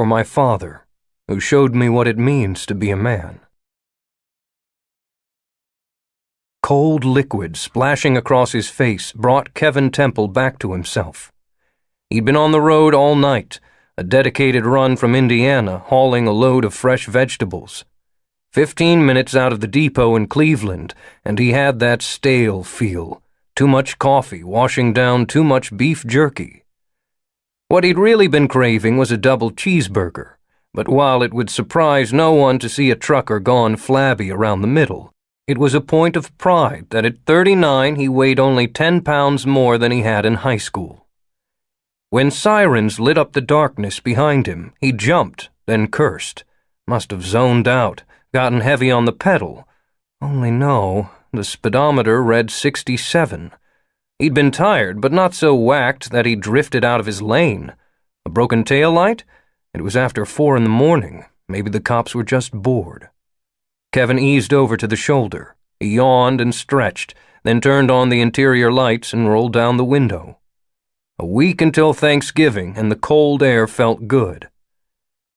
for my father, who showed me what it means to be a man. Cold liquid splashing across his face brought Kevin Temple back to himself. He'd been on the road all night, a dedicated run from Indiana, hauling a load of fresh vegetables. 15 minutes out of the depot in Cleveland, and he had that stale feel, too much coffee washing down too much beef jerky. What he'd really been craving was a double cheeseburger, but while it would surprise no one to see a trucker gone flabby around the middle, it was a point of pride that at 39 he weighed only 10 pounds more than he had in high school. When sirens lit up the darkness behind him, he jumped, then cursed. Must have zoned out, gotten heavy on the pedal. Only no, the speedometer read 67. He'd been tired, but not so whacked that he drifted out of his lane. A broken taillight? It was after 4 in the morning. Maybe the cops were just bored. Kevin eased over to the shoulder. He yawned and stretched, then turned on the interior lights and rolled down the window. A week until Thanksgiving, and the cold air felt good.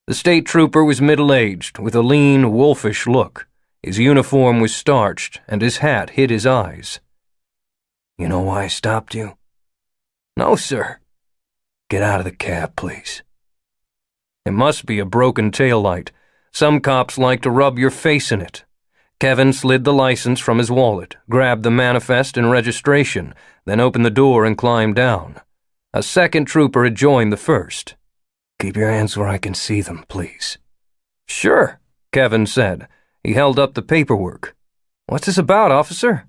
The state trooper was middle-aged, with a lean, wolfish look. His uniform was starched, and his hat hid his eyes. "You know why I stopped you?" "No, sir." "Get out of the cab, please." It must be a broken taillight. Some cops like to rub your face in it. Kevin slid the license from his wallet, grabbed the manifest and registration, then opened the door and climbed down. A second trooper had joined the first. "Keep your hands where I can see them, please." "Sure," Kevin said. He held up the paperwork. "What's this about, officer?"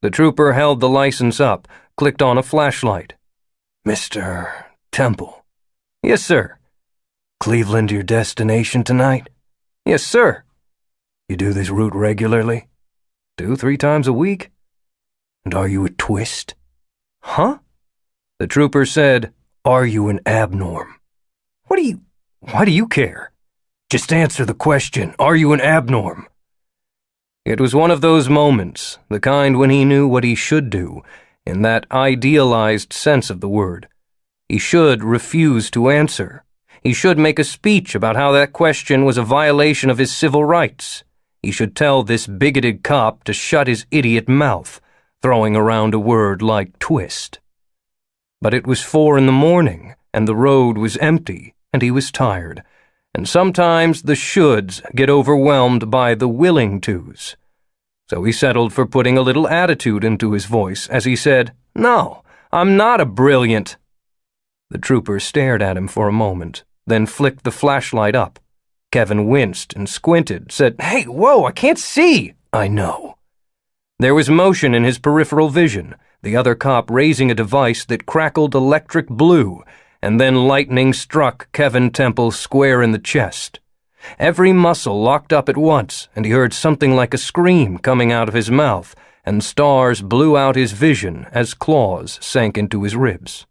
The trooper held the license up, clicked on a flashlight. "Mr. Temple." "Yes, sir." "Cleveland your destination tonight?" "Yes, sir." "You do this route regularly?" 2-3 times a week." "And are you a twist?" "Huh?" The trooper said, "Are you an abnorm?" Why do you care?" "Just answer the question. Are you an abnorm?" It was one of those moments, the kind when he knew what he should do, in that idealized sense of the word. He should refuse to answer. He should make a speech about how that question was a violation of his civil rights. He should tell this bigoted cop to shut his idiot mouth, throwing around a word like twist. But it was 4 in the morning, and the road was empty, and he was tired, and sometimes the shoulds get overwhelmed by the willing tos. So he settled for putting a little attitude into his voice as he said, "No, I'm not a brilliant." The trooper stared at him for a moment, then flicked the flashlight up. Kevin winced and squinted, said, "Hey, whoa, I can't see." "I know." There was motion in his peripheral vision, the other cop raising a device that crackled electric blue, and then lightning struck Kevin Temple square in the chest. Every muscle locked up at once, and he heard something like a scream coming out of his mouth, and stars blew out his vision as claws sank into his ribs.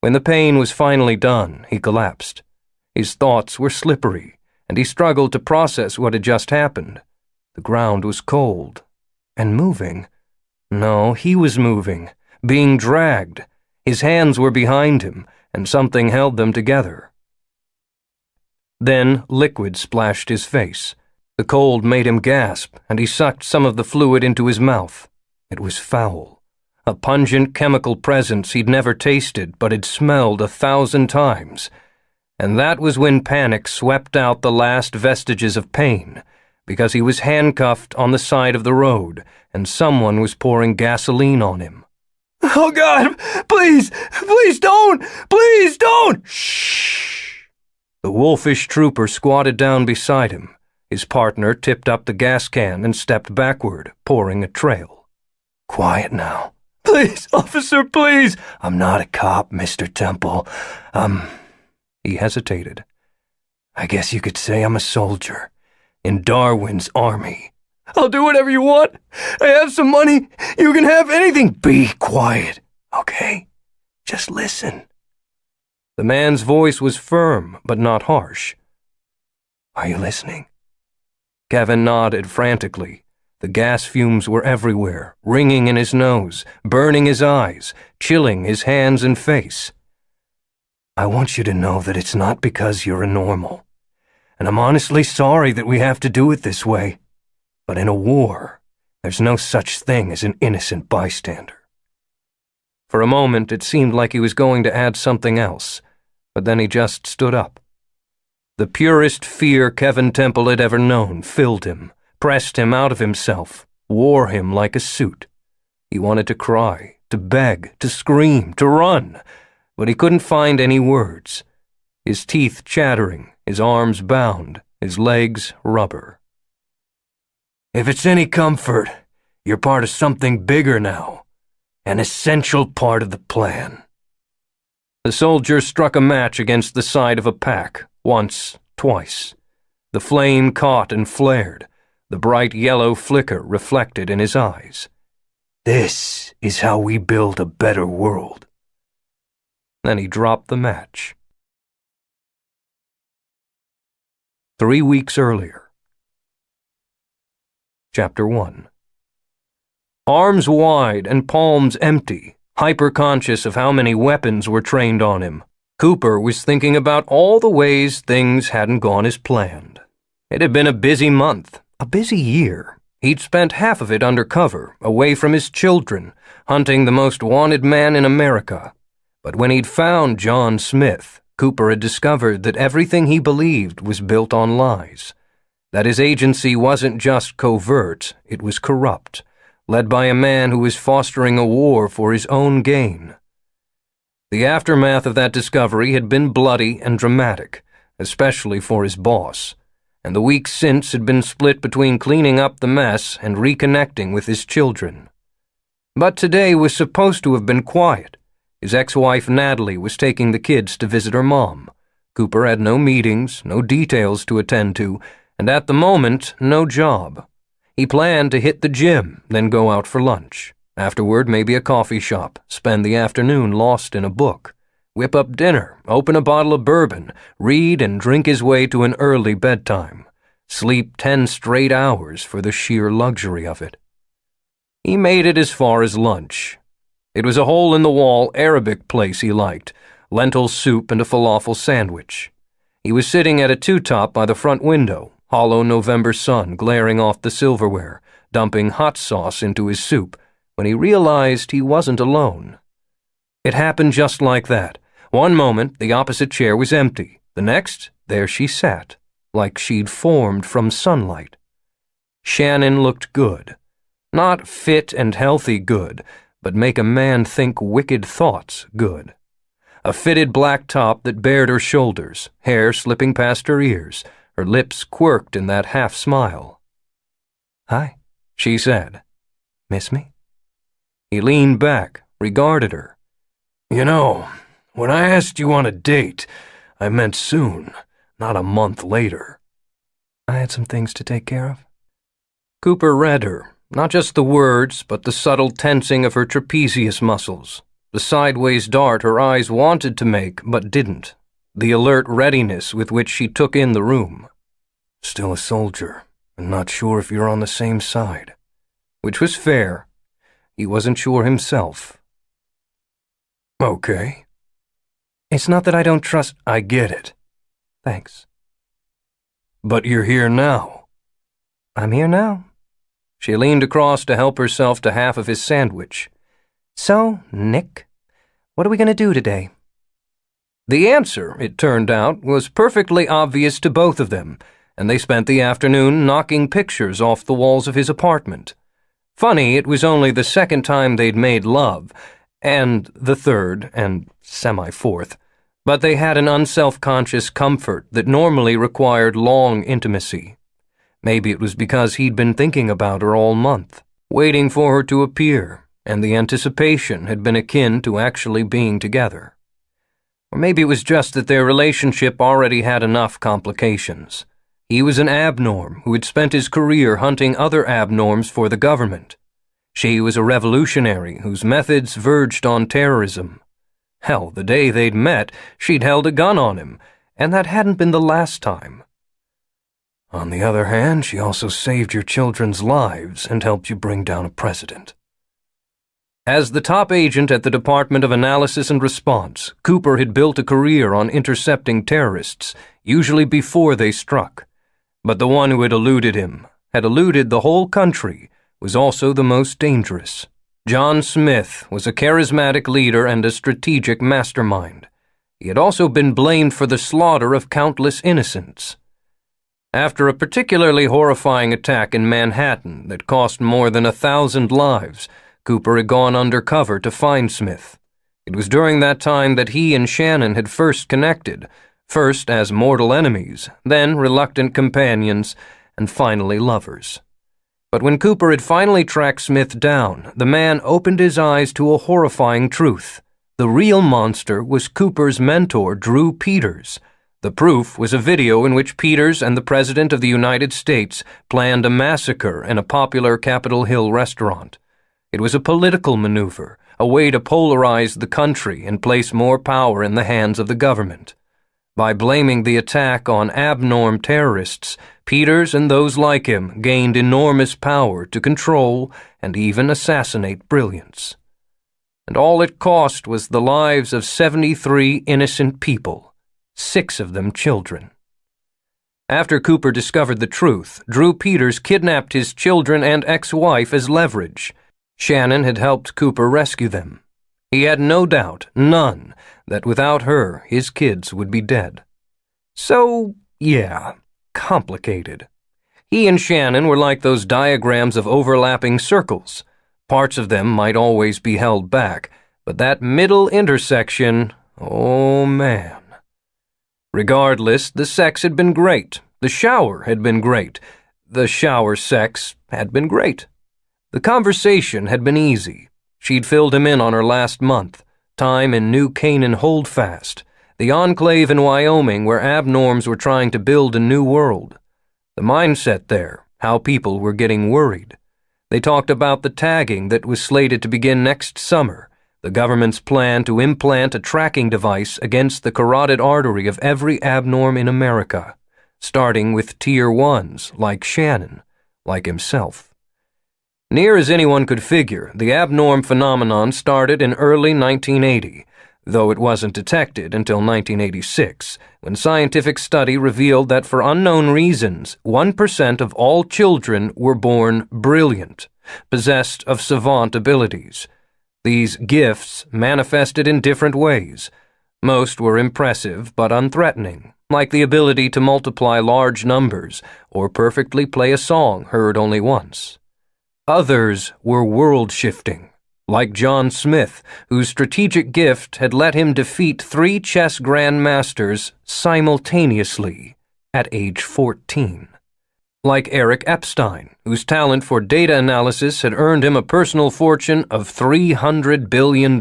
When the pain was finally done, he collapsed. His thoughts were slippery, and he struggled to process what had just happened. The ground was cold. And moving. No, he was moving, being dragged. His hands were behind him, and something held them together. Then liquid splashed his face. The cold made him gasp, and he sucked some of the fluid into his mouth. It was foul. A pungent chemical presence he'd never tasted but had smelled 1,000 times. And that was when panic swept out the last vestiges of pain, because he was handcuffed on the side of the road, and someone was pouring gasoline on him. "Oh, God, please don't! Please don't!" "Shh!" The wolfish trooper squatted down beside him. His partner tipped up the gas can and stepped backward, pouring a trail. "Quiet now." "Please, officer, please." "I'm not a cop, Mr. Temple. He hesitated. "I guess you could say I'm a soldier. In Darwin's army." "I'll do whatever you want. I have some money. You can have anything." "Be quiet, okay? Just listen." The man's voice was firm, but not harsh. "Are you listening?" Kevin nodded frantically. The gas fumes were everywhere, ringing in his nose, burning his eyes, chilling his hands and face. I want you to know that it's not because you're a normal. And I'm honestly sorry that we have to do it this way. But in a war, there's no such thing as an innocent bystander." For a moment, it seemed like he was going to add something else, but then he just stood up. The purest fear Kevin Temple had ever known filled him, pressed him out of himself, wore him like a suit. He wanted to cry, to beg, to scream, to run, but he couldn't find any words. His teeth chattering, his arms bound, his legs rubber. "If it's any comfort, you're part of something bigger now. An essential part of the plan." The soldier struck a match against the side of a pack, once, twice. The flame caught and flared, the bright yellow flicker reflected in his eyes. "This is how we build a better world." Then he dropped the match. 3 weeks earlier. Chapter 1. Arms wide and palms empty, hyper-conscious of how many weapons were trained on him, Cooper was thinking about all the ways things hadn't gone as planned. It had been a busy month, a busy year. He'd spent half of it undercover, away from his children, hunting the most wanted man in America. But when he'd found John Smith, Cooper had discovered that everything he believed was built on lies. That his agency wasn't just covert, it was corrupt, led by a man who was fostering a war for his own gain. The aftermath of that discovery had been bloody and dramatic, especially for his boss, and the weeks since had been split between cleaning up the mess and reconnecting with his children. But today was supposed to have been quiet. His ex-wife Natalie was taking the kids to visit her mom. Cooper had no meetings, no details to attend to, and at the moment, no job. He planned to hit the gym, then go out for lunch. Afterward, maybe a coffee shop, spend the afternoon lost in a book, whip up dinner, open a bottle of bourbon, read and drink his way to an early bedtime, sleep 10 straight hours for the sheer luxury of it. He made it as far as lunch. It was a hole-in-the-wall Arabic place he liked, lentil soup and a falafel sandwich. He was sitting at a two-top by the front window, hollow November sun glaring off the silverware, dumping hot sauce into his soup, when he realized he wasn't alone. It happened just like that. One moment, the opposite chair was empty. The next, there she sat, like she'd formed from sunlight. Shannon looked good. Not fit and healthy good, but make a man think wicked thoughts good. A fitted black top that bared her shoulders, hair slipping past her ears, her lips quirked in that half-smile. "Hi," she said. "Miss me?" He leaned back, regarded her. "You know, when I asked you on a date, I meant soon, not a month later." "I had some things to take care of." Cooper read her, not just the words, but the subtle tensing of her trapezius muscles, the sideways dart her eyes wanted to make but didn't, the alert readiness with which she took in the room. "Still a soldier, and not sure if you're on the same side." Which was fair. He wasn't sure himself. "Okay." "It's not that I don't trust—" "I get it." "Thanks." "But you're here now." "I'm here now." She leaned across to help herself to half of his sandwich. "So, Nick, what are we going to do today?" The answer, it turned out, was perfectly obvious to both of them, and they spent the afternoon knocking pictures off the walls of his apartment. Funny, it was only the second time they'd made love, and the third, and semi-fourth, but they had an unself-conscious comfort that normally required long intimacy. Maybe it was because he'd been thinking about her all month, waiting for her to appear, and the anticipation had been akin to actually being together. Or maybe it was just that their relationship already had enough complications. He was an abnorm who had spent his career hunting other abnorms for the government. She was a revolutionary whose methods verged on terrorism. Hell, the day they'd met, she'd held a gun on him, and that hadn't been the last time. On the other hand, she also saved your children's lives and helped you bring down a president. As the top agent at the Department of Analysis and Response, Cooper had built a career on intercepting terrorists, usually before they struck. But the one who had eluded him, had eluded the whole country, was also the most dangerous. John Smith was a charismatic leader and a strategic mastermind. He had also been blamed for the slaughter of countless innocents. After a particularly horrifying attack in Manhattan that cost more than 1,000 lives, Cooper had gone undercover to find Smith. It was during that time that he and Shannon had first connected, first as mortal enemies, then reluctant companions, and finally lovers. But when Cooper had finally tracked Smith down, the man opened his eyes to a horrifying truth. The real monster was Cooper's mentor, Drew Peters. The proof was a video in which Peters and the President of the United States planned a massacre in a popular Capitol Hill restaurant. It was a political maneuver, a way to polarize the country and place more power in the hands of the government. By blaming the attack on abnorm terrorists, Peters and those like him gained enormous power to control and even assassinate brilliance. And all it cost was the lives of 73 innocent people, 6 of them children. After Cooper discovered the truth, Drew Peters kidnapped his children and ex-wife as leverage. Shannon had helped Cooper rescue them. He had no doubt, none, that without her, his kids would be dead. So, yeah, complicated. He and Shannon were like those diagrams of overlapping circles. Parts of them might always be held back, but that middle intersection, oh man. Regardless, the sex had been great. The shower had been great. The shower sex had been great. The conversation had been easy. She'd filled him in on her last month, time in New Canaan Holdfast, the enclave in Wyoming where abnorms were trying to build a new world. The mindset there, how people were getting worried. They talked about the tagging that was slated to begin next summer, the government's plan to implant a tracking device against the carotid artery of every abnorm in America, starting with Tier 1s like Shannon, like himself. Near as anyone could figure, the abnorm phenomenon started in early 1980, though it wasn't detected until 1986, when scientific study revealed that for unknown reasons, 1% of all children were born brilliant, possessed of savant abilities. These gifts manifested in different ways. Most were impressive but unthreatening, like the ability to multiply large numbers or perfectly play a song heard only once. Others were world-shifting, like John Smith, whose strategic gift had let him defeat 3 chess grandmasters simultaneously at age 14. Like Eric Epstein, whose talent for data analysis had earned him a personal fortune of $300 billion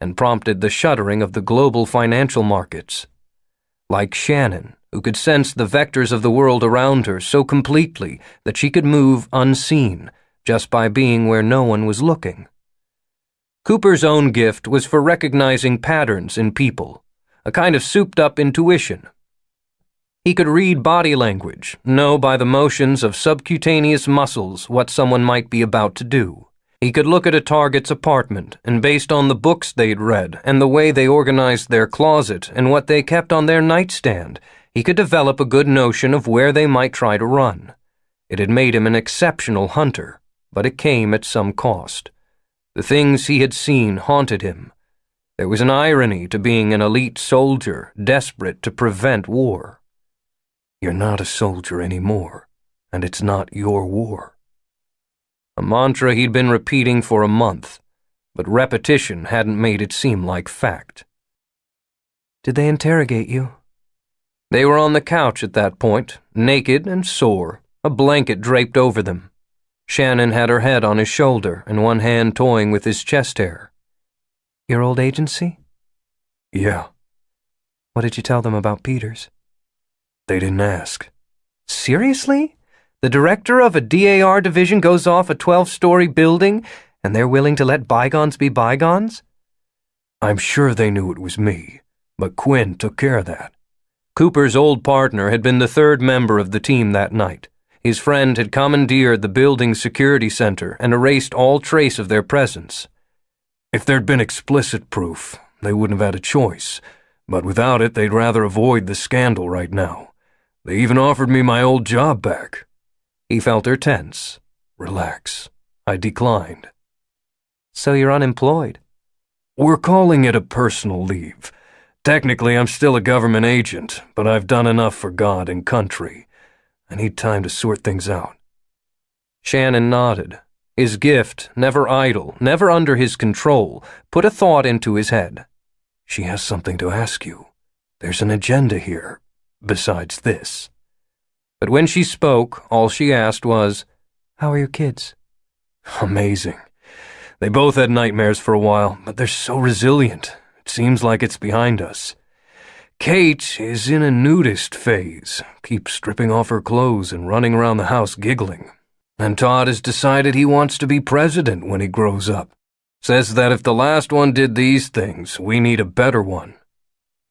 and prompted the shuddering of the global financial markets. Like Shannon, who could sense the vectors of the world around her so completely that she could move unseen just by being where no one was looking. Cooper's own gift was for recognizing patterns in people, a kind of souped-up intuition. He could read body language, know by the motions of subcutaneous muscles what someone might be about to do. He could look at a target's apartment, and based on the books they'd read and the way they organized their closet and what they kept on their nightstand, he could develop a good notion of where they might try to run. It had made him an exceptional hunter, but it came at some cost. The things he had seen haunted him. There was an irony to being an elite soldier, desperate to prevent war. You're not a soldier anymore, and it's not your war. A mantra he'd been repeating for a month, but repetition hadn't made it seem like fact. Did they interrogate you? They were on the couch at that point, naked and sore, a blanket draped over them. Shannon had her head on his shoulder and one hand toying with his chest hair. Your old agency? Yeah. What did you tell them about Peters? They didn't ask. Seriously? The director of a DAR division goes off a 12-story building, and they're willing to let bygones be bygones? I'm sure they knew it was me, but Quinn took care of that. Cooper's old partner had been the 3rd member of the team that night. His friend had commandeered the building's security center and erased all trace of their presence. If there'd been explicit proof, they wouldn't have had a choice. But without it, they'd rather avoid the scandal right now. They even offered me my old job back. He felt her tense. Relax. I declined. So you're unemployed? We're calling it a personal leave. Technically, I'm still a government agent, but I've done enough for God and country. I need time to sort things out. Shannon nodded. His gift, never idle, never under his control, put a thought into his head. She has something to ask you. There's an agenda here, besides this. But when she spoke, all she asked was, "How are your kids?" Amazing. They both had nightmares for a while, but they're so resilient. It seems like it's behind us. Kate is in a nudist phase, keeps stripping off her clothes and running around the house giggling. And Todd has decided he wants to be president when he grows up. Says that if the last one did these things, we need a better one.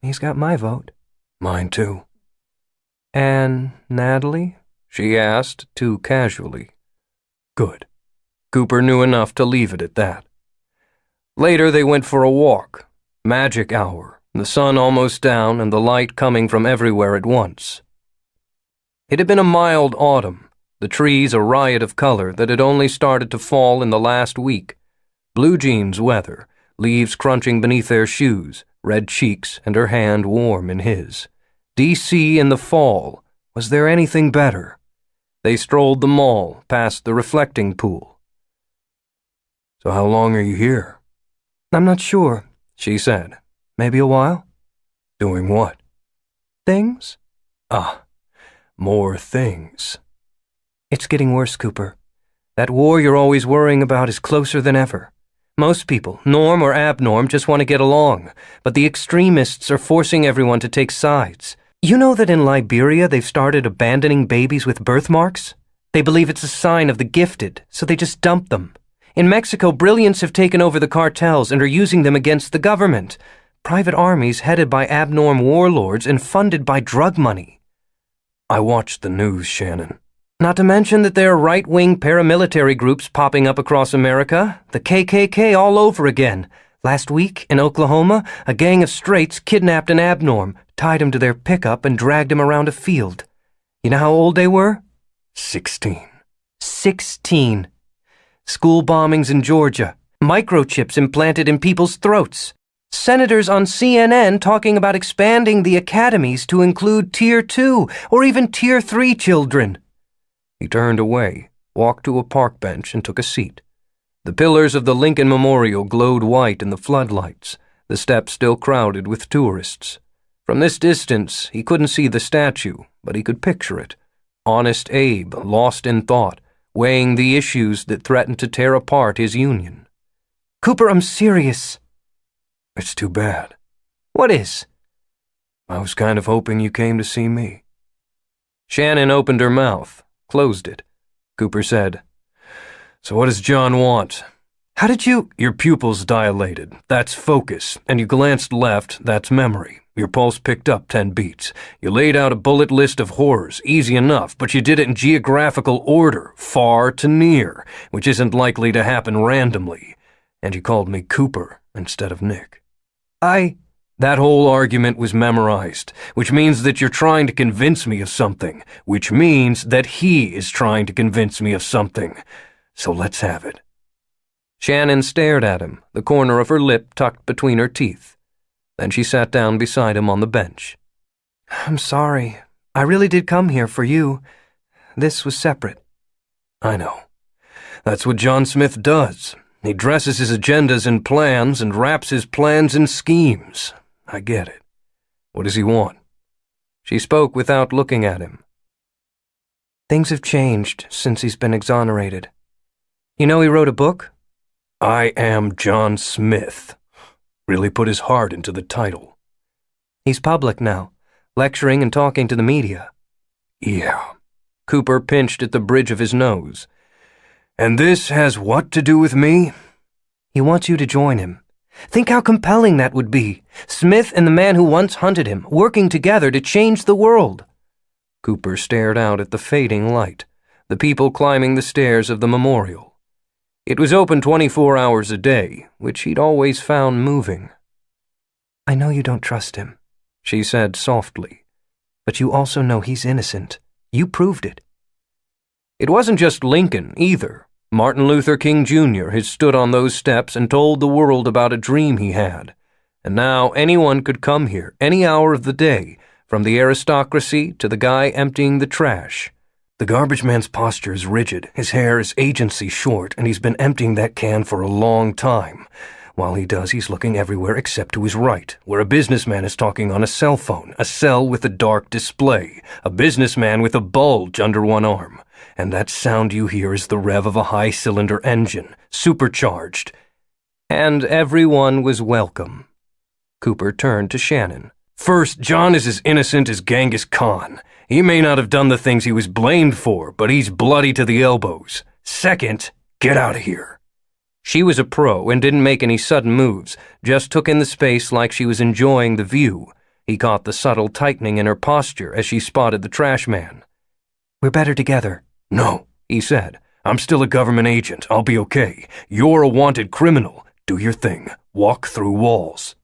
He's got my vote. Mine too. And Natalie? She asked, too casually. Good. Cooper knew enough to leave it at that. Later they went for a walk. Magic hour, the sun almost down and the light coming from everywhere at once. It had been a mild autumn, the trees a riot of color that had only started to fall in the last week. Blue jeans weather, leaves crunching beneath their shoes, red cheeks and her hand warm in his. D.C. in the fall. Was there anything better? They strolled the mall, past the reflecting pool. So how long are you here? I'm not sure, she said. Maybe a while? Doing what? Things? More things. It's getting worse, Cooper. That war you're always worrying about is closer than ever. Most people, norm or abnorm, just want to get along, but the extremists are forcing everyone to take sides. You know that in Liberia they've started abandoning babies with birthmarks? They believe it's a sign of the gifted, so they just dump them. In Mexico, brilliants have taken over the cartels and are using them against the government. Private armies headed by abnorm warlords and funded by drug money. I watched the news, Shannon. Not to mention that there are right-wing paramilitary groups popping up across America. The KKK all over again. Last week, in Oklahoma, a gang of straights kidnapped an abnorm, tied him to their pickup and dragged him around a field. You know how old they were? 16. 16. School bombings in Georgia. Microchips implanted in people's throats. Senators on CNN talking about expanding the academies to include Tier 2 or even Tier 3 children. He turned away, walked to a park bench and took a seat. The pillars of the Lincoln Memorial glowed white in the floodlights, the steps still crowded with tourists. From this distance, he couldn't see the statue, but he could picture it. Honest Abe, lost in thought, weighing the issues that threatened to tear apart his union. Cooper, I'm serious. It's too bad. What is? I was kind of hoping you came to see me. Shannon opened her mouth, closed it. Cooper said, "So what does John want?" How did you— Your pupils dilated. That's focus. And you glanced left. That's memory. Your pulse picked up 10 beats. You laid out a bullet list of horrors. Easy enough, but you did it in geographical order, far to near, which isn't likely to happen randomly. And you called me Cooper instead of Nick. That whole argument was memorized, which means that you're trying to convince me of something, which means that he is trying to convince me of something. So let's have it. Shannon stared at him, the corner of her lip tucked between her teeth. Then she sat down beside him on the bench. I'm sorry. I really did come here for you. This was separate. I know. That's what John Smith does. He dresses his agendas in plans and wraps his plans in schemes. I get it. What does he want? She spoke without looking at him. Things have changed since he's been exonerated. You know he wrote a book? I Am John Smith. Really put his heart into the title. He's public now, lecturing and talking to the media. Yeah. Cooper pinched at the bridge of his nose. And this has what to do with me? He wants you to join him. Think how compelling that would be. Smith and the man who once hunted him, working together to change the world. Cooper stared out at the fading light, the people climbing the stairs of the memorial. It was open 24 hours a day, which he'd always found moving. "I know you don't trust him," she said softly, "but you also know he's innocent. You proved it." It wasn't just Lincoln, either. Martin Luther King Jr. had stood on those steps and told the world about a dream he had. And now anyone could come here, any hour of the day, from the aristocracy to the guy emptying the trash. "The garbage man's posture is rigid, his hair is agency short, and he's been emptying that can for a long time. While he does, he's looking everywhere except to his right, where a businessman is talking on a cell phone, a cell with a dark display, a businessman with a bulge under one arm. And that sound you hear is the rev of a high-cylinder engine, supercharged." And everyone was welcome. Cooper turned to Shannon. "First, John is as innocent as Genghis Khan. He may not have done the things he was blamed for, but he's bloody to the elbows. Second, get out of here." She was a pro and didn't make any sudden moves, just took in the space like she was enjoying the view. He caught the subtle tightening in her posture as she spotted the trash man. "We're better together." "No," he said. "I'm still a government agent. I'll be okay. You're a wanted criminal. Do your thing. Walk through walls."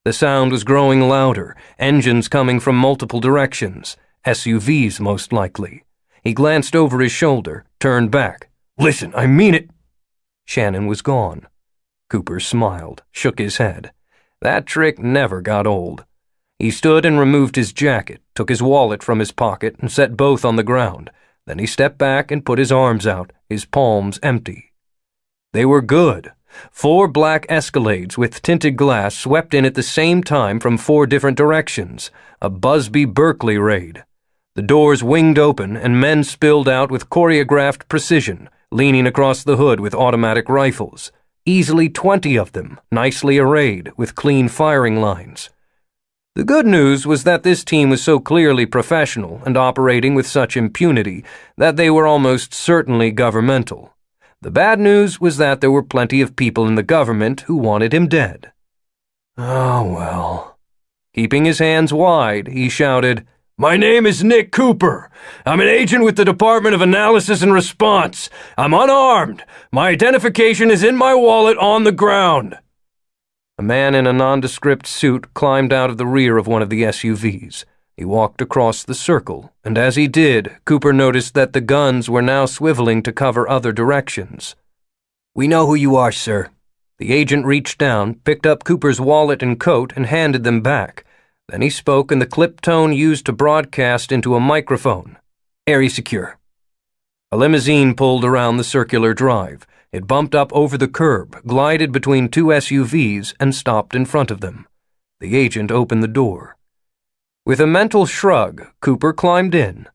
The sound was growing louder, engines coming from multiple directions, SUVs most likely. He glanced over his shoulder, turned back. "Listen, I mean it." Shannon was gone. Cooper smiled, shook his head. That trick never got old. He stood and removed his jacket, took his wallet from his pocket and set both on the ground. Then he stepped back and put his arms out, his palms empty. They were good. 4 black Escalades with tinted glass swept in at the same time from 4 different directions, a Busby-Berkeley raid. The doors winged open and men spilled out with choreographed precision, leaning across the hood with automatic rifles. Easily 20 of them, nicely arrayed, with clean firing lines. The good news was that this team was so clearly professional and operating with such impunity that they were almost certainly governmental. The bad news was that there were plenty of people in the government who wanted him dead. "Oh, well." Keeping his hands wide, he shouted, "My name is Nick Cooper. I'm an agent with the Department of Analysis and Response. I'm unarmed. My identification is in my wallet on the ground." A man in a nondescript suit climbed out of the rear of one of the SUVs. He walked across the circle, and as he did, Cooper noticed that the guns were now swiveling to cover other directions. "We know who you are, sir." The agent reached down, picked up Cooper's wallet and coat, and handed them back. Then he spoke in the clipped tone used to broadcast into a microphone. "Area secure." A limousine pulled around the circular drive. It bumped up over the curb, glided between 2 SUVs, and stopped in front of them. The agent opened the door. With a mental shrug, Cooper climbed in.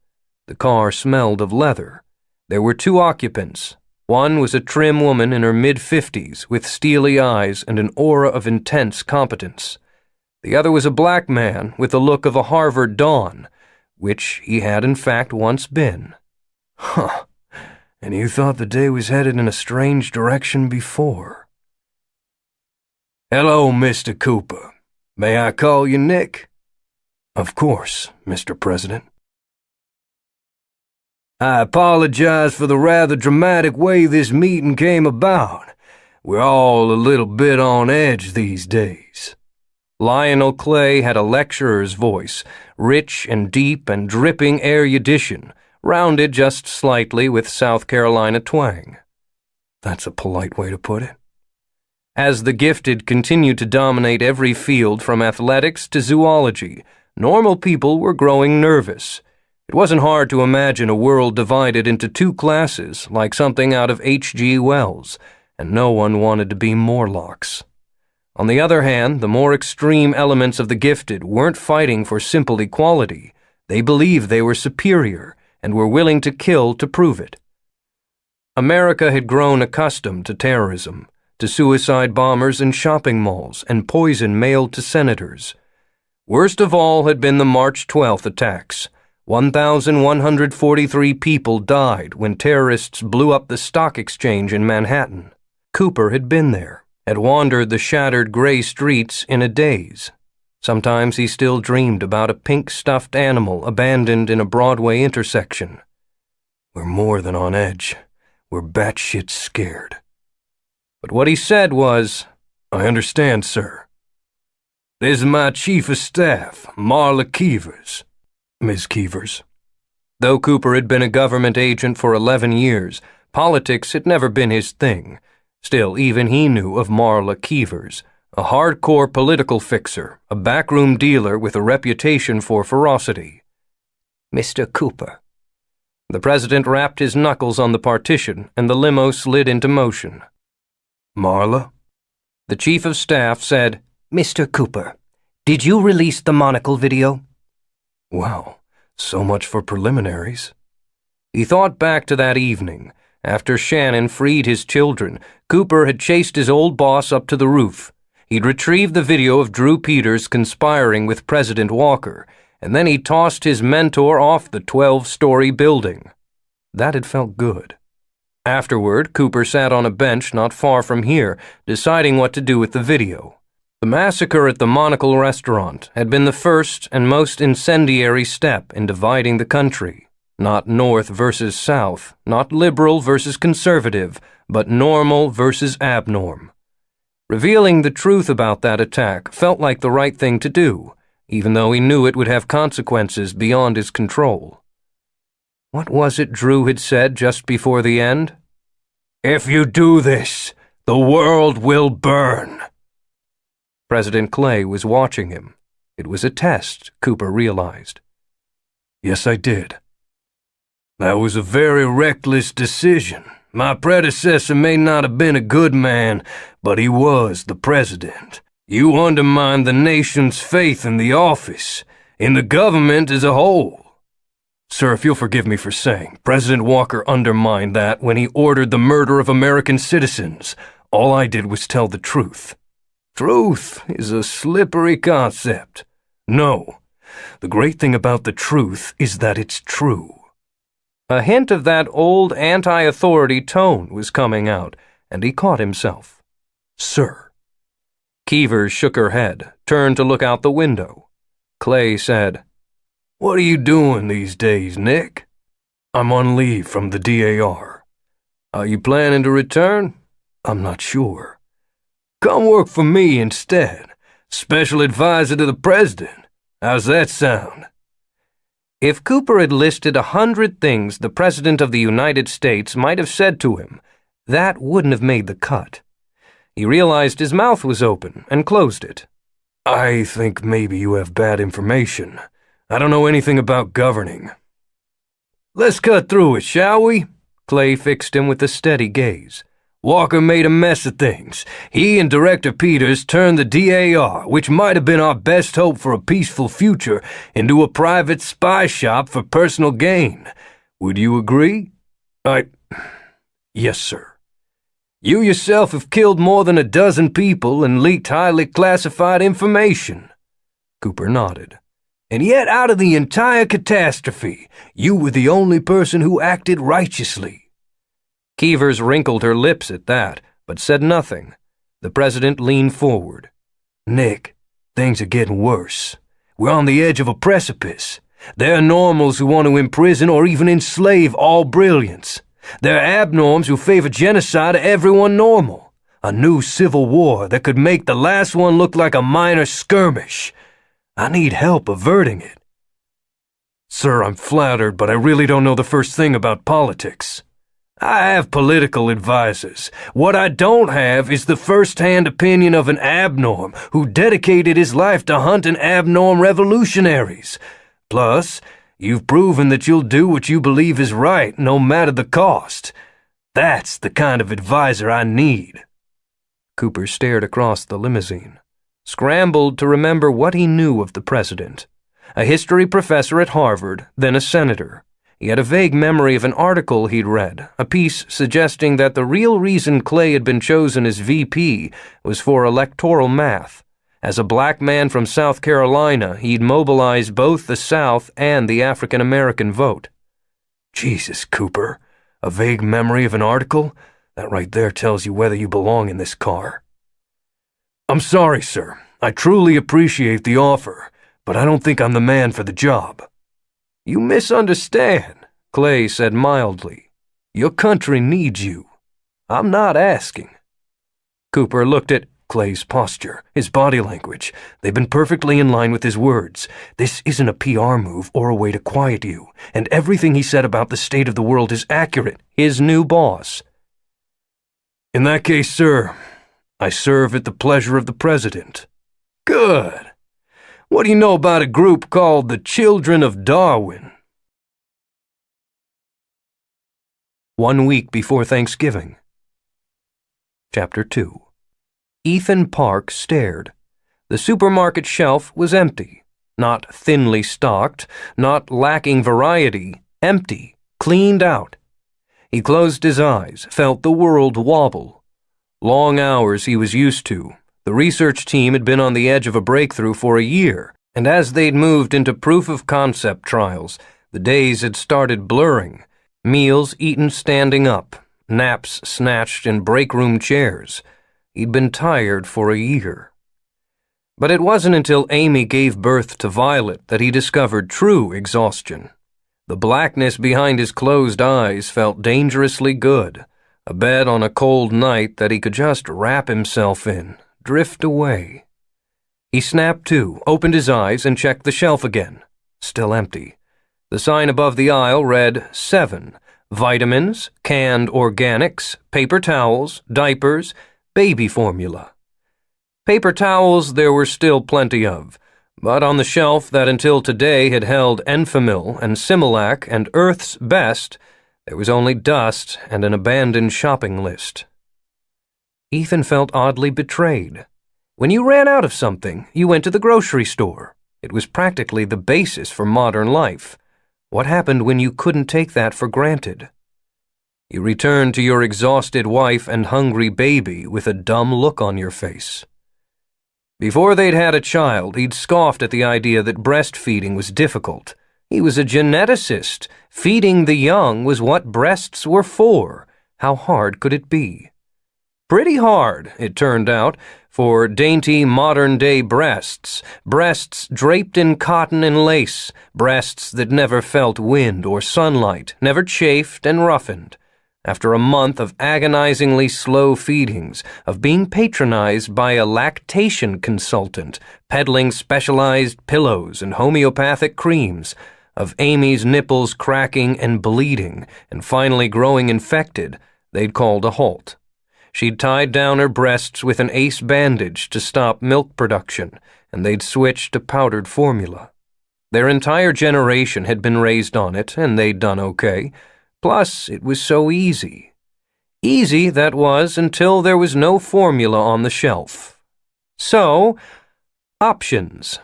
The car smelled of leather. There were 2 occupants. One was a trim woman in her mid-50s with steely eyes and an aura of intense competence. The other was a black man with the look of a Harvard Don, which he had in fact once been. "Huh. And you thought the day was headed in a strange direction before." "Hello, Mr. Cooper. May I call you Nick?" "Of course, Mr. President." "I apologize for the rather dramatic way this meeting came about. We're all a little bit on edge these days." Lionel Clay had a lecturer's voice, rich and deep and dripping erudition, rounded just slightly with South Carolina twang. "That's a polite way to put it." As the gifted continued to dominate every field from athletics to zoology, normal people were growing nervous. It wasn't hard to imagine a world divided into 2 classes like something out of H.G. Wells, and no one wanted to be Morlocks. On the other hand, the more extreme elements of the gifted weren't fighting for simple equality. They believed they were superior and were willing to kill to prove it. America had grown accustomed to terrorism, to suicide bombers in shopping malls and poison mailed to senators. Worst of all had been the March 12th attacks. 1,143 people died when terrorists blew up the stock exchange in Manhattan. Cooper had been there, had wandered the shattered gray streets in a daze. Sometimes he still dreamed about a pink stuffed animal abandoned in a Broadway intersection. "We're more than on edge. We're batshit scared." But what he said was, "I understand, sir. This is my chief of staff, Marla Keevers." "Ms. Keevers." Though Cooper had been a government agent for 11 years, politics had never been his thing. Still, even he knew of Marla Keevers, a hardcore political fixer, a backroom dealer with a reputation for ferocity. "Mr. Cooper." The president rapped his knuckles on the partition, and the limo slid into motion. "Marla?" The chief of staff said, "Mr. Cooper, did you release the monocle video?" "Wow, so much for preliminaries." He thought back to that evening. After Shannon freed his children, Cooper had chased his old boss up to the roof. He'd retrieved the video of Drew Peters conspiring with President Walker, and then he tossed his mentor off the 12-story building. That had felt good. Afterward, Cooper sat on a bench not far from here, deciding what to do with the video. The massacre at the Monocle restaurant had been the first and most incendiary step in dividing the country. Not North versus South, not liberal versus conservative, but normal versus abnorm. Revealing the truth about that attack felt like the right thing to do, even though he knew it would have consequences beyond his control. What was it Drew had said just before the end? "If you do this, the world will burn." President Clay was watching him. It was a test, Cooper realized. "Yes, I did." "That was a very reckless decision. My predecessor may not have been a good man, but he was the president. You undermined the nation's faith in the office, in the government as a whole." "Sir, if you'll forgive me for saying, President Walker undermined that when he ordered the murder of American citizens. All I did was tell the truth." "Truth is a slippery concept." "No. The great thing about the truth is that it's true." A hint of that old anti-authority tone was coming out, and he caught himself. "Sir." Keevers shook her head, turned to look out the window. Clay said, "What are you doing these days, Nick?" "I'm on leave from the DAR." "Are you planning to return?" "I'm not sure." "Come work for me instead. Special advisor to the president. How's that sound?" If Cooper had listed 100 things the President of the United States might have said to him, that wouldn't have made the cut. He realized his mouth was open and closed it. "I think maybe you have bad information. I don't know anything about governing." "Let's cut through it, shall we?" Clay fixed him with a steady gaze. "Walker made a mess of things. He and Director Peters turned the DAR, which might have been our best hope for a peaceful future, into a private spy shop for personal gain. Would you agree?" "Yes, sir." "You yourself have killed more than a dozen people and leaked highly classified information." Cooper nodded. "And yet out of the entire catastrophe, you were the only person who acted righteously." Keevers wrinkled her lips at that, but said nothing. The president leaned forward. "Nick, things are getting worse. We're on the edge of a precipice. There are normals who want to imprison or even enslave all brilliance. There are abnorms who favor genocide of everyone normal. A new civil war that could make the last one look like a minor skirmish. I need help averting it." "Sir, I'm flattered, but I really don't know the first thing about politics." "I have political advisors. What I don't have is the first-hand opinion of an abnorm who dedicated his life to hunting abnorm revolutionaries. Plus, you've proven that you'll do what you believe is right, no matter the cost. That's the kind of advisor I need." Cooper stared across the limousine, scrambled to remember what he knew of the president. A history professor at Harvard, then a senator. He had a vague memory of an article he'd read, a piece suggesting that the real reason Clay had been chosen as VP was for electoral math. As a black man from South Carolina, he'd mobilized both the South and the African American vote. "Jesus, Cooper, a vague memory of an article? That right there tells you whether you belong in this car." "I'm sorry, sir. I truly appreciate the offer, but I don't think I'm the man for the job." "You misunderstand," Clay said mildly. Your country needs you. I'm not asking." Cooper looked at Clay's posture, his body language. They've been perfectly in line with his words. This isn't a PR move or a way to quiet you, and everything he said about the state of the world is accurate. His new boss. "In that case, sir, I serve at the pleasure of the President." "Good. What do you know about a group called the Children of Darwin?" 1 week before Thanksgiving. Chapter 2. Ethan Park stared. The supermarket shelf was empty. Not thinly stocked, not lacking variety, empty, cleaned out. He closed his eyes, felt the world wobble. Long hours he was used to. The research team had been on the edge of a breakthrough for a year, and as they'd moved into proof-of-concept trials, the days had started blurring. Meals eaten standing up, naps snatched in break-room chairs. He'd been tired for a year. But it wasn't until Amy gave birth to Violet that he discovered true exhaustion. The blackness behind his closed eyes felt dangerously good, a bed on a cold night that he could just wrap himself in, drift away. He snapped to, opened his eyes, and checked the shelf again. Still empty. The sign above the aisle read 7, vitamins, canned organics, paper towels, diapers, baby formula. Paper towels there were still plenty of, but on the shelf that until today had held Enfamil and Similac and Earth's Best, there was only dust and an abandoned shopping list. Ethan felt oddly betrayed. When you ran out of something, you went to the grocery store. It was practically the basis for modern life. What happened when you couldn't take that for granted? You returned to your exhausted wife and hungry baby with a dumb look on your face. Before they'd had a child, he'd scoffed at the idea that breastfeeding was difficult. He was a geneticist. Feeding the young was what breasts were for. How hard could it be? Pretty hard, it turned out, for dainty modern-day breasts, breasts draped in cotton and lace, breasts that never felt wind or sunlight, never chafed and roughened. After a month of agonizingly slow feedings, of being patronized by a lactation consultant, peddling specialized pillows and homeopathic creams, of Amy's nipples cracking and bleeding, and finally growing infected, they'd called a halt. She'd tied down her breasts with an ace bandage to stop milk production, and they'd switched to powdered formula. Their entire generation had been raised on it, and they'd done okay. Plus, it was so easy. Easy, that was, until there was no formula on the shelf. So, options.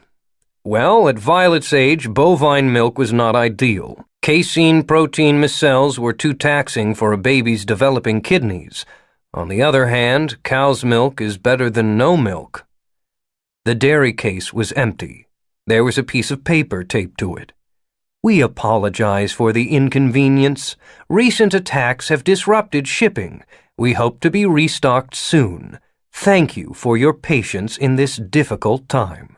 Well, at Violet's age, bovine milk was not ideal. Casein protein micelles were too taxing for a baby's developing kidneys. On the other hand, cow's milk is better than no milk. The dairy case was empty. There was a piece of paper taped to it. We apologize for the inconvenience. Recent attacks have disrupted shipping. We hope to be restocked soon. Thank you for your patience in this difficult time.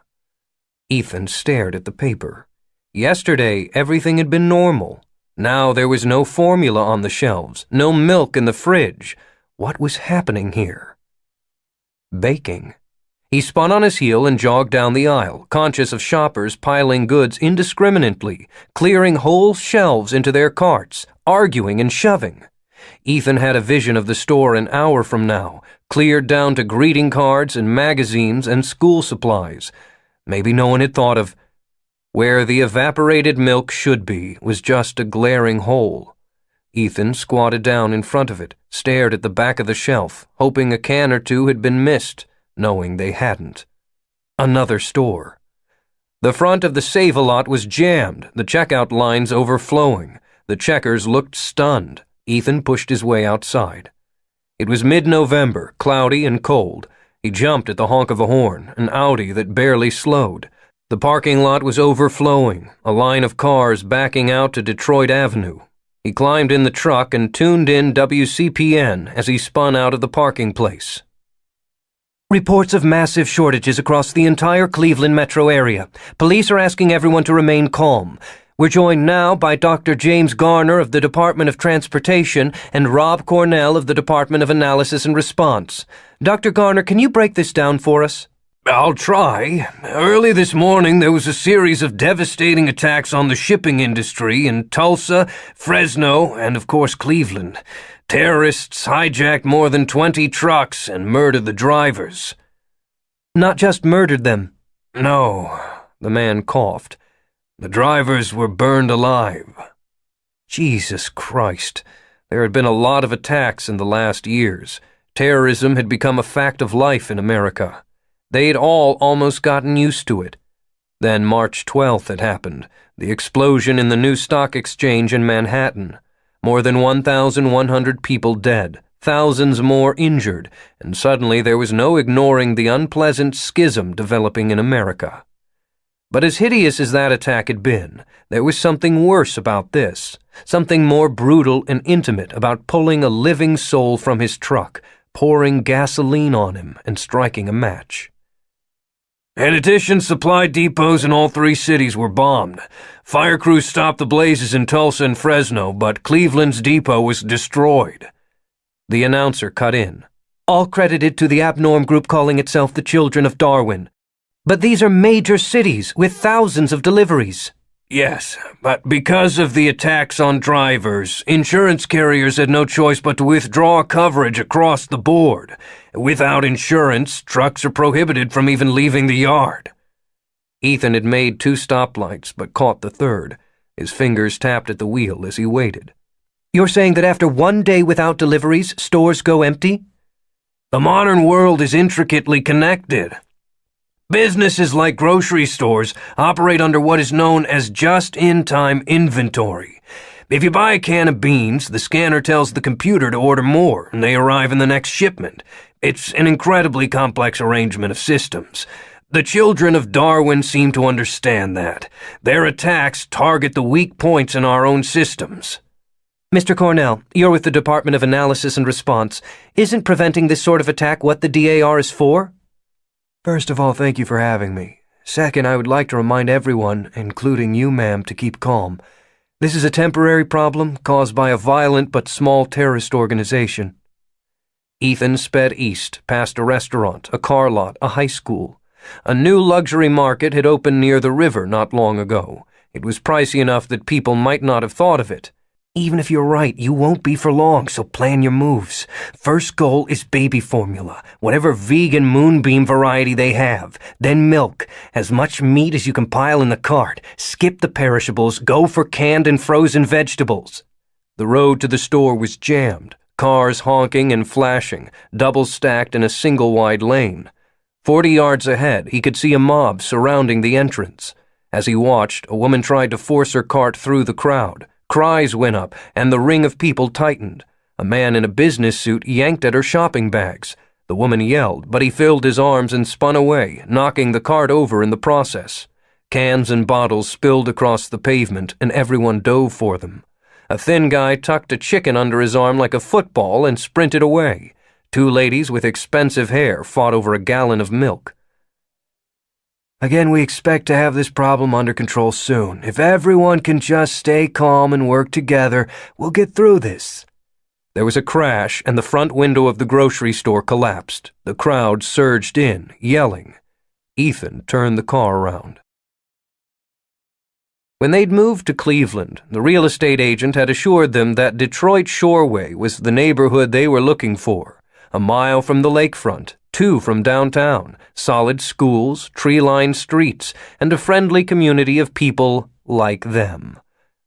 Ethan stared at the paper. Yesterday, everything had been normal. Now there was no formula on the shelves, no milk in the fridge. What was happening here? Baking. He spun on his heel and jogged down the aisle, conscious of shoppers piling goods indiscriminately, clearing whole shelves into their carts, arguing and shoving. Ethan had a vision of the store an hour from now, cleared down to greeting cards and magazines and school supplies. Maybe no one had thought of. Where the evaporated milk should be was just a glaring hole. Ethan squatted down in front of it, stared at the back of the shelf, hoping a can or two had been missed, knowing they hadn't. Another store. The front of the Save-A-Lot was jammed, the checkout lines overflowing. The checkers looked stunned. Ethan pushed his way outside. It was mid-November, cloudy and cold. He jumped at the honk of a horn, an Audi that barely slowed. The parking lot was overflowing, a line of cars backing out to Detroit Avenue. He climbed in the truck and tuned in WCPN as he spun out of the parking place. Reports of massive shortages across the entire Cleveland metro area. Police are asking everyone to remain calm. We're joined now by Dr. James Garner of the Department of Transportation and Rob Cornell of the Department of Analysis and Response. Dr. Garner, can you break this down for us? I'll try. Early this morning, there was a series of devastating attacks on the shipping industry in Tulsa, Fresno, and of course Cleveland. Terrorists hijacked more than 20 trucks and murdered the drivers. Not just murdered them. No, the man coughed. The drivers were burned alive. Jesus Christ. There had been a lot of attacks in the last years. Terrorism had become a fact of life in America. They'd all almost gotten used to it. Then March 12th had happened, the explosion in the new stock exchange in Manhattan. More than 1,100 people dead, thousands more injured, and suddenly there was no ignoring the unpleasant schism developing in America. But as hideous as that attack had been, there was something worse about this, something more brutal and intimate about pulling a living soul from his truck, pouring gasoline on him, and striking a match. In addition, supply depots in all three cities were bombed. Fire crews stopped the blazes in Tulsa and Fresno, but Cleveland's depot was destroyed. The announcer cut in. All credited to the abnorm group calling itself the Children of Darwin. But these are major cities with thousands of deliveries. Yes, but because of the attacks on drivers, insurance carriers had no choice but to withdraw coverage across the board. Without insurance, trucks are prohibited from even leaving the yard. Ethan had made 2 stoplights, but caught the third. His fingers tapped at the wheel as he waited. You're saying that after 1 day without deliveries, stores go empty? The modern world is intricately connected. Businesses like grocery stores operate under what is known as just-in-time inventory. If you buy a can of beans, the scanner tells the computer to order more, and they arrive in the next shipment. It's an incredibly complex arrangement of systems. The Children of Darwin seem to understand that. Their attacks target the weak points in our own systems. Mr. Cornell, you're with the Department of Analysis and Response. Isn't preventing this sort of attack what the DAR is for? First of all, thank you for having me. Second, I would like to remind everyone, including you, ma'am, to keep calm. This is a temporary problem caused by a violent but small terrorist organization. Ethan sped east, past a restaurant, a car lot, a high school. A new luxury market had opened near the river not long ago. It was pricey enough that people might not have thought of it. Even if you're right, you won't be for long, so plan your moves. First goal is baby formula, whatever vegan moonbeam variety they have. Then milk, as much meat as you can pile in the cart. Skip the perishables, go for canned and frozen vegetables. The road to the store was jammed, cars honking and flashing, double-stacked in a single-wide lane. 40 yards ahead, he could see a mob surrounding the entrance. As he watched, a woman tried to force her cart through the crowd. Cries went up, and the ring of people tightened. A man in a business suit yanked at her shopping bags. The woman yelled, but he filled his arms and spun away, knocking the cart over in the process. Cans and bottles spilled across the pavement, and everyone dove for them. A thin guy tucked a chicken under his arm like a football and sprinted away. 2 ladies with expensive hair fought over a gallon of milk. Again, we expect to have this problem under control soon. If everyone can just stay calm and work together, we'll get through this. There was a crash, and the front window of the grocery store collapsed. The crowd surged in, yelling. Ethan turned the car around. When they'd moved to Cleveland, the real estate agent had assured them that Detroit Shoreway was the neighborhood they were looking for. A mile from the lakefront, 2 from downtown, solid schools, tree-lined streets, and a friendly community of people like them.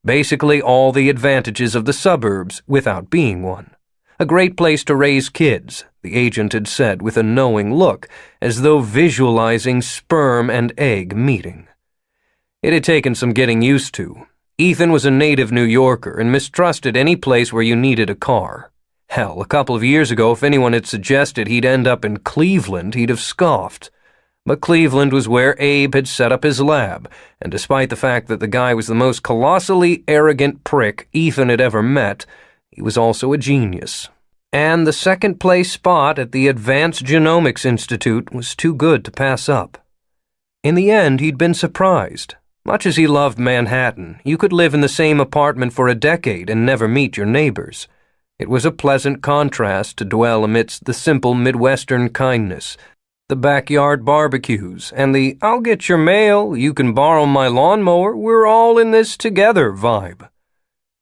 Basically all the advantages of the suburbs without being one. A great place to raise kids, the agent had said with a knowing look, as though visualizing sperm and egg meeting. It had taken some getting used to. Ethan was a native New Yorker and mistrusted any place where you needed a car. Hell, a couple of years ago, if anyone had suggested he'd end up in Cleveland, he'd have scoffed. But Cleveland was where Abe had set up his lab, and despite the fact that the guy was the most colossally arrogant prick Ethan had ever met, he was also a genius. And the second-place spot at the Advanced Genomics Institute was too good to pass up. In the end, he'd been surprised. Much as he loved Manhattan, you could live in the same apartment for a decade and never meet your neighbors. It was a pleasant contrast to dwell amidst the simple Midwestern kindness, the backyard barbecues, and the "I'll get your mail, you can borrow my lawnmower, we're all in this together" vibe.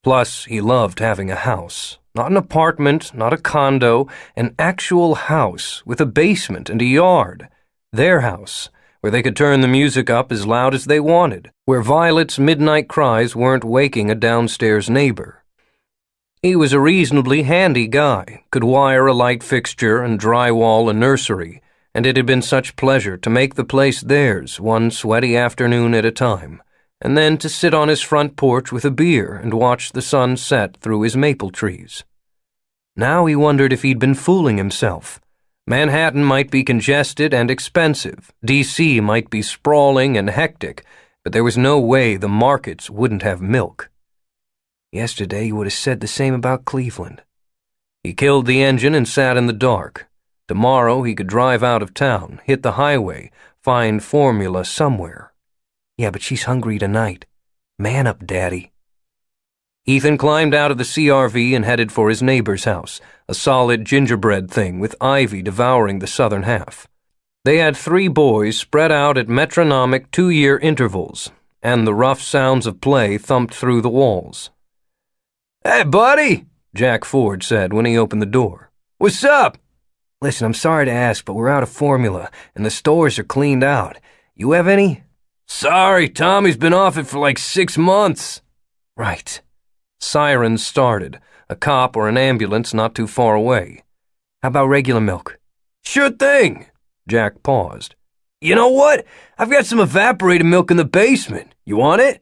Plus, he loved having a house. Not an apartment, not a condo, an actual house with a basement and a yard. Their house, where they could turn the music up as loud as they wanted, where Violet's midnight cries weren't waking a downstairs neighbor. He was a reasonably handy guy, could wire a light fixture and drywall a nursery, and it had been such pleasure to make the place theirs one sweaty afternoon at a time, and then to sit on his front porch with a beer and watch the sun set through his maple trees. Now he wondered if he'd been fooling himself. Manhattan might be congested and expensive, D.C. might be sprawling and hectic, but there was no way the markets wouldn't have milk. Yesterday you would have said the same about Cleveland. He killed the engine and sat in the dark. Tomorrow he could drive out of town, hit the highway, find formula somewhere. Yeah, but she's hungry tonight. Man up, Daddy. Ethan climbed out of the CRV and headed for his neighbor's house, a solid gingerbread thing with ivy devouring the southern half. They had 3 boys spread out at metronomic 2-year intervals, and the rough sounds of play thumped through the walls. "Hey, buddy," Jack Ford said when he opened the door. "What's up?" Listen, I'm sorry to ask, but we're out of formula, and the stores are cleaned out. You have any? "Sorry, Tommy's been off it for like 6 months." Right. Sirens started, a cop or an ambulance not too far away. How about regular milk? "Sure thing." Jack paused. "You know what? I've got some evaporated milk in the basement. You want it?"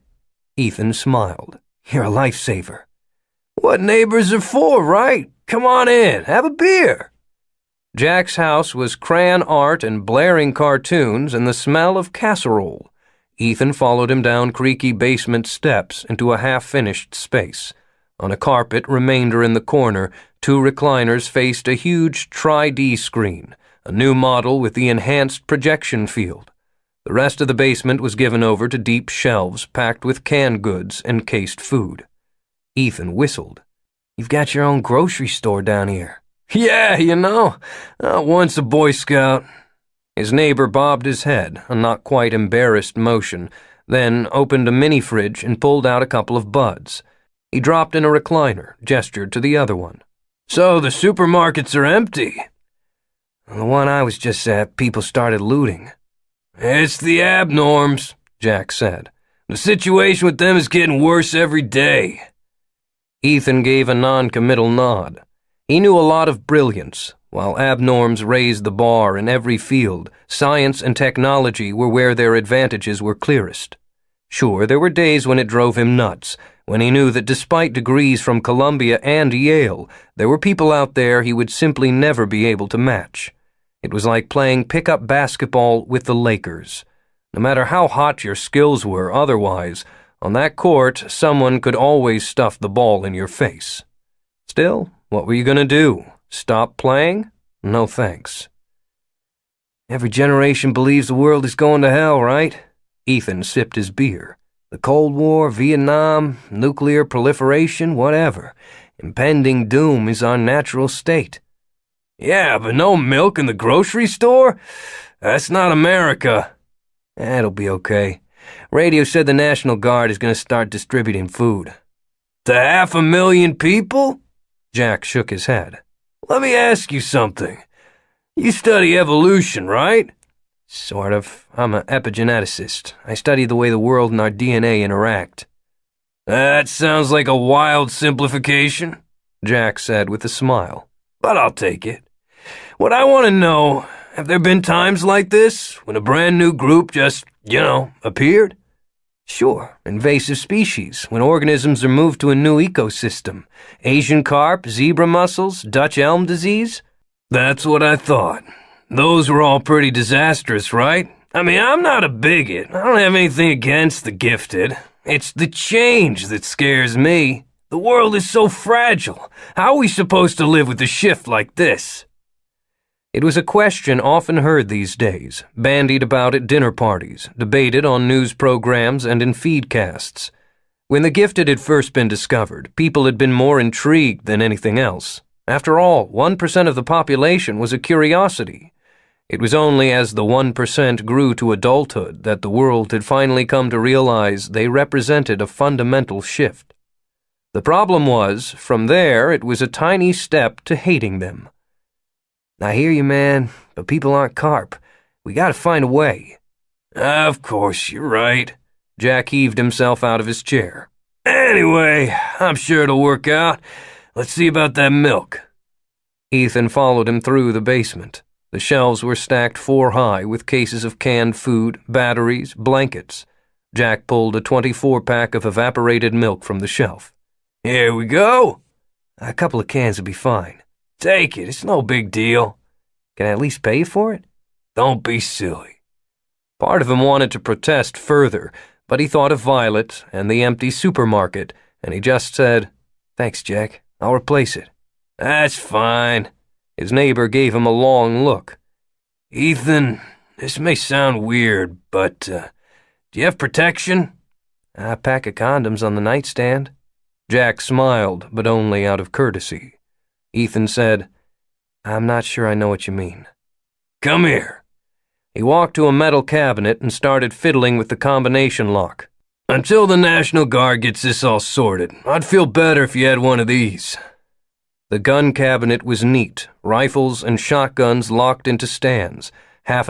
Ethan smiled. You're a lifesaver. "What neighbors are for, right? Come on in, have a beer." Jack's house was crayon art and blaring cartoons and the smell of casserole. Ethan followed him down creaky basement steps into a half-finished space. On a carpet remainder in the corner, 2 recliners faced a huge Tri-D screen, a new model with the enhanced projection field. The rest of the basement was given over to deep shelves packed with canned goods and cased food. Ethan whistled. You've got your own grocery store down here. "Yeah, once a Boy Scout." His neighbor bobbed his head, a not quite embarrassed motion, then opened a mini-fridge and pulled out a couple of buds. He dropped in a recliner, gestured to the other one. "So the supermarkets are empty?" The one I was just at, people started looting. "It's the abnorms," Jack said. "The situation with them is getting worse every day." Ethan gave a non-committal nod. He knew a lot of brilliance. While abnorms raised the bar in every field, science and technology were where their advantages were clearest. Sure, there were days when it drove him nuts, when he knew that despite degrees from Columbia and Yale, there were people out there he would simply never be able to match. It was like playing pickup basketball with the Lakers. No matter how hot your skills were otherwise, on that court, someone could always stuff the ball in your face. Still, what were you going to do? Stop playing? No thanks. Every generation believes the world is going to hell, right? Ethan sipped his beer. The Cold War, Vietnam, nuclear proliferation, whatever. Impending doom is our natural state. "Yeah, but no milk in the grocery store? That's not America." It'll be okay. Radio said the National Guard is going to start distributing food. "To 500,000 people?" Jack shook his head. "Let me ask you something. You study evolution, right?" Sort of. I'm an epigeneticist. I study the way the world and our DNA interact. "That sounds like a wild simplification," Jack said with a smile. "But I'll take it. What I want to know, have there been times like this, when a brand new group just, appeared?" Sure, invasive species, when organisms are moved to a new ecosystem. Asian carp, zebra mussels, Dutch elm disease. "That's what I thought. Those were all pretty disastrous, right? I mean, I'm not a bigot. I don't have anything against the gifted. It's the change that scares me. The world is so fragile. How are we supposed to live with a shift like this?" It was a question often heard these days, bandied about at dinner parties, debated on news programs and in feedcasts. When the gifted had first been discovered, people had been more intrigued than anything else. After all, 1% of the population was a curiosity. It was only as the 1% grew to adulthood that the world had finally come to realize they represented a fundamental shift. The problem was, from there, it was a tiny step to hating them. I hear you, man, but people aren't carp. We gotta find a way. Of course, you're right. Jack heaved himself out of his chair. Anyway, I'm sure it'll work out. Let's see about that milk. Ethan followed him through the basement. The shelves were stacked 4 high with cases of canned food, batteries, blankets. Jack pulled a 24-pack of evaporated milk from the shelf. Here we go. A couple of cans will be fine. Take it, it's no big deal. Can I at least pay you for it? Don't be silly. Part of him wanted to protest further, but he thought of Violet and the empty supermarket, and he just said, Thanks, Jack. I'll replace it. That's fine. His neighbor gave him a long look. Ethan, this may sound weird, but do you have protection? A pack of condoms on the nightstand. Jack smiled, but only out of courtesy. Ethan said, I'm not sure I know what you mean. Come here. He walked to a metal cabinet and started fiddling with the combination lock. Until the National Guard gets this all sorted, I'd feel better if you had one of these. The gun cabinet was neat, rifles and shotguns locked into stands, 6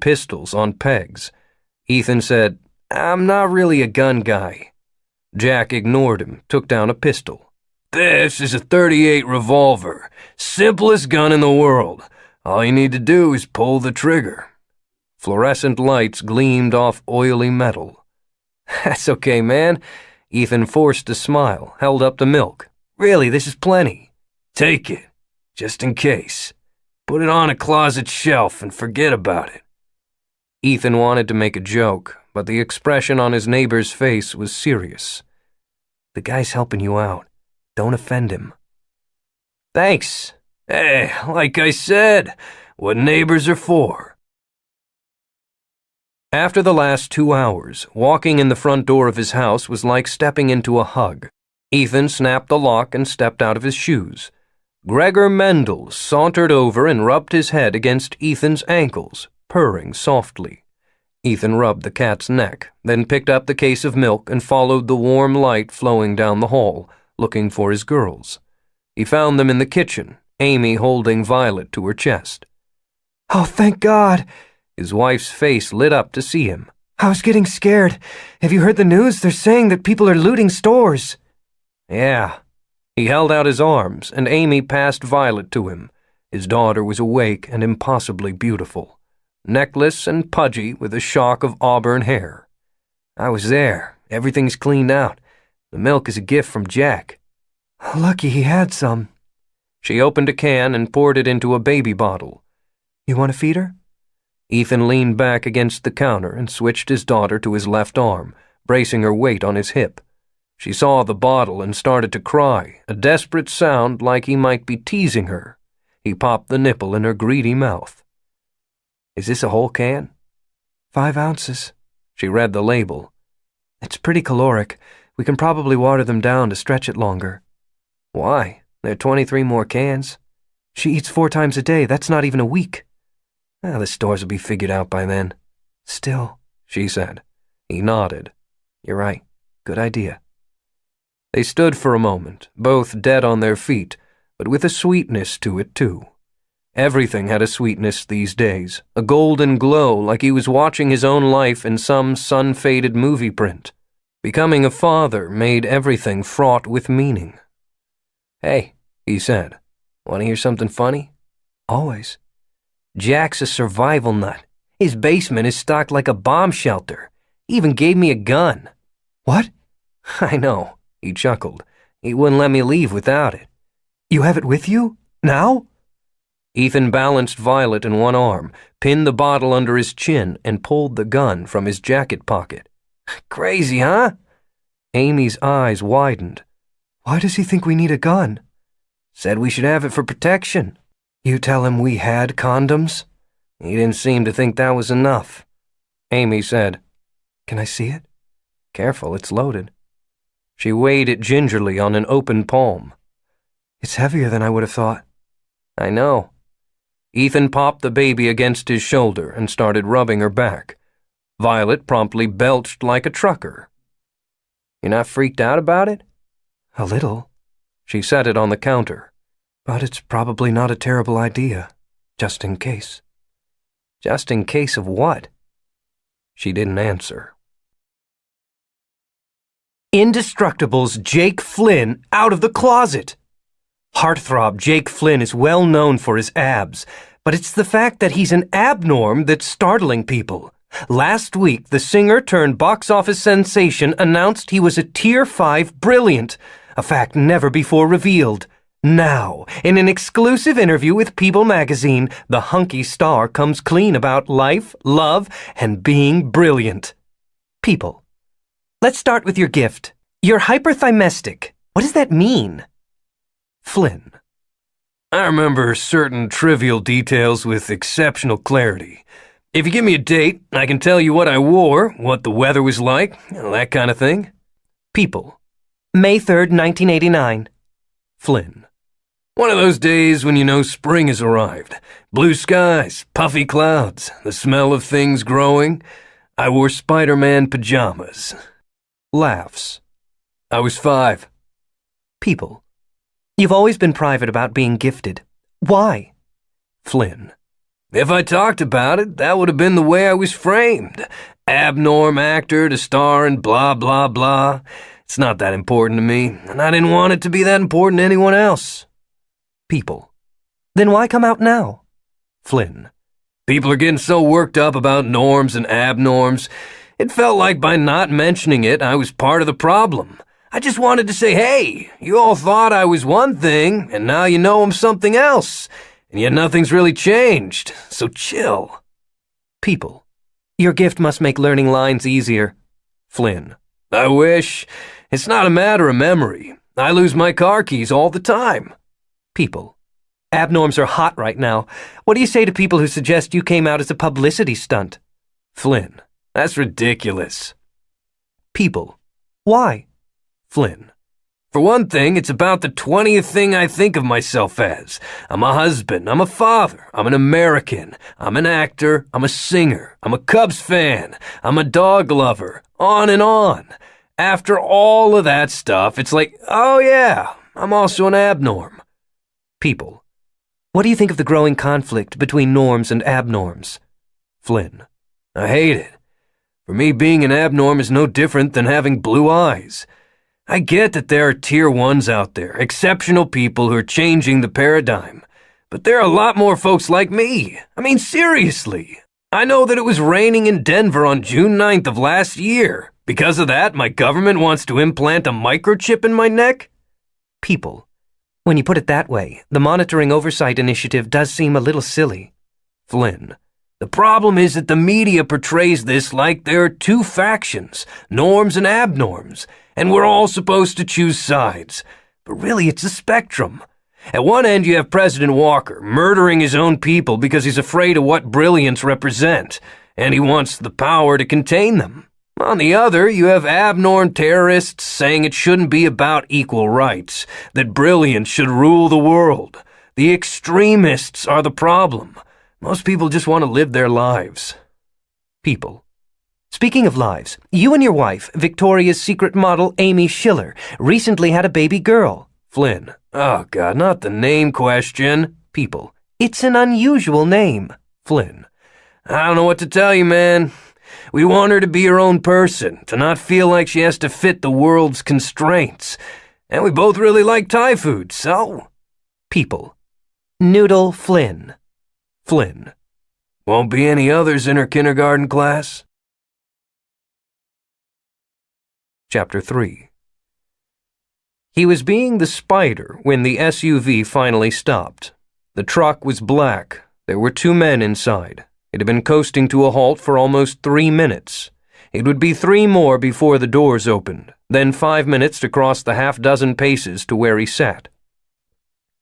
pistols on pegs. Ethan said, I'm not really a gun guy. Jack ignored him, took down a pistol. This is a .38 revolver, simplest gun in the world. All you need to do is pull the trigger. Fluorescent lights gleamed off oily metal. That's okay, man. Ethan forced a smile, held up the milk. Really, this is plenty. Take it, just in case. Put it on a closet shelf and forget about it. Ethan wanted to make a joke, but the expression on his neighbor's face was serious. The guy's helping you out. Don't offend him. Thanks. Hey, like I said, what neighbors are for. After the last 2 hours, walking in the front door of his house was like stepping into a hug. Ethan snapped the lock and stepped out of his shoes. Gregor Mendel sauntered over and rubbed his head against Ethan's ankles, purring softly. Ethan rubbed the cat's neck, then picked up the case of milk and followed the warm light flowing down the hall, looking for his girls. He found them in the kitchen, Amy holding Violet to her chest. Oh, thank God! His wife's face lit up to see him. I was getting scared. Have you heard the news? They're saying that people are looting stores. Yeah. He held out his arms, and Amy passed Violet to him. His daughter was awake and impossibly beautiful. Necklace and pudgy with a shock of auburn hair. I was there. Everything's cleaned out. The milk is a gift from Jack. Lucky he had some. She opened a can and poured it into a baby bottle. You want to feed her? Ethan leaned back against the counter and switched his daughter to his left arm, bracing her weight on his hip. She saw the bottle and started to cry, a desperate sound like he might be teasing her. He popped the nipple in her greedy mouth. Is this a whole can? 5 ounces. She read the label. It's pretty caloric. We can probably water them down to stretch it longer. Why? There are 23 more cans. She eats 4 times a day. That's not even a week. The stores will be figured out by then. Still, she said. He nodded. You're right. Good idea. They stood for a moment, both dead on their feet, but with a sweetness to it, too. Everything had a sweetness these days, a golden glow like he was watching his own life in some sun-faded movie print. Becoming a father made everything fraught with meaning. Hey, he said, want to hear something funny? Always. Jack's a survival nut. His basement is stocked like a bomb shelter. He even gave me a gun. What? I know, he chuckled. He wouldn't let me leave without it. You have it with you? Now? Ethan balanced Violet in one arm, pinned the bottle under his chin, and pulled the gun from his jacket pocket. Crazy, huh? Amy's eyes widened. Why does he think we need a gun? Said we should have it for protection. You tell him we had condoms? He didn't seem to think that was enough. Amy said, Can I see it? Careful, it's loaded. She weighed it gingerly on an open palm. It's heavier than I would have thought. I know. Ethan popped the baby against his shoulder and started rubbing her back. Violet promptly belched like a trucker. You're not freaked out about it? A little. She set it on the counter. But it's probably not a terrible idea, just in case. Just in case of what? She didn't answer. Indestructible's Jake Flynn out of the closet! Heartthrob Jake Flynn is well known for his abs, but it's the fact that he's an abnorm that's startling people. Last week, the singer turned box office sensation announced he was a Tier 5 brilliant, a fact never before revealed. Now, in an exclusive interview with People magazine, the hunky star comes clean about life, love, and being brilliant. People. Let's start with your gift. You're hyperthymestic. What does that mean? Flynn. I remember certain trivial details with exceptional clarity. If you give me a date, I can tell you what I wore, what the weather was like, that kind of thing. People. May 3rd, 1989. Flynn. One of those days when you know spring has arrived. Blue skies, puffy clouds, the smell of things growing. I wore Spider-Man pajamas. Laughs. I was 5. People. You've always been private about being gifted. Why? Flynn. If I talked about it, that would have been the way I was framed. Abnorm actor to star in blah, blah, blah. It's not that important to me, and I didn't want it to be that important to anyone else. People. Then why come out now? Flynn. People are getting so worked up about norms and abnorms. It felt like by not mentioning it, I was part of the problem. I just wanted to say, hey, you all thought I was one thing, and now you know I'm something else. And yet nothing's really changed, so chill. People. Your gift must make learning lines easier. Flynn. I wish. It's not a matter of memory. I lose my car keys all the time. People. Abnorms are hot right now. What do you say to people who suggest you came out as a publicity stunt? Flynn. That's ridiculous. People. Why? Flynn. For one thing, it's about the 20th thing I think of myself as. I'm a husband, I'm a father, I'm an American, I'm an actor, I'm a singer, I'm a Cubs fan, I'm a dog lover, on and on. After all of that stuff, it's like, oh yeah, I'm also an abnorm. People. What do you think of the growing conflict between norms and abnorms? Flynn. I hate it. For me, being an abnorm is no different than having blue eyes. I get that there are tier 1s out there, exceptional people who are changing the paradigm. But there are a lot more folks like me. I mean, seriously. I know that it was raining in Denver on June 9th of last year. Because of that, my government wants to implant a microchip in my neck? People. When you put it that way, the Monitoring Oversight Initiative does seem a little silly. Flynn. The problem is that the media portrays this like there are two factions, norms and abnorms, and we're all supposed to choose sides. But really, it's a spectrum. At one end, you have President Walker murdering his own people because he's afraid of what brilliance represent, and he wants the power to contain them. On the other, you have abnorm terrorists saying it shouldn't be about equal rights, that brilliance should rule the world. The extremists are the problem. Most people just want to live their lives. People. Speaking of lives, you and your wife, Victoria's Secret model Amy Schiller, recently had a baby girl. Flynn. Oh, God, not the name question. People. It's an unusual name. Flynn. I don't know what to tell you, man. We want her to be her own person, to not feel like she has to fit the world's constraints. And we both really like Thai food, so... People. Noodle Flynn. Flynn. Won't be any others in her kindergarten class? Chapter 3. He was being the spider when the SUV finally stopped. The truck was black. There were 2 men inside. It had been coasting to a halt for almost 3 minutes. It would be 3 more before the doors opened, then 5 minutes to cross the half-dozen paces to where he sat.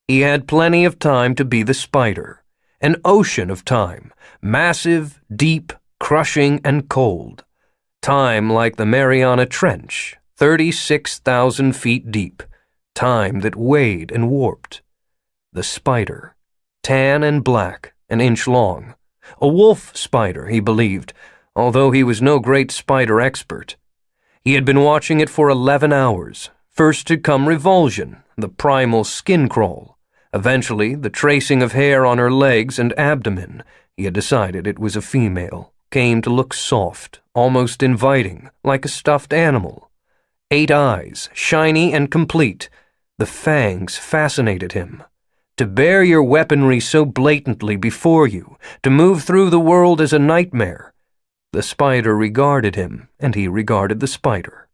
He had plenty of time to be the spider, an ocean of time, massive, deep, crushing, and cold. Time like the Mariana Trench, 36,000 feet deep, time that weighed and warped. The spider, tan and black, an inch long. A wolf spider, he believed, although he was no great spider expert. He had been watching it for 11 hours. First had come revulsion, the primal skin crawl. Eventually, the tracing of hair on her legs and abdomen. He had decided it was a female. Came to look soft, almost inviting, like a stuffed animal. 8 eyes, shiny and complete. The fangs fascinated him. To bear your weaponry so blatantly before you, to move through the world as a nightmare. The spider regarded him, and he regarded the spider.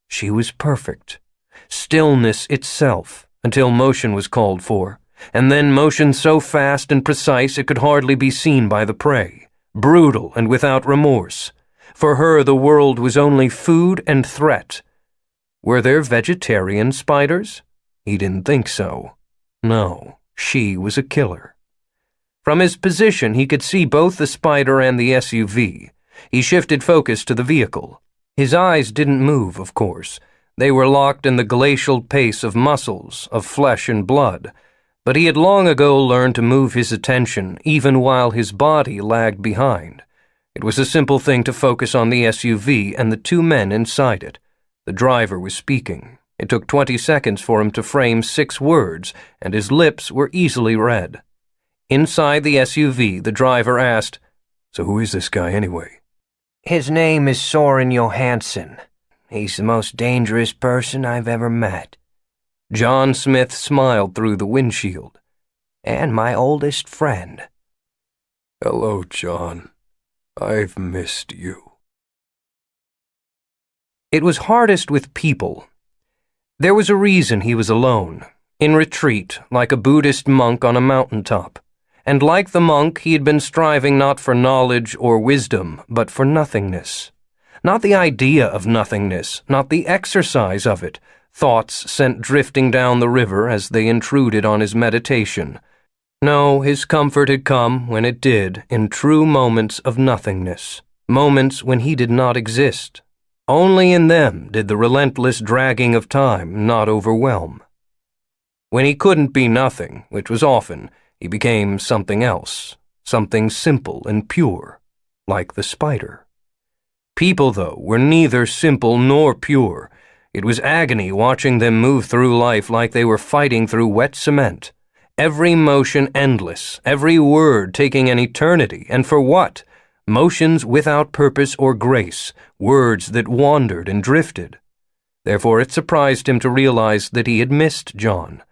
She was perfect. Stillness itself, until motion was called for, and then motion so fast and precise it could hardly be seen by the prey. Brutal and without remorse. For her the world was only food and threat. Were there vegetarian spiders? He didn't think so. No, she was a killer. From his position he could see both the spider and the SUV. He shifted focus to the vehicle. His eyes didn't move, of course. They were locked in the glacial pace of muscles, of flesh and blood. But he had long ago learned to move his attention even while his body lagged behind. It was a simple thing to focus on the SUV and the 2 men inside it. The driver was speaking. It took 20 seconds for him to frame 6 words, and his lips were easily read. Inside the SUV, the driver asked, "So who is this guy anyway?" His name is Soren Johansson. He's the most dangerous person I've ever met. John Smith smiled through the windshield. And my oldest friend. Hello, John. I've missed you. It was hardest with people. There was a reason he was alone, in retreat, like a Buddhist monk on a mountaintop. And like the monk, he had been striving not for knowledge or wisdom, but for nothingness. Not the idea of nothingness, not the exercise of it, thoughts sent drifting down the river as they intruded on his meditation. No, his comfort had come, when it did, in true moments of nothingness, moments when he did not exist. Only in them did the relentless dragging of time not overwhelm. When he couldn't be nothing, which was often, he became something else, something simple and pure, like the spider. People, though, were neither simple nor pure. It was agony watching them move through life like they were fighting through wet cement. Every motion endless, every word taking an eternity, and for what? Motions without purpose or grace, words that wandered and drifted. Therefore it surprised him to realize that he had missed John.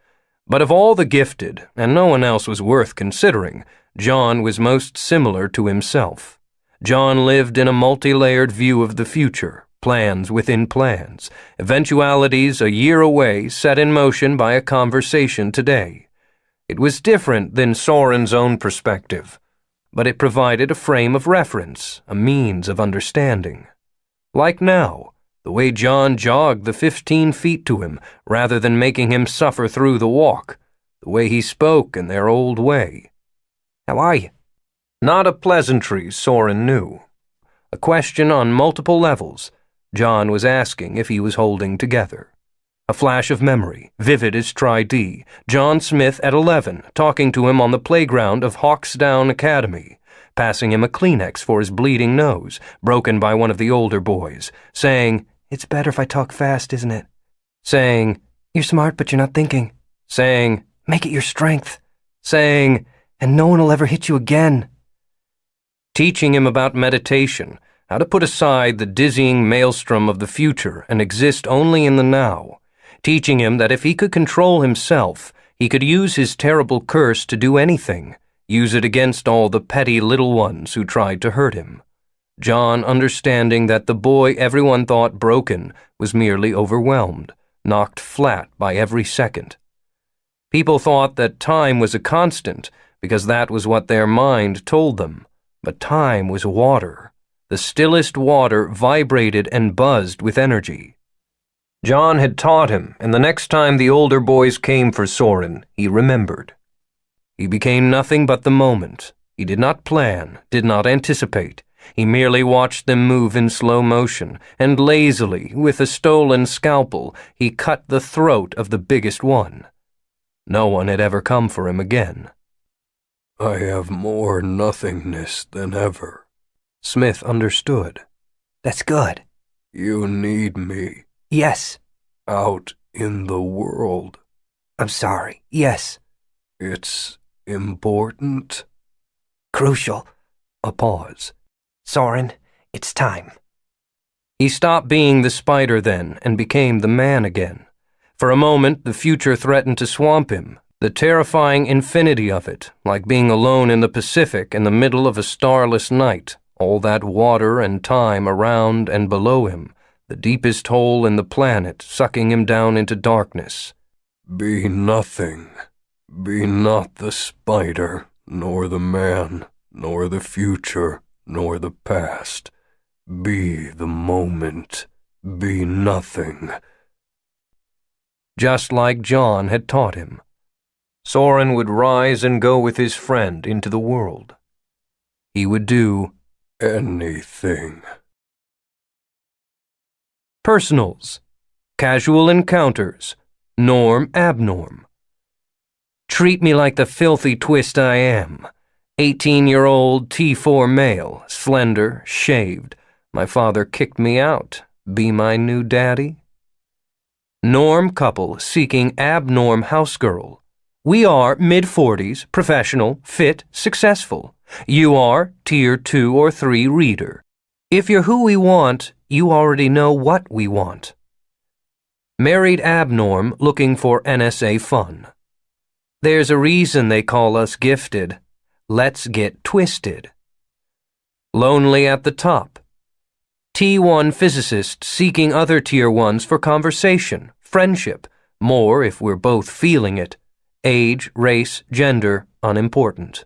But of all the gifted, and no one else was worth considering, John was most similar to himself. John lived in a multi-layered view of the future, plans within plans, eventualities a year away set in motion by a conversation today. It was different than Soren's own perspective, but it provided a frame of reference, a means of understanding. Like now, the way John jogged the 15 feet to him rather than making him suffer through the walk, the way he spoke in their old way. "How are you?" Not a pleasantry, Soren knew. A question on multiple levels. John was asking if he was holding together. A flash of memory, vivid as Tri-D. John Smith at 11, talking to him on the playground of Hawksdown Academy, passing him a Kleenex for his bleeding nose, broken by one of the older boys, saying, "It's better if I talk fast, isn't it?" Saying, "You're smart, but you're not thinking." Saying, "Make it your strength." Saying, "And no one will ever hit you again." Teaching him about meditation, how to put aside the dizzying maelstrom of the future and exist only in the now. Teaching him that if he could control himself, he could use his terrible curse to do anything, use it against all the petty little ones who tried to hurt him. John understanding that the boy everyone thought broken was merely overwhelmed, knocked flat by every second. People thought that time was a constant because that was what their mind told them, but time was water. The stillest water vibrated and buzzed with energy. John had taught him, and the next time the older boys came for Soren, he remembered. He became nothing but the moment. He did not plan, did not anticipate. He merely watched them move in slow motion, and lazily, with a stolen scalpel, he cut the throat of the biggest one. No one had ever come for him again. I have more nothingness than ever. Smith understood. That's good. You need me. Yes. Out in the world. I'm sorry. Yes. It's important. Crucial. A pause. Soren, it's time. He stopped being the spider then and became the man again. For a moment, the future threatened to swamp him, the terrifying infinity of it, like being alone in the Pacific in the middle of a starless night, all that water and time around and below him, the deepest hole in the planet sucking him down into darkness. Be nothing. Be not the spider, nor the man, nor the future, nor the past. Be the moment. Be nothing. Just like John had taught him. Soren would rise and go with his friend into the world. He would do anything. Personals. Casual encounters. Norm, abnorm. Treat me like the filthy twist I am. 18-year-old T4 male, slender, shaved. My father kicked me out. Be my new daddy? Norm couple seeking abnorm house girl. We are mid-40s, professional, fit, successful. You are tier 2 or 3 reader. If you're who we want, you already know what we want. Married abnorm looking for NSA fun. There's a reason they call us gifted. Let's get twisted. Lonely at the top. T1 physicist seeking other tier 1s for conversation, friendship, more if we're both feeling it. Age, race, gender, unimportant.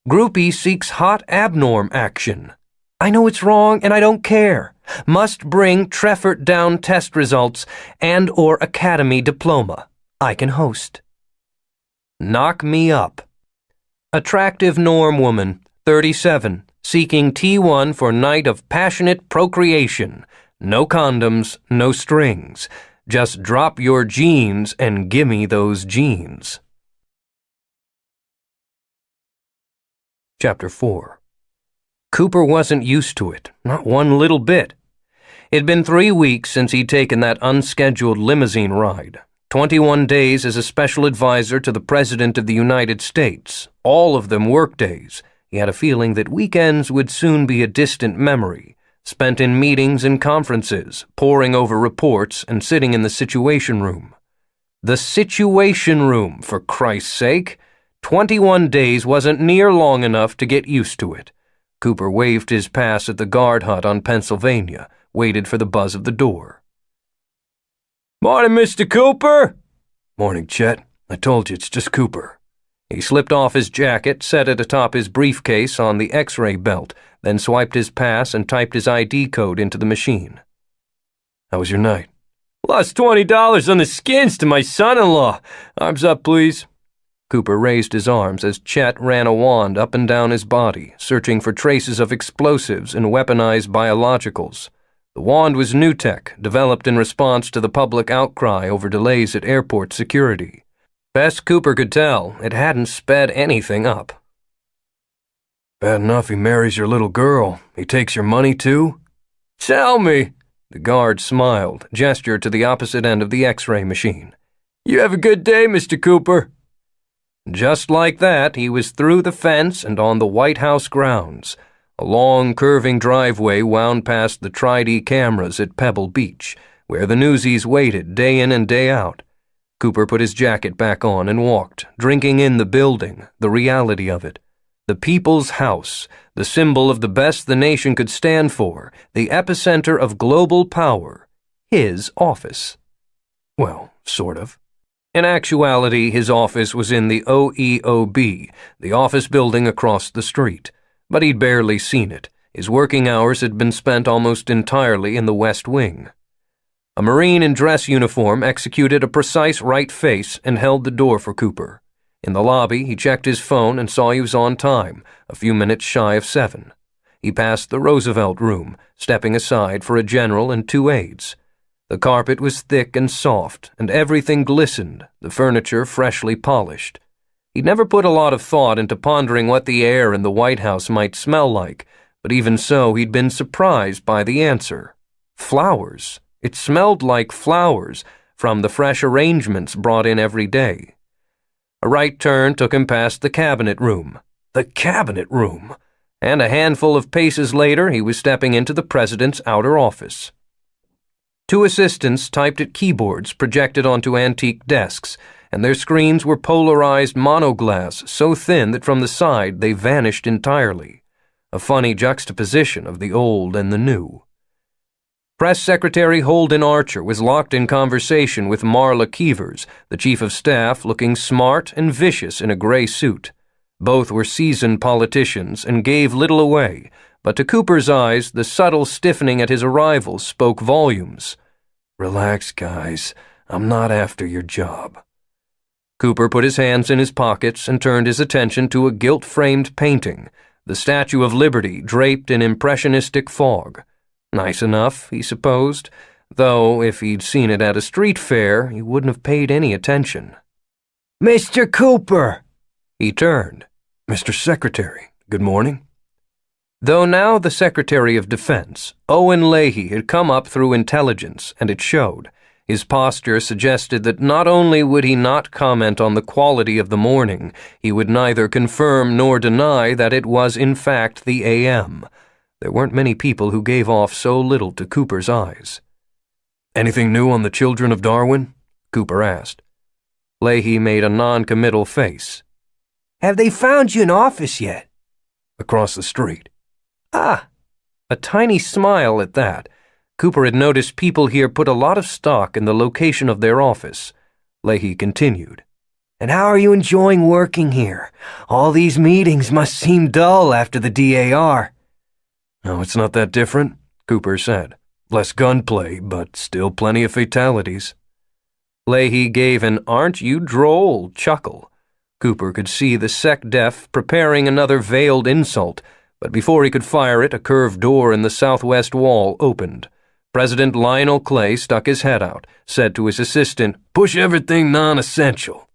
Groupie seeks hot abnorm action. I know it's wrong and I don't care. Must bring Treffert down test results and or academy diploma. I can host. Knock me up. Attractive norm woman, 37, seeking T1 for night of passionate procreation. No condoms, no strings. Just drop your jeans and gimme those jeans. Chapter 4. Cooper wasn't used to it, not one little bit. It'd been 3 weeks since he'd taken that unscheduled limousine ride. 21 days as a special advisor to the President of the United States, all of them work days. He had a feeling that weekends would soon be a distant memory, spent in meetings and conferences, poring over reports and sitting in the Situation Room. The Situation Room, for Christ's sake! 21 days wasn't near long enough to get used to it. Cooper waved his pass at the guard hut on Pennsylvania, waited for the buzz of the door. Morning, Mr. Cooper! Morning, Chet. I told you, it's just Cooper. He slipped off his jacket, set it atop his briefcase on the X-ray belt, then swiped his pass and typed his ID code into the machine. How was your night? Lost $20 on the skins to my son-in-law. Arms up, please. Cooper raised his arms as Chet ran a wand up and down his body, searching for traces of explosives and weaponized biologicals. The wand was new tech, developed in response to the public outcry over delays at airport security. Best Cooper could tell, it hadn't sped anything up. Bad enough he marries your little girl. He takes your money, too? Tell me. The guard smiled, gestured to the opposite end of the X-ray machine. You have a good day, Mr. Cooper. Just like that, he was through the fence and on the White House grounds. A long, curving driveway wound past the Tri-D cameras at Pebble Beach, where the newsies waited day in and day out. Cooper put his jacket back on and walked, drinking in the building, the reality of it. The People's House, the symbol of the best the nation could stand for, the epicenter of global power. His office. Well, sort of. In actuality, his office was in the OEOB, the office building across the street. But he'd barely seen it. His working hours had been spent almost entirely in the West Wing. A Marine in dress uniform executed a precise right face and held the door for Cooper. In the lobby, he checked his phone and saw he was on time, a few minutes shy of 7. He passed the Roosevelt room, stepping aside for a general and 2 aides. The carpet was thick and soft, and everything glistened, the furniture freshly polished. He'd never put a lot of thought into pondering what the air in the White House might smell like, but even so he'd been surprised by the answer. Flowers. It smelled like flowers, from the fresh arrangements brought in every day. A right turn took him past the cabinet room. The cabinet room! And a handful of paces later he was stepping into the president's outer office. 2 assistants typed at keyboards projected onto antique desks, and their screens were polarized monoglass so thin that from the side they vanished entirely. A funny juxtaposition of the old and the new. Press Secretary Holden Archer was locked in conversation with Marla Keevers, the chief of staff, looking smart and vicious in a gray suit. Both were seasoned politicians and gave little away, but to Cooper's eyes, the subtle stiffening at his arrival spoke volumes. Relax, guys. I'm not after your job. Cooper put his hands in his pockets and turned his attention to a gilt-framed painting, the Statue of Liberty draped in impressionistic fog. Nice enough, he supposed, though if he'd seen it at a street fair, he wouldn't have paid any attention. Mr. Cooper! He turned. Mr. Secretary, good morning. Though now the Secretary of Defense, Owen Leahy had come up through intelligence, and it showed. His posture suggested that not only would he not comment on the quality of the morning, he would neither confirm nor deny that it was in fact the AM. There weren't many people who gave off so little to Cooper's eyes. Anything new on the children of Darwin? Cooper asked. Leahy made a non-committal face. Have they found you an office yet? Across the street. Ah, a tiny smile at that. Cooper had noticed people here put a lot of stock in the location of their office. Leahy continued. And how are you enjoying working here? All these meetings must seem dull after the DAR. No, it's not that different, Cooper said. Less gunplay, but still plenty of fatalities. Leahy gave an "aren't you droll" chuckle. Cooper could see the SecDef preparing another veiled insult, but before he could fire it, a curved door in the southwest wall opened. President Lionel Clay stuck his head out, said to his assistant, "Push everything non-essential,"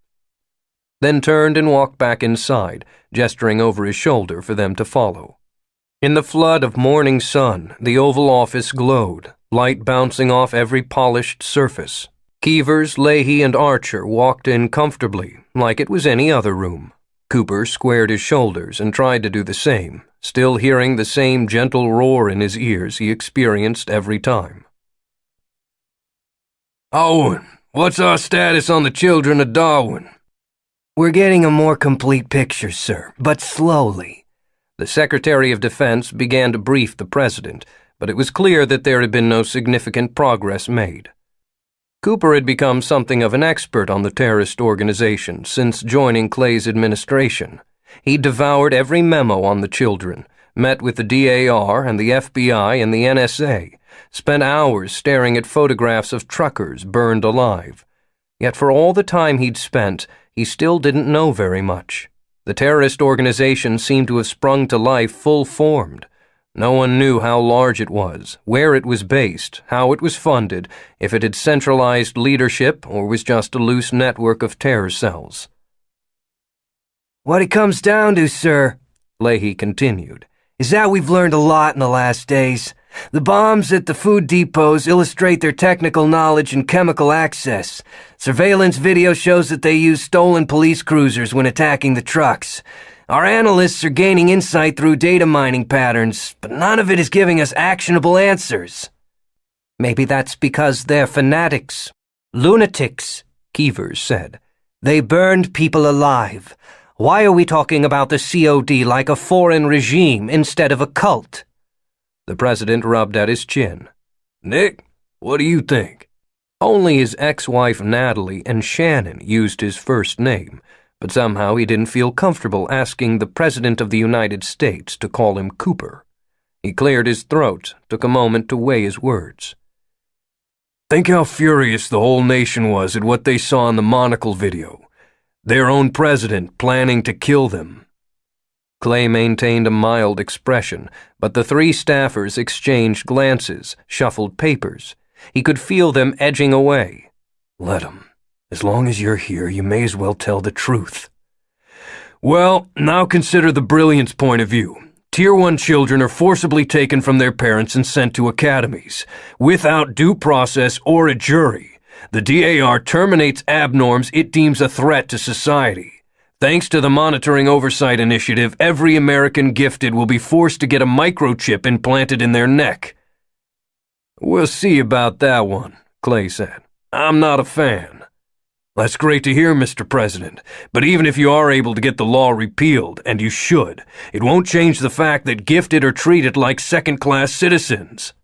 then turned and walked back inside, gesturing over his shoulder for them to follow. In the flood of morning sun, the Oval Office glowed, light bouncing off every polished surface. Keevers, Leahy, and Archer walked in comfortably, like it was any other room. Cooper squared his shoulders and tried to do the same, still hearing the same gentle roar in his ears he experienced every time. "Owen, what's our status on the children of Darwin?" We're getting a more complete picture, sir, but slowly. The Secretary of Defense began to brief the President, but it was clear that there had been no significant progress made. Cooper had become something of an expert on the terrorist organization since joining Clay's administration. He devoured every memo on the children, met with the DAR and the FBI and the NSA, spent hours staring at photographs of truckers burned alive. Yet for all the time he'd spent, he still didn't know very much. The terrorist organization seemed to have sprung to life full-formed. No one knew how large it was, where it was based, how it was funded, if it had centralized leadership or was just a loose network of terror cells. What it comes down to, sir, Leahy continued, is that we've learned a lot in the last days. The bombs at the food depots illustrate their technical knowledge and chemical access. Surveillance video shows that they use stolen police cruisers when attacking the trucks. Our analysts are gaining insight through data mining patterns, but none of it is giving us actionable answers. Maybe that's because they're fanatics. Lunatics, Keevers said. They burned people alive. Why are we talking about the COD like a foreign regime instead of a cult? The President rubbed at his chin. "Nick, what do you think?" Only his ex-wife Natalie and Shannon used his first name, but somehow he didn't feel comfortable asking the President of the United States to call him Cooper. He cleared his throat, took a moment to weigh his words. Think how furious the whole nation was at what they saw in the monocle video. Their own president planning to kill them. Clay maintained a mild expression, but the three staffers exchanged glances, shuffled papers. He could feel them edging away. Let 'em. As long as you're here, you may as well tell the truth. Well, now consider the brilliance point of view. Tier 1 children are forcibly taken from their parents and sent to academies, without due process or a jury. The DAR terminates abnorms it deems a threat to society. Thanks to the Monitoring Oversight Initiative, every American gifted will be forced to get a microchip implanted in their neck. We'll see about that one, Clay said. I'm not a fan. That's great to hear, Mr. President, but even if you are able to get the law repealed, and you should, it won't change the fact that gifted are treated like second-class citizens.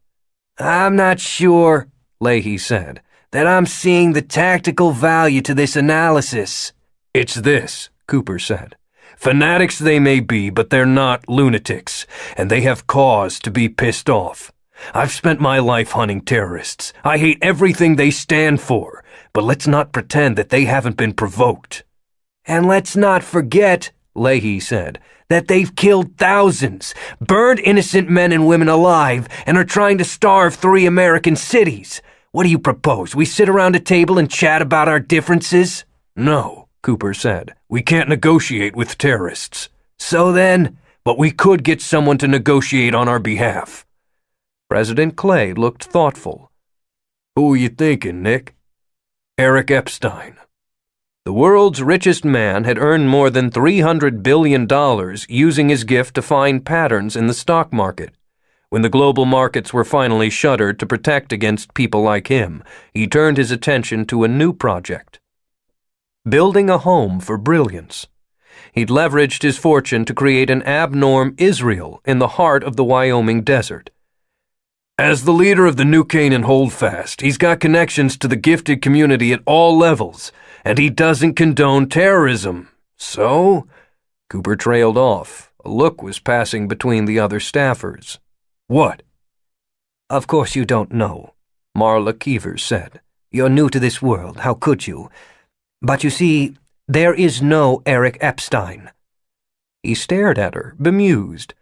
I'm not sure, Leahy said, that I'm seeing the tactical value to this analysis. It's this, Cooper said. Fanatics they may be, but they're not lunatics, and they have cause to be pissed off. I've spent my life hunting terrorists. I hate everything they stand for, but let's not pretend that they haven't been provoked. And let's not forget, Leahy said, that they've killed thousands, burned innocent men and women alive, and are trying to starve 3 American cities. What do you propose? We sit around a table and chat about our differences? No, Cooper said. We can't negotiate with terrorists. So then? But we could get someone to negotiate on our behalf. President Clay looked thoughtful. Who are you thinking, Nick? Eric Epstein. The world's richest man had earned more than $300 billion using his gift to find patterns in the stock market. When the global markets were finally shuttered to protect against people like him, he turned his attention to a new project. Building a home for brilliance. He'd leveraged his fortune to create an abnorm Israel in the heart of the Wyoming desert. As the leader of the New Canaan Holdfast, he's got connections to the gifted community at all levels, and he doesn't condone terrorism. So, Cooper trailed off. A look was passing between the other staffers. What? Of course you don't know, Marla Keevers said. You're new to this world, how could you? But you see, there is no Eric Epstein. He stared at her, bemused,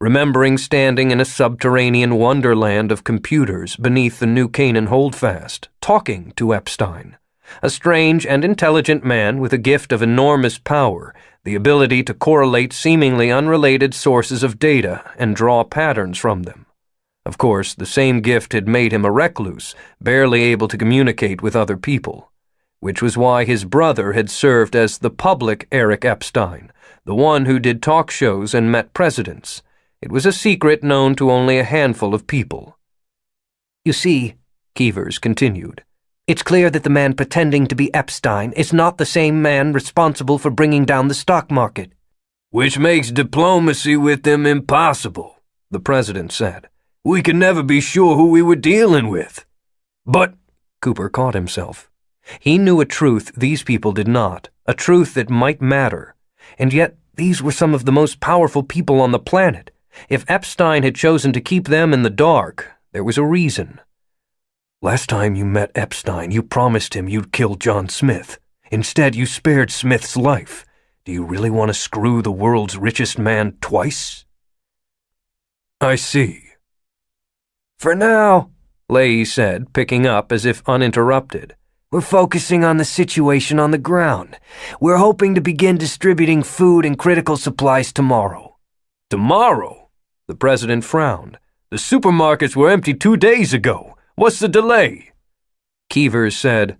remembering standing in a subterranean wonderland of computers beneath the New Canaan Holdfast, talking to Epstein, a strange and intelligent man with a gift of enormous power, the ability to correlate seemingly unrelated sources of data and draw patterns from them. Of course, the same gift had made him a recluse, barely able to communicate with other people, which was why his brother had served as the public Eric Epstein, the one who did talk shows and met presidents. It was a secret known to only a handful of people. You see, Keevers continued, it's clear that the man pretending to be Epstein is not the same man responsible for bringing down the stock market. Which makes diplomacy with them impossible, the president said. We could never be sure who we were dealing with. But, Cooper caught himself. He knew a truth these people did not, a truth that might matter. And yet, these were some of the most powerful people on the planet. If Epstein had chosen to keep them in the dark, there was a reason. Last time you met Epstein, you promised him you'd kill John Smith. Instead, you spared Smith's life. Do you really want to screw the world's richest man twice? I see. For now, Leahy said, picking up as if uninterrupted. We're focusing on the situation on the ground. We're hoping to begin distributing food and critical supplies tomorrow. Tomorrow? The president frowned. The supermarkets were empty 2 days ago. What's the delay? Keevers said,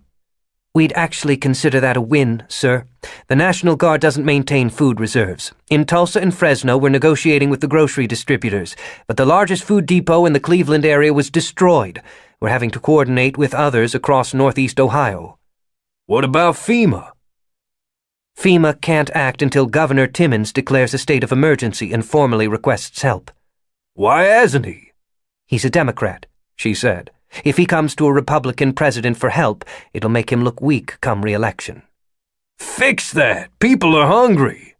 We'd actually consider that a win, sir. The National Guard doesn't maintain food reserves. In Tulsa and Fresno, we're negotiating with the grocery distributors, but the largest food depot in the Cleveland area was destroyed. We're having to coordinate with others across Northeast Ohio. What about FEMA? FEMA can't act until Governor Timmons declares a state of emergency and formally requests help. Why hasn't he? He's a Democrat, she said. If he comes to a Republican president for help, it'll make him look weak come re-election. Fix that! People are hungry!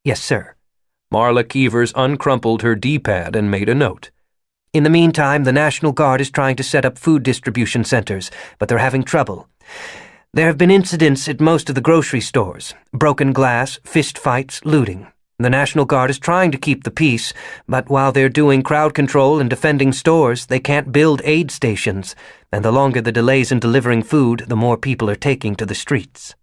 Yes, sir. Marla Keevers uncrumpled her D-pad and made a note. In the meantime, the National Guard is trying to set up food distribution centers, but they're having trouble. There have been incidents at most of the grocery stores. Broken glass, fist fights, looting. The National Guard is trying to keep the peace, but while they're doing crowd control and defending stores, they can't build aid stations, and the longer the delays in delivering food, the more people are taking to the streets.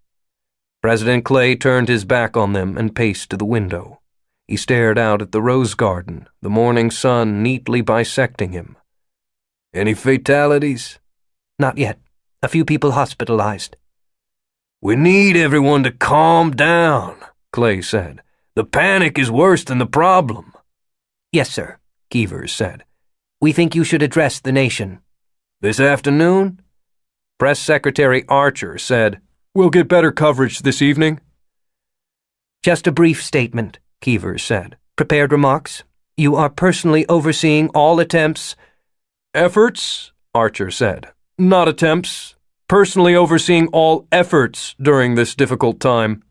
President Clay turned his back on them and paced to the window. He stared out at the rose garden, the morning sun neatly bisecting him. Any fatalities? Not yet. A few people hospitalized. We need everyone to calm down, Clay said. The panic is worse than the problem. Yes, sir, Keevers said. We think you should address the nation. This afternoon? Press Secretary Archer said, "We'll get better coverage this evening." Just a brief statement, Keevers said. Prepared remarks? You are personally overseeing all attempts. Efforts, Archer said. Not attempts. Personally overseeing all efforts during this difficult time.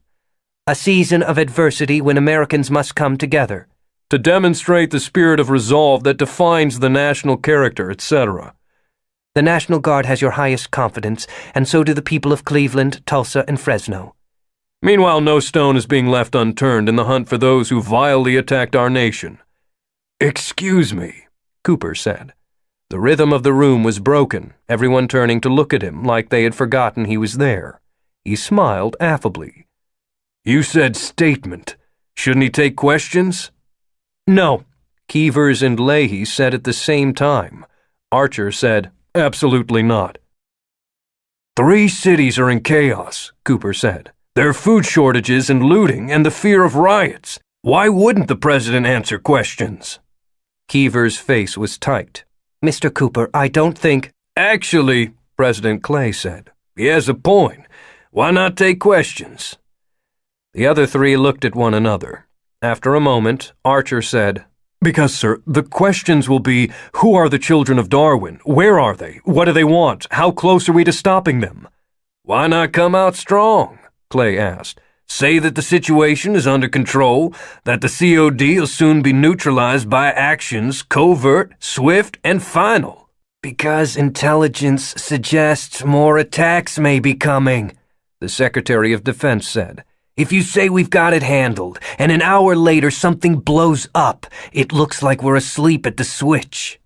A season of adversity when Americans must come together. To demonstrate the spirit of resolve that defines the national character, etc. The National Guard has your highest confidence, and so do the people of Cleveland, Tulsa, and Fresno. Meanwhile, no stone is being left unturned in the hunt for those who vilely attacked our nation. Excuse me, Cooper said. The rhythm of the room was broken, everyone turning to look at him like they had forgotten he was there. He smiled affably. You said statement. Shouldn't he take questions? No, Keevers and Leahy said at the same time. Archer said, "Absolutely not." 3 cities are in chaos, Cooper said. There are food shortages and looting and the fear of riots. Why wouldn't the president answer questions? Keevers' face was tight. Mr. Cooper, I don't think— Actually, President Clay said, he has a point. Why not take questions? The other 3 looked at one another. After a moment, Archer said, Because, sir, the questions will be, who are the children of Darwin? Where are they? What do they want? How close are we to stopping them? Why not come out strong? Clay asked. Say that the situation is under control, that the COD will soon be neutralized by actions covert, swift, and final. Because intelligence suggests more attacks may be coming, the Secretary of Defense said. If you say we've got it handled, and an hour later something blows up, it looks like we're asleep at the switch.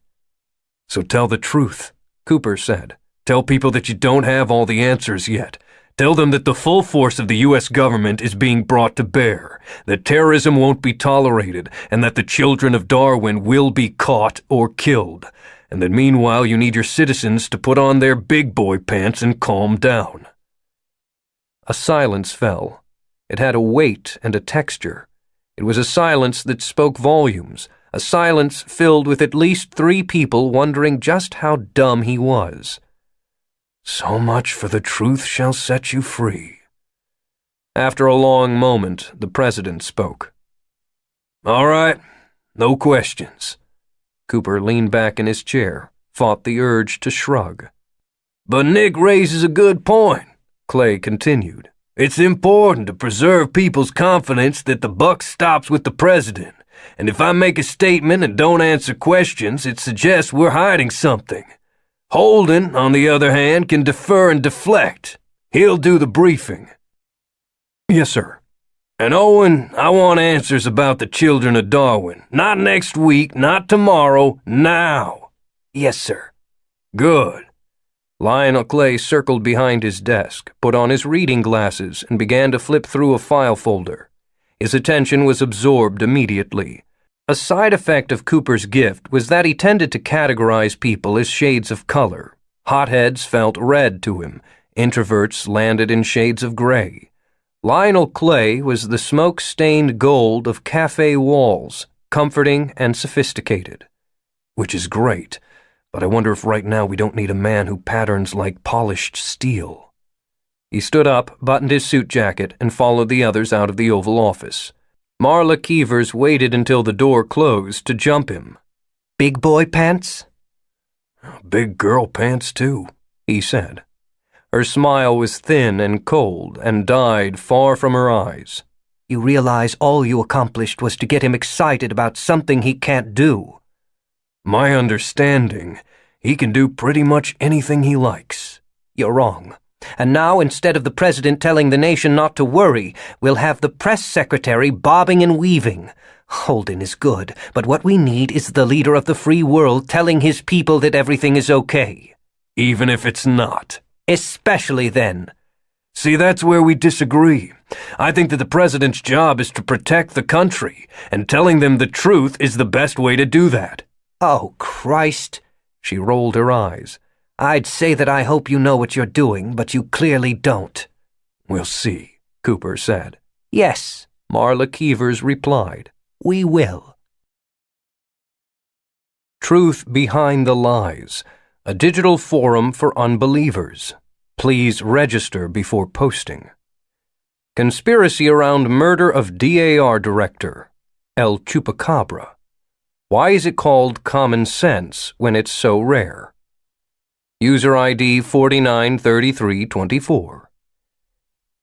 So tell the truth, Cooper said. Tell people that you don't have all the answers yet. Tell them that the full force of the U.S. government is being brought to bear, that terrorism won't be tolerated, and that the children of Darwin will be caught or killed, and that meanwhile you need your citizens to put on their big boy pants and calm down. A silence fell. It had a weight and a texture. It was a silence that spoke volumes, a silence filled with at least 3 people wondering just how dumb he was. So much for the truth shall set you free. After a long moment, the president spoke. All right, no questions. Cooper leaned back in his chair, fought the urge to shrug. But Nick raises a good point, Clay continued. It's important to preserve people's confidence that the buck stops with the president. And if I make a statement and don't answer questions, it suggests we're hiding something. Holden, on the other hand, can defer and deflect. He'll do the briefing. Yes, sir. And Owen, I want answers about the children of Darwin. Not next week, not tomorrow, now. Yes, sir. Good. Lionel Clay circled behind his desk, put on his reading glasses, and began to flip through a file folder. His attention was absorbed immediately. A side effect of Cooper's gift was that he tended to categorize people as shades of color. Hotheads felt red to him. Introverts landed in shades of gray. Lionel Clay was the smoke-stained gold of cafe walls, comforting and sophisticated. Which is great. But I wonder if right now we don't need a man who patterns like polished steel. He stood up, buttoned his suit jacket, and followed the others out of the Oval Office. Marla Keevers waited until the door closed to jump him. Big boy pants? Big girl pants, too, he said. Her smile was thin and cold and died far from her eyes. You realize all you accomplished was to get him excited about something he can't do. My understanding, he can do pretty much anything he likes. You're wrong. And now, instead of the president telling the nation not to worry, we'll have the press secretary bobbing and weaving. Holden is good, but what we need is the leader of the free world telling his people that everything is okay. Even if it's not. Especially then. See, that's where we disagree. I think that the president's job is to protect the country, and telling them the truth is the best way to do that. Oh, Christ. She rolled her eyes. I'd say that I hope you know what you're doing, but you clearly don't. We'll see, Cooper said. Yes, Marla Keevers replied. We will. Truth Behind the Lies, a digital forum for unbelievers. Please register before posting. Conspiracy around murder of DAR director, El Chupacabra. Why is it called common sense when it's so rare? User ID 493324.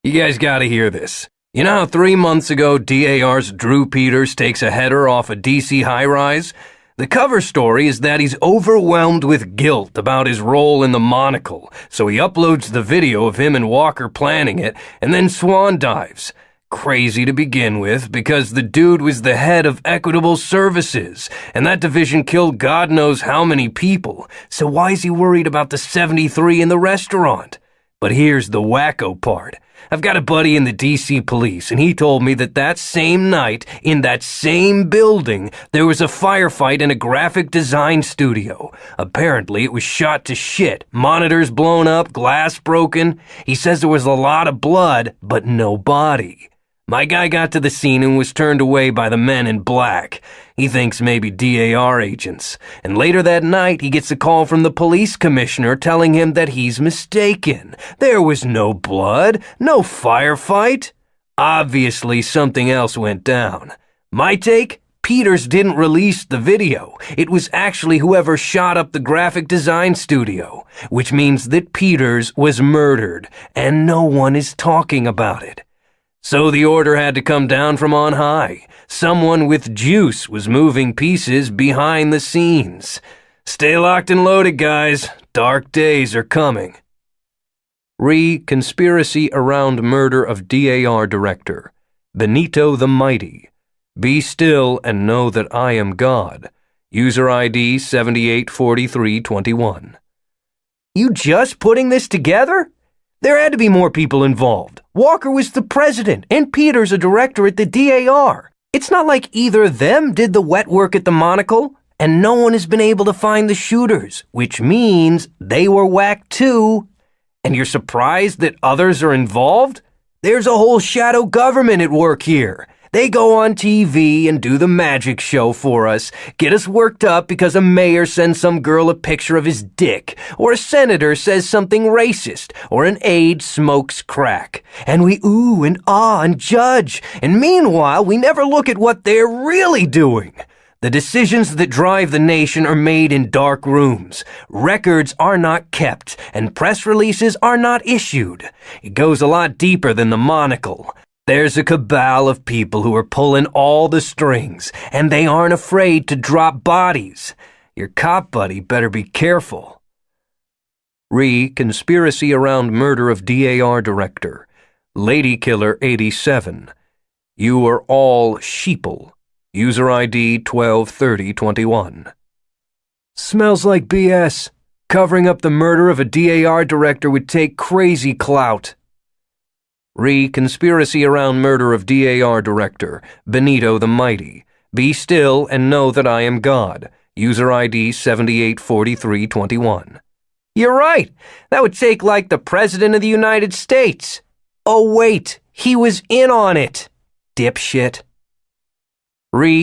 You guys gotta hear this. You know how 3 months ago DAR's Drew Peters takes a header off a DC high-rise? The cover story is that he's overwhelmed with guilt about his role in the monocle, so he uploads the video of him and Walker planning it, and then swan dives. Crazy to begin with, because the dude was the head of Equitable Services, and that division killed God knows how many people, so why is he worried about the 73 in the restaurant? But here's the wacko part. I've got a buddy in the DC police, and he told me that that same night, in that same building, there was a firefight in a graphic design studio. Apparently, it was shot to shit, monitors blown up, glass broken. He says there was a lot of blood, but no body. My guy got to the scene and was turned away by the men in black. He thinks maybe DAR agents. And later that night, he gets a call from the police commissioner telling him that he's mistaken. There was no blood, no firefight. Obviously, something else went down. My take? Peters didn't release the video. It was actually whoever shot up the graphic design studio, which means that Peters was murdered, and no one is talking about it. So the order had to come down from on high. Someone with juice was moving pieces behind the scenes. Stay locked and loaded, guys. Dark days are coming. Conspiracy around murder of DAR director, Benito the Mighty. Be still and know that I am God. User ID 784321. You just putting this together? There had to be more people involved. Walker was the president, and Peters a director at the DAR. It's not like either of them did the wet work at the monocle, and no one has been able to find the shooters, which means they were whacked too. And you're surprised that others are involved? There's a whole shadow government at work here. They go on TV and do the magic show for us, get us worked up because a mayor sends some girl a picture of his dick, or a senator says something racist, or an aide smokes crack. And we ooh and ah and judge, and meanwhile we never look at what they're really doing. The decisions that drive the nation are made in dark rooms. Records are not kept, and press releases are not issued. It goes a lot deeper than the monocle. There's a cabal of people who are pulling all the strings, and they aren't afraid to drop bodies. Your cop buddy better be careful. Conspiracy around murder of DAR director, Lady Killer 87. You are all sheeple. User ID 123021. Smells like BS. Covering up the murder of a DAR director would take crazy clout. Conspiracy around murder of DAR director, Benito the Mighty. Be still and know that I am God. User ID 784321. You're right. That would take like the President of the United States. Oh wait, he was in on it. Dipshit.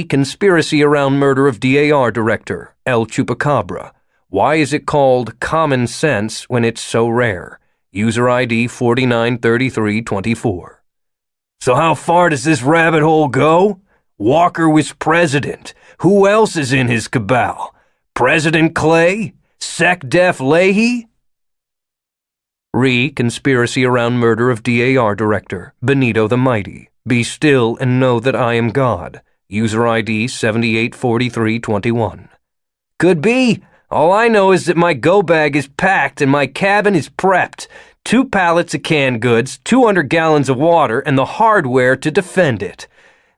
Conspiracy around murder of DAR director, El Chupacabra. Why is it called common sense when it's so rare? User ID 493324. So how far does this rabbit hole go? Walker was president. Who else is in his cabal? President Clay? SecDef Leahy? Conspiracy around murder of DAR director, Benito the Mighty. Be still and know that I am God. User ID 784321. Could be. All I know is that my go bag is packed and my cabin is prepped. 2 pallets of canned goods, 200 gallons of water, and the hardware to defend it.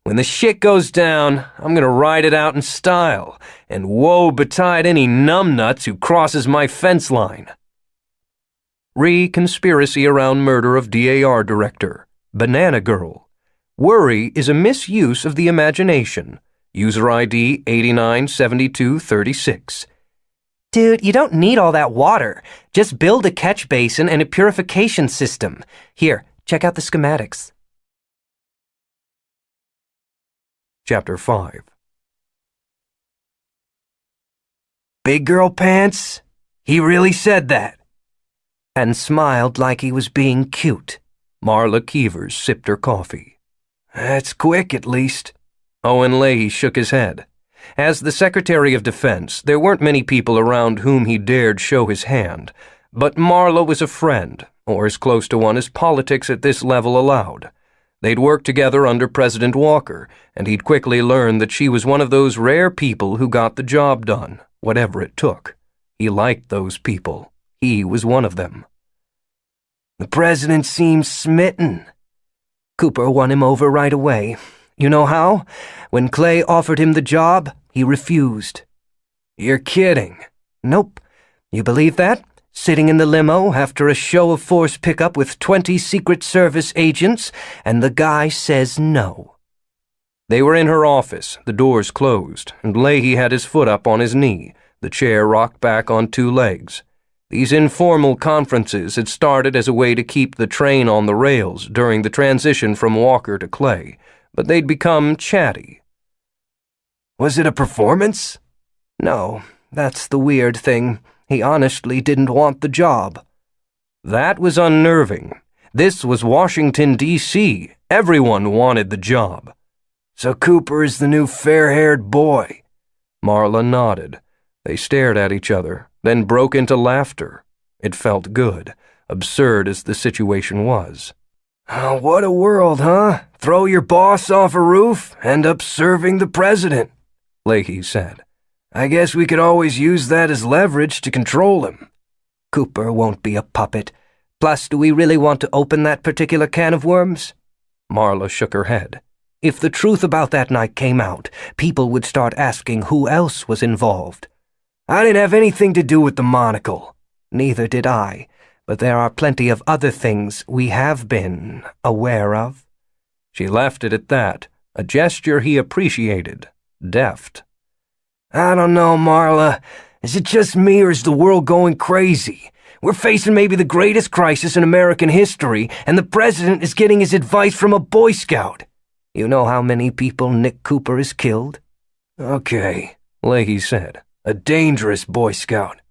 When the shit goes down, I'm gonna ride it out in style, and woe betide any numbnuts who crosses my fence line. Conspiracy around murder of DAR director. Banana Girl. Worry is a misuse of the imagination. User ID 897236. Dude, you don't need all that water. Just build a catch basin and a purification system. Here, check out the schematics. Chapter 5. Big girl pants? He really said that. And smiled like he was being cute. Marla Keevers sipped her coffee. That's quick, at least. Owen Leahy shook his head. As the Secretary of Defense, there weren't many people around whom he dared show his hand, but Marla was a friend, or as close to one as politics at this level allowed. They'd worked together under President Walker, and he'd quickly learned that she was one of those rare people who got the job done, whatever it took. He liked those people. He was one of them. The president seems smitten. Cooper won him over right away. You know how? When Clay offered him the job, he refused. You're kidding. Nope. You believe that? Sitting in the limo after a show of force pickup with 20 Secret Service agents, and the guy says no. They were in her office, the doors closed, and Leahy had his foot up on his knee, the chair rocked back on 2 legs. These informal conferences had started as a way to keep the train on the rails during the transition from Walker to Clay, but they'd become chatty. Was it a performance? No, that's the weird thing. He honestly didn't want the job. That was unnerving. This was Washington, D.C. Everyone wanted the job. So Cooper is the new fair-haired boy. Marla nodded. They stared at each other, then broke into laughter. It felt good, absurd as the situation was. Oh, what a world, huh? Throw your boss off a roof, end up serving the president, Leahy said. I guess we could always use that as leverage to control him. Cooper won't be a puppet. Plus, do we really want to open that particular can of worms? Marla shook her head. If the truth about that night came out, people would start asking who else was involved. I didn't have anything to do with the monocle. Neither did I, but there are plenty of other things we have been aware of. She left it at that, a gesture he appreciated, deft. I don't know, Marla. Is it just me or is the world going crazy? We're facing maybe the greatest crisis in American history, and the president is getting his advice from a Boy Scout. You know how many people Nick Cooper has killed? Okay, Leahy said. A dangerous Boy Scout.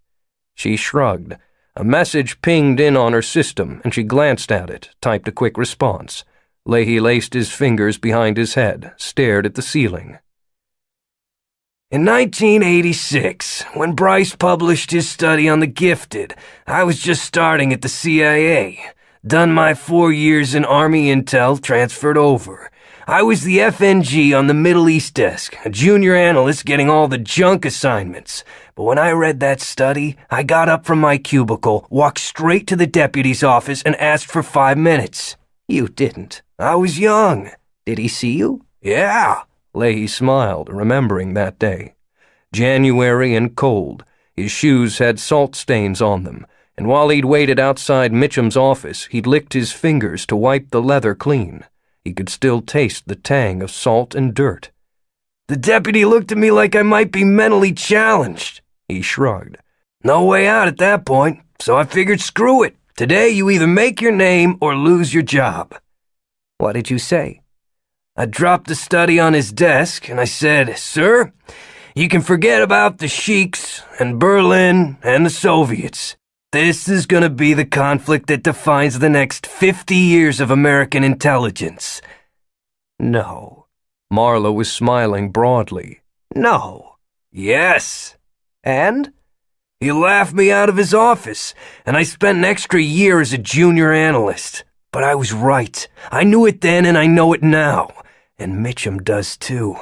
She shrugged. A message pinged in on her system, and she glanced at it, typed a quick response. Leahy laced his fingers behind his head, stared at the ceiling. In 1986, when Bryce published his study on the gifted, I was just starting at the CIA. Done my 4 years in Army Intel, transferred over. I was the FNG on the Middle East desk, a junior analyst getting all the junk assignments. But when I read that study, I got up from my cubicle, walked straight to the deputy's office, and asked for 5 minutes. You didn't. I was young. Did he see you? Yeah. Leahy smiled, remembering that day. January and cold. His shoes had salt stains on them, and while he'd waited outside Mitchum's office, he'd licked his fingers to wipe the leather clean. He could still taste the tang of salt and dirt. The deputy looked at me like I might be mentally challenged. He shrugged. No way out at that point, so I figured screw it. Today you either make your name or lose your job. What did you say? I dropped the study on his desk and I said, Sir, you can forget about the sheiks and Berlin and the Soviets. This is going to be the conflict that defines the next 50 years of American intelligence. No. Marla was smiling broadly. No. Yes. And? He laughed me out of his office, and I spent an extra year as a junior analyst. But I was right. I knew it then and I know it now. And Mitchum does too.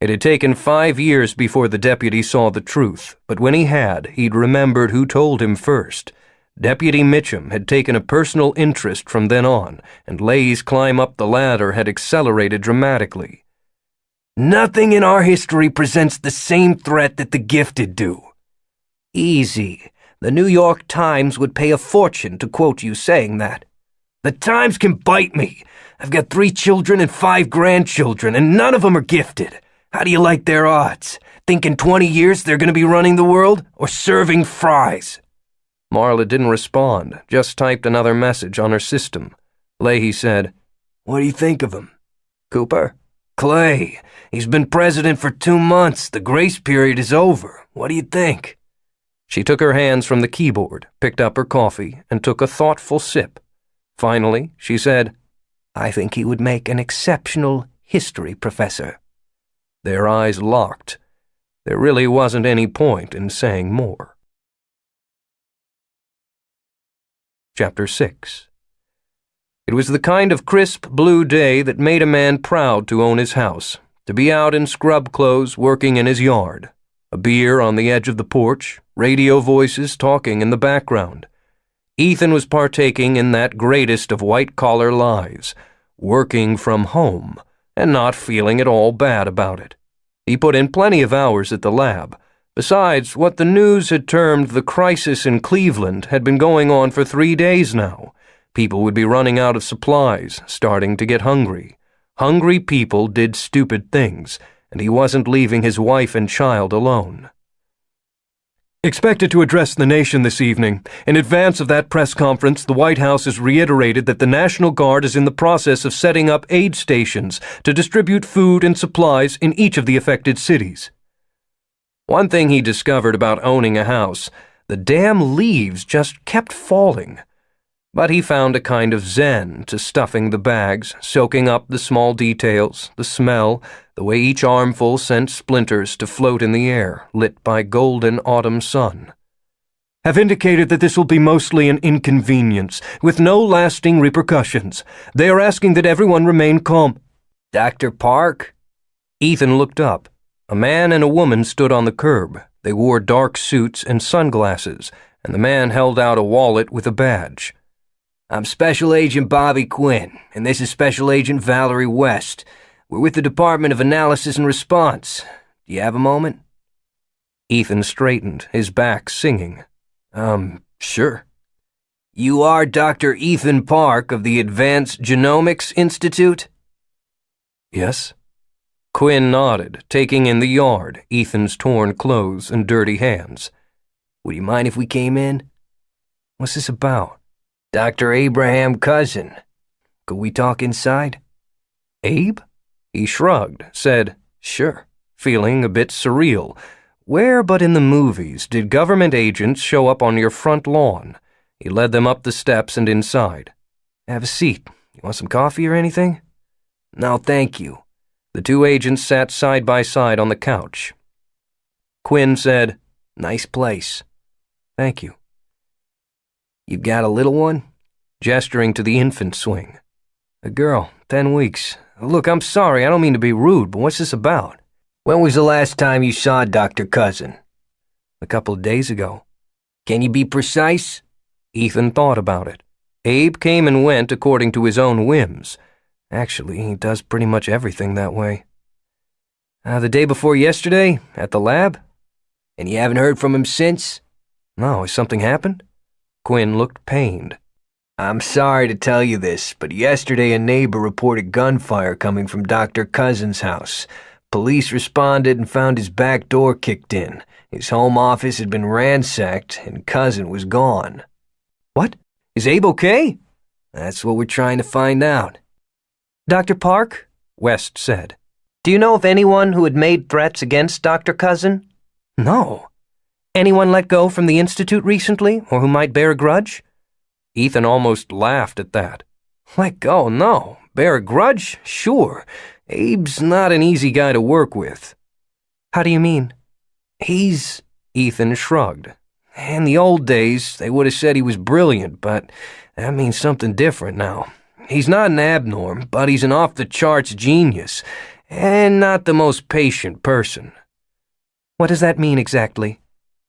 It had taken 5 years before the deputy saw the truth, but when he had, he'd remembered who told him first. Deputy Mitchum had taken a personal interest from then on, and Leahy's climb up the ladder had accelerated dramatically. Nothing in our history presents the same threat that the gifted do. Easy. The New York Times would pay a fortune to quote you saying that. The Times can bite me. I've got 3 children and 5 grandchildren, and none of them are gifted. How do you like their odds? Think in 20 years they're going to be running the world or serving fries? Marla didn't respond, just typed another message on her system. Leahy said, What do you think of him? Cooper? Clay. He's been president for 2 months. The grace period is over. What do you think? She took her hands from the keyboard, picked up her coffee, and took a thoughtful sip. Finally, she said, I think he would make an exceptional history professor. Their eyes locked. There really wasn't any point in saying more. Chapter 6. It was the kind of crisp blue day that made a man proud to own his house, to be out in scrub clothes working in his yard. A beer on the edge of the porch, radio voices talking in the background. Ethan was partaking in that greatest of white-collar lives, working from home, and not feeling at all bad about it. He put in plenty of hours at the lab. Besides, what the news had termed the crisis in Cleveland had been going on for 3 days now. People would be running out of supplies, starting to get hungry. Hungry people did stupid things, and he wasn't leaving his wife and child alone. Expected to address the nation this evening. In advance of that press conference, the White House has reiterated that the National Guard is in the process of setting up aid stations to distribute food and supplies in each of the affected cities. One thing he discovered about owning a house, the damn leaves just kept falling. But he found a kind of zen to stuffing the bags, soaking up the small details, the smell, the way each armful sent splinters to float in the air, lit by golden autumn sun. Have indicated that this will be mostly an inconvenience, with no lasting repercussions. They are asking that everyone remain calm. Dr. Park? Ethan looked up. A man and a woman stood on the curb. They wore dark suits and sunglasses, and the man held out a wallet with a badge. I'm Special Agent Bobby Quinn, and this is Special Agent Valerie West. We're with the Department of Analysis and Response. Do you have a moment? Ethan straightened, his back singing. Sure. You are Dr. Ethan Park of the Advanced Genomics Institute? Yes. Quinn nodded, taking in the yard, Ethan's torn clothes and dirty hands. Would you mind if we came in? What's this about? Dr. Abraham Cousin. Could we talk inside? Abe? He shrugged, said, sure, feeling a bit surreal. Where but in the movies did government agents show up on your front lawn? He led them up the steps and inside. Have a seat. You want some coffee or anything? No, thank you. The 2 agents sat side by side on the couch. Quinn said, Nice place. Thank you. You got a little one? Gesturing to the infant swing. A girl, 10 weeks. Look, I'm sorry, I don't mean to be rude, but what's this about? When was the last time you saw Dr. Cousin? A couple of days ago. Can you be precise? Ethan thought about it. Abe came and went according to his own whims. Actually, he does pretty much everything that way. The day before yesterday, at the lab? And you haven't heard from him since? No, has something happened? Quinn looked pained. I'm sorry to tell you this, but yesterday a neighbor reported gunfire coming from Dr. Cousin's house. Police responded and found his back door kicked in. His home office had been ransacked, and Cousin was gone. What? Is Abe okay? That's what we're trying to find out. Dr. Park, West said, do you know of anyone who had made threats against Dr. Cousin? No. Anyone let go from the Institute recently, or who might bear a grudge? Ethan almost laughed at that. Let go? No. Bear a grudge? Sure. Abe's not an easy guy to work with. How do you mean? Ethan shrugged. In the old days, they would have said he was brilliant, but that means something different now. He's not an abnorm, but he's an off-the-charts genius, and not the most patient person. What does that mean exactly?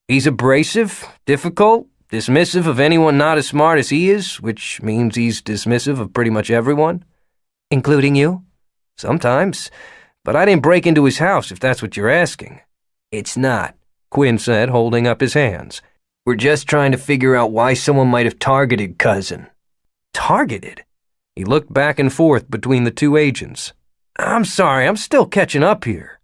He's abrasive, difficult, dismissive of anyone not as smart as he is, which means he's dismissive of pretty much everyone. Including you? Sometimes, but I didn't break into his house if that's what you're asking. It's not, Quinn said, holding up his hands. We're just trying to figure out why someone might have targeted Cousin. Targeted? He looked back and forth between the two agents. I'm sorry, I'm still catching up here.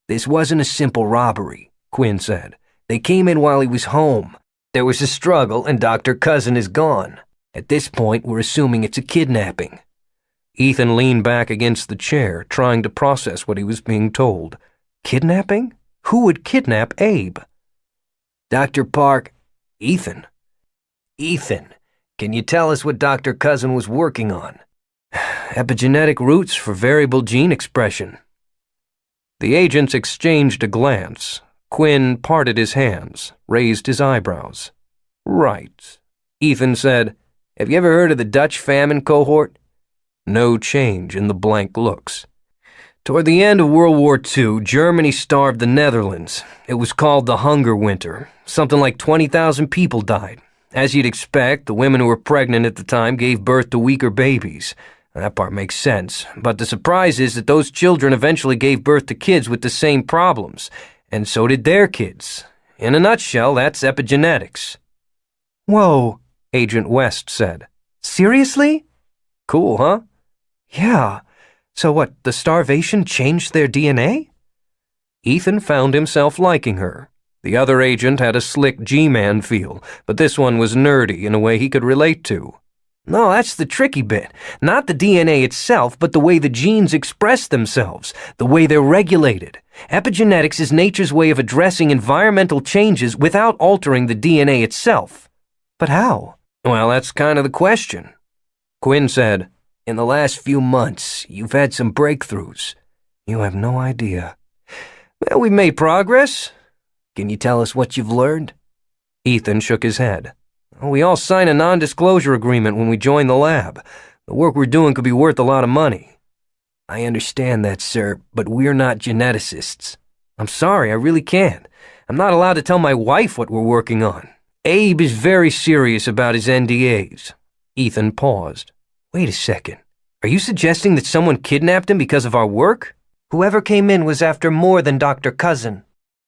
This wasn't a simple robbery, Quinn said. They came in while he was home. There was a struggle and Dr. Cousin is gone. At this point, we're assuming it's a kidnapping. Ethan leaned back against the chair, trying to process what he was being told. Kidnapping? Who would kidnap Abe? Dr. Park, Ethan, can you tell us what Dr. Cousin was working on? Epigenetic roots for variable gene expression. The agents exchanged a glance. Quinn parted his hands, raised his eyebrows. Right. Ethan said, Have you ever heard of the Dutch famine cohort? No change in the blank looks. Toward the end of World War II, Germany starved the Netherlands. It was called the Hunger Winter. Something like 20,000 people died. As you'd expect, the women who were pregnant at the time gave birth to weaker babies. That part makes sense. But the surprise is that those children eventually gave birth to kids with the same problems. And so did their kids. In a nutshell, that's epigenetics. Whoa, Agent West said. Seriously? Cool, huh? Yeah. So what, the starvation changed their DNA? Ethan found himself liking her. The other agent had a slick G-man feel, but this one was nerdy in a way he could relate to. No, that's the tricky bit. Not the DNA itself, but the way the genes express themselves, the way they're regulated. Epigenetics is nature's way of addressing environmental changes without altering the DNA itself. But how? Well, that's kind of the question. Quinn said, In the last few months, you've had some breakthroughs. You have no idea. Well, we've made progress. Can you tell us what you've learned? Ethan shook his head. We all sign a non-disclosure agreement when we join the lab. The work we're doing could be worth a lot of money. I understand that, sir, but we're not geneticists. I'm sorry, I really can't. I'm not allowed to tell my wife what we're working on. Abe is very serious about his NDAs. Ethan paused. Wait a second. Are you suggesting that someone kidnapped him because of our work? Whoever came in was after more than Dr. Cousin,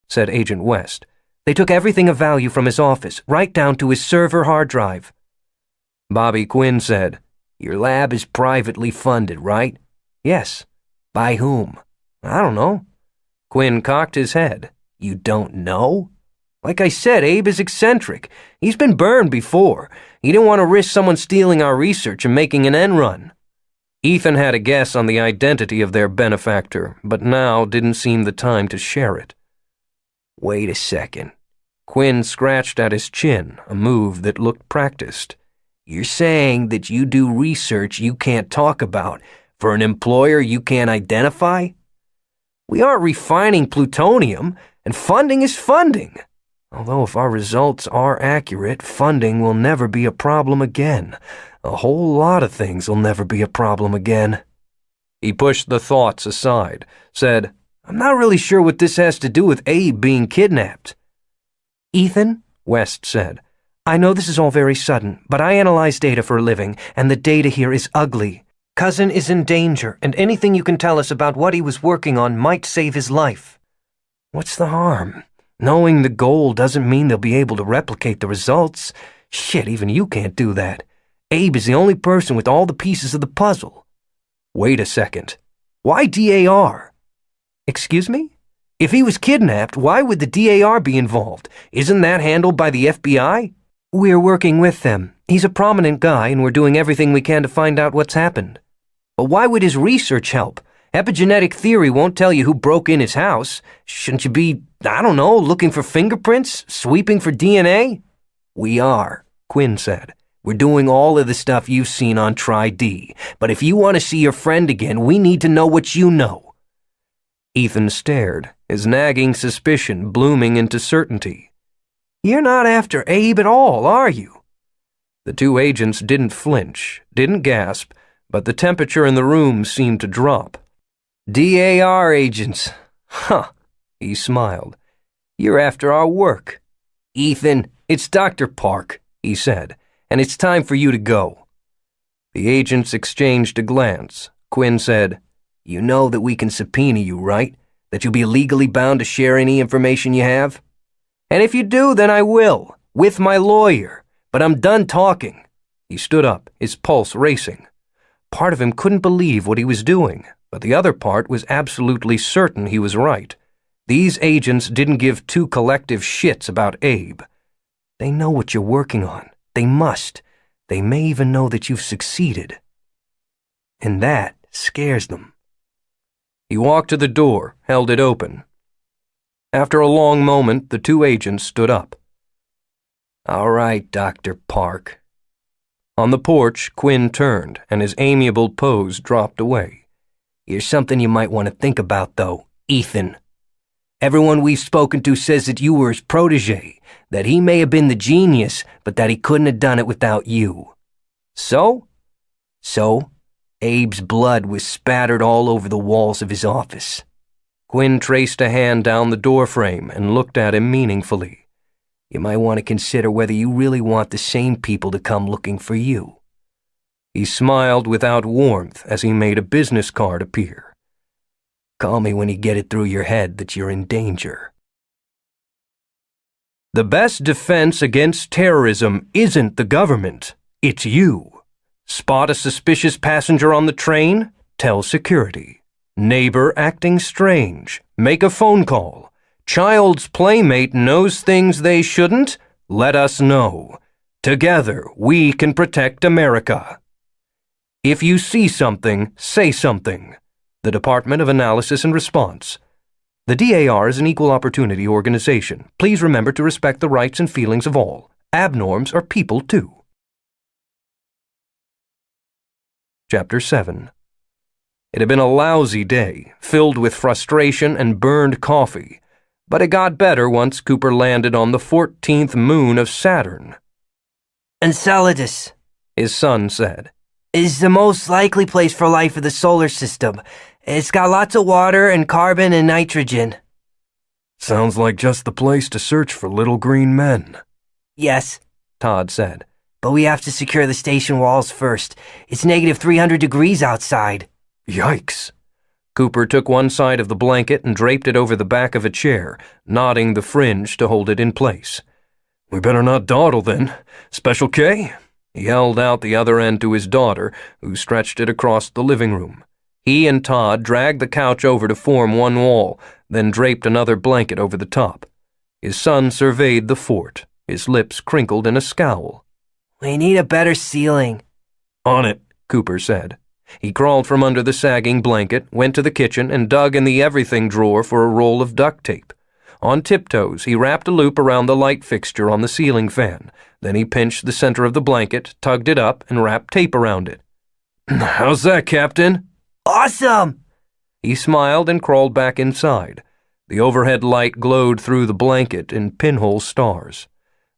said Agent West. They took everything of value from his office, right down to his server hard drive. Bobby Quinn said, Your lab is privately funded, right? Yes. By whom? I don't know. Quinn cocked his head. You don't know? Like I said, Abe is eccentric. He's been burned before. He didn't want to risk someone stealing our research and making an end run. Ethan had a guess on the identity of their benefactor, but now didn't seem the time to share it. Wait a second. Quinn scratched at his chin, a move that looked practiced. You're saying that you do research you can't talk about for an employer you can't identify? We aren't refining plutonium, and funding is funding. Although if our results are accurate, funding will never be a problem again. A whole lot of things will never be a problem again. He pushed the thoughts aside, said, I'm not really sure what this has to do with Abe being kidnapped. Ethan, West said, I know this is all very sudden, but I analyze data for a living, and the data here is ugly. Cousin is in danger, and anything you can tell us about what he was working on might save his life. What's the harm? Knowing the goal doesn't mean they'll be able to replicate the results. Shit, even you can't do that. Abe is the only person with all the pieces of the puzzle. Wait a second. Why DAR? Excuse me? If he was kidnapped, why would the DAR be involved? Isn't that handled by the FBI? We're working with them. He's a prominent guy, and we're doing everything we can to find out what's happened. But why would his research help? Epigenetic theory won't tell you who broke in his house. Shouldn't you be, I don't know, looking for fingerprints? Sweeping for DNA? We are, Quinn said. We're doing all of the stuff you've seen on Tri-D. But if you want to see your friend again, we need to know what you know. Ethan stared, his nagging suspicion blooming into certainty. You're not after Abe at all, are you? The two agents didn't flinch, didn't gasp, but the temperature in the room seemed to drop. DAR agents. Huh, he smiled. You're after our work. Ethan, it's Dr. Park, he said, and it's time for you to go. The agents exchanged a glance. Quinn said, You know that we can subpoena you, right? That you'll be legally bound to share any information you have? And if you do, then I will, with my lawyer. But I'm done talking. He stood up, his pulse racing. Part of him couldn't believe what he was doing, but the other part was absolutely certain he was right. These agents didn't give two collective shits about Abe. They know what you're working on. They must. They may even know that you've succeeded. And that scares them. He walked to the door, held it open. After a long moment, the two agents stood up. All right, Dr. Park. On the porch, Quinn turned, and his amiable pose dropped away. Here's something you might want to think about, though, Ethan. Everyone we've spoken to says that you were his protege, that he may have been the genius, but that he couldn't have done it without you. So, Abe's blood was spattered all over the walls of his office. Quinn traced a hand down the doorframe and looked at him meaningfully. You might want to consider whether you really want the same people to come looking for you. He smiled without warmth as he made a business card appear. Call me when you get it through your head that you're in danger. The best defense against terrorism isn't the government, it's you. Spot a suspicious passenger on the train? Tell security. Neighbor acting strange? Make a phone call. Child's playmate knows things they shouldn't? Let us know. Together, we can protect America. If you see something, say something. The Department of Analysis and Response. The DAR is an equal opportunity organization. Please remember to respect the rights and feelings of all. Abnorms are people too. Chapter 7. It had been a lousy day, filled with frustration and burned coffee, but it got better once Cooper landed on the 14th moon of Saturn. Enceladus, His son said. is the most likely place for life in the solar system. It's got lots of water and carbon and nitrogen. Sounds like just the place to search for little green men. Yes, Todd said. but we have to secure the station walls first. It's negative 300 degrees outside. Yikes. Cooper took one side of the blanket and draped it over the back of a chair, knotting the fringe to hold it in place. We better not dawdle then. Special K? He held out the other end to his daughter, who stretched it across the living room. He and Todd dragged the couch over to form one wall, then draped another blanket over the top. His son surveyed the fort, his lips crinkled in a scowl. We need a better ceiling. On it, Cooper said. He crawled from under the sagging blanket, went to the kitchen, and dug in the everything drawer for a roll of duct tape. On tiptoes, he wrapped a loop around the light fixture on the ceiling fan. Then he pinched the center of the blanket, tugged it up, and wrapped tape around it. How's that, Captain? Awesome! He smiled and crawled back inside. The overhead light glowed through the blanket in pinhole stars.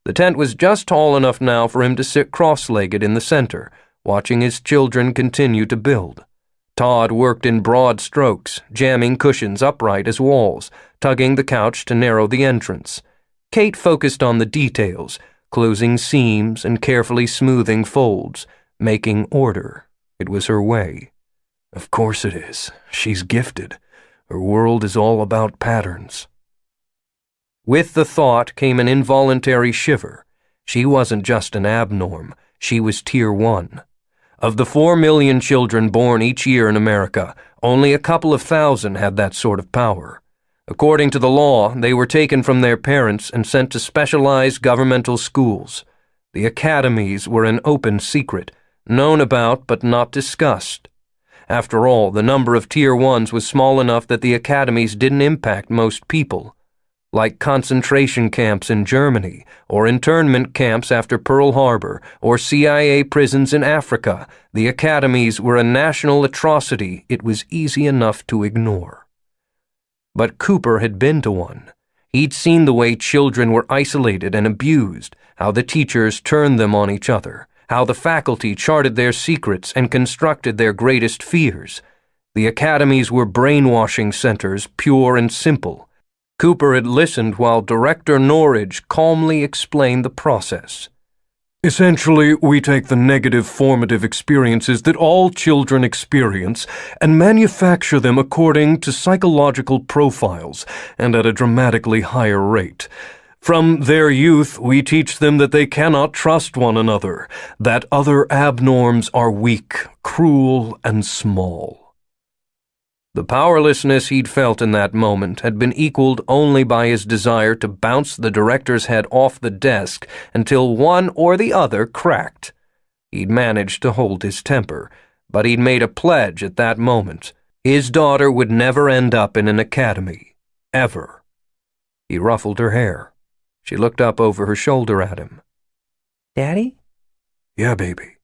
The tent was just tall enough now for him to sit cross-legged in the center, watching his children continue to build. Todd worked in broad strokes, jamming cushions upright as walls, tugging the couch to narrow the entrance. Kate focused on the details, closing seams and carefully smoothing folds, making order. It was her way. Of course it is. She's gifted. Her world is all about patterns. With the thought came an involuntary shiver. She wasn't just an abnorm. She was Tier 1. Of the 4 million children born each year in America, only a couple of thousand had that sort of power. According to the law, they were taken from their parents and sent to specialized governmental schools. The academies were an open secret, known about but not discussed. After all, the number of Tier 1s was small enough that the academies didn't impact most people. Like concentration camps in Germany, or internment camps after Pearl Harbor, or CIA prisons in Africa, the academies were a national atrocity it was easy enough to ignore. But Cooper had been to one. He'd seen the way children were isolated and abused, how the teachers turned them on each other, how the faculty charted their secrets and constructed their greatest fears. The academies were brainwashing centers, pure and simple. Cooper had listened while Director Norridge calmly explained the process. Essentially, we take the negative formative experiences that all children experience and manufacture them according to psychological profiles and at a dramatically higher rate. From their youth, we teach them that they cannot trust one another, that other abnorms are weak, cruel, and small. The powerlessness he'd felt in that moment had been equaled only by his desire to bounce the director's head off the desk until one or the other cracked. He'd managed to hold his temper, but he'd made a pledge at that moment. His daughter would never end up in an academy. Ever. He ruffled her hair. She looked up over her shoulder at him. Daddy? Yeah, baby.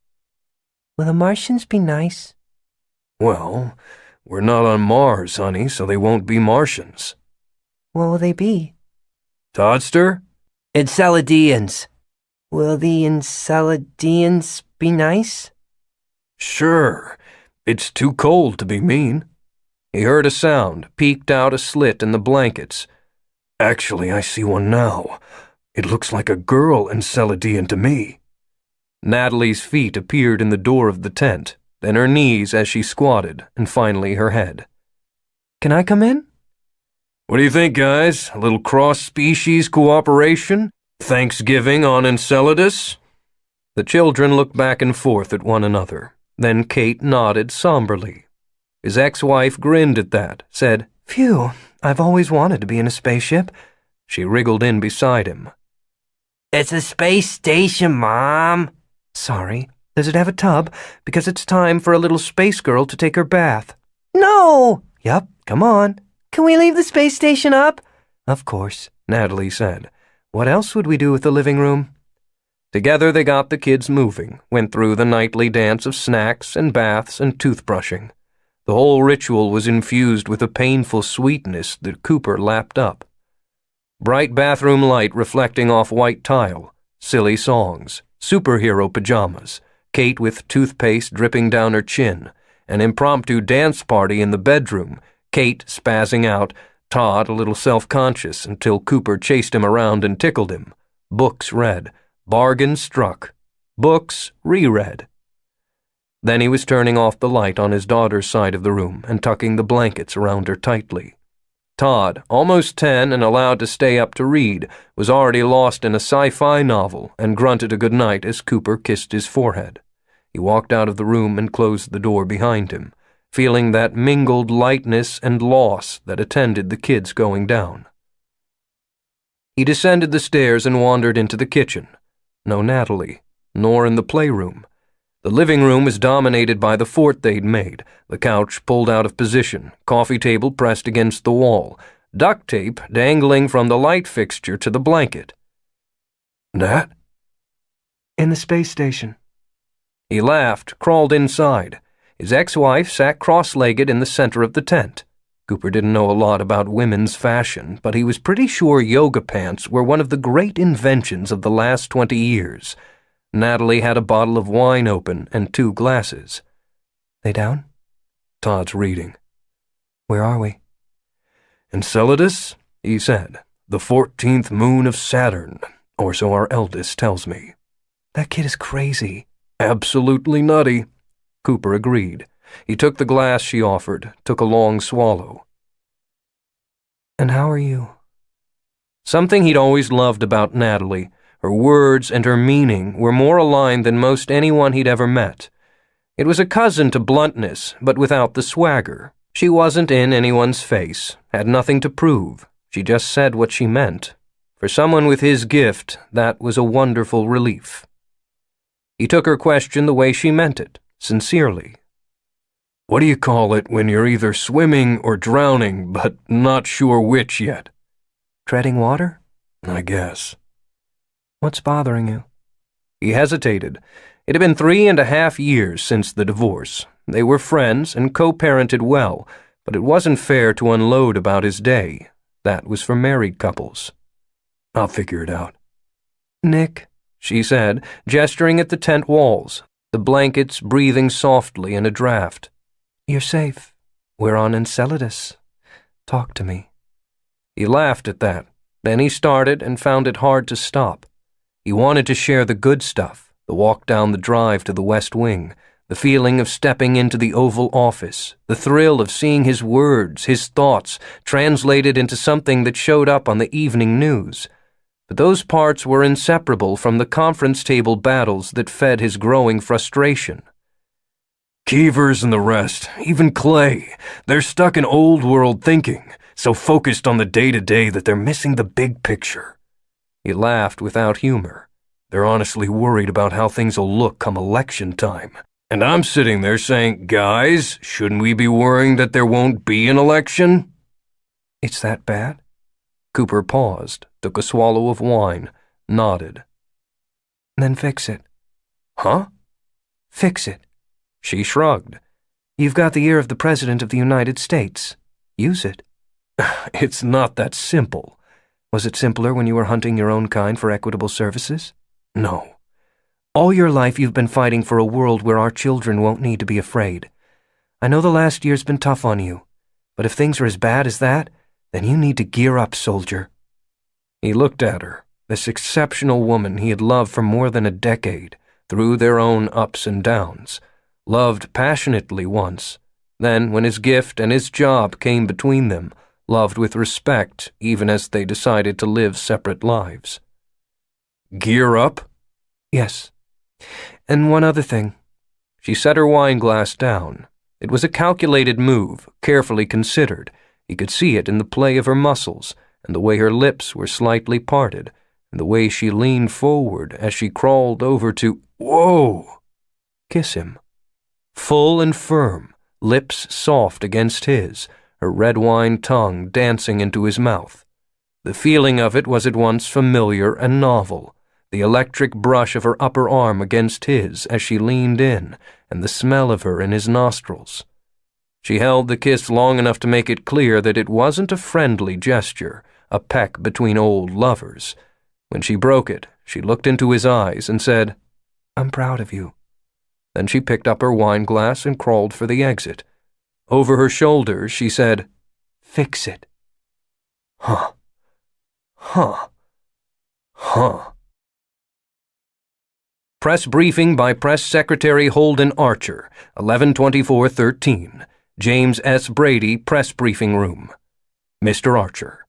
Will the Martians be nice? Well, we're not on Mars, honey, so they won't be Martians. What will they be? Toddster? Enceladians. Will the Enceladians be nice? Sure. It's too cold to be mean. He heard a sound, peeked out a slit in the blankets. Actually, I see one now. It looks like a girl Enceladian to me. Natalie's feet appeared in the door of the tent, then her knees as she squatted, and finally her head. Can I come in? What do you think, guys? A little cross-species cooperation? Thanksgiving on Enceladus? The children looked back and forth at one another. Then Kate nodded somberly. His ex-wife grinned at that, said, Phew, I've always wanted to be in a spaceship. She wriggled in beside him. It's a space station, Mom. Sorry. Does it have a tub? Because it's time for a little space girl to take her bath. No! Yup, come on. Can we leave the space station up? Of course, Natalie said. What else would we do with the living room? Together they got the kids moving, went through the nightly dance of snacks and baths and toothbrushing. The whole ritual was infused with a painful sweetness that Cooper lapped up. Bright bathroom light reflecting off white tile, silly songs, superhero pajamas, Kate with toothpaste dripping down her chin, an impromptu dance party in the bedroom, Kate spazzing out, Todd a little self-conscious until Cooper chased him around and tickled him, books read, bargains struck, books reread. Then he was turning off the light on his daughter's side of the room and tucking the blankets around her tightly. Todd, almost 10 and allowed to stay up to read, was already lost in a sci-fi novel and grunted a goodnight as Cooper kissed his forehead. He walked out of the room and closed the door behind him, feeling that mingled lightness and loss that attended the kids going down. He descended the stairs and wandered into the kitchen. No Natalie, nor in the playroom. The living room was dominated by the fort they'd made, the couch pulled out of position, coffee table pressed against the wall, duct tape dangling from the light fixture to the blanket. Nat? In the space station. He laughed, crawled inside. His ex-wife sat cross-legged in the center of the tent. Cooper didn't know a lot about women's fashion, but he was pretty sure yoga pants were one of the great inventions of the last 20 years. Natalie had a bottle of wine open and 2 glasses. They down? Todd's reading. Where are we? Enceladus, he said. The 14th moon of Saturn, or so our eldest tells me. That kid is crazy. Absolutely nutty, Cooper agreed. He took the glass she offered, took a long swallow. And how are you? Something he'd always loved about Natalie, her words and her meaning were more aligned than most anyone he'd ever met. It was a cousin to bluntness, but without the swagger. She wasn't in anyone's face, had nothing to prove. She just said what she meant. For someone with his gift, that was a wonderful relief. He took her question the way she meant it, sincerely. What do you call it when you're either swimming or drowning, but not sure which yet? Treading water? I guess. What's bothering you? He hesitated. It had been 3.5 years since the divorce. They were friends and co-parented well, but it wasn't fair to unload about his day. That was for married couples. I'll figure it out. Nick, she said, gesturing at the tent walls, the blankets breathing softly in a draft. You're safe. We're on Enceladus. Talk to me. He laughed at that. Then he started and found it hard to stop. He wanted to share the good stuff, the walk down the drive to the West Wing, the feeling of stepping into the Oval Office, the thrill of seeing his words, his thoughts, translated into something that showed up on the evening news. But those parts were inseparable from the conference table battles that fed his growing frustration. Keevers and the rest, even Clay, they're stuck in old world thinking, so focused on the day-to-day that they're missing the big picture. He laughed without humor. They're honestly worried about how things will look come election time. And I'm sitting there saying, guys, shouldn't we be worrying that there won't be an election? It's that bad? Cooper paused, took a swallow of wine, nodded. Then fix it. Huh? Fix it. She shrugged. You've got the ear of the President of the United States. Use it. It's not that simple. Was it simpler when you were hunting your own kind for equitable services? No. All your life you've been fighting for a world where our children won't need to be afraid. I know the last year's been tough on you, but if things are as bad as that, then you need to gear up, soldier. He looked at her, this exceptional woman he had loved for more than a decade, through their own ups and downs. Loved passionately once. Then, when his gift and his job came between them, loved with respect, even as they decided to live separate lives. Gear up? Yes. And one other thing. She set her wine glass down. It was a calculated move, carefully considered. He could see it in the play of her muscles, and the way her lips were slightly parted, and the way she leaned forward as she crawled over to, whoa! Kiss him. Full and firm, lips soft against his, her red wine tongue dancing into his mouth. The feeling of it was at once familiar and novel, the electric brush of her upper arm against his as she leaned in, and the smell of her in his nostrils. She held the kiss long enough to make it clear that it wasn't a friendly gesture, a peck between old lovers. When she broke it, she looked into his eyes and said, I'm proud of you. Then she picked up her wine glass and crawled for the exit. Over her shoulder, she said, Fix it. Huh. Press briefing by Press Secretary Holden Archer, 11/24/13. James S. Brady, Press Briefing Room. Mr. Archer.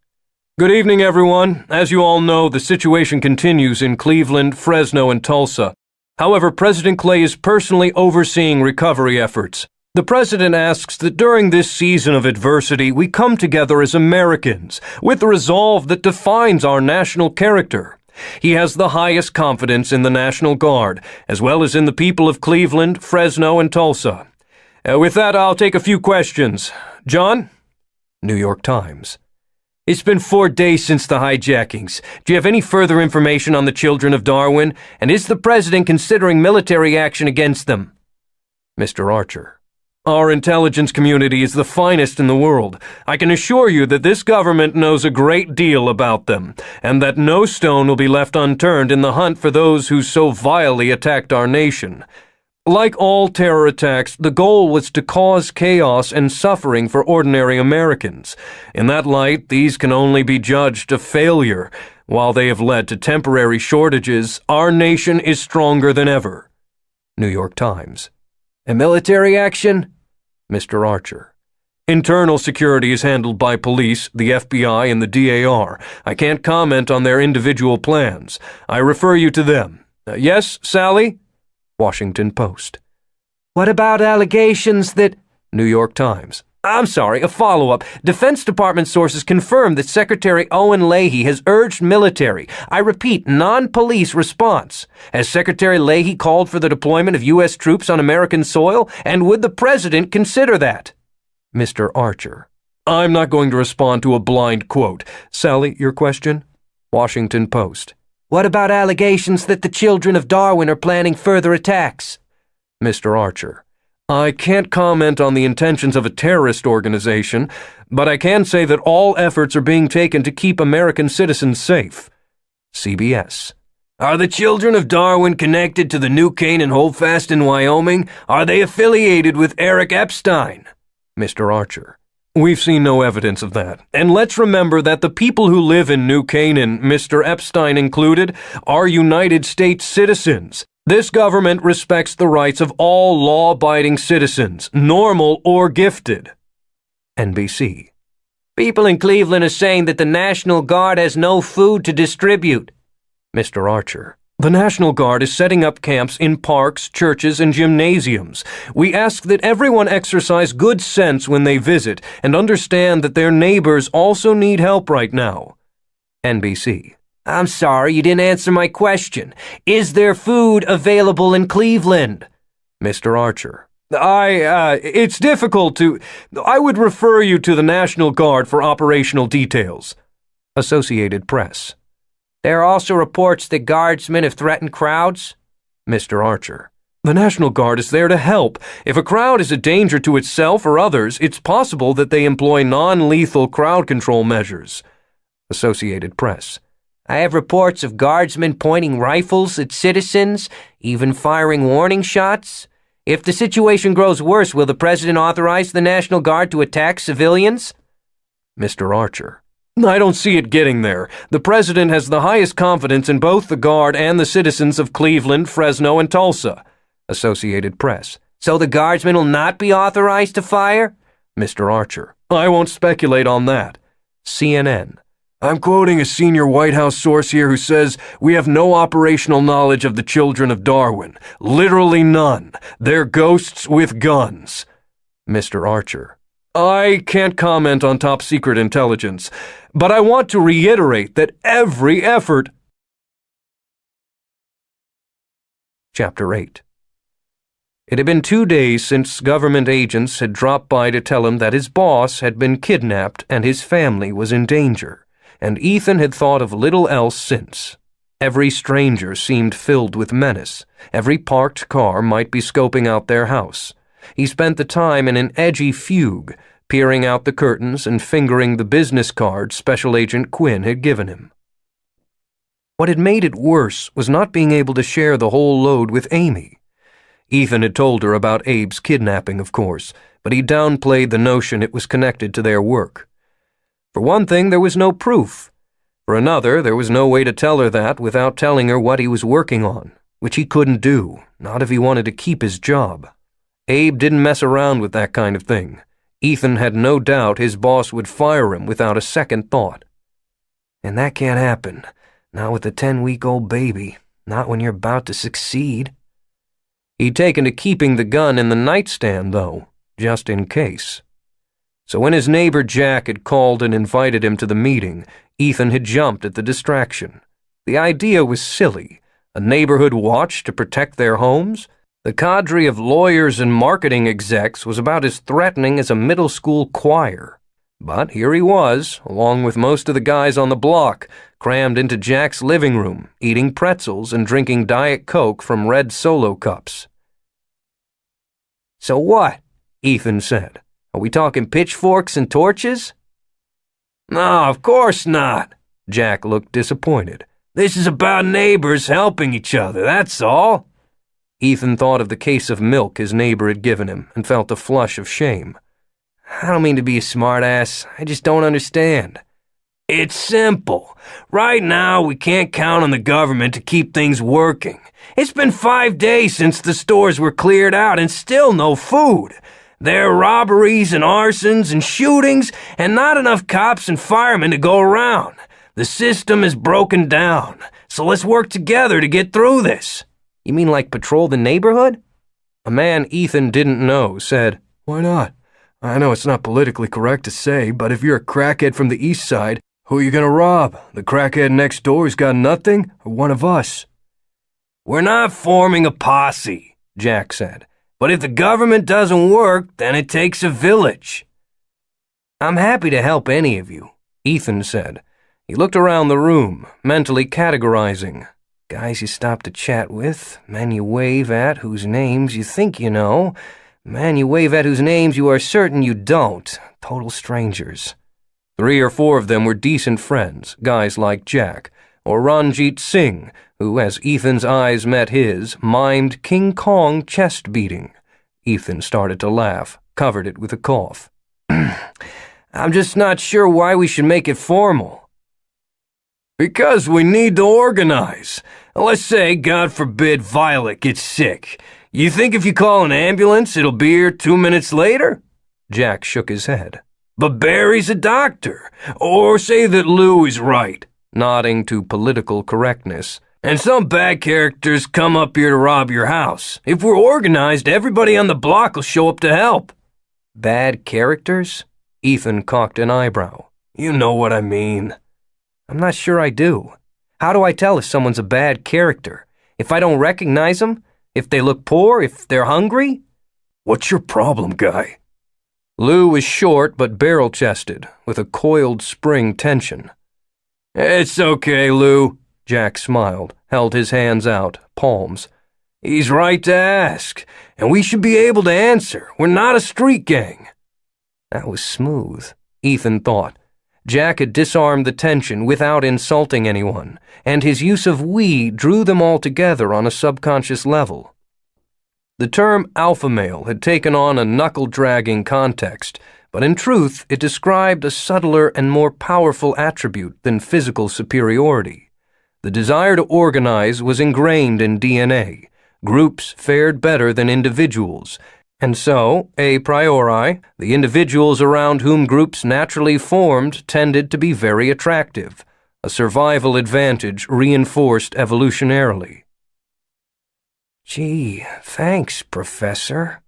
Good evening, everyone. As you all know, the situation continues in Cleveland, Fresno, and Tulsa. However, President Clay is personally overseeing recovery efforts. The President asks that during this season of adversity, we come together as Americans, with the resolve that defines our national character. He has the highest confidence in the National Guard, as well as in the people of Cleveland, Fresno, and Tulsa. With that, I'll take a few questions. John? New York Times. It's been 4 days since the hijackings. Do you have any further information on the children of Darwin? And is the President considering military action against them? Mr. Archer. Our intelligence community is the finest in the world. I can assure you that this government knows a great deal about them, and that no stone will be left unturned in the hunt for those who so vilely attacked our nation. Like all terror attacks, the goal was to cause chaos and suffering for ordinary Americans. In that light, these can only be judged a failure. While they have led to temporary shortages, our nation is stronger than ever. New York Times. And military action? Mr. Archer. Internal security is handled by police, the FBI, and the DAR. I can't comment on their individual plans. I refer you to them. Yes, Sally? Washington Post. What about allegations that... New York Times. I'm sorry, a follow-up. Defense Department sources confirm that Secretary Owen Leahy has urged military, I repeat, non-police response. Has Secretary Leahy called for the deployment of U.S. troops on American soil? And would the President consider that? Mr. Archer. I'm not going to respond to a blind quote. Sally, your question? Washington Post. What about allegations that the children of Darwin are planning further attacks? Mr. Archer. I can't comment on the intentions of a terrorist organization, but I can say that all efforts are being taken to keep American citizens safe. CBS. Are the children of Darwin connected to the New Canaan Holdfast in Wyoming? Are they affiliated with Eric Epstein? Mr. Archer. We've seen no evidence of that. And let's remember that the people who live in New Canaan, Mr. Epstein included, are United States citizens. This government respects the rights of all law-abiding citizens, normal or gifted. NBC. People in Cleveland are saying that the National Guard has no food to distribute. Mr. Archer. The National Guard is setting up camps in parks, churches, and gymnasiums. We ask that everyone exercise good sense when they visit and understand that their neighbors also need help right now. NBC. I'm sorry, you didn't answer my question. Is there food available in Cleveland? Mr. Archer. It's difficult to... I would refer you to the National Guard for operational details. Associated Press. There are also reports that guardsmen have threatened crowds. Mr. Archer. The National Guard is there to help. If a crowd is a danger to itself or others, it's possible that they employ non-lethal crowd control measures. Associated Press. I have reports of guardsmen pointing rifles at citizens, even firing warning shots. If the situation grows worse, will the President authorize the National Guard to attack civilians? Mr. Archer. I don't see it getting there. The President has the highest confidence in both the Guard and the citizens of Cleveland, Fresno, and Tulsa. Associated Press. So the guardsmen will not be authorized to fire? Mr. Archer. I won't speculate on that. CNN. I'm quoting a senior White House source here who says, "We have no operational knowledge of the children of Darwin. Literally none. They're ghosts with guns." Mr. Archer. I can't comment on top-secret intelligence, but I want to reiterate that every effort... Chapter 8. It had been 2 days since government agents had dropped by to tell him that his boss had been kidnapped and his family was in danger. And Ethan had thought of little else since. Every stranger seemed filled with menace. Every parked car might be scoping out their house. He spent the time in an edgy fugue, peering out the curtains and fingering the business card Special Agent Quinn had given him. What had made it worse was not being able to share the whole load with Amy. Ethan had told her about Abe's kidnapping, of course, but he downplayed the notion it was connected to their work. For one thing, there was no proof. For another, there was no way to tell her that without telling her what he was working on, which he couldn't do, not if he wanted to keep his job. Abe didn't mess around with that kind of thing. Ethan had no doubt his boss would fire him without a second thought. And that can't happen. Not with a 10-week-old baby. Not when you're about to succeed. He'd taken to keeping the gun in the nightstand, though, just in case. So when his neighbor Jack had called and invited him to the meeting, Ethan had jumped at the distraction. The idea was silly. A neighborhood watch to protect their homes? The cadre of lawyers and marketing execs was about as threatening as a middle school choir. But here he was, along with most of the guys on the block, crammed into Jack's living room, eating pretzels and drinking Diet Coke from red Solo cups. So what? Ethan said. Are we talking pitchforks and torches? No, of course not. Jack looked disappointed. This is about neighbors helping each other, that's all. Ethan thought of the case of milk his neighbor had given him and felt a flush of shame. I don't mean to be a smartass, I just don't understand. It's simple. Right now, we can't count on the government to keep things working. It's been 5 days since the stores were cleared out and still no food. There are robberies and arsons and shootings and not enough cops and firemen to go around. The system is broken down, so let's work together to get through this. You mean like patrol the neighborhood? A man Ethan didn't know said, "Why not? I know it's not politically correct to say, but if you're a crackhead from the east side, who are you gonna rob? The crackhead next door who's got nothing, or one of us?" "We're not forming a posse," Jack said. "But if the government doesn't work, then it takes a village." "I'm happy to help any of you," Ethan said. He looked around the room, mentally categorizing. Guys you stop to chat with, men you wave at whose names you think you know, men you wave at whose names you are certain you don't, total strangers. 3 or 4 of them were decent friends, guys like Jack, or Ranjit Singh, who, as Ethan's eyes met his, mimed King Kong chest beating. Ethan started to laugh. covered it with a cough. I'm just not sure why we should make it formal. Because we need to organize. Let's say, God forbid, Violet gets sick. You think if you call an ambulance, it'll be here 2 minutes later? Jack shook his head. But Barry's a doctor. Or say that Lou is right, nodding to political correctness. And some bad characters come up here to rob your house. If we're organized, everybody on the block will show up to help. Bad characters? Ethan cocked an eyebrow. You know what I mean. I'm not sure I do. How do I tell if someone's a bad character? If I don't recognize them? If they look poor? If they're hungry? What's your problem, guy? Lou was short but barrel-chested, with a coiled spring tension. It's okay, Lou. Jack smiled, held his hands out, palms. He's right to ask, and we should be able to answer. We're not a street gang. That was smooth, Ethan thought. Jack had disarmed the tension without insulting anyone, and his use of we drew them all together on a subconscious level. The term alpha male had taken on a knuckle-dragging context, but in truth it described a subtler and more powerful attribute than physical superiority. The desire to organize was ingrained in DNA. Groups fared better than individuals, and so, a priori, the individuals around whom groups naturally formed tended to be very attractive, a survival advantage reinforced evolutionarily. Gee, thanks, Professor.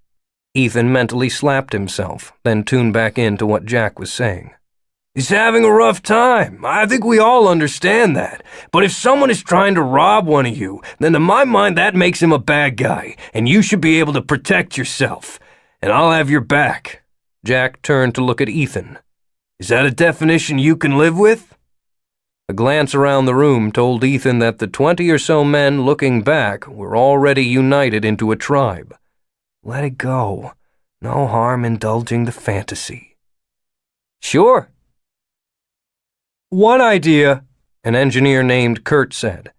Ethan mentally slapped himself, then tuned back into what Jack was saying. He's having a rough time. I think we all understand that. But if someone is trying to rob one of you, then to my mind that makes him a bad guy, and you should be able to protect yourself. And I'll have your back. Jack turned to look at Ethan. Is that a definition you can live with? A glance around the room told Ethan that the 20 or so men looking back were already united into a tribe. Let it go. No harm indulging the fantasy. Sure. One idea, an engineer named Kurt said.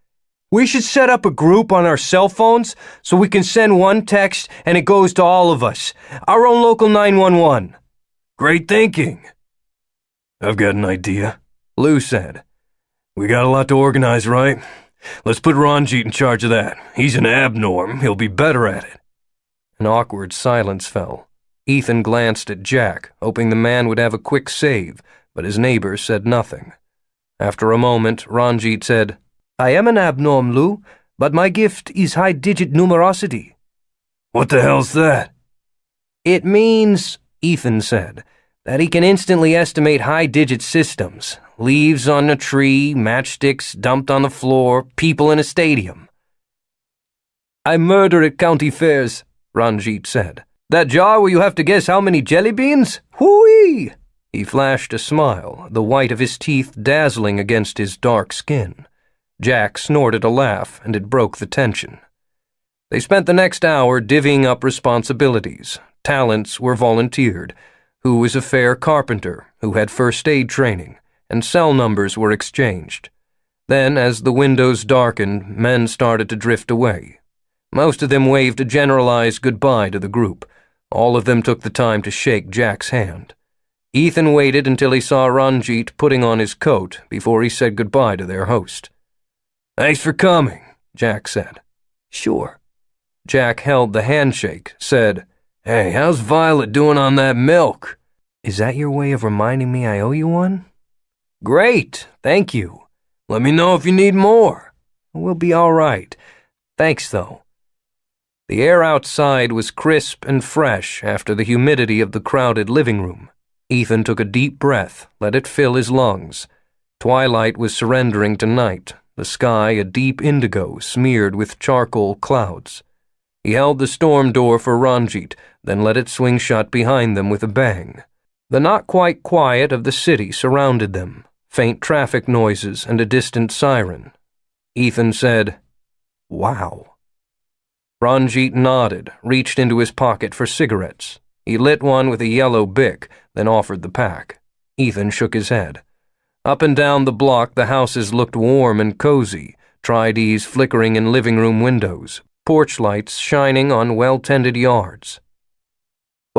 We should set up a group on our cell phones so we can send one text and it goes to all of us. Our own local 911. Great thinking. I've got an idea, Lou said. We got a lot to organize, right? Let's put Ranjit in charge of that. He's an abnorm. He'll be better at it. An awkward silence fell. Ethan glanced at Jack, hoping the man would have a quick save, but his neighbor said nothing. After a moment, Ranjit said, I am an abnorm, Lou, but my gift is high-digit numerosity. What the hell's that? It means, Ethan said, that he can instantly estimate high-digit systems. Leaves on a tree, matchsticks dumped on the floor, people in a stadium. I murder at county fairs, Ranjit said. That jar where you have to guess how many jelly beans? Hoo-wee! He flashed a smile, the white of his teeth dazzling against his dark skin. Jack snorted a laugh, and it broke the tension. They spent the next hour divvying up responsibilities. Talents were volunteered. Who was a fair carpenter, who had first aid training, and cell numbers were exchanged. Then, as the windows darkened, men started to drift away. Most of them waved a generalized goodbye to the group. All of them took the time to shake Jack's hand. Ethan waited until he saw Ranjit putting on his coat before he said goodbye to their host. Thanks for coming, Jack said. Sure. Jack held the handshake, said, Hey, how's Violet doing on that milk? Is that your way of reminding me I owe you one? Great, thank you. Let me know if you need more. We'll be all right. Thanks, though. The air outside was crisp and fresh after the humidity of the crowded living room. Ethan took a deep breath, let it fill his lungs. Twilight was surrendering to night, the sky a deep indigo smeared with charcoal clouds. He held the storm door for Ranjit, then let it swing shut behind them with a bang. The not-quite quiet of the city surrounded them, faint traffic noises and a distant siren. Ethan said, Wow. Ranjit nodded, reached into his pocket for cigarettes. He lit one with a yellow Bic, then offered the pack. Ethan shook his head. Up and down the block the houses looked warm and cozy, Tri-Ds flickering in living room windows, porch lights shining on well-tended yards.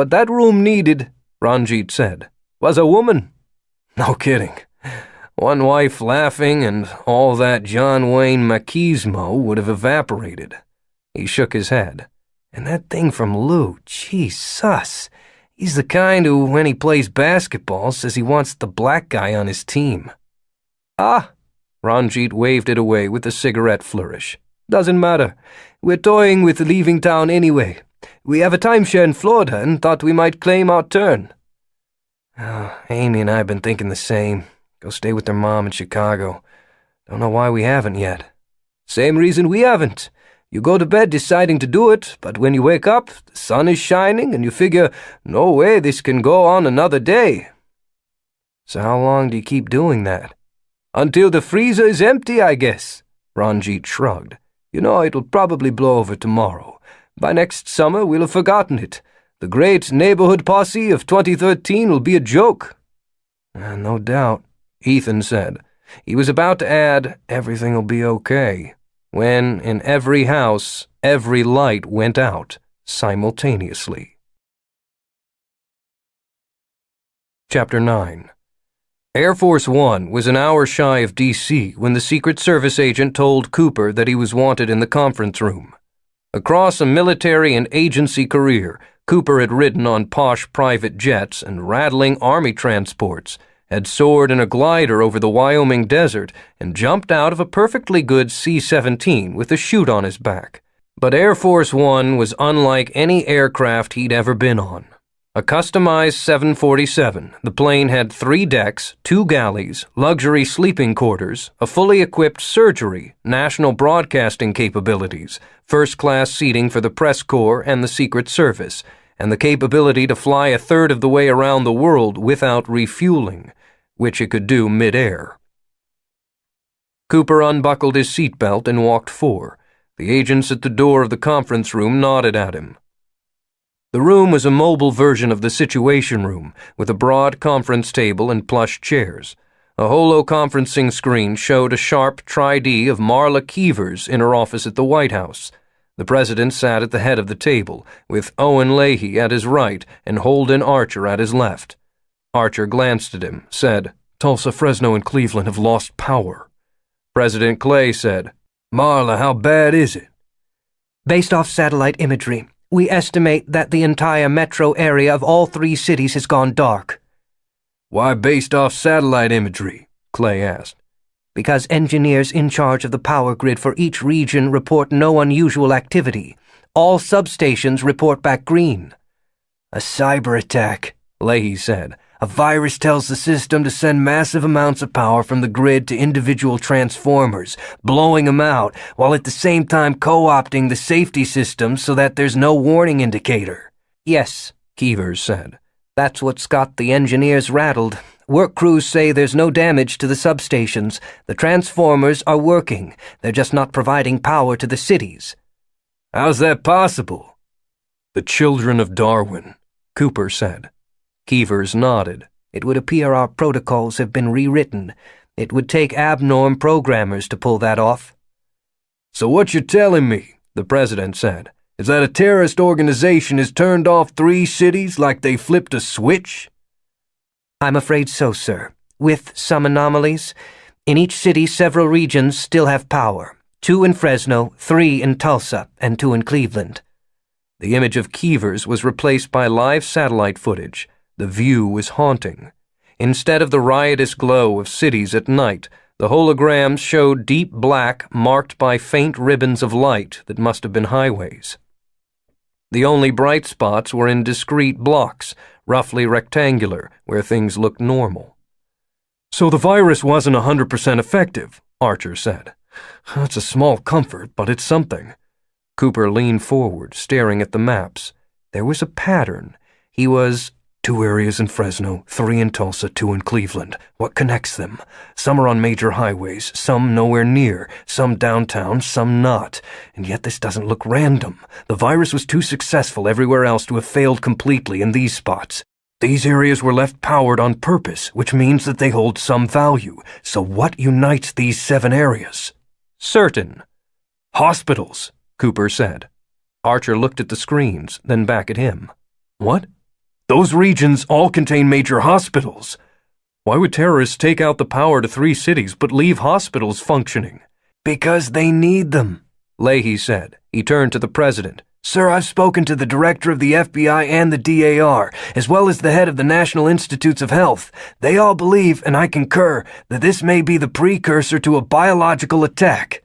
What that room needed, Ranjit said, was a woman. No kidding. One wife laughing and all that John Wayne machismo would have evaporated. He shook his head. And that thing from Lou, Jesus. He's the kind who, when he plays basketball, says he wants the black guy on his team. Ah, Ranjit waved it away with a cigarette flourish. Doesn't matter. We're toying with leaving town anyway. We have a timeshare in Florida and thought we might claim our turn. Oh, Amy and I have been thinking the same. Go stay with their mom in Chicago. Don't know why we haven't yet. Same reason we haven't. You go to bed deciding to do it, but when you wake up, the sun is shining and you figure, no way this can go on another day. So how long do you keep doing that? Until the freezer is empty, I guess. Ranjit shrugged. You know, it'll probably blow over tomorrow. By next summer, we'll have forgotten it. The great neighborhood posse of 2013 will be a joke. No doubt, Ethan said. He was about to add, everything will be okay, when in every house, every light went out simultaneously. Chapter 9. Air Force One was an hour shy of D.C. when the Secret Service agent told Cooper that he was wanted in the conference room. Across a military and agency career, Cooper had ridden on posh private jets and rattling army transports, had soared in a glider over the Wyoming desert, and jumped out of a perfectly good C-17 with a chute on his back. But Air Force One was unlike any aircraft he'd ever been on. A customized 747, the plane had 3 decks, 2 galleys, luxury sleeping quarters, a fully equipped surgery, national broadcasting capabilities, first-class seating for the press corps and the Secret Service, and the capability to fly a third of the way around the world without refueling, which it could do mid-air. Cooper unbuckled his seatbelt and walked forward. The agents at the door of the conference room nodded at him. The room was a mobile version of the Situation Room, with a broad conference table and plush chairs. A holo-conferencing screen showed a sharp tri-D of Marla Keevers in her office at the White House. The president sat at the head of the table, with Owen Leahy at his right and Holden Archer at his left. Archer glanced at him, said, Tulsa, Fresno, and Cleveland have lost power. President Clay said, Marla, how bad is it? Based off satellite imagery, we estimate that the entire metro area of all 3 cities has gone dark. Why based off satellite imagery? Clay asked. Because engineers in charge of the power grid for each region report no unusual activity. All substations report back green. A cyber attack, Leahy said. A virus tells the system to send massive amounts of power from the grid to individual transformers, blowing them out, while at the same time co-opting the safety systems so that there's no warning indicator. Yes, Keevers said. That's what's got the engineers rattled. Work crews say there's no damage to the substations. The transformers are working. They're just not providing power to the cities. How's that possible? The children of Darwin, Cooper said. Keevers nodded. It would appear our protocols have been rewritten. It would take abnorm programmers to pull that off. So what you're telling me, the president said, is that a terrorist organization has turned off 3 cities like they flipped a switch? I'm afraid so, sir. With some anomalies. In each city, several regions still have power. 2 in Fresno, 3 in Tulsa, and 2 in Cleveland. The image of Keevers was replaced by live satellite footage. The view was haunting. Instead of the riotous glow of cities at night, the holograms showed deep black marked by faint ribbons of light that must have been highways. The only bright spots were in discrete blocks, roughly rectangular, where things looked normal. So the virus wasn't 100% effective, Archer said. That's a small comfort, but it's something. Cooper leaned forward, staring at the maps. There was a pattern. He was 2 areas in Fresno, 3 in Tulsa, 2 in Cleveland. What connects them? Some are on major highways, some nowhere near, some downtown, some not. And yet this doesn't look random. The virus was too successful everywhere else to have failed completely in these spots. These areas were left powered on purpose, which means that they hold some value. So what unites these 7 areas? certain. Hospitals, Cooper said. Archer looked at the screens, then back at him. What? Those regions all contain major hospitals. Why would terrorists take out the power to 3 cities but leave hospitals functioning? Because they need them, Leahy said. He turned to the president. Sir, I've spoken to the director of the FBI and the DAR, as well as the head of the National Institutes of Health. They all believe, and I concur, that this may be the precursor to a biological attack.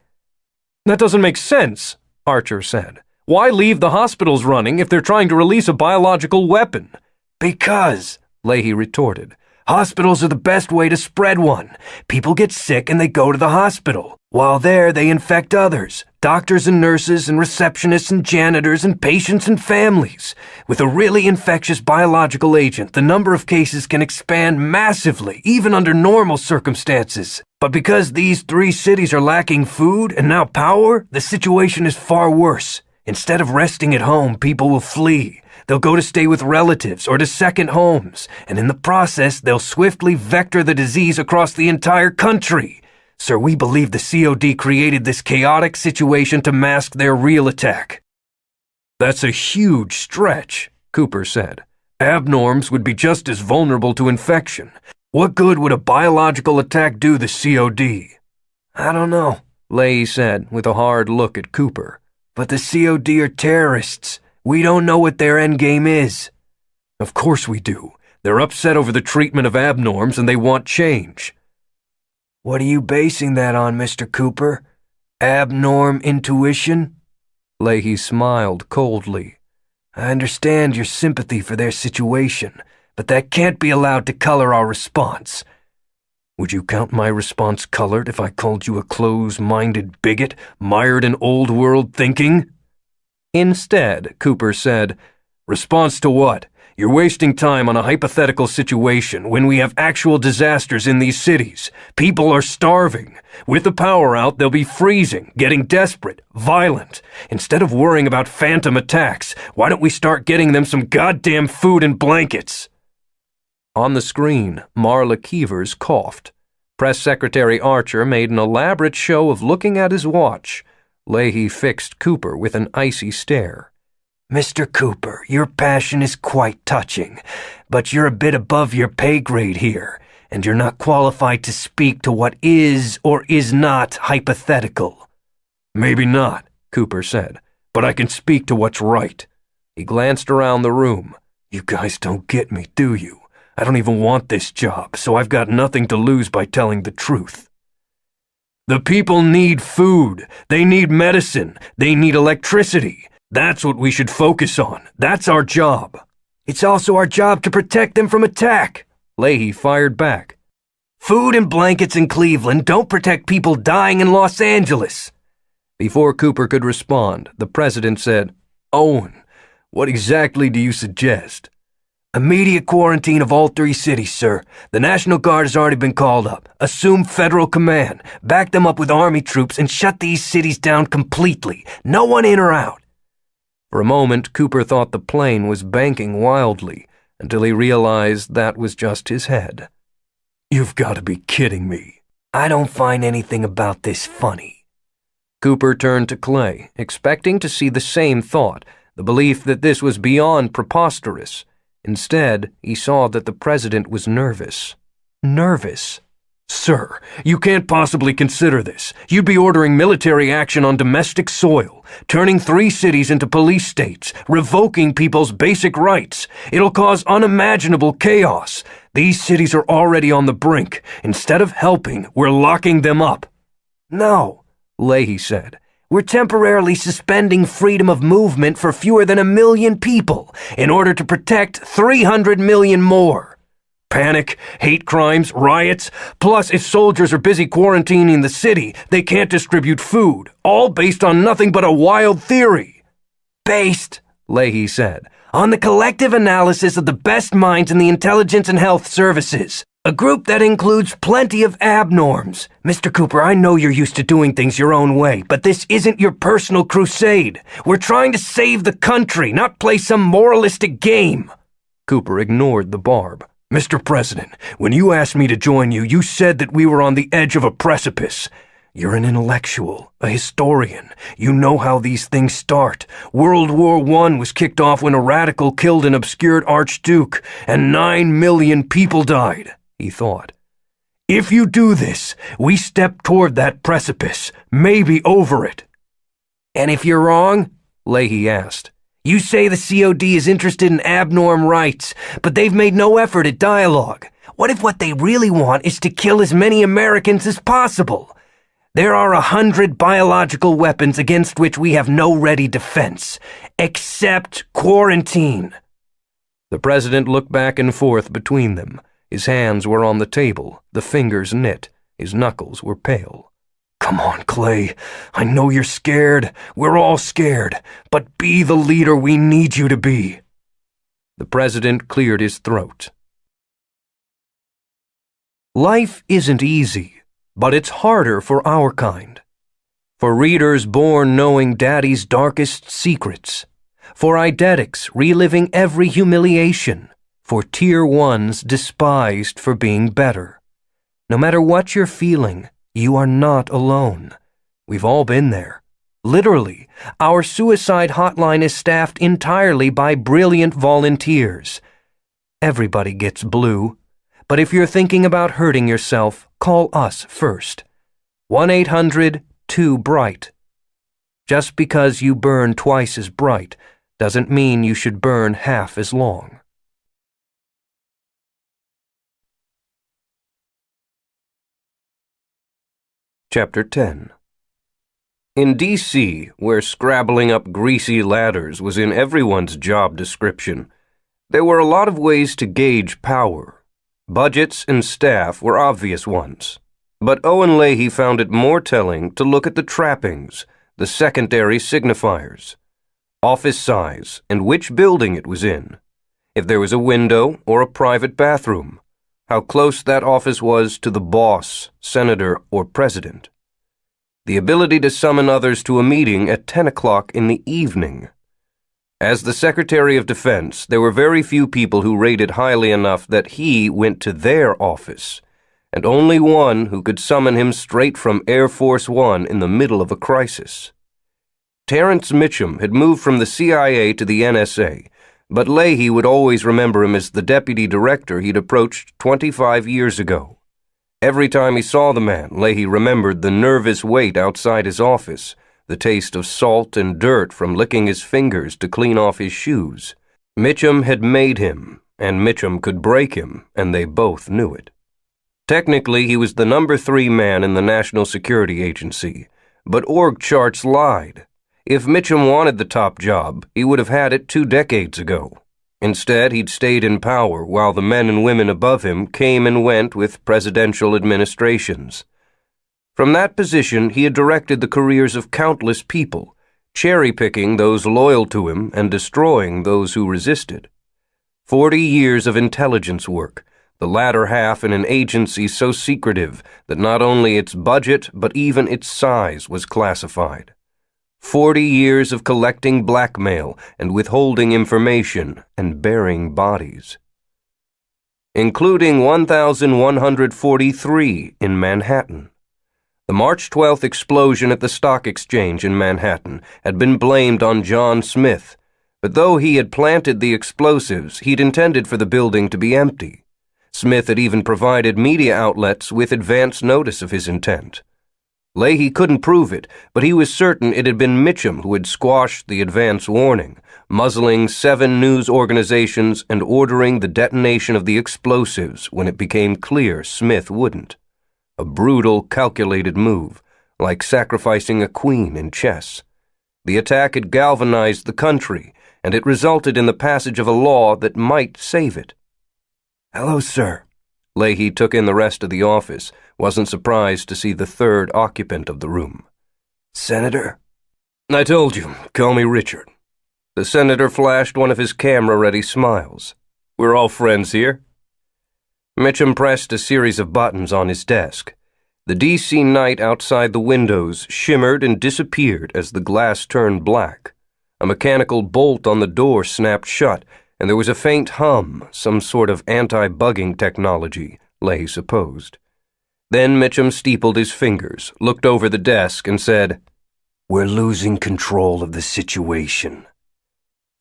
That doesn't make sense, Archer said. Why leave the hospitals running if they're trying to release a biological weapon? Because, Leahy retorted, hospitals are the best way to spread one. People get sick and they go to the hospital. While there, they infect others, doctors and nurses and receptionists and janitors and patients and families. With a really infectious biological agent, the number of cases can expand massively, even under normal circumstances. But because these 3 cities are lacking food and now power, the situation is far worse. Instead of resting at home, people will flee. They'll go to stay with relatives or to second homes, and in the process, they'll swiftly vector the disease across the entire country. Sir, we believe the COD created this chaotic situation to mask their real attack. That's a huge stretch, Cooper said. Abnorms would be just as vulnerable to infection. What good would a biological attack do the COD? I don't know, Leahy said with a hard look at Cooper. But the COD are terrorists. We don't know what their endgame is. Of course we do. They're upset over the treatment of abnorms and they want change. What are you basing that on, Mr. Cooper? Abnorm intuition? Leahy smiled coldly. I understand your sympathy for their situation, but that can't be allowed to color our response. Would you count my response colored if I called you a close-minded bigot, mired in old-world thinking? Instead, Cooper said, Response to what? You're wasting time on a hypothetical situation when we have actual disasters in these cities. People are starving. With the power out, they'll be freezing, getting desperate, violent. Instead of worrying about phantom attacks, why don't we start getting them some goddamn food and blankets? On the screen, Marla Keevers coughed. Press Secretary Archer made an elaborate show of looking at his watch. Leahy fixed Cooper with an icy stare. Mr. Cooper, your passion is quite touching, but you're a bit above your pay grade here, and you're not qualified to speak to what is or is not hypothetical. Maybe not, Cooper said, but I can speak to what's right. He glanced around the room. You guys don't get me, do you? I don't even want this job, so I've got nothing to lose by telling the truth. The people need food. They need medicine. They need electricity. That's what we should focus on. That's our job. It's also our job to protect them from attack. Leahy fired back. Food and blankets in Cleveland don't protect people dying in Los Angeles. Before Cooper could respond, the president said, Owen, what exactly do you suggest? Immediate quarantine of all 3 cities, sir. The National Guard has already been called up. Assume federal command. Back them up with army troops and shut these cities down completely. No one in or out. For a moment, Cooper thought the plane was banking wildly, until he realized that was just his head. You've got to be kidding me. I don't find anything about this funny. Cooper turned to Clay, expecting to see the same thought, the belief that this was beyond preposterous. Instead, he saw that the president was nervous. Nervous. Sir, you can't possibly consider this. You'd be ordering military action on domestic soil, turning 3 cities into police states, revoking people's basic rights. It'll cause unimaginable chaos. These cities are already on the brink. Instead of helping, we're locking them up. No, Leahy said. We're temporarily suspending freedom of movement for fewer than 1 million people in order to protect 300 million more. Panic, hate crimes, riots. Plus, if soldiers are busy quarantining the city, they can't distribute food, all based on nothing but a wild theory. Based, Leahy said, on the collective analysis of the best minds in the intelligence and health services. A group that includes plenty of abnorms. Mr. Cooper, I know you're used to doing things your own way, but this isn't your personal crusade. We're trying to save the country, not play some moralistic game. Cooper ignored the barb. Mr. President, when you asked me to join you, you said that we were on the edge of a precipice. You're an intellectual, a historian. You know how these things start. World War I was kicked off when a radical killed an obscured archduke, and 9 million people died, he thought. If you do this, we step toward that precipice, maybe over it. And if you're wrong? Leahy asked. You say the COD is interested in abnorm rights, but they've made no effort at dialogue. What if what they really want is to kill as many Americans as possible? There are 100 biological weapons against which we have no ready defense, except quarantine. The president looked back and forth between them. His hands were on the table, the fingers knit, his knuckles were pale. Come on, Clay. I know you're scared. We're all scared. But be the leader we need you to be. The president cleared his throat. Life isn't easy, but it's harder for our kind. For readers born knowing Daddy's darkest secrets. For eidetics reliving every humiliation. For Tier 1s despised for being better. No matter what you're feeling, you are not alone. We've all been there. Literally, our suicide hotline is staffed entirely by brilliant volunteers. Everybody gets blue, but if you're thinking about hurting yourself, call us first. 1-800-2-BRIGHT. Just because you burn twice as bright doesn't mean you should burn half as long. Chapter 10. In D.C., where scrabbling up greasy ladders was in everyone's job description, there were a lot of ways to gauge power. Budgets and staff were obvious ones. But Owen Leahy found it more telling to look at the trappings, the secondary signifiers. Office size and which building it was in. If there was a window or a private bathroom. How close that office was to the boss, senator, or president. The ability to summon others to a meeting at 10 o'clock in the evening. As the Secretary of Defense, there were very few people who rated highly enough that he went to their office, and only one who could summon him straight from Air Force One in the middle of a crisis. Terrence Mitchum had moved from the CIA to the NSA, but Leahy would always remember him as the deputy director he'd approached 25 years ago. Every time he saw the man, Leahy remembered the nervous wait outside his office, the taste of salt and dirt from licking his fingers to clean off his shoes. Mitchum had made him, and Mitchum could break him, and they both knew it. Technically, he was the number 3 man in the National Security Agency, but org charts lied. If Mitchum wanted the top job, he would have had it 2 decades ago. Instead, he'd stayed in power while the men and women above him came and went with presidential administrations. From that position, he had directed the careers of countless people, cherry-picking those loyal to him and destroying those who resisted. 40 years of intelligence work, the latter half in an agency so secretive that not only its budget but even its size was classified. 40 years of collecting blackmail and withholding information and burying bodies. Including 1,143 in Manhattan. The March 12th explosion at the stock exchange in Manhattan had been blamed on John Smith, but though he had planted the explosives, he'd intended for the building to be empty. Smith had even provided media outlets with advance notice of his intent. Leahy couldn't prove it, but he was certain it had been Mitchum who had squashed the advance warning, muzzling 7 news organizations and ordering the detonation of the explosives when it became clear Smith wouldn't. A brutal, calculated move, like sacrificing a queen in chess. The attack had galvanized the country, and it resulted in the passage of a law that might save it. Hello, sir. Leahy took in the rest of the office, wasn't surprised to see the 3rd occupant of the room. Senator? I told you, call me Richard. The senator flashed one of his camera-ready smiles. We're all friends here. Mitchum pressed a series of buttons on his desk. The D.C. night outside the windows shimmered and disappeared as the glass turned black. A mechanical bolt on the door snapped shut, and there was a faint hum, some sort of anti-bugging technology, Leahy supposed. Then Mitchum steepled his fingers, looked over the desk, and said, "We're losing control of the situation."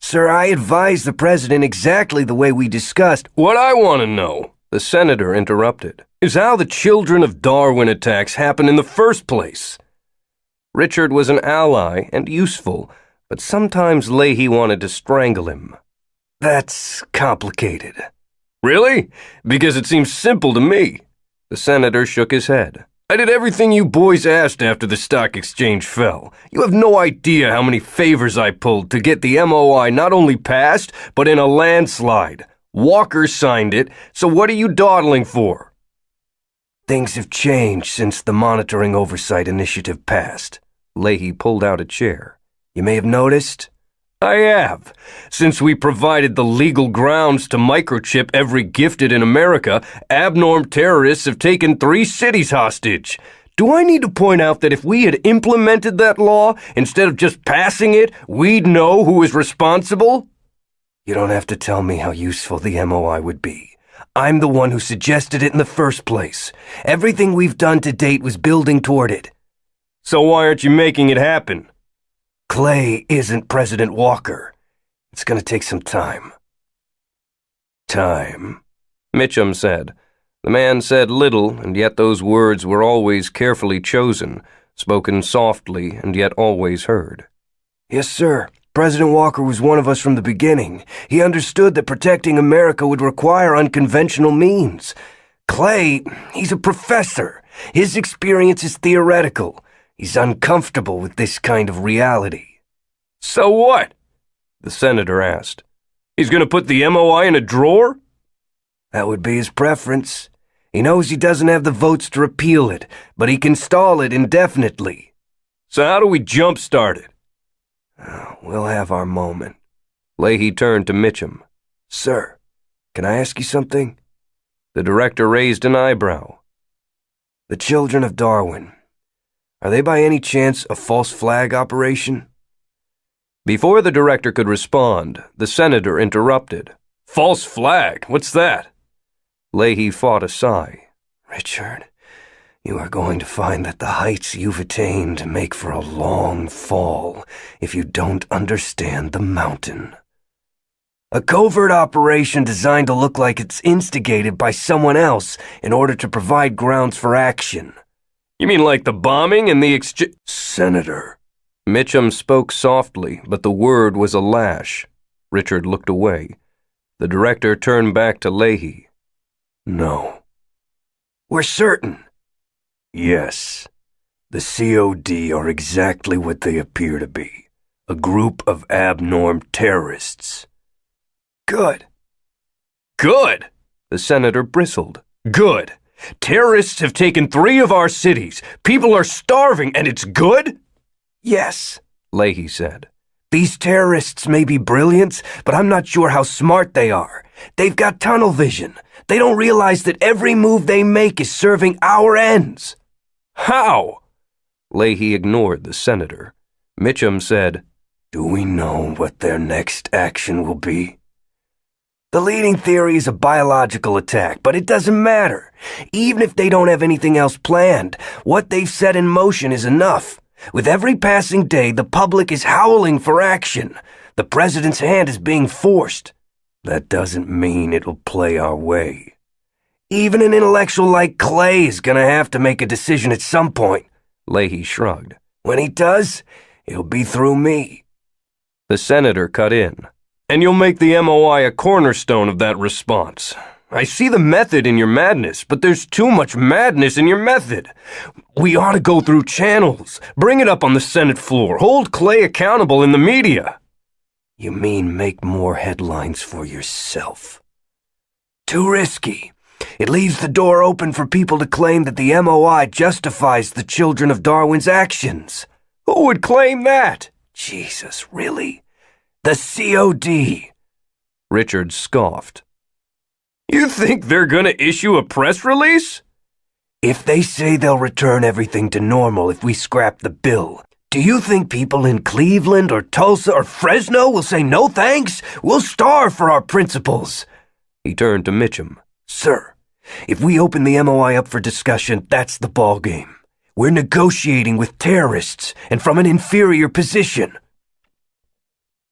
"Sir, I advised the president exactly the way we discussed." "What I want to know," the senator interrupted, "is how the children of Darwin attacks happen in the first place." Richard was an ally and useful, but sometimes Leahy wanted to strangle him. "That's complicated." "Really? Because it seems simple to me." The senator shook his head. "I did everything you boys asked after the stock exchange fell. You have no idea how many favors I pulled to get the MOI not only passed, but in a landslide. Walker signed it, so what are you dawdling for?" "Things have changed since the Monitoring Oversight Initiative passed." Leahy pulled out a chair. "You may have noticed." "I have. Since we provided the legal grounds to microchip every gifted in America, abnorm terrorists have taken 3 cities hostage. Do I need to point out that if we had implemented that law, instead of just passing it, we'd know who is responsible?" "You don't have to tell me how useful the MOI would be. I'm the one who suggested it in the first place. Everything we've done to date was building toward it." "So why aren't you making it happen?" "Clay isn't President Walker. It's going to take some time." "Time," Mitchum said. The man said little, and yet those words were always carefully chosen, spoken softly and yet always heard. "Yes, sir. President Walker was one of us from the beginning. He understood that protecting America would require unconventional means. Clay, he's a professor. His experience is theoretical. He's uncomfortable with this kind of reality." "So what?" the senator asked. "He's going to put the MOI in a drawer?" "That would be his preference. He knows he doesn't have the votes to repeal it, but he can stall it indefinitely." "So how do we jumpstart it?" "We'll have our moment." Leahy turned to Mitchum. "Sir, can I ask you something?" The director raised an eyebrow. "The children of Darwin, are they by any chance a false flag operation?" Before the director could respond, the senator interrupted. "False flag? What's that?" Leahy fought a sigh. "Richard, you are going to find that the heights you've attained make for a long fall if you don't understand the mountain. A covert operation designed to look like it's instigated by someone else in order to provide grounds for action." "You mean like the bombing and the "Senator." Mitchum spoke softly, but the word was a lash. Richard looked away. The director turned back to Leahy. "No." "We're certain." "Yes. The COD are exactly what they appear to be. A group of abnorm terrorists." "Good." "Good?" The senator bristled. "Good? Terrorists have taken 3 of our cities. People are starving, and it's good?" "Yes," Leahy said. "These terrorists may be brilliant, but I'm not sure how smart they are. They've got tunnel vision. They don't realize that every move they make is serving our ends." "How?" Leahy ignored the senator. Mitchum said, "Do we know what their next action will be?" "The leading theory is a biological attack, but it doesn't matter. Even if they don't have anything else planned, what they've set in motion is enough. With every passing day, the public is howling for action. The president's hand is being forced." "That doesn't mean it'll play our way." "Even an intellectual like Clay is going to have to make a decision at some point." Leahy shrugged. "When he does, it'll be through me." The senator cut in. "And you'll make the MOI a cornerstone of that response. I see the method in your madness, but there's too much madness in your method. We ought to go through channels, bring it up on the Senate floor, hold Clay accountable in the media." "You mean make more headlines for yourself?" "Too risky. It leaves the door open for people to claim that the MOI justifies the children of Darwin's actions." "Who would claim that?" "Jesus, really? The COD." Richard scoffed. "You think they're going to issue a press release?" "If they say they'll return everything to normal if we scrap the bill, do you think people in Cleveland or Tulsa or Fresno will say no thanks? We'll starve for our principles." He turned to Mitchum. "Sir, If we open the MOI up for discussion, that's the ballgame. We're negotiating with terrorists, and from an inferior position.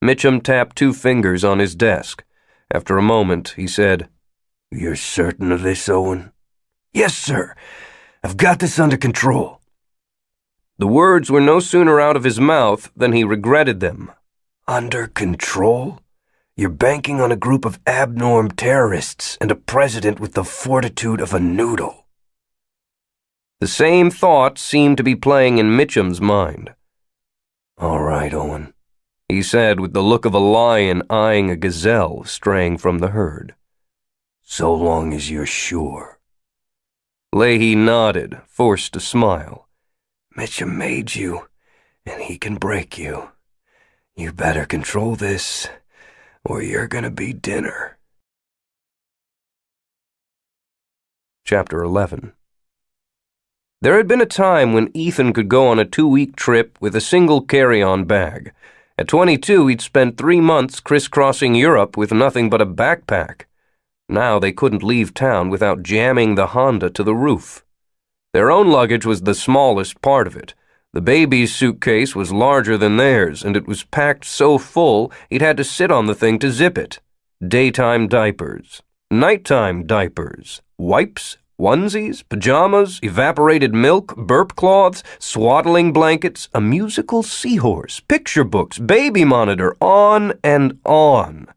Mitchum tapped 2 fingers on his desk. After a moment, he said, "You're certain of this, Owen?" "Yes, sir. I've got this under control." The words were no sooner out of his mouth than he regretted them. Under control? You're banking on a group of abnorm terrorists and a president with the fortitude of a noodle. The same thought seemed to be playing in Mitchum's mind. "All right, Owen," he said with the look of a lion eyeing a gazelle straying from the herd. "So long as you're sure." Leahy nodded, forced to smile. "Mitchum made you, and he can break you. You better control this, or you're gonna be dinner." Chapter 11. There had been a time when Ethan could go on a 2-week trip with a single carry-on bag. At 22, he'd spent 3 months crisscrossing Europe with nothing but a backpack. Now they couldn't leave town without jamming the Honda to the roof. Their own luggage was the smallest part of it. The baby's suitcase was larger than theirs, and it was packed so full he'd had to sit on the thing to zip it. Daytime diapers, nighttime diapers, wipes, onesies, pajamas, evaporated milk, burp cloths, swaddling blankets, a musical seahorse, picture books, baby monitor, on and on.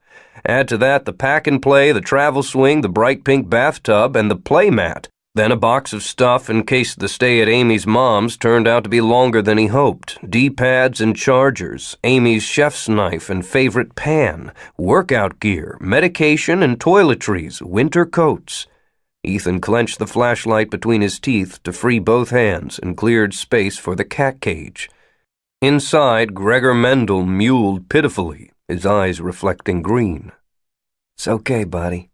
Add to that the pack and play, the travel swing, the bright pink bathtub, and the play mat. Then a box of stuff in case the stay at Amy's mom's turned out to be longer than he hoped. D-pads and chargers, Amy's chef's knife and favorite pan, workout gear, medication and toiletries, winter coats. Ethan clenched the flashlight between his teeth to free both hands and cleared space for the cat cage. Inside, Gregor Mendel mewled pitifully, his eyes reflecting green. "It's okay, buddy."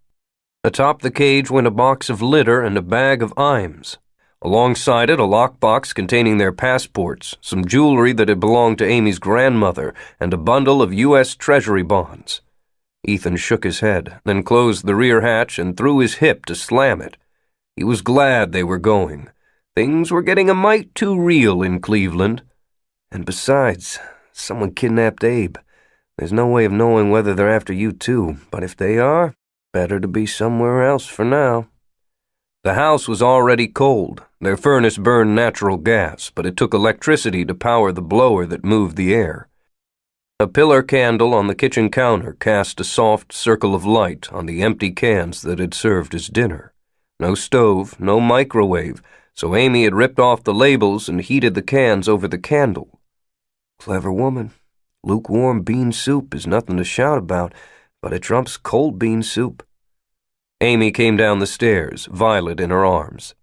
Atop the cage went a box of litter and a bag of Imes. Alongside it, a lockbox containing their passports, some jewelry that had belonged to Amy's grandmother, and a bundle of U.S. Treasury bonds. Ethan shook his head, then closed the rear hatch and threw his hip to slam it. He was glad they were going. Things were getting a mite too real in Cleveland. And besides, someone kidnapped Abe. There's no way of knowing whether they're after you too, but if they are, better to be somewhere else for now. The house was already cold. Their furnace burned natural gas, but it took electricity to power the blower that moved the air. A pillar candle on the kitchen counter cast a soft circle of light on the empty cans that had served as dinner. No stove, no microwave, so Amy had ripped off the labels and heated the cans over the candle. Clever woman. Lukewarm bean soup is nothing to shout about, but it trumps cold bean soup. Amy came down the stairs, Violet in her arms.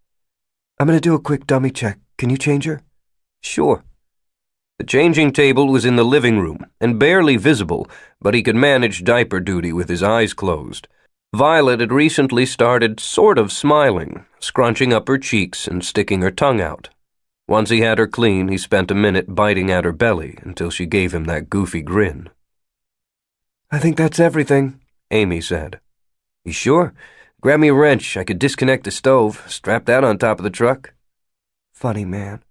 "I'm going to do a quick dummy check. Can you change her?" "Sure." The changing table was in the living room, and barely visible, but he could manage diaper duty with his eyes closed. Violet had recently started sort of smiling, scrunching up her cheeks and sticking her tongue out. Once he had her clean, he spent a minute biting at her belly until she gave him that goofy grin. "I think that's everything," Amy said. "You sure? Grab me a wrench. I could disconnect the stove. Strap that on top of the truck." "Funny man."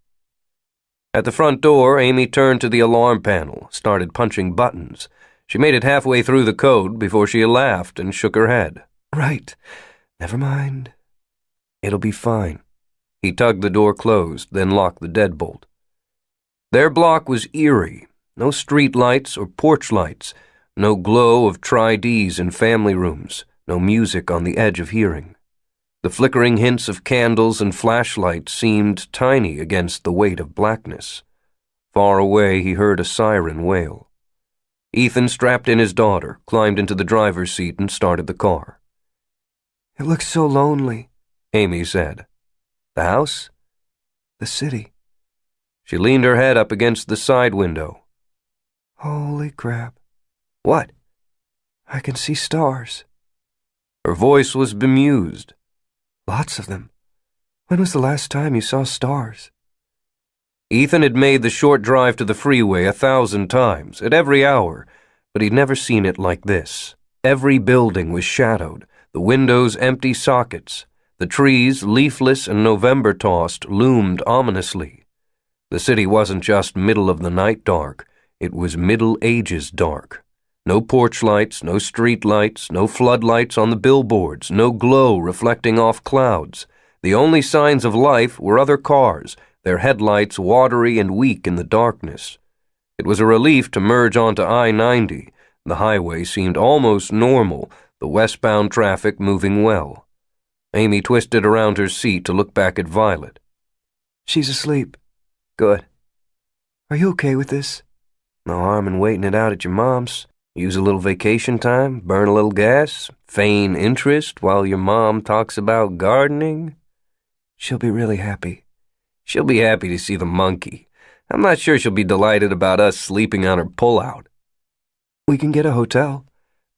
At the front door, Amy turned to the alarm panel, started punching buttons. She made it halfway through the code before she laughed and shook her head. "Right. Never mind. It'll be fine." He tugged the door closed, then locked the deadbolt. Their block was eerie. No street lights or porch lights. No glow of tri-Ds in family rooms. No music on the edge of hearing. The flickering hints of candles and flashlights seemed tiny against the weight of blackness. Far away, he heard a siren wail. Ethan strapped in his daughter, climbed into the driver's seat, and started the car. "It looks so lonely," Amy said. "The house?" "The city." She leaned her head up against the side window. "Holy crap." "What?" "I can see stars." Her voice was bemused. "Lots of them. When was the last time you saw stars?" Ethan had made the short drive to the freeway 1,000 times, at every hour, but he'd never seen it like this. Every building was shadowed, the windows empty sockets. The trees, leafless and November-tossed, loomed ominously. The city wasn't just middle-of-the-night dark, it was Middle Ages dark. No porch lights, no street lights, no floodlights on the billboards, no glow reflecting off clouds. The only signs of life were other cars, their headlights watery and weak in the darkness. It was a relief to merge onto I-90. The highway seemed almost normal, the westbound traffic moving well. Amy twisted around her seat to look back at Violet. She's asleep. Good. Are you okay with this? No harm in waiting it out at your mom's. Use a little vacation time, burn a little gas, feign interest while your mom talks about gardening. She'll be really happy. She'll be happy to see the monkey. I'm not sure she'll be delighted about us sleeping on her pullout. We can get a hotel,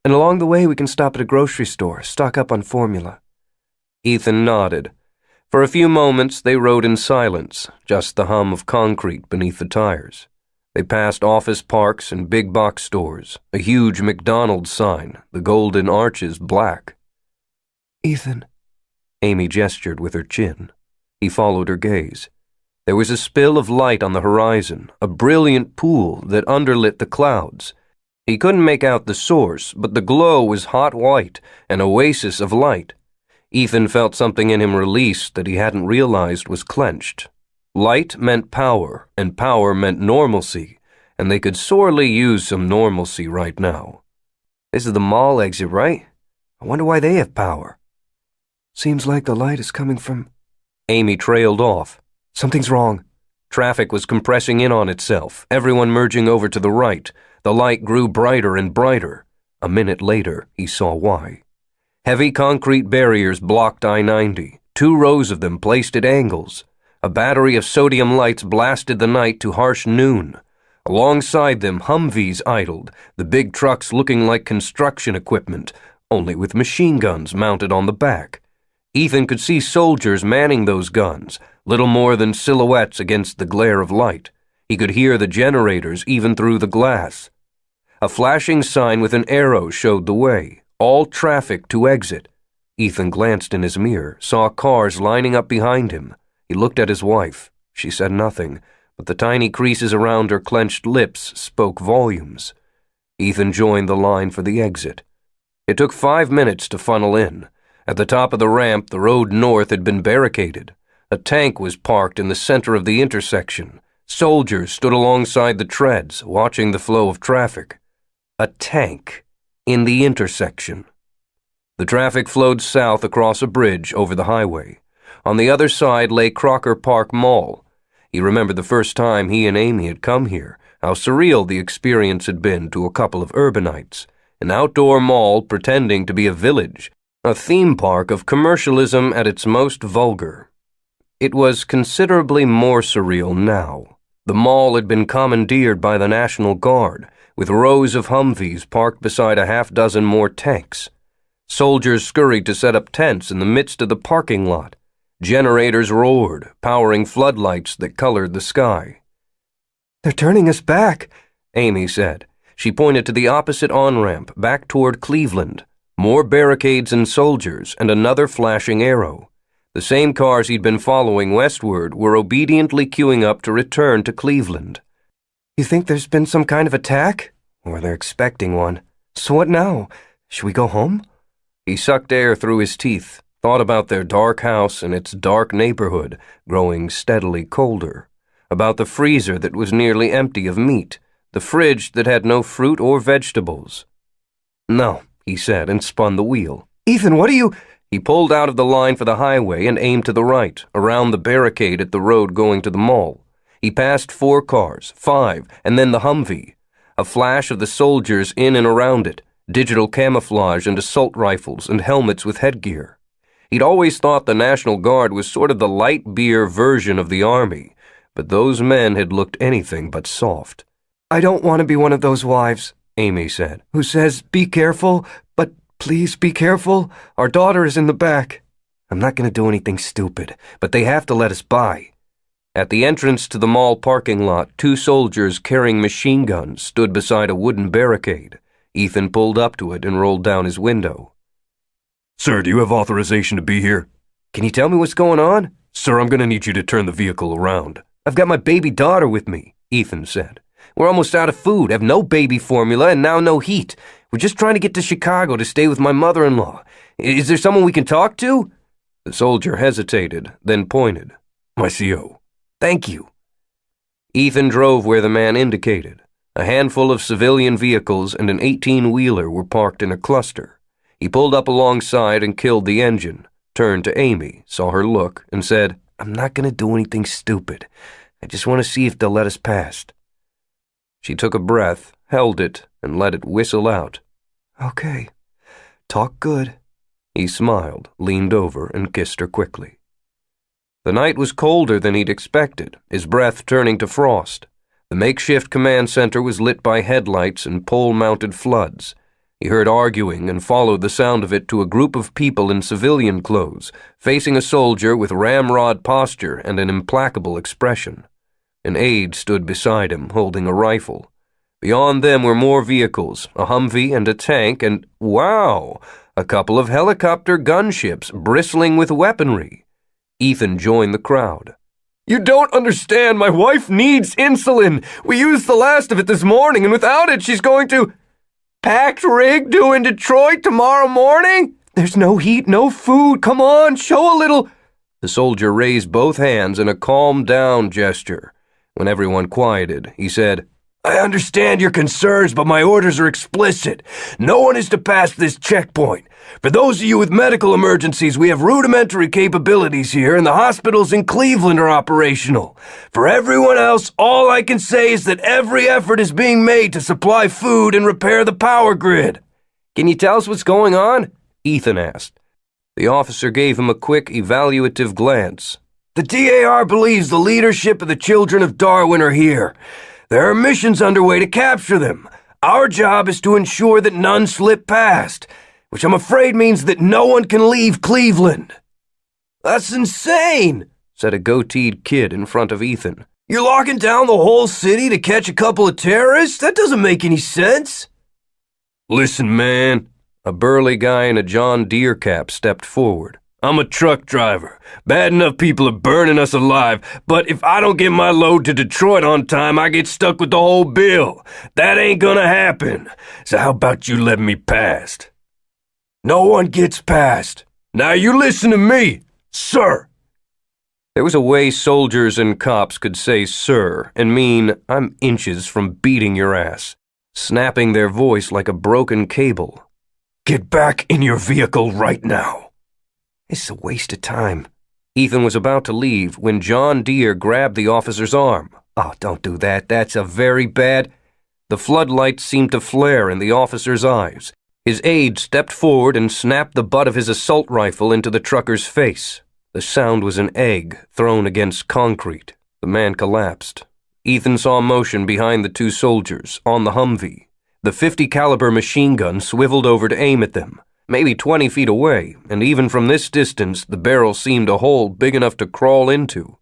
and along the way we can stop at a grocery store, stock up on formula. Ethan nodded. For a few moments they rode in silence, just the hum of concrete beneath the tires. They passed office parks and big box stores, a huge McDonald's sign, the golden arches black. Ethan. Amy gestured with her chin. He followed her gaze. There was a spill of light on the horizon, a brilliant pool that underlit the clouds. He couldn't make out the source, but the glow was hot white, an oasis of light. Ethan felt something in him release that he hadn't realized was clenched. Light meant power, and power meant normalcy, and they could sorely use some normalcy right now. This is the mall exit, right? I wonder why they have power. Seems like the light is coming from... Amy trailed off. Something's wrong. Traffic was compressing in on itself, everyone merging over to the right. The light grew brighter and brighter. A minute later, he saw why. Heavy concrete barriers blocked I-90, 2 rows of them placed at angles. A battery of sodium lights blasted the night to harsh noon. Alongside them, Humvees idled, the big trucks looking like construction equipment, only with machine guns mounted on the back. Ethan could see soldiers manning those guns, little more than silhouettes against the glare of light. He could hear the generators even through the glass. A flashing sign with an arrow showed the way. All traffic to exit. Ethan glanced in his mirror, saw cars lining up behind him. He looked at his wife. She said nothing, but the tiny creases around her clenched lips spoke volumes. Ethan joined the line for the exit. It took 5 minutes to funnel in. At the top of the ramp, the road north had been barricaded. A tank was parked in the center of the intersection. Soldiers stood alongside the treads, watching the flow of traffic. A tank in the intersection. The traffic flowed south across a bridge over the highway. On the other side lay Crocker Park Mall. He remembered the first time he and Amy had come here, how surreal the experience had been to a couple of urbanites. An outdoor mall pretending to be a village, a theme park of commercialism at its most vulgar. It was considerably more surreal now. The mall had been commandeered by the National Guard, with rows of Humvees parked beside a half-dozen more tanks. Soldiers scurried to set up tents in the midst of the parking lot. Generators roared, powering floodlights that colored the sky. They're turning us back, Amy said. She pointed to the opposite on-ramp, back toward Cleveland. More barricades and soldiers, and another flashing arrow. The same cars he'd been following westward were obediently queuing up to return to Cleveland. You think there's been some kind of attack? Or they're expecting one. So what now? Should we go home? He sucked air through his teeth, thought about their dark house and its dark neighborhood, growing steadily colder, about the freezer that was nearly empty of meat, the fridge that had no fruit or vegetables. No, he said, and spun the wheel. Ethan, what are you... He pulled out of the line for the highway and aimed to the right, around the barricade at the road going to the mall. He passed 4 cars, 5, and then the Humvee. A flash of the soldiers in and around it, digital camouflage and assault rifles and helmets with headgear. He'd always thought the National Guard was sort of the light beer version of the Army, but those men had looked anything but soft. I don't want to be one of those wives, Amy said, who says, be careful, but please be careful. Our daughter is in the back. I'm not going to do anything stupid, but they have to let us by. At the entrance to the mall parking lot, 2 soldiers carrying machine guns stood beside a wooden barricade. Ethan pulled up to it and rolled down his window. Sir, do you have authorization to be here? Can you tell me what's going on? Sir, I'm gonna need you to turn the vehicle around. I've got my baby daughter with me, Ethan said. We're almost out of food, have no baby formula, and now no heat. We're just trying to get to Chicago to stay with my mother-in-law. Is there someone we can talk to? The soldier hesitated, then pointed. My CO. Thank you. Ethan drove where the man indicated. A handful of civilian vehicles and an 18-wheeler were parked in a cluster. He pulled up alongside and killed the engine, turned to Amy, saw her look, and said, I'm not going to do anything stupid. I just want to see if they'll let us past. She took a breath, held it, and let it whistle out. Okay. Talk good. He smiled, leaned over, and kissed her quickly. The night was colder than he'd expected, his breath turning to frost. The makeshift command center was lit by headlights and pole-mounted floods. He heard arguing and followed the sound of it to a group of people in civilian clothes, facing a soldier with ramrod posture and an implacable expression. An aide stood beside him, holding a rifle. Beyond them were more vehicles, a Humvee and a tank, and, wow, a couple of helicopter gunships bristling with weaponry. Ethan joined the crowd. You don't understand. My wife needs insulin. We used the last of it this morning, and without it, she's going to... Packed rig due in Detroit tomorrow morning? There's no heat, no food. Come on, show a little... The soldier raised both hands in a calm down gesture. When everyone quieted, he said, I understand your concerns, but my orders are explicit. No one is to pass this checkpoint. For those of you with medical emergencies, we have rudimentary capabilities here, and the hospitals in Cleveland are operational. For everyone else, all I can say is that every effort is being made to supply food and repair the power grid. Can you tell us what's going on? Ethan asked. The officer gave him a quick, evaluative glance. The DAR believes the leadership of the children of Darwin are here. There are missions underway to capture them. Our job is to ensure that none slip past, which I'm afraid means that no one can leave Cleveland. That's insane, said a goateed kid in front of Ethan. You're locking down the whole city to catch a couple of terrorists? That doesn't make any sense. Listen, man, a burly guy in a John Deere cap stepped forward. I'm a truck driver. Bad enough people are burning us alive, but if I don't get my load to Detroit on time, I get stuck with the whole bill. That ain't gonna happen. So how about you let me past? No one gets past. Now you listen to me, sir. There was a way soldiers and cops could say sir and mean I'm inches from beating your ass, snapping their voice like a broken cable. Get back in your vehicle right now. It's a waste of time. Ethan was about to leave when John Deere grabbed the officer's arm. Oh, don't do that. That's a very bad... The floodlights seemed to flare in the officer's eyes. His aide stepped forward and snapped the butt of his assault rifle into the trucker's face. The sound was an egg thrown against concrete. The man collapsed. Ethan saw motion behind the two soldiers, on the Humvee. The .50 caliber machine gun swiveled over to aim at them. Maybe 20 feet away, and even from this distance, the barrel seemed a hole big enough to crawl into.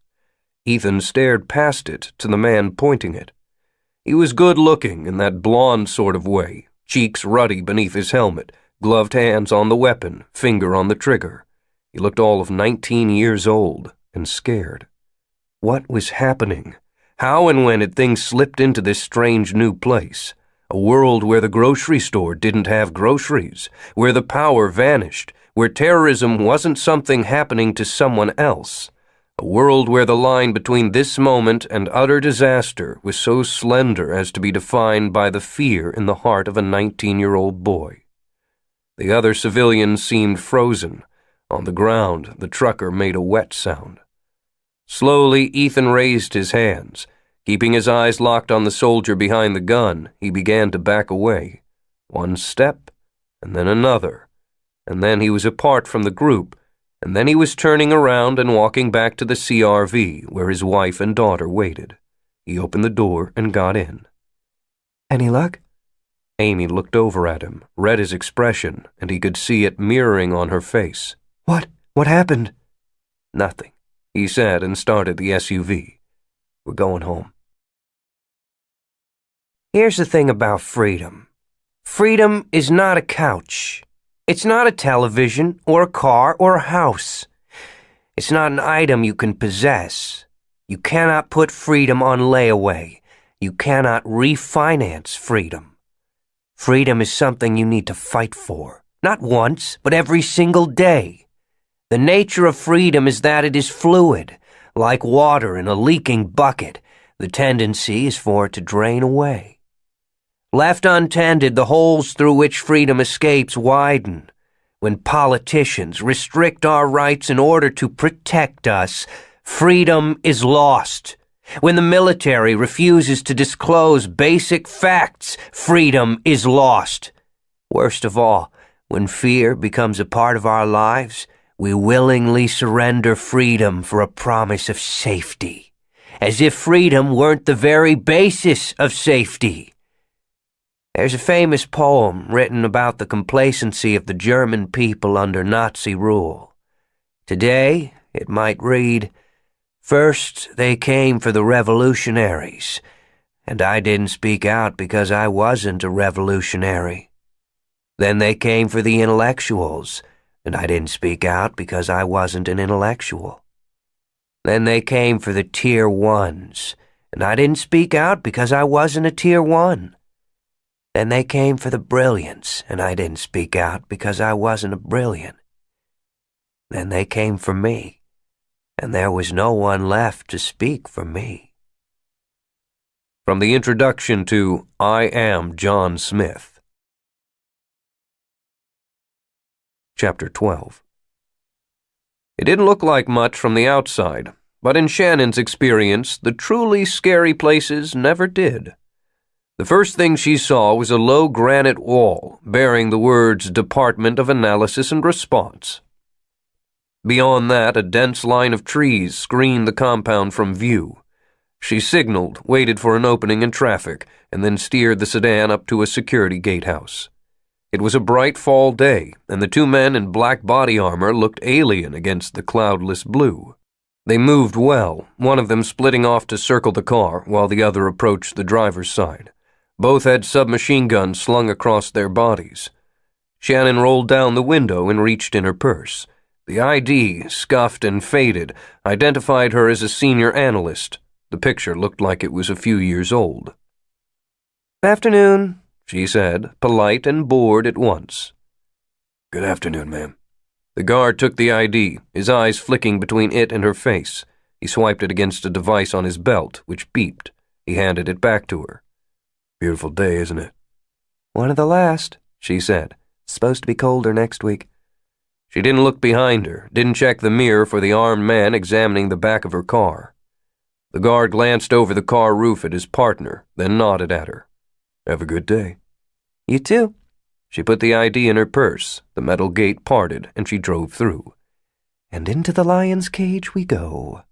Ethan stared past it to the man pointing it. He was good-looking in that blonde sort of way, cheeks ruddy beneath his helmet, gloved hands on the weapon, finger on the trigger. He looked all of 19 years old and scared. What was happening? How and when had things slipped into this strange new place? A world where the grocery store didn't have groceries, where the power vanished, where terrorism wasn't something happening to someone else. A world where the line between this moment and utter disaster was so slender as to be defined by the fear in the heart of a 19-year-old boy. The other civilians seemed frozen. On the ground, the trucker made a wet sound. Slowly, Ethan raised his hands. Keeping his eyes locked on the soldier behind the gun, he began to back away. One step, and then another. And then he was apart from the group, and then he was turning around and walking back to the CRV where his wife and daughter waited. He opened the door and got in. Any luck? Amy looked over at him, read his expression, and he could see it mirroring on her face. What happened? Nothing, he said and started the SUV. We're going home. Here's the thing about freedom. Freedom is not a couch. It's not a television or a car or a house. It's not an item you can possess. You cannot put freedom on layaway. You cannot refinance freedom. Freedom is something you need to fight for, not once, but every single day. The nature of freedom is that it is fluid, like water in a leaking bucket. The tendency is for it to drain away. Left untended, the holes through which freedom escapes widen. When politicians restrict our rights in order to protect us, freedom is lost. When the military refuses to disclose basic facts, freedom is lost. Worst of all, when fear becomes a part of our lives, we willingly surrender freedom for a promise of safety, as if freedom weren't the very basis of safety. There's a famous poem written about the complacency of the German people under Nazi rule. Today, it might read, "First they came for the revolutionaries, and I didn't speak out because I wasn't a revolutionary. Then they came for the intellectuals, and I didn't speak out because I wasn't an intellectual. Then they came for the Tier 1s, and I didn't speak out because I wasn't a Tier 1. Then they came for the brilliants, and I didn't speak out because I wasn't a brilliant. Then they came for me, and there was no one left to speak for me." From the introduction to I Am John Smith. Chapter 12. It didn't look like much from the outside, but in Shannon's experience, the truly scary places never did. The first thing she saw was a low granite wall bearing the words Department of Analysis and Response. Beyond that, a dense line of trees screened the compound from view. She signaled, waited for an opening in traffic, and then steered the sedan up to a security gatehouse. It was a bright fall day, and the two men in black body armor looked alien against the cloudless blue. They moved well, one of them splitting off to circle the car while the other approached the driver's side. Both had submachine guns slung across their bodies. Shannon rolled down the window and reached in her purse. The ID, scuffed and faded, identified her as a senior analyst. The picture looked like it was a few years old. "Afternoon," she said, polite and bored at once. "Good afternoon, ma'am." The guard took the ID, his eyes flicking between it and her face. He swiped it against a device on his belt, which beeped. He handed it back to her. "Beautiful day, isn't it?" "One of the last," she said. "It's supposed to be colder next week." She didn't look behind her, didn't check the mirror for the armed man examining the back of her car. The guard glanced over the car roof at his partner, then nodded at her. "Have a good day." "You too." She put the ID in her purse, the metal gate parted, and she drove through. "And into the lion's cage we go."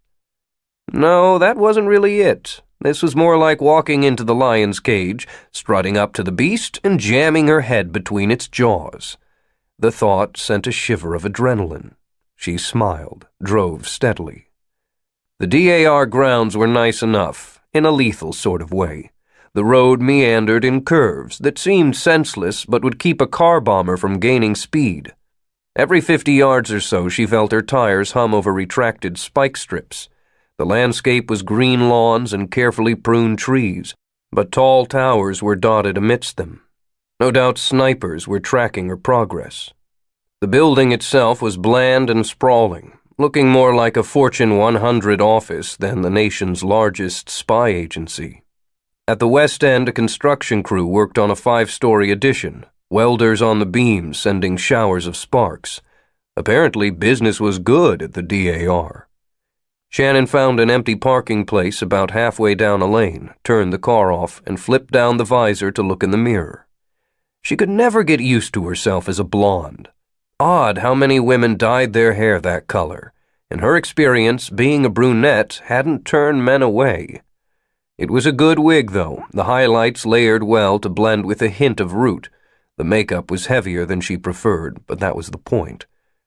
No, that wasn't really it. This was more like walking into the lion's cage, strutting up to the beast, and jamming her head between its jaws. The thought sent a shiver of adrenaline. She smiled, drove steadily. The DAR grounds were nice enough, in a lethal sort of way. The road meandered in curves that seemed senseless but would keep a car bomber from gaining speed. Every 50 yards or so she felt her tires hum over retracted spike strips. The landscape was green lawns and carefully pruned trees, but tall towers were dotted amidst them. No doubt snipers were tracking her progress. The building itself was bland and sprawling, looking more like a Fortune 100 office than the nation's largest spy agency. At the west end, a construction crew worked on a 5-story addition, welders on the beams sending showers of sparks. Apparently, business was good at the DAR. Shannon found an empty parking place about halfway down a lane, turned the car off, and flipped down the visor to look in the mirror. She could never get used to herself as a blonde. Odd how many women dyed their hair that color. In her experience, being a brunette hadn't turned men away. It was a good wig, though, the highlights layered well to blend with a hint of root. The makeup was heavier than she preferred, but that was the point.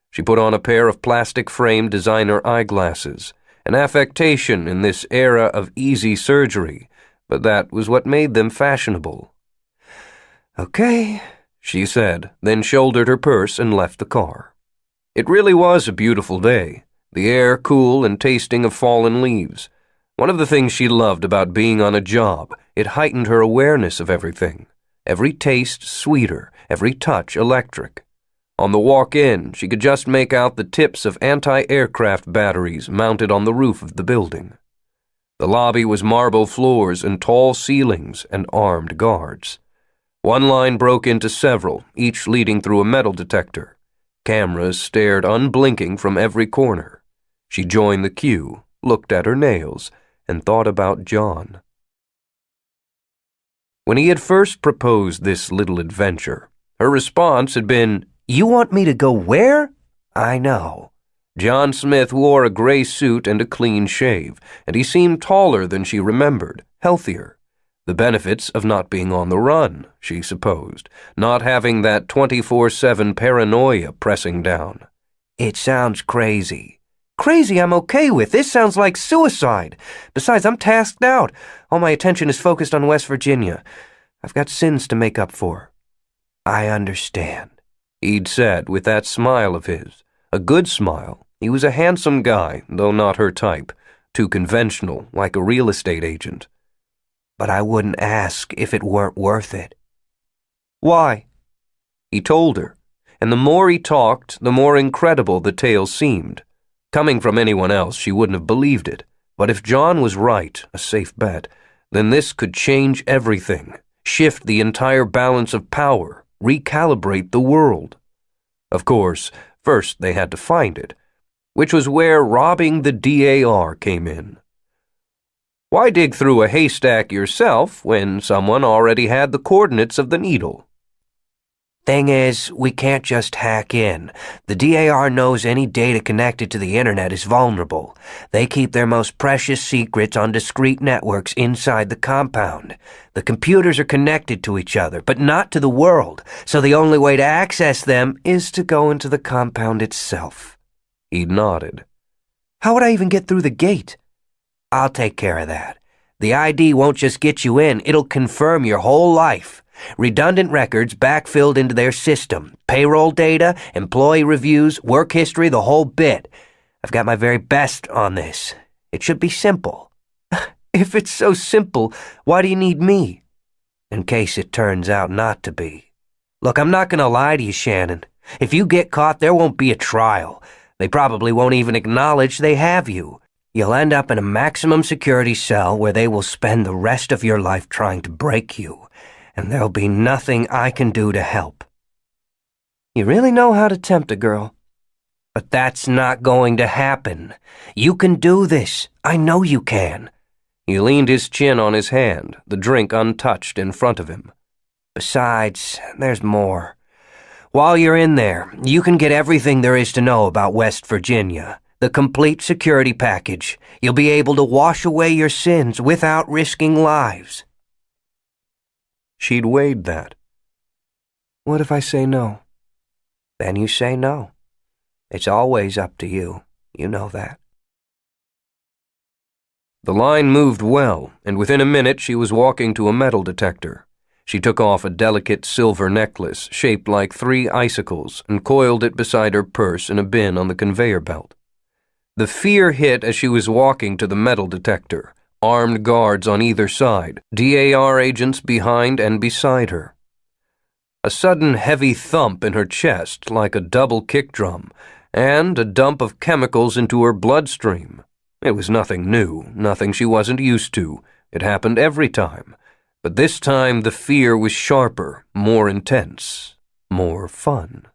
She put on a pair of plastic-framed designer eyeglasses, an affectation in this era of easy surgery, but that was what made them fashionable. "Okay," she said, then shouldered her purse and left the car. It really was a beautiful day. the air cool and tasting of fallen leaves. One of the things she loved about being on a job, it heightened her awareness of everything. Every taste sweeter, every touch electric. On the walk in, she could just make out the tips of anti-aircraft batteries mounted on the roof of the building. The lobby was marble floors and tall ceilings and armed guards. One line broke into several, each leading through a metal detector. Cameras stared unblinking from every corner. She joined the queue, looked at her nails, and thought about John. When he had first proposed this little adventure, her response had been, You want me to go where? I know. John Smith wore a gray suit and a clean shave, and he seemed taller than she remembered, healthier. The benefits of not being on the run, she supposed, not having that 24/7 paranoia pressing down. It sounds crazy. Crazy I'm okay with. This sounds like suicide. Besides, I'm tasked out. All my attention is focused on West Virginia. I've got sins to make up for. I understand, he'd said with that smile of his. A good smile. He was a handsome guy, though not her type. Too conventional, like a real estate agent. But I wouldn't ask if it weren't worth it. Why? He told her, and the more he talked, the more incredible the tale seemed. Coming from anyone else, she wouldn't have believed it. But if John was right, a safe bet, then this could change everything, shift the entire balance of power, recalibrate the world. Of course, first they had to find it, which was where robbing the DAR came in. Why dig through a haystack yourself when someone already had the coordinates of the needle? Thing is, we can't just hack in. The DAR knows any data connected to the internet is vulnerable. They keep their most precious secrets on discrete networks inside the compound. The computers are connected to each other, but not to the world, so the only way to access them is to go into the compound itself. He nodded. How would I even get through the gate? I'll take care of that. The ID won't just get you in, it'll confirm your whole life. Redundant records backfilled into their system. Payroll data, employee reviews, work history, the whole bit. I've got my very best on this. It should be simple. If it's so simple, why do you need me? In case it turns out not to be. Look, I'm not going to lie to you, Shannon. If you get caught, there won't be a trial. They probably won't even acknowledge they have you. You'll end up in a maximum security cell where they will spend the rest of your life trying to break you, and there'll be nothing I can do to help. You really know how to tempt a girl. But that's not going to happen. You can do this. I know you can. He leaned his chin on his hand, the drink untouched in front of him. Besides, there's more. While you're in there, you can get everything there is to know about West Virginia. The complete security package. You'll be able to wash away your sins without risking lives. She'd weighed that. What if I say no? Then you say no. It's always up to you. You know that. The line moved well, and within a minute she was walking to a metal detector. She took off a delicate silver necklace shaped like 3 icicles and coiled it beside her purse in a bin on the conveyor belt. The fear hit as she was walking to the metal detector, armed guards on either side, DAR agents behind and beside her. A sudden heavy thump in her chest like a double kick drum, and a dump of chemicals into her bloodstream. It was nothing new, nothing she wasn't used to. It happened every time. But this time the fear was sharper, more intense, more fun.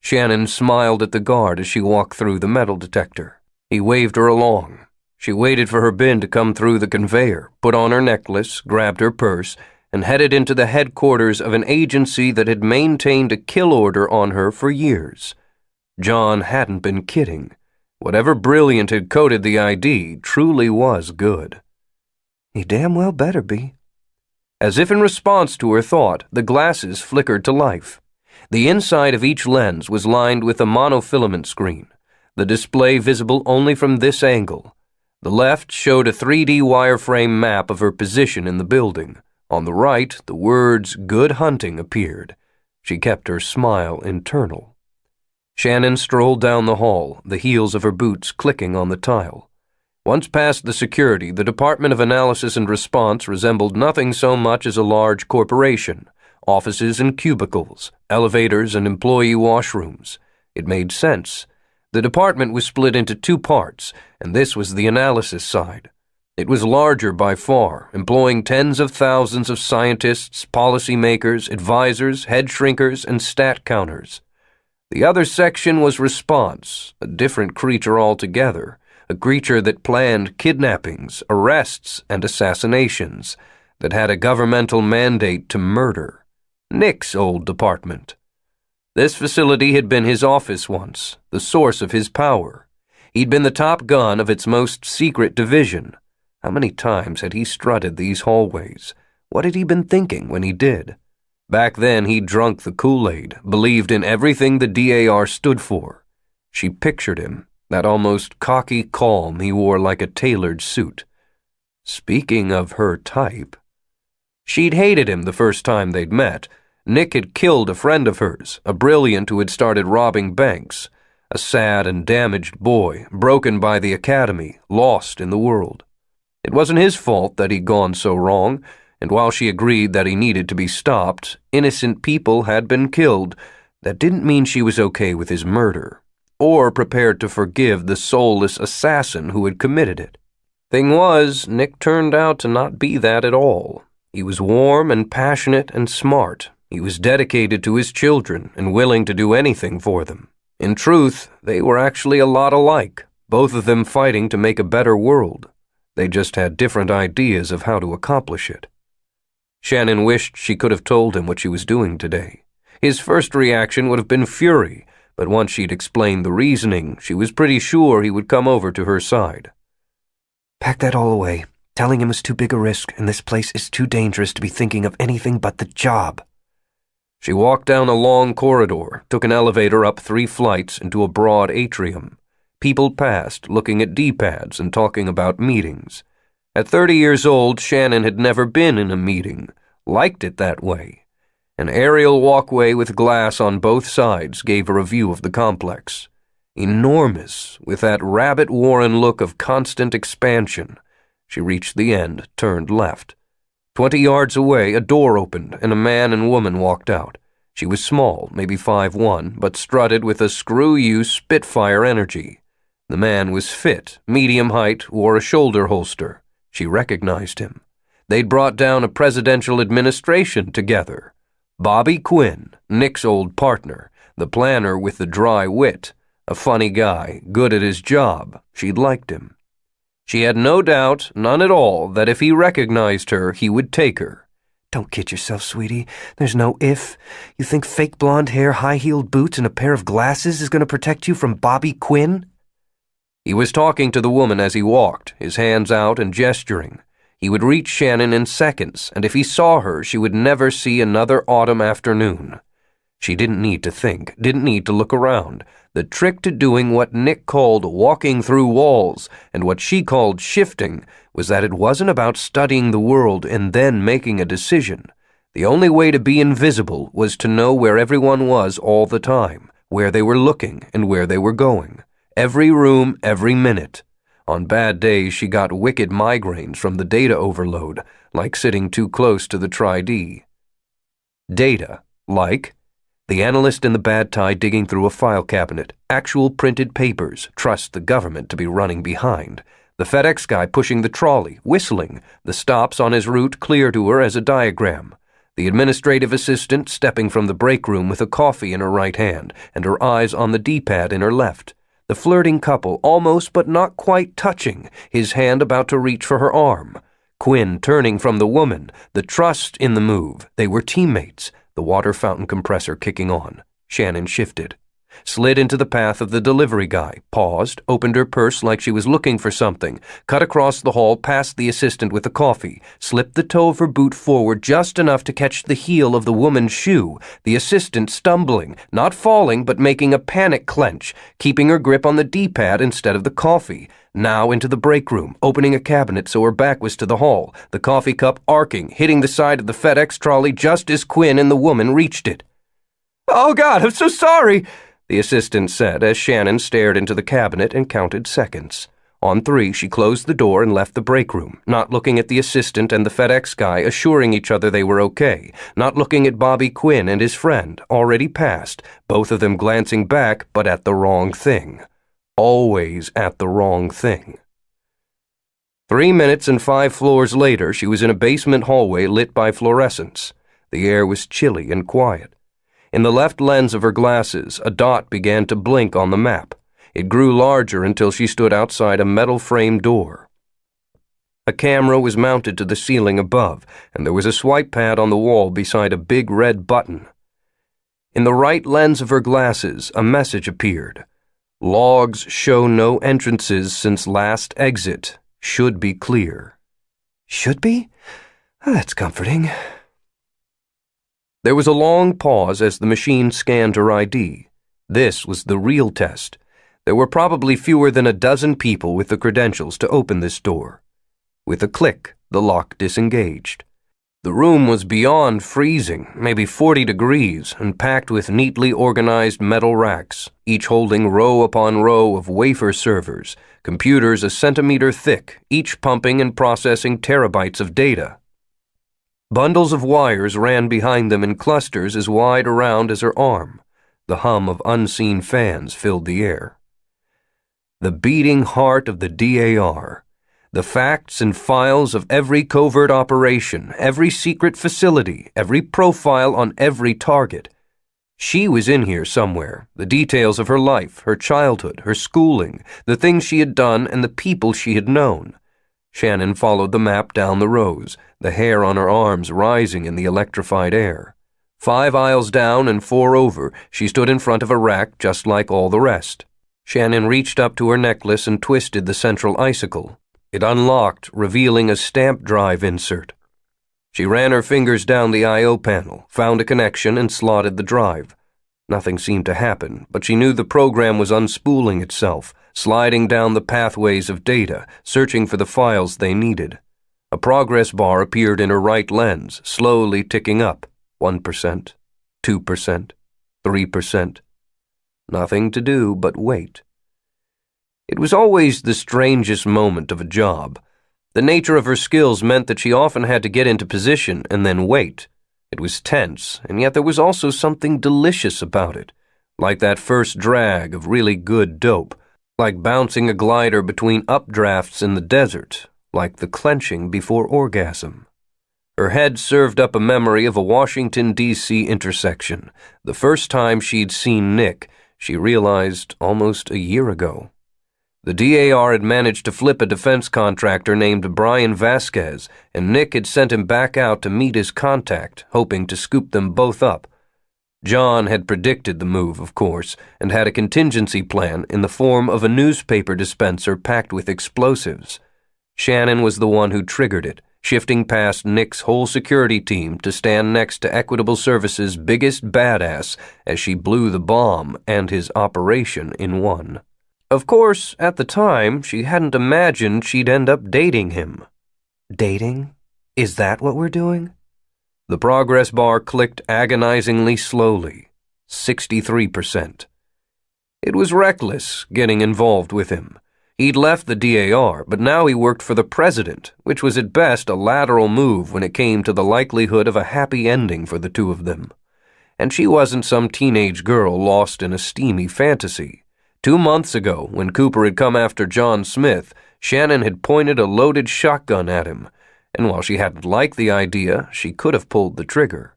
Shannon smiled at the guard as she walked through the metal detector. He waved her along. She waited for her bin to come through the conveyor, put on her necklace, grabbed her purse, and headed into the headquarters of an agency that had maintained a kill order on her for years. John hadn't been kidding. Whatever brilliant had coded the ID truly was good. He damn well better be. As if in response to her thought, the glasses flickered to life. The inside of each lens was lined with a monofilament screen, the display visible only from this angle. The left showed a 3D wireframe map of her position in the building. On the right, the words "Good Hunting" appeared. She kept her smile internal. Shannon strolled down the hall, the heels of her boots clicking on the tile. Once past the security, the Department of Analysis and Response resembled nothing so much as a large corporation. Offices and cubicles, elevators and employee washrooms. It made sense. The department was split into two parts, and this was the analysis side. It was larger by far, employing tens of thousands of scientists, policymakers, advisors, head shrinkers, and stat counters. The other section was response, a different creature altogether, a creature that planned kidnappings, arrests, and assassinations, that had a governmental mandate to murder. Nick's old department. This facility had been his office once, the source of his power. He'd been the top gun of its most secret division. How many times had he strutted these hallways? What had he been thinking when he did? Back then he'd drunk the Kool-Aid, believed in everything the DAR stood for. She pictured him, that almost cocky calm he wore like a tailored suit. Speaking of her type, she'd hated him the first time they'd met. Nick had killed a friend of hers, a brilliant who had started robbing banks. A sad and damaged boy, broken by the academy, lost in the world. It wasn't his fault that he'd gone so wrong, and while she agreed that he needed to be stopped, innocent people had been killed. That didn't mean she was okay with his murder, or prepared to forgive the soulless assassin who had committed it. Thing was, Nick turned out to not be that at all. He was warm and passionate and smart. He was dedicated to his children and willing to do anything for them. In truth, they were actually a lot alike, both of them fighting to make a better world. They just had different ideas of how to accomplish it. Shannon wished she could have told him what she was doing today. His first reaction would have been fury, but once she'd explained the reasoning, she was pretty sure he would come over to her side. Pack that all away. Telling him was too big a risk, and this place is too dangerous to be thinking of anything but the job. She walked down a long corridor, took an elevator up 3 flights into a broad atrium. People passed, looking at D-pads and talking about meetings. At 30 years old, Shannon had never been in a meeting, liked it that way. An aerial walkway with glass on both sides gave her a view of the complex. Enormous, with that rabbit warren look of constant expansion. She reached the end, turned left. 20 yards away, a door opened, and a man and woman walked out. She was small, maybe 5'1", but strutted with a screw-you Spitfire energy. The man was fit, medium height, wore a shoulder holster. She recognized him. They'd brought down a presidential administration together. Bobby Quinn, Nick's old partner, the planner with the dry wit. A funny guy, good at his job. She'd liked him. She had no doubt, none at all, that if he recognized her, he would take her. Don't kid yourself, sweetie. There's no if. You think fake blonde hair, high-heeled boots, and a pair of glasses is going to protect you from Bobby Quinn? He was talking to the woman as he walked, his hands out and gesturing. He would reach Shannon in seconds, and if he saw her, she would never see another autumn afternoon. She didn't need to think, didn't need to look around. The trick to doing what Nick called walking through walls, and what she called shifting, was that it wasn't about studying the world and then making a decision. The only way to be invisible was to know where everyone was all the time, where they were looking and where they were going. Every room, every minute. On bad days, she got wicked migraines from the data overload, like sitting too close to the Tri-D. Data, like the analyst in the bad tie digging through a file cabinet, actual printed papers, trust the government to be running behind. The FedEx guy pushing the trolley, whistling, the stops on his route clear to her as a diagram. The administrative assistant stepping from the break room with a coffee in her right hand and her eyes on the D-pad in her left. The flirting couple almost but not quite touching, his hand about to reach for her arm. Quinn turning from the woman, the trust in the move. They were teammates. The water fountain compressor kicking on. Shannon shifted. Slid into the path of the delivery guy, paused, opened her purse like she was looking for something, cut across the hall past the assistant with the coffee, slipped the toe of her boot forward just enough to catch the heel of the woman's shoe, the assistant stumbling, not falling but making a panic clench, keeping her grip on the D-pad instead of the coffee. Now into the break room, opening a cabinet so her back was to the hall, the coffee cup arcing, hitting the side of the FedEx trolley just as Quinn and the woman reached it. "Oh God, I'm so sorry!" the assistant said as Shannon stared into the cabinet and counted seconds. On 3, she closed the door and left the break room, not looking at the assistant and the FedEx guy, assuring each other they were okay, not looking at Bobby Quinn and his friend, already passed, both of them glancing back but at the wrong thing. Always at the wrong thing. 3 minutes and 5 floors later, she was in a basement hallway lit by fluorescents. The air was chilly and quiet. In the left lens of her glasses, a dot began to blink on the map. It grew larger until she stood outside a metal-framed door. A camera was mounted to the ceiling above, and there was a swipe pad on the wall beside a big red button. In the right lens of her glasses, a message appeared. Logs show no entrances since last exit. Should be clear. Should be? That's comforting. There was a long pause as the machine scanned her ID. This was the real test. There were probably fewer than a dozen people with the credentials to open this door. With a click, the lock disengaged. The room was beyond freezing, maybe 40 degrees, and packed with neatly organized metal racks, each holding row upon row of wafer servers, computers a centimeter thick, each pumping and processing terabytes of data. Bundles of wires ran behind them in clusters as wide around as her arm. The hum of unseen fans filled the air. The beating heart of the DAR, the facts and files of every covert operation, every secret facility, every profile on every target. She was in here somewhere, the details of her life, her childhood, her schooling, the things she had done and the people she had known. Shannon followed the map down the rows, the hair on her arms rising in the electrified air. 5 aisles down and 4 over, she stood in front of a rack just like all the rest. Shannon reached up to her necklace and twisted the central icicle. It unlocked, revealing a stamp drive insert. She ran her fingers down the I/O panel, found a connection, and slotted the drive. Nothing seemed to happen, but she knew the program was unspooling itself, sliding down the pathways of data, searching for the files they needed. A progress bar appeared in her right lens, slowly ticking up. 1%, 2%, 3%. Nothing to do but wait. It was always the strangest moment of a job. The nature of her skills meant that she often had to get into position and then wait. It was tense, and yet there was also something delicious about it, like that first drag of really good dope, like bouncing a glider between updrafts in the desert, like the clenching before orgasm. Her head served up a memory of a Washington, D.C. intersection, the first time she'd seen Nick, she realized almost a year ago. The DAR had managed to flip a defense contractor named Brian Vasquez, and Nick had sent him back out to meet his contact, hoping to scoop them both up. John had predicted the move, of course, and had a contingency plan in the form of a newspaper dispenser packed with explosives. Shannon was the one who triggered it, shifting past Nick's whole security team to stand next to Equitable Services' biggest badass as she blew the bomb and his operation in one. Of course, at the time, she hadn't imagined she'd end up dating him. Dating? Is that what we're doing? The progress bar clicked agonizingly slowly. 63%. It was reckless getting involved with him. He'd left the DAR, but now he worked for the president, which was at best a lateral move when it came to the likelihood of a happy ending for the two of them. And she wasn't some teenage girl lost in a steamy fantasy. 2 months ago, when Cooper had come after John Smith, Shannon had pointed a loaded shotgun at him, and while she hadn't liked the idea, she could have pulled the trigger.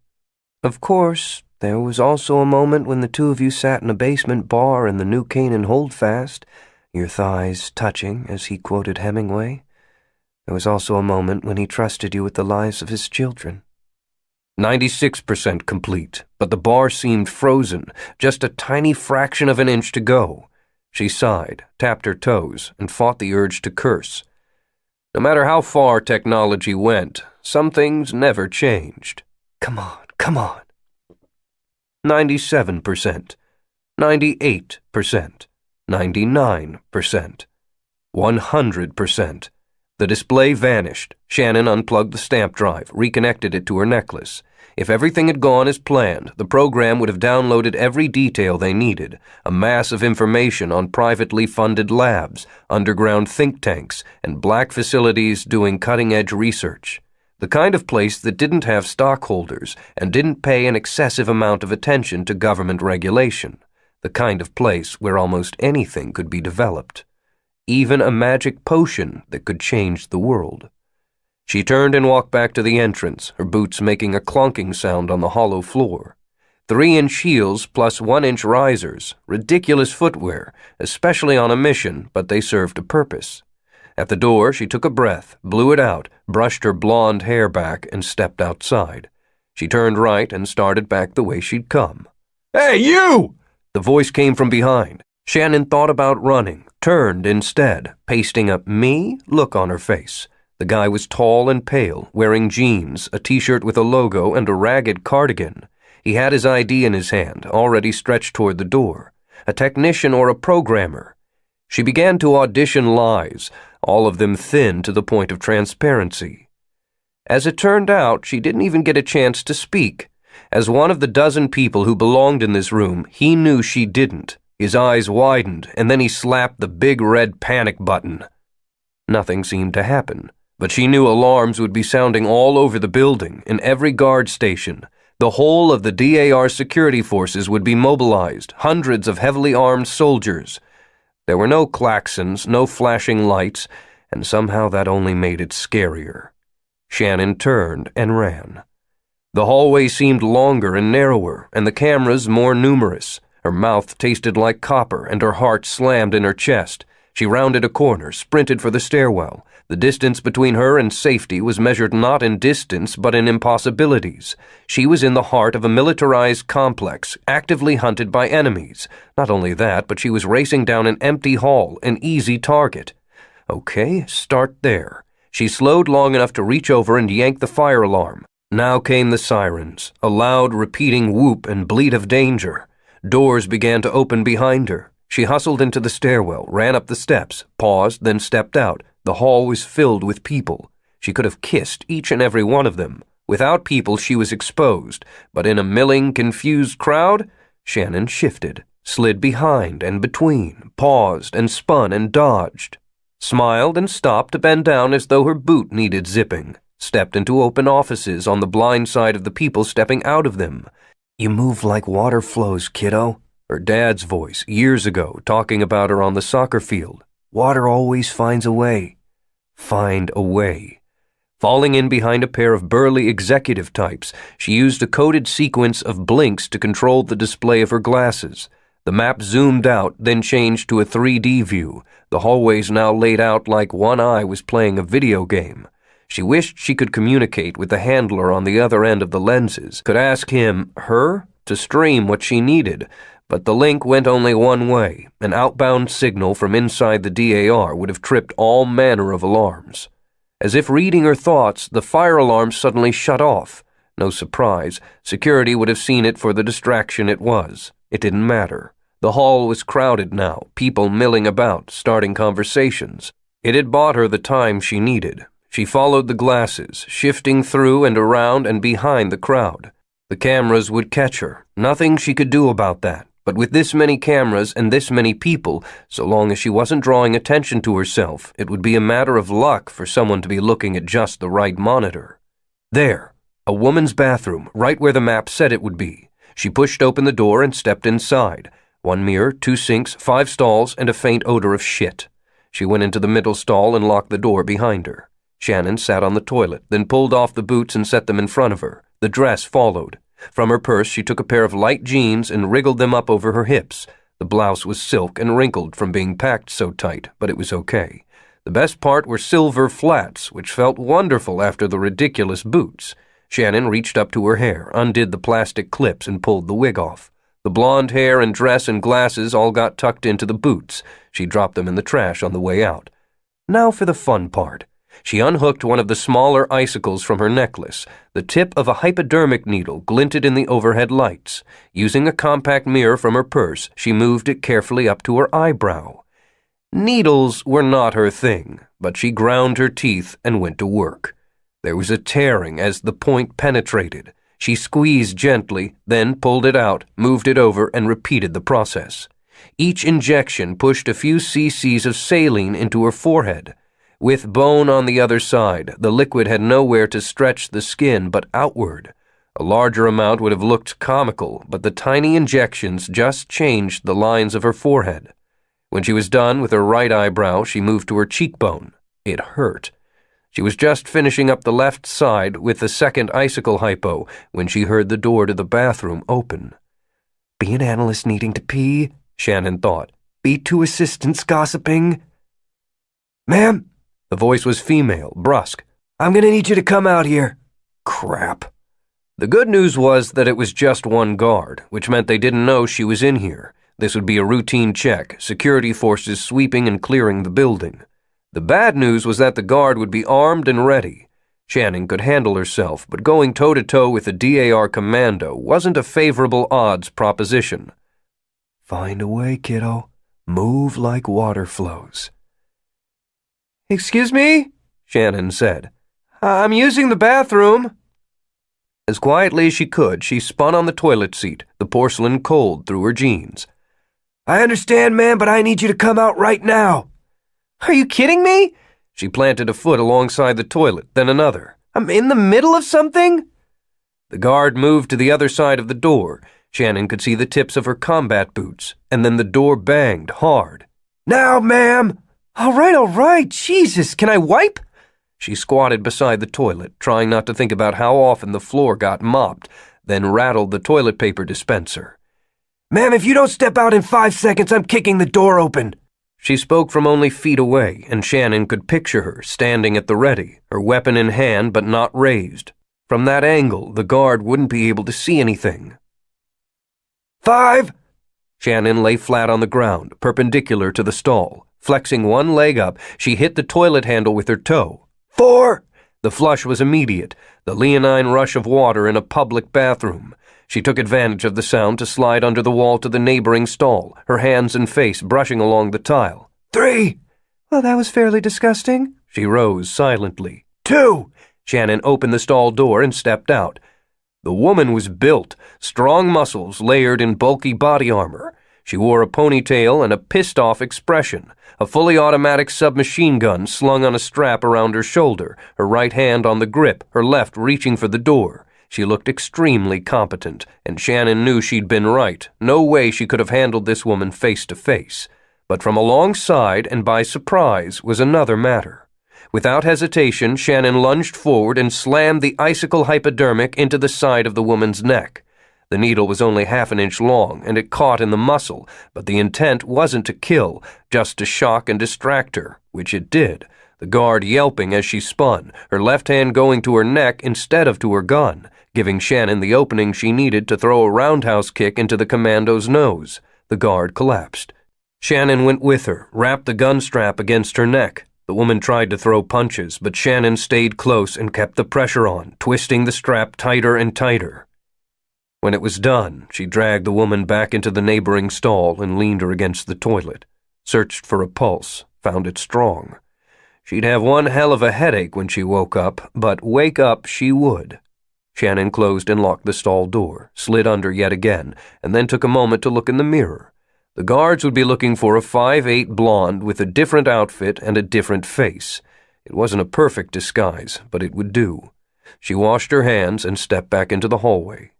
Of course, there was also a moment when the two of you sat in a basement bar in the New Canaan Holdfast, your thighs touching as he quoted Hemingway. There was also a moment when he trusted you with the lives of his children. 96% complete, but the bar seemed frozen, just a tiny fraction of an inch to go. She sighed, tapped her toes, and fought the urge to curse. No matter how far technology went, some things never changed. Come on. 97%, 98%, 99%, 100%. The display vanished. Shannon unplugged the stamp drive, reconnected it to her necklace. If everything had gone as planned, the program would have downloaded every detail they needed, a mass of information on privately funded labs, underground think tanks, and black facilities doing cutting-edge research. The kind of place that didn't have stockholders and didn't pay an excessive amount of attention to government regulation. The kind of place where almost anything could be developed. Even a magic potion that could change the world. She turned and walked back to the entrance, her boots making a clonking sound on the hollow floor. 3-inch heels plus 1-inch risers, ridiculous footwear, especially on a mission, but they served a purpose. At the door, she took a breath, blew it out, brushed her blonde hair back, and stepped outside. She turned right and started back the way she'd come. "Hey, you!" The voice came from behind. Shannon thought about running, turned instead, pasting a "me" look on her face. The guy was tall and pale, wearing jeans, a t-shirt with a logo, and a ragged cardigan. He had his ID in his hand, already stretched toward the door. A technician or a programmer. She began to audition lies, all of them thin to the point of transparency. As it turned out, she didn't even get a chance to speak. As one of the dozen people who belonged in this room, he knew she didn't. His eyes widened, and then he slapped the big red panic button. Nothing seemed to happen. But she knew alarms would be sounding all over the building, in every guard station. The whole of the DAR security forces would be mobilized, hundreds of heavily armed soldiers. There were no klaxons, no flashing lights, and somehow that only made it scarier. Shannon turned and ran. The hallway seemed longer and narrower, and the cameras more numerous. Her mouth tasted like copper, and her heart slammed in her chest. She rounded a corner, sprinted for the stairwell. The distance between her and safety was measured not in distance but in impossibilities. She was in the heart of a militarized complex, actively hunted by enemies. Not only that, but she was racing down an empty hall, an easy target. Okay, start there. She slowed long enough to reach over and yank the fire alarm. Now came the sirens, a loud, repeating whoop and bleat of danger. Doors began to open behind her. She hustled into the stairwell, ran up the steps, paused, then stepped out. The hall was filled with people. She could have kissed each and every one of them. Without people, she was exposed, but in a milling, confused crowd, Shannon shifted, slid behind and between, paused and spun and dodged, smiled and stopped to bend down as though her boot needed zipping, stepped into open offices on the blind side of the people stepping out of them. "You move like water flows, kiddo." Her dad's voice, years ago, talking about her on the soccer field. "Water always finds a way." Find a way. Falling in behind a pair of burly executive types, she used a coded sequence of blinks to control the display of her glasses. The map zoomed out, then changed to a 3D view. The hallways now laid out like one eye was playing a video game. She wished she could communicate with the handler on the other end of the lenses, could ask him, her, to stream what she needed. But the link went only one way. An outbound signal from inside the DAR would have tripped all manner of alarms. As if reading her thoughts, the fire alarm suddenly shut off. No surprise, security would have seen it for the distraction it was. It didn't matter. The hall was crowded now, people milling about, starting conversations. It had bought her the time she needed. She followed the glasses, shifting through and around and behind the crowd. The cameras would catch her. Nothing she could do about that. But with this many cameras and this many people, so long as she wasn't drawing attention to herself, it would be a matter of luck for someone to be looking at just the right monitor. There, a woman's bathroom, right where the map said it would be. She pushed open the door and stepped inside. 1 mirror, 2 sinks, 5 stalls, and a faint odor of shit. She went into the middle stall and locked the door behind her. Shannon sat on the toilet, then pulled off the boots and set them in front of her. The dress followed. From her purse, she took a pair of light jeans and wriggled them up over her hips. The blouse was silk and wrinkled from being packed so tight, but it was okay. The best part were silver flats, which felt wonderful after the ridiculous boots. Shannon reached up to her hair, undid the plastic clips, and pulled the wig off. The blonde hair and dress and glasses all got tucked into the boots. She dropped them in the trash on the way out. Now for the fun part. She unhooked one of the smaller icicles from her necklace. The tip of a hypodermic needle glinted in the overhead lights. Using a compact mirror from her purse, she moved it carefully up to her eyebrow. Needles were not her thing, but she ground her teeth and went to work. There was a tearing as the point penetrated. She squeezed gently, then pulled it out, moved it over, and repeated the process. Each injection pushed a few cc's of saline into her forehead. With bone on the other side, the liquid had nowhere to stretch the skin but outward. A larger amount would have looked comical, but the tiny injections just changed the lines of her forehead. When she was done with her right eyebrow, she moved to her cheekbone. It hurt. She was just finishing up the left side with the second icicle hypo when she heard the door to the bathroom open. Be an analyst needing to pee, Shannon thought. Be two assistants gossiping. Ma'am? The voice was female, brusque. I'm gonna need you to come out here. Crap. The good news was that it was just one guard, which meant they didn't know she was in here. This would be a routine check, security forces sweeping and clearing the building. The bad news was that the guard would be armed and ready. Shannon could handle herself, but going toe-to-toe with a DAR commando wasn't a favorable odds proposition. Find a way, kiddo. Move like water flows. Excuse me? Shannon said. I'm using the bathroom. As quietly as she could, she spun on the toilet seat, the porcelain cold through her jeans. I understand, ma'am, but I need you to come out right now. Are you kidding me? She planted a foot alongside the toilet, then another. I'm in the middle of something? The guard moved to the other side of the door. Shannon could see the tips of her combat boots, and then the door banged hard. Now, ma'am! All right, Jesus, can I wipe? She squatted beside the toilet, trying not to think about how often the floor got mopped, then rattled the toilet paper dispenser. Ma'am, if you don't step out in 5 seconds, I'm kicking the door open. She spoke from only feet away, and Shannon could picture her standing at the ready, her weapon in hand but not raised. From that angle, the guard wouldn't be able to see anything. 5! Shannon lay flat on the ground, perpendicular to the stall. Flexing one leg up, she hit the toilet handle with her toe. 4! The flush was immediate, the leonine rush of water in a public bathroom. She took advantage of the sound to slide under the wall to the neighboring stall, her hands and face brushing along the tile. 3! Well, that was fairly disgusting. She rose silently. 2! Shannon opened the stall door and stepped out. The woman was built, strong muscles layered in bulky body armor. She wore a ponytail and a pissed-off expression, a fully automatic submachine gun slung on a strap around her shoulder, her right hand on the grip, her left reaching for the door. She looked extremely competent, and Shannon knew she'd been right. No way she could have handled this woman face to face. But from alongside and by surprise was another matter. Without hesitation, Shannon lunged forward and slammed the icicle hypodermic into the side of the woman's neck. The needle was only half an inch long, and it caught in the muscle, but the intent wasn't to kill, just to shock and distract her, which it did, the guard yelping as she spun, her left hand going to her neck instead of to her gun, giving Shannon the opening she needed to throw a roundhouse kick into the commando's nose. The guard collapsed. Shannon went with her, wrapped the gun strap against her neck. The woman tried to throw punches, but Shannon stayed close and kept the pressure on, twisting the strap tighter and tighter. When it was done, she dragged the woman back into the neighboring stall and leaned her against the toilet, searched for a pulse, found it strong. She'd have one hell of a headache when she woke up, but wake up she would. Shannon closed and locked the stall door, slid under yet again, and then took a moment to look in the mirror. The guards would be looking for a 5'8" blonde with a different outfit and a different face. It wasn't a perfect disguise, but it would do. She washed her hands and stepped back into the hallway.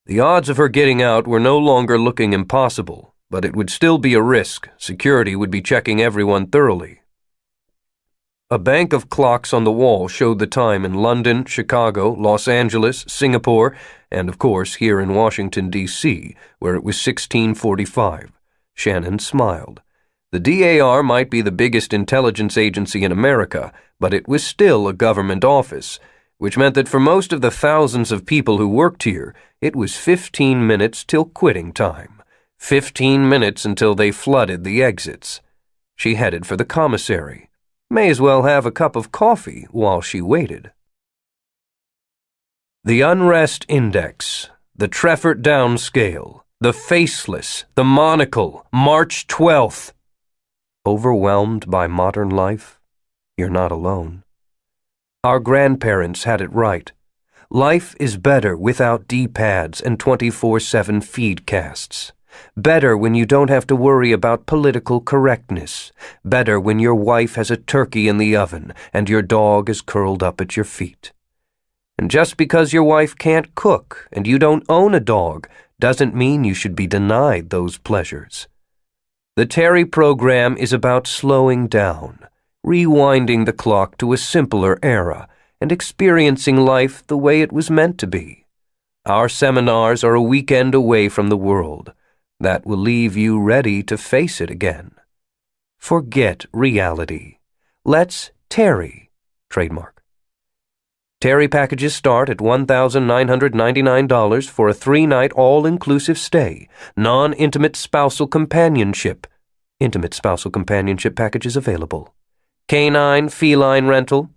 The odds of her getting out were no longer looking impossible, but it would still be a risk. Security would be checking everyone thoroughly. A bank of clocks on the wall showed the time in London, Chicago, Los Angeles, Singapore, and of course here in Washington, D.C., where it was 16:45. Shannon smiled. The DAR might be the biggest intelligence agency in America, but it was still a government office, which meant that for most of the thousands of people who worked here, it was 15 minutes till quitting time. 15 minutes until they flooded the exits. She headed for the commissary. May as well have a cup of coffee while she waited. The Unrest Index, the Treffert Down Scale, the Faceless, the Monocle, March 12th. Overwhelmed by modern life? You're not alone. Our grandparents had it right. Life is better without D-pads and 24/7 feedcasts. Better when you don't have to worry about political correctness. Better when your wife has a turkey in the oven and your dog is curled up at your feet. And just because your wife can't cook and you don't own a dog doesn't mean you should be denied those pleasures. The Terry program is about slowing down, rewinding the clock to a simpler era, and experiencing life the way it was meant to be. Our seminars are a weekend away from the world. That will leave you ready to face it again. Forget reality. Let's Terry. Trademark. Terry packages start at $1,999 for a 3-night all-inclusive stay. Non-intimate spousal companionship. Intimate spousal companionship packages available. Canine, feline rental.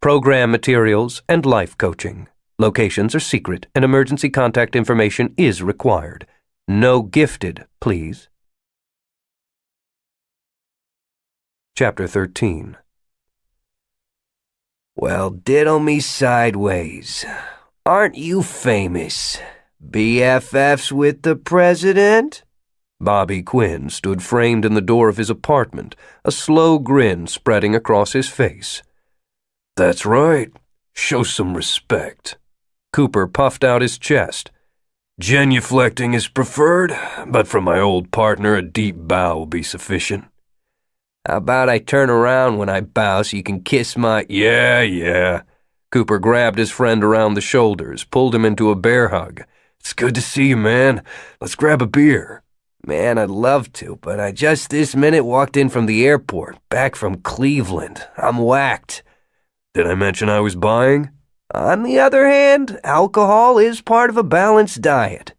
Program materials and life coaching. Locations are secret and emergency contact information is required. No gifted, please. Chapter 13. Well, diddle me sideways. Aren't you famous? BFFs with the president? Bobby Quinn stood framed in the door of his apartment, a slow grin spreading across his face. That's right. Show some respect. Cooper puffed out his chest. Genuflecting is preferred, but from my old partner a deep bow will be sufficient. How about I turn around when I bow so you can kiss my— Yeah. Cooper grabbed his friend around the shoulders, pulled him into a bear hug. It's good to see you, man. Let's grab a beer. Man, I'd love to, but I just this minute walked in from the airport, back from Cleveland. I'm whacked. Did I mention I was buying? On the other hand, alcohol is part of a balanced diet.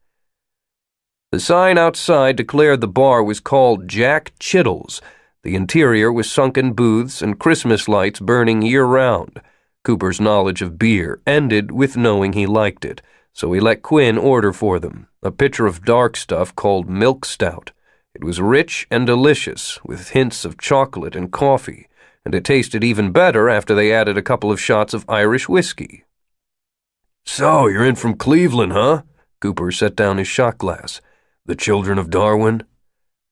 The sign outside declared the bar was called Jack Chittle's. The interior was sunken booths and Christmas lights burning year-round. Cooper's knowledge of beer ended with knowing he liked it, so he let Quinn order for them, a pitcher of dark stuff called milk stout. It was rich and delicious, with hints of chocolate and coffee, and it tasted even better after they added a couple of shots of Irish whiskey. So, you're in from Cleveland, huh? Cooper set down his shot glass. The children of Darwin?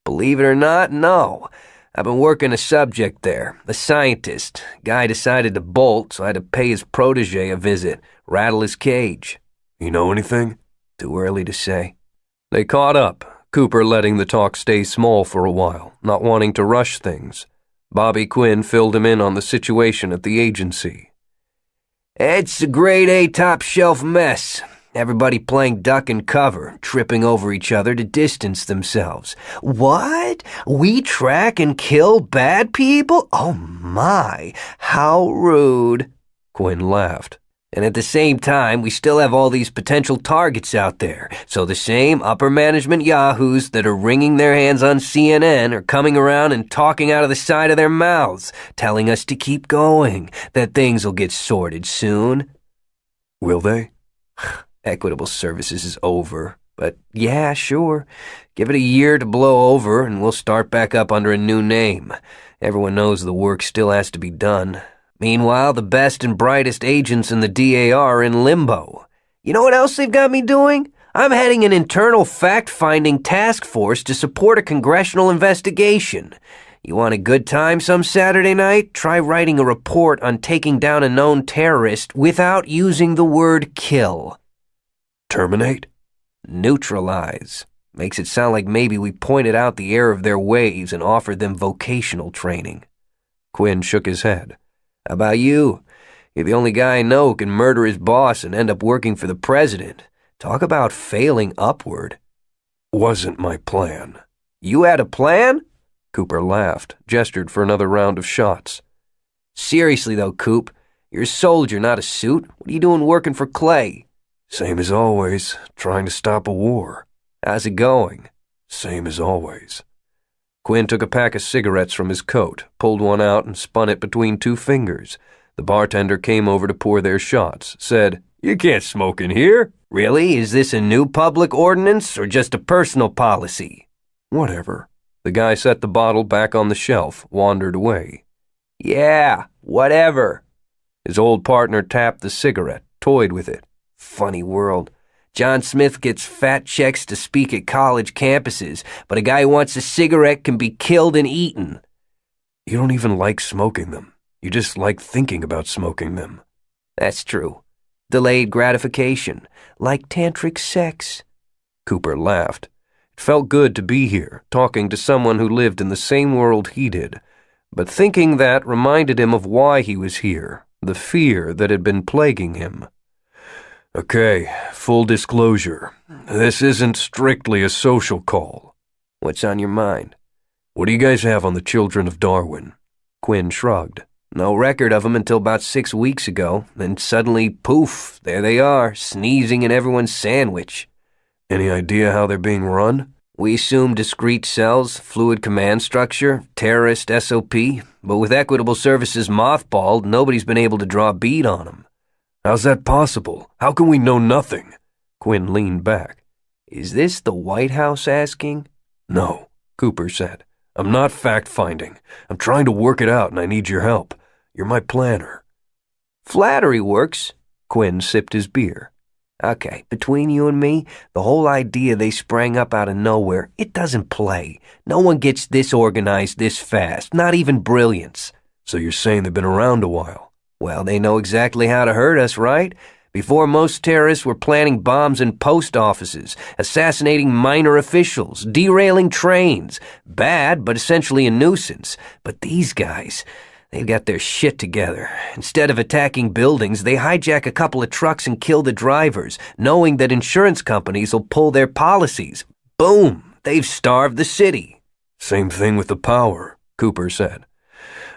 Believe it or not, no. I've been working a subject there, a scientist. Guy decided to bolt, so I had to pay his protege a visit, rattle his cage. You know anything? Too early to say. They caught up, Cooper letting the talk stay small for a while, not wanting to rush things. Bobby Quinn filled him in on the situation at the agency. It's a grade A top-shelf mess. Everybody playing duck and cover, tripping over each other to distance themselves. What? We track and kill bad people? Oh my, how rude. Quinn laughed. And at the same time, we still have all these potential targets out there. So the same upper management yahoos that are wringing their hands on CNN are coming around and talking out of the side of their mouths, telling us to keep going, that things will get sorted soon. Will they? Equitable Services is over. But yeah, sure. Give it a year to blow over and we'll start back up under a new name. Everyone knows the work still has to be done. Meanwhile, the best and brightest agents in the DAR are in limbo. You know what else they've got me doing? I'm heading an internal fact-finding task force to support a congressional investigation. You want a good time some Saturday night? Try writing a report on taking down a known terrorist without using the word kill. Terminate? Neutralize. Makes it sound like maybe we pointed out the error of their ways and offered them vocational training. Quinn shook his head. How about you? You're the only guy I know who can murder his boss and end up working for the president. Talk about failing upward. Wasn't my plan. You had a plan? Cooper laughed, gestured for another round of shots. Seriously though, Coop, you're a soldier, not a suit. What are you doing working for Clay? Same as always, trying to stop a war. How's it going? Same as always. Quinn took a pack of cigarettes from his coat, pulled one out and spun it between 2 fingers. The bartender came over to pour their shots, said, "You can't smoke in here." Really? Is this a new public ordinance or just a personal policy? Whatever. The guy set the bottle back on the shelf, wandered away. Yeah, whatever. His old partner tapped the cigarette, toyed with it. Funny world. John Smith gets fat checks to speak at college campuses, but a guy who wants a cigarette can be killed and eaten. You don't even like smoking them. You just like thinking about smoking them. That's true. Delayed gratification, like tantric sex. Cooper laughed. It felt good to be here, talking to someone who lived in the same world he did. But thinking that reminded him of why he was here, the fear that had been plaguing him. Okay, full disclosure. This isn't strictly a social call. What's on your mind? What do you guys have on the children of Darwin? Quinn shrugged. No record of them until about 6 weeks ago. Then suddenly, poof, there they are, sneezing in everyone's sandwich. Any idea how they're being run? We assume discrete cells, fluid command structure, terrorist SOP, but with Equitable Services mothballed, nobody's been able to draw a bead on them. How's that possible? How can we know nothing? Quinn leaned back. Is this the White House asking? No, Cooper said. I'm not fact-finding. I'm trying to work it out and I need your help. You're my planner. Flattery works. Quinn sipped his beer. Okay, between you and me, the whole idea they sprang up out of nowhere, it doesn't play. No one gets this organized this fast, not even brilliance. So you're saying they've been around a while? Well, they know exactly how to hurt us, right? Before most terrorists were planting bombs in post offices, assassinating minor officials, derailing trains. Bad, but essentially a nuisance. But these guys, they've got their shit together. Instead of attacking buildings, they hijack a couple of trucks and kill the drivers, knowing that insurance companies will pull their policies. Boom! They've starved the city. Same thing with the power, Cooper said.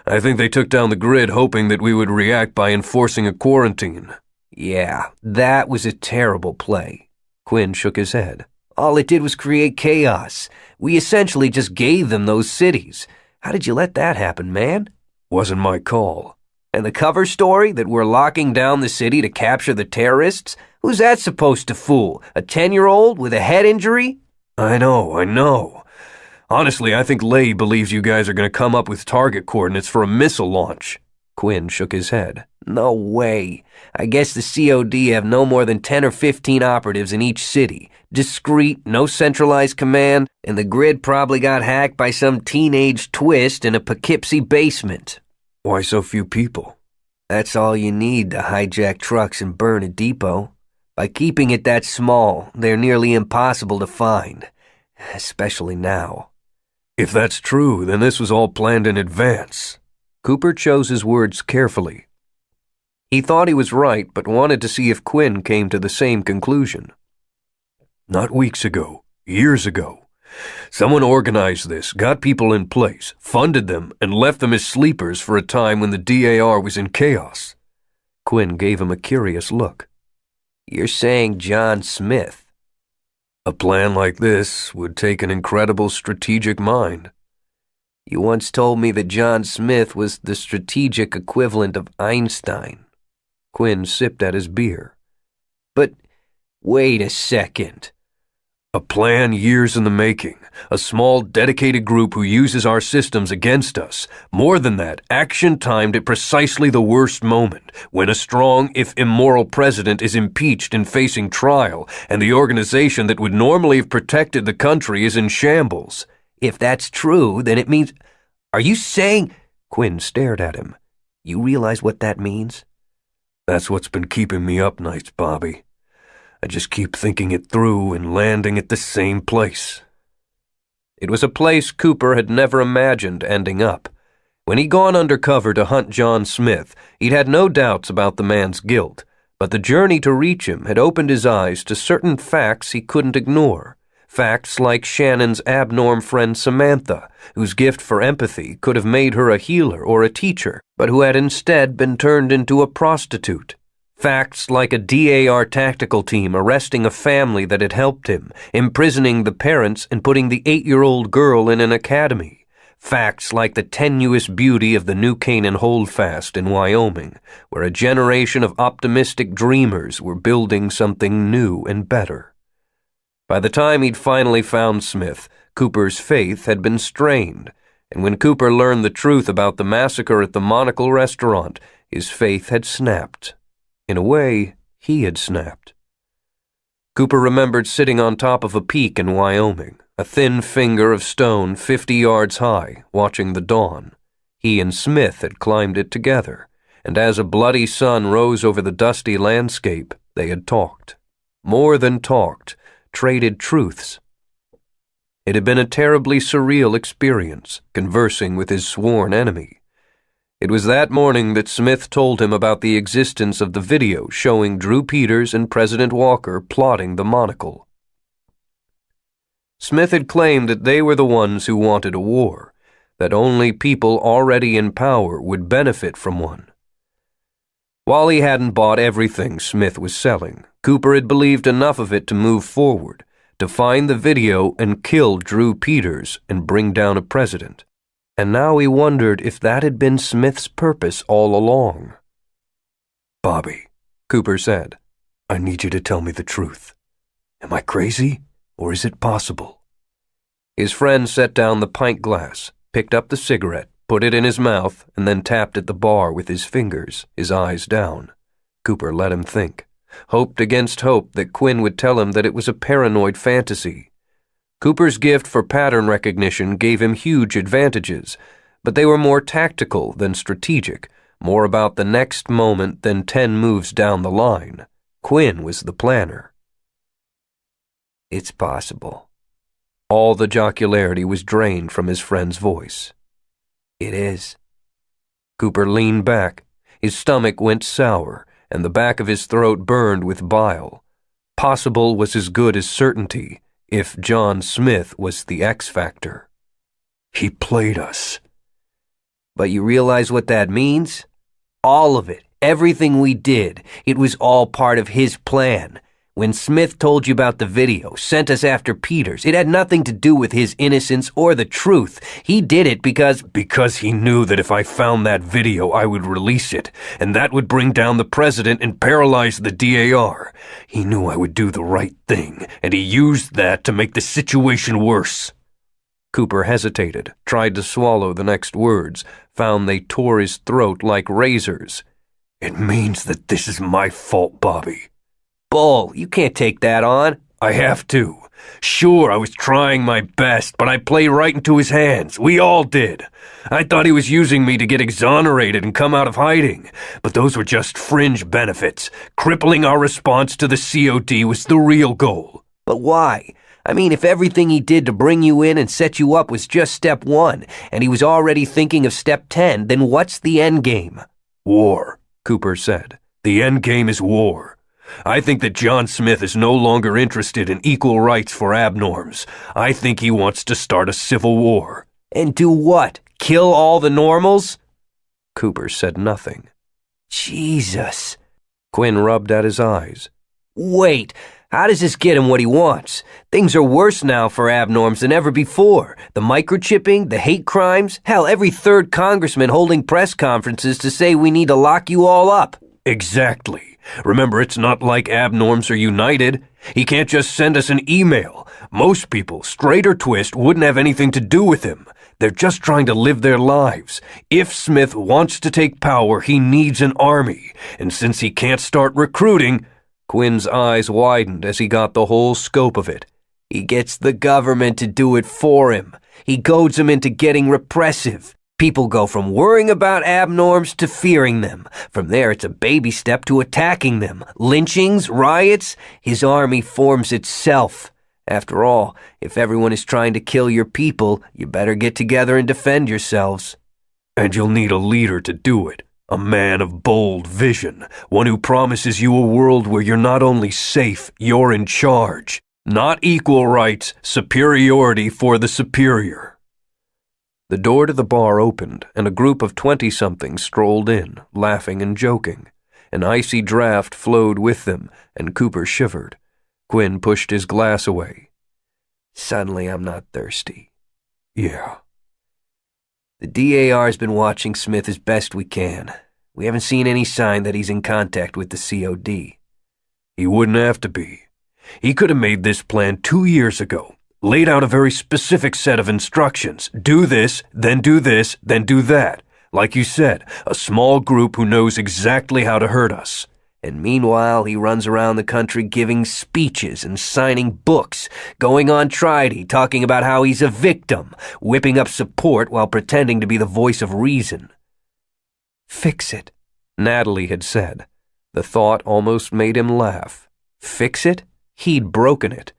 I think they took down the grid hoping that we would react by enforcing a quarantine. Yeah, that was a terrible play. Quinn shook his head. All it did was create chaos. We essentially just gave them those cities. How did you let that happen, man? Wasn't my call. And the cover story that we're locking down the city to capture the terrorists? Who's that supposed to fool? A 10-year-old with a head injury? I know. Honestly, I think Lay believes you guys are going to come up with target coordinates for a missile launch. Quinn shook his head. No way. I guess the COD have no more than 10 or 15 operatives in each city. Discreet, no centralized command, and the grid probably got hacked by some teenage twist in a Poughkeepsie basement. Why so few people? That's all you need to hijack trucks and burn a depot. By keeping it that small, they're nearly impossible to find. Especially now. If that's true, then this was all planned in advance. Cooper chose his words carefully. He thought he was right, but wanted to see if Quinn came to the same conclusion. Not weeks ago, years ago. Someone organized this, got people in place, funded them, and left them as sleepers for a time when the DAR was in chaos. Quinn gave him a curious look. You're saying John Smith? A plan like this would take an incredible strategic mind. You once told me that John Smith was the strategic equivalent of Einstein. Quinn sipped at his beer. But wait a second. A plan years in the making. A small, dedicated group who uses our systems against us. More than that, action timed at precisely the worst moment, when a strong, if immoral president is impeached and facing trial, and the organization that would normally have protected the country is in shambles. If that's true, then it means... Are you saying... Quinn stared at him. You realize what that means? That's what's been keeping me up nights, Bobby. I just keep thinking it through and landing at the same place. It was a place Cooper had never imagined ending up. When he'd gone undercover to hunt John Smith, he'd had no doubts about the man's guilt, but the journey to reach him had opened his eyes to certain facts he couldn't ignore. Facts like Shannon's abnorm friend Samantha, whose gift for empathy could have made her a healer or a teacher, but who had instead been turned into a prostitute. Facts like a DAR tactical team arresting a family that had helped him, imprisoning the parents and putting the 8-year-old girl in an academy. Facts like the tenuous beauty of the New Canaan Holdfast in Wyoming, where a generation of optimistic dreamers were building something new and better. By the time he'd finally found Smith, Cooper's faith had been strained, and when Cooper learned the truth about the massacre at the Monocle restaurant, his faith had snapped. In a way, he had snapped. Cooper remembered sitting on top of a peak in Wyoming, a thin finger of stone 50 yards high, watching the dawn. He and Smith had climbed it together, and as a bloody sun rose over the dusty landscape, they had talked. More than talked, traded truths. It had been a terribly surreal experience, conversing with his sworn enemy. It was that morning that Smith told him about the existence of the video showing Drew Peters and President Walker plotting the monocle. Smith had claimed that they were the ones who wanted a war, that only people already in power would benefit from one. While he hadn't bought everything Smith was selling, Cooper had believed enough of it to move forward, to find the video and kill Drew Peters and bring down a president. And now he wondered if that had been Smith's purpose all along. "Bobby," Cooper said, "I need you to tell me the truth. Am I crazy, or is it possible?" His friend set down the pint glass, picked up the cigarette, put it in his mouth, and then tapped at the bar with his fingers, his eyes down. Cooper let him think, hoped against hope that Quinn would tell him that it was a paranoid fantasy. Cooper's gift for pattern recognition gave him huge advantages, but they were more tactical than strategic, more about the next moment than 10 moves down the line. Quinn was the planner. "It's possible." All the jocularity was drained from his friend's voice. "It is." Cooper leaned back. His stomach went sour, and the back of his throat burned with bile. Possible was as good as certainty, if John Smith was the X factor. "He played us." "But you realize what that means? All of it, everything we did, it was all part of his plan. When Smith told you about the video, sent us after Peters, it had nothing to do with his innocence or the truth. He did it because he knew that if I found that video, I would release it, and that would bring down the president and paralyze the DAR. He knew I would do the right thing, and he used that to make the situation worse." Cooper hesitated, tried to swallow the next words, found they tore his throat like razors. "It means that this is my fault, Bobby." "Bull, you can't take that on." "I have to. Sure, I was trying my best, but I played right into his hands. We all did. I thought he was using me to get exonerated and come out of hiding, but those were just fringe benefits. Crippling our response to the COD was the real goal." "But why? I mean, if everything he did to bring you in and set you up was just step 1, and he was already thinking of step 10, then what's the end game?" "War," Cooper said. "The end game is war. I think that John Smith is no longer interested in equal rights for abnorms. I think he wants to start a civil war." "And do what? Kill all the normals?" Cooper said nothing. "Jesus." Quinn rubbed at his eyes. "Wait, how does this get him what he wants? Things are worse now for abnorms than ever before. The microchipping, the hate crimes, hell, every third congressman holding press conferences to say we need to lock you all up." "Exactly. Remember, it's not like abnorms are united. He can't just send us an email. Most people, straight or twist, wouldn't have anything to do with him. They're just trying to live their lives. If Smith wants to take power, he needs an army. And since he can't start recruiting..." Quinn's eyes widened as he got the whole scope of it. "He gets the government to do it for him. He goads them into getting repressive. People go from worrying about abnorms to fearing them. From there, it's a baby step to attacking them. Lynchings, riots, his army forms itself. After all, if everyone is trying to kill your people, you better get together and defend yourselves." "And you'll need a leader to do it. A man of bold vision. One who promises you a world where you're not only safe, you're in charge. Not equal rights, superiority for the superior." The door to the bar opened, and a group of 20-somethings strolled in, laughing and joking. An icy draft flowed with them, and Cooper shivered. Quinn pushed his glass away. "Suddenly I'm not thirsty." "Yeah." "The DAR's been watching Smith as best we can. We haven't seen any sign that he's in contact with the COD. "He wouldn't have to be. He could have made this plan 2 years ago. Laid out a very specific set of instructions. Do this, then do this, then do that. Like you said, a small group who knows exactly how to hurt us." And meanwhile, he runs around the country giving speeches and signing books, going on Tridy, talking about how he's a victim, whipping up support while pretending to be the voice of reason. Fix it, Natalie had said. The thought almost made him laugh. Fix it? He'd broken it.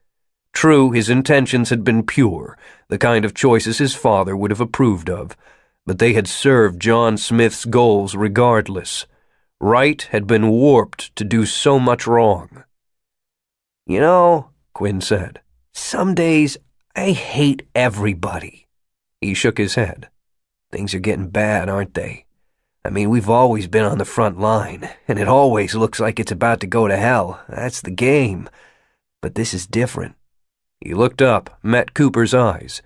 True, his intentions had been pure, the kind of choices his father would have approved of, but they had served John Smith's goals regardless. Right had been warped to do so much wrong. You know, Quinn said. some days I hate everybody. He shook his head. Things are getting bad, aren't they? I mean, we've always been on the front line, and it always looks like it's about to go to hell. That's the game. But this is different. He looked up, met Cooper's eyes.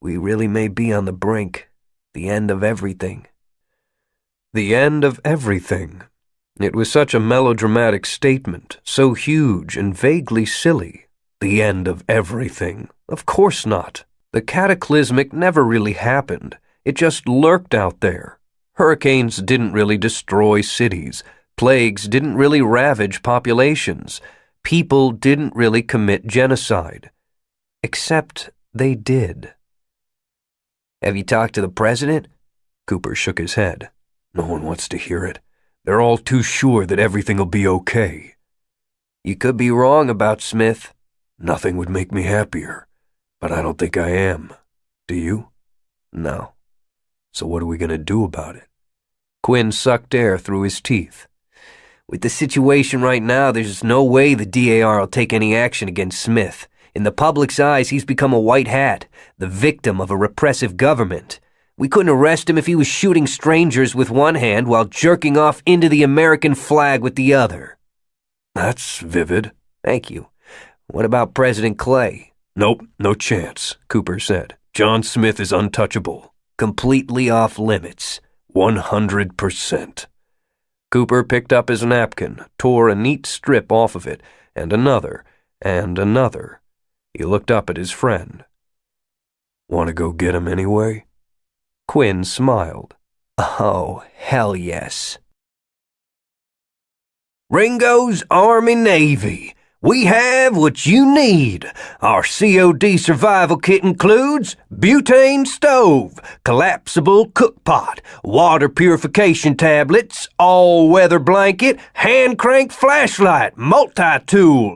We really may be on the brink. The end of everything. The end of everything. It was such a melodramatic statement, so huge and vaguely silly. The end of everything. Of course not. The cataclysmic never really happened. It just lurked out there. Hurricanes didn't really destroy cities. Plagues didn't really ravage populations. People didn't really commit genocide. Except they did. Have you talked to the president? Cooper shook his head. No one wants to hear it. They're all too sure that everything'll be okay. You could be wrong about Smith. Nothing would make me happier, but I don't think I am. Do you? No. So what are we gonna do about it? Quinn sucked air through his teeth. With the situation right now, there's no way the DAR will take any action against Smith. In the public's eyes, he's become a white hat, the victim of a repressive government. We couldn't arrest him if he was shooting strangers with one hand while jerking off into the American flag with the other. That's vivid. Thank you. What about President Clay? Nope, no chance, Cooper said. John Smith is untouchable. Completely off limits. 100%. Cooper picked up his napkin, tore a neat strip off of it, and another, and another. He looked up at his friend. Want to go get him anyway? Quinn smiled. Oh, hell yes. Ringo's Army Navy. We have what you need. Our COD survival kit includes butane stove, collapsible cookpot, water purification tablets, all-weather blanket, hand-crank flashlight, multi-tool.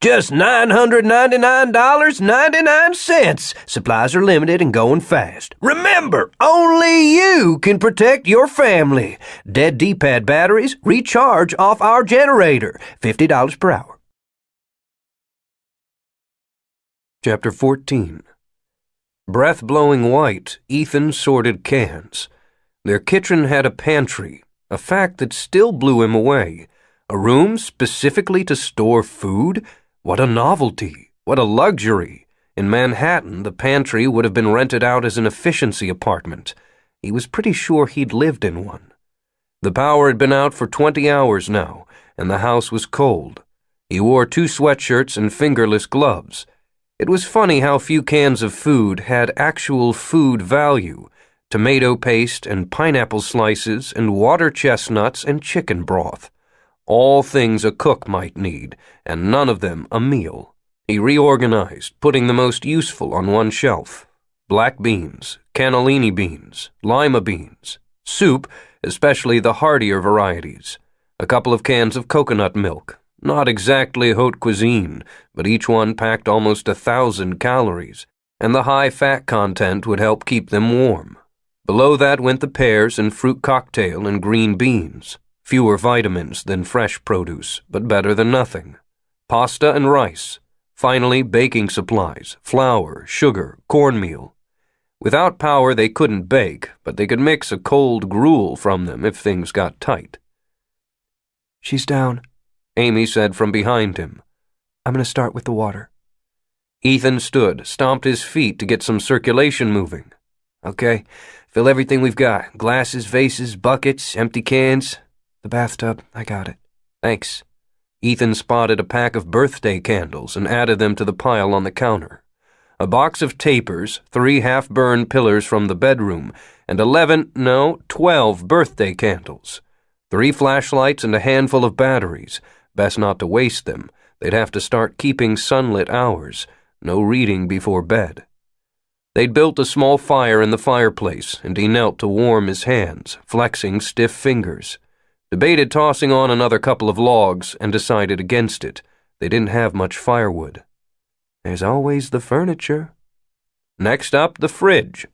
Just $999.99. Supplies are limited and going fast. Remember, only you can protect your family. Dead D-pad batteries recharge off our generator. $50 per hour. Chapter 14. Breath-blowing white, Ethan sorted cans. Their kitchen had a pantry, a fact that still blew him away. A room specifically to store food? What a novelty! What a luxury! In Manhattan, the pantry would have been rented out as an efficiency apartment. He was pretty sure he'd lived in one. The power had been out for 20 hours now, and the house was cold. He wore 2 sweatshirts and fingerless gloves. It was funny how few cans of food had actual food value. Tomato paste and pineapple slices and water chestnuts and chicken broth. All things a cook might need, and none of them a meal. He reorganized, putting the most useful on one shelf. Black beans, cannellini beans, lima beans, soup, especially the heartier varieties, a couple of cans of coconut milk, not exactly haute cuisine, but each one packed almost 1,000 calories, and the high fat content would help keep them warm. Below that went the pears and fruit cocktail and green beans. Fewer vitamins than fresh produce, but better than nothing. Pasta and rice. Finally, baking supplies, flour, sugar, cornmeal. Without power, they couldn't bake, but they could mix a cold gruel from them if things got tight. She's down, Amy said from behind him. I'm going to start with the water. Ethan stood, stomped his feet to get some circulation moving. Okay, fill everything we've got. Glasses, vases, buckets, empty cans. The bathtub, I got it. Thanks. Ethan spotted a pack of birthday candles and added them to the pile on the counter. A box of tapers, 3 half-burned pillars from the bedroom, and 12 birthday candles. 3 flashlights and a handful of batteries. Best not to waste them. They'd have to start keeping sunlit hours. No reading before bed. They'd built a small fire in the fireplace, and he knelt to warm his hands, flexing stiff fingers. Debated tossing on another couple of logs and decided against it. They didn't have much firewood. There's always the furniture. Next up, the fridge.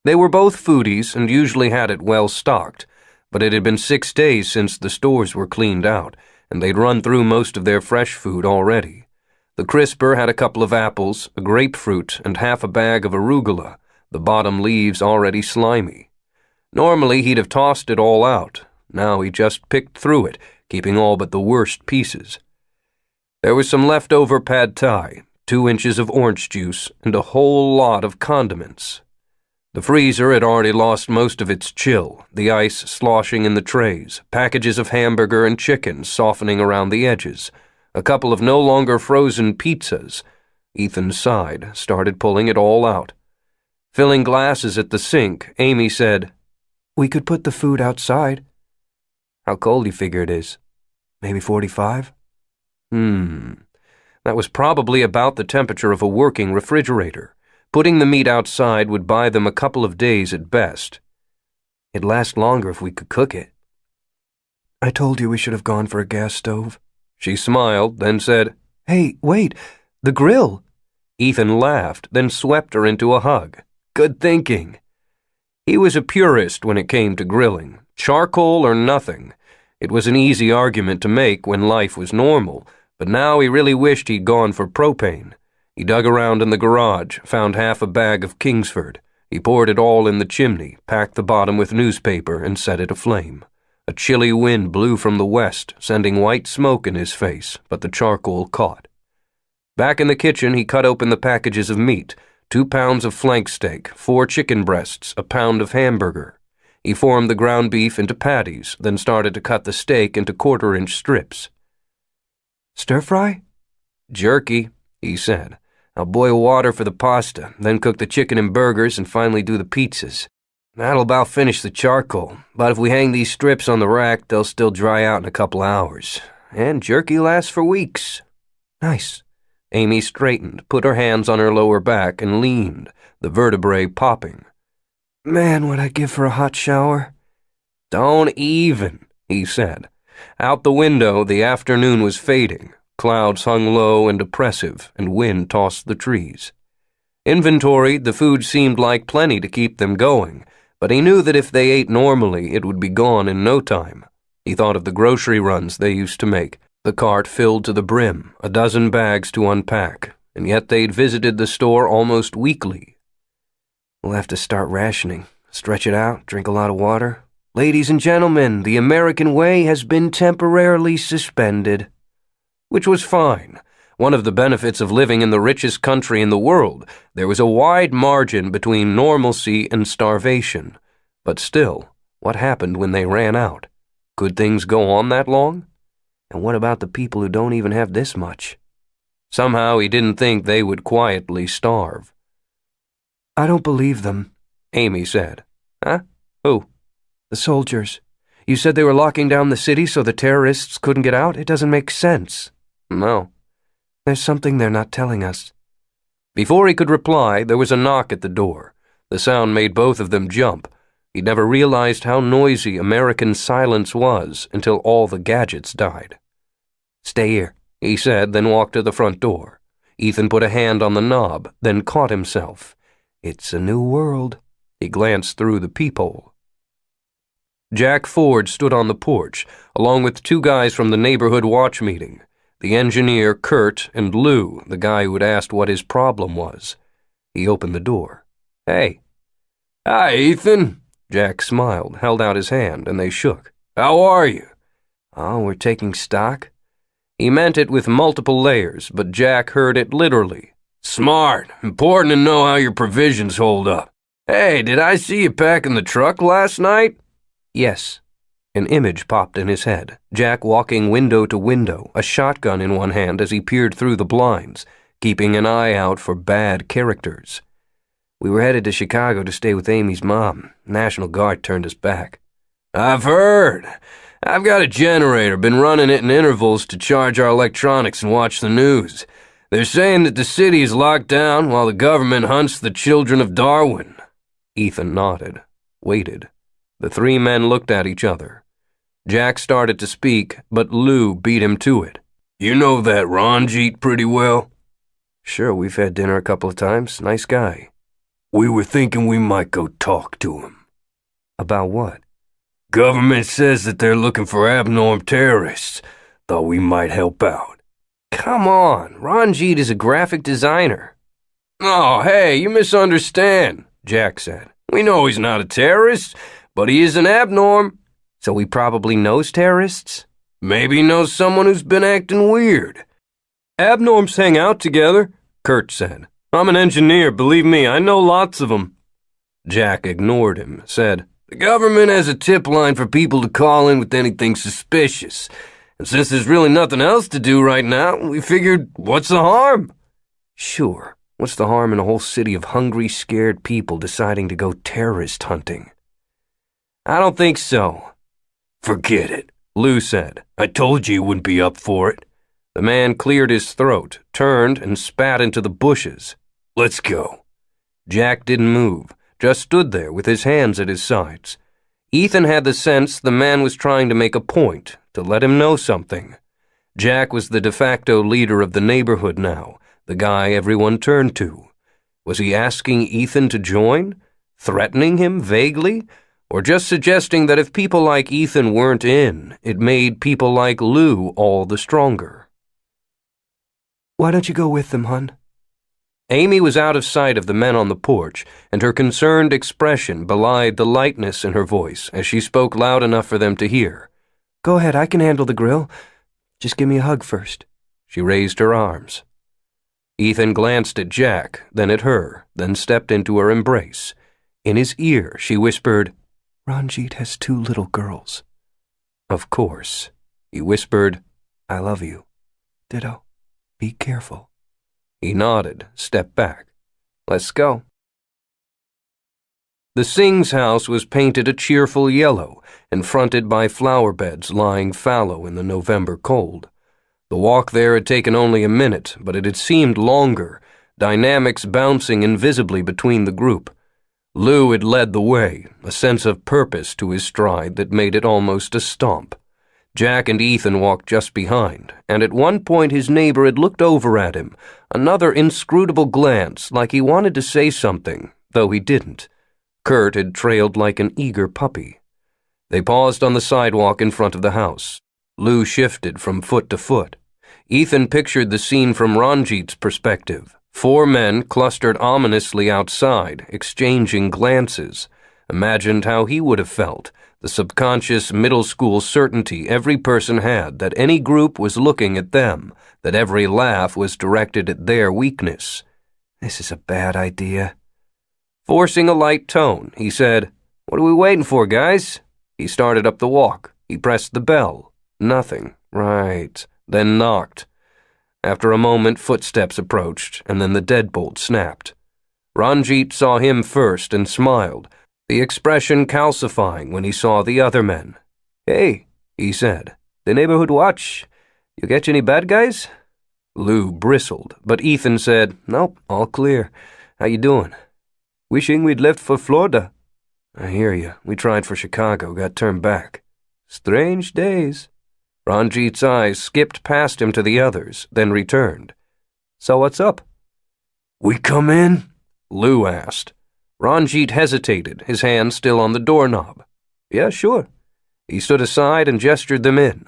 They were both foodies and usually had it well stocked, but it had been 6 days since the stores were cleaned out, and they'd run through most of their fresh food already. The crisper had a couple of apples, a grapefruit, and half a bag of arugula, the bottom leaves already slimy. Normally he'd have tossed it all out. Now he just picked through it, keeping all but the worst pieces. There was some leftover pad thai, 2 inches of orange juice, and a whole lot of condiments. The freezer had already lost most of its chill, the ice sloshing in the trays, packages of hamburger and chicken softening around the edges, a couple of no longer frozen pizzas. Ethan sighed, started pulling it all out. Filling glasses at the sink, Amy said, We could put the food outside. How cold do you figure it is? Maybe 45? That was probably about the temperature of a working refrigerator. Putting the meat outside would buy them a couple of days at best. It'd last longer if we could cook it. I told you we should have gone for a gas stove. She smiled, then said, Hey, wait, the grill. Ethan laughed, then swept her into a hug. Good thinking. He was a purist when it came to grilling. Charcoal or nothing. It was an easy argument to make when life was normal, but now he really wished he'd gone for propane. He dug around in the garage, found half a bag of Kingsford. He poured it all in the chimney, packed the bottom with newspaper, and set it aflame. A chilly wind blew from the west, sending white smoke in his face, but the charcoal caught. Back in the kitchen, he cut open the packages of meat, 2 pounds of flank steak, 4 chicken breasts, a pound of hamburger. He formed the ground beef into patties, then started to cut the steak into 1/4-inch strips. Stir-fry? Jerky, he said. I'll boil water for the pasta, then cook the chicken and burgers, and finally do the pizzas. That'll about finish the charcoal, but if we hang these strips on the rack, they'll still dry out in a couple hours. And jerky lasts for weeks. Nice. Amy straightened, put her hands on her lower back, and leaned, the vertebrae popping. Man, what I'd give for a hot shower. Don't even, he said. Out the window, the afternoon was fading. Clouds hung low and oppressive, and wind tossed the trees. Inventoried, the food seemed like plenty to keep them going, but he knew that if they ate normally, it would be gone in no time. He thought of the grocery runs they used to make, the cart filled to the brim, a dozen bags to unpack, and yet they'd visited the store almost weekly. We'll have to start rationing, stretch it out, drink a lot of water. Ladies and gentlemen, the American way has been temporarily suspended. Which was fine. One of the benefits of living in the richest country in the world, there was a wide margin between normalcy and starvation. But still, what happened when they ran out? Could things go on that long? And what about the people who don't even have this much? Somehow he didn't think they would quietly starve. I don't believe them, Amy said. Huh? Who? The soldiers. You said they were locking down the city so the terrorists couldn't get out? It doesn't make sense. No. There's something they're not telling us. Before he could reply, there was a knock at the door. The sound made both of them jump. He'd never realized how noisy American silence was until all the gadgets died. Stay here, he said, then walked to the front door. Ethan put a hand on the knob, then caught himself. It's a new world. He glanced through the peephole. Jack Ford stood on the porch, along with 2 guys from the neighborhood watch meeting. The engineer, Kurt, and Lou, the guy who had asked what his problem was. He opened the door. Hey. Hi, Ethan. Jack smiled, held out his hand, and they shook. How are you? Oh, we're taking stock? He meant it with multiple layers, but Jack heard it literally. Smart. Important to know how your provisions hold up. Hey, did I see you packing the truck last night? Yes. An image popped in his head. Jack walking window to window, a shotgun in one hand as he peered through the blinds, keeping an eye out for bad characters. We were headed to Chicago to stay with Amy's mom. National Guard turned us back. I've heard. I've got a generator, been running it in intervals to charge our electronics and watch the news. They're saying that the city is locked down while the government hunts the children of Darwin. Ethan nodded, waited. The three men looked at each other. Jack started to speak, but Lou beat him to it. You know that Ranjit pretty well? Sure, we've had dinner a couple of times. Nice guy. We were thinking we might go talk to him. About what? Government says that they're looking for abnormal terrorists. Thought we might help out. Come on, Ranjit is a graphic designer. Oh, hey, you misunderstand, Jack said. We know he's not a terrorist, but he is an abnorm. So he probably knows terrorists? Maybe he knows someone who's been acting weird. Abnorms hang out together, Kurt said. I'm an engineer, believe me, I know lots of them. Jack ignored him, said, The government has a tip line for people to call in with anything suspicious. And since there's really nothing else to do right now, we figured, what's the harm? Sure, what's the harm in a whole city of hungry, scared people deciding to go terrorist hunting? I don't think so. Forget it, Lou said. I told you wouldn't be up for it. The man cleared his throat, turned, and spat into the bushes. Let's go. Jack didn't move, just stood there with his hands at his sides. Ethan had the sense the man was trying to make a point, to let him know something. Jack was the de facto leader of the neighborhood now, the guy everyone turned to. Was he asking Ethan to join? Threatening him vaguely? Or just suggesting that if people like Ethan weren't in, it made people like Lou all the stronger? Why don't you go with them, hun? Amy was out of sight of the men on the porch, and her concerned expression belied the lightness in her voice as she spoke loud enough for them to hear. Go ahead, I can handle the grill. Just give me a hug first. She raised her arms. Ethan glanced at Jack, then at her, then stepped into her embrace. In his ear, she whispered, Ranjit has 2 little girls. Of course. He whispered, I love you. Ditto. Be careful. He nodded, stepped back. Let's go. The Singh's house was painted a cheerful yellow and fronted by flower beds lying fallow in the November cold. The walk there had taken only a minute, but it had seemed longer, dynamics bouncing invisibly between the group. Lou had led the way, a sense of purpose to his stride that made it almost a stomp. Jack and Ethan walked just behind, and at one point his neighbor had looked over at him, another inscrutable glance like he wanted to say something, though he didn't. Kurt had trailed like an eager puppy. They paused on the sidewalk in front of the house. Lou shifted from foot to foot. Ethan pictured the scene from Ranjit's perspective. 4 men clustered ominously outside, exchanging glances. Imagined how he would have felt, the subconscious middle school certainty every person had that any group was looking at them, that every laugh was directed at their weakness. This is a bad idea. Forcing a light tone, he said, What are we waiting for, guys? He started up the walk. He pressed the bell. Nothing. Right. Then knocked. After a moment, footsteps approached, and then the deadbolt snapped. Ranjit saw him first and smiled, the expression calcifying when he saw the other men. Hey, he said, the neighborhood watch. You catch any bad guys? Lou bristled, but Ethan said, Nope, all clear. How you doing? Wishing we'd left for Florida. I hear you. We tried for Chicago, got turned back. Strange days. Ranjit's eyes skipped past him to the others, then returned. So what's up? We come in? Lou asked. Ranjit hesitated, his hand still on the doorknob. Yeah, sure. He stood aside and gestured them in.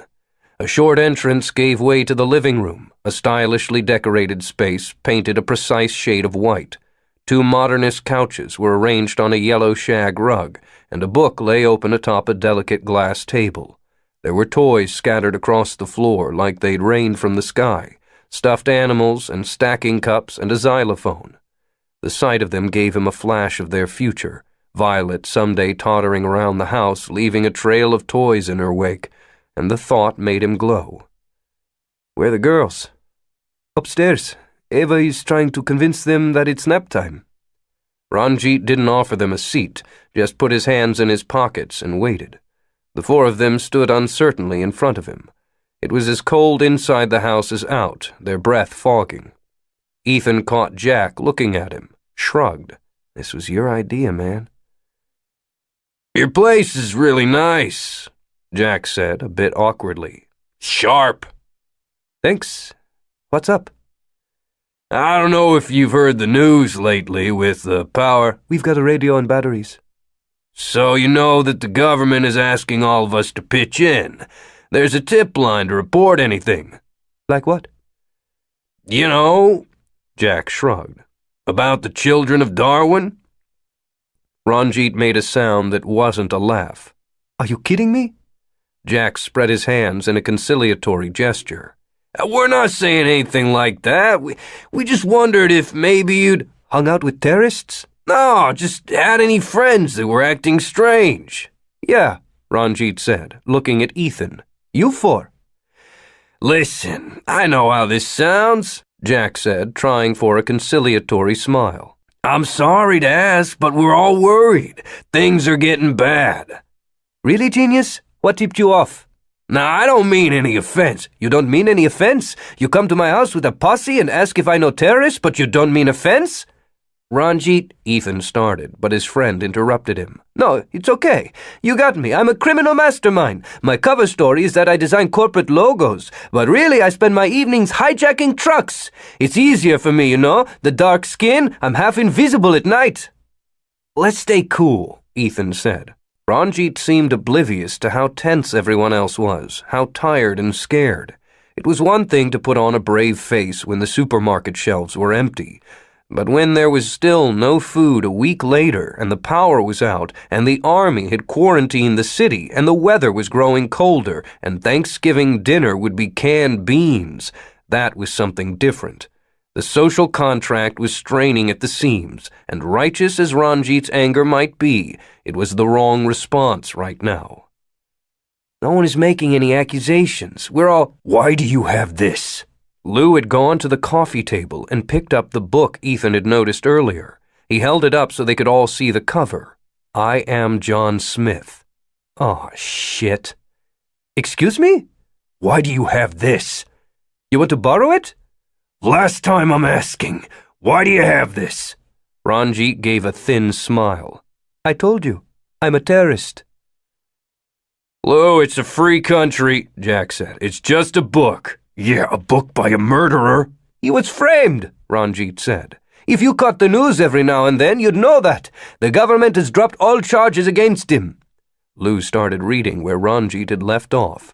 A short entrance gave way to the living room, a stylishly decorated space painted a precise shade of white. 2 modernist couches were arranged on a yellow shag rug, and a book lay open atop a delicate glass table. There were toys scattered across the floor like they'd rained from the sky, stuffed animals and stacking cups and a xylophone. The sight of them gave him a flash of their future, Violet someday tottering around the house, leaving a trail of toys in her wake, and the thought made him glow. Where are the girls? Upstairs. Eva is trying to convince them that it's nap time. Ranjit didn't offer them a seat, just put his hands in his pockets and waited. The four of them stood uncertainly in front of him. It was as cold inside the house as out, their breath fogging. Ethan caught Jack looking at him, shrugged. This was your idea, man. Your place is really nice, Jack said, a bit awkwardly. Sharp. Thanks. What's up? I don't know if you've heard the news lately with the power. We've got a radio and batteries. So you know that the government is asking all of us to pitch in. There's a tip line to report anything. Like what? You know, Jack shrugged. About the children of Darwin? Ranjit made a sound that wasn't a laugh. Are you kidding me? Jack spread his hands in a conciliatory gesture. We're not saying anything like that. We just wondered if maybe you'd hung out with terrorists? No, just had any friends that were acting strange. Yeah, Ranjit said, looking at Ethan. You four. Listen, I know how this sounds, Jack said, trying for a conciliatory smile. I'm sorry to ask, but we're all worried. Things are getting bad. Really, genius? What tipped you off? Now, I don't mean any offense. You don't mean any offense? You come to my house with a posse and ask if I know terrorists, but you don't mean offense? Ranjit, Ethan started, but his friend interrupted him. No, it's okay. You got me. I'm a criminal mastermind. My cover story is that I design corporate logos, but really I spend my evenings hijacking trucks. It's easier for me, you know? The dark skin, I'm half invisible at night. Let's stay cool, Ethan said. Ranjit seemed oblivious to how tense everyone else was, how tired and scared. It was one thing to put on a brave face when the supermarket shelves were empty, but when there was still no food a week later and the power was out and the army had quarantined the city and the weather was growing colder and Thanksgiving dinner would be canned beans, that was something different. The social contract was straining at the seams, and righteous as Ranjit's anger might be, it was the wrong response right now. No one is making any accusations. We're all... Why do you have this? Lou had gone to the coffee table and picked up the book Ethan had noticed earlier. He held it up so they could all see the cover. I Am John Smith. Oh, shit. Excuse me? Why do you have this? You want to borrow it? Last time I'm asking, why do you have this? Ranjit gave a thin smile. I told you, I'm a terrorist. Lou, it's a free country, Jack said. It's just a book. Yeah, a book by a murderer. He was framed, Ranjit said. If you caught the news every now and then, you'd know that. The government has dropped all charges against him. Lou started reading where Ranjit had left off.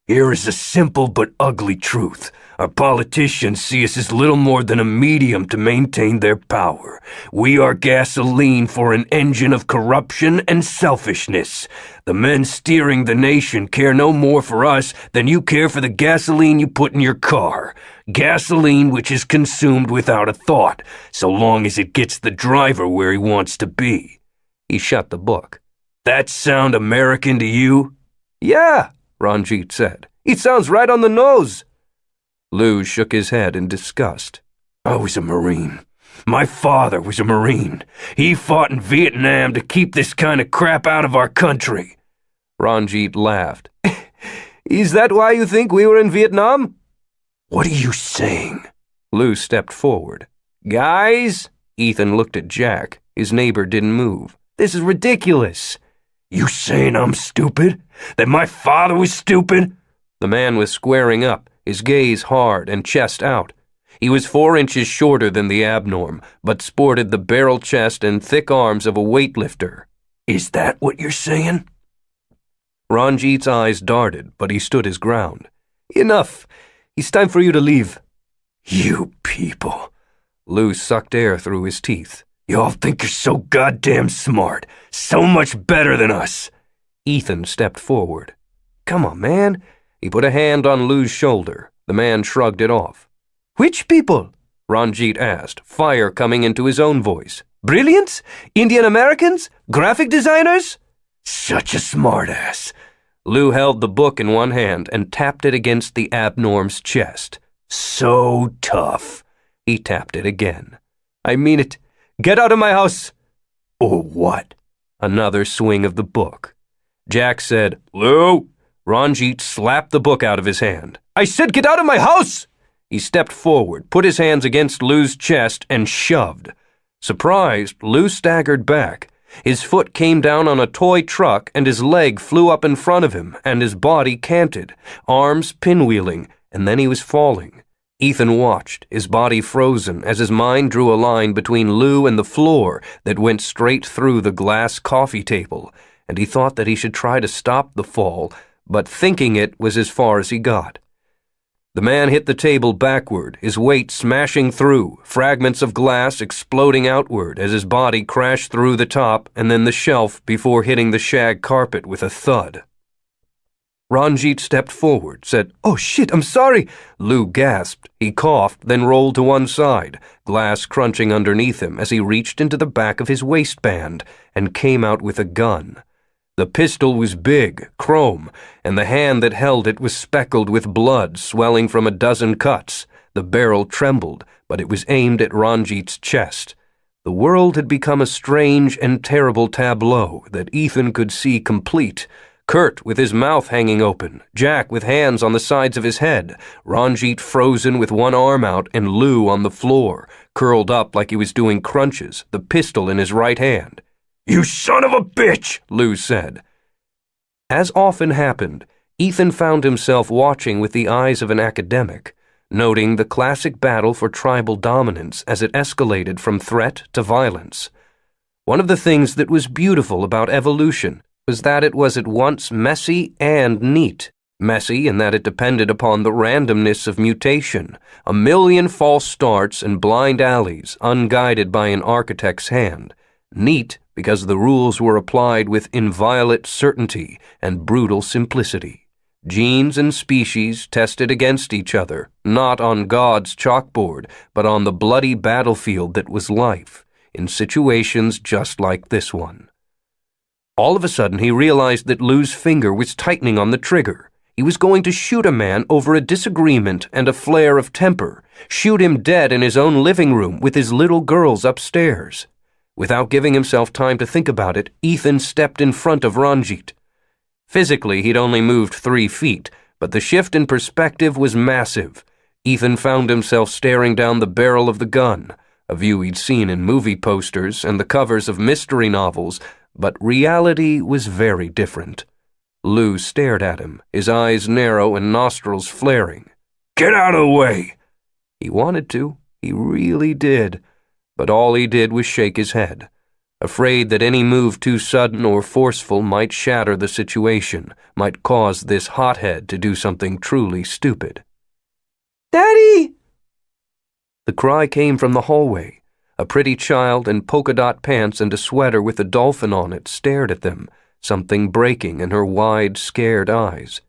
Here is a simple but ugly truth. Our politicians see us as little more than a medium to maintain their power. We are gasoline for an engine of corruption and selfishness. The men steering the nation care no more for us than you care for the gasoline you put in your car. Gasoline which is consumed without a thought, so long as it gets the driver where he wants to be. He shut the book. That sound American to you? Yeah, Ranjit said. It sounds right on the nose. Lou shook his head in disgust. I was a Marine. My father was a Marine. He fought in Vietnam to keep this kind of crap out of our country. Ranjit laughed. Is that why you think we were in Vietnam? What are you saying? Lou stepped forward. Guys, Ethan looked at Jack. His neighbor didn't move. This is ridiculous. You saying I'm stupid? That my father was stupid? The man was squaring up, his gaze hard and chest out. He was 4 inches shorter than the abnorm, but sported the barrel chest and thick arms of a weightlifter. Is that what you're saying? Ranjit's eyes darted, but he stood his ground. Enough. It's time for you to leave. You people. Lou sucked air through his teeth. Y'all think you're so goddamn smart. So much better than us. Ethan stepped forward. Come on, man. He put a hand on Lou's shoulder. The man shrugged it off. Which people? Ranjit asked, fire coming into his own voice. Brilliants? Indian Americans? Graphic designers? Such a smartass. Lou held the book in one hand and tapped it against the abnorm's chest. So tough. He tapped it again. I mean it. Get out of my house. Or what? Another swing of the book. Jack said, "Lou!" Ranjit slapped the book out of his hand. "I said get out of my house!" He stepped forward, put his hands against Lou's chest, and shoved. Surprised, Lou staggered back. His foot came down on a toy truck, and his leg flew up in front of him, and his body canted, arms pinwheeling, and then he was falling. Ethan watched, his body frozen, as his mind drew a line between Lou and the floor that went straight through the glass coffee table, and he thought that he should try to stop the fall, but thinking it was as far as he got. The man hit the table backward, his weight smashing through, fragments of glass exploding outward as his body crashed through the top and then the shelf before hitting the shag carpet with a thud. Ranjit stepped forward, said, "Oh shit, I'm sorry." Lou gasped. He coughed, then rolled to one side, glass crunching underneath him as he reached into the back of his waistband and came out with a gun. The pistol was big, chrome, and the hand that held it was speckled with blood swelling from a dozen cuts. The barrel trembled, but it was aimed at Ranjit's chest. The world had become a strange and terrible tableau that Ethan could see complete. Kurt with his mouth hanging open, Jack with hands on the sides of his head, Ranjit frozen with one arm out, and Lou on the floor, curled up like he was doing crunches, the pistol in his right hand. "You son of a bitch!" Lou said. As often happened, Ethan found himself watching with the eyes of an academic, noting the classic battle for tribal dominance as it escalated from threat to violence. One of the things that was beautiful about evolution was that it was at once messy and neat. Messy in that it depended upon the randomness of mutation, a million false starts and blind alleys unguided by an architect's hand. Neat because the rules were applied with inviolate certainty and brutal simplicity. Genes and species tested against each other, not on God's chalkboard, but on the bloody battlefield that was life, in situations just like this one. All of a sudden, he realized that Lou's finger was tightening on the trigger. He was going to shoot a man over a disagreement and a flare of temper, shoot him dead in his own living room with his little girls upstairs. Without giving himself time to think about it, Ethan stepped in front of Ranjit. Physically, he'd only moved 3 feet, but the shift in perspective was massive. Ethan found himself staring down the barrel of the gun, a view he'd seen in movie posters and the covers of mystery novels, but reality was very different. Lou stared at him, his eyes narrow and nostrils flaring. "Get out of the way!" He wanted to. He really did. But all he did was shake his head, afraid that any move too sudden or forceful might shatter the situation, might cause this hothead to do something truly stupid. "Daddy!" The cry came from the hallway. A pretty child in polka-dot pants and a sweater with a dolphin on it stared at them, something breaking in her wide, scared eyes.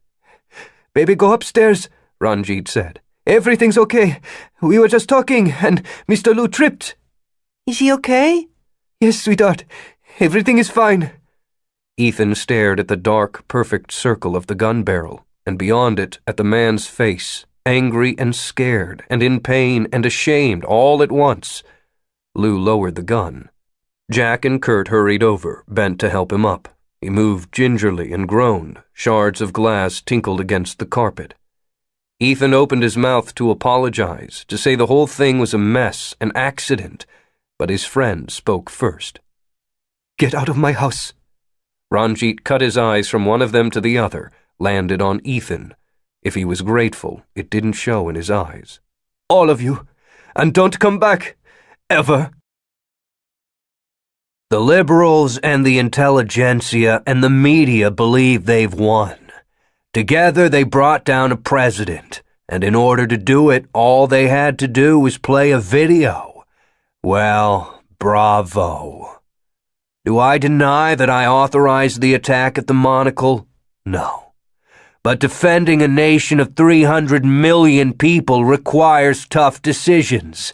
"Baby, go upstairs," Ranjit said. "Everything's okay. We were just talking, and Mr. Lou tripped." "Is he okay?" "Yes, sweetheart. Everything is fine." Ethan stared at the dark, perfect circle of the gun barrel, and beyond it at the man's face, angry and scared, and in pain and ashamed all at once. Lou lowered the gun. Jack and Kurt hurried over, bent to help him up. He moved gingerly and groaned. Shards of glass tinkled against the carpet. Ethan opened his mouth to apologize, to say the whole thing was a mess, an accident, but his friend spoke first. "Get out of my house." Ranjit cut his eyes from one of them to the other, landed on Ethan. If he was grateful, it didn't show in his eyes. "All of you, and don't come back. Ever." The liberals and the intelligentsia and the media believe they've won. Together they brought down a president, and in order to do it, all they had to do was play a video. Well, bravo. Do I deny that I authorized the attack at the Monocle? No. But defending a nation of 300 million people requires tough decisions.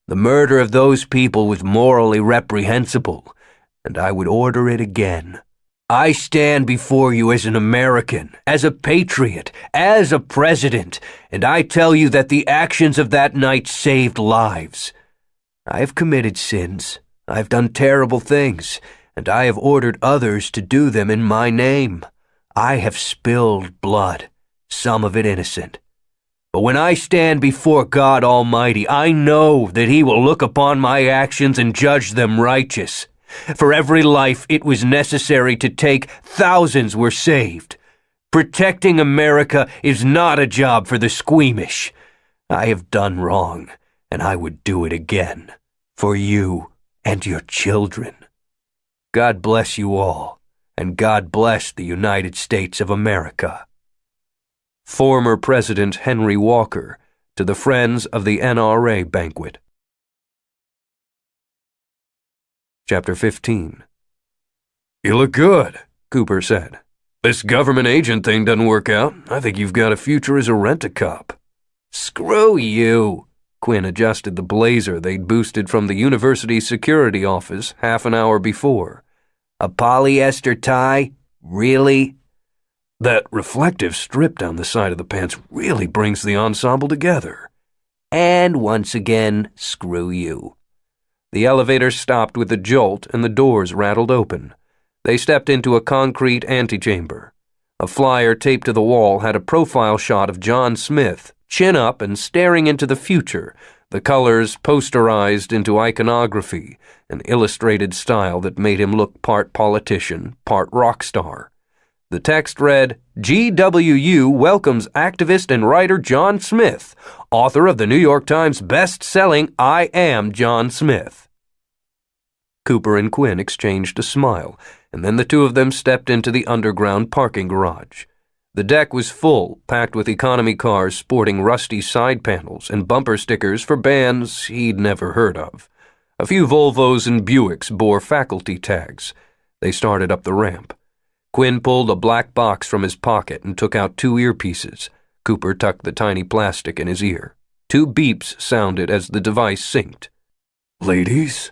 The murder of those people was morally reprehensible, and I would order it again. I stand before you as an American, as a patriot, as a president, and I tell you that the actions of that night saved lives. I have committed sins. I've done terrible things, and I have ordered others to do them in my name. I have spilled blood, some of it innocent. But when I stand before God Almighty, I know that He will look upon my actions and judge them righteous. For every life it was necessary to take, thousands were saved. Protecting America is not a job for the squeamish. I have done wrong, and I would do it again, for you and your children. God bless you all, and God bless the United States of America. Former President Henry Walker to the Friends of the NRA banquet. Chapter 15. You look good, Cooper said. This government agent thing doesn't work out. I think you've got a future as a rent-a-cop. Screw you. Quinn adjusted the blazer they'd boosted from the university security office half an hour before. A polyester tie? Really? That reflective strip down the side of the pants really brings the ensemble together. And once again, screw you. The elevator stopped with a jolt and the doors rattled open. They stepped into a concrete antechamber. A flyer taped to the wall had a profile shot of John Smith, chin up and staring into the future, the colors posterized into iconography, an illustrated style that made him look part politician, part rock star. The text read, GWU welcomes activist and writer John Smith, author of the New York Times best-selling I Am John Smith. Cooper and Quinn exchanged a smile, and then the two of them stepped into the underground parking garage. The deck was full, packed with economy cars sporting rusty side panels and bumper stickers for bands he'd never heard of. A few Volvos and Buicks bore faculty tags. They started up the ramp. Quinn pulled a black box from his pocket and took out 2 earpieces. Cooper tucked the tiny plastic in his ear. 2 beeps sounded as the device synced. Ladies?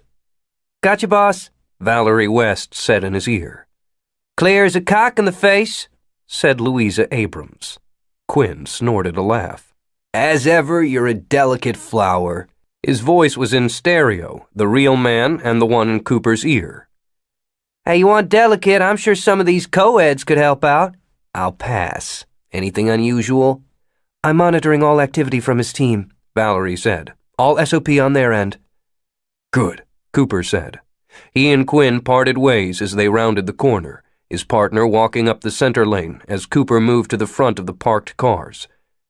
Gotcha, boss, Valerie West said in his ear. Clear as a cock in the face, said Louisa Abrams. Quinn snorted a laugh. As ever, you're a delicate flower. His voice was in stereo, the real man and the one in Cooper's ear. Hey, you want delicate? I'm sure some of these co-eds could help out. I'll pass. Anything unusual? I'm monitoring all activity from his team, Valerie said. All SOP on their end. Good, Cooper said. He and Quinn parted ways as they rounded the corner, his partner walking up the center lane as Cooper moved to the front of the parked cars.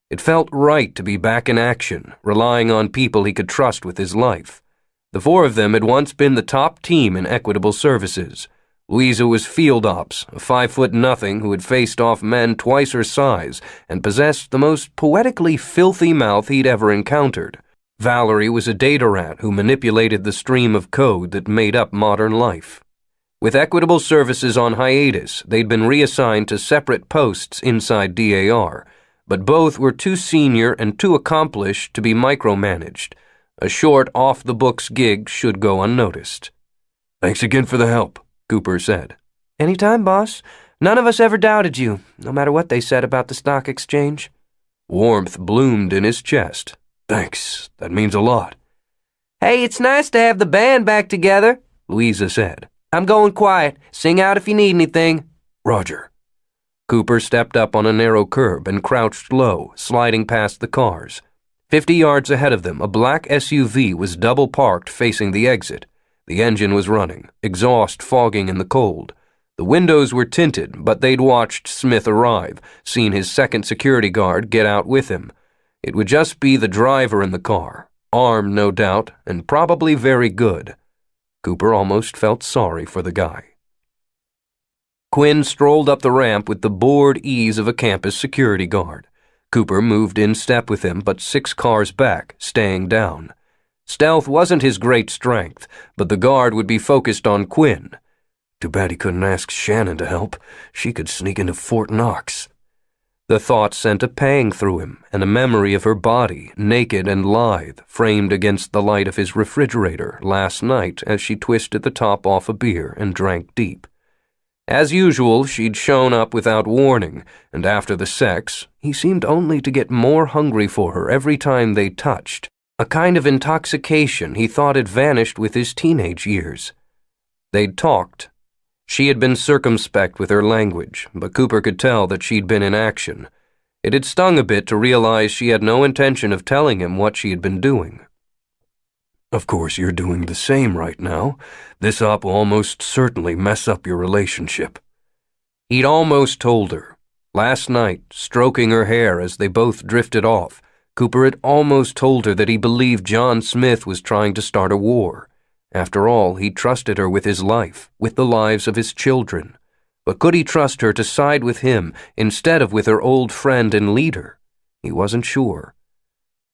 It felt right to be back in action, relying on people he could trust with his life. The 4 of them had once been the top team in equitable services. Louisa was field ops, a 5'0" who had faced off men twice her size and possessed the most poetically filthy mouth he'd ever encountered. Valerie was a data rat who manipulated the stream of code that made up modern life. With equitable services on hiatus, they'd been reassigned to separate posts inside DAR, but both were too senior and too accomplished to be micromanaged. A short off-the-books gig should go unnoticed. Thanks again for the help, Cooper said. Anytime, boss. None of us ever doubted you, no matter what they said about the stock exchange. Warmth bloomed in his chest. Thanks. That means a lot. Hey, it's nice to have the band back together, Louisa said. I'm going quiet. Sing out if you need anything. Roger. Cooper stepped up on a narrow curb and crouched low, sliding past the cars. 50 yards ahead of them, a black SUV was double parked facing the exit. The engine was running, exhaust fogging in the cold. The windows were tinted, but they'd watched Smith arrive, seen his second security guard get out with him. It would just be the driver in the car, armed no doubt, and probably very good. Cooper almost felt sorry for the guy. Quinn strolled up the ramp with the bored ease of a campus security guard. Cooper moved in step with him, but 6 cars back, staying down. Stealth wasn't his great strength, but the guard would be focused on Quinn. Too bad he couldn't ask Shannon to help. She could sneak into Fort Knox. The thought sent a pang through him, and a memory of her body, naked and lithe, framed against the light of his refrigerator last night as she twisted the top off a beer and drank deep. As usual, she'd shown up without warning, and after the sex, he seemed only to get more hungry for her every time they touched, a kind of intoxication he thought had vanished with his teenage years. They'd talked, She had been circumspect with her language, but Cooper could tell that she'd been in action. It had stung a bit to realize she had no intention of telling him what she had been doing. Of course, you're doing the same right now. This op will almost certainly mess up your relationship. He'd almost told her. Last night, stroking her hair as they both drifted off, Cooper had almost told her that he believed John Smith was trying to start a war. After all, he trusted her with his life, with the lives of his children. But could he trust her to side with him instead of with her old friend and leader? He wasn't sure.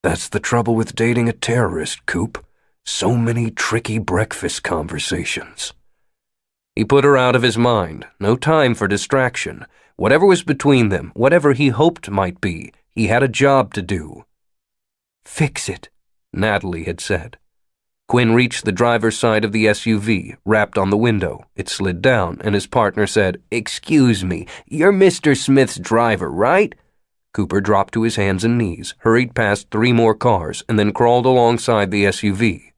That's the trouble with dating a terrorist, Coop. So many tricky breakfast conversations. He put her out of his mind. No time for distraction. Whatever was between them, whatever he hoped might be, he had a job to do. Fix it, Natalie had said. Quinn reached the driver's side of the SUV, rapped on the window. It slid down, and his partner said, "Excuse me, you're Mr. Smith's driver, right?" Cooper dropped to his hands and knees, hurried past 3 more cars, and then crawled alongside the SUV.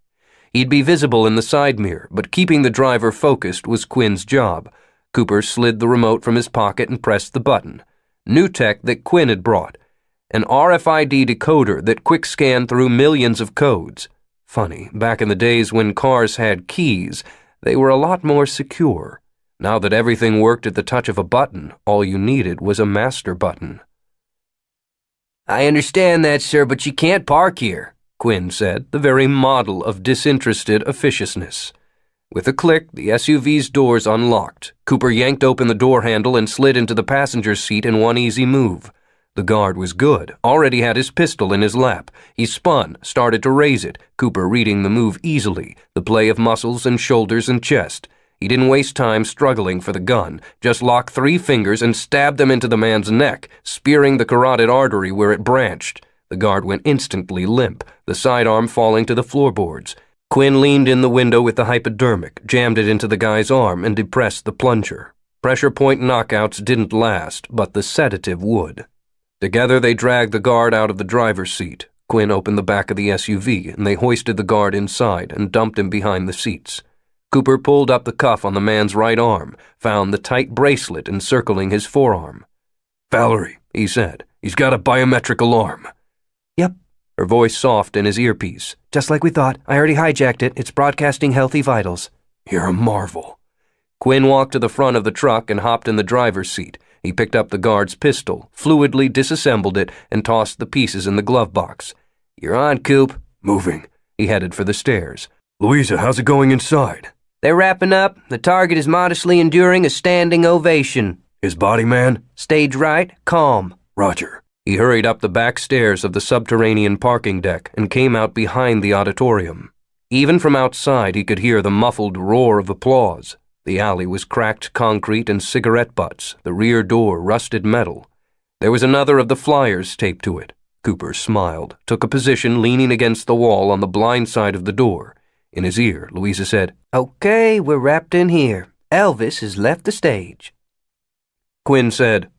He'd be visible in the side mirror, but keeping the driver focused was Quinn's job. Cooper slid the remote from his pocket and pressed the button. New tech that Quinn had brought. An RFID decoder that quick-scanned through millions of codes. Funny, back in the days when cars had keys, they were a lot more secure. Now that everything worked at the touch of a button, all you needed was a master button. "I understand that, sir, but you can't park here," Quinn said, the very model of disinterested officiousness. With a click, the SUV's doors unlocked. Cooper yanked open the door handle and slid into the passenger's seat in one easy move. The guard was good, already had his pistol in his lap. He spun, started to raise it, Cooper reading the move easily, the play of muscles and shoulders and chest. He didn't waste time struggling for the gun, just locked 3 fingers and stabbed them into the man's neck, spearing the carotid artery where it branched. The guard went instantly limp, the sidearm falling to the floorboards. Quinn leaned in the window with the hypodermic, jammed it into the guy's arm, and depressed the plunger. Pressure point knockouts didn't last, but the sedative would. Together they dragged the guard out of the driver's seat. Quinn opened the back of the SUV, and they hoisted the guard inside and dumped him behind the seats. Cooper pulled up the cuff on the man's right arm, found the tight bracelet encircling his forearm. "Valerie," he said, "he's got a biometric alarm." "Yep," her voice soft in his earpiece. "Just like we thought. I already hijacked it. It's broadcasting healthy vitals." "You're a marvel." Quinn walked to the front of the truck and hopped in the driver's seat. He picked up the guard's pistol, fluidly disassembled it, and tossed the pieces in the glove box. "You're on, Coop." "Moving." He headed for the stairs. "Louisa, how's it going inside?" "They're wrapping up. The target is modestly enduring a standing ovation. "His body man?" Stage right, calm." "Roger." He hurried up the back stairs of the subterranean parking deck and came out behind the auditorium. Even from outside he could hear the muffled roar of applause. The alley was cracked concrete and cigarette butts, the rear door rusted metal. There was another of the flyers taped to it. Cooper smiled, took a position leaning against the wall on the blind side of the door. In his ear, Louisa said, "Okay, we're wrapped in here. Elvis has left the stage." Quinn said,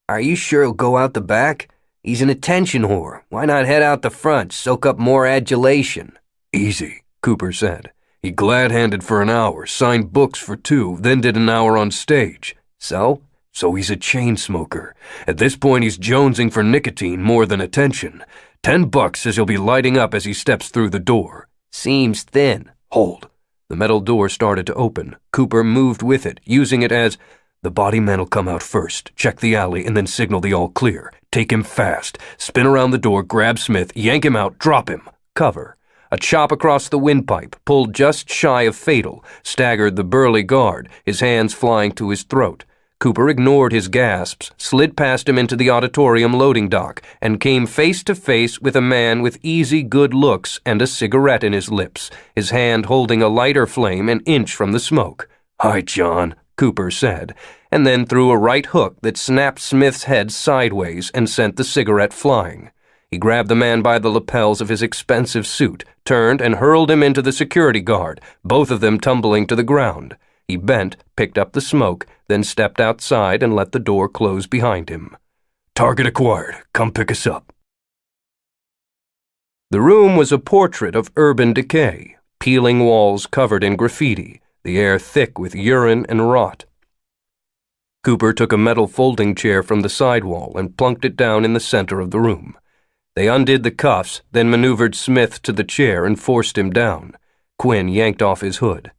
"Are you sure he'll go out the back? He's an attention whore. Why not head out the front, soak up more adulation?" "Easy," Cooper said. "He glad-handed for an hour, signed books for 2, then did an hour on stage. So? So he's a chain smoker. At this point he's jonesing for nicotine more than attention. $10 says he'll be lighting up as he steps through the door." Seems thin." "Hold." The metal door started to open. Cooper moved with it, using it as, "The body man'll come out first, check the alley, and then signal the all clear. Take him fast. Spin around the door, grab Smith, yank him out, drop him." cover. A chop across the windpipe, pulled just shy of fatal, staggered the burly guard, his hands flying to his throat. Cooper ignored his gasps, slid past him into the auditorium loading dock, and came face to face with a man with easy good looks and a cigarette in his lips, his hand holding a lighter flame an inch from the smoke. "Hi, John," Cooper said, and then threw a right hook that snapped Smith's head sideways and sent the cigarette flying. He grabbed the man by the lapels of his expensive suit, turned and hurled him into the security guard, both of them tumbling to the ground. He bent, picked up the smoke, then stepped outside and let the door close behind him. "Target acquired. Come pick us up." The room was a portrait of urban decay, peeling walls covered in graffiti, the air thick with urine and rot. Cooper took a metal folding chair from the sidewall and plunked it down in the center of the room. They undid the cuffs, then maneuvered Smith to the chair and forced him down. Quinn yanked off his hood.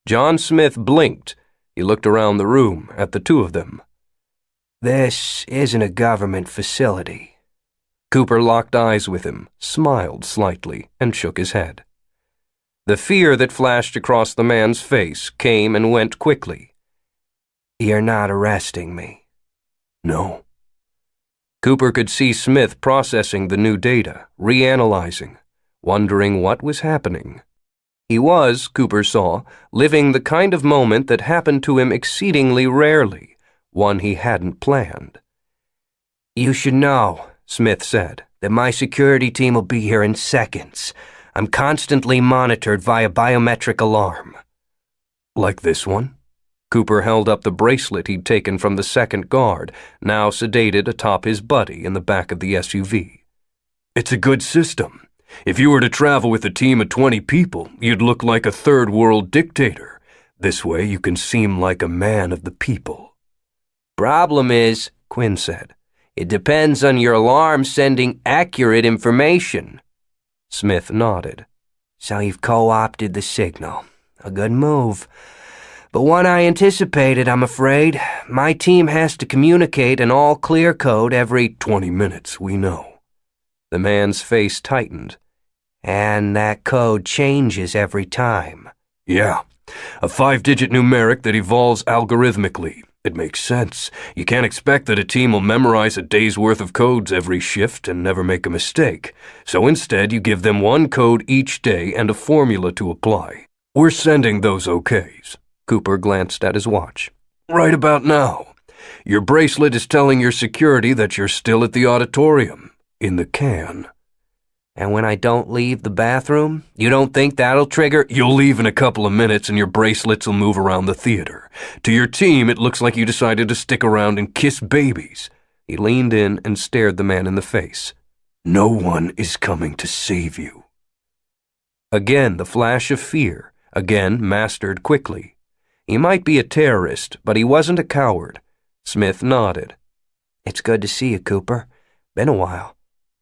John Smith blinked. He looked around the room at the two of them. This isn't a government facility. Cooper locked eyes with him, smiled slightly, and shook his head. The fear that flashed across the man's face came and went quickly. You're not arresting me. No. Cooper could see Smith processing the new data, reanalyzing, wondering what was happening. He was, Cooper saw, living the kind of moment that happened to him exceedingly rarely, one he hadn't planned. You should know, Smith said, that my security team will be here in seconds. I'm constantly monitored via biometric alarm. Like this one? Cooper held up the bracelet he'd taken from the second guard, now sedated atop his buddy in the back of the SUV. It's a good system. If you were to travel with a team of 20 people, you'd look like a third-world dictator. This way you can seem like a man of the people. Problem is, Quinn said, it depends on your alarm sending accurate information. Smith nodded. So you've co-opted the signal. A good move. But one I anticipated, I'm afraid. My team has to communicate an all-clear code every 20 minutes, we know. The man's face tightened. And that code changes every time. Yeah, a 5-digit numeric that evolves algorithmically. It makes sense. You can't expect that a team will memorize a day's worth of codes every shift and never make a mistake. So instead, you give them one code each day and a formula to apply. We're sending those OKs. Cooper glanced at his watch. Right about now. Your bracelet is telling your security that you're still at the auditorium, in the can. And when I don't leave the bathroom, you don't think that'll trigger? You'll leave in a couple of minutes and your bracelets will move around the theater. To your team, it looks like you decided to stick around and kiss babies. He leaned in and stared the man in the face. No one is coming to save you. Again, the flash of fear, again mastered quickly. He might be a terrorist, but he wasn't a coward. Smith nodded. It's good to see you, Cooper. Been a while.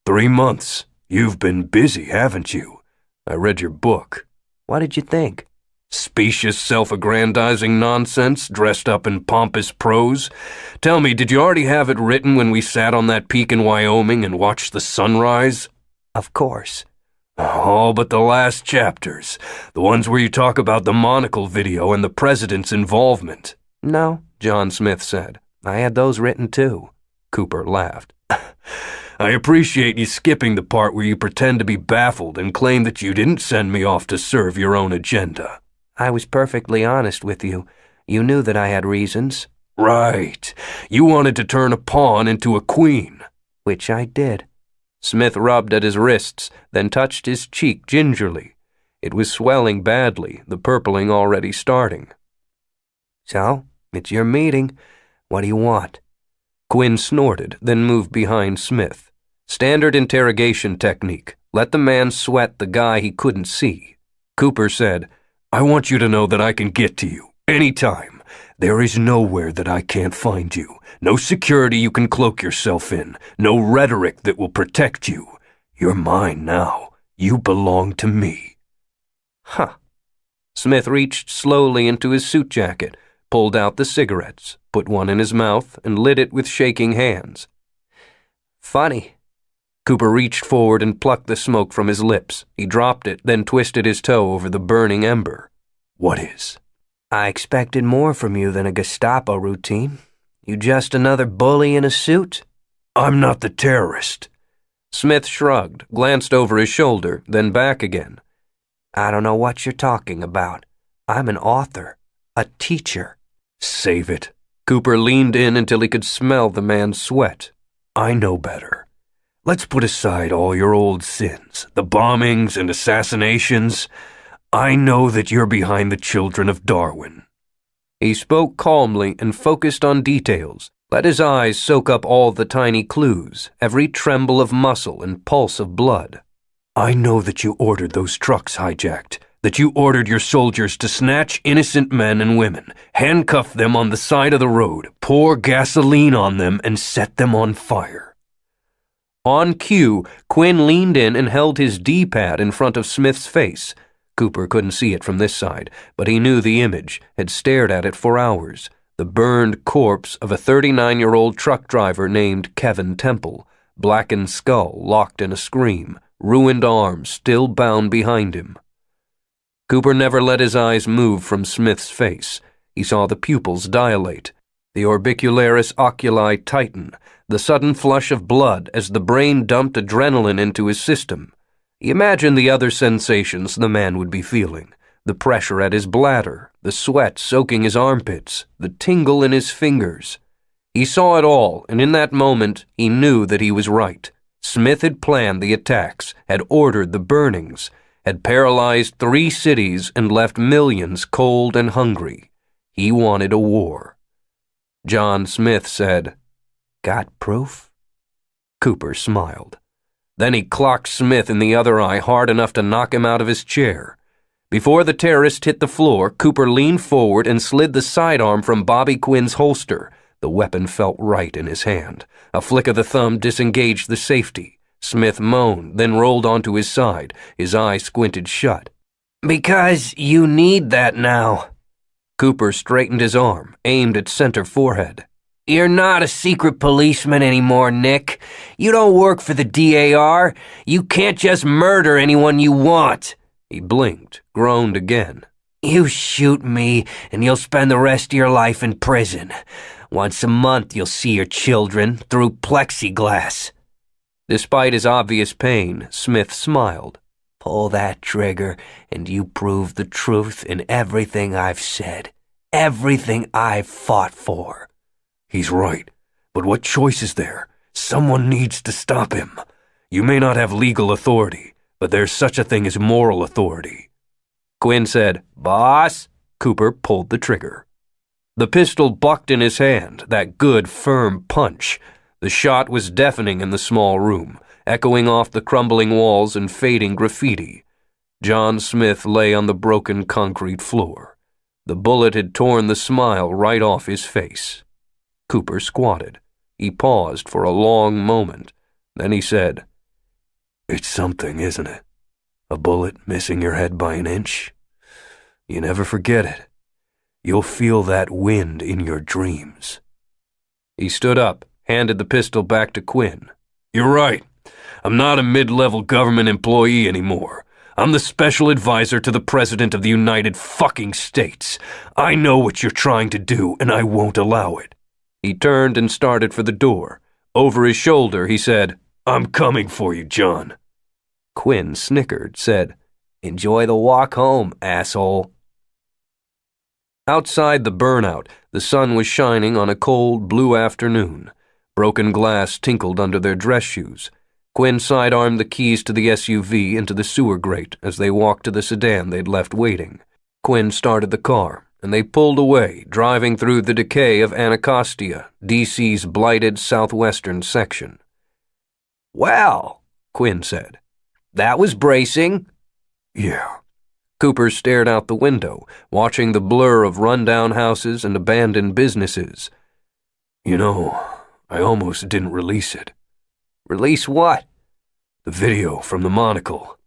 3 months. You've been busy, haven't you? I read your book. What did you think? Specious, self-aggrandizing nonsense dressed up in pompous prose. Tell me, did you already have it written when we sat on that peak in Wyoming and watched the sunrise? Of course. Oh, but the last chapters. The ones where you talk about the monocle video and the president's involvement. No, John Smith said. I had those written too. Cooper laughed. I appreciate you skipping the part where you pretend to be baffled and claim that you didn't send me off to serve your own agenda. I was perfectly honest with you. You knew that I had reasons. Right. You wanted to turn a pawn into a queen. Which I did. Smith rubbed at his wrists, then touched his cheek gingerly. It was swelling badly, the purpling already starting. So, it's your meeting. What do you want? Quinn snorted, then moved behind Smith. Standard interrogation technique. Let the man sweat the guy he couldn't see. Cooper said, I want you to know that I can get to you, anytime. There is nowhere that I can't find you. No security you can cloak yourself in. No rhetoric that will protect you. You're mine now. You belong to me. Huh. Smith reached slowly into his suit jacket, pulled out the cigarettes, put one in his mouth, and lit it with shaking hands. Funny. Cooper reached forward and plucked the smoke from his lips. He dropped it, then twisted his toe over the burning ember. What is? I expected more from you than a Gestapo routine. You just another bully in a suit? I'm not the terrorist. Smith shrugged, glanced over his shoulder, then back again. I don't know what you're talking about. I'm an author, a teacher. Save it. Cooper leaned in until he could smell the man's sweat. I know better. Let's put aside all your old sins, the bombings and assassinations. I know that you're behind the children of Darwin. He spoke calmly and focused on details. Let his eyes soak up all the tiny clues, every tremble of muscle and pulse of blood. I know that you ordered those trucks hijacked, that you ordered your soldiers to snatch innocent men and women, handcuff them on the side of the road, pour gasoline on them, and set them on fire. On cue, Quinn leaned in and held his D-pad in front of Smith's face. Cooper couldn't see it from this side, but he knew the image, had stared at it for hours. The burned corpse of a 39-year-old truck driver named Kevin Temple, blackened skull locked in a scream, ruined arms still bound behind him. Cooper never let his eyes move from Smith's face. He saw the pupils dilate, the orbicularis oculi tighten, the sudden flush of blood as the brain dumped adrenaline into his system. He imagined the other sensations the man would be feeling, the pressure at his bladder, the sweat soaking his armpits, the tingle in his fingers. He saw it all, and in that moment he knew that he was right. Smith had planned the attacks, had ordered the burnings, had paralyzed 3 cities and left millions cold and hungry. He wanted a war. John Smith said, "Got proof?" Cooper smiled. Then he clocked Smith in the other eye hard enough to knock him out of his chair. Before the terrorist hit the floor, Cooper leaned forward and slid the sidearm from Bobby Quinn's holster. The weapon felt right in his hand. A flick of the thumb disengaged the safety. Smith moaned, then rolled onto his side, his eyes squinted shut. Because you need that now. Cooper straightened his arm, aimed at center forehead. You're not a secret policeman anymore, Nick. You don't work for the DAR. You can't just murder anyone you want. He blinked, groaned again. You shoot me, and you'll spend the rest of your life in prison. Once a month you'll see your children through plexiglass. Despite his obvious pain, Smith smiled. Pull that trigger, and you prove the truth in everything I've said. Everything I've fought for. He's right, but what choice is there? Someone needs to stop him. You may not have legal authority, but there's such a thing as moral authority. Quinn said, "Boss." Cooper pulled the trigger. The pistol bucked in his hand, that good, firm punch. The shot was deafening in the small room, echoing off the crumbling walls and fading graffiti. John Smith lay on the broken concrete floor. The bullet had torn the smile right off his face. Cooper squatted. He paused for a long moment. Then he said, "It's something, isn't it? A bullet missing your head by an inch? You never forget it. You'll feel that wind in your dreams." He stood up, handed the pistol back to Quinn. "You're right. I'm not a mid-level government employee anymore. I'm the special advisor to the President of the United fucking States. I know what you're trying to do, and I won't allow it." He turned and started for the door. Over his shoulder, he said, "I'm coming for you, John." Quinn snickered, said, "Enjoy the walk home, asshole." Outside the burnout, the sun was shining on a cold, blue afternoon. Broken glass tinkled under their dress shoes. Quinn sidearmed the keys to the SUV into the sewer grate as they walked to the sedan they'd left waiting. Quinn started the car, and they pulled away, driving through the decay of Anacostia, D.C.'s blighted southwestern section. "Well," Quinn said, "that was bracing." "Yeah." Cooper stared out the window, watching the blur of run-down houses and abandoned businesses. "You know, I almost didn't release it." "Release what?" "The video from the monocle.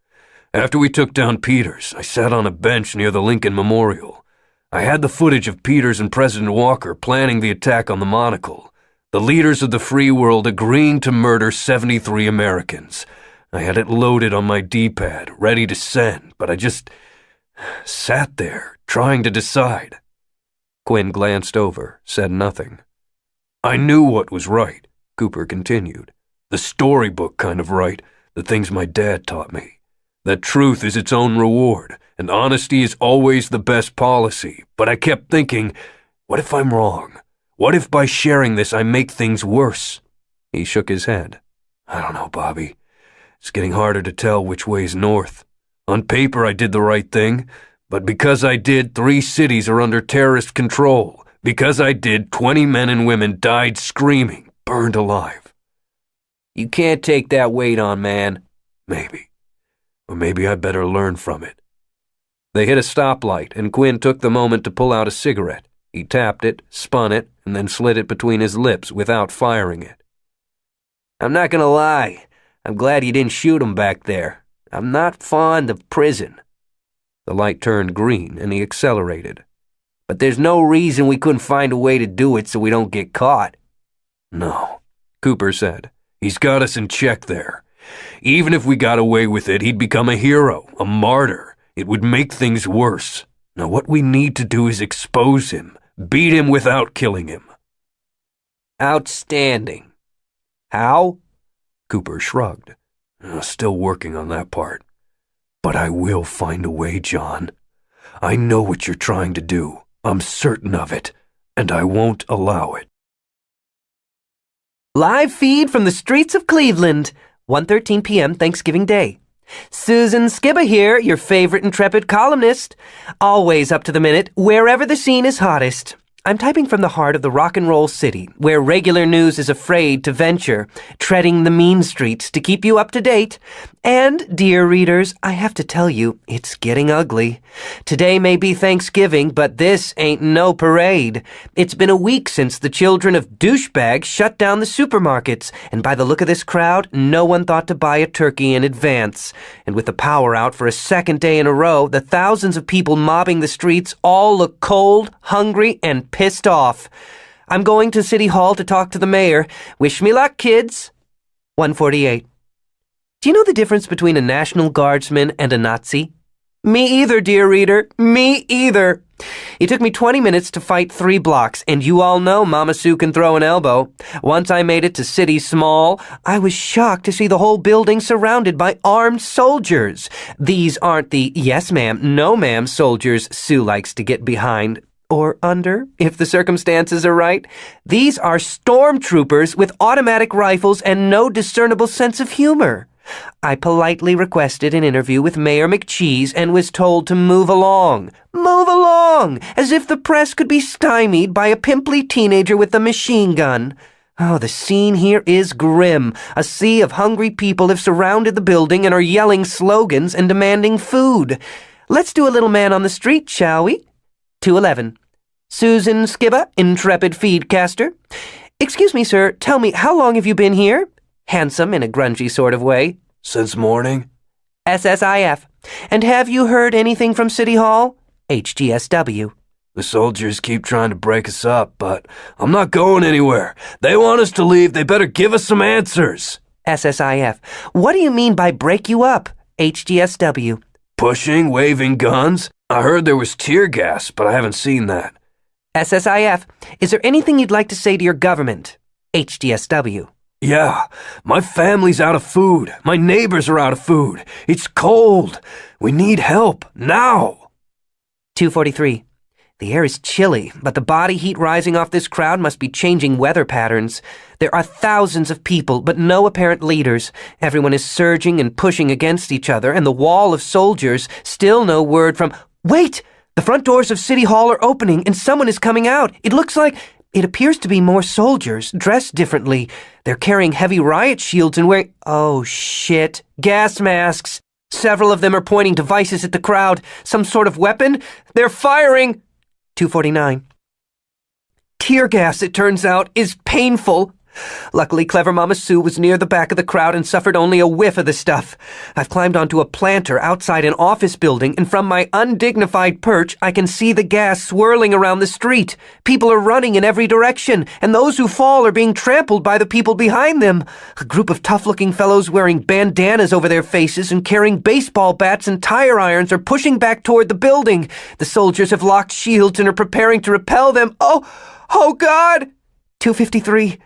After we took down Peters, I sat on a bench near the Lincoln Memorial. I had the footage of Peters and President Walker planning the attack on the monocle. The leaders of the free world agreeing to murder 73 Americans. I had it loaded on my D-pad, ready to send, but I just sat there, trying to decide." Quinn glanced over, said nothing. "I knew what was right," Cooper continued. "The storybook kind of right, the things my dad taught me. That truth is its own reward, and honesty is always the best policy. But I kept thinking, what if I'm wrong? What if by sharing this I make things worse?" He shook his head. "I don't know, Bobby. It's getting harder to tell which way's north. On paper I did the right thing, but because I did, 3 cities are under terrorist control. Because I did, 20 men and women died screaming, burned alive." "You can't take that weight on, man." "Maybe. Or maybe I better learn from it." They hit a stoplight, and Quinn took the moment to pull out a cigarette. He tapped it, spun it, and then slid it between his lips without firing it. I'm not gonna lie. I'm glad you didn't shoot him back there. I'm not fond of prison. The light turned green, and he accelerated. But there's no reason we couldn't find a way to do it so we don't get caught. No, Cooper said. He's got us in check there. Even if we got away with it, he'd become a hero, a martyr. It would make things worse. Now what we need to do is expose him, beat him without killing him. Outstanding. How? Cooper shrugged. Still working on that part. But I will find a way, John. I know what you're trying to do. I'm certain of it, and I won't allow it. Live feed from the streets of Cleveland, 1:13 p.m. Thanksgiving Day. Susan Skibba here, your favorite intrepid columnist. Always up to the minute, wherever the scene is hottest. I'm typing from the heart of the rock and roll city, where regular news is afraid to venture, treading the mean streets to keep you up to date. And, dear readers, I have to tell you, it's getting ugly. Today may be Thanksgiving, but this ain't no parade. It's been a week since the children of douchebags shut down the supermarkets, and by the look of this crowd, no one thought to buy a turkey in advance. And with the power out for a second day in a row, the thousands of people mobbing the streets all look cold, hungry, and pissed off. I'm going to City Hall to talk to the mayor. Wish me luck, kids. 1:48. Do you know the difference between a National Guardsman and a Nazi? Me either, dear reader. Me either. It took me 20 minutes to fight 3 blocks, and you all know Mama Sue can throw an elbow. Once I made it to City Small, I was shocked to see the whole building surrounded by armed soldiers. These aren't the yes ma'am, no ma'am soldiers Sue likes to get behind. Or under, if the circumstances are right. These are stormtroopers with automatic rifles and no discernible sense of humor. I politely requested an interview with Mayor McCheese and was told to move along. Move along! As if the press could be stymied by a pimply teenager with a machine gun. Oh, the scene here is grim. A sea of hungry people have surrounded the building and are yelling slogans and demanding food. Let's do a little man on the street, shall we? 2:11. Susan Skibba, intrepid feedcaster. Excuse me, sir, tell me, how long have you been here? Handsome in a grungy sort of way. Since morning? SSIF. And have you heard anything from City Hall? HGSW. The soldiers keep trying to break us up, but I'm not going anywhere. They want us to leave. They better give us some answers. SSIF. What do you mean by break you up? HGSW. Pushing, waving guns. I heard there was tear gas, but I haven't seen that. SSIF. Is there anything you'd like to say to your government? HGSW. Yeah, my family's out of food. My neighbors are out of food. It's cold. We need help, now. 2:43. The air is chilly, but the body heat rising off this crowd must be changing weather patterns. There are thousands of people, but no apparent leaders. Everyone is surging and pushing against each other, and the wall of soldiers, still no word from... Wait! The front doors of City Hall are opening, and someone is coming out. It appears to be more soldiers, dressed differently. They're carrying heavy riot shields and wearing... Oh, shit. Gas masks. Several of them are pointing devices at the crowd. Some sort of weapon? They're firing... 2:49. Tear gas, it turns out, is painful. Luckily, clever Mama Sue was near the back of the crowd and suffered only a whiff of the stuff. I've climbed onto a planter outside an office building, and from my undignified perch, I can see the gas swirling around the street. People are running in every direction, and those who fall are being trampled by the people behind them. A group of tough-looking fellows wearing bandanas over their faces and carrying baseball bats and tire irons are pushing back toward the building. The soldiers have locked shields and are preparing to repel them. Oh, God! 2:53.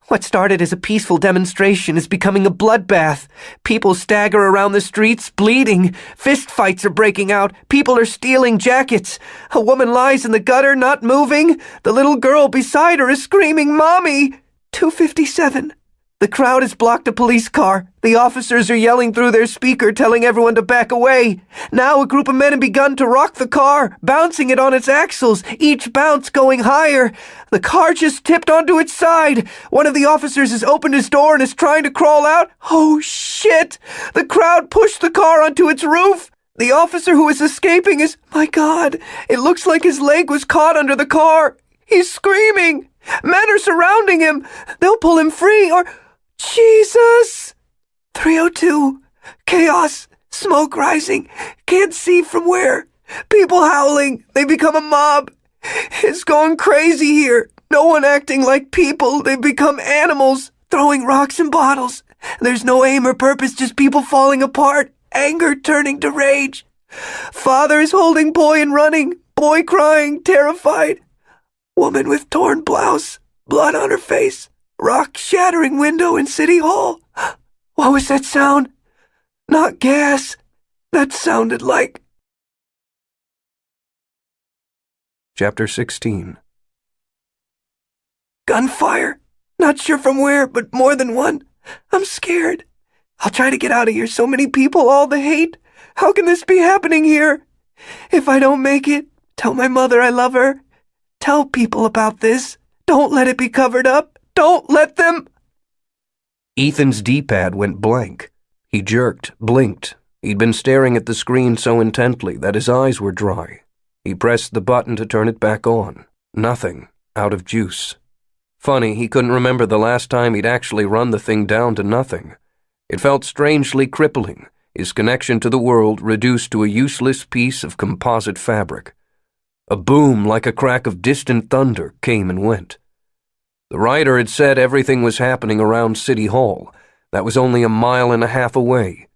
What started as a peaceful demonstration is becoming a bloodbath. People stagger around the streets, bleeding. Fistfights are breaking out. People are stealing jackets. A woman lies in the gutter, not moving. The little girl beside her is screaming, "Mommy!" 2:57. The crowd has blocked a police car. The officers are yelling through their speaker, telling everyone to back away. Now a group of men have begun to rock the car, bouncing it on its axles, each bounce going higher. The car just tipped onto its side. One of the officers has opened his door and is trying to crawl out. Oh, shit! The crowd pushed the car onto its roof. The officer who is escaping is... My God, it looks like his leg was caught under the car. He's screaming. Men are surrounding him. They'll pull him free or... Jesus! 302. Chaos. Smoke rising. Can't see from where. People howling. They become a mob. It's going crazy here. No one acting like people. They've become animals, throwing rocks and bottles. There's no aim or purpose, just people falling apart. Anger turning to rage. Father is holding boy and running. Boy crying, terrified. Woman with torn blouse, blood on her face. Rock shattering window in City Hall. What was that sound? Not gas. That sounded like... Chapter 16. Gunfire. Not sure from where, but more than one. I'm scared. I'll try to get out of here. So many people, all the hate. How can this be happening here? If I don't make it, tell my mother I love her. Tell people about this. Don't let it be covered up. Don't let them... Ethan's D-pad went blank. He jerked, blinked. He'd been staring at the screen so intently that his eyes were dry. He pressed the button to turn it back on. Nothing. Out of juice. Funny, he couldn't remember the last time he'd actually run the thing down to nothing. It felt strangely crippling, his connection to the world reduced to a useless piece of composite fabric. A boom like a crack of distant thunder came and went. The writer had said everything was happening around City Hall. That was only 1.5 miles away.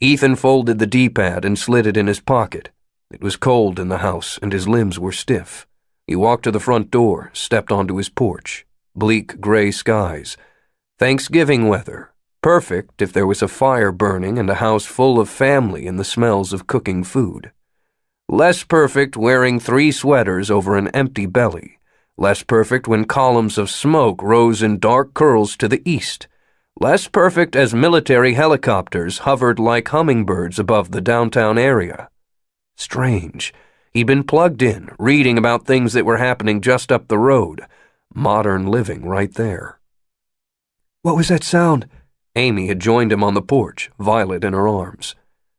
Ethan folded the D-pad and slid it in his pocket. It was cold in the house, and his limbs were stiff. He walked to the front door, stepped onto his porch. Bleak gray skies. Thanksgiving weather. Perfect if there was a fire burning and a house full of family and the smells of cooking food. Less perfect wearing 3 sweaters over an empty belly. Less perfect when columns of smoke rose in dark curls to the east. Less perfect as military helicopters hovered like hummingbirds above the downtown area. Strange. He'd been plugged in, reading about things that were happening just up the road. Modern living right there. What was that sound? Amy had joined him on the porch, Violet in her arms.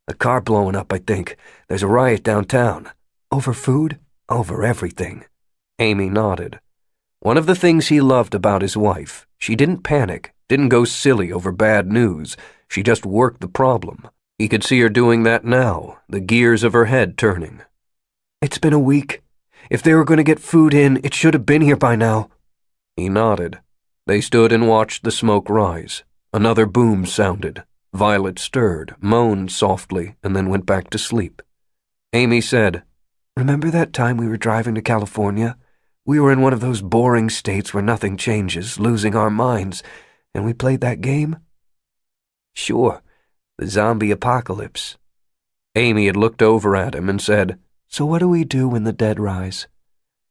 A car blowing up, I think. There's a riot downtown. Over food? Over everything. Amy nodded. One of the things he loved about his wife, she didn't panic, didn't go silly over bad news. She just worked the problem. He could see her doing that now, the gears of her head turning. It's been a week. If they were going to get food in, it should have been here by now. He nodded. They stood and watched the smoke rise. Another boom sounded. Violet stirred, moaned softly, and then went back to sleep. Amy said, Remember that time we were driving to California? We were in one of those boring states where nothing changes, losing our minds, and we played that game? Sure, the zombie apocalypse. Amy had looked over at him and said, So what do we do when the dead rise?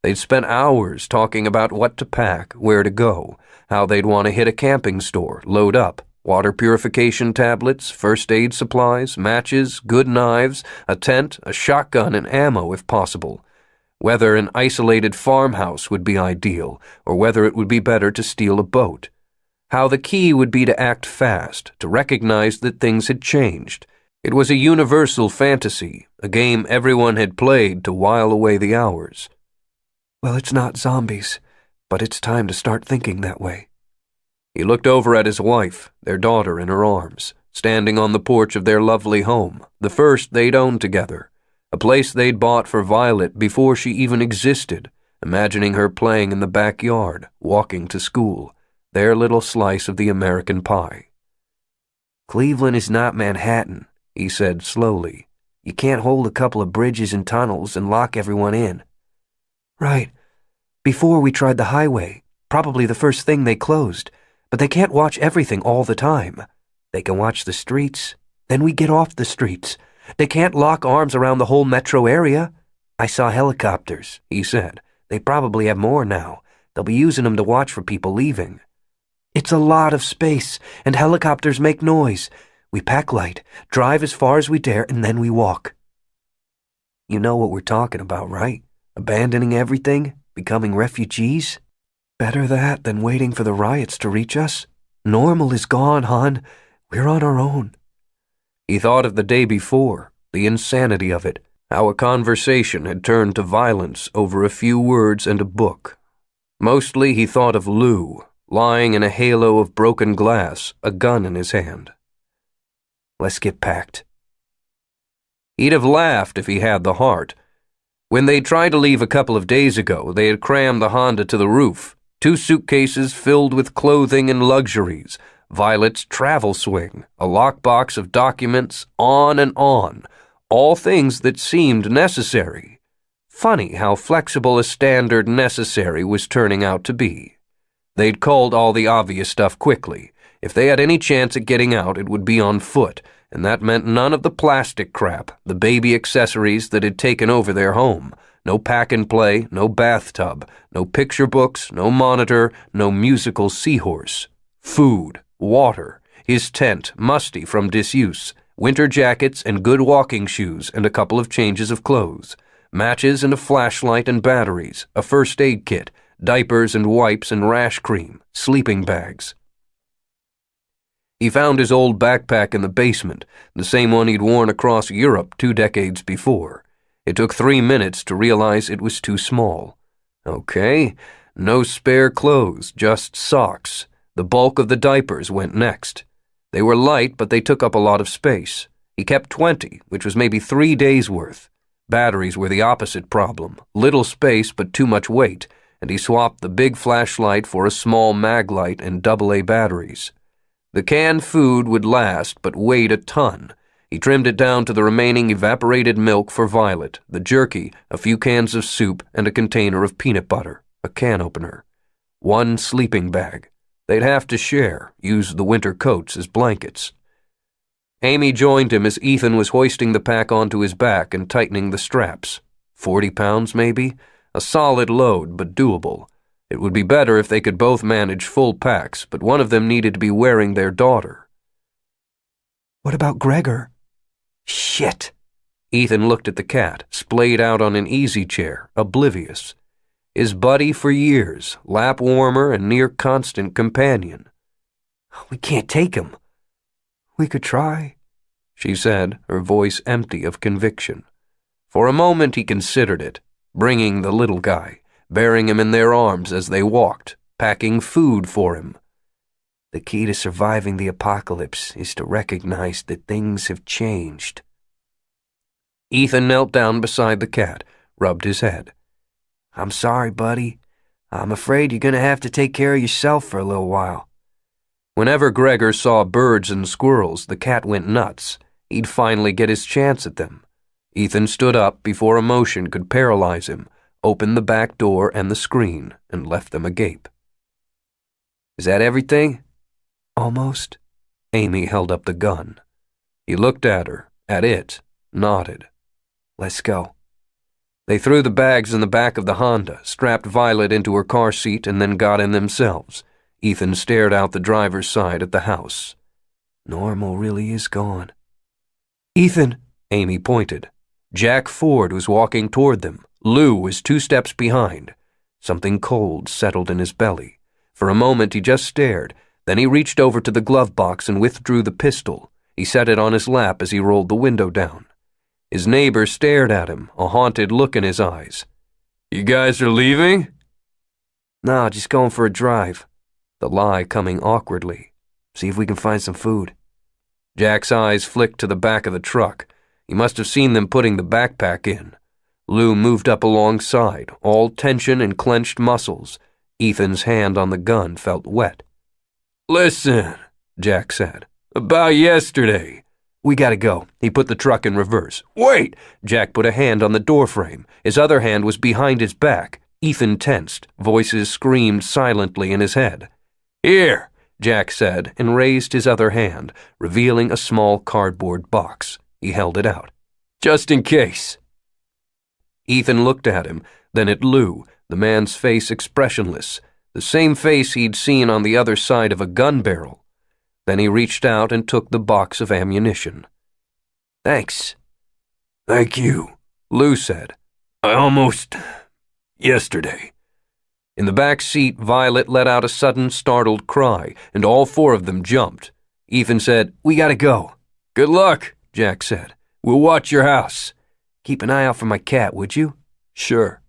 They'd spent hours talking about what to pack, where to go, how they'd want to hit a camping store, load up, water purification tablets, first aid supplies, matches, good knives, a tent, a shotgun, and ammo if possible. Whether an isolated farmhouse would be ideal, or whether it would be better to steal a boat. How the key would be to act fast, to recognize that things had changed. It was a universal fantasy, a game everyone had played to while away the hours. Well, it's not zombies, but it's time to start thinking that way. He looked over at his wife, their daughter in her arms, standing on the porch of their lovely home, the first they'd owned together, a place they'd bought for Violet before she even existed, imagining her playing in the backyard, walking to school, their little slice of the American pie. Cleveland is not Manhattan, he said slowly. You can't hold a couple of bridges and tunnels and lock everyone in. Right. Before we tried the highway, probably the first thing they closed, but they can't watch everything all the time. They can watch the streets, then we get off the streets. They can't lock arms around the whole metro area. I saw helicopters, he said. They probably have more now. They'll be using them to watch for people leaving. It's a lot of space, and helicopters make noise. We pack light, drive as far as we dare, and then we walk. You know what we're talking about, right? Abandoning everything, becoming refugees? Better that than waiting for the riots to reach us. Normal is gone, hon. We're on our own. He thought of the day before, The insanity of it. How a conversation had turned to violence over a few words and a book. Mostly he thought of Lou, lying in a halo of broken glass, a gun in his hand. Let's get packed. He'd have laughed if he had the heart. When they tried to leave a couple of days ago, they had crammed the Honda to the roof, 2 suitcases filled with clothing and luxuries, Violet's travel swing, a lockbox of documents, on and on, all things that seemed necessary. Funny how flexible a standard necessary was turning out to be. They'd culled all the obvious stuff quickly. If they had any chance at getting out, it would be on foot, and that meant none of the plastic crap, the baby accessories that had taken over their home. No pack-and-play, no bathtub, no picture books, no monitor, no musical seahorse. Food, water, his tent, musty from disuse, winter jackets and good walking shoes and a couple of changes of clothes, matches and a flashlight and batteries, a first aid kit, diapers and wipes and rash cream, sleeping bags. He found his old backpack in the basement, the same one he'd worn across Europe 2 decades before. It took 3 minutes to realize it was too small. Okay, no spare clothes, just socks. The bulk of the diapers went next. They were light, but they took up a lot of space. He kept 20, which was maybe 3 days' worth. Batteries were the opposite problem. Little space, but too much weight, and he swapped the big flashlight for a small mag light and AA batteries. The canned food would last, but weighed a ton. He trimmed it down to the remaining evaporated milk for Violet, the jerky, a few cans of soup, and a container of peanut butter, a can opener. 1 sleeping bag. They'd have to share, use the winter coats as blankets. Amy joined him as Ethan was hoisting the pack onto his back and tightening the straps. 40 pounds, maybe? A solid load, but doable. It would be better if they could both manage full packs, but one of them needed to be wearing their daughter. What about Gregor? Shit. Ethan looked at the cat, splayed out on an easy chair, oblivious. His buddy for years, lap warmer and near constant companion. We can't take him. We could try, she said, her voice empty of conviction. For a moment he considered it, bringing the little guy, bearing him in their arms as they walked, packing food for him. The key to surviving the apocalypse is to recognize that things have changed. Ethan knelt down beside the cat, rubbed his head. I'm sorry, buddy. I'm afraid you're going to have to take care of yourself for a little while. Whenever Gregor saw birds and squirrels, the cat went nuts. He'd finally get his chance at them. Ethan stood up before emotion could paralyze him, opened the back door and the screen, and left them agape. Is that everything? Almost. Amy held up the gun. He looked at her, at it, nodded. Let's go. They threw the bags in the back of the Honda, strapped Violet into her car seat, and then got in themselves. Ethan stared out the driver's side at the house. Normal really is gone. Ethan, Amy pointed. Jack Ford was walking toward them. Lou was 2 steps behind. Something cold settled in his belly. For a moment he just stared. Then he reached over to the glove box and withdrew the pistol. He set it on his lap as he rolled the window down. His neighbor stared at him, a haunted look in his eyes. You guys are leaving? No, just going for a drive. The lie coming awkwardly. See if we can find some food. Jack's eyes flicked to the back of the truck. He must have seen them putting the backpack in. Lou moved up alongside, all tension and clenched muscles. Ethan's hand on the gun felt wet. Listen, Jack said. About yesterday. We gotta go. He put the truck in reverse. Wait! Jack put a hand on the doorframe. His other hand was behind his back. Ethan tensed. Voices screamed silently in his head. Here, Jack said, and raised his other hand, revealing a small cardboard box. He held it out. Just in case. Ethan looked at him, then at Lou, the man's face expressionless, the same face he'd seen on the other side of a gun barrel. Then he reached out and took the box of ammunition. Thanks. Thank you, Lou said. Yesterday. In the back seat, Violet let out a sudden startled cry, and all 4 of them jumped. Ethan said, We gotta go. Good luck, Jack said. We'll watch your house. Keep an eye out for my cat, would you? Sure.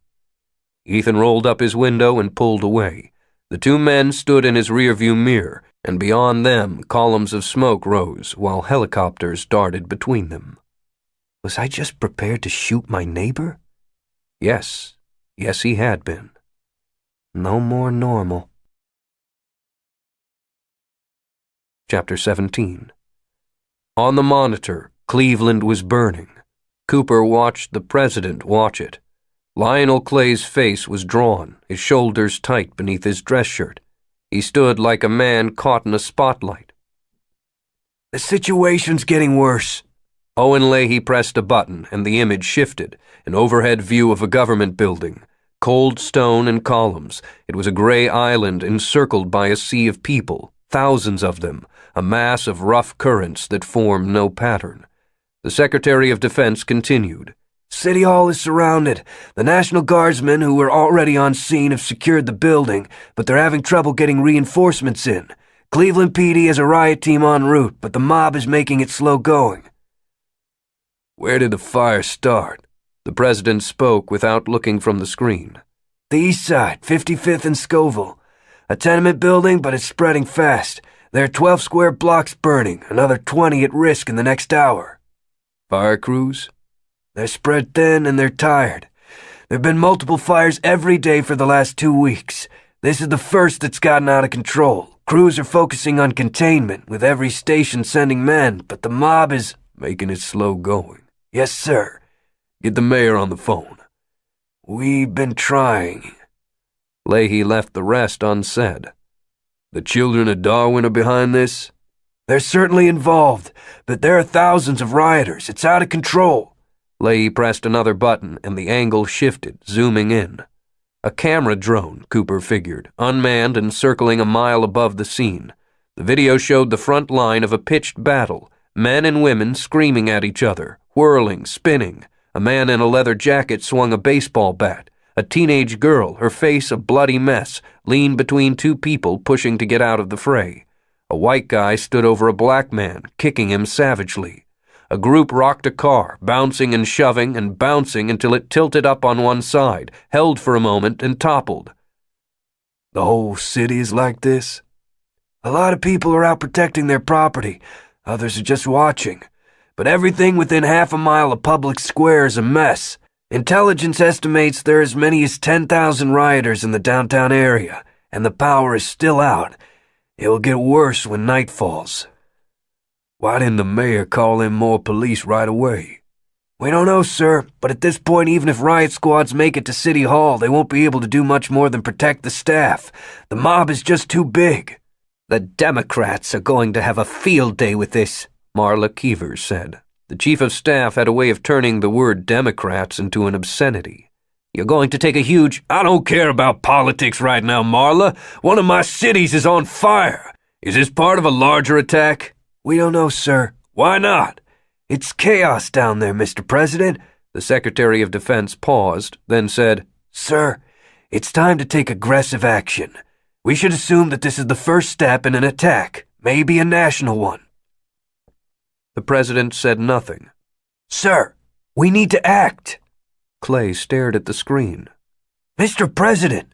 Ethan rolled up his window and pulled away. The two men stood in his rearview mirror, and beyond them, columns of smoke rose, while helicopters darted between them. Was I just prepared to shoot my neighbor? Yes. Yes, he had been. No more normal. Chapter 17. On the monitor, Cleveland was burning. Cooper watched the president watch it. Lionel Clay's face was drawn, his shoulders tight beneath his dress shirt. He stood like a man caught in a spotlight. The situation's getting worse. Owen Leahy pressed a button, and the image shifted, an overhead view of a government building. Cold stone and columns. It was a gray island encircled by a sea of people, thousands of them, a mass of rough currents that formed no pattern. The Secretary of Defense continued. City Hall is surrounded. The National Guardsmen who were already on scene have secured the building, but they're having trouble getting reinforcements in. Cleveland PD has a riot team en route, but the mob is making it slow going. Where did the fire start? The president spoke without looking from the screen. The east side, 55th and Scoville. A tenement building, but it's spreading fast. There are 12 square blocks burning, another 20 at risk in the next hour. Fire crews? They're spread thin and they're tired. There have been multiple fires every day for the last 2 weeks. This is the first that's gotten out of control. Crews are focusing on containment, with every station sending men, but the mob is making it slow going. Yes, sir. Get the mayor on the phone. We've been trying. Leahy left the rest unsaid. The children of Darwin are behind this? They're certainly involved, but there are thousands of rioters. It's out of control. Leahy pressed another button, and the angle shifted, zooming in. A camera drone, Cooper figured, unmanned and circling a mile above the scene. The video showed the front line of a pitched battle, men and women screaming at each other, whirling, spinning. A man in a leather jacket swung a baseball bat. A teenage girl, her face a bloody mess, leaned between two people pushing to get out of the fray. A white guy stood over a black man, kicking him savagely. A group rocked a car, bouncing and shoving and bouncing until it tilted up on one side, held for a moment, and toppled. The whole city is like this? A lot of people are out protecting their property. Others are just watching. But everything within half a mile of public square is a mess. Intelligence estimates there are as many as 10,000 rioters in the downtown area, and the power is still out. It will get worse when night falls. Why didn't the mayor call in more police right away? We don't know, sir, but at this point, even if riot squads make it to City Hall, they won't be able to do much more than protect the staff. The mob is just too big. The Democrats are going to have a field day with this, Marla Keevers said. The chief of staff had a way of turning the word Democrats into an obscenity. You're going to take a huge... I don't care about politics right now, Marla. One of my cities is on fire. Is this part of a larger attack? We don't know, sir. Why not? It's chaos down there, Mr. President. The Secretary of Defense paused, then said, Sir, it's time to take aggressive action. We should assume that this is the first step in an attack, maybe a national one. The president said nothing. Sir, we need to act. Clay stared at the screen. Mr. President.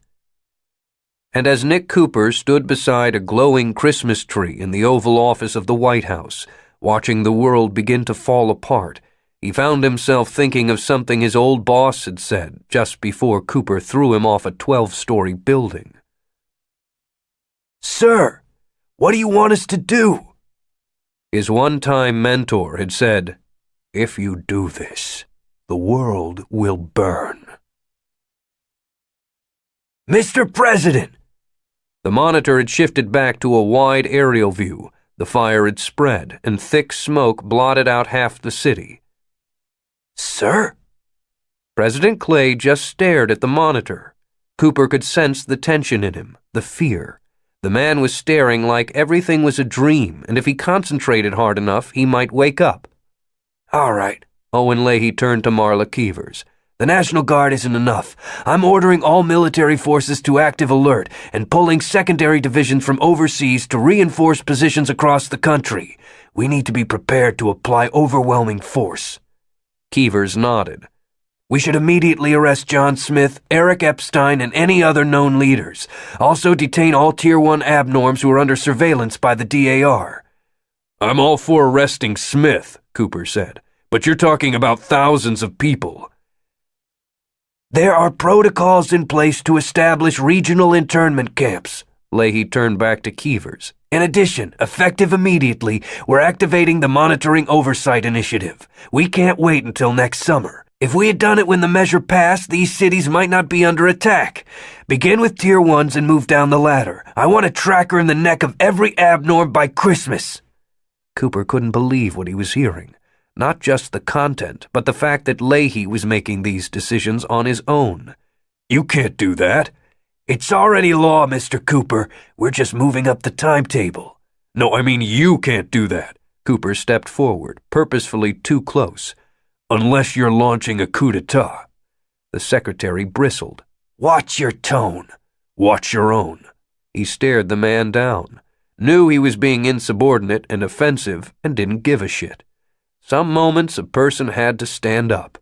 And as Nick Cooper stood beside a glowing Christmas tree in the Oval Office of the White House, watching the world begin to fall apart, he found himself thinking of something his old boss had said just before Cooper threw him off a 12-story building. Sir, what do you want us to do? His one-time mentor had said, "If you do this, the world will burn." Mr. President! The monitor had shifted back to a wide aerial view. The fire had spread, and thick smoke blotted out half the city. Sir? President Clay just stared at the monitor. Cooper could sense the tension in him, the fear. The man was staring like everything was a dream, and if he concentrated hard enough, he might wake up. All right. Owen Leahy turned to Marla Keevers. The National Guard isn't enough. I'm ordering all military forces to active alert and pulling secondary divisions from overseas to reinforce positions across the country. We need to be prepared to apply overwhelming force. Keevers nodded. We should immediately arrest John Smith, Eric Epstein, and any other known leaders. Also detain all Tier 1 abnorms who are under surveillance by the DAR. I'm all for arresting Smith, Cooper said, but you're talking about thousands of people. There are protocols in place to establish regional internment camps. Leahy turned back to Keevers. In addition, effective immediately, we're activating the Monitoring Oversight Initiative. We can't wait until next summer. If we had done it when the measure passed, these cities might not be under attack. Begin with Tier 1s and move down the ladder. I want a tracker in the neck of every abnorm by Christmas. Cooper couldn't believe what he was hearing. Not just the content, but the fact that Leahy was making these decisions on his own. You can't do that. It's already law, Mr. Cooper. We're just moving up the timetable. No, I mean you can't do that. Cooper stepped forward, purposefully too close. Unless you're launching a coup d'etat. The secretary bristled. Watch your tone. Watch your own. He stared the man down, knew he was being insubordinate and offensive, and didn't give a shit. Some moments a person had to stand up.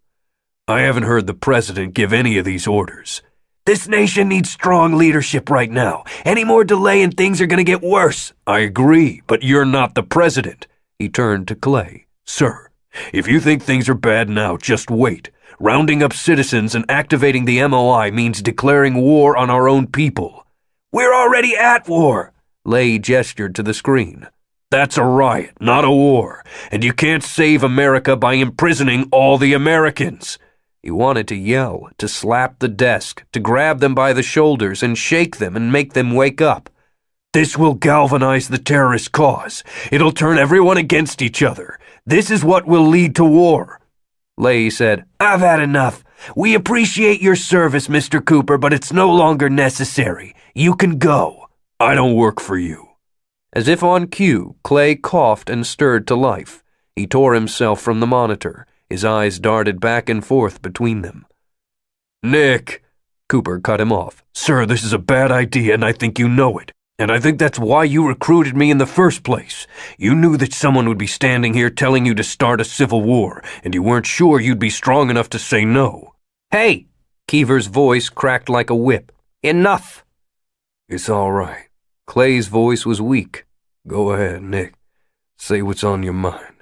I haven't heard the president give any of these orders. This nation needs strong leadership right now. Any more delay and things are going to get worse. I agree, but you're not the president. He turned to Clay. Sir, if you think things are bad now, just wait. Rounding up citizens and activating the MOI means declaring war on our own people. We're already at war. Leahy gestured to the screen. That's a riot, not a war. And you can't save America by imprisoning all the Americans. He wanted to yell, to slap the desk, to grab them by the shoulders and shake them and make them wake up. This will galvanize the terrorist cause. It'll turn everyone against each other. This is what will lead to war. Leahy said, I've had enough. We appreciate your service, Mr. Cooper, but it's no longer necessary. You can go. I don't work for you. As if on cue, Clay coughed and stirred to life. He tore himself from the monitor. His eyes darted back and forth between them. Nick, Cooper cut him off. Sir, this is a bad idea and I think you know it. And I think that's why you recruited me in the first place. You knew that someone would be standing here telling you to start a civil war, and you weren't sure you'd be strong enough to say no. Hey! Keever's voice cracked like a whip. Enough! It's all right. Clay's voice was weak. Go ahead, Nick. Say what's on your mind.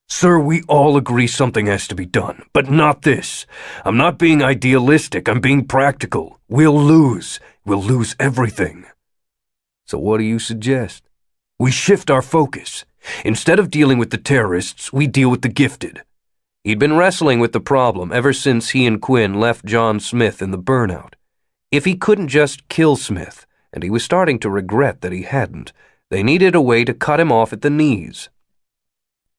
Sir, we all agree something has to be done, but not this. I'm not being idealistic, I'm being practical. We'll lose. We'll lose everything. So what do you suggest? We shift our focus. Instead of dealing with the terrorists, we deal with the gifted. He'd been wrestling with the problem ever since he and Quinn left John Smith in the burnout. If he couldn't just kill Smith, and he was starting to regret that he hadn't, they needed a way to cut him off at the knees.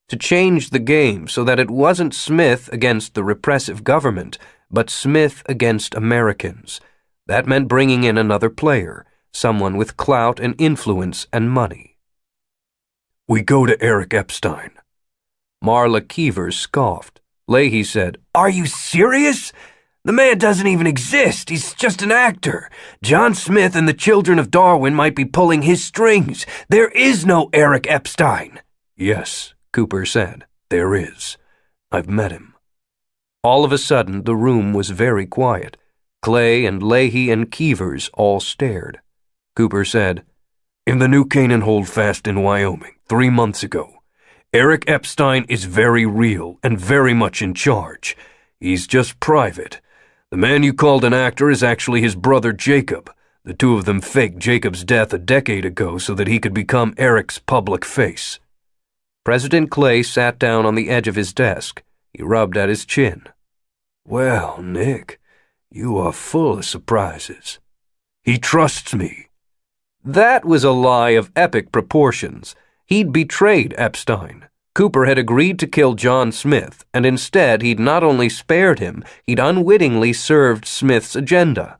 To change the game so that it wasn't Smith against the repressive government, but Smith against Americans. That meant bringing in another player, someone with clout and influence and money. We go to Eric Epstein. Marla Keevers scoffed. Leahy said, Are you serious? The man doesn't even exist. He's just an actor. John Smith and the children of Darwin might be pulling his strings. There is no Eric Epstein. Yes, Cooper said, there is. I've met him. All of a sudden, the room was very quiet. Clay and Leahy and Keevers all stared. Cooper said, In the New Canaan Holdfast in Wyoming, 3 months ago, Eric Epstein is very real and very much in charge. He's just private. The man you called an actor is actually his brother Jacob. The two of them faked Jacob's death a decade ago so that he could become Eric's public face. President Clay sat down on the edge of his desk. He rubbed at his chin. Well, Nick, you are full of surprises. He trusts me. That was a lie of epic proportions. He'd betrayed Epstein. Cooper had agreed to kill John Smith, and instead he'd not only spared him, he'd unwittingly served Smith's agenda.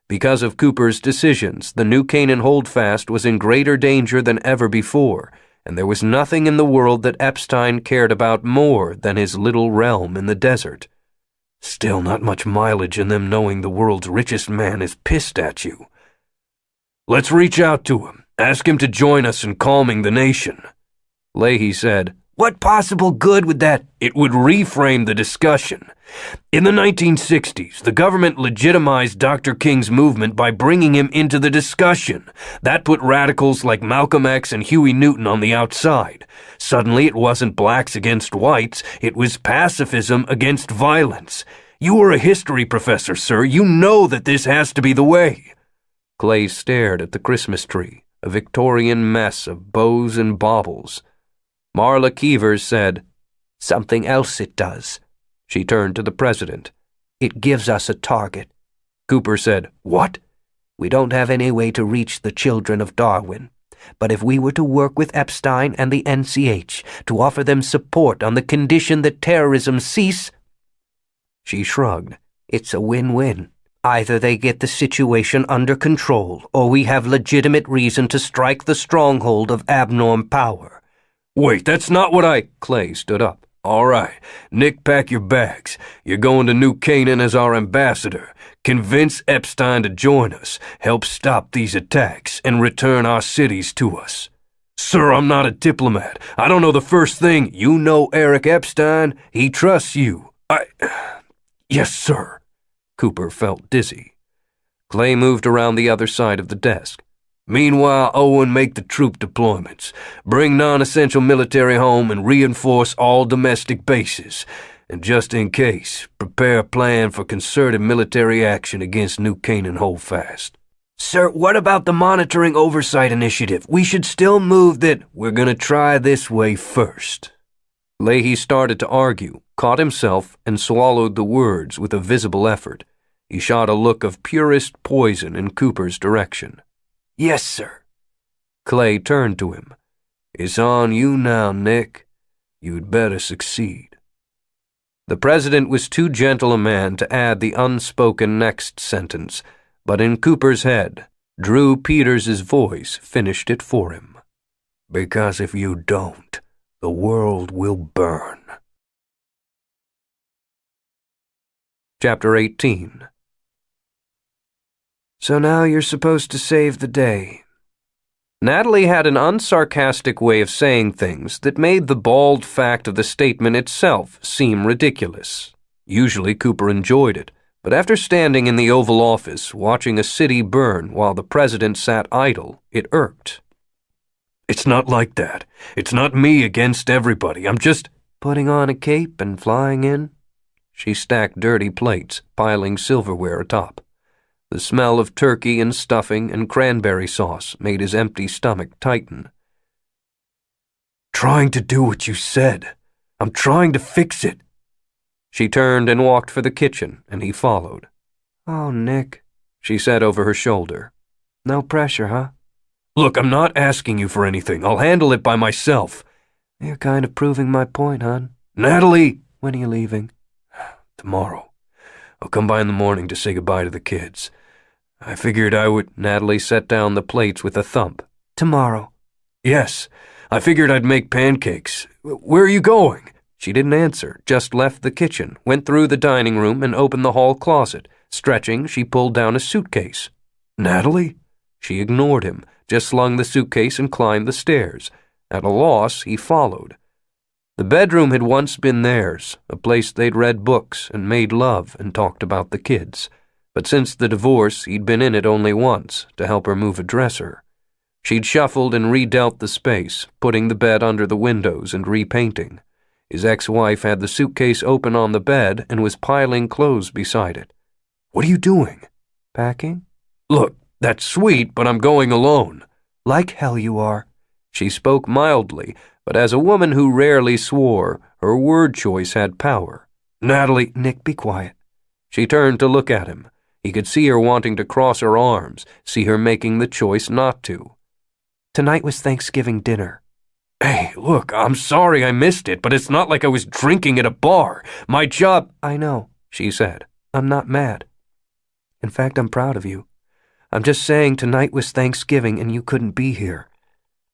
Because of Cooper's decisions, the New Canaan Holdfast was in greater danger than ever before, and there was nothing in the world that Epstein cared about more than his little realm in the desert. Still not much mileage in them knowing the world's richest man is pissed at you. Let's reach out to him. Ask him to join us in calming the nation. Leahy said, What possible good would that? It would reframe the discussion. In the 1960s, the government legitimized Dr. King's movement by bringing him into the discussion. That put radicals like Malcolm X and Huey Newton on the outside. Suddenly, it wasn't blacks against whites, it was pacifism against violence. You were a history professor, sir. You know that this has to be the way. Clay stared at the Christmas tree, a Victorian mess of bows and baubles. Marla Keevers said, "Something else it does." She turned to the president. "It gives us a target." Cooper said, "What?" "We don't have any way to reach the children of Darwin. But if we were to work with Epstein and the NCH to offer them support on the condition that terrorism cease..." She shrugged. "It's a win-win. Either they get the situation under control, or we have legitimate reason to strike the stronghold of abnorm power." Wait, that's not what I... Clay stood up. All right, Nick, pack your bags. You're going to New Canaan as our ambassador. Convince Epstein to join us, help stop these attacks, and return our cities to us. Sir, I'm not a diplomat. I don't know the first thing. You know Eric Epstein. He trusts you. Yes, sir. Cooper felt dizzy. Clay moved around the other side of the desk. Meanwhile, Owen, make the troop deployments. Bring non-essential military home and reinforce all domestic bases. And just in case, prepare a plan for concerted military action against New Canaan Holdfast. Sir, what about the Monitoring Oversight Initiative? We should still move that. We're going to try this way first. Leahy started to argue, caught himself, and swallowed the words with a visible effort. He shot a look of purest poison in Cooper's direction. Yes, sir. Clay turned to him. It's on you now, Nick. You'd better succeed. The president was too gentle a man to add the unspoken next sentence, but in Cooper's head, Drew Peters's voice finished it for him. Because if you don't, the world will burn. Chapter 18. So now you're supposed to save the day. Natalie had an unsarcastic way of saying things that made the bald fact of the statement itself seem ridiculous. Usually Cooper enjoyed it, but after standing in the Oval Office watching a city burn while the president sat idle, it irked. It's not like that. It's not me against everybody. I'm just... Putting on a cape and flying in? She stacked dirty plates, piling silverware atop. The smell of turkey and stuffing and cranberry sauce made his empty stomach tighten. Trying to do what you said. I'm trying to fix it. She turned and walked for the kitchen, and he followed. Oh, Nick, she said over her shoulder. No pressure, huh? Look, I'm not asking you for anything. I'll handle it by myself. You're kind of proving my point, hon. Natalie! When are you leaving? Tomorrow. I'll come by in the morning to say goodbye to the kids. I figured I would... Natalie set down the plates with a thump. Tomorrow. Yes, I figured I'd make pancakes. Where are you going? She didn't answer, just left the kitchen, went through the dining room and opened the hall closet. Stretching, she pulled down a suitcase. Natalie? She ignored him, just slung the suitcase and climbed the stairs. At a loss, he followed. The bedroom had once been theirs, a place they'd read books and made love and talked about the kids. But since the divorce, he'd been in it only once, to help her move a dresser. She'd shuffled and redealt the space, putting the bed under the windows and repainting. His ex-wife had the suitcase open on the bed and was piling clothes beside it. What are you doing? Packing? Look, that's sweet, but I'm going alone. Like hell you are. She spoke mildly, but as a woman who rarely swore, her word choice had power. Natalie... Nick, be quiet. She turned to look at him. He could see her wanting to cross her arms, see her making the choice not to. Tonight was Thanksgiving dinner. Hey, look, I'm sorry I missed it, but it's not like I was drinking at a bar. My job... I know, she said. I'm not mad. In fact, I'm proud of you. I'm just saying tonight was Thanksgiving and you couldn't be here.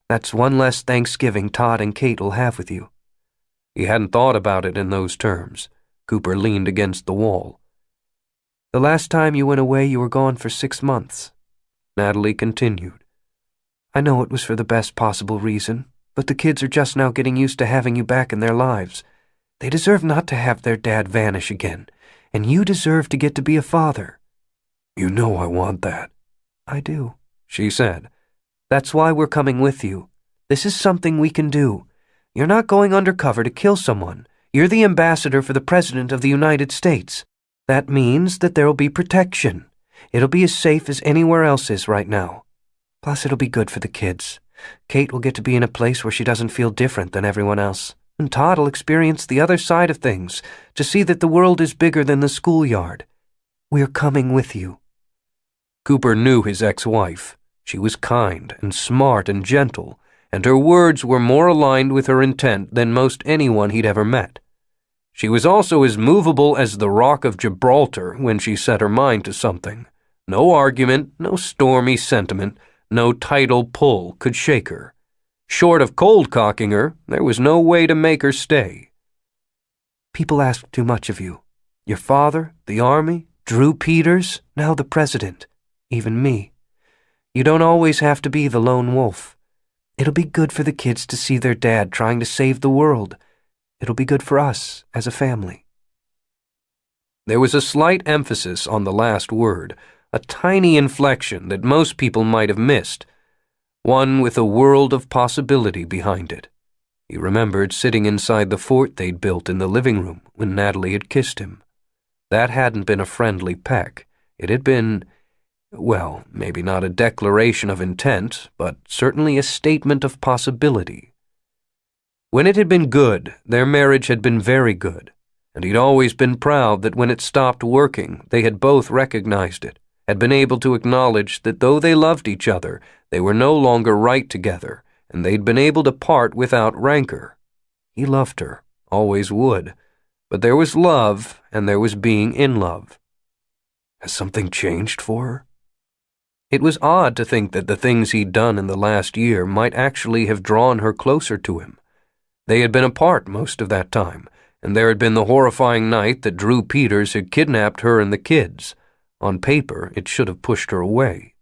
That's one less Thanksgiving Todd and Kate will have with you. He hadn't thought about it in those terms. Cooper leaned against the wall. The last time you went away, you were gone for 6 months. Natalie continued. I know it was for the best possible reason. but the kids are just now getting used to having you back in their lives. They deserve not to have their dad vanish again, and you deserve to get to be a father." "You know I want that." "I do," she said. "That's why we're coming with you. This is something we can do. You're not going undercover to kill someone. You're the ambassador for the President of the United States. That means that there'll be protection. It'll be as safe as anywhere else is right now. Plus, it'll be good for the kids. Kate will get to be in a place where she doesn't feel different than everyone else. And Todd will experience the other side of things, to see that the world is bigger than the schoolyard. We're coming with you." Cooper knew his ex-wife. She was kind and smart and gentle, and her words were more aligned with her intent than most anyone he'd ever met. She was also as movable as the Rock of Gibraltar when she set her mind to something. No argument, no stormy sentiment, no tidal pull could shake her. Short of cold-cocking her, there was no way to make her stay. "People ask too much of you. Your father, the Army, Drew Peters, now the President, even me. You don't always have to be the lone wolf. It'll be good for the kids to see their dad trying to save the world. It'll be good for us as a family." There was a slight emphasis on the last word, a tiny inflection that most people might have missed, one with a world of possibility behind it. He remembered sitting inside the fort they'd built in the living room when Natalie had kissed him. That hadn't been a friendly peck. It had been, well, maybe not a declaration of intent, but certainly a statement of possibility. When it had been good, their marriage had been very good, and he'd always been proud that when it stopped working, they had both recognized it, had been able to acknowledge that though they loved each other, they were no longer right together, and they'd been able to part without rancor. He loved her, always would, but there was love, and there was being in love. Has something changed for her? It was odd to think that the things he'd done in the last year might actually have drawn her closer to him. They had been apart most of that time, and there had been the horrifying night that Drew Peters had kidnapped her and the kids. On paper, it should have pushed her away.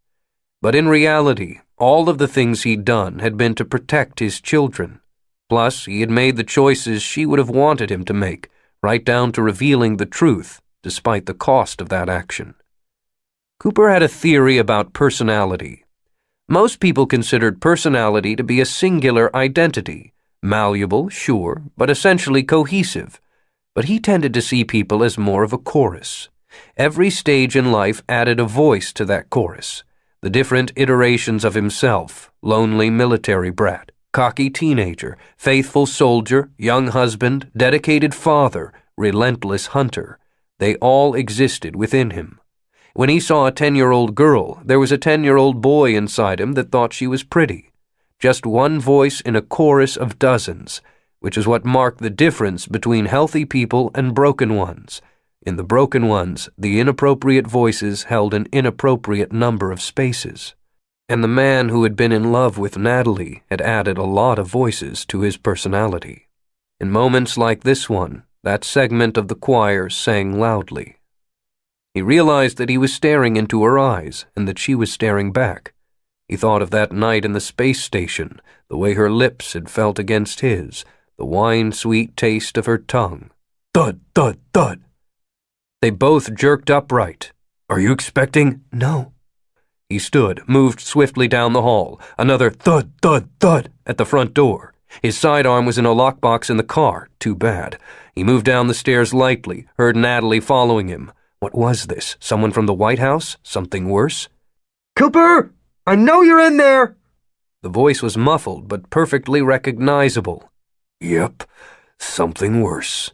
But in reality, all of the things he'd done had been to protect his children. Plus, he had made the choices she would have wanted him to make, right down to revealing the truth, despite the cost of that action. Cooper had a theory about personality. Most people considered personality to be a singular identity, malleable, sure, but essentially cohesive. But he tended to see people as more of a chorus. Every stage in life added a voice to that chorus. The different iterations of himself, lonely military brat, cocky teenager, faithful soldier, young husband, dedicated father, relentless hunter. They all existed within him. When he saw a 10-year-old girl, there was a 10-year-old boy inside him that thought she was pretty. Just one voice in a chorus of dozens, which is what marked the difference between healthy people and broken ones. In the broken ones, the inappropriate voices held an inappropriate number of spaces. And the man who had been in love with Natalie had added a lot of voices to his personality. In moments like this one, that segment of the choir sang loudly. He realized that he was staring into her eyes and that she was staring back. He thought of that night in the space station, the way her lips had felt against his, the wine-sweet taste of her tongue. Thud, thud, thud. They both jerked upright. "Are you expecting?" "No." He stood, moved swiftly down the hall, another thud, thud, thud at the front door. His sidearm was in a lockbox in the car. Too bad. He moved down the stairs lightly, heard Natalie following him. What was this? Someone from the White House? Something worse? "Cooper! I know you're in there!" The voice was muffled but perfectly recognizable. Yep, something worse.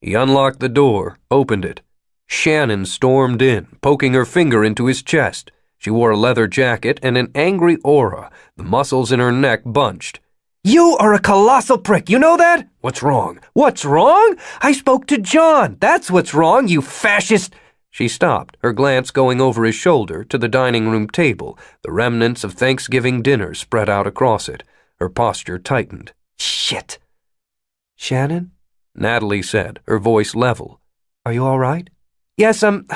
He unlocked the door, opened it. Shannon stormed in, poking her finger into his chest. She wore a leather jacket and an angry aura, the muscles in her neck bunched. "You are a colossal prick, you know that?" What's wrong? "What's wrong? I spoke to John. That's what's wrong, you fascist." She stopped, her glance going over his shoulder to the dining room table, the remnants of Thanksgiving dinner spread out across it. Her posture tightened. "Shit." "Shannon?" Natalie said, her voice level. "Are you all right?" "Yes, I'm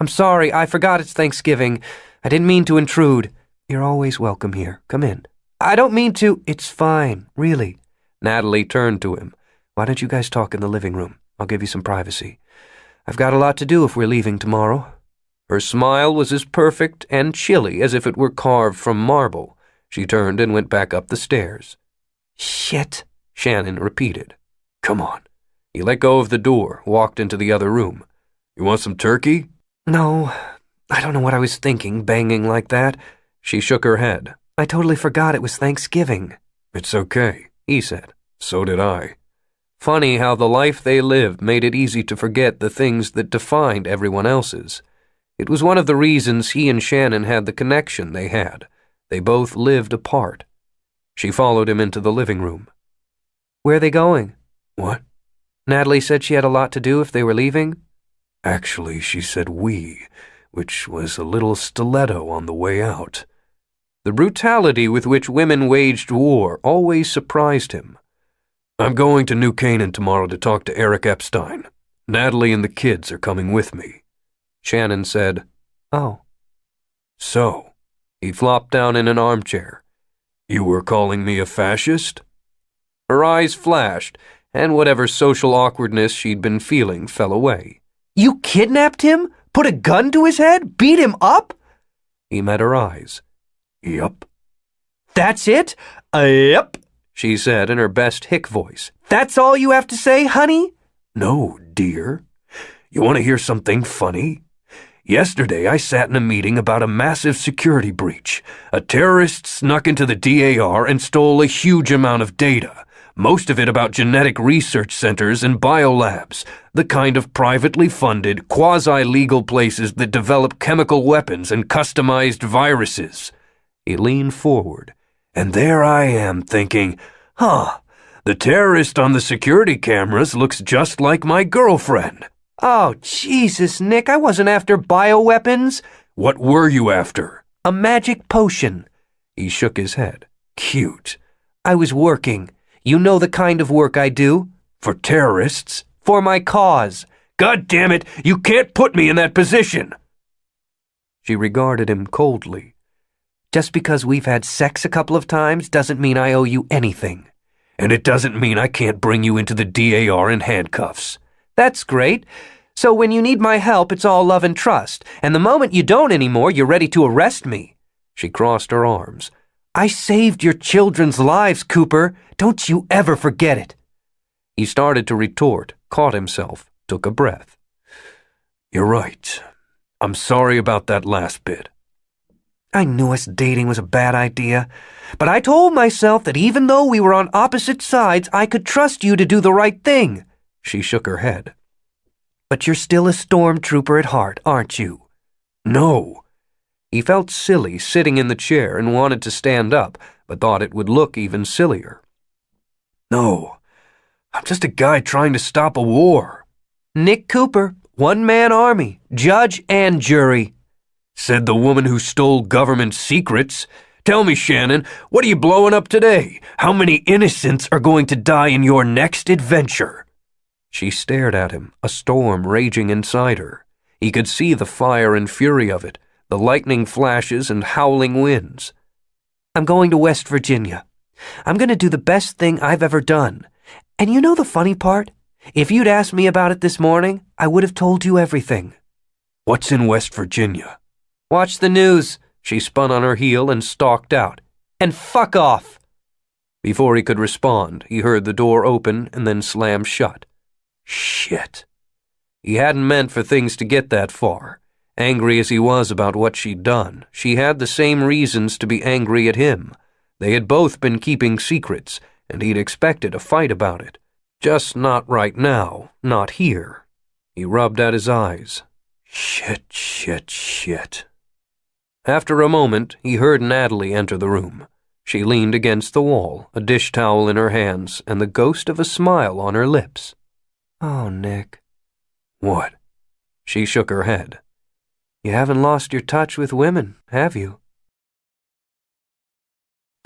sorry. I forgot it's Thanksgiving. I didn't mean to intrude." "You're always welcome here. Come in." I don't mean to. It's fine, really. Natalie turned to him. Why don't you guys talk in the living room? I'll give you some privacy. I've got a lot to do if we're leaving tomorrow. Her smile was as perfect and chilly as if it were carved from marble. She turned and went back up the stairs. Shit, Shannon repeated. Come on. He let go of the door, walked into the other room. You want some turkey? No, I don't know what I was thinking, banging like that. She shook her head. I totally forgot it was Thanksgiving. It's okay, he said. So did I. Funny how the life they lived made it easy to forget the things that defined everyone else's. It was one of the reasons he and Shannon had the connection they had. They both lived apart. She followed him into the living room. Where are they going? What? Natalie said she had a lot to do if they were leaving? Actually, she said we, which was a little stiletto on the way out. The brutality with which women waged war always surprised him. I'm going to New Canaan tomorrow to talk to Eric Epstein. Natalie and the kids are coming with me. Shannon said, Oh. So, he flopped down in an armchair. You were calling me a fascist? Her eyes flashed, and whatever social awkwardness she'd been feeling fell away. You kidnapped him? Put a gun to his head? Beat him up? He met her eyes. Yup. That's it? Yep, she said in her best hick voice. That's all you have to say, honey? No, dear. You want to hear something funny? Yesterday I sat in a meeting about a massive security breach. A terrorist snuck into the DAR and stole a huge amount of data, most of it about genetic research centers and biolabs, the kind of privately funded, quasi-legal places that develop chemical weapons and customized viruses. He leaned forward, and there I am thinking, the terrorist on the security cameras looks just like my girlfriend. Oh, Jesus, Nick, I wasn't after bioweapons. What were you after? A magic potion. He shook his head. Cute. I was working. You know the kind of work I do. For terrorists? For my cause. God damn it, you can't put me in that position. She regarded him coldly. Just because we've had sex a couple of times doesn't mean I owe you anything. And it doesn't mean I can't bring you into the DAR in handcuffs. That's great. So when you need my help, it's all love and trust. And the moment you don't anymore, you're ready to arrest me. She crossed her arms. I saved your children's lives, Cooper. Don't you ever forget it. He started to retort, caught himself, took a breath. You're right. I'm sorry about that last bit. I knew us dating was a bad idea, but I told myself that even though we were on opposite sides, I could trust you to do the right thing. She shook her head. But you're still a stormtrooper at heart, aren't you? No. He felt silly sitting in the chair and wanted to stand up, but thought it would look even sillier. No, I'm just a guy trying to stop a war. Nick Cooper, one-man army, judge and jury. Said the woman who stole government secrets. Tell me, Shannon, what are you blowing up today? How many innocents are going to die in your next adventure? She stared at him, a storm raging inside her. He could see the fire and fury of it, the lightning flashes and howling winds. I'm going to West Virginia. I'm going to do the best thing I've ever done. And you know the funny part? If you'd asked me about it this morning, I would have told you everything. What's in West Virginia? Watch the news. She spun on her heel and stalked out. And fuck off. Before he could respond, he heard the door open and then slam shut. Shit. He hadn't meant for things to get that far. Angry as he was about what she'd done, she had the same reasons to be angry at him. They had both been keeping secrets, and he'd expected a fight about it. Just not right now, not here. He rubbed at his eyes. Shit. After a moment, he heard Natalie enter the room. She leaned against the wall, a dish towel in her hands and the ghost of a smile on her lips. Oh, Nick. What? She shook her head. You haven't lost your touch with women, have you?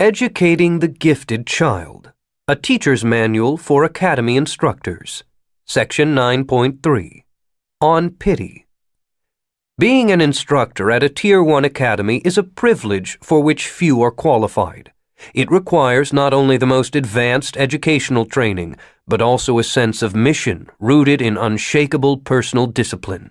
Educating the Gifted Child. A Teacher's Manual for Academy Instructors. Section 9.3. On Pity. Being an instructor at a Tier 1 academy is a privilege for which few are qualified. It requires not only the most advanced educational training, but also a sense of mission rooted in unshakable personal discipline.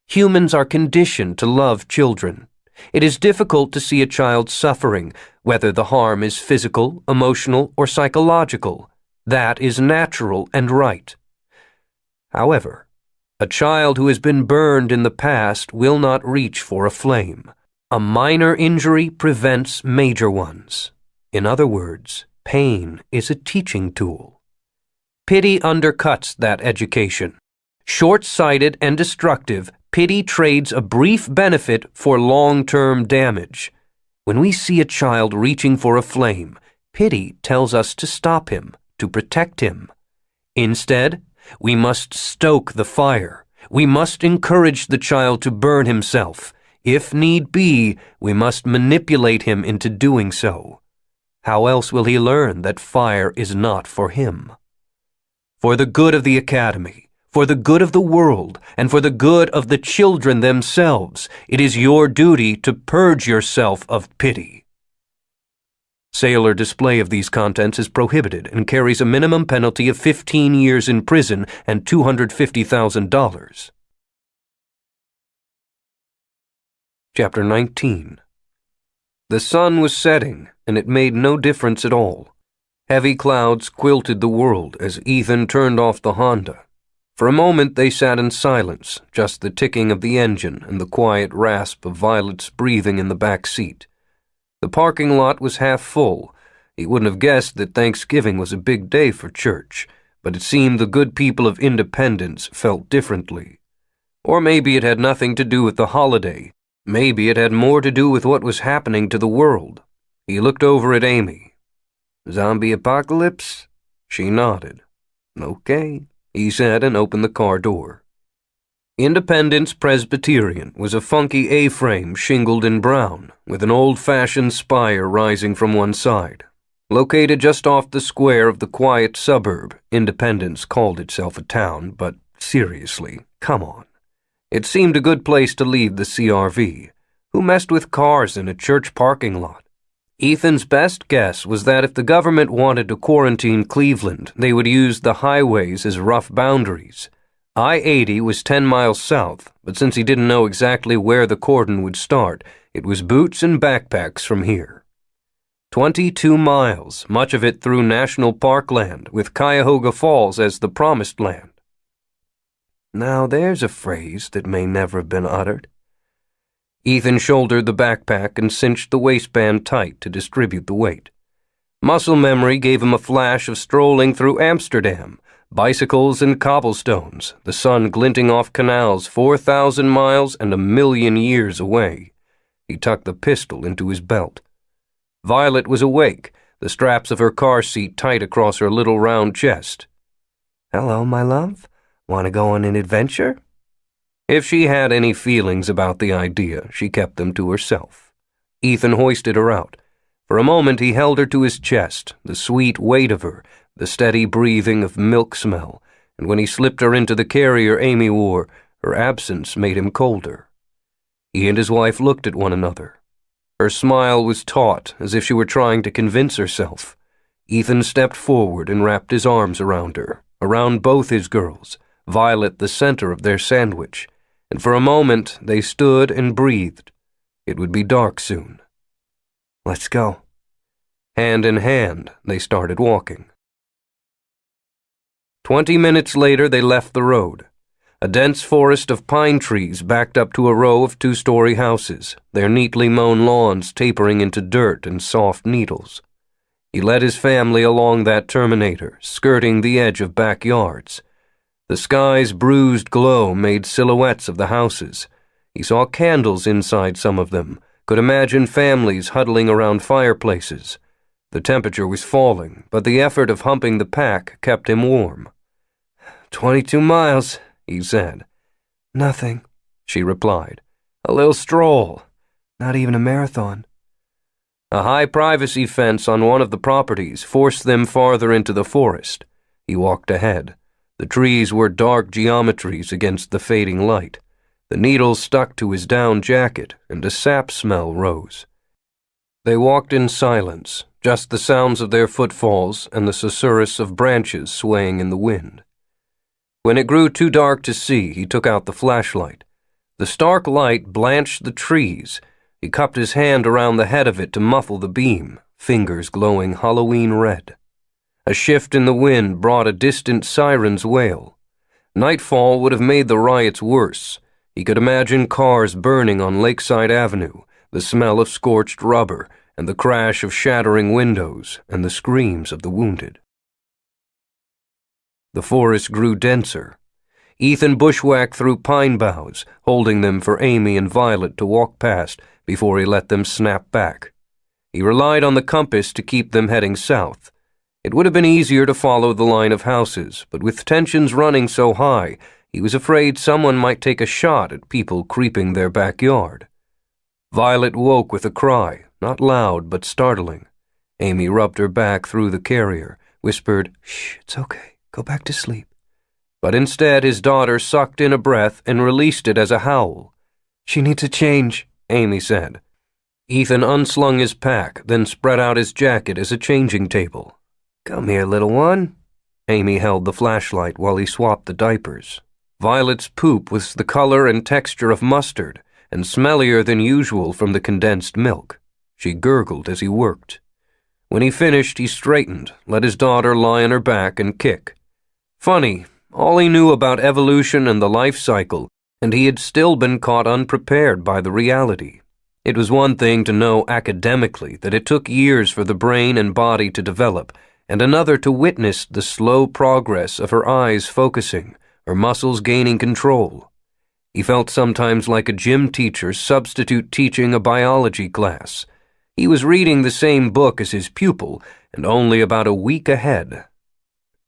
Humans are conditioned to love children. It is difficult to see a child suffering, whether the harm is physical, emotional, or psychological. That is natural and right. However, a child who has been burned in the past will not reach for a flame. A minor injury prevents major ones. In other words, pain is a teaching tool. Pity undercuts that education. Short-sighted and destructive, pity trades a brief benefit for long-term damage. When we see a child reaching for a flame, pity tells us to stop him, to protect him. Instead, we must stoke the fire. We must encourage the child to burn himself. If need be, we must manipulate him into doing so. How else will he learn that fire is not for him? For the good of the academy, for the good of the world, and for the good of the children themselves, it is your duty to purge yourself of pity. Sale or display of these contents is prohibited and carries a minimum penalty of 15 years in prison and $250,000. Chapter 19. The sun was setting, and it made no difference at all. Heavy clouds quilted the world as Ethan turned off the Honda. For a moment they sat in silence, just the ticking of the engine and the quiet rasp of Violet's breathing in the back seat. The parking lot was half full. He wouldn't have guessed that Thanksgiving was a big day for church, but it seemed the good people of Independence felt differently. Or maybe it had nothing to do with the holiday. Maybe it had more to do with what was happening to the world. He looked over at Amy. "Zombie apocalypse?" She nodded. "Okay," he said and opened the car door. Independence Presbyterian was a funky A-frame shingled in brown, with an old-fashioned spire rising from one side. Located just off the square of the quiet suburb, Independence called itself a town, but seriously, come on. It seemed a good place to leave the CRV. Who messed with cars in a church parking lot? Ethan's best guess was that if the government wanted to quarantine Cleveland, they would use the highways as rough boundaries. I-80 was 10 miles south, but since he didn't know exactly where the cordon would start, it was boots and backpacks from here. 22 miles, much of it through national park land, with Cuyahoga Falls as the promised land. Now there's a phrase that may never have been uttered. Ethan shouldered the backpack and cinched the waistband tight to distribute the weight. Muscle memory gave him a flash of strolling through Amsterdam, bicycles and cobblestones, the sun glinting off canals 4,000 miles and 1,000,000 years away. He tucked the pistol into his belt. Violet was awake, the straps of her car seat tight across her little round chest. "Hello, my love. Want to go on an adventure?" If she had any feelings about the idea, she kept them to herself. Ethan hoisted her out. For a moment he held her to his chest, the sweet weight of her, the steady breathing of milk smell, and when he slipped her into the carrier Amy wore, her absence made him colder. He and his wife looked at one another. Her smile was taut, as if she were trying to convince herself. Ethan stepped forward and wrapped his arms around her, around both his girls, Violet the center of their sandwich, and for a moment they stood and breathed. It would be dark soon. "Let's go." Hand in hand, they started walking. 20 minutes later, they left the road. A dense forest of pine trees backed up to a row of 2-story houses, their neatly mown lawns tapering into dirt and soft needles. He led his family along that terminator, skirting the edge of backyards. The sky's bruised glow made silhouettes of the houses. He saw candles inside some of them, could imagine families huddling around fireplaces. The temperature was falling, but the effort of humping the pack kept him warm. 22 miles, he said. "Nothing," she replied. "A little stroll." "Not even a marathon." A high privacy fence on one of the properties forced them farther into the forest. He walked ahead. The trees were dark geometries against the fading light. The needles stuck to his down jacket, and a sap smell rose. They walked in silence, just the sounds of their footfalls and the susurrus of branches swaying in the wind. When it grew too dark to see, he took out the flashlight. The stark light blanched the trees. He cupped his hand around the head of it to muffle the beam, fingers glowing Halloween red. A shift in the wind brought a distant siren's wail. Nightfall would have made the riots worse. He could imagine cars burning on Lakeside Avenue, the smell of scorched rubber, and the crash of shattering windows, and the screams of the wounded. The forest grew denser. Ethan bushwhacked through pine boughs, holding them for Amy and Violet to walk past before he let them snap back. He relied on the compass to keep them heading south. It would have been easier to follow the line of houses, but with tensions running so high, he was afraid someone might take a shot at people creeping their backyard. Violet woke with a cry, not loud but startling. Amy rubbed her back through the carrier, whispered, "Shh, it's okay, go back to sleep." But instead his daughter sucked in a breath and released it as a howl. "She needs a change," Amy said. Ethan unslung his pack, then spread out his jacket as a changing table. "Come here, little one." Amy held the flashlight while he swapped the diapers. Violet's poop was the color and texture of mustard, and smellier than usual from the condensed milk. She gurgled as he worked. When he finished, he straightened, let his daughter lie on her back and kick. Funny, all he knew about evolution and the life cycle, and he had still been caught unprepared by the reality. It was one thing to know academically that it took years for the brain and body to develop, and another to witness the slow progress of her eyes focusing, her muscles gaining control. He felt sometimes like a gym teacher substitute teaching a biology class. He was reading the same book as his pupil, and only about a week ahead.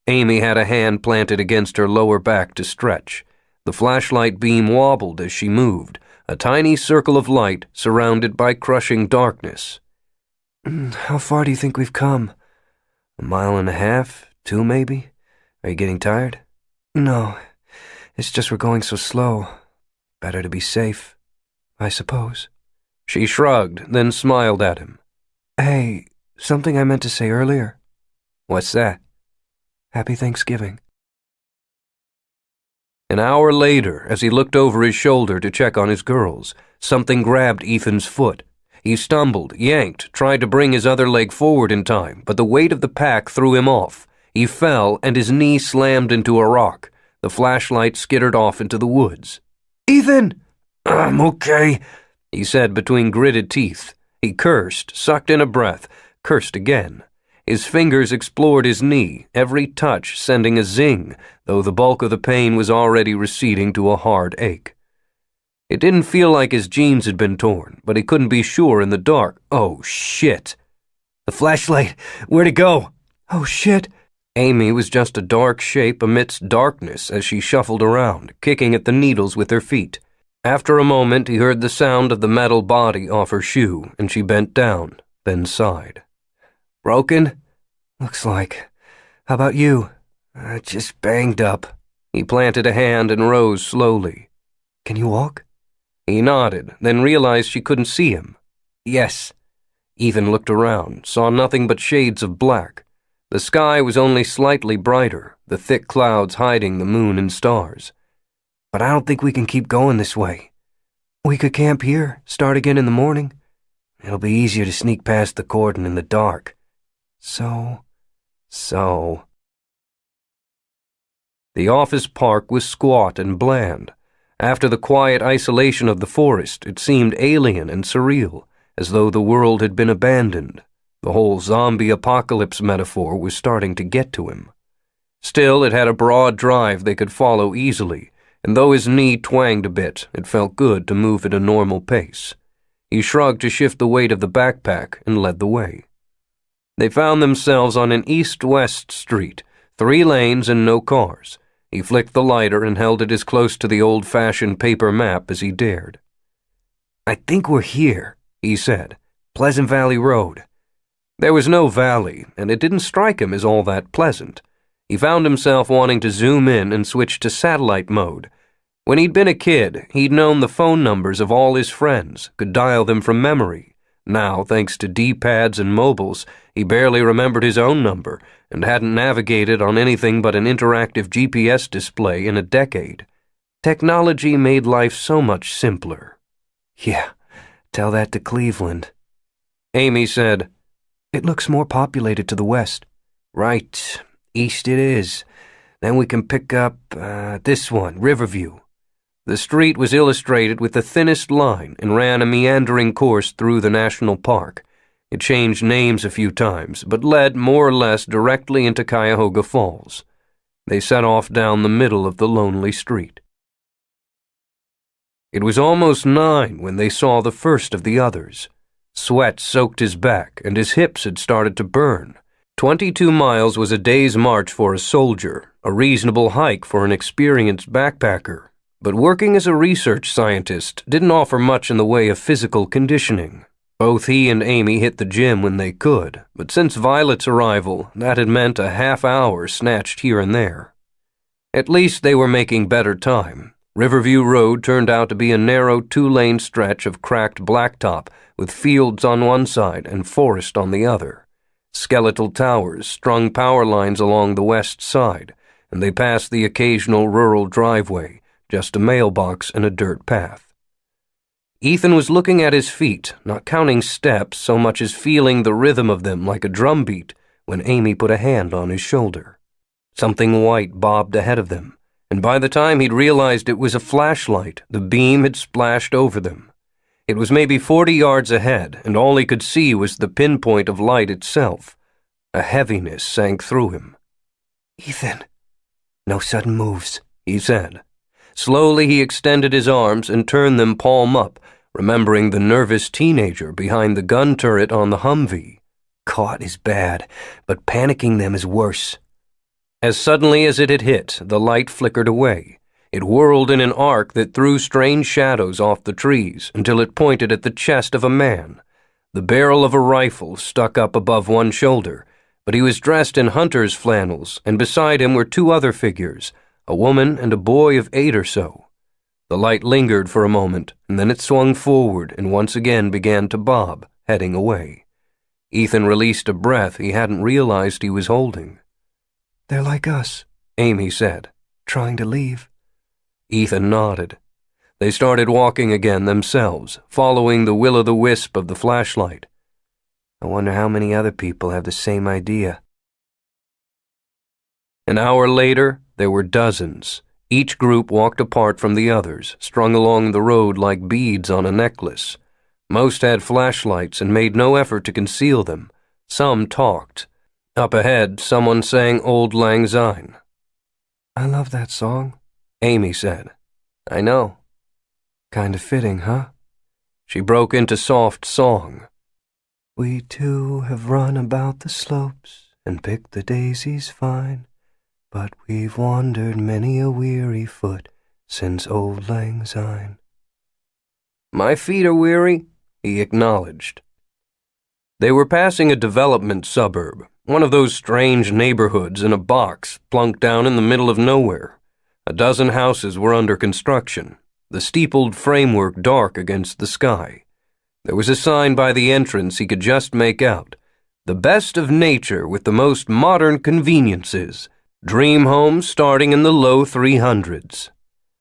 Amy had a hand planted against her lower back to stretch. The flashlight beam wobbled as she moved, a tiny circle of light surrounded by crushing darkness. "How far do you think we've come? 1.5 miles, 2 maybe? Are you getting tired?" "No, it's just we're going so slow. Better to be safe, I suppose." She shrugged, then smiled at him. "Hey, something I meant to say earlier." "What's that?" "Happy Thanksgiving." An hour later, as he looked over his shoulder to check on his girls, something grabbed Ethan's foot. He stumbled, yanked, tried to bring his other leg forward in time, but the weight of the pack threw him off. He fell, and his knee slammed into a rock. The flashlight skittered off into the woods. "Ethan!" "I'm okay," he said between gritted teeth. He cursed, sucked in a breath, cursed again. His fingers explored his knee, every touch sending a zing, though the bulk of the pain was already receding to a hard ache. It didn't feel like his jeans had been torn, but he couldn't be sure in the dark. Oh, shit. "The flashlight, where'd it go?" "Oh, shit." Amy was just a dark shape amidst darkness as she shuffled around, kicking at the needles with her feet. After a moment, he heard the sound of the metal body off her shoe, and she bent down, then sighed. "Broken?" "Looks like. How about you?" Just banged up." He planted a hand and rose slowly. "Can you walk?" He nodded, then realized she couldn't see him. "Yes." Ethan looked around, saw nothing but shades of black. The sky was only slightly brighter, the thick clouds hiding the moon and stars. "But I don't think we can keep going this way." "We could camp here, start again in the morning." "It'll be easier to sneak past the cordon in the dark." So... The office park was squat and bland. After the quiet isolation of the forest, it seemed alien and surreal, as though the world had been abandoned. The whole zombie apocalypse metaphor was starting to get to him. Still, it had a broad drive they could follow easily, and though his knee twanged a bit, it felt good to move at a normal pace. He shrugged to shift the weight of the backpack and led the way. They found themselves on an east-west street, 3 lanes and no cars. He flicked the lighter and held it as close to the old-fashioned paper map as he dared. "I think we're here," he said. "Pleasant Valley Road." There was no valley, and it didn't strike him as all that pleasant. He found himself wanting to zoom in and switch to satellite mode. When he'd been a kid, he'd known the phone numbers of all his friends, could dial them from memory. Now, thanks to D-pads and mobiles, he barely remembered his own number and hadn't navigated on anything but an interactive GPS display in a decade. Technology made life so much simpler. Yeah, tell that to Cleveland. Amy said, It looks more populated to the west. Right, east it is. Then we can pick up, this one, Riverview. The street was illustrated with the thinnest line and ran a meandering course through the national park. It changed names a few times, but led more or less directly into Cuyahoga Falls. They set off down the middle of the lonely street. It was almost 9 when they saw the first of the others. Sweat soaked his back, and his hips had started to burn. 22 miles was a day's march for a soldier, a reasonable hike for an experienced backpacker. But working as a research scientist didn't offer much in the way of physical conditioning. Both he and Amy hit the gym when they could, but since Violet's arrival, that had meant a half hour snatched here and there. At least they were making better time. Riverview Road turned out to be a narrow 2-lane stretch of cracked blacktop with fields on one side and forest on the other. Skeletal towers strung power lines along the west side, and they passed the occasional rural driveway, just a mailbox and a dirt path. Ethan was looking at his feet, not counting steps so much as feeling the rhythm of them like a drumbeat, when Amy put a hand on his shoulder. Something white bobbed ahead of them, and by the time he'd realized it was a flashlight, the beam had splashed over them. It was maybe 40 yards ahead, and all he could see was the pinpoint of light itself. A heaviness sank through him. Ethan, no sudden moves, he said. Slowly he extended his arms and turned them palm up, remembering the nervous teenager behind the gun turret on the Humvee. Caught is bad, but panicking them is worse. As suddenly as it had hit, the light flickered away. It whirled in an arc that threw strange shadows off the trees until it pointed at the chest of a man. The barrel of a rifle stuck up above one shoulder, but he was dressed in hunter's flannels, and beside him were 2 other figures, a woman and a boy of 8 or so. The light lingered for a moment, and then it swung forward and once again began to bob, heading away. Ethan released a breath he hadn't realized he was holding. They're like us, Amy said. Trying to leave. Ethan nodded. They started walking again themselves, following the will-o'-the-wisp of the flashlight. I wonder how many other people have the same idea. An hour later, there were dozens. Each group walked apart from the others, strung along the road like beads on a necklace. Most had flashlights and made no effort to conceal them. Some talked. Up ahead, someone sang Auld Lang Syne. I love that song, Amy said. I know. Kind of fitting, huh? She broke into soft song. We too have run about the slopes and picked the daisies fine, but we've wandered many a weary foot since Auld Lang Syne. My feet are weary, he acknowledged. They were passing a development suburb, one of those strange neighborhoods in a box plunked down in the middle of nowhere. A dozen houses were under construction, the steepled framework dark against the sky. There was a sign by the entrance he could just make out. The best of nature with the most modern conveniences. Dream homes starting in the low 300s.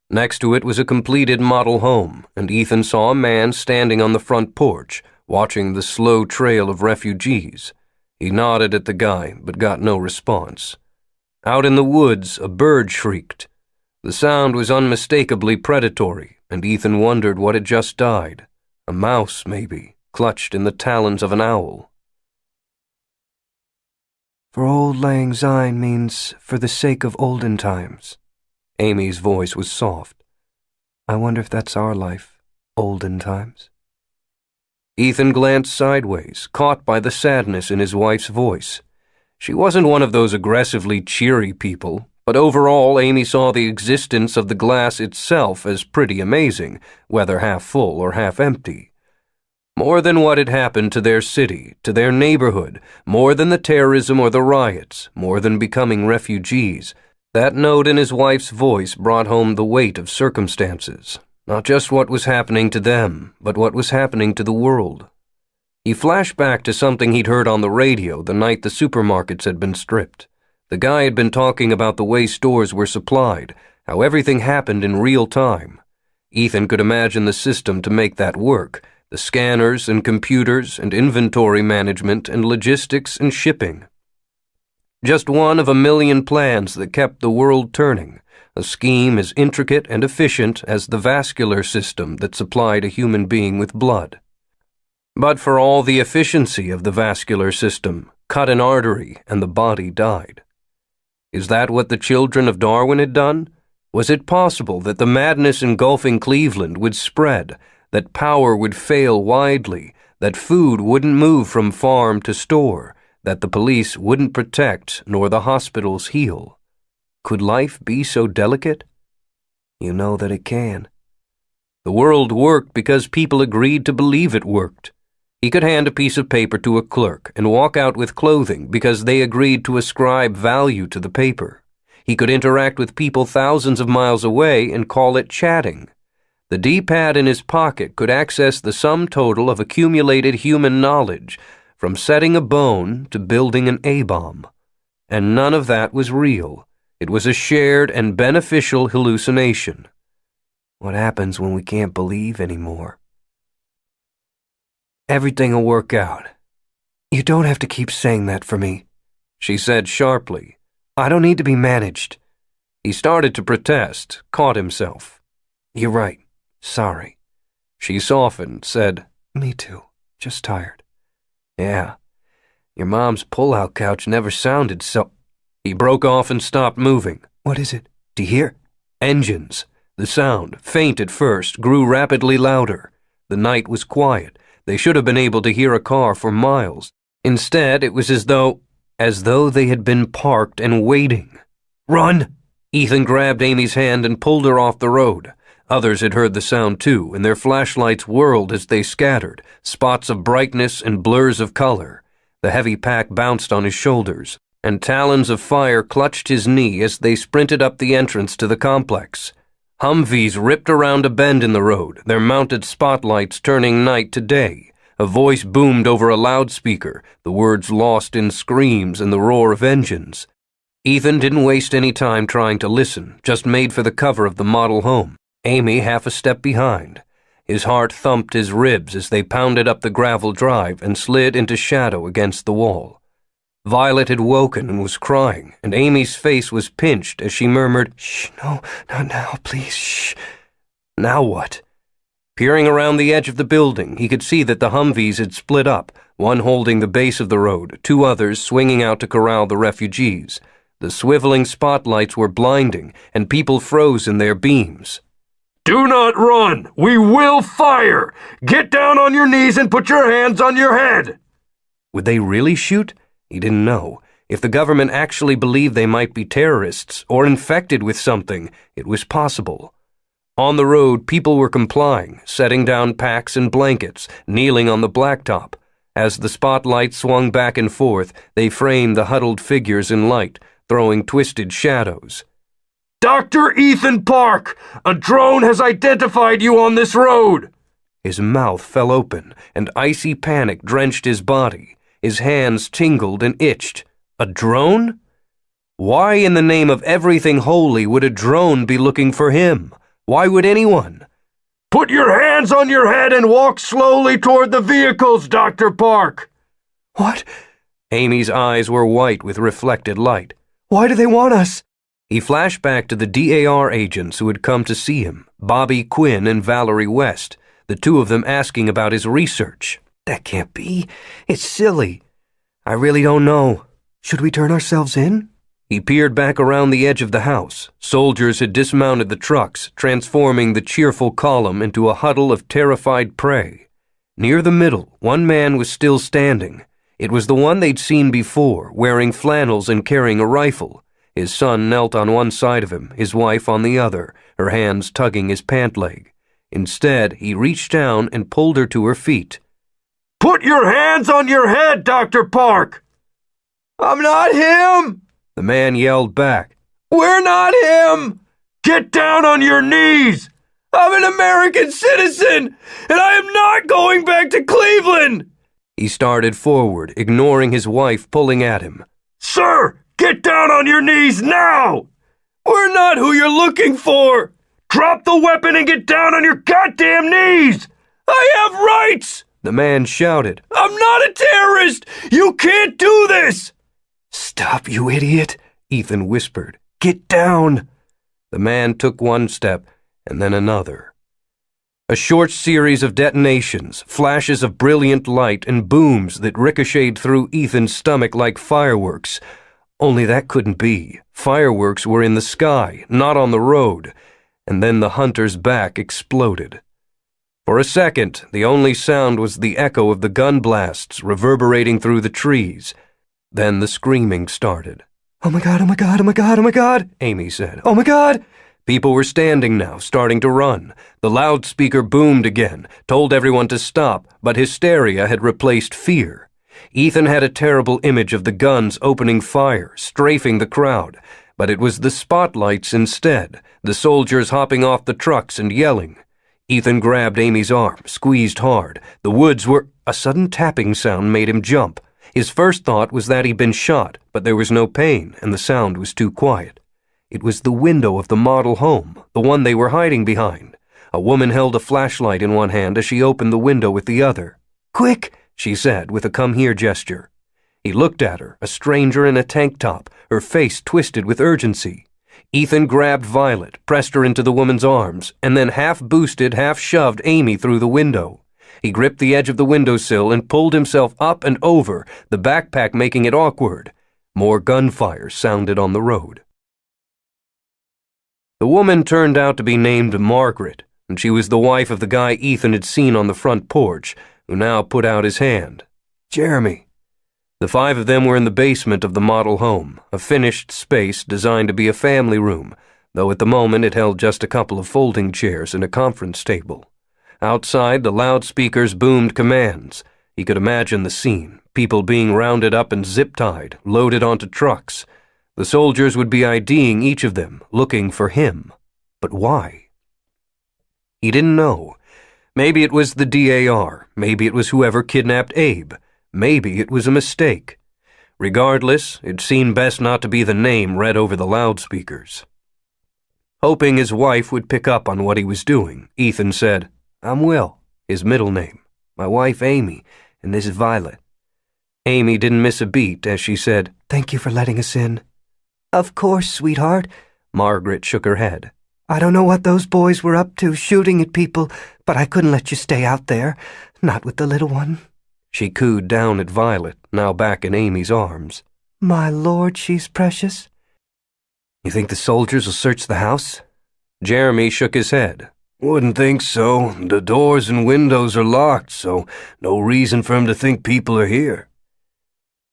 Next to it was a completed model home, and Ethan saw a man standing on the front porch, watching the slow trail of refugees. He nodded at the guy, but got no response. Out in the woods, a bird shrieked. The sound was unmistakably predatory, and Ethan wondered what had just died. A mouse, maybe, clutched in the talons of an owl. For Auld Lang Syne means for the sake of olden times. Amy's voice was soft. I wonder if that's our life, olden times. Ethan glanced sideways, caught by the sadness in his wife's voice. She wasn't one of those aggressively cheery people, but overall Amy saw the existence of the glass itself as pretty amazing, whether half full or half empty. More than what had happened to their city, to their neighborhood, more than the terrorism or the riots, more than becoming refugees, that note in his wife's voice brought home the weight of circumstances. Not just what was happening to them, but what was happening to the world. He flashed back to something he'd heard on the radio the night the supermarkets had been stripped. The guy had been talking about the way stores were supplied, how everything happened in real time. Ethan could imagine the system to make that work, the scanners and computers and inventory management and logistics and shipping. Just one of a million plans that kept the world turning, a scheme as intricate and efficient as the vascular system that supplied a human being with blood. But for all the efficiency of the vascular system, cut an artery and the body died. Is that what the children of Darwin had done? Was it possible that the madness engulfing Cleveland would spread, that power would fail widely, that food wouldn't move from farm to store, that the police wouldn't protect nor the hospitals heal? Could life be so delicate? You know that it can. The world worked because people agreed to believe it worked. He could hand a piece of paper to a clerk and walk out with clothing because they agreed to ascribe value to the paper. He could interact with people thousands of miles away and call it chatting. The D-pad in his pocket could access the sum total of accumulated human knowledge, from setting a bone to building an A-bomb. And none of that was real. It was a shared and beneficial hallucination. What happens when we can't believe anymore? Everything will work out. You don't have to keep saying that for me, she said sharply. I don't need to be managed. He started to protest, caught himself. You're right. Sorry. She softened, said, Me too. Just tired. Yeah. Your mom's pull-out couch never sounded so... He broke off and stopped moving. What is it? Do you hear? Engines. The sound, faint at first, grew rapidly louder. The night was quiet. They should have been able to hear a car for miles. Instead, it was as though they had been parked and waiting. Run! Ethan grabbed Amy's hand and pulled her off the road. Others had heard the sound too, and their flashlights whirled as they scattered, spots of brightness and blurs of color. The heavy pack bounced on his shoulders, and talons of fire clutched his knee as they sprinted up the entrance to the complex. Humvees ripped around a bend in the road, their mounted spotlights turning night to day. A voice boomed over a loudspeaker, the words lost in screams and the roar of engines. Ethan didn't waste any time trying to listen, just made for the cover of the model home, Amy half a step behind. His heart thumped his ribs as they pounded up the gravel drive and slid into shadow against the wall. Violet had woken and was crying, and Amy's face was pinched as she murmured, "Shh, no, not now, please, shh." Now what? Peering around the edge of the building, he could see that the Humvees had split up, one holding the base of the road, two others swinging out to corral the refugees. The swiveling spotlights were blinding, and people froze in their beams. "Do not run! We will fire! Get down on your knees and put your hands on your head!" Would they really shoot? He didn't know. If the government actually believed they might be terrorists or infected with something, it was possible. On the road, people were complying, setting down packs and blankets, kneeling on the blacktop. As the spotlight swung back and forth, they framed the huddled figures in light, throwing twisted shadows. "Dr. Ethan Park, a drone has identified you on this road." His mouth fell open, and icy panic drenched his body. His hands tingled and itched. A drone? Why in the name of everything holy would a drone be looking for him? Why would anyone? "Put your hands on your head and walk slowly toward the vehicles, Dr. Park." What? Amy's eyes were white with reflected light. Why do they want us? He flashed back to the DAR agents who had come to see him, Bobby Quinn and Valerie West, the two of them asking about his research. That can't be. It's silly. I really don't know. Should we turn ourselves in? He peered back around the edge of the house. Soldiers had dismounted the trucks, transforming the cheerful column into a huddle of terrified prey. Near the middle, one man was still standing. It was the one they'd seen before, wearing flannels and carrying a rifle. His son knelt on one side of him, his wife on the other, her hands tugging his pant leg. Instead, he reached down and pulled her to her feet. "Put your hands on your head, Dr. Park!" "I'm not him!" the man yelled back. "We're not him!" "Get down on your knees!" "I'm an American citizen, and I am not going back to Cleveland!" He started forward, ignoring his wife pulling at him. Sir, get down on your knees now! We're not who you're looking for! Drop the weapon and get down on your goddamn knees! I have rights! The man shouted. I'm not a terrorist! You can't do this! Stop, you idiot, Ethan whispered. Get down! The man took one step and then another. A short series of detonations, flashes of brilliant light, and booms that ricocheted through Ethan's stomach like fireworks. Only that couldn't be. Fireworks were in the sky, not on the road. And then the hunter's back exploded. For a second, the only sound was the echo of the gun blasts reverberating through the trees. Then the screaming started. Oh my God, oh my God, oh my God, oh my God, Amy said. oh my God! People were standing now, starting to run. The loudspeaker boomed again, told everyone to stop, but hysteria had replaced fear. Ethan had a terrible image of the guns opening fire, strafing the crowd, but it was the spotlights instead, the soldiers hopping off the trucks and yelling. Ethan grabbed Amy's arm, squeezed hard. The woods were... A sudden tapping sound made him jump. His first thought was that he'd been shot, but there was no pain, and the sound was too quiet. It was the window of the model home, the one they were hiding behind. A woman held a flashlight in one hand as she opened the window with the other. Quick, she said with a come-here gesture. He looked at her, a stranger in a tank top, her face twisted with urgency. Ethan grabbed Violet, pressed her into the woman's arms, and then half-boosted, half-shoved Amy through the window. He gripped the edge of the windowsill and pulled himself up and over, the backpack making it awkward. More gunfire sounded on the road. The woman turned out to be named Margaret, and she was the wife of the guy Ethan had seen on the front porch, who now put out his hand. Jeremy. The five of them were in the basement of the model home, a finished space designed to be a family room, though at the moment it held just a couple of folding chairs and a conference table. Outside, the loudspeakers boomed commands. He could imagine the scene, people being rounded up and zip-tied, loaded onto trucks. The soldiers would be IDing each of them, looking for him. But why? He didn't know. Maybe it was the DAR. Maybe it was whoever kidnapped Abe. Maybe it was a mistake. Regardless, it seemed best not to be the name read over the loudspeakers. Hoping his wife would pick up on what he was doing, Ethan said, I'm Will, his middle name. My wife Amy, and this is Violet. Amy didn't miss a beat as she said, Thank you for letting us in. Of course, sweetheart. Margaret shook her head. I don't know what those boys were up to, shooting at people, but I couldn't let you stay out there, not with the little one. She cooed down at Violet, now back in Amy's arms. My lord, she's precious. You think the soldiers will search the house? Jeremy shook his head. Wouldn't think so. The doors and windows are locked, so no reason for him to think people are here.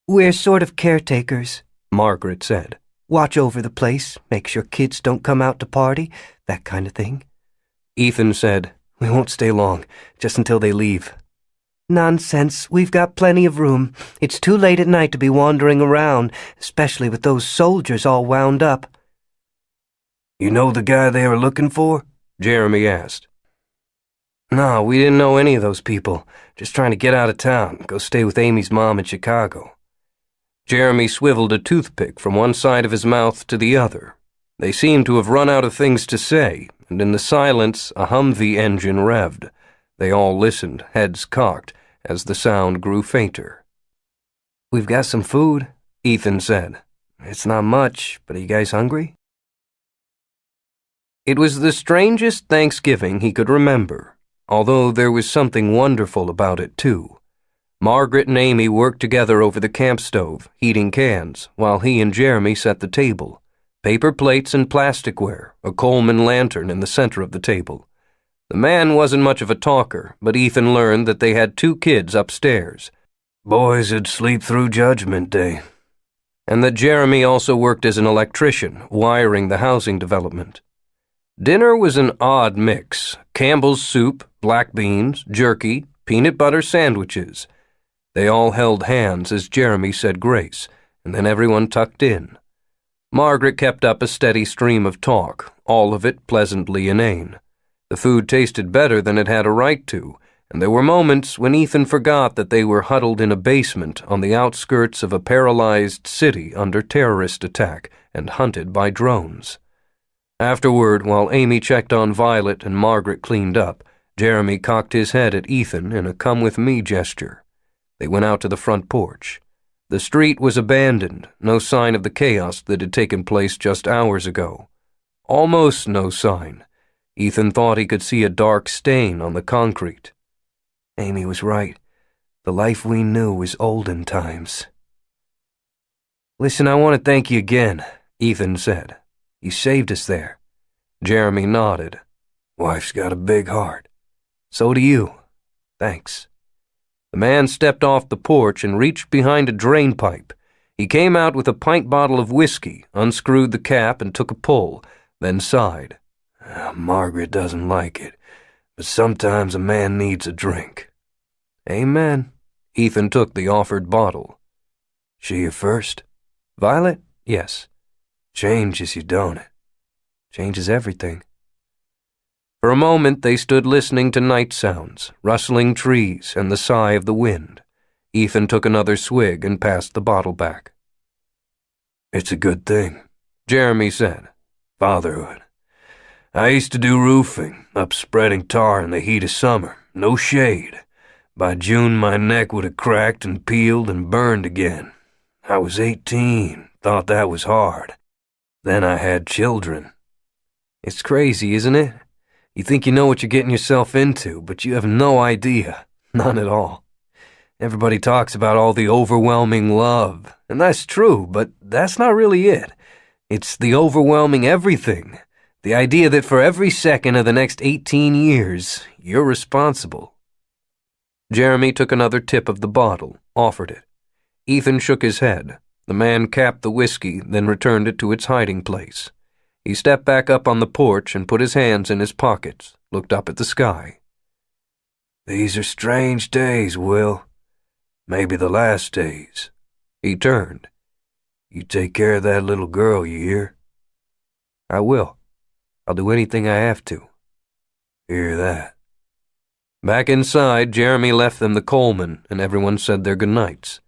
We're sort of caretakers, Margaret said. Watch over the place, make sure kids don't come out to party, that kind of thing. Ethan said, We won't stay long, just until they leave. Nonsense, we've got plenty of room. It's too late at night to be wandering around, especially with those soldiers all wound up. You know the guy they were looking for? Jeremy asked. No, we didn't know any of those people. Just trying to get out of town, go stay with Amy's mom in Chicago. Jeremy swiveled a toothpick from one side of his mouth to the other. They seemed to have run out of things to say, and in the silence a Humvee engine revved. They all listened, heads cocked, as the sound grew fainter. We've got some food, Ethan said. It's not much, but are you guys hungry? It was the strangest Thanksgiving he could remember, although there was something wonderful about it, too. Margaret and Amy worked together over the camp stove, heating cans, while he and Jeremy set the table. Paper plates and plasticware, a Coleman lantern in the center of the table. The man wasn't much of a talker, but Ethan learned that they had 2 kids upstairs. Boys would sleep through Judgment Day. And that Jeremy also worked as an electrician, wiring the housing development. Dinner was an odd mix: Campbell's soup, black beans, jerky, peanut butter sandwiches. They all held hands as Jeremy said grace, and then everyone tucked in. Margaret kept up a steady stream of talk, all of it pleasantly inane. The food tasted better than it had a right to, and there were moments when Ethan forgot that they were huddled in a basement on the outskirts of a paralyzed city under terrorist attack and hunted by drones. Afterward, while Amy checked on Violet and Margaret cleaned up, Jeremy cocked his head at Ethan in a come-with-me gesture. They went out to the front porch. The street was abandoned, no sign of the chaos that had taken place just hours ago. Almost no sign. Ethan thought he could see a dark stain on the concrete. Amy was right. The life we knew was olden times. "Listen, I want to thank you again," Ethan said. "You saved us there." Jeremy nodded. "Wife's got a big heart." "So do you. Thanks." The man stepped off the porch and reached behind a drain pipe. He came out with a pint bottle of whiskey, unscrewed the cap and took a pull, then sighed. "Margaret doesn't like it, but sometimes a man needs a drink." "Amen." Ethan took the offered bottle. "She your first?" "Violet? Yes." "Changes you, don't it?" "Changes everything." For a moment they stood listening to night sounds, rustling trees and the sigh of the wind. Ethan took another swig and passed the bottle back. "It's a good thing," Jeremy said. "Fatherhood. I used to do roofing, up spreading tar in the heat of summer, no shade. By June my neck would have cracked and peeled and burned again. I was 18, thought that was hard. Then I had children." "It's crazy, isn't it? You think you know what you're getting yourself into, but you have no idea. None at all. Everybody talks about all the overwhelming love, and that's true, but that's not really it. It's the overwhelming everything. The idea that for every second of the next 18 years, you're responsible." Jeremy took another tip of the bottle, offered it. Ethan shook his head. The man capped the whiskey, then returned it to its hiding place. He stepped back up on the porch and put his hands in his pockets, looked up at the sky. "These are strange days, Will. Maybe the last days." He turned. "You take care of that little girl, you hear?" "I will. I'll do anything I have to." "Hear that." Back inside, Jeremy left them the Coleman, and everyone said their goodnights.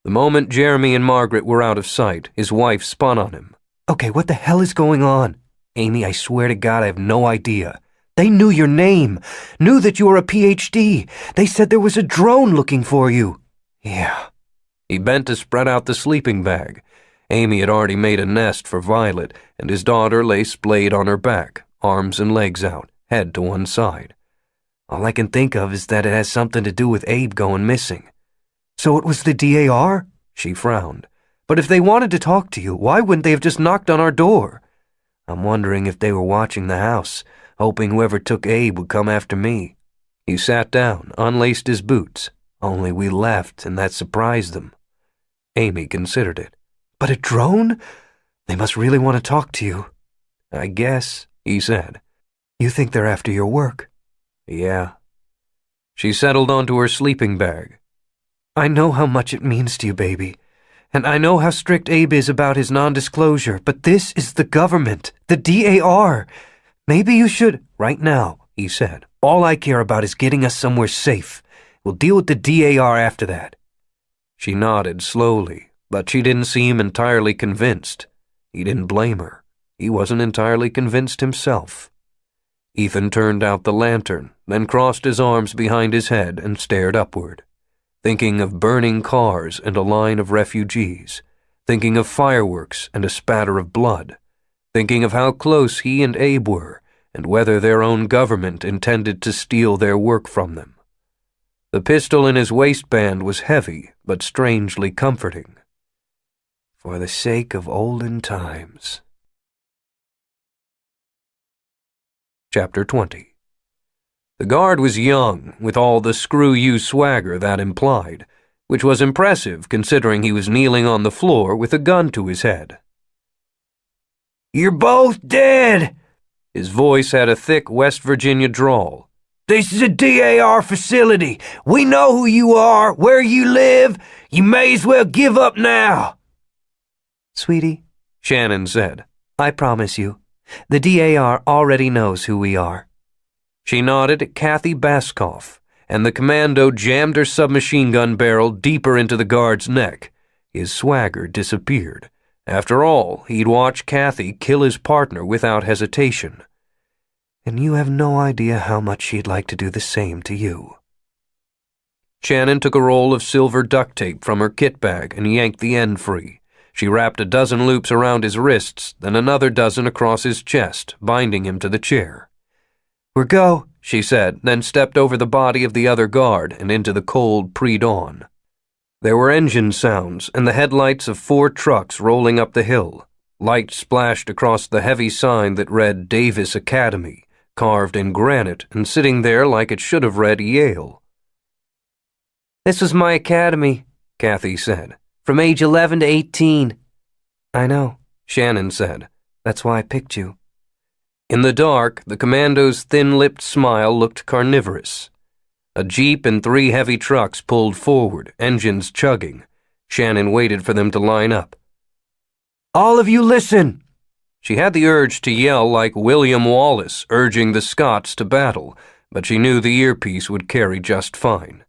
The moment Jeremy and Margaret were out of sight, his wife spun on him. "Okay, what the hell is going on? Amy, I swear to God I have no idea. They knew your name, knew that you were a PhD. They said there was a drone looking for you." "Yeah." He bent to spread out the sleeping bag. Amy had already made a nest for Violet, and his daughter lay splayed on her back, arms and legs out, head to one side. "All I can think of is that it has something to do with Abe going missing." "So it was the DAR?" She frowned. "But if they wanted to talk to you, why wouldn't they have just knocked on our door?" "I'm wondering if they were watching the house, hoping whoever took Abe would come after me." He sat down, unlaced his boots. "Only we left, and that surprised them." Amy considered it. "But a drone? They must really want to talk to you." "I guess," he said. "You think they're after your work?" "Yeah." She settled onto her sleeping bag. "I know how much it means to you, baby. And I know how strict Abe is about his non-disclosure, but this is the government, the DAR. Maybe you should—" "Right now," he said. "All I care about is getting us somewhere safe. We'll deal with the DAR after that." She nodded slowly, but she didn't seem entirely convinced. He didn't blame her. He wasn't entirely convinced himself. Ethan turned out the lantern, then crossed his arms behind his head and stared upward, thinking of burning cars and a line of refugees, thinking of fireworks and a spatter of blood, thinking of how close he and Abe were and whether their own government intended to steal their work from them. The pistol in his waistband was heavy but strangely comforting. For the sake of olden times. Chapter 20. The guard was young, with all the screw-you swagger that implied, which was impressive considering he was kneeling on the floor with a gun to his head. "You're both dead!" His voice had a thick West Virginia drawl. "This is a DAR facility. We know who you are, where you live. You may as well give up now." "Sweetie," Shannon said, "I promise you, the DAR already knows who we are." She nodded at Kathy Baskoff, and the commando jammed her submachine gun barrel deeper into the guard's neck. His swagger disappeared. After all, he'd watched Kathy kill his partner without hesitation. And you have no idea how much she'd like to do the same to you. Shannon took a roll of silver duct tape from her kit bag and yanked the end free. She wrapped a dozen loops around his wrists, then another dozen across his chest, binding him to the chair. "We're go," she said, then stepped over the body of the other guard and into the cold pre-dawn. There were engine sounds and the headlights of 4 trucks rolling up the hill. Light splashed across the heavy sign that read Davis Academy, carved in granite and sitting there like it should have read Yale. "This was my academy," Kathy said. "From age 11 to 18. "I know," Shannon said. "That's why I picked you." In the dark, the commando's thin-lipped smile looked carnivorous. A jeep and 3 heavy trucks pulled forward, engines chugging. Shannon waited for them to line up. "All of you listen!" She had the urge to yell like William Wallace urging the Scots to battle, but she knew the earpiece would carry just fine.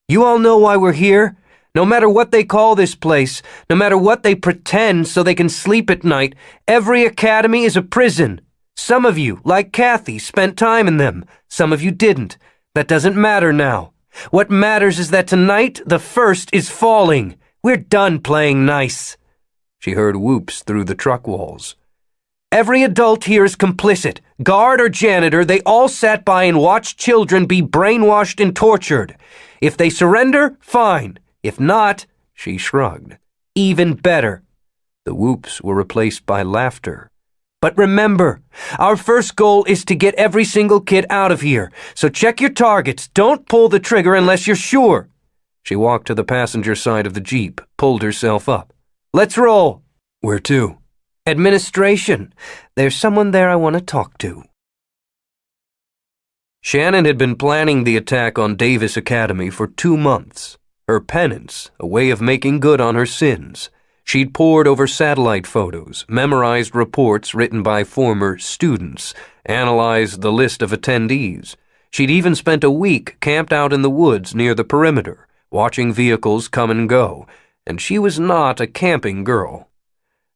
"You all know why we're here? No matter what they call this place, no matter what they pretend so they can sleep at night, every academy is a prison. Some of you, like Kathy, spent time in them. Some of you didn't. That doesn't matter now. What matters is that tonight the first is falling. We're done playing nice." She heard whoops through the truck walls. "Every adult here is complicit. Guard or janitor, they all sat by and watched children be brainwashed and tortured. If they surrender, fine. If not," she shrugged, "even better." The whoops were replaced by laughter. "But remember, our first goal is to get every single kid out of here. So check your targets. Don't pull the trigger unless you're sure." She walked to the passenger side of the Jeep, pulled herself up. "Let's roll." "Where to?" "Administration. There's someone there I want to talk to." Shannon had been planning the attack on Davis Academy for 2 months. Her penance, a way of making good on her sins. She'd pored over satellite photos, memorized reports written by former students, analyzed the list of attendees. She'd even spent a week camped out in the woods near the perimeter, watching vehicles come and go, and she was not a camping girl.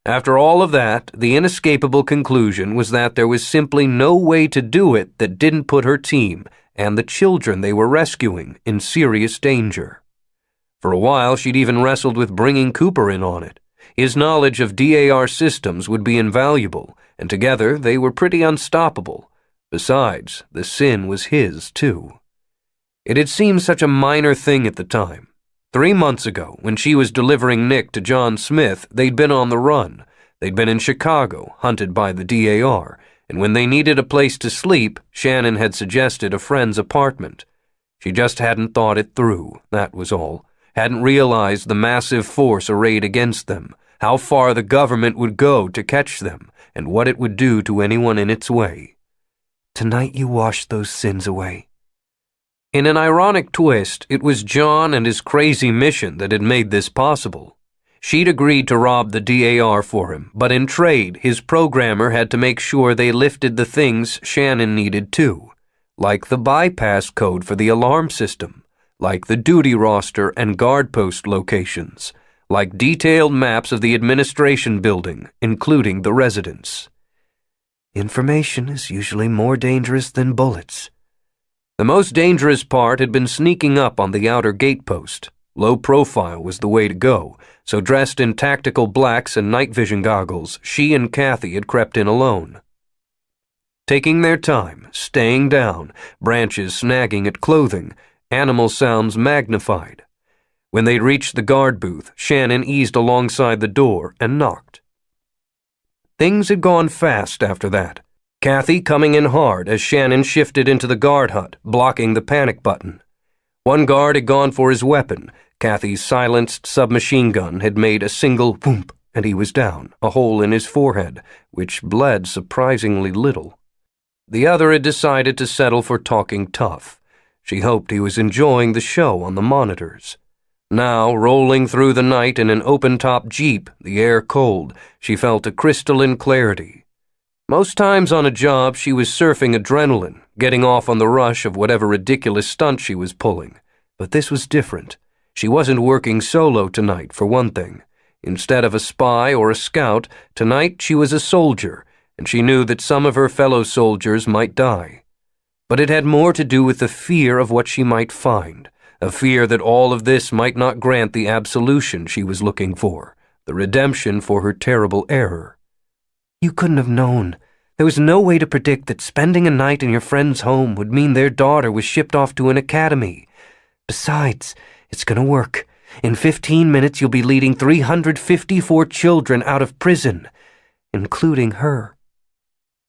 After all of that, the inescapable conclusion was that there was simply no way to do it that didn't put her team and the children they were rescuing in serious danger. For a while, she'd even wrestled with bringing Cooper in on it. His knowledge of DAR systems would be invaluable, and together they were pretty unstoppable. Besides, the sin was his, too. It had seemed such a minor thing at the time. 3 months ago, when she was delivering Nick to John Smith, they'd been on the run. They'd been in Chicago, hunted by the DAR, and when they needed a place to sleep, Shannon had suggested a friend's apartment. She just hadn't thought it through, that was all. Hadn't realized the massive force arrayed against them, how far the government would go to catch them, and what it would do to anyone in its way. "Tonight you wash those sins away." In an ironic twist, it was John and his crazy mission that had made this possible. She'd agreed to rob the DAR for him, but in trade, his programmer had to make sure they lifted the things Shannon needed too, like the bypass code for the alarm system, like the duty roster and guard post locations, like detailed maps of the administration building, including the residence. "Information is usually more dangerous than bullets." The most dangerous part had been sneaking up on the outer gate post. Low profile was the way to go, so dressed in tactical blacks and night vision goggles, she and Kathy had crept in alone. Taking their time, staying down, branches snagging at clothing, animal sounds magnified. When they reached the guard booth, Shannon eased alongside the door and knocked. Things had gone fast after that. Kathy coming in hard as Shannon shifted into the guard hut, blocking the panic button. One guard had gone for his weapon. Kathy's silenced submachine gun had made a single whoomp, and he was down, a hole in his forehead, which bled surprisingly little. The other had decided to settle for talking tough. She hoped he was enjoying the show on the monitors. Now, rolling through the night in an open-top Jeep, the air cold, she felt a crystalline clarity. Most times on a job, she was surfing adrenaline, getting off on the rush of whatever ridiculous stunt she was pulling. But this was different. She wasn't working solo tonight, for one thing. Instead of a spy or a scout, tonight she was a soldier, and she knew that some of her fellow soldiers might die. But it had more to do with the fear of what she might find, a fear that all of this might not grant the absolution she was looking for, the redemption for her terrible error. You couldn't have known. There was no way to predict that spending a night in your friend's home would mean their daughter was shipped off to an academy. Besides, it's gonna work. In 15 minutes, you'll be leading 354 children out of prison, including her.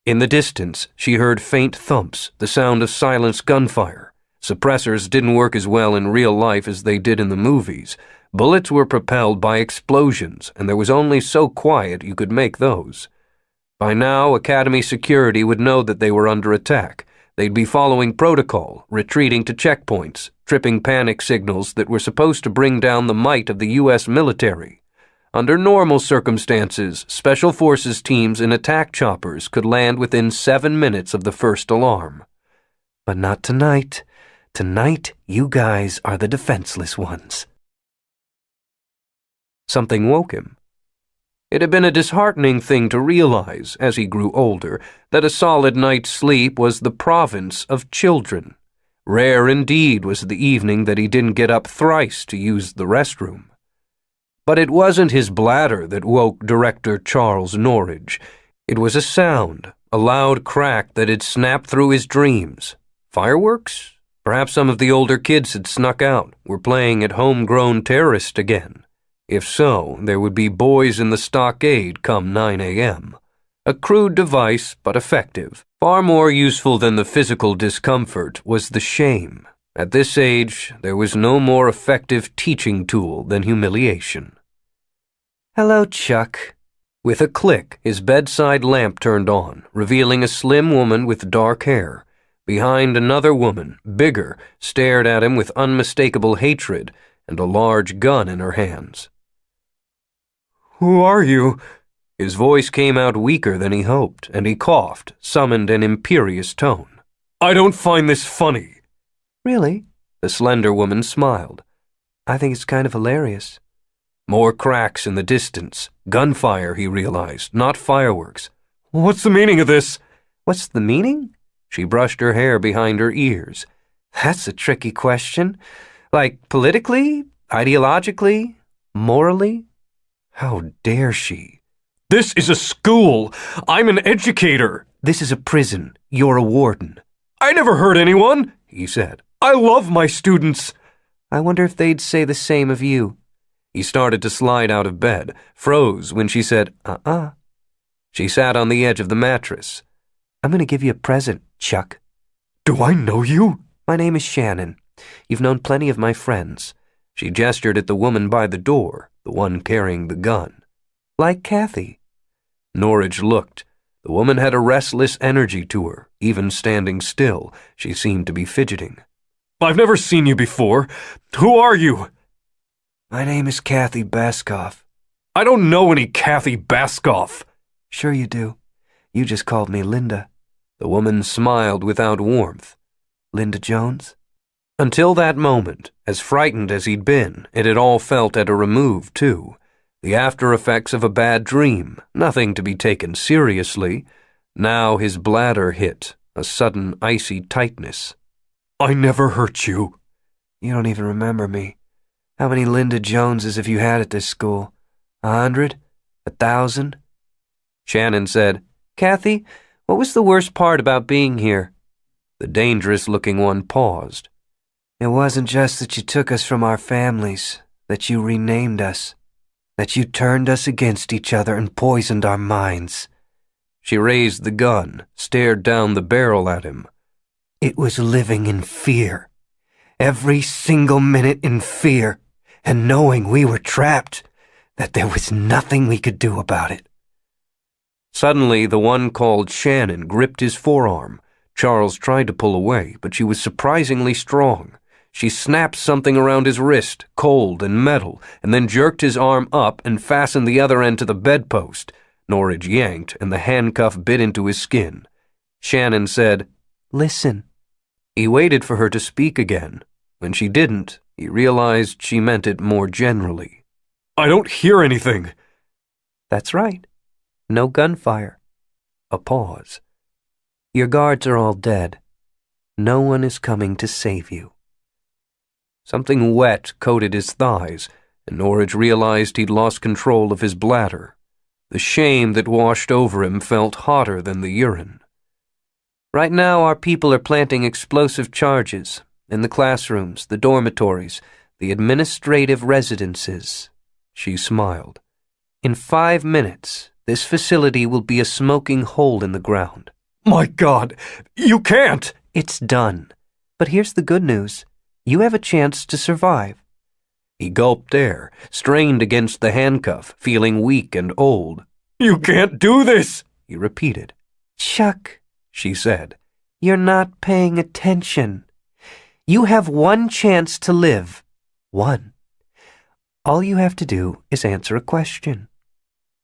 In the distance, she heard faint thumps, the sound of silenced gunfire. Suppressors didn't work as well in real life as they did in the movies. Bullets were propelled by explosions, and there was only so quiet you could make those. By now, Academy security would know that they were under attack. They'd be following protocol, retreating to checkpoints, tripping panic signals that were supposed to bring down the might of the U.S. military. Under normal circumstances, Special Forces teams in attack choppers could land within 7 minutes of the first alarm. But not tonight. Tonight, you guys are the defenseless ones. Something woke him. It had been a disheartening thing to realize, as he grew older, that a solid night's sleep was the province of children. Rare indeed was the evening that he didn't get up thrice to use the restroom. But it wasn't his bladder that woke Director Charles Norridge. It was a sound, a loud crack that had snapped through his dreams. Fireworks? Perhaps some of the older kids had snuck out, were playing at homegrown terrorist again. If so, there would be boys in the stockade come 9 a.m. A crude device, but effective. Far more useful than the physical discomfort was the shame. At this age, there was no more effective teaching tool than humiliation. Hello, Chuck. With a click, his bedside lamp turned on, revealing a slim woman with dark hair. Behind, another woman, bigger, stared at him with unmistakable hatred and a large gun in her hands. Who are you? His voice came out weaker than he hoped, and he coughed, summoned an imperious tone. I don't find this funny. Really? The slender woman smiled. I think it's kind of hilarious. More cracks in the distance. Gunfire, he realized, not fireworks. What's the meaning of this? What's the meaning? She brushed her hair behind her ears. That's a tricky question. Like politically, ideologically, morally? How dare she? This is a school. I'm an educator. This is a prison. You're a warden. I never hurt anyone, he said. I love my students. I wonder if they'd say the same of you. He started to slide out of bed, froze when she said, uh-uh. She sat on the edge of the mattress. I'm going to give you a present, Chuck. Do I know you? My name is Shannon. You've known plenty of my friends. She gestured at the woman by the door, the one carrying the gun. Like Kathy. Norridge looked. The woman had a restless energy to her. Even standing still, she seemed to be fidgeting. I've never seen you before. Who are you? My name is Kathy Baskoff. I don't know any Kathy Baskoff. Sure you do. You just called me Linda. The woman smiled without warmth. Linda Jones? Until that moment, as frightened as he'd been, it had all felt at a remove, too. The after-effects of a bad dream, nothing to be taken seriously. Now his bladder hit, a sudden icy tightness. I never hurt you. You don't even remember me. How many Linda Joneses have you had at this school? 100? 1,000? Shannon said, Kathy, what was the worst part about being here? The dangerous-looking one paused. It wasn't just that you took us from our families, that you renamed us, that you turned us against each other and poisoned our minds. She raised the gun, stared down the barrel at him. It was living in fear. Every single minute in fear, and knowing we were trapped, that there was nothing we could do about it. Suddenly, the one called Shannon gripped his forearm. Charles tried to pull away, but she was surprisingly strong. She snapped something around his wrist, cold and metal, and then jerked his arm up and fastened the other end to the bedpost. Norridge yanked, and the handcuff bit into his skin. Shannon said, "Listen." He waited for her to speak again. When she didn't, he realized she meant it more generally. I don't hear anything. "That's right. No gunfire." A pause. "Your guards are all dead. No one is coming to save you." Something wet coated his thighs, and Norridge realized he'd lost control of his bladder. The shame that washed over him felt hotter than the urine. "Right now our people are planting explosive charges in the classrooms, the dormitories, the administrative residences." She smiled. "In 5 minutes, this facility will be a smoking hole in the ground." My God, you can't! "It's done. But here's the good news. You have a chance to survive." He gulped air, strained against the handcuff, feeling weak and old. You can't do this! He repeated. "Chuck," she said. "you're not paying attention. You have one chance to live. One. All you have to do is answer a question."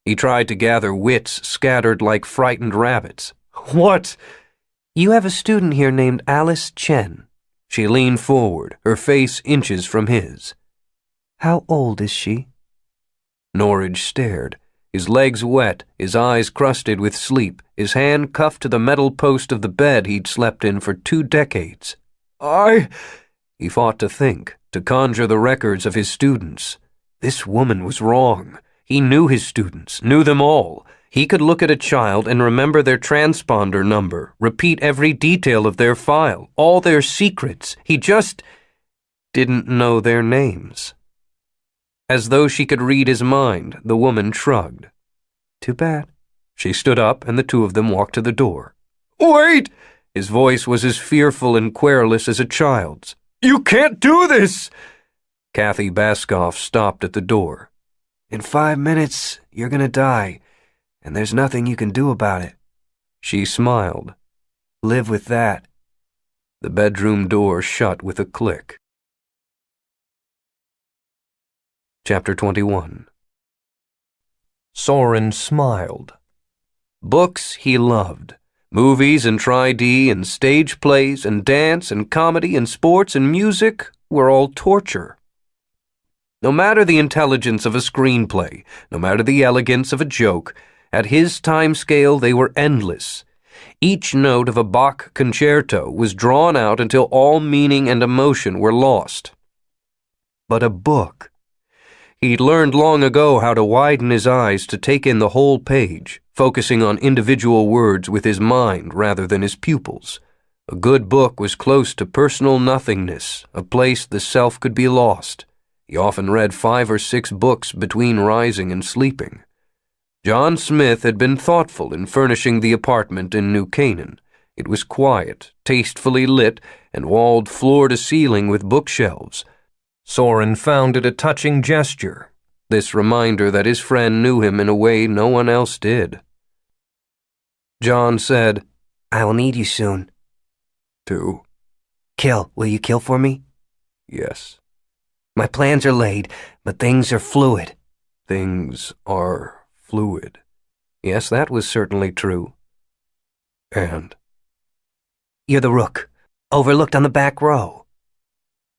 He tried to gather wits scattered like frightened rabbits. What? "You have a student here named Alice Chen." She leaned forward, her face inches from his. "How old is she?" Norridge stared, his legs wet, his eyes crusted with sleep, his hand cuffed to the metal post of the bed he'd slept in for 2 decades. He fought to think, to conjure the records of his students. This woman was wrong. He knew his students, knew them all. He could look at a child and remember their transponder number, repeat every detail of their file, all their secrets. He just didn't know their names. As though she could read his mind, the woman shrugged. "Too bad." She stood up, and the two of them walked to the door. Wait! His voice was as fearful and querulous as a child's. You can't do this! Kathy Baskoff stopped at the door. "In 5 minutes, you're gonna die, and there's nothing you can do about it. She smiled. Live with that." The bedroom door shut with a click. Chapter 21. Soren smiled. Books he loved. Movies and tri-D and stage plays and dance and comedy and sports and music were all torture. No matter the intelligence of a screenplay, no matter the elegance of a joke, at his time scale they were endless. Each note of a Bach concerto was drawn out until all meaning and emotion were lost. But a book. He'd learned long ago how to widen his eyes to take in the whole page, focusing on individual words with his mind rather than his pupils. A good book was close to personal nothingness, a place the self could be lost. He often read 5 or 6 books between rising and sleeping. John Smith had been thoughtful in furnishing the apartment in New Canaan. It was quiet, tastefully lit, and walled floor to ceiling with bookshelves. Soren found it a touching gesture, this reminder that his friend knew him in a way no one else did. John said, "I will need you soon." "To?" "Kill. Will you kill for me?" "Yes." "My plans are laid, but things are fluid." "Things are fluid." Yes, that was certainly true. "And?" "You're the rook, overlooked on the back row."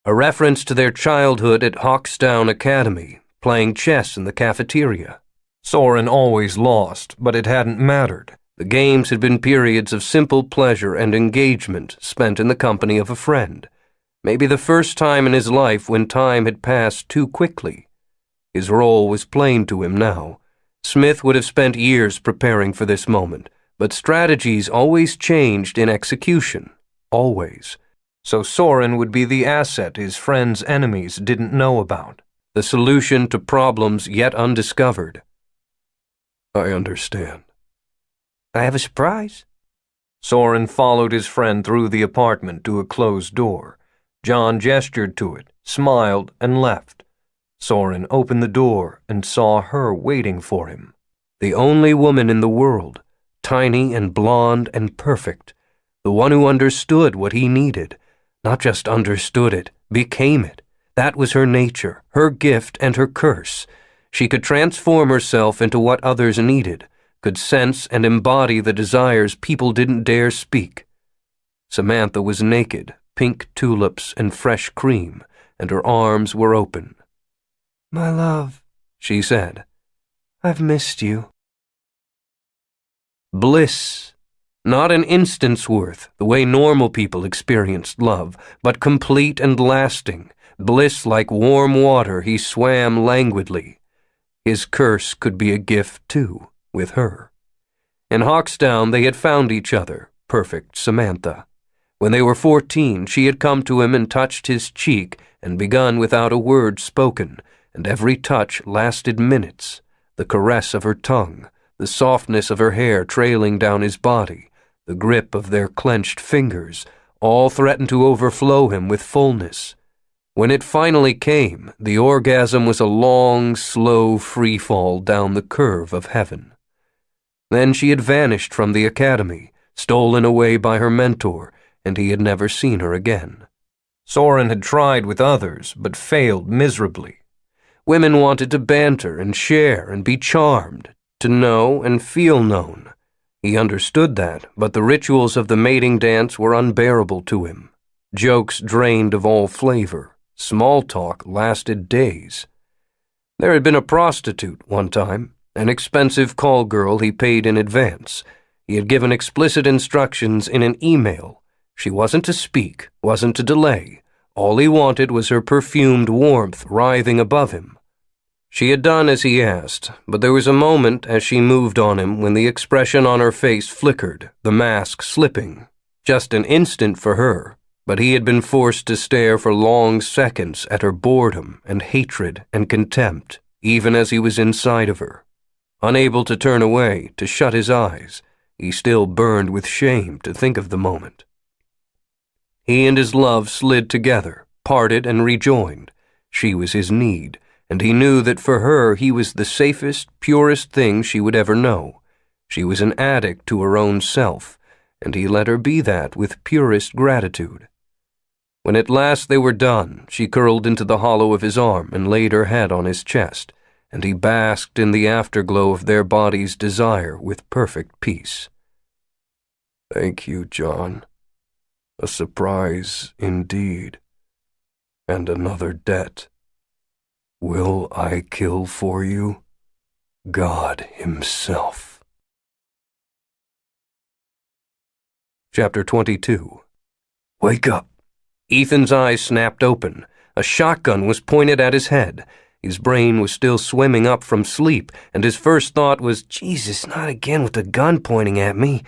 A reference to their childhood at Hawkstown Academy, playing chess in the cafeteria. Soren always lost, but it hadn't mattered. The games had been periods of simple pleasure and engagement spent in the company of a friend. Maybe the first time in his life when time had passed too quickly. His role was plain to him now. Smith would have spent years preparing for this moment, but strategies always changed in execution. Always. So Soren would be the asset his friend's enemies didn't know about. The solution to problems yet undiscovered. "I understand." "I have a surprise." Soren followed his friend through the apartment to a closed door. John gestured to it, smiled, and left. Soren opened the door and saw her waiting for him. The only woman in the world, tiny and blonde and perfect. The one who understood what he needed. Not just understood it, became it. That was her nature, her gift and her curse. She could transform herself into what others needed, could sense and embody the desires people didn't dare speak. Samantha was naked, pink tulips and fresh cream, and her arms were open. "My love," she said, "I've missed you." Bliss. Not an instant's worth, the way normal people experienced love, but complete and lasting. Bliss like warm water, he swam languidly. His curse could be a gift, too, with her. In Hawkstown they had found each other, perfect Samantha. When they were 14, she had come to him and touched his cheek and begun without a word spoken, and every touch lasted minutes. The caress of her tongue, the softness of her hair trailing down his body, the grip of their clenched fingers, all threatened to overflow him with fullness. When it finally came, the orgasm was a long, slow free-fall down the curve of heaven. Then she had vanished from the academy, stolen away by her mentor, and he had never seen her again. Soren had tried with others, but failed miserably. Women wanted to banter and share and be charmed, to know and feel known. He understood that, but the rituals of the mating dance were unbearable to him. Jokes drained of all flavor. Small talk lasted days. There had been a prostitute one time, an expensive call girl he paid in advance. He had given explicit instructions in an email. She wasn't to speak, wasn't to delay. All he wanted was her perfumed warmth writhing above him. She had done as he asked, but there was a moment as she moved on him when the expression on her face flickered, the mask slipping. Just an instant for her, but he had been forced to stare for long seconds at her boredom and hatred and contempt, even as he was inside of her. Unable to turn away, to shut his eyes, he still burned with shame to think of the moment. He and his love slid together, parted and rejoined. She was his need, and he knew that for her he was the safest, purest thing she would ever know. She was an addict to her own self, and he let her be that with purest gratitude. When at last they were done, she curled into the hollow of his arm and laid her head on his chest, and he basked in the afterglow of their bodies' desire with perfect peace. "Thank you, John. A surprise indeed, and another debt. Will I kill for you? God himself." Chapter 22. "Wake up." Ethan's eyes snapped open. A shotgun was pointed at his head. His brain was still swimming up from sleep, and his first thought was, "Jesus, not again with the gun pointing at me."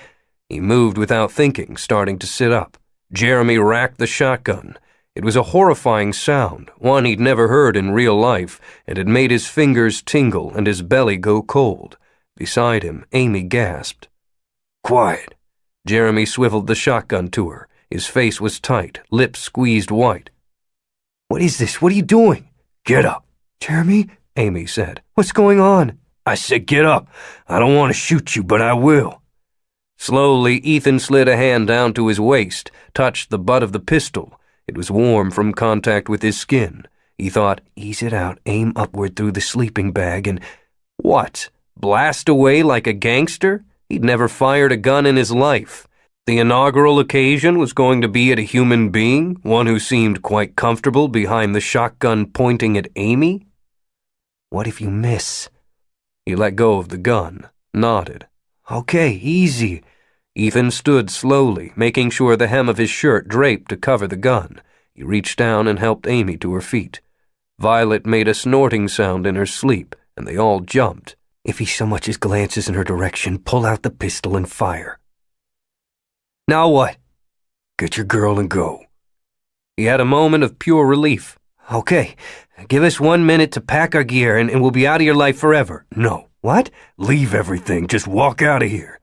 He moved without thinking, starting to sit up. Jeremy racked the shotgun. It was a horrifying sound, one he'd never heard in real life, and it made his fingers tingle and his belly go cold. Beside him, Amy gasped. "Quiet." Jeremy swiveled the shotgun to her. His face was tight, lips squeezed white. "What is this? What are you doing?" "Get up." "Jeremy?" Amy said. "What's going on?" "I said get up. I don't want to shoot you, but I will." Slowly, Ethan slid a hand down to his waist, touched the butt of the pistol. It was warm from contact with his skin. He thought, ease it out, aim upward through the sleeping bag, and... What? Blast away like a gangster? He'd never fired a gun in his life. The inaugural occasion was going to be at a human being, one who seemed quite comfortable behind the shotgun pointing at Amy? What if you miss? He let go of the gun, nodded. "Okay, easy." Ethan stood slowly, making sure the hem of his shirt draped to cover the gun. He reached down and helped Amy to her feet. Violet made a snorting sound in her sleep, and they all jumped. "If he so much as glances in her direction, pull out the pistol and fire." "Now what?" "Get your girl and go." He had a moment of pure relief. "Okay, give us 1 minute to pack our gear and we'll be out of your life forever." "No." "What?" "Leave everything. Just walk out of here."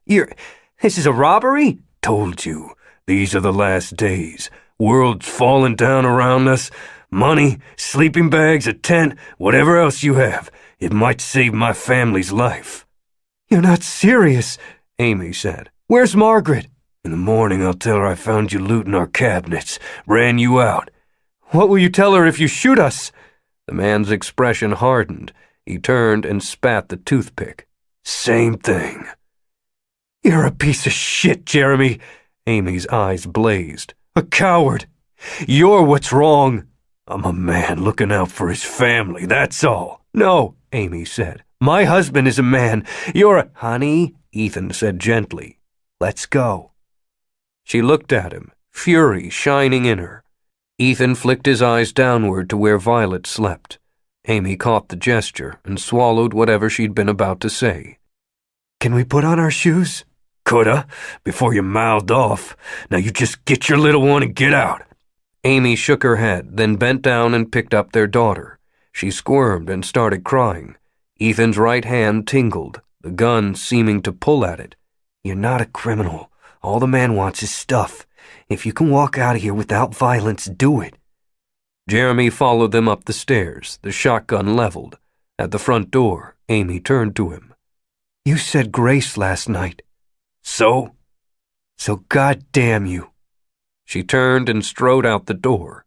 This is a robbery?" "Told you. These are the last days. World's falling down around us. Money, sleeping bags, a tent, whatever else you have. It might save my family's life." "You're not serious," Amy said. "Where's Margaret?" "In the morning I'll tell her I found you looting our cabinets. Ran you out." "What will you tell her if you shoot us?" The man's expression hardened. He turned and spat the toothpick. "Same thing." You're a piece of shit, Jeremy. Amy's eyes blazed. A coward. You're what's wrong. I'm a man looking out for his family, that's all. No, Amy said. My husband is a man. You're a... Honey, Ethan said gently. Let's go. She looked at him, fury shining in her. Ethan flicked his eyes downward to where Violet slept. Amy caught the gesture and swallowed whatever she'd been about to say. Can we put on our shoes? Coulda, before you mouthed off. Now you just get your little one and get out. Amy shook her head, then bent down and picked up their daughter. She squirmed and started crying. Ethan's right hand tingled, the gun seeming to pull at it. You're not a criminal. All the man wants is stuff. If you can walk out of here without violence, do it. Jeremy followed them up the stairs, the shotgun leveled. At the front door, Amy turned to him. You said grace last night. So? So goddamn you. She turned and strode out the door.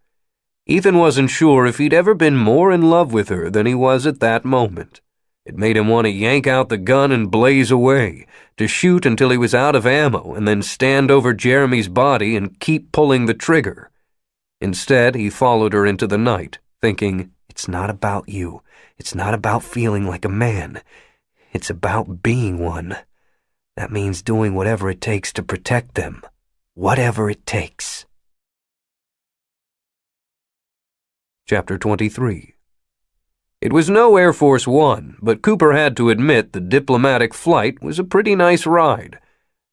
Ethan wasn't sure if he'd ever been more in love with her than he was at that moment. It made him want to yank out the gun and blaze away, to shoot until he was out of ammo and then stand over Jeremy's body and keep pulling the trigger. Instead, he followed her into the night, thinking, it's not about you. It's not about feeling like a man. It's about being one. That means doing whatever it takes to protect them. Whatever it takes. Chapter 23. It was no Air Force One, but Cooper had to admit the diplomatic flight was a pretty nice ride.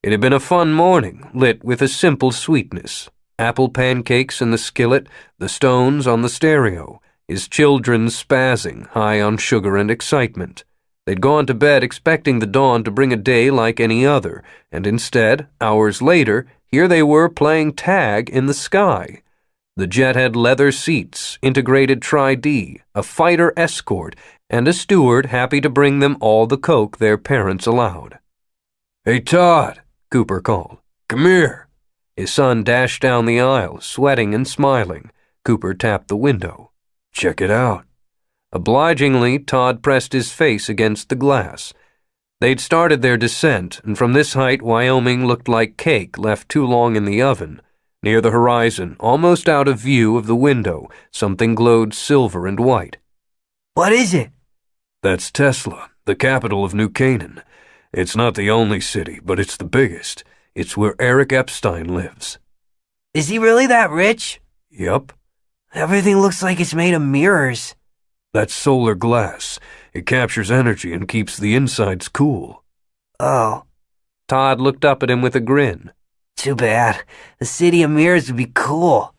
It had been a fun morning, lit with a simple sweetness. Apple pancakes in the skillet, the Stones on the stereo, his children spazzing, high on sugar and excitement. They'd gone to bed expecting the dawn to bring a day like any other, and instead, hours later, here they were playing tag in the sky. The jet had leather seats, integrated Tri-D, a fighter escort, and a steward happy to bring them all the coke their parents allowed. Hey, Todd, Cooper called. come here. His son dashed down the aisle, sweating and smiling. Cooper tapped the window. Check it out. Obligingly, Todd pressed his face against the glass. They'd started their descent, and from this height Wyoming looked like cake left too long in the oven. Near the horizon, almost out of view of the window, something glowed silver and white. What is it? That's Tesla, the capital of New Canaan. It's not the only city, but it's the biggest. It's where Eric Epstein lives. Is he really that rich? Yup. Everything looks like it's made of mirrors. That's solar glass. It captures energy and keeps the insides cool. Oh. Todd looked up at him with a grin. Too bad. The city of mirrors would be cool.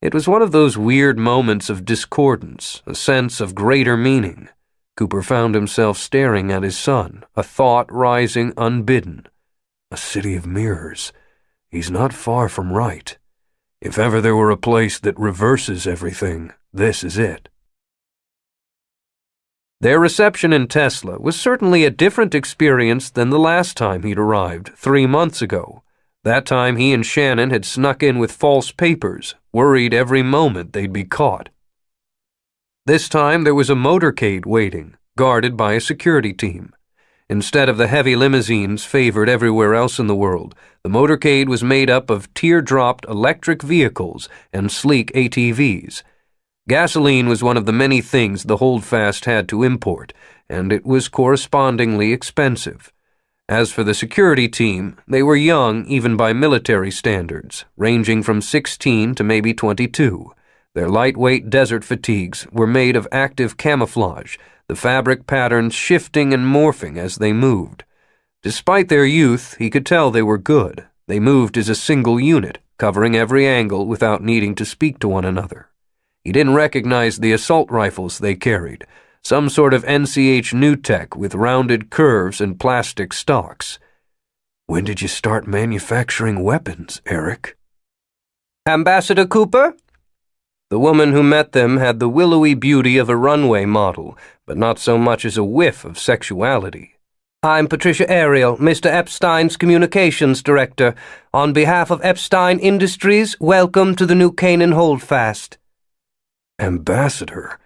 It was one of those weird moments of discordance, a sense of greater meaning. Cooper found himself staring at his son, a thought rising unbidden. A city of mirrors. He's not far from right. If ever there were a place that reverses everything, this is it. Their reception in Tesla was certainly a different experience than the last time he'd arrived, 3 months ago. That time he and Shannon had snuck in with false papers, worried every moment they'd be caught. This time there was a motorcade waiting, guarded by a security team. Instead of the heavy limousines favored everywhere else in the world, the motorcade was made up of teardropped electric vehicles and sleek ATVs. Gasoline was one of the many things the holdfast had to import, and it was correspondingly expensive. As for the security team, they were young even by military standards, ranging from 16 to maybe 22. Their lightweight desert fatigues were made of active camouflage, the fabric patterns shifting and morphing as they moved. Despite their youth, he could tell they were good. They moved as a single unit, covering every angle without needing to speak to one another. He didn't recognize the assault rifles they carried, some sort of NCH new tech with rounded curves and plastic stocks. When did you start manufacturing weapons, Eric? Ambassador Cooper? The woman who met them had the willowy beauty of a runway model, but not so much as a whiff of sexuality. I'm Patricia Ariel, Mr. Epstein's communications director. On behalf of Epstein Industries, welcome to the New Canaan Holdfast. Ambassador?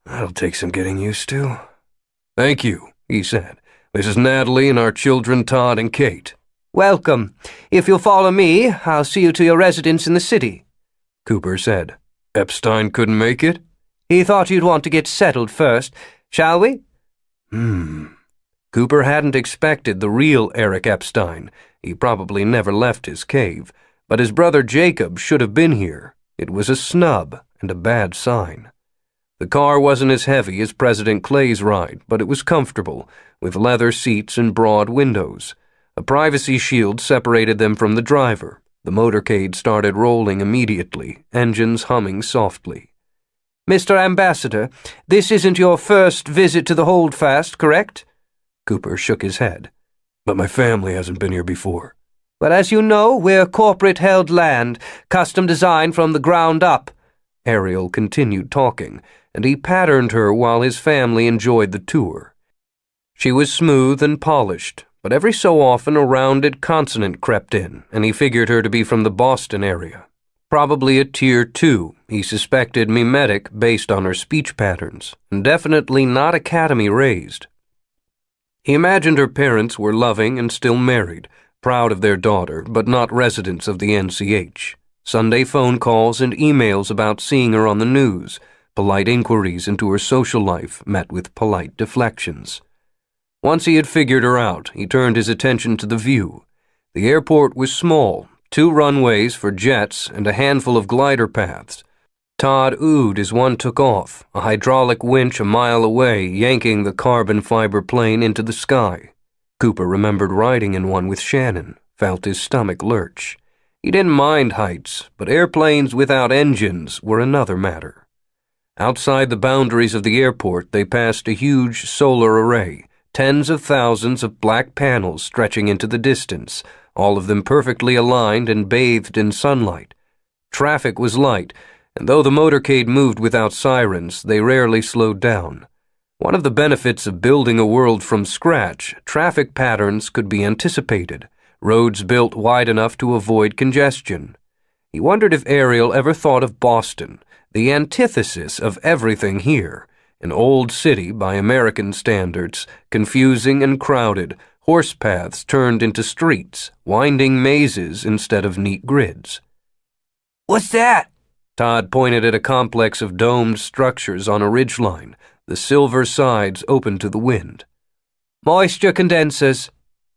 That'll take some getting used to. Thank you, he said. This is Natalie and our children Todd and Kate. Welcome. If you'll follow me, I'll see you to your residence in the city, Cooper said. Epstein couldn't make it? He thought you'd want to get settled first. Shall we? Cooper hadn't expected the real Eric Epstein. He probably never left his cave. But his brother Jacob should have been here. It was a snub and a bad sign. The car wasn't as heavy as President Clay's ride, but it was comfortable, with leather seats and broad windows. A privacy shield separated them from the driver. The motorcade started rolling immediately, engines humming softly. Mr. Ambassador, this isn't your first visit to the Holdfast, correct? Cooper shook his head. But my family hasn't been here before. Well, as you know, we're corporate-held land, custom designed from the ground up. Ariel continued talking, and he patterned her while his family enjoyed the tour. She was smooth and polished, but every so often a rounded consonant crept in, and he figured her to be from the Boston area. Probably a Tier 2, he suspected mimetic based on her speech patterns, and definitely not Academy-raised. He imagined her parents were loving and still married, proud of their daughter, but not residents of the NCH. Sunday phone calls and emails about seeing her on the news, polite inquiries into her social life met with polite deflections. Once he had figured her out, he turned his attention to the view. The airport was small, 2 runways for jets and a handful of glider paths. Todd oohed as one took off, a hydraulic winch a mile away yanking the carbon fiber plane into the sky. Cooper remembered riding in one with Shannon, felt his stomach lurch. He didn't mind heights, but airplanes without engines were another matter. Outside the boundaries of the airport, they passed a huge solar array, tens of thousands of black panels stretching into the distance, all of them perfectly aligned and bathed in sunlight. Traffic was light, and though the motorcade moved without sirens, they rarely slowed down. One of the benefits of building a world from scratch, traffic patterns could be anticipated, roads built wide enough to avoid congestion. He wondered if Ariel ever thought of Boston, the antithesis of everything here, an old city by American standards, confusing and crowded, horse paths turned into streets, winding mazes instead of neat grids. What's that? Todd pointed at a complex of domed structures on a ridgeline, the silver sides open to the wind. Moisture condensers,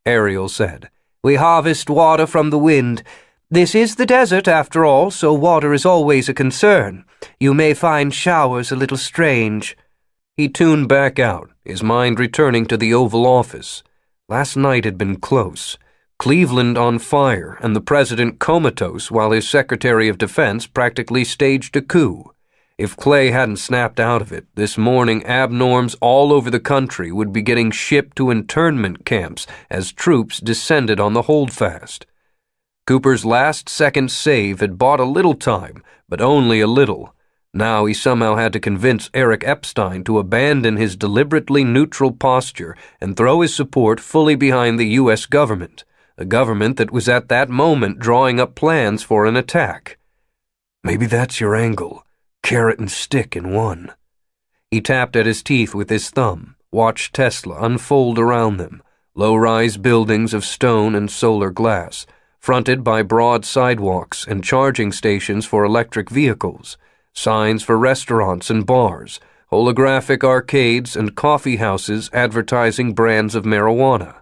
Ariel said. We harvest water from the wind. This is the desert, after all, so water is always a concern. You may find showers a little strange. He tuned back out, his mind returning to the Oval Office. Last night had been close. Cleveland on fire and the president comatose while his Secretary of Defense practically staged a coup. If Clay hadn't snapped out of it, this morning abnorms all over the country would be getting shipped to internment camps as troops descended on the Holdfast. Cooper's last-second save had bought a little time, but only a little. Now he somehow had to convince Eric Epstein to abandon his deliberately neutral posture and throw his support fully behind the U.S. government, a government that was at that moment drawing up plans for an attack. Maybe that's your angle. Carrot and stick in one. He tapped at his teeth with his thumb, watched Tesla unfold around them, low-rise buildings of stone and solar glass, fronted by broad sidewalks and charging stations for electric vehicles, signs for restaurants and bars, holographic arcades and coffee houses advertising brands of marijuana.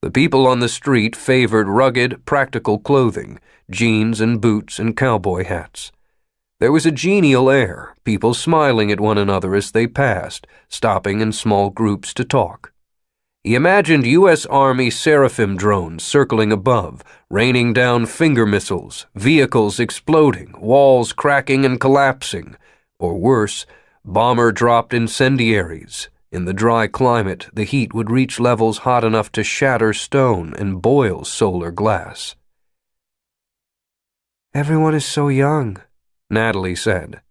The people on the street favored rugged, practical clothing, jeans and boots and cowboy hats. There was a genial air, people smiling at one another as they passed, stopping in small groups to talk. He imagined U.S. Army Seraphim drones circling above, raining down finger missiles, vehicles exploding, walls cracking and collapsing, or worse, bomber-dropped incendiaries. In the dry climate, the heat would reach levels hot enough to shatter stone and boil solar glass. Everyone is so young, Natalie said.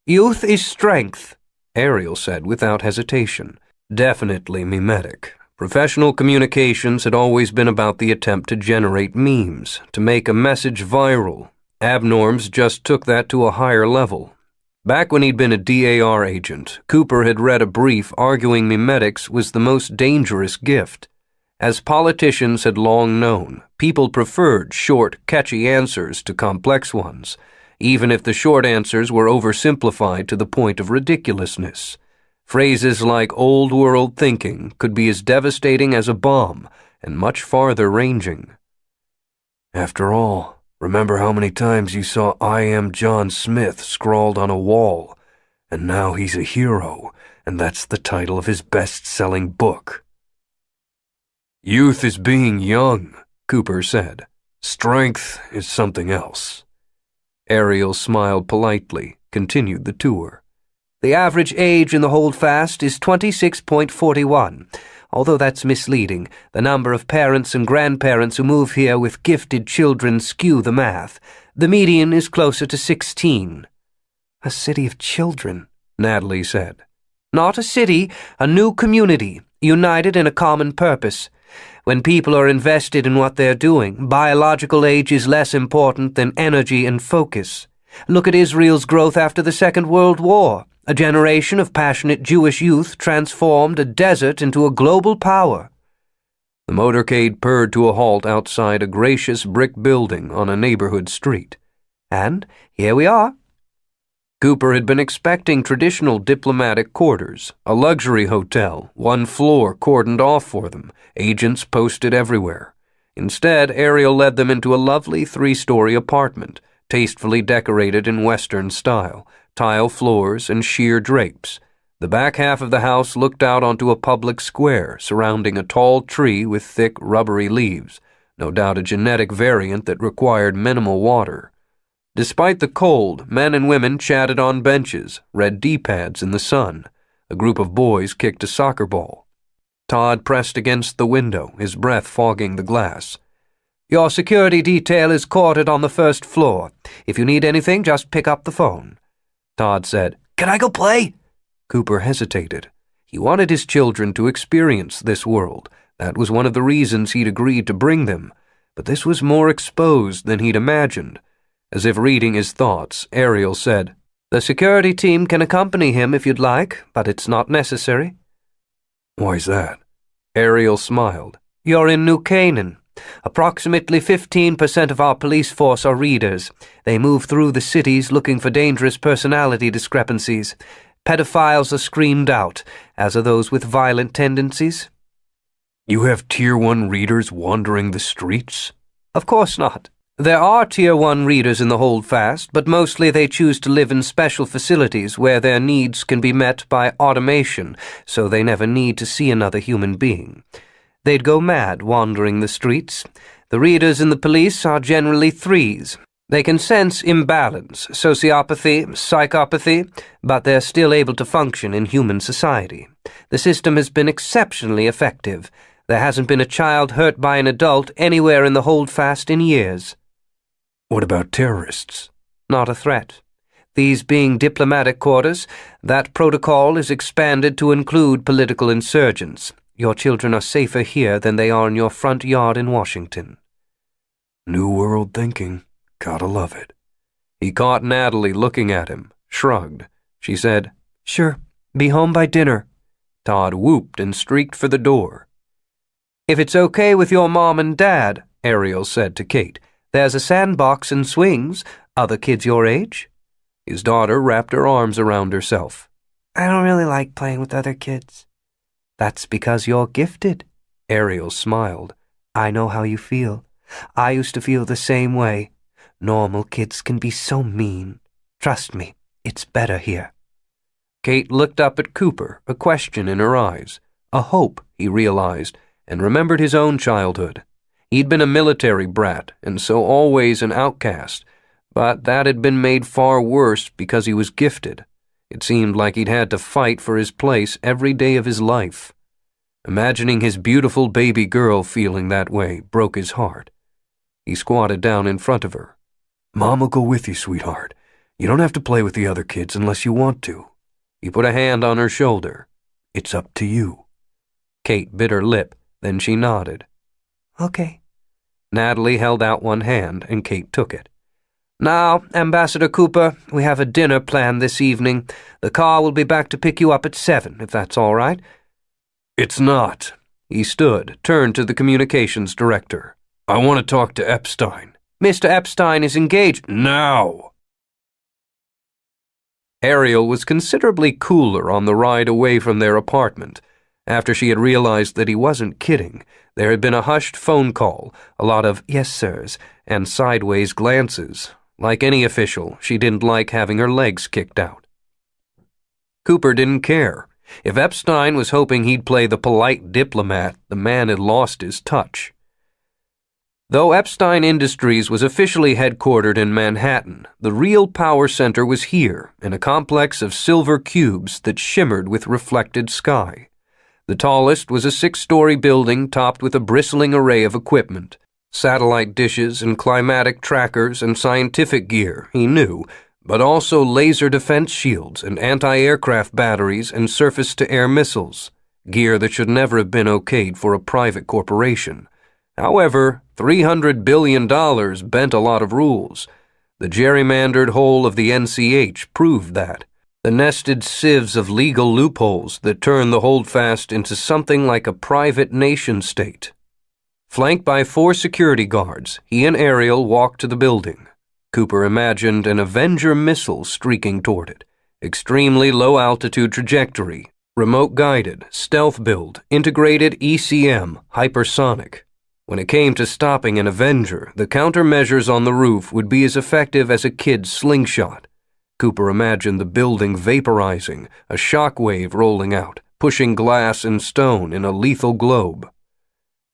Youth is strength, Ariel said without hesitation, definitely mimetic. Professional communications had always been about the attempt to generate memes, to make a message viral. Abnorms just took that to a higher level. Back when he'd been a DAR agent, Cooper had read a brief arguing mimetics was the most dangerous gift. As politicians had long known, people preferred short, catchy answers to complex ones, even if the short answers were oversimplified to the point of ridiculousness. Phrases like old-world thinking could be as devastating as a bomb and much farther ranging. After all, remember how many times you saw "I am John Smith" scrawled on a wall, and now he's a hero, and that's the title of his best-selling book. Youth is being young, Cooper said. Strength is something else. Ariel smiled politely, continued the tour. The average age in the holdfast is 26.41. Although that's misleading, the number of parents and grandparents who move here with gifted children skew the math. The median is closer to 16. A city of children, Natalie said. Not a city, a new community, united in a common purpose. When people are invested in what they're doing, biological age is less important than energy and focus. Look at Israel's growth after the Second World War. A generation of passionate Jewish youth transformed a desert into a global power. The motorcade purred to a halt outside a gracious brick building on a neighborhood street. And here we are. Cooper had been expecting traditional diplomatic quarters, a luxury hotel, one floor cordoned off for them, agents posted everywhere. Instead, Ariel led them into a lovely 3-story apartment, tastefully decorated in Western style, tile floors and sheer drapes. The back half of the house looked out onto a public square surrounding a tall tree with thick, rubbery leaves, no doubt a genetic variant that required minimal water. Despite the cold, men and women chatted on benches, read D-pads in the sun. A group of boys kicked a soccer ball. Todd pressed against the window, his breath fogging the glass. Your security detail is quartered on the first floor. If you need anything, just pick up the phone. Todd said, "Can I go play?" Cooper hesitated. He wanted his children to experience this world. That was one of the reasons he'd agreed to bring them. But this was more exposed than he'd imagined. As if reading his thoughts, Ariel said, The security team can accompany him if you'd like, but it's not necessary. Why's that? Ariel smiled. You're in New Canaan. Approximately 15% of our police force are readers. They move through the cities looking for dangerous personality discrepancies. Pedophiles are screened out, as are those with violent tendencies. You have Tier 1 readers wandering the streets? Of course not. There are Tier 1 readers in the holdfast, but mostly they choose to live in special facilities where their needs can be met by automation, so they never need to see another human being. They'd go mad wandering the streets. The readers in the police are generally 3s. They can sense imbalance, sociopathy, psychopathy, but they're still able to function in human society. The system has been exceptionally effective. There hasn't been a child hurt by an adult anywhere in the holdfast in years. What about terrorists? Not a threat. These being diplomatic quarters, that protocol is expanded to include political insurgents. Your children are safer here than they are in your front yard in Washington. New world thinking. Gotta love it. He caught Natalie looking at him, shrugged. She said, "Sure, be home by dinner." Todd whooped and streaked for the door. If it's okay with your mom and dad, Ariel said to Kate, there's a sandbox and swings. Other kids your age? His daughter wrapped her arms around herself. "I don't really like playing with other kids." "That's because you're gifted." Ariel smiled. "I know how you feel. I used to feel the same way. Normal kids can be so mean. Trust me, it's better here." Kate looked up at Cooper, a question in her eyes. A hope, he realized, and remembered his own childhood. He'd been a military brat, and so always an outcast, but that had been made far worse because he was gifted. It seemed like he'd had to fight for his place every day of his life. Imagining his beautiful baby girl feeling that way broke his heart. He squatted down in front of her. "Mom will go with you, sweetheart. You don't have to play with the other kids unless you want to." He put a hand on her shoulder. "It's up to you." Kate bit her lip, then she nodded. "Okay." Natalie held out one hand, and Kate took it. "Now, Ambassador Cooper, we have a dinner planned this evening. The car will be back to pick you up at 7, if that's all right." "It's not," He stood, turned to the communications director. I want to talk to Epstein. Mr. Epstein is engaged. Now! Ariel was considerably cooler on the ride away from their apartment. After she had realized that he wasn't kidding, there had been a hushed phone call, a lot of yes sirs, and sideways glances. Like any official, she didn't like having her legs kicked out. Cooper didn't care. If Epstein was hoping he'd play the polite diplomat, the man had lost his touch. Though Epstein Industries was officially headquartered in Manhattan, the real power center was here, in a complex of silver cubes that shimmered with reflected sky. The tallest was a 6-story building topped with a bristling array of equipment. Satellite dishes and climatic trackers and scientific gear, he knew, but also laser defense shields and anti-aircraft batteries and surface-to-air missiles, gear that should never have been okayed for a private corporation. However, $300 billion bent a lot of rules. The gerrymandered whole of the NCH proved that. The nested sieves of legal loopholes that turned the holdfast into something like a private nation-state. Flanked by 4 security guards, he and Ariel walked to the building. Cooper imagined an Avenger missile streaking toward it. Extremely low-altitude trajectory, remote-guided, stealth build, integrated ECM, hypersonic. When it came to stopping an Avenger, the countermeasures on the roof would be as effective as a kid's slingshot. Cooper imagined the building vaporizing, a shock wave rolling out, pushing glass and stone in a lethal globe.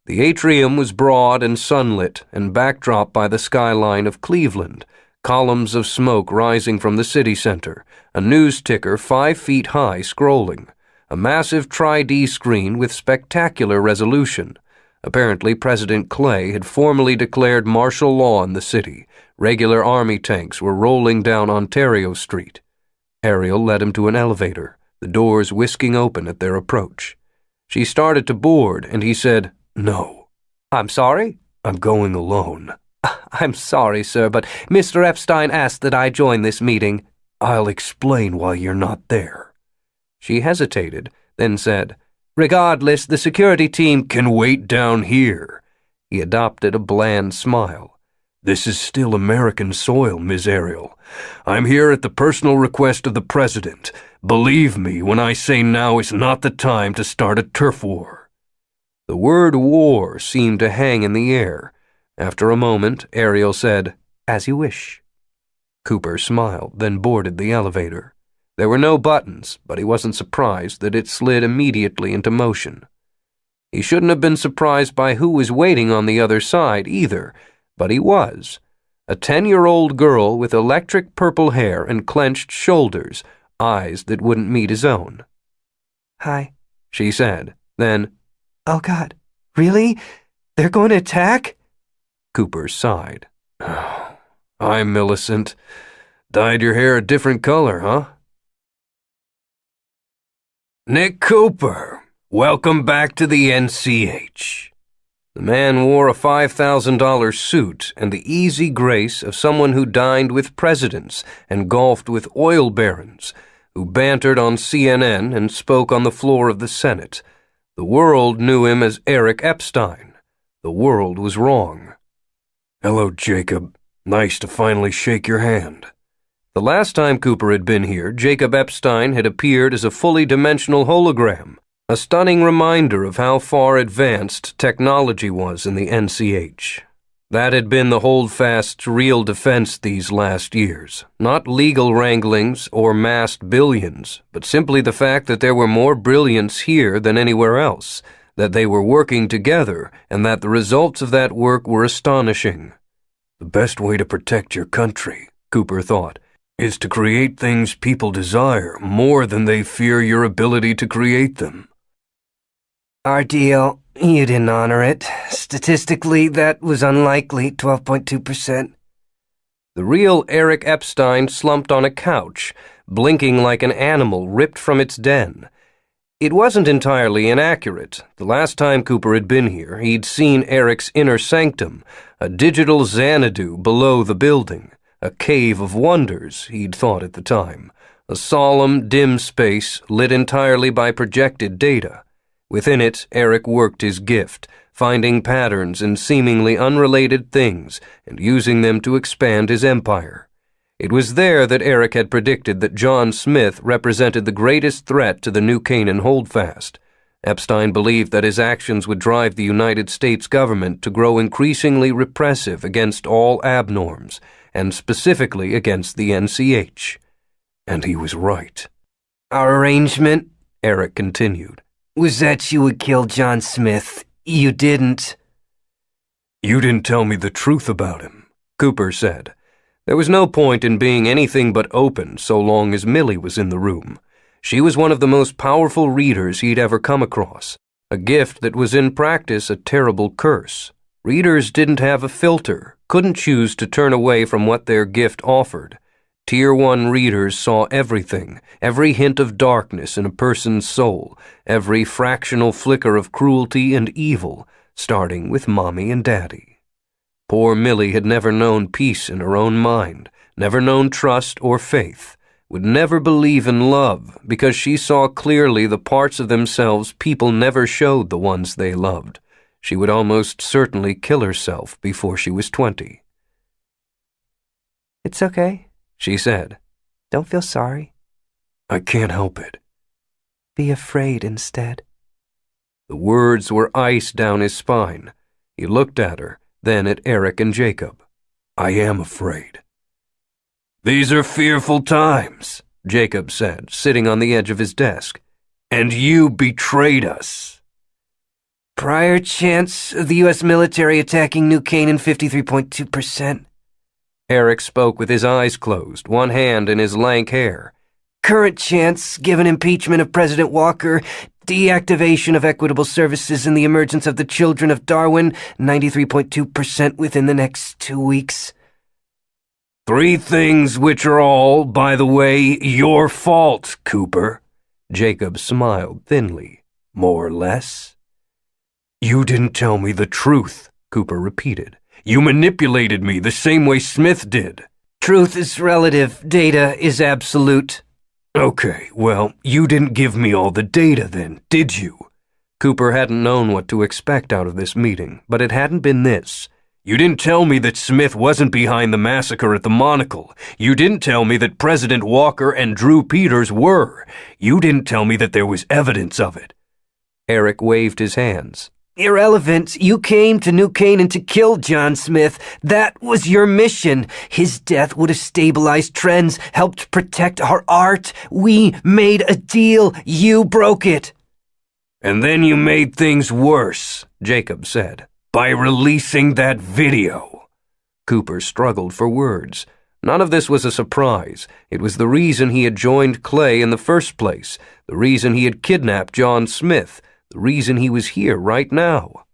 The atrium was broad and sunlit and backdropped by the skyline of Cleveland, columns of smoke rising from the city center, a news ticker 5 feet high scrolling, a massive Tri-D screen with spectacular resolution. Apparently, President Clay had formally declared martial law in the city. Regular army tanks were rolling down Ontario Street. Ariel led him to an elevator, the doors whisking open at their approach. She started to board, and he said, "No." "I'm sorry?" "I'm going alone." "I'm sorry, sir, but Mr. Epstein asked that I join this meeting." "I'll explain why you're not there." She hesitated, then said, "Regardless, the security team can wait down here." He adopted a bland smile. "This is still American soil, Ms. Ariel. I'm here at the personal request of the President. Believe me when I say now is not the time to start a turf war." The word war seemed to hang in the air. After a moment, Ariel said, "As you wish." Cooper smiled, then boarded the elevator. There were no buttons, but he wasn't surprised that it slid immediately into motion. He shouldn't have been surprised by who was waiting on the other side either, but he was. A 10-year-old girl with electric purple hair and clenched shoulders, eyes that wouldn't meet his own. "Hi," she said, then, "Oh God, really? They're going to attack?" Cooper sighed. "Hi, Millicent. Dyed your hair a different color, huh?" Nick Cooper, welcome back to the NCH. The man wore a $5,000 suit and the easy grace of someone who dined with presidents and golfed with oil barons, who bantered on CNN and spoke on the floor of the Senate. The world knew him as Eric Epstein. The world was wrong. "Hello, Jacob. Nice to finally shake your hand." The last time Cooper had been here, Jacob Epstein had appeared as a fully dimensional hologram, a stunning reminder of how far advanced technology was in the NCH. That had been the holdfast's real defense these last years. Not legal wranglings or massed billions, but simply the fact that there were more brilliance here than anywhere else, that they were working together, and that the results of that work were astonishing. "The best way to protect your country," Cooper thought, "is to create things people desire more than they fear your ability to create them." "Our deal, you didn't honor it. Statistically, that was unlikely, 12.2%. The real Eric Epstein slumped on a couch, blinking like an animal ripped from its den. It wasn't entirely inaccurate. The last time Cooper had been here, he'd seen Eric's inner sanctum, a digital Xanadu below the building, a cave of wonders, he'd thought at the time, a solemn, dim space lit entirely by projected data. Within it, Eric worked his gift, finding patterns in seemingly unrelated things and using them to expand his empire. It was there that Eric had predicted that John Smith represented the greatest threat to the New Canaan holdfast. Epstein believed that his actions would drive the United States government to grow increasingly repressive against all abnorms, and specifically against the NCH. And he was right. Our arrangement, Eric continued, was that you would kill John Smith. You didn't. You didn't tell me the truth about him, Cooper said. There was no point in being anything but open so long as Millie was in the room. She was one of the most powerful readers he'd ever come across, a gift that was in practice a terrible curse. Readers didn't have a filter, couldn't choose to turn away from what their gift offered. Tier 1 readers saw everything, every hint of darkness in a person's soul, every fractional flicker of cruelty and evil, starting with Mommy and Daddy. Poor Millie had never known peace in her own mind, never known trust or faith, would never believe in love because she saw clearly the parts of themselves people never showed the ones they loved. She would almost certainly kill herself before she was 20. It's okay, she said. Don't feel sorry. I can't help it. Be afraid instead. The words were ice down his spine. He looked at her, then at Eric and Jacob. I am afraid. These are fearful times, Jacob said, sitting on the edge of his desk. And you betrayed us. Prior chance of the U.S. military attacking New Canaan 53.2%. Eric spoke with his eyes closed, one hand in his lank hair. Current chance, given impeachment of President Walker, deactivation of equitable services, and the emergence of the children of Darwin, 93.2% within the next 2 weeks. 3 things which are all, by the way, your fault, Cooper. Jacob smiled thinly. More or less. You didn't tell me the truth, Cooper repeated. You manipulated me the same way Smith did. Truth is relative. Data is absolute. Okay, well, you didn't give me all the data then, did you? Cooper hadn't known what to expect out of this meeting, but it hadn't been this. You didn't tell me that Smith wasn't behind the massacre at the Monocle. You didn't tell me that President Walker and Drew Peters were. You didn't tell me that there was evidence of it. Eric waved his hands. Irrelevant. You came to New Canaan to kill John Smith. That was your mission. His death would have stabilized trends, helped protect our art. We made a deal. You broke it. And then you made things worse, Jacob said, by releasing that video. Cooper struggled for words. None of this was a surprise. It was the reason he had joined Clay in the first place, the reason he had kidnapped John Smith, the reason he was here right now.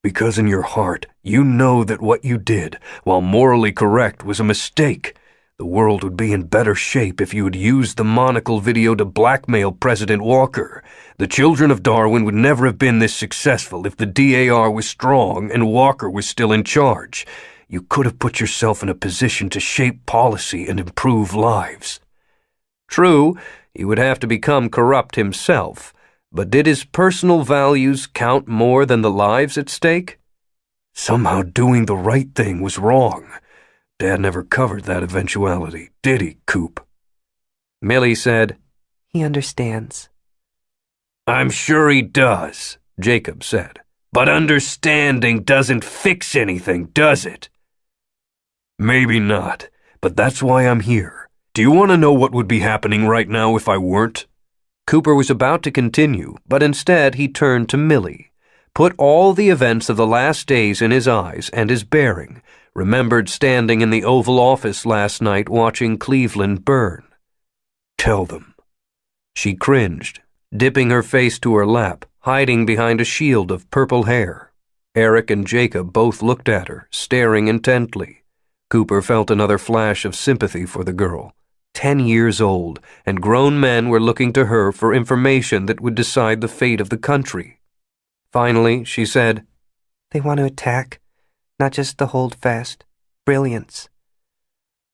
Because in your heart, you know that what you did, while morally correct, was a mistake. The world would be in better shape if you had used the Monocle video to blackmail President Walker. The children of Darwin would never have been this successful if the DAR was strong and Walker was still in charge. You could have put yourself in a position to shape policy and improve lives. True, he would have to become corrupt himself. But did his personal values count more than the lives at stake? Somehow doing the right thing was wrong. Dad never covered that eventuality, did he, Coop? Millie said, He understands. I'm sure he does, Jacob said. But understanding doesn't fix anything, does it? Maybe not, but that's why I'm here. Do you want to know what would be happening right now if I weren't? Cooper was about to continue, but instead he turned to Millie, put all the events of the last days in his eyes and his bearing, remembered standing in the Oval Office last night watching Cleveland burn. Tell them. She cringed, dipping her face to her lap, hiding behind a shield of purple hair. Eric and Jacob both looked at her, staring intently. Cooper felt another flash of sympathy for the girl. 10 years old, and grown men were looking to her for information that would decide the fate of the country. Finally, she said, They want to attack, not just the holdfast. Brilliance.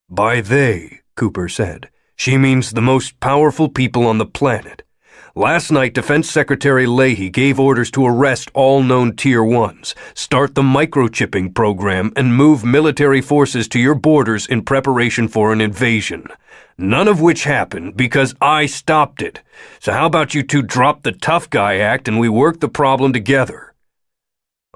By they, Cooper said, she means the most powerful people on the planet. Last night, Defense Secretary Leahy gave orders to arrest all known Tier 1s, start the microchipping program, and move military forces to your borders in preparation for an invasion. None of which happened because I stopped it. So how about you two drop the tough guy act and we work the problem together?"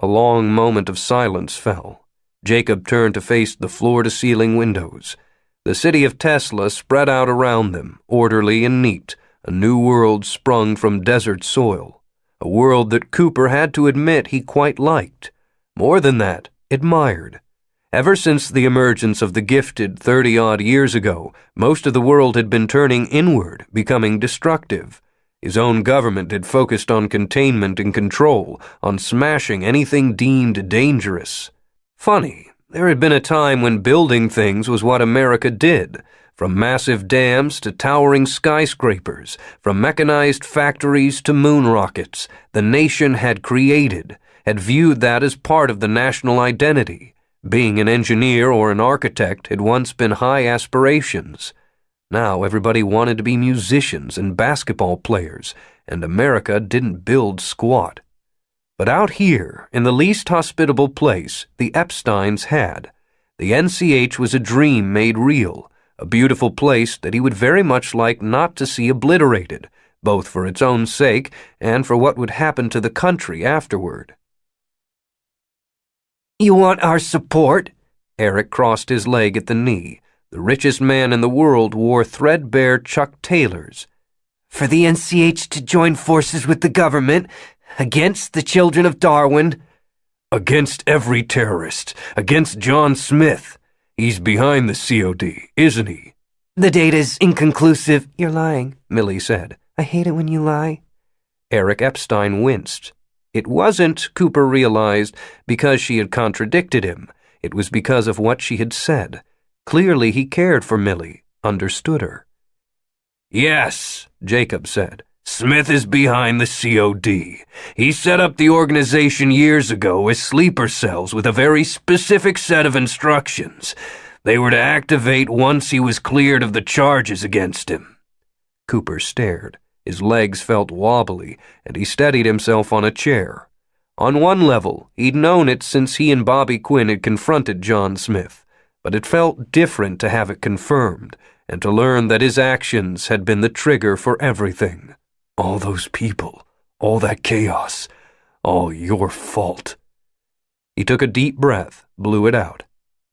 A long moment of silence fell. Jacob turned to face the floor-to-ceiling windows. The city of Tesla spread out around them, orderly and neat, a new world sprung from desert soil, a world that Cooper had to admit he quite liked. More than that, admired. Ever since the emergence of the gifted 30-odd years ago, most of the world had been turning inward, becoming destructive. His own government had focused on containment and control, on smashing anything deemed dangerous. Funny, there had been a time when building things was what America did. From massive dams to towering skyscrapers, from mechanized factories to moon rockets, the nation had created, had viewed that as part of the national identity. Being an engineer or an architect had once been high aspirations. Now everybody wanted to be musicians and basketball players, and America didn't build squat. But out here, in the least hospitable place, the Epsteins had. The NCH was a dream made real, a beautiful place that he would very much like not to see obliterated, both for its own sake and for what would happen to the country afterward. "You want our support?" Eric crossed his leg at the knee. The richest man in the world wore threadbare Chuck Taylors. "For the NCH to join forces with the government against the children of Darwin?" "Against every terrorist. Against John Smith. He's behind the COD, isn't he?" "The data's inconclusive." "You're lying," Millie said. "I hate it when you lie." Eric Epstein winced. It wasn't, Cooper realized, because she had contradicted him. It was because of what she had said. Clearly he cared for Millie, understood her. "Yes," Jacob said. "Smith is behind the COD. He set up the organization years ago as sleeper cells with a very specific set of instructions. They were to activate once he was cleared of the charges against him." Cooper stared. His legs felt wobbly, and he steadied himself on a chair. On one level, he'd known it since he and Bobby Quinn had confronted John Smith, but it felt different to have it confirmed, and to learn that his actions had been the trigger for everything. "All those people, all that chaos, all your fault." He took a deep breath, blew it out.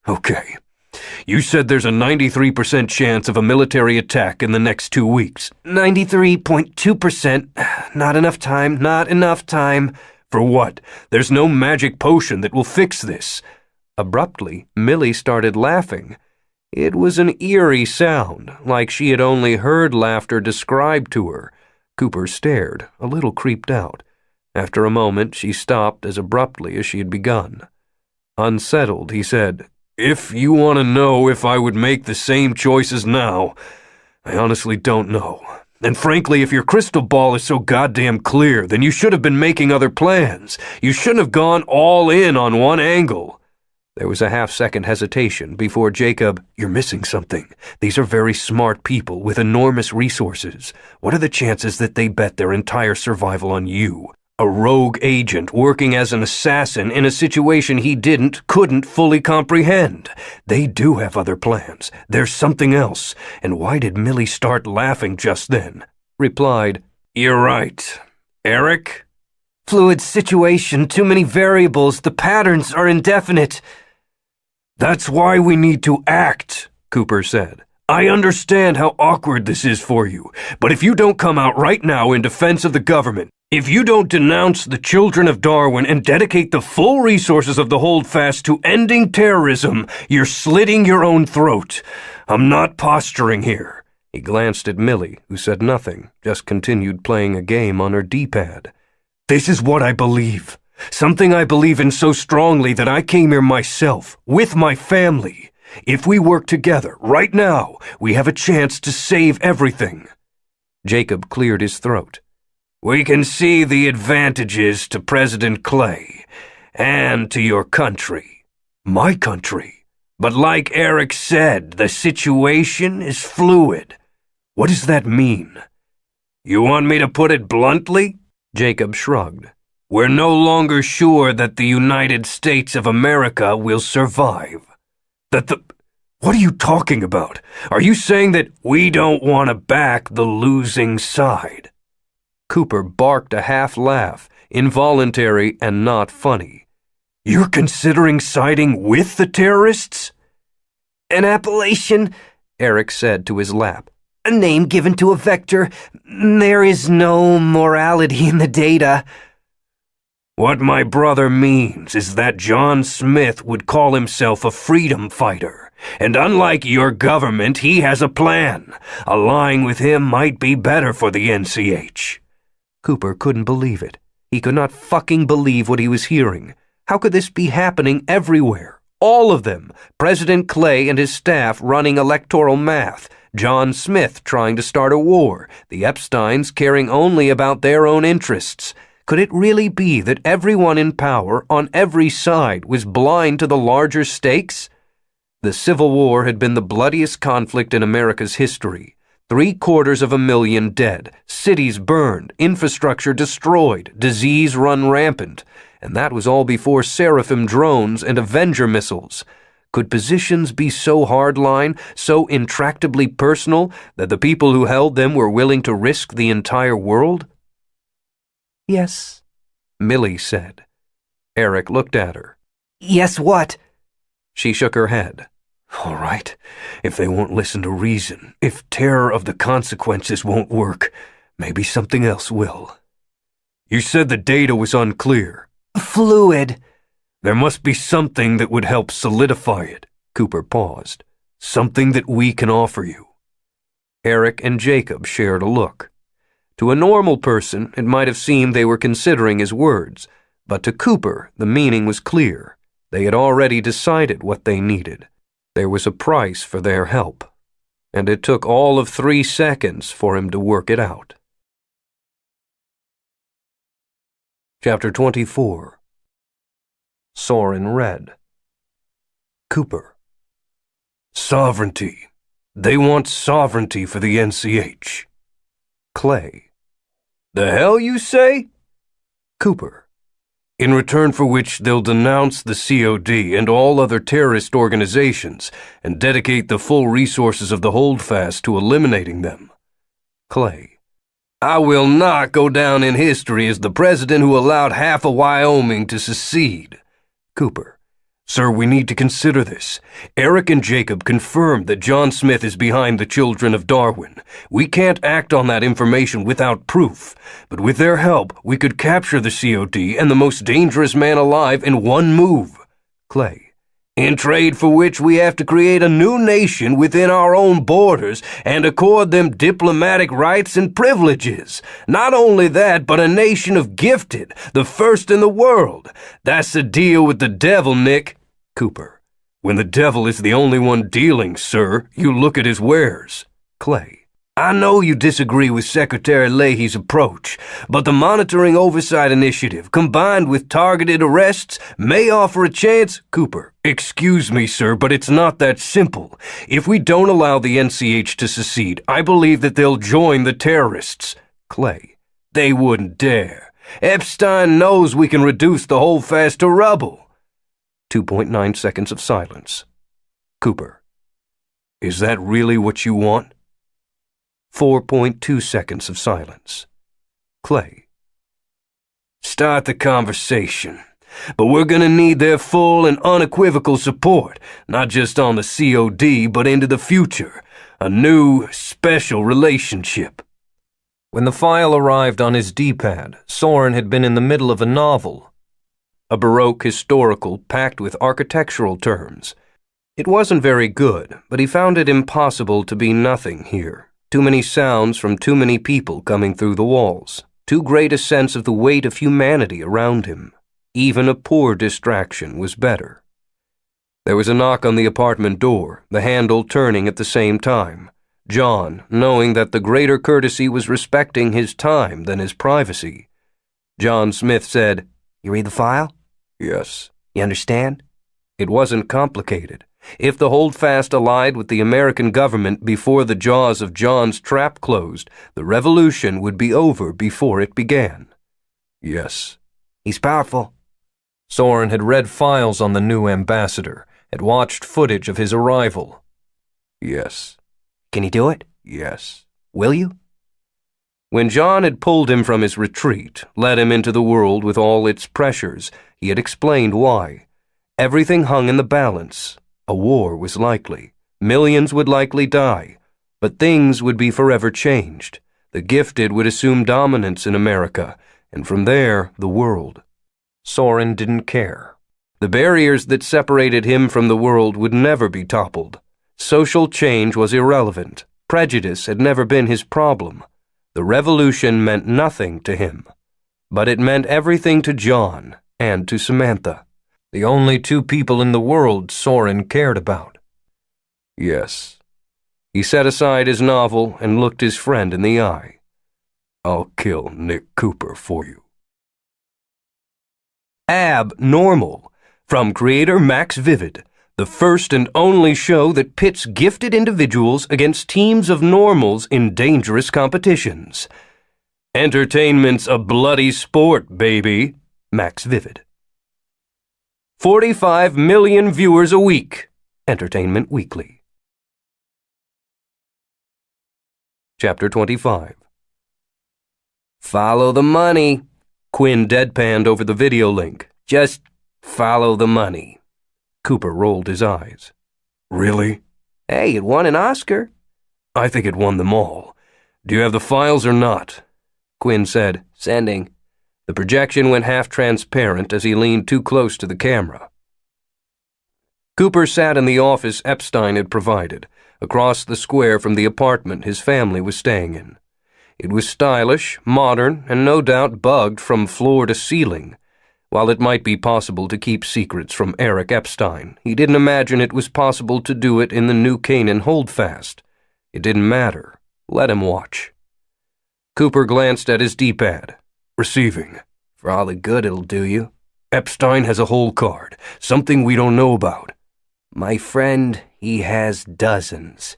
"Okay. You said there's a 93% chance of a military attack in the next 2 weeks. 93.2%. Not enough time, not enough time. For what? There's no magic potion that will fix this." Abruptly, Millie started laughing. It was an eerie sound, like she had only heard laughter described to her. Cooper stared, a little creeped out. After a moment, she stopped as abruptly as she had begun. Unsettled, he said, "If you want to know if I would make the same choices now, I honestly don't know. And frankly, if your crystal ball is so goddamn clear, then you should have been making other plans. You shouldn't have gone all in on one angle." There was a half-second hesitation before Jacob, "You're missing something. These are very smart people with enormous resources. What are the chances that they bet their entire survival on you? A rogue agent working as an assassin in a situation he couldn't fully comprehend. They do have other plans. There's something else. And why did Millie start laughing just then?" replied, "You're right. Eric?" "Fluid situation, too many variables, the patterns are indefinite." "That's why we need to act," Cooper said. "I understand how awkward this is for you, but if you don't come out right now in defense of the government, if you don't denounce the children of Darwin and dedicate the full resources of the Holdfast to ending terrorism, you're slitting your own throat. I'm not posturing here." He glanced at Millie, who said nothing, just continued playing a game on her D-pad. "This is what I believe. Something I believe in so strongly that I came here myself, with my family. If we work together, right now, we have a chance to save everything." Jacob cleared his throat. "We can see the advantages to President Clay, and to your country." "My country? But like Eric said, the situation is fluid." "What does that mean?" You want me to put it bluntly? Jacob shrugged. We're no longer sure that the United States of America will survive. What are you talking about? Are you saying that we don't want to back the losing side? Cooper barked a half laugh, involuntary and not funny. You're considering siding with the terrorists? An appellation, Eric said to his lap. a name given to a vector. There is no morality in the data. What my brother means is that John Smith would call himself a freedom fighter, and unlike your government, he has a plan. Allying with him might be better for the NCH. Cooper couldn't believe it. He could not fucking believe what he was hearing. How could this be happening everywhere? All of them. President Clay and his staff running electoral math. John Smith trying to start a war. The Epsteins caring only about their own interests. Could it really be that everyone in power on every side was blind to the larger stakes? The Civil War had been the bloodiest conflict in America's history. 750,000 dead, cities burned, infrastructure destroyed, disease run rampant. And that was all before Seraphim drones and Avenger missiles. Could positions be so hardline, so intractably personal, that the people who held them were willing to risk the entire world? Yes, Millie said. Eric looked at her. Yes, what? She shook her head. All right, if they won't listen to reason, if terror of the consequences won't work, maybe something else will. You said the data was unclear. Fluid. There must be something that would help solidify it. Cooper paused. Something that we can offer you. Eric and Jacob shared a look. To a normal person, it might have seemed they were considering his words, but to Cooper, the meaning was clear. They had already decided what they needed. There was a price for their help, and it took all of 3 seconds for him to work it out. Chapter 24. Soren read. Cooper. Sovereignty. They want sovereignty for the NCH. Clay. The hell you say? Cooper. In return for which they'll denounce the COD and all other terrorist organizations and dedicate the full resources of the holdfast to eliminating them. Clay. I will not go down in history as the president who allowed half of Wyoming to secede. Cooper. Sir, we need to consider this. Eric and Jacob confirmed that John Smith is behind the children of Darwin. We can't act on that information without proof, but with their help, we could capture the COD and the most dangerous man alive in one move. Clay. In trade for which we have to create a new nation within our own borders and accord them diplomatic rights and privileges. Not only that, but a nation of gifted, the first in the world. That's the deal with the devil, Nick. Cooper. When the devil is the only one dealing, sir, you look at his wares. Clay. I know you disagree with Secretary Leahy's approach, but the Monitoring Oversight Initiative, combined with targeted arrests, may offer a chance. Cooper. Excuse me, sir, but it's not that simple. If we don't allow the NCH to secede, I believe that they'll join the terrorists. Clay. They wouldn't dare. Epstein knows we can reduce the holdfast to rubble. 2.9 seconds of silence. Cooper. Is that really what you want? 4.2 seconds of silence. Clay. Start the conversation. But we're gonna need their full and unequivocal support, not just on the COD, but into the future. A new, special relationship. When the file arrived on his D-pad, Soren had been in the middle of a novel. A Baroque historical packed with architectural terms. It wasn't very good, but he found it impossible to be nothing here. Too many sounds from too many people coming through the walls. Too great a sense of the weight of humanity around him. Even a poor distraction was better. There was a knock on the apartment door, the handle turning at the same time. John, knowing that the greater courtesy was respecting his time than his privacy. John Smith said, You read the file? Yes. You understand? It wasn't complicated. If the holdfast allied with the American government before the jaws of John's trap closed, the revolution would be over before it began. Yes. He's powerful. Soren had read files on the new ambassador, had watched footage of his arrival. Yes. Can he do it? Yes. Will you? When John had pulled him from his retreat, led him into the world with all its pressures, he had explained why. Everything hung in the balance. A war was likely. Millions would likely die. But things would be forever changed. The gifted would assume dominance in America, and from there, the world. Soren didn't care. The barriers that separated him from the world would never be toppled. Social change was irrelevant. Prejudice had never been his problem. The revolution meant nothing to him. But it meant everything to John and to Samantha. The only two people in the world Soren cared about. Yes. He set aside his novel and looked his friend in the eye. I'll kill Nick Cooper for you. Abnormal, from creator Max Vivid, the first and only show that pits gifted individuals against teams of normals in dangerous competitions. Entertainment's a bloody sport, baby. Max Vivid. 45 million viewers a week. Entertainment Weekly. Chapter 25. Follow the money. Quinn deadpanned over the video link. Just follow the money. Cooper rolled his eyes. Really? Hey, it won an Oscar. I think it won them all. Do you have the files or not? Quinn said, sending. The projection went half transparent as he leaned too close to the camera. Cooper sat in the office Epstein had provided, across the square from the apartment his family was staying in. It was stylish, modern, and no doubt bugged from floor to ceiling. While it might be possible to keep secrets from Eric Epstein, he didn't imagine it was possible to do it in the New Canaan holdfast. It didn't matter. Let him watch. Cooper glanced at his D-pad. Receiving. For all the good it'll do you. Epstein has a hole card, something we don't know about. My friend, he has dozens.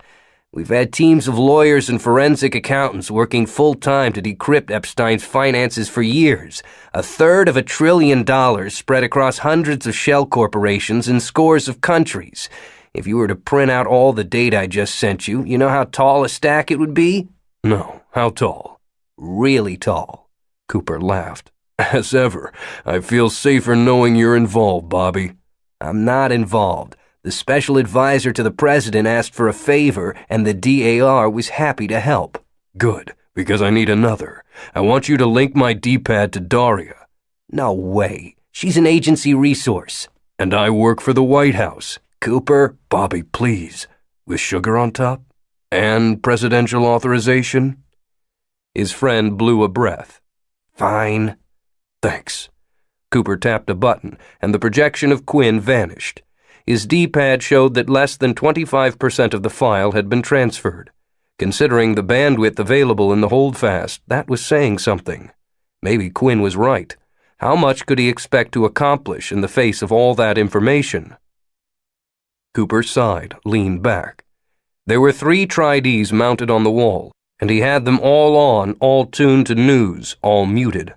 We've had teams of lawyers and forensic accountants working full-time to decrypt Epstein's finances for years. $1/3 trillion spread across hundreds of shell corporations in scores of countries. If you were to print out all the data I just sent you, you know how tall a stack it would be? No, how tall? Really tall. Cooper laughed. As ever, I feel safer knowing you're involved, Bobby. I'm not involved. The special advisor to the president asked for a favor, and the DAR was happy to help. Good, because I need another. I want you to link my D-pad to Daria. No way. She's an agency resource. And I work for the White House. Cooper. Bobby, please. With sugar on top? And presidential authorization? His friend blew a breath. Fine. Thanks. Cooper tapped a button, and the projection of Quinn vanished. His D-pad showed that less than 25% of the file had been transferred. Considering the bandwidth available in the holdfast, that was saying something. Maybe Quinn was right. How much could he expect to accomplish in the face of all that information? Cooper sighed, leaned back. There were 3 Tri-Ds mounted on the wall, and he had them all on, all tuned to news, all muted.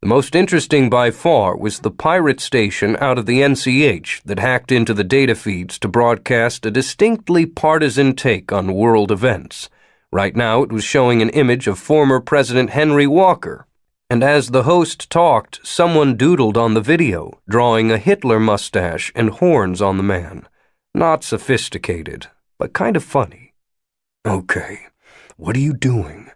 The most interesting by far was the pirate station out of the NCH that hacked into the data feeds to broadcast a distinctly partisan take on world events. Right now it was showing an image of former President Henry Walker, and as the host talked, someone doodled on the video, drawing a Hitler mustache and horns on the man. Not sophisticated, but kind of funny. Okay, what are you doing?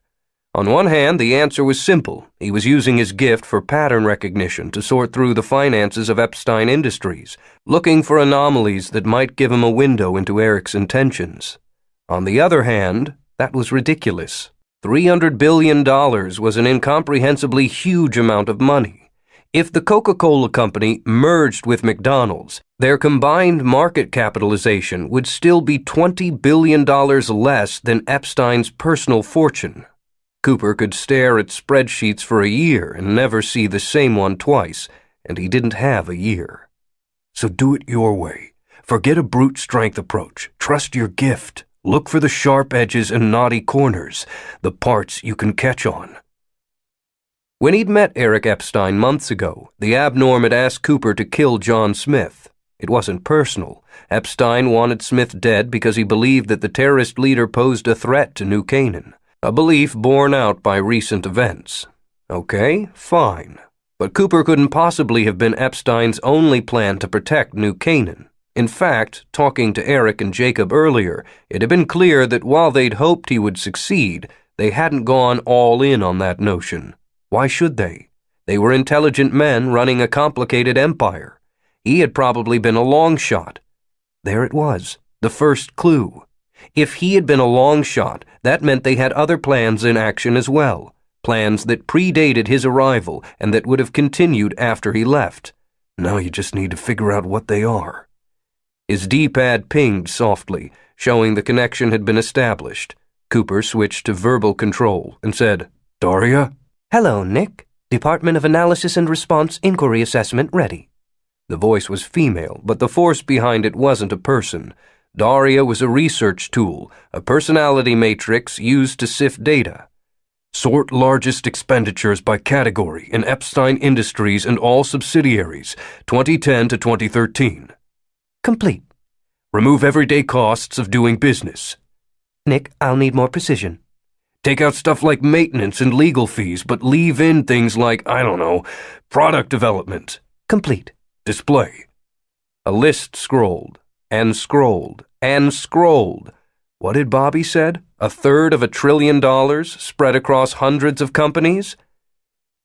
On one hand, the answer was simple. He was using his gift for pattern recognition to sort through the finances of Epstein Industries, looking for anomalies that might give him a window into Eric's intentions. On the other hand, that was ridiculous. $300 billion was an incomprehensibly huge amount of money. If the Coca-Cola Company merged with McDonald's, their combined market capitalization would still be $20 billion less than Epstein's personal fortune. Cooper could stare at spreadsheets for a year and never see the same one twice, and he didn't have a year. So do it your way. Forget a brute strength approach. Trust your gift. Look for the sharp edges and knotty corners, the parts you can catch on. When he'd met Eric Epstein months ago, the abnorm had asked Cooper to kill John Smith. It wasn't personal. Epstein wanted Smith dead because he believed that the terrorist leader posed a threat to New Canaan, a belief borne out by recent events. Okay, fine. But Cooper couldn't possibly have been Epstein's only plan to protect New Canaan. In fact, talking to Eric and Jacob earlier, it had been clear that while they'd hoped he would succeed, they hadn't gone all in on that notion. Why should they? They were intelligent men running a complicated empire. He had probably been a long shot. There it was, the first clue. If he had been a long shot, that meant they had other plans in action as well, plans that predated his arrival and that would have continued after he left. Now you just need to figure out what they are. His D-pad pinged softly, showing the connection had been established. Cooper switched to verbal control and said, "Daria?" "Hello, Nick. Department of Analysis and Response Inquiry Assessment ready." The voice was female, but the force behind it wasn't a person. Daria was a research tool, a personality matrix used to sift data. "Sort largest expenditures by category in Epstein Industries and all subsidiaries, 2010 to 2013. Complete. Remove everyday costs of doing business. Nick, I'll need more precision. Take out stuff like maintenance and legal fees, but leave in things like, product development. Complete. Display." A list scrolled, and scrolled, and scrolled. What had Bobby said? $1/3 trillion spread across hundreds of companies?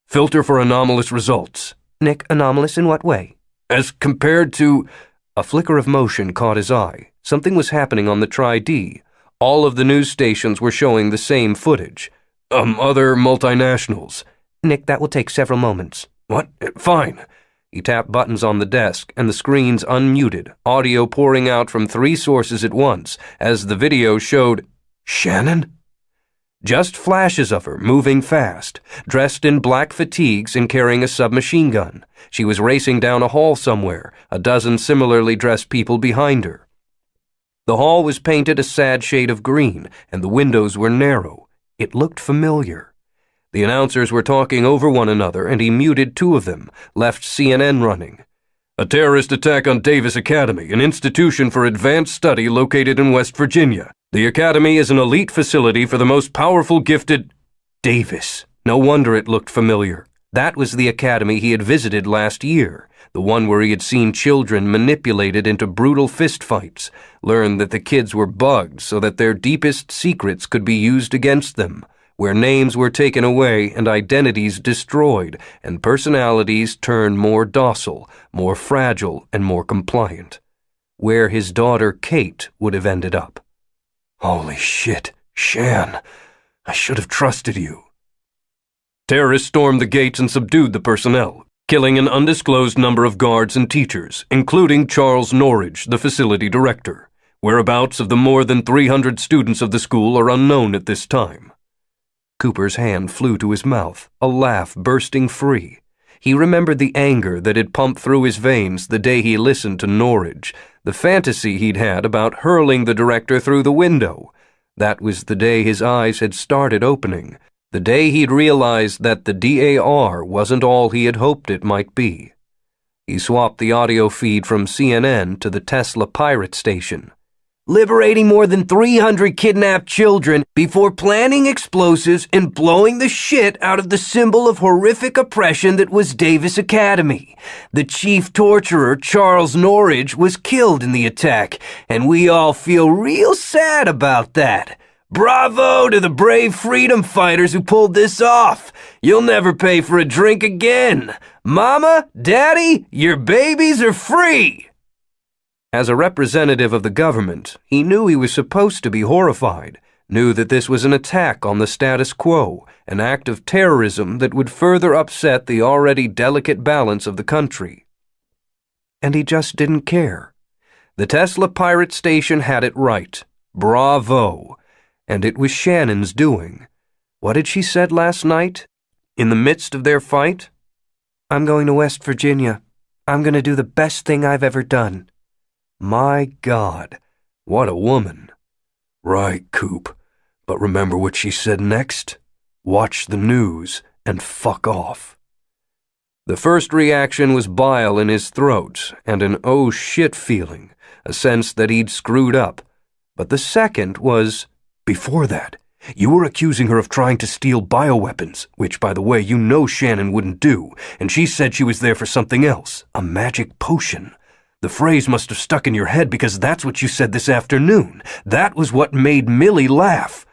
Filter for anomalous results. Nick, anomalous in what way? As compared to... A flicker of motion caught his eye. Something was happening on the Tri-D. All of the news stations were showing the same footage. Other multinationals. Nick, that will take several moments. What? Fine. He tapped buttons on the desk, and the screens unmuted, audio pouring out from 3 sources at once, as the video showed Shannon? just flashes of her, moving fast, dressed in black fatigues and carrying a submachine gun. She was racing down a hall somewhere, a dozen similarly dressed people behind her. The hall was painted a sad shade of green, and the windows were narrow. It looked familiar. The announcers were talking over one another, and he muted 2 of them, left CNN running. "A terrorist attack on Davis Academy, an institution for advanced study located in West Virginia. The academy is an elite facility for the most powerful gifted..." Davis. No wonder it looked familiar. That was the academy he had visited last year, the one where he had seen children manipulated into brutal fistfights, learned that the kids were bugged so that their deepest secrets could be used against them, where names were taken away and identities destroyed, and personalities turned more docile, more fragile, and more compliant. Where his daughter Kate would have ended up. Holy shit, Shan. I should have trusted you. Terrorists stormed the gates and subdued the personnel, killing an undisclosed number of guards and teachers, including Charles Norridge, the facility director. Whereabouts of the more than 300 students of the school are unknown at this time. Cooper's hand flew to his mouth, a laugh bursting free. He remembered the anger that had pumped through his veins the day he listened to Norridge, the fantasy he'd had about hurling the director through the window. That was the day his eyes had started opening, the day he'd realized that the DAR wasn't all he had hoped it might be. He swapped the audio feed from CNN to the Tesla pirate station. Liberating more than 300 kidnapped children before planting explosives and blowing the shit out of the symbol of horrific oppression that was Davis Academy. The chief torturer, Charles Norridge, was killed in the attack, and we all feel real sad about that. Bravo to the brave freedom fighters who pulled this off. You'll never pay for a drink again. Mama, Daddy, your babies are free. As a representative of the government, he knew he was supposed to be horrified, knew that this was an attack on the status quo, an act of terrorism that would further upset the already delicate balance of the country. And he just didn't care. The Tesla pirate station had it right. Bravo. And it was Shannon's doing. What had she said last night? In the midst of their fight? "I'm going to West Virginia. I'm going to do the best thing I've ever done." My God, what a woman. Right, Coop. But remember what she said next? Watch the news and fuck off. The first reaction was bile in his throat and an oh shit feeling, a sense that he'd screwed up. But the second was, before that, you were accusing her of trying to steal bioweapons, which, by the way, you know Shannon wouldn't do, and she said she was there for something else, a magic potion. The phrase must have stuck in your head because that's what you said this afternoon. That was what made Millie laugh.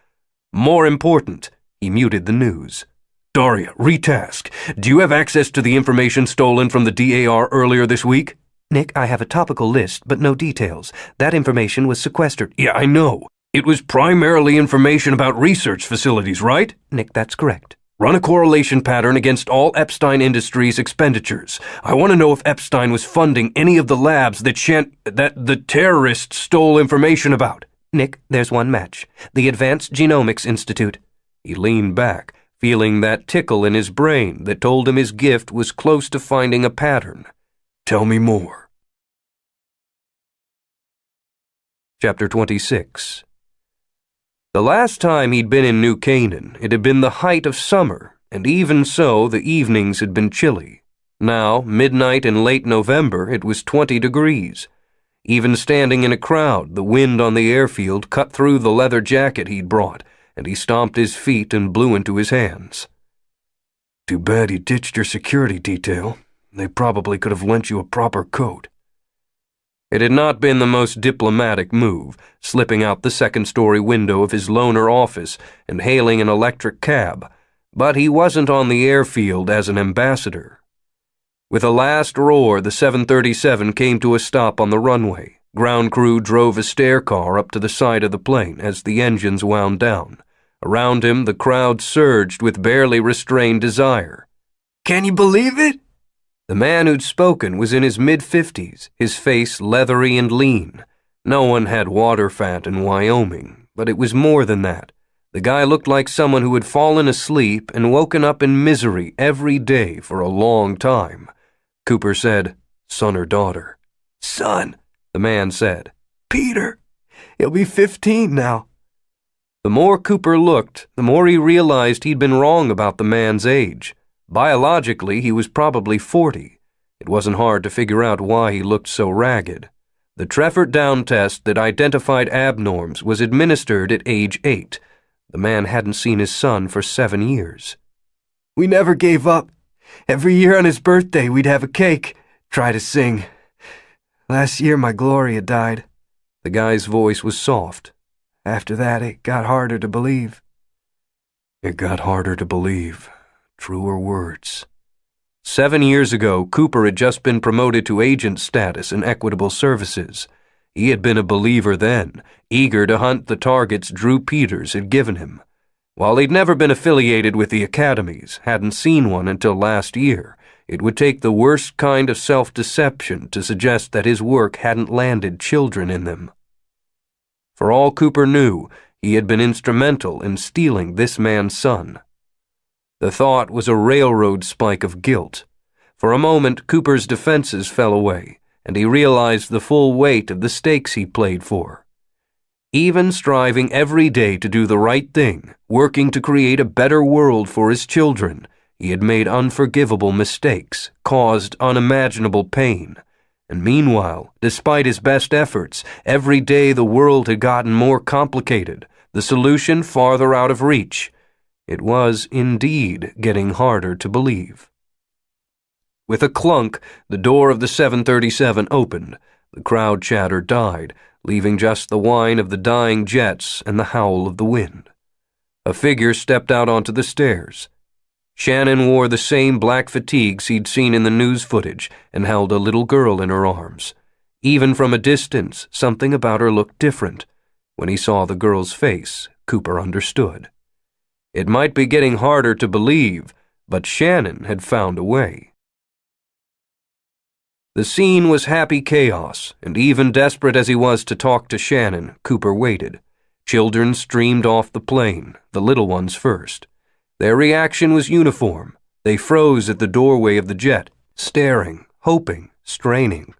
More important, he muted the news. Daria, retask. Do you have access to the information stolen from the DAR earlier this week? Nick, I have a topical list, but no details. That information was sequestered. Yeah, I know. It was primarily information about research facilities, right? Nick, that's correct. Run a correlation pattern against all Epstein Industries expenditures. I want to know if Epstein was funding any of the labs that the terrorists stole information about. Nick, there's one match. The Advanced Genomics Institute. He leaned back, feeling that tickle in his brain that told him his gift was close to finding a pattern. Tell me more. Chapter 26. The last time he'd been in New Canaan, it had been the height of summer, and even so, the evenings had been chilly. Now, midnight in late November, it was 20 degrees. Even standing in a crowd, the wind on the airfield cut through the leather jacket he'd brought, and he stomped his feet and blew into his hands. Too bad you ditched your security detail. They probably could have lent you a proper coat. It had not been the most diplomatic move, slipping out the second-story window of his loner office and hailing an electric cab, but he wasn't on the airfield as an ambassador. With a last roar, the 737 came to a stop on the runway. Ground crew drove a stair car up to the side of the plane as the engines wound down. Around him, the crowd surged with barely restrained desire. Can you believe it? The man who'd spoken was in his mid-50s, his face leathery and lean. No one had water fat in Wyoming, but it was more than that. The guy looked like someone who had fallen asleep and woken up in misery every day for a long time. Cooper said, "Son or daughter?" "Son," the man said. "Peter. He'll be 15 now." The more Cooper looked, the more he realized he'd been wrong about the man's age. Biologically, he was probably 40. It wasn't hard to figure out why he looked so ragged. The Treffert Down test that identified abnorms was administered at age 8. The man hadn't seen his son for 7 years. "We never gave up. Every year on his birthday, we'd have a cake, try to sing. Last year, my Gloria died." The guy's voice was soft. "After that, it got harder to believe." It got harder to believe. Truer words. 7 years ago, Cooper had just been promoted to agent status in Equitable Services. He had been a believer then, eager to hunt the targets Drew Peters had given him. While he'd never been affiliated with the academies, hadn't seen one until last year, it would take the worst kind of self-deception to suggest that his work hadn't landed children in them. For all Cooper knew, he had been instrumental in stealing this man's son. The thought was a railroad spike of guilt. For a moment, Cooper's defenses fell away, and he realized the full weight of the stakes he played for. Even striving every day to do the right thing, working to create a better world for his children, he had made unforgivable mistakes, caused unimaginable pain. And meanwhile, despite his best efforts, every day the world had gotten more complicated, the solution farther out of reach. It was, indeed, getting harder to believe. With a clunk, the door of the 737 opened. The crowd chatter died, leaving just the whine of the dying jets and the howl of the wind. A figure stepped out onto the stairs. Shannon wore the same black fatigues he'd seen in the news footage and held a little girl in her arms. Even from a distance, something about her looked different. When he saw the girl's face, Cooper understood. It might be getting harder to believe, but Shannon had found a way. The scene was happy chaos, and even desperate as he was to talk to Shannon, Cooper waited. Children streamed off the plane, the little ones first. Their reaction was uniform. They froze at the doorway of the jet, staring, hoping, straining.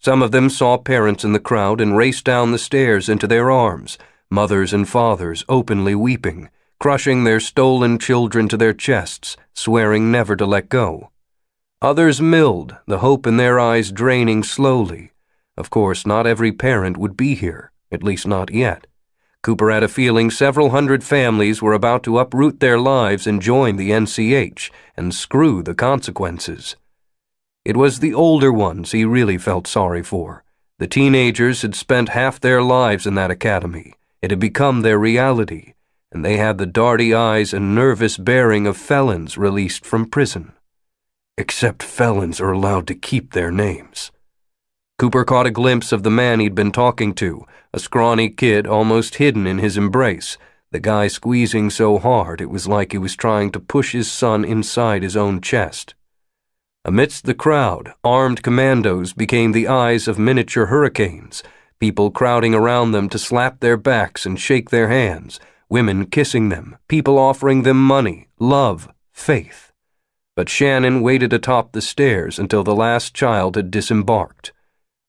Some of them saw parents in the crowd and raced down the stairs into their arms, mothers and fathers openly weeping, crushing their stolen children to their chests, swearing never to let go. Others milled, the hope in their eyes draining slowly. Of course, not every parent would be here, at least not yet. Cooper had a feeling several hundred families were about to uproot their lives and join the NCH, and screw the consequences. It was the older ones he really felt sorry for. The teenagers had spent half their lives in that academy. It had become their reality, and they had the darty eyes and nervous bearing of felons released from prison. Except felons are allowed to keep their names. Cooper caught a glimpse of the man he'd been talking to, a scrawny kid almost hidden in his embrace, the guy squeezing so hard it was like he was trying to push his son inside his own chest. Amidst the crowd, armed commandos became the eyes of miniature hurricanes, people crowding around them to slap their backs and shake their hands, women kissing them, people offering them money, love, faith. But Shannon waited atop the stairs until the last child had disembarked.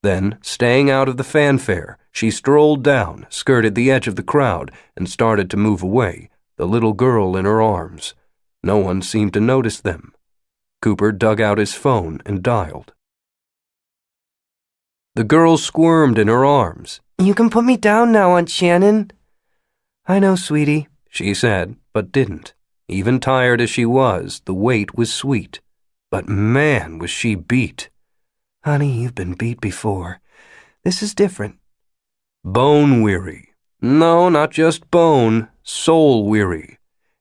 Then, staying out of the fanfare, she strolled down, skirted the edge of the crowd, and started to move away, the little girl in her arms. No one seemed to notice them. Cooper dug out his phone and dialed. The girl squirmed in her arms. "You can put me down now, Aunt Shannon." "I know, sweetie," she said, but didn't. Even tired as she was, the weight was sweet. But man, was she beat. "Honey, you've been beat before. This is different." Bone weary. No, not just bone, soul weary.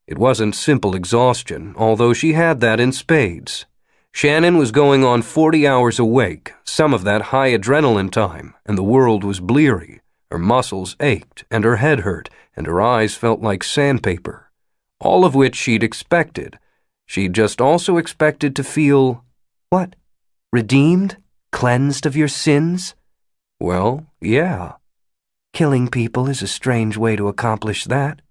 It wasn't simple exhaustion, although she had that in spades. Shannon was going on 40 hours awake, some of that high adrenaline time, and the world was bleary. Her muscles ached, and her head hurt, and her eyes felt like sandpaper. All of which she'd expected. She'd just also expected to feel... What? Redeemed? Cleansed of your sins? Well, yeah. Killing people is a strange way to accomplish that.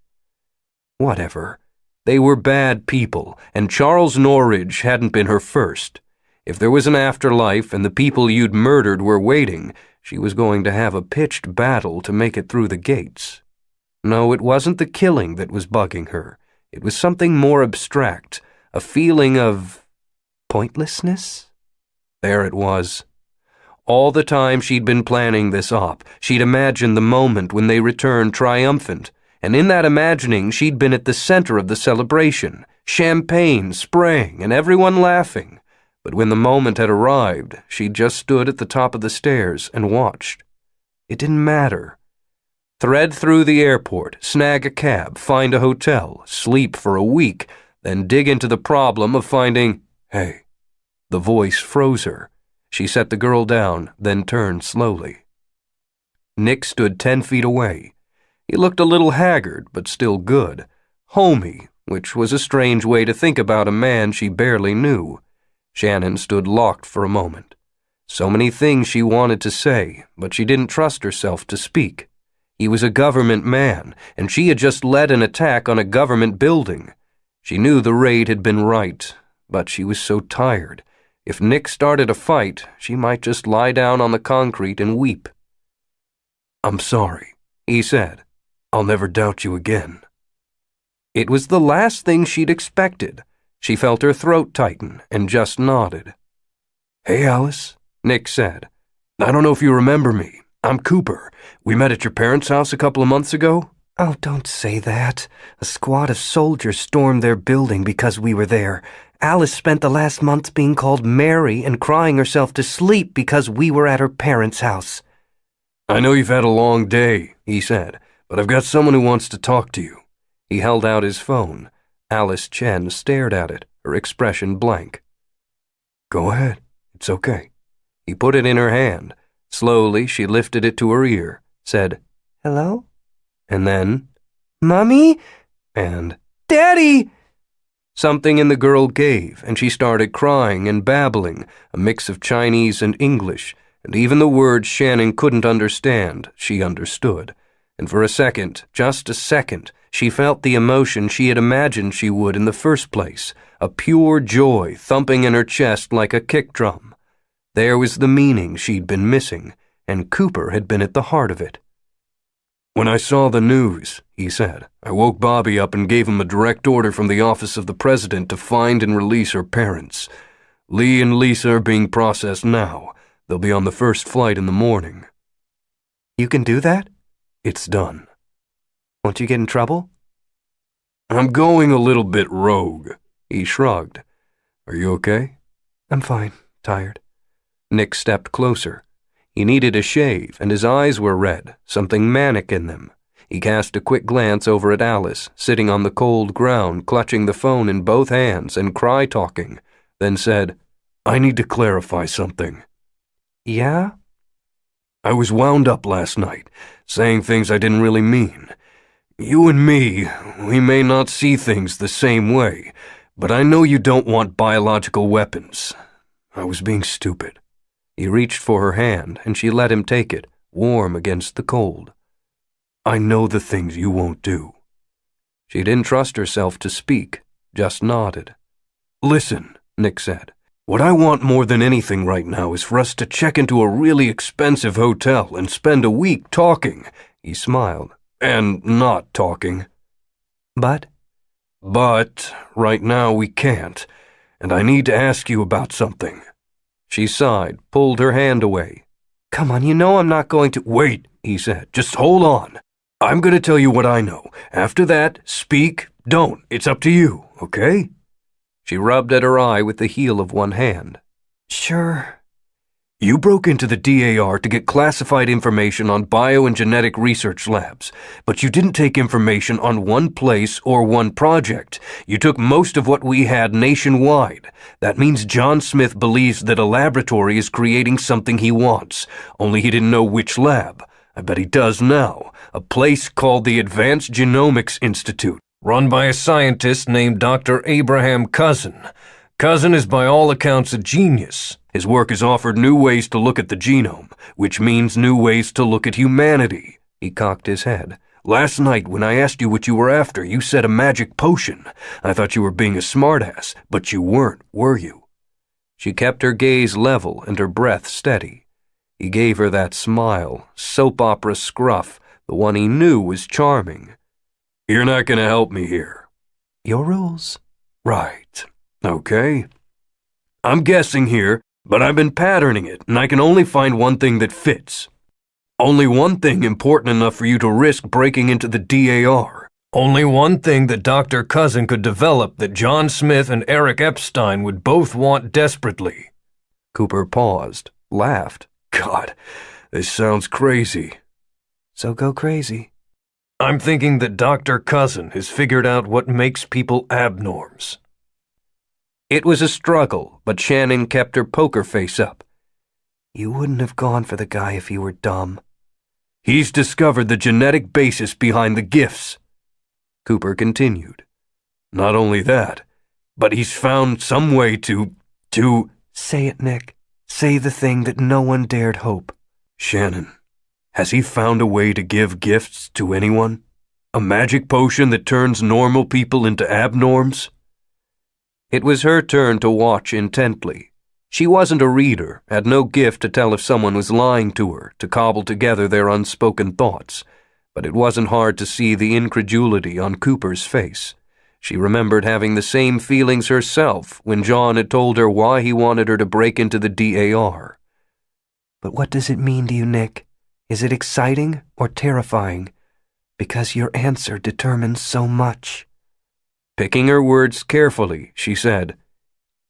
Whatever. They were bad people, and Charles Norridge hadn't been her first. If there was an afterlife and the people you'd murdered were waiting, she was going to have a pitched battle to make it through the gates. No, it wasn't the killing that was bugging her. It was something more abstract, a feeling of... pointlessness? There it was. All the time she'd been planning this op, she'd imagined the moment when they returned triumphant, and in that imagining she'd been at the center of the celebration, champagne spraying and everyone laughing. But when the moment had arrived, she'd just stood at the top of the stairs and watched. It didn't matter. Thread through the airport, snag a cab, find a hotel, sleep for a week, then dig into the problem of finding... Hey. The voice froze her. She set the girl down, then turned slowly. Nick stood 10 feet away. He looked a little haggard, but still good. Homey, which was a strange way to think about a man she barely knew. Shannon stood locked for a moment. So many things she wanted to say, but she didn't trust herself to speak. He was a government man, and she had just led an attack on a government building. She knew the raid had been right, but she was so tired. If Nick started a fight, she might just lie down on the concrete and weep. "I'm sorry," he said. "I'll never doubt you again." It was the last thing she'd expected. She felt her throat tighten and just nodded. "Hey, Alice," Nick said. "I don't know if you remember me. I'm Cooper. We met at your parents' house a couple of months ago." "Oh, don't say that. A squad of soldiers stormed their building because we were there. Alice spent the last month being called Mary and crying herself to sleep because we were at her parents' house." "I know you've had a long day," he said, "but I've got someone who wants to talk to you." He held out his phone. Alice Chen stared at it, her expression blank. "Go ahead. It's okay." He put it in her hand. Slowly, she lifted it to her ear, said, "Hello?" And then, "Mommy?" and, "Daddy!" Something in the girl gave, and she started crying and babbling, a mix of Chinese and English, and even the words Shannon couldn't understand, she understood. And for a second, just a second, she felt the emotion she had imagined she would in the first place, a pure joy thumping in her chest like a kick drum. There was the meaning she'd been missing, and Cooper had been at the heart of it. "When I saw the news," he said, "I woke Bobby up and gave him a direct order from the office of the president to find and release her parents. Lee and Lisa are being processed now. They'll be on the first flight in the morning." You can do that? "It's done." Won't you get in trouble? "I'm going a little bit rogue," he shrugged. "Are you okay?" I'm fine. Tired. Nick stepped closer. He needed a shave, and his eyes were red, something manic in them. He cast a quick glance over at Alice, sitting on the cold ground, clutching the phone in both hands and cry-talking, then said, "I need to clarify something." Yeah? "I was wound up last night, saying things I didn't really mean. You and me, we may not see things the same way, but I know you don't want biological weapons. I was being stupid." He reached for her hand, and she let him take it, warm against the cold. "I know the things you won't do." She didn't trust herself to speak, just nodded. "Listen," Nick said. "What I want more than anything right now is for us to check into a really expensive hotel and spend a week talking." He smiled. "And not talking." But Right now we can't, and I need to ask you about something." She sighed, pulled her hand away. come on, you know I'm not going to. "Wait," he said. "Just hold on. I'm going to tell you what I know. After that, speak, don't. It's up to you, okay?" She rubbed at her eye with the heel of one hand. Sure. "You broke into the DAR to get classified information on bio and genetic research labs, but you didn't take information on one place or one project. You took most of what we had nationwide. That means John Smith believes that a laboratory is creating something he wants, only he didn't know which lab. I bet he does now. A place called the Advanced Genomics Institute, Run by a scientist named Dr. Abraham Cousin. Cousin is by all accounts a genius. His work has offered new ways to look at the genome, which means new ways to look at humanity." He cocked his head. "Last night, when I asked you what you were after, you said a magic potion. I thought you were being a smartass, but you weren't, were you?" She kept her gaze level and her breath steady. He gave her that smile, soap opera scruff, the one he knew was charming. "You're not going to help me here." Your rules. "Right. Okay. I'm guessing here, but I've been patterning it, and I can only find one thing that fits. Only one thing important enough for you to risk breaking into the DAR. Only one thing that Dr. Cousin could develop that John Smith and Eric Epstein would both want desperately." Cooper paused, laughed. "God, this sounds crazy." So go crazy. I'm thinking that Dr. Cousin has figured out what makes people abnorms. It was a struggle, but Shannon kept her poker face up. You wouldn't have gone for the guy if you were dumb. "He's discovered the genetic basis behind the gifts," Cooper continued. "Not only that, but he's found some way to... Say it, Nick. Say the thing that no one dared hope." "Shannon, has he found a way to give gifts to anyone? A magic potion that turns normal people into abnorms?" It was her turn to watch intently. She wasn't a reader, had no gift to tell if someone was lying to her, to cobble together their unspoken thoughts, but it wasn't hard to see the incredulity on Cooper's face. She remembered having the same feelings herself when John had told her why he wanted her to break into the DAR. But what does it mean to you, Nick? Is it exciting or terrifying? Because your answer determines so much. Picking her words carefully, she said,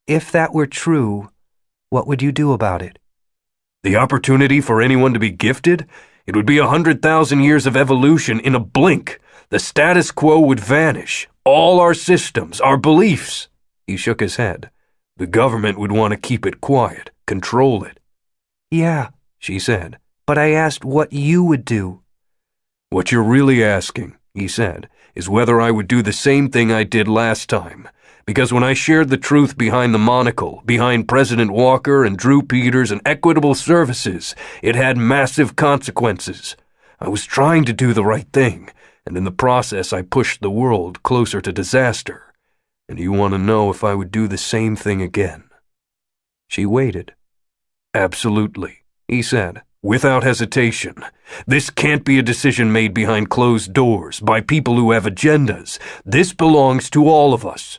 If that were true, what would you do about it? "The opportunity for anyone to be gifted? It would be 100,000 years of evolution in a blink. The status quo would vanish. All our systems, our beliefs." He shook his head. "The government would want to keep it quiet, control it." Yeah, she said. But I asked what you would do. "What you're really asking," he said, "is whether I would do the same thing I did last time. Because when I shared the truth behind the monocle, behind President Walker and Drew Peters and Equitable Services, it had massive consequences. I was trying to do the right thing, and in the process I pushed the world closer to disaster. And you want to know if I would do the same thing again." She waited. Absolutely, he said, without hesitation. This can't be a decision made behind closed doors by people who have agendas. This belongs to all of us.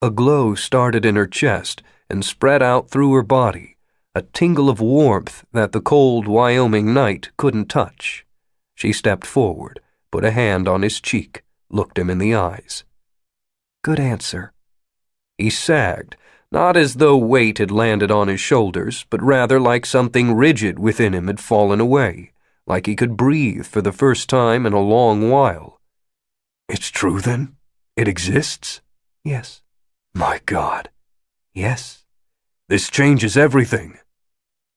A glow started in her chest and spread out through her body, a tingle of warmth that the cold Wyoming night couldn't touch. She stepped forward, put a hand on his cheek, looked him in the eyes. Good answer. He sagged, not as though weight had landed on his shoulders, but rather like something rigid within him had fallen away, like he could breathe for the first time in a long while. It's true, then? It exists? Yes. My God. Yes. This changes everything.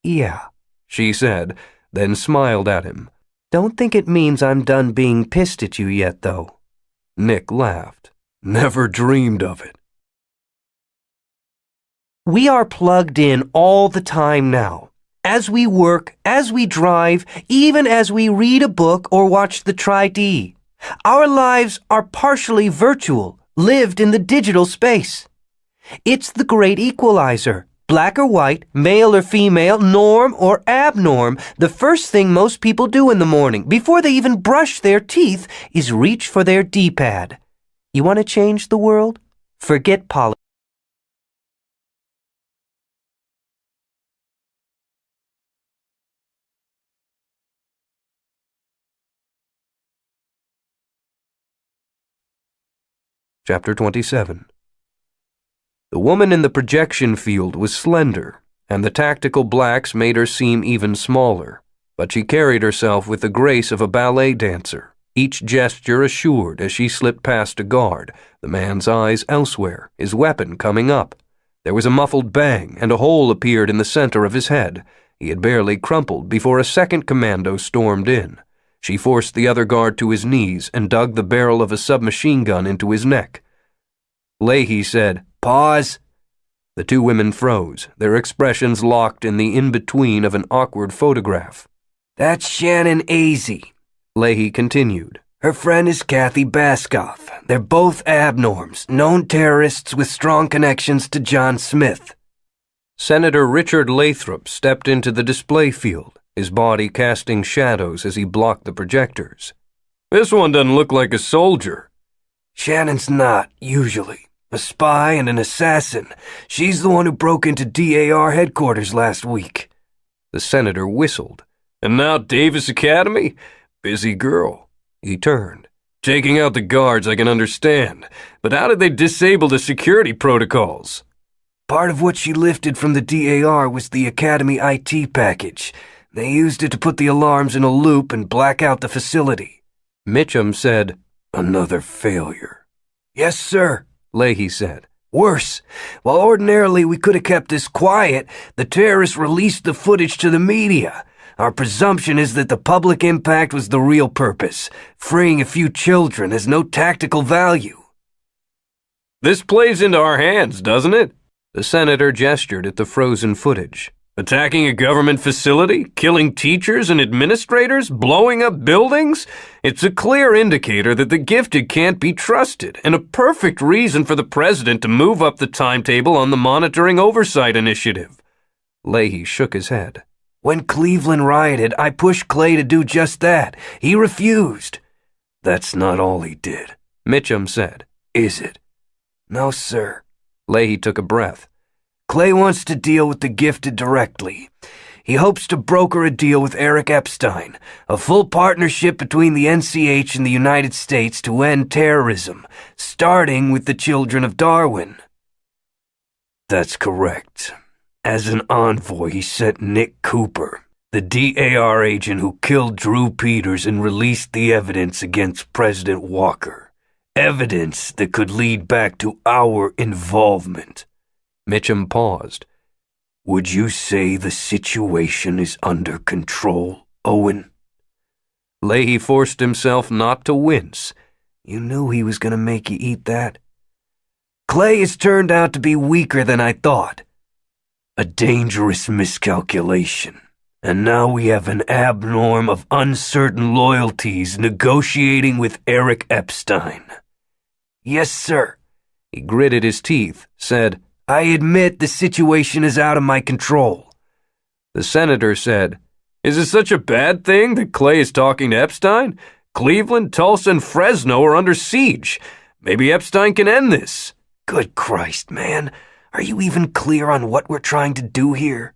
Yeah, she said, then smiled at him. Don't think it means I'm done being pissed at you yet, though. Nick laughed. Never dreamed of it. We are plugged in all the time now. As we work, as we drive, even as we read a book or watch the Tri-D. Our lives are partially virtual, lived in the digital space. It's the great equalizer. Black or white, male or female, norm or abnorm, the first thing most people do in the morning, before they even brush their teeth, is reach for their D-pad. You want to change the world? Forget politics. Chapter 27. The woman in the projection field was slender, and the tactical blacks made her seem even smaller, but she carried herself with the grace of a ballet dancer, each gesture assured as she slipped past a guard, the man's eyes elsewhere, his weapon coming up. There was a muffled bang, and a hole appeared in the center of his head. He had barely crumpled before a second commando stormed in. She forced the other guard to his knees and dug the barrel of a submachine gun into his neck. Leahy said, "Pause." The two women froze, their expressions locked in the in-between of an awkward photograph. That's Shannon Azy, Leahy continued. Her friend is Kathy Baskoff. They're both abnorms, known terrorists with strong connections to John Smith. Senator Richard Lathrop stepped into the display field, his body casting shadows as he blocked the projectors. "This one doesn't look like a soldier." Shannon's not, usually. A spy and an assassin. She's the one who broke into DAR headquarters last week. The senator whistled. "And now Davis Academy? Busy girl." He turned. "Taking out the guards I can understand, but how did they disable the security protocols?" Part of what she lifted from the DAR was the Academy IT package. They used it to put the alarms in a loop and black out the facility. Mitchum said, "Another failure." Yes, sir, Leahy said. "Worse. While ordinarily we could have kept this quiet, the terrorists released the footage to the media. Our presumption is that the public impact was the real purpose. Freeing a few children has no tactical value." "This plays into our hands, doesn't it?" The senator gestured at the frozen footage. "Attacking a government facility, killing teachers and administrators, blowing up buildings? It's a clear indicator that the gifted can't be trusted, and a perfect reason for the president to move up the timetable on the Monitoring Oversight Initiative." Leahy shook his head. "When Cleveland rioted, I pushed Clay to do just that. He refused." "That's not all he did," Mitchum said. "Is it?" "No, sir." Leahy took a breath. "Clay wants to deal with the gifted directly. He hopes to broker a deal with Eric Epstein, a full partnership between the NCH and the United States to end terrorism, starting with the children of Darwin." "That's correct. As an envoy, he sent Nick Cooper, the DAR agent who killed Drew Peters and released the evidence against President Walker. Evidence that could lead back to our involvement." Mitchum paused. "Would you say the situation is under control, Owen?" Leahy forced himself not to wince. "You knew he was going to make you eat that." "Clay has turned out to be weaker than I thought." "A dangerous miscalculation. And now we have an abnorm of uncertain loyalties negotiating with Eric Epstein." "Yes, sir." He gritted his teeth, said, I admit the situation is out of my control. The senator said, "Is it such a bad thing that Clay is talking to Epstein? Cleveland, Tulsa, and Fresno are under siege. Maybe Epstein can end this." Good Christ, man. Are you even clear on what we're trying to do here?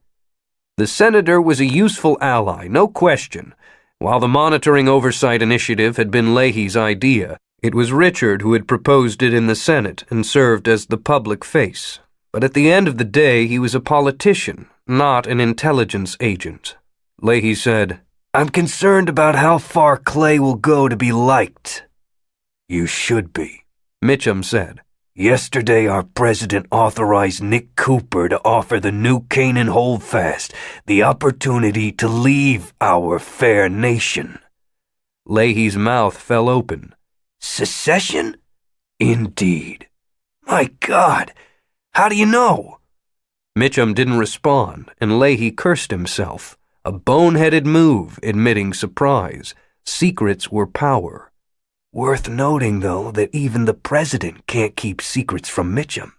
The senator was a useful ally, no question. While the Monitoring Oversight Initiative had been Leahy's idea, it was Richard who had proposed it in the Senate and served as the public face. But at the end of the day, he was a politician, not an intelligence agent. Leahy said, I'm concerned about how far Clay will go to be liked. You should be, Mitchum said. Yesterday, our president authorized Nick Cooper to offer the New Canaan Holdfast the opportunity to leave our fair nation. Leahy's mouth fell open. Secession? Indeed. My God, how do you know? Mitchum didn't respond, and Leahy cursed himself. A boneheaded move, admitting surprise. Secrets were power. Worth noting, though, that even the president can't keep secrets from Mitchum.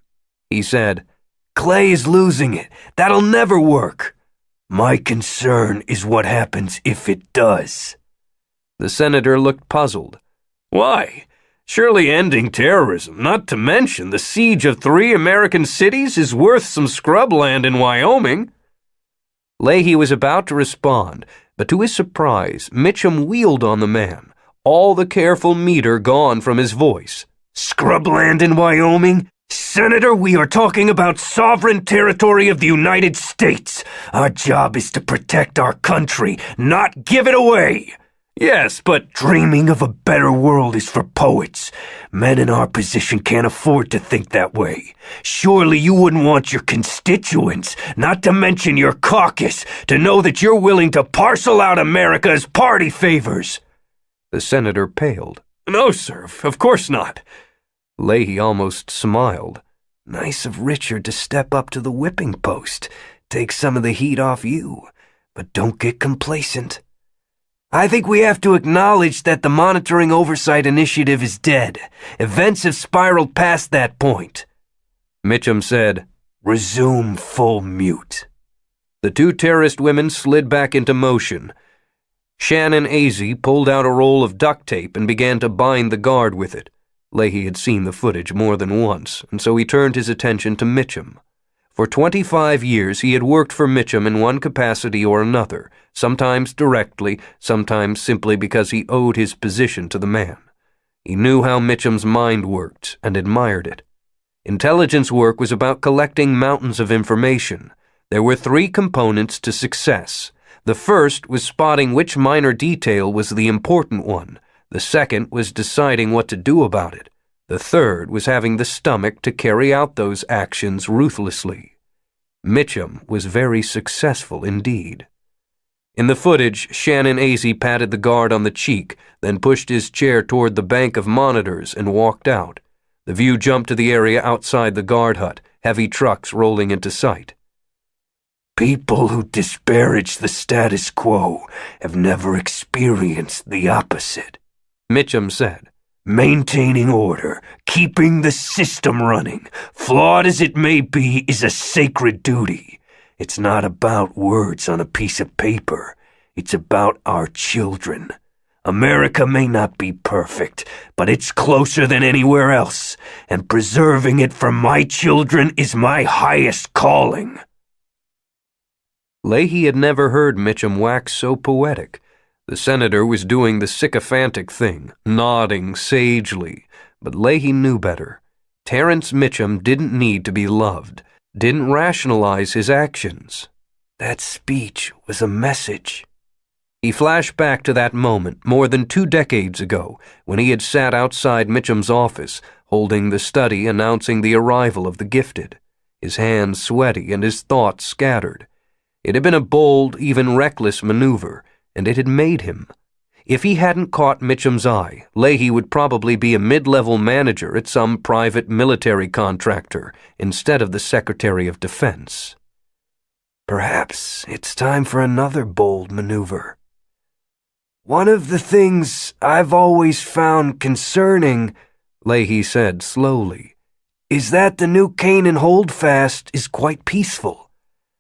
He said, Clay is losing it. That'll never work. My concern is what happens if it does. The senator looked puzzled. Why? Surely ending terrorism, not to mention the siege of 3 American cities, is worth some scrubland in Wyoming. Leahy was about to respond, but to his surprise, Mitchum wheeled on the man, all the careful meter gone from his voice. Scrubland in Wyoming? Senator, we are talking about sovereign territory of the United States. Our job is to protect our country, not give it away. Yes, but dreaming of a better world is for poets. Men in our position can't afford to think that way. Surely you wouldn't want your constituents, not to mention your caucus, to know that you're willing to parcel out America as party favors. The senator paled. No, sir, of course not. Leahy almost smiled. Nice of Richard to step up to the whipping post. Take some of the heat off you, but don't get complacent. I think we have to acknowledge that the Monitoring Oversight Initiative is dead. Events have spiraled past that point. Mitchum said, Resume full mute. The 2 terrorist women slid back into motion. Shannon Azey pulled out a roll of duct tape and began to bind the guard with it. Leahy had seen the footage more than once, and so he turned his attention to Mitchum. For 25 years he had worked for Mitchum in one capacity or another, sometimes directly, sometimes simply because he owed his position to the man. He knew how Mitchum's mind worked and admired it. Intelligence work was about collecting mountains of information. There were 3 components to success. The first was spotting which minor detail was the important one. The second was deciding what to do about it. The third was having the stomach to carry out those actions ruthlessly. Mitchum was very successful indeed. In the footage, Shannon Azey patted the guard on the cheek, then pushed his chair toward the bank of monitors and walked out. The view jumped to the area outside the guard hut, heavy trucks rolling into sight. People who disparage the status quo have never experienced the opposite, Mitchum said. Maintaining order, keeping the system running, flawed as it may be, is a sacred duty. It's not about words on a piece of paper. It's about our children. America may not be perfect, but it's closer than anywhere else, and preserving it for my children is my highest calling. Leahy had never heard Mitchum wax so poetic. The senator was doing the sycophantic thing, nodding sagely, but Leahy knew better. Terrence Mitchum didn't need to be loved, didn't rationalize his actions. That speech was a message. He flashed back to that moment more than 2 decades ago, when he had sat outside Mitchum's office, holding the study announcing the arrival of the gifted, his hands sweaty and his thoughts scattered. It had been a bold, even reckless maneuver, and it had made him. If he hadn't caught Mitchum's eye, Leahy would probably be a mid-level manager at some private military contractor instead of the Secretary of Defense. Perhaps it's time for another bold maneuver. One of the things I've always found concerning, Leahy said slowly, is that the New Canaan Holdfast is quite peaceful.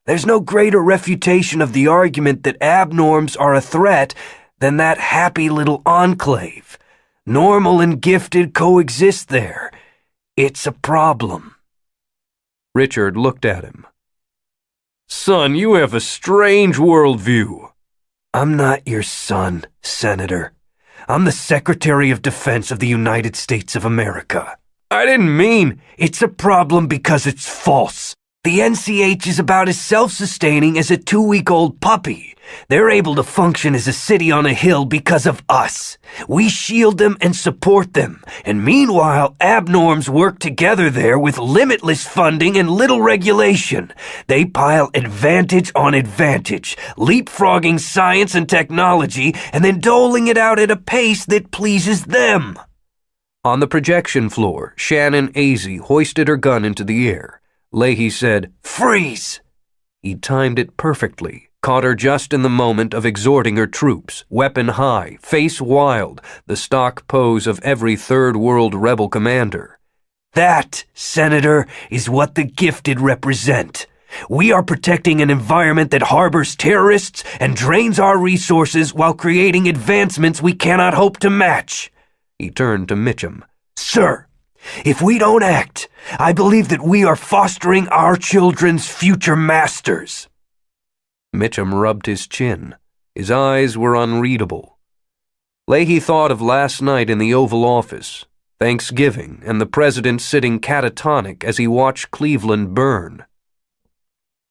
There's no greater refutation of the argument that abnorms are a threat than that happy little enclave. Normal and gifted coexist there. It's a problem. Richard looked at him. Son, you have a strange worldview. I'm not your son, Senator. I'm the Secretary of Defense of the United States of America. I didn't mean... It's a problem because it's false. The NCH is about as self-sustaining as a 2-week-old puppy. They're able to function as a city on a hill because of us. We shield them and support them. And meanwhile, abnorms work together there with limitless funding and little regulation. They pile advantage on advantage, leapfrogging science and technology, and then doling it out at a pace that pleases them. On the projection floor, Shannon Azey hoisted her gun into the air. Leahy said, "Freeze!" He timed it perfectly, caught her just in the moment of exhorting her troops, weapon high, face wild, the stock pose of every third world rebel commander. That, Senator, is what the gifted represent. We are protecting an environment that harbors terrorists and drains our resources while creating advancements we cannot hope to match. He turned to Mitchum. Sir, if we don't act, I believe that we are fostering our children's future masters. Mitchum rubbed his chin. His eyes were unreadable. Leahy thought of last night in the Oval Office, Thanksgiving, and the president sitting catatonic as he watched Cleveland burn.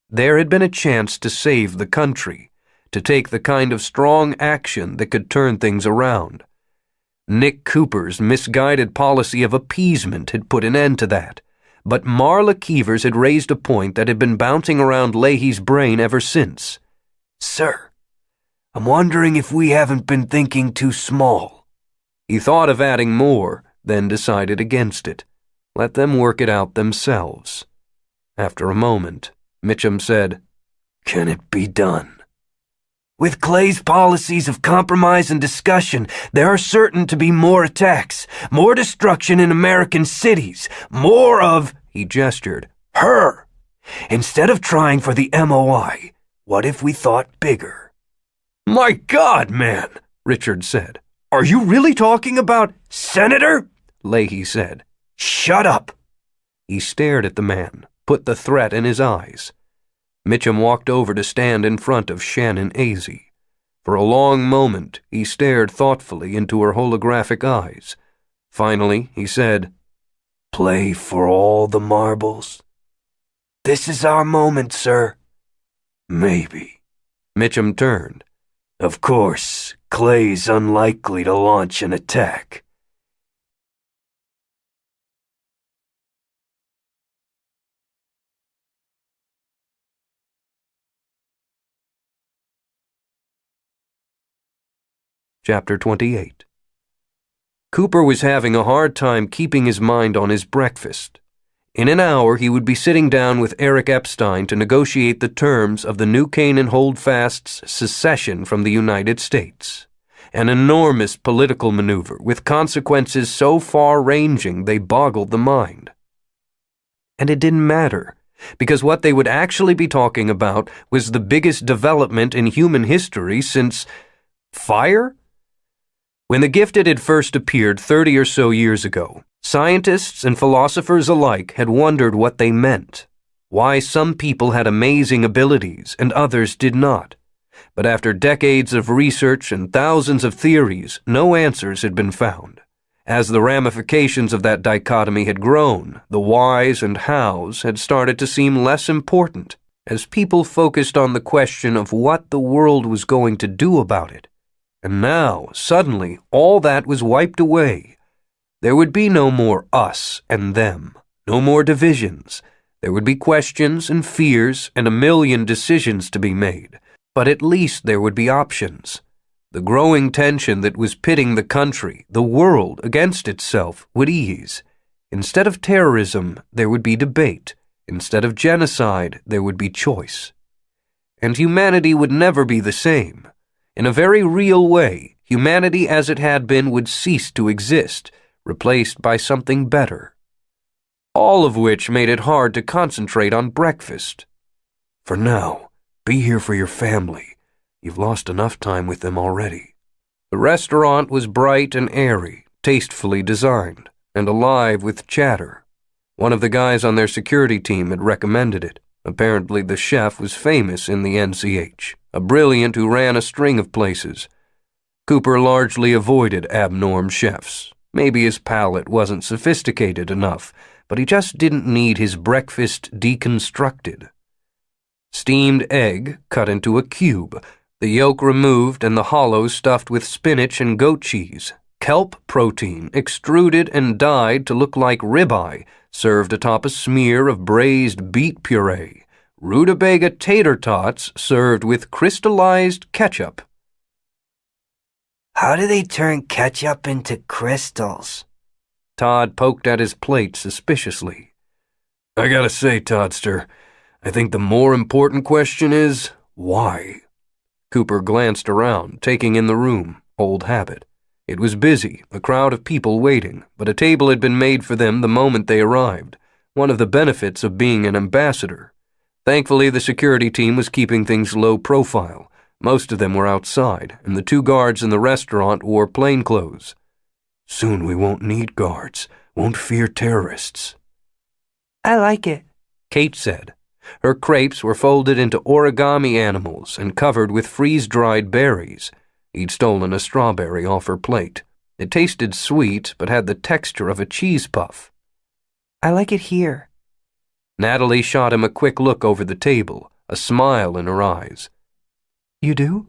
There had been a chance to save the country, to take the kind of strong action that could turn things around. Nick Cooper's misguided policy of appeasement had put an end to that, but Marla Keevers had raised a point that had been bouncing around Leahy's brain ever since. Sir, I'm wondering if we haven't been thinking too small. He thought of adding more, then decided against it. Let them work it out themselves. After a moment, Mitchum said, Can it be done? With Clay's policies of compromise and discussion, there are certain to be more attacks, more destruction in American cities, more of, he gestured, her. Instead of trying for the MOI, what if we thought bigger? My God, man, Richard said. Are you really talking about... Senator? Leahy said. Shut up. He stared at the man, put the threat in his eyes. Mitchum walked over to stand in front of Shannon Azey. For a long moment, he stared thoughtfully into her holographic eyes. Finally, he said, Play for all the marbles? This is our moment, sir. Maybe. Mitchum turned. Of course, Clay's unlikely to launch an attack. Chapter 28. Cooper was having a hard time keeping his mind on his breakfast. In an hour, he would be sitting down with Eric Epstein to negotiate the terms of the New Canaan Holdfast's secession from the United States. An enormous political maneuver with consequences so far-ranging they boggled the mind. And it didn't matter, because what they would actually be talking about was the biggest development in human history since... fire? When the gifted had first appeared 30 or so years ago, scientists and philosophers alike had wondered what they meant, why some people had amazing abilities and others did not. But after decades of research and thousands of theories, no answers had been found. As the ramifications of that dichotomy had grown, the whys and hows had started to seem less important, as people focused on the question of what the world was going to do about it. And now, suddenly, all that was wiped away. There would be no more us and them, no more divisions. There would be questions and fears and a million decisions to be made, but at least there would be options. The growing tension that was pitting the country, the world, against itself would ease. Instead of terrorism, there would be debate. Instead of genocide, there would be choice. And humanity would never be the same. In a very real way, humanity as it had been would cease to exist, replaced by something better. all of which made it hard to concentrate on breakfast. For now, be here for your family. You've lost enough time with them already. The restaurant was bright and airy, tastefully designed, and alive with chatter. One of the guys on their security team had recommended it. Apparently the chef was famous in the NCH, a brilliant who ran a string of places. Cooper largely avoided abnorm chefs. Maybe his palate wasn't sophisticated enough, but he just didn't need his breakfast deconstructed. Steamed egg cut into a cube, the yolk removed and the hollow stuffed with spinach and goat cheese. Kelp protein extruded and dyed to look like ribeye, served atop a smear of braised beet puree. Rutabaga tater tots served with crystallized ketchup. How do they turn ketchup into crystals? Todd poked at his plate suspiciously. I gotta say, Toddster, I think the more important question is, why? Cooper glanced around, taking in the room, old habit. It was busy, a crowd of people waiting, but a table had been made for them the moment they arrived, one of the benefits of being an ambassador. Thankfully, the security team was keeping things low profile. Most of them were outside, and the 2 guards in the restaurant wore plainclothes. Soon we won't need guards, won't fear terrorists. I like it, Kate said. Her crepes were folded into origami animals and covered with freeze-dried berries. He'd stolen a strawberry off her plate. It tasted sweet, but had the texture of a cheese puff. I like it here. Natalie shot him a quick look over the table, a smile in her eyes. You do?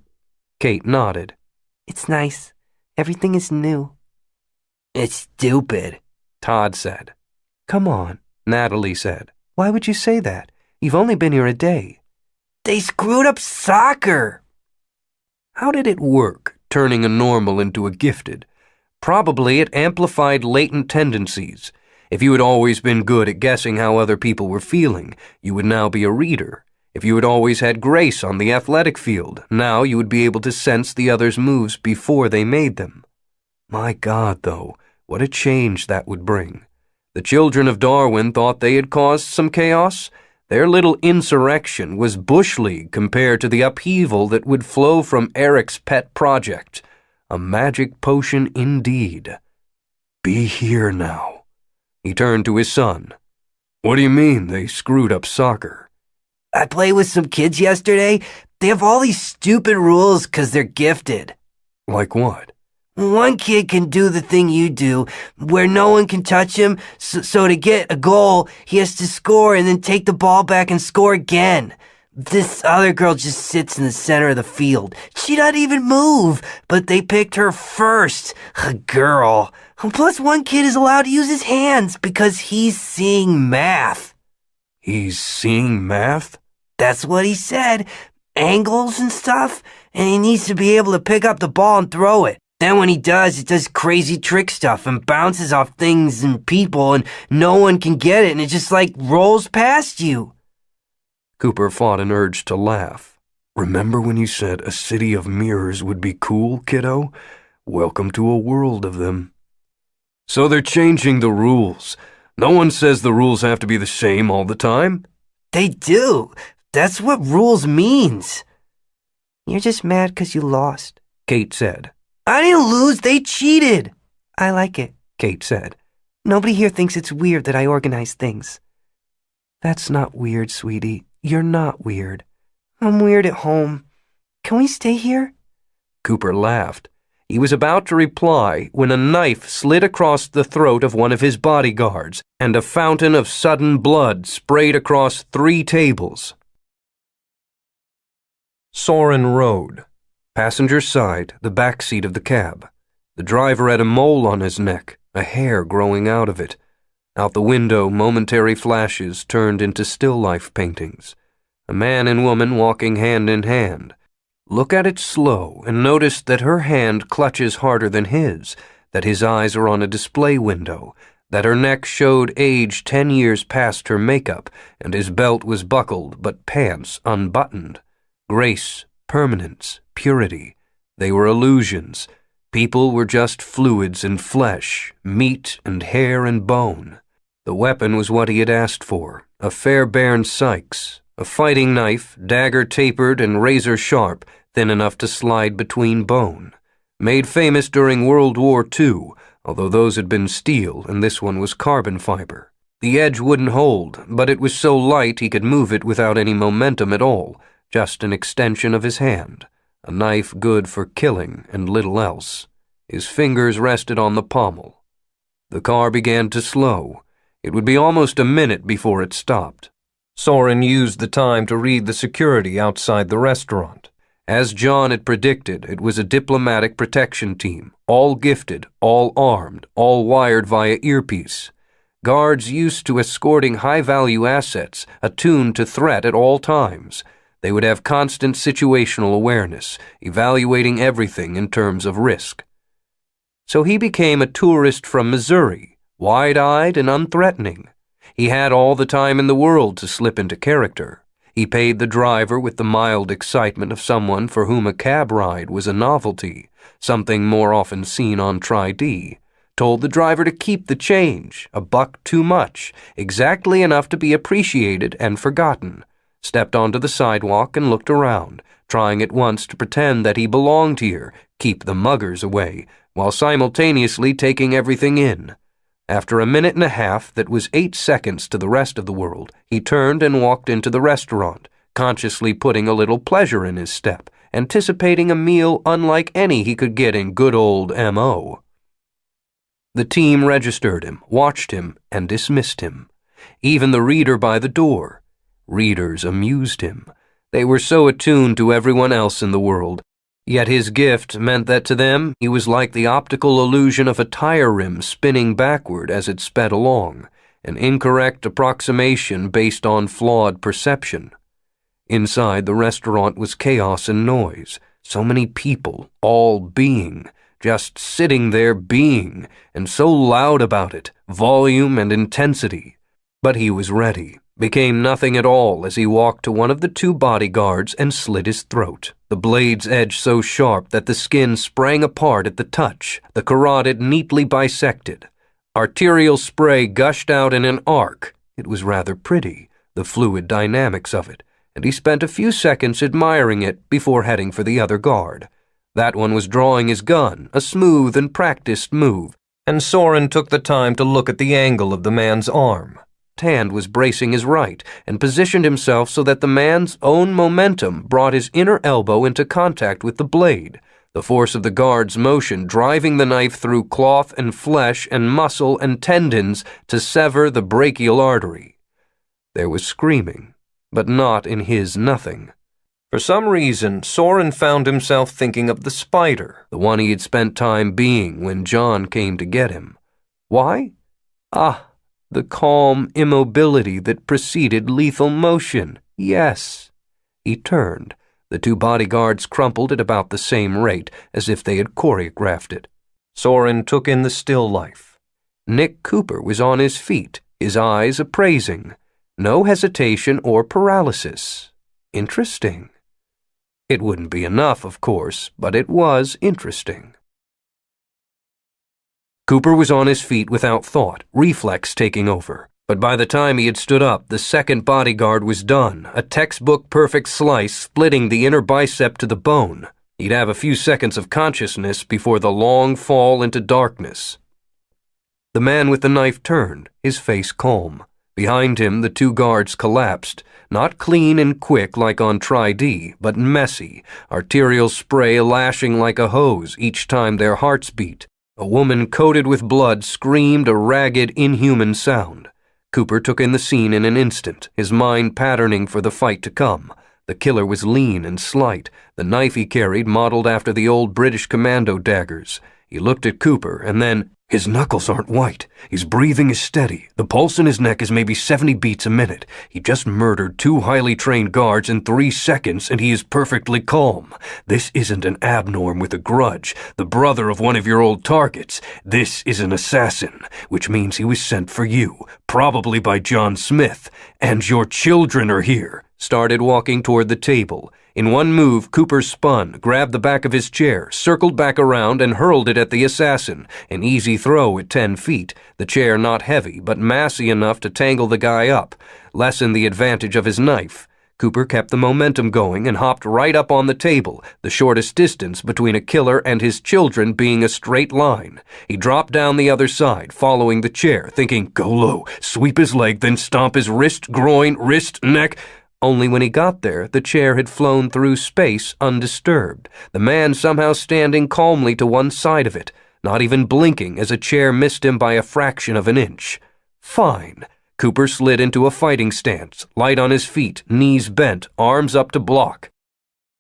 Kate nodded. It's nice. Everything is new. It's stupid, Todd said. Come on, Natalie said. Why would you say that? You've only been here a day. They screwed up soccer. How did it work, turning a normal into a gifted? Probably it amplified latent tendencies. If you had always been good at guessing how other people were feeling, you would now be a reader. If you had always had grace on the athletic field, now you would be able to sense the other's moves before they made them. My God, though, what a change that would bring. The children of Darwin thought they had caused some chaos. Their little insurrection was Bush League compared to the upheaval that would flow from Eric's pet project. A magic potion indeed. Be here now. He turned to his son. What do you mean they screwed up soccer? I played with some kids yesterday. They have all these stupid rules 'cause they're gifted. Like what? One kid can do the thing you do, where no one can touch him, so to get a goal, he has to score and then take the ball back and score again. This other girl just sits in the center of the field. She doesn't even move, but they picked her first. A girl. Plus, one kid is allowed to use his hands because he's seeing math. He's seeing math? That's what he said. Angles and stuff, and he needs to be able to pick up the ball and throw it. Then when he does, it does crazy trick stuff and bounces off things and people, and no one can get it, and it just like rolls past you. Cooper fought an urge to laugh. Remember when you said a city of mirrors would be cool, kiddo? Welcome to a world of them. So they're changing the rules. No one says the rules have to be the same all the time. They do. That's what rules means. You're just mad 'cause you lost, Kate said. I didn't lose, they cheated. I like it, Kate said. Nobody here thinks it's weird that I organize things. That's not weird, sweetie. You're not weird. I'm weird at home. Can we stay here? Cooper laughed. He was about to reply when a knife slid across the throat of one of his bodyguards, and a fountain of sudden blood sprayed across 3 tables. Soren Road. Passenger side, the back seat of the cab. The driver had a mole on his neck, a hair growing out of it. Out the window, momentary flashes turned into still life paintings. A man and woman walking hand in hand. Look at it slow and notice that her hand clutches harder than his, that his eyes are on a display window, that her neck showed age 10 years past her makeup, and his belt was buckled but pants unbuttoned. Grace, permanence, purity. They were illusions. People were just fluids and flesh, meat and hair and bone. The weapon was what he had asked for, a Fairbairn Sykes, a fighting knife, dagger tapered and razor sharp, thin enough to slide between bone. Made famous during World War II, although those had been steel and this one was carbon fiber. The edge wouldn't hold, but it was so light he could move it without any momentum at all, just an extension of his hand. A knife good for killing and little else. His fingers rested on the pommel. The car began to slow. It would be almost a minute before it stopped. Soren used the time to read the security outside the restaurant. As John had predicted, it was a diplomatic protection team, all gifted, all armed, all wired via earpiece. Guards used to escorting high-value assets, attuned to threat at all times. They would have constant situational awareness, evaluating everything in terms of risk. So he became a tourist from Missouri, wide-eyed and unthreatening. He had all the time in the world to slip into character. He paid the driver with the mild excitement of someone for whom a cab ride was a novelty, something more often seen on Tri-D. Told the driver to keep the change, $1 too much, exactly enough to be appreciated and forgotten. Stepped onto the sidewalk and looked around, trying at once to pretend that he belonged here, keep the muggers away, while simultaneously taking everything in. After a minute and a half that was 8 seconds to the rest of the world, he turned and walked into the restaurant, consciously putting a little pleasure in his step, anticipating a meal unlike any he could get in good old M.O. The team registered him, watched him, and dismissed him. Even the reader by the door. Readers amused him. They were so attuned to everyone else in the world. Yet his gift meant that to them he was like the optical illusion of a tire rim spinning backward as it sped along, an incorrect approximation based on flawed perception. Inside the restaurant was chaos and noise, so many people, all being, just sitting there being, and so loud about it, volume and intensity. But he was ready, became nothing at all as he walked to one of the 2 bodyguards and slit his throat, the blade's edge so sharp that the skin sprang apart at the touch, the carotid neatly bisected. Arterial spray gushed out in an arc. It was rather pretty, the fluid dynamics of it, and he spent a few seconds admiring it before heading for the other guard. That one was drawing his gun, a smooth and practiced move, and Soren took the time to look at the angle of the man's arm. Hand was bracing his right and positioned himself so that the man's own momentum brought his inner elbow into contact with the blade, the force of the guard's motion driving the knife through cloth and flesh and muscle and tendons to sever the brachial artery. There was screaming, but not in his nothing. For some reason, Soren found himself thinking of the spider, the one he had spent time being when John came to get him. Why? The calm immobility that preceded lethal motion. Yes. He turned. The 2 bodyguards crumpled at about the same rate, as if they had choreographed it. Soren took in the still life. Nick Cooper was on his feet, his eyes appraising. No hesitation or paralysis. Interesting. It wouldn't be enough, of course, but it was interesting. Cooper was on his feet without thought, reflex taking over. But by the time he had stood up, the 2nd bodyguard was done, a textbook perfect slice splitting the inner bicep to the bone. He'd have a few seconds of consciousness before the long fall into darkness. The man with the knife turned, his face calm. Behind him, the 2 guards collapsed, not clean and quick like on Tri-D, but messy, arterial spray lashing like a hose each time their hearts beat. A woman coated with blood screamed a ragged, inhuman sound. Cooper took in the scene in an instant, his mind patterning for the fight to come. The killer was lean and slight, the knife he carried modeled after the old British commando daggers. He looked at Cooper, and then, his knuckles aren't white. His breathing is steady. The pulse in his neck is maybe 70 beats a minute. He just murdered 2 highly trained guards in 3 seconds, and he is perfectly calm. This isn't an abnorm with a grudge, the brother of one of your old targets. This is an assassin, which means he was sent for you, probably by John Smith. And your children are here. started walking toward the table. In one move, Cooper spun, grabbed the back of his chair, circled back around, and hurled it at the assassin. An easy throw at 10 feet, the chair not heavy, but massy enough to tangle the guy up, lessen the advantage of his knife. Cooper kept the momentum going and hopped right up on the table, the shortest distance between a killer and his children being a straight line. He dropped down the other side, following the chair, thinking, go low, sweep his leg, then stomp his wrist, groin, wrist, neck. Only when he got there, the chair had flown through space undisturbed, the man somehow standing calmly to one side of it, not even blinking as a chair missed him by a fraction of an inch. Fine. Cooper slid into a fighting stance, light on his feet, knees bent, arms up to block.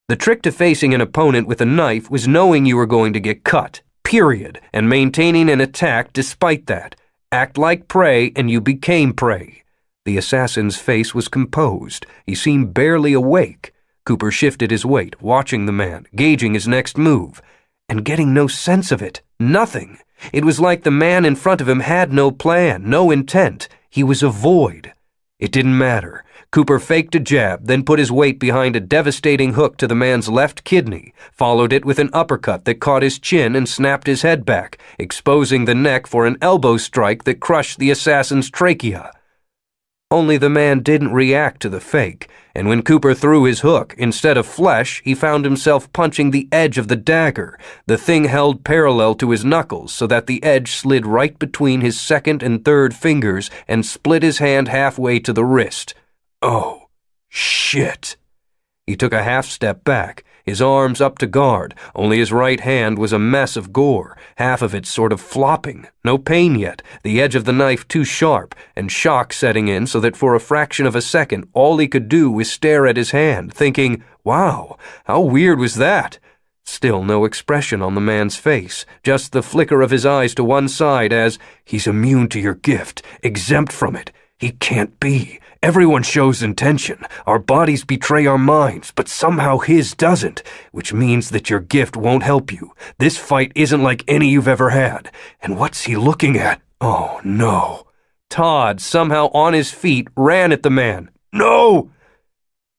The trick to facing an opponent with a knife was knowing you were going to get cut, period, and maintaining an attack despite that. Act like prey and you became prey. The assassin's face was composed. He seemed barely awake. Cooper shifted his weight, watching the man, gauging his next move, and getting no sense of it. Nothing. It was like the man in front of him had no plan, no intent. He was a void. It didn't matter. Cooper faked a jab, then put his weight behind a devastating hook to the man's left kidney, followed it with an uppercut that caught his chin and snapped his head back, exposing the neck for an elbow strike that crushed the assassin's trachea. Only the man didn't react to the fake, and when Cooper threw his hook, instead of flesh, he found himself punching the edge of the dagger, the thing held parallel to his knuckles so that the edge slid right between his second and third fingers and split his hand halfway to the wrist. Oh, shit. He took a half step back, his arms up to guard, only his right hand was a mess of gore, half of it sort of flopping. No pain yet, the edge of the knife too sharp, and shock setting in so that for a fraction of a second all he could do was stare at his hand, thinking, wow, how weird was that? Still no expression on the man's face, just the flicker of his eyes to one side as, he's immune to your gift, exempt from it. He can't be. Everyone shows intention. Our bodies betray our minds, but somehow his doesn't, which means that your gift won't help you. This fight isn't like any you've ever had. And what's he looking at? Oh, no. Todd, somehow on his feet, ran at the man. No!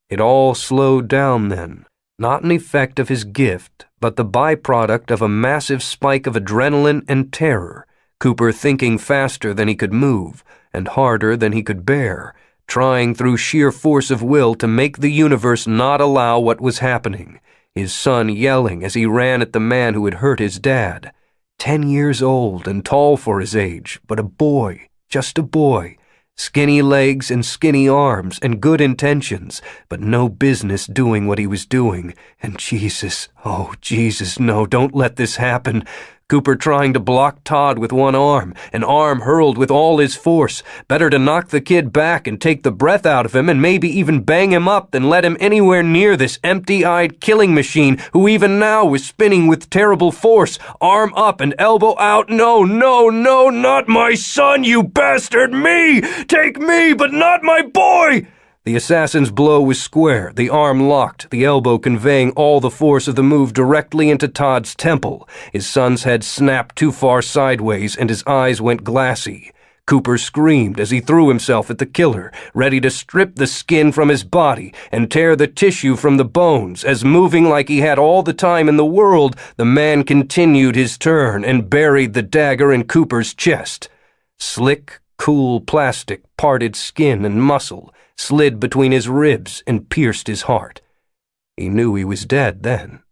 It all slowed down then. Not an effect of his gift, but the byproduct of a massive spike of adrenaline and terror. Cooper thinking faster than he could move, and harder than he could bear, trying through sheer force of will to make the universe not allow what was happening. His son yelling as he ran at the man who had hurt his dad. 10 years old and tall for his age, but a boy, just a boy. Skinny legs and skinny arms and good intentions, but no business doing what he was doing. And Jesus, oh Jesus, no, don't let this happen. Cooper trying to block Todd with one arm, an arm hurled with all his force. Better to knock the kid back and take the breath out of him and maybe even bang him up than let him anywhere near this empty-eyed killing machine who even now was spinning with terrible force, arm up and elbow out. No, no, no, not my son, you bastard! Me! Take me, but not my boy! The assassin's blow was square, the arm locked, the elbow conveying all the force of the move directly into Todd's temple. His son's head snapped too far sideways and his eyes went glassy. Cooper screamed as he threw himself at the killer, ready to strip the skin from his body and tear the tissue from the bones, as moving like he had all the time in the world, the man continued his turn and buried the dagger in Cooper's chest. Slick, cool plastic parted skin and muscle, slid between his ribs and pierced his heart. He knew he was dead then.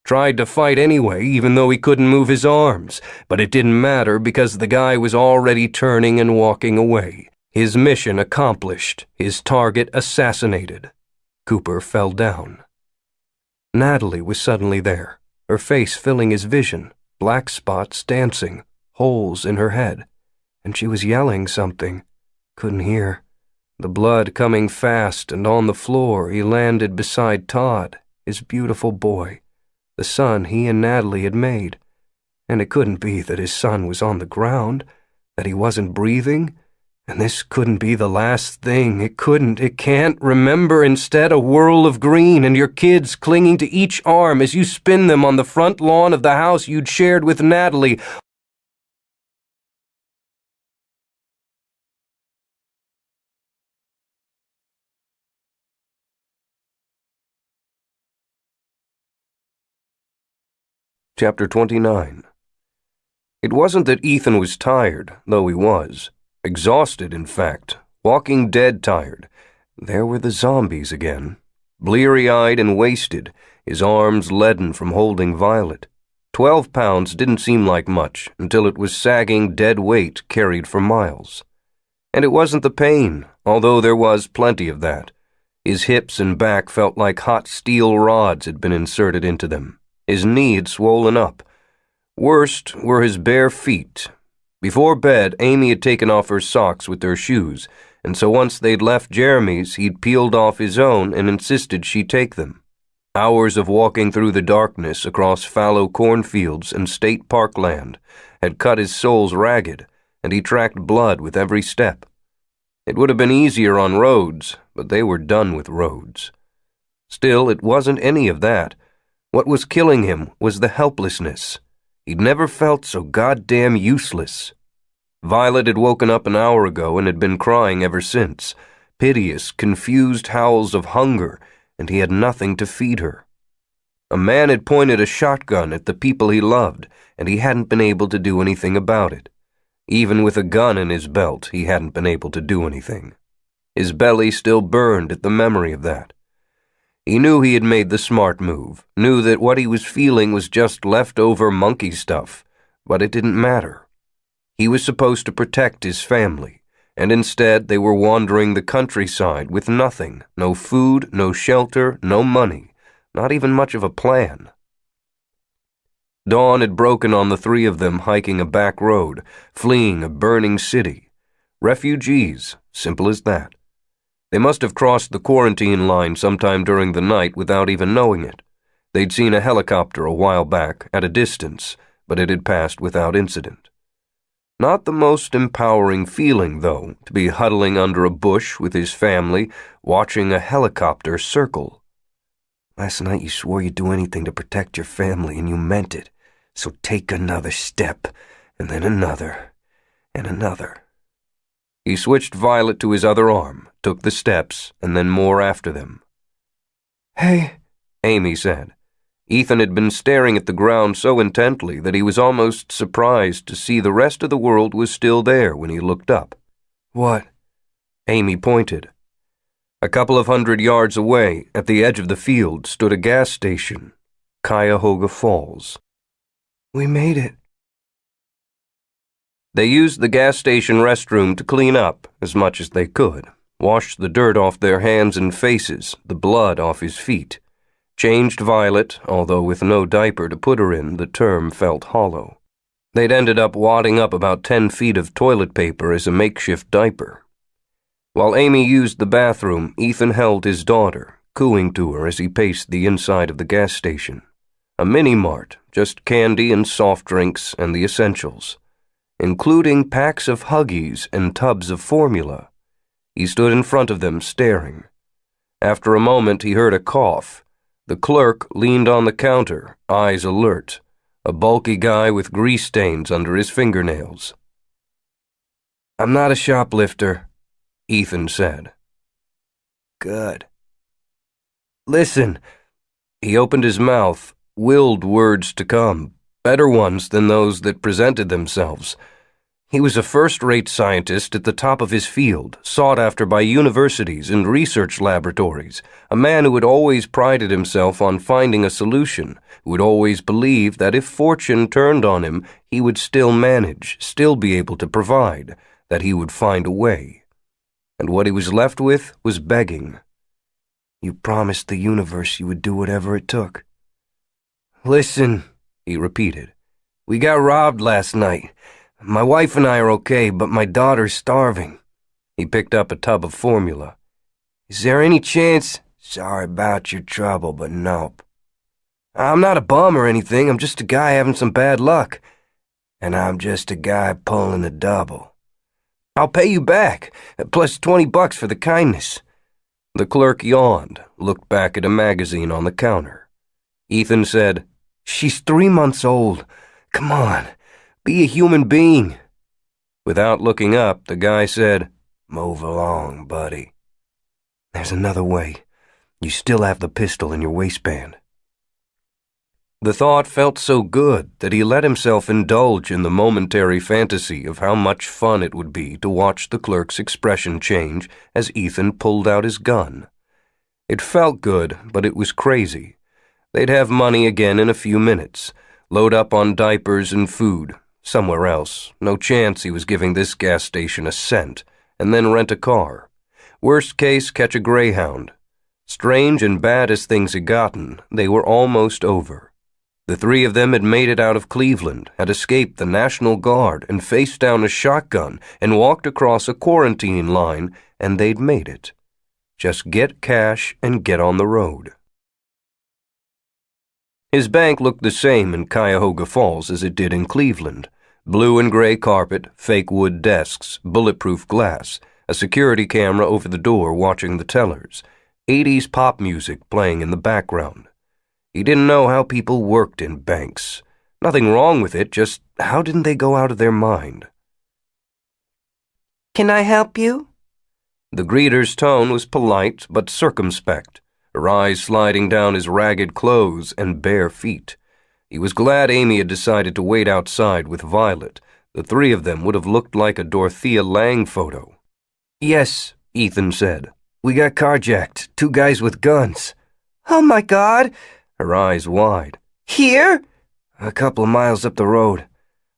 Tried to fight anyway, even though he couldn't move his arms, but it didn't matter because the guy was already turning and walking away. His mission accomplished, his target assassinated. Cooper fell down. Natalie was suddenly there, her face filling his vision, black spots dancing, holes in her head, and she was yelling something. Couldn't hear. The blood coming fast, and on the floor he landed beside Todd, his beautiful boy, the son he and Natalie had made. And it couldn't be that his son was on the ground, that he wasn't breathing, and this couldn't be the last thing. It can't. Remember instead a whirl of green and your kids clinging to each arm as you spin them on the front lawn of the house you'd shared with Natalie, Chapter 29. It wasn't that Ethan was tired, though he was. Exhausted, in fact. Walking dead tired. There were the zombies again. Bleary-eyed and wasted, his arms leaden from holding Violet. 12 pounds didn't seem like much until it was sagging dead weight carried for miles. And it wasn't the pain, although there was plenty of that. His hips and back felt like hot steel rods had been inserted into them. His knee had swollen up. Worst were his bare feet. Before bed, Amy had taken off her socks with their shoes, and so once they'd left Jeremy's, he'd peeled off his own and insisted she take them. Hours of walking through the darkness across fallow cornfields and state park land had cut his soles ragged, and he tracked blood with every step. It would have been easier on roads, but they were done with roads. Still, it wasn't any of that. What was killing him was the helplessness. He'd never felt so goddamn useless. Violet had woken up an hour ago and had been crying ever since. Piteous, confused howls of hunger, and he had nothing to feed her. A man had pointed a shotgun at the people he loved, and he hadn't been able to do anything about it. Even with a gun in his belt, he hadn't been able to do anything. His belly still burned at the memory of that. He knew he had made the smart move, knew that what he was feeling was just leftover monkey stuff, but it didn't matter. He was supposed to protect his family, and instead they were wandering the countryside with nothing, no food, no shelter, no money, not even much of a plan. Dawn had broken on the three of them hiking a back road, fleeing a burning city. Refugees, simple as that. They must have crossed the quarantine line sometime during the night without even knowing it. They'd seen a helicopter a while back, at a distance, but it had passed without incident. Not the most empowering feeling, though, to be huddling under a bush with his family, watching a helicopter circle. Last night you swore you'd do anything to protect your family, and you meant it. So take another step, and then another, and another. He switched Violet to his other arm, took the steps, and then more after them. Hey, Amy said. Ethan had been staring at the ground so intently that he was almost surprised to see the rest of the world was still there when he looked up. What? Amy pointed. A couple of 100 yards away, at the edge of the field, stood a gas station, Cuyahoga Falls. We made it. They used the gas station restroom to clean up as much as they could, washed the dirt off their hands and faces, the blood off his feet. Changed Violet, although with no diaper to put her in, the term felt hollow. They'd ended up wadding up about 10 feet of toilet paper as a makeshift diaper. While Amy used the bathroom, Ethan held his daughter, cooing to her as he paced the inside of the gas station. A mini-mart, just candy and soft drinks and the essentials, including packs of Huggies and tubs of formula. He stood in front of them, staring. After a moment, he heard a cough. The clerk leaned on the counter, eyes alert, a bulky guy with grease stains under his fingernails. I'm not a shoplifter, Ethan said. Good. Listen. He opened his mouth, willed words to come, better ones than those that presented themselves. He was a first-rate scientist at the top of his field, sought after by universities and research laboratories, a man who had always prided himself on finding a solution, who had always believed that if fortune turned on him, he would still manage, still be able to provide, that he would find a way. And what he was left with was begging. You promised the universe you would do whatever it took. Listen, he repeated. We got robbed last night. My wife and I are okay, but my daughter's starving. He picked up a tub of formula. Is there any chance? Sorry about your trouble, but nope. I'm not a bum or anything. I'm just a guy having some bad luck. And I'm just a guy pulling a double. I'll pay you back, plus $20 for the kindness. The clerk yawned, looked back at a magazine on the counter. Ethan said, She's 3 months old. Come on. Be a human being. Without looking up, the guy said, Move along, buddy. There's another way. You still have the pistol in your waistband. The thought felt so good that he let himself indulge in the momentary fantasy of how much fun it would be to watch the clerk's expression change as Ethan pulled out his gun. It felt good, but it was crazy. They'd have money again in a few minutes, load up on diapers and food, somewhere else, no chance he was giving this gas station a cent, and then rent a car. Worst case, catch a Greyhound. Strange and bad as things had gotten, they were almost over. The three of them had made it out of Cleveland, had escaped the National Guard and faced down a shotgun and walked across a quarantine line, and they'd made it. Just get cash and get on the road. His bank looked the same in Cuyahoga Falls as it did in Cleveland. Blue and gray carpet, fake wood desks, bulletproof glass, a security camera over the door watching the tellers, 80s pop music playing in the background. He didn't know how people worked in banks. Nothing wrong with it, just how didn't they go out of their mind? Can I help you? The greeter's tone was polite but circumspect, her eyes sliding down his ragged clothes and bare feet. He was glad Amy had decided to wait outside with Violet. The three of them would have looked like a Dorothea Lange photo. Yes, Ethan said. We got carjacked. 2 guys with guns. Oh my God! Her eyes wide. Here? A couple of miles up the road.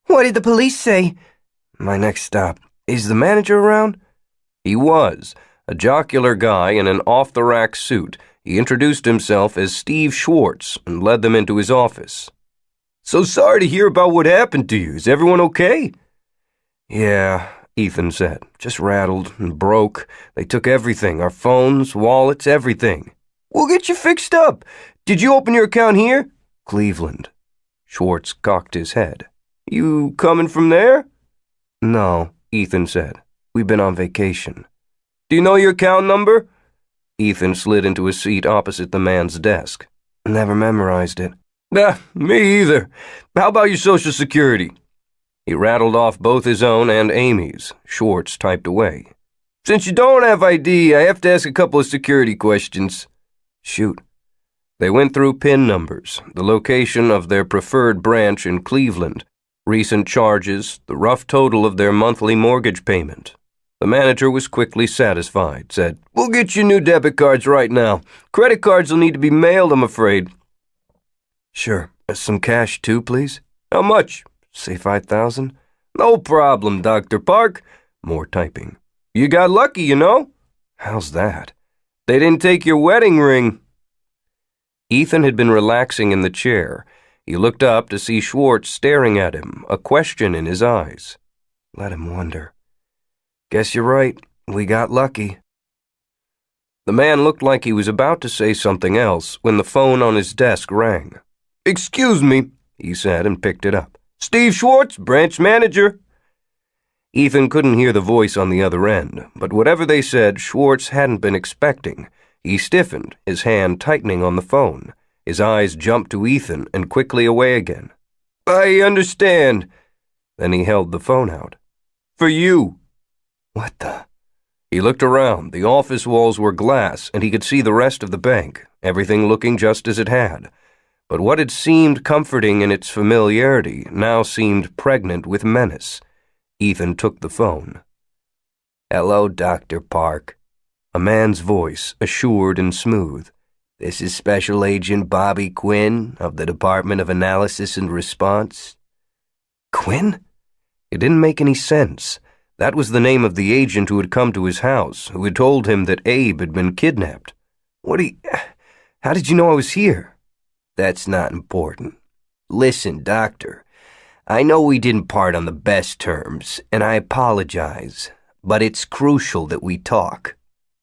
What did the police say? My next stop. Is the manager around? He was, a jocular guy in an off-the-rack suit. He introduced himself as Steve Schwartz and led them into his office. So sorry to hear about what happened to you. Is everyone okay? Yeah, Ethan said. Just rattled and broke. They took everything, our phones, wallets, everything. We'll get you fixed up. Did you open your account here? Cleveland. Schwartz cocked his head. You coming from there? No, Ethan said. We've been on vacation. Do you know your account number? Ethan slid into a seat opposite the man's desk. Never memorized it. Nah, me either. How about your social security? He rattled off both his own and Amy's. Schwartz typed away. Since you don't have ID, I have to ask a couple of security questions. Shoot. They went through PIN numbers, the location of their preferred branch in Cleveland, recent charges, the rough total of their monthly mortgage payment. The manager was quickly satisfied, said, We'll get you new debit cards right now. Credit cards will need to be mailed, I'm afraid. Sure. Some cash too, please? How much? Say 5,000. No problem, Dr. Park. More typing. You got lucky, you know? How's that? They didn't take your wedding ring. Ethan had been relaxing in the chair. He looked up to see Schwartz staring at him, a question in his eyes. Let him wonder. Guess you're right. We got lucky. The man looked like he was about to say something else when the phone on his desk rang. Excuse me, he said and picked it up. Steve Schwartz, branch manager. Ethan couldn't hear the voice on the other end, but whatever they said, Schwartz hadn't been expecting. He stiffened, his hand tightening on the phone. His eyes jumped to Ethan and quickly away again. I understand. Then he held the phone out. For you. What the? He looked around. The office walls were glass, and he could see the rest of the bank, everything looking just as it had. But what had seemed comforting in its familiarity now seemed pregnant with menace. Ethan took the phone. Hello, Dr. Park. A man's voice, assured and smooth. This is Special Agent Bobby Quinn of the Department of Analysis and Response. Quinn? It didn't make any sense. That was the name of the agent who had come to his house, who had told him that Abe had been kidnapped. How did you know I was here? That's not important. Listen, Doctor, I know we didn't part on the best terms, and I apologize, but it's crucial that we talk.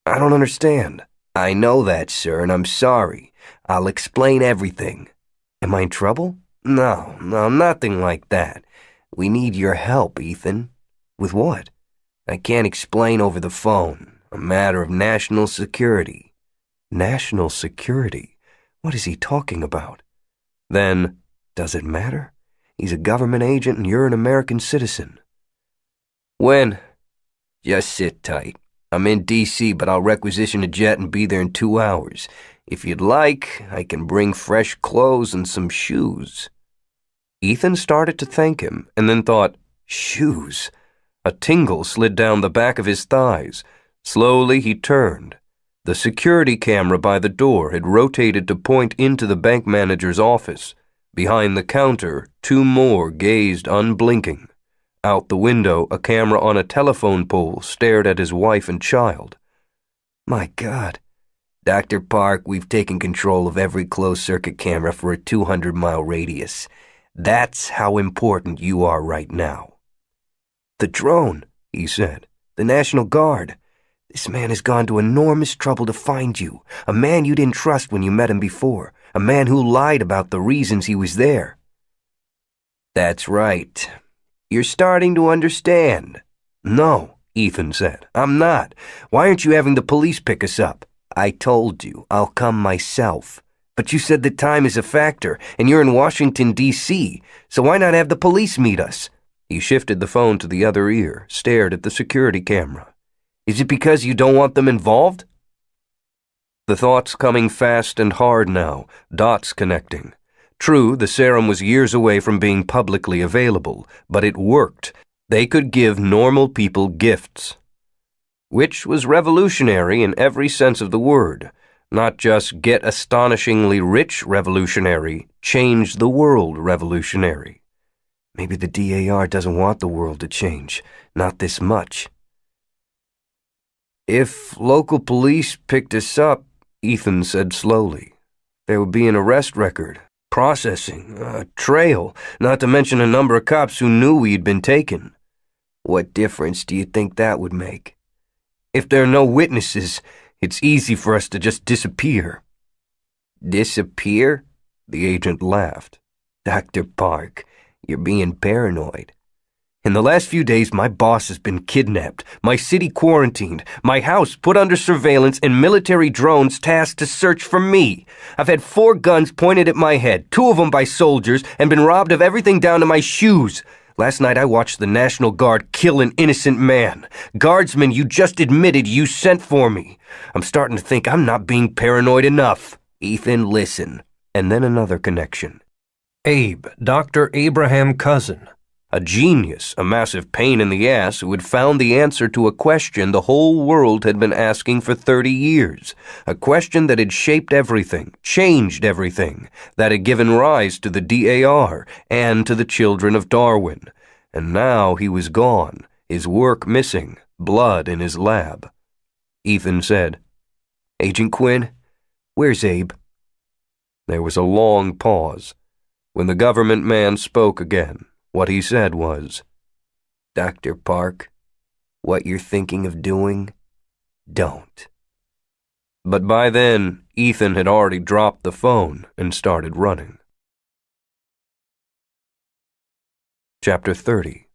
I don't understand. I know that, sir, and I'm sorry. I'll explain everything. Am I in trouble? No, nothing like that. We need your help, Ethan. With what? I can't explain over the phone. A matter of national security. National security? What is he talking about? Then, does it matter? He's a government agent and you're an American citizen. When? Just sit tight. I'm in D.C., but I'll requisition a jet and be there in 2 hours. If you'd like, I can bring fresh clothes and some shoes." Ethan started to thank him and then thought, shoes? A tingle slid down the back of his thighs. Slowly he turned. The security camera by the door had rotated to point into the bank manager's office. Behind the counter, 2 more gazed unblinking. Out the window, a camera on a telephone pole stared at his wife and child. "My God. Dr. Park, we've taken control of every closed-circuit camera for a 200-mile radius. That's how important you are right now." "The drone," he said. "The National Guard. This man has gone to enormous trouble to find you. A man you didn't trust when you met him before. A man who lied about the reasons he was there." "That's right. You're starting to understand." "No," Ethan said. "I'm not. Why aren't you having the police pick us up?" "I told you, I'll come myself." "But you said that time is a factor, and you're in Washington, D.C., so why not have the police meet us?" He shifted the phone to the other ear, stared at the security camera. "Is it because you don't want them involved?" The thoughts coming fast and hard now, dots connecting. True, the serum was years away from being publicly available, but it worked. They could give normal people gifts. Which was revolutionary in every sense of the word. Not just get astonishingly rich revolutionary, change the world revolutionary. Maybe the DAR doesn't want the world to change. Not this much. "If local police picked us up," Ethan said slowly, "there would be an arrest record, processing, a trail, not to mention a number of cops who knew we'd been taken." "What difference do you think that would make?" "If there are no witnesses, it's easy for us to just disappear." "Disappear?" The agent laughed. "Dr. Park, you're being paranoid." "In the last few days, my boss has been kidnapped, my city quarantined, my house put under surveillance, and military drones tasked to search for me. I've had 4 guns pointed at my head, 2 of them by soldiers, and been robbed of everything down to my shoes. Last night I watched the National Guard kill an innocent man. Guardsmen you just admitted you sent for me. I'm starting to think I'm not being paranoid enough." "Ethan, listen." And then another connection. Abe, Dr. Abraham Cousin. A genius, a massive pain in the ass who had found the answer to a question the whole world had been asking for 30 years. A question that had shaped everything, changed everything, that had given rise to the DAR and to the children of Darwin. And now he was gone, his work missing, blood in his lab. Ethan said, "Agent Quinn, where's Abe?" There was a long pause. When the government man spoke again, what he said was, "Dr. Park, what you're thinking of doing, don't." But by then, Ethan had already dropped the phone and started running. Chapter 30.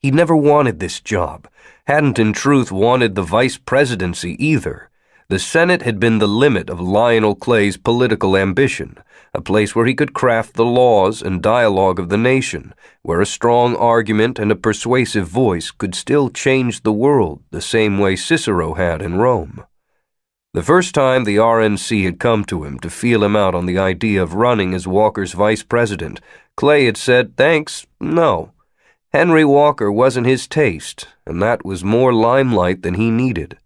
He'd never wanted this job, hadn't in truth wanted the vice presidency either. The Senate had been the limit of Lionel Clay's political ambition, a place where he could craft the laws and dialogue of the nation, where a strong argument and a persuasive voice could still change the world the same way Cicero had in Rome. The first time the RNC had come to him to feel him out on the idea of running as Walker's vice president, Clay had said, thanks, no. Henry Walker wasn't his taste, and that was more limelight than he needed.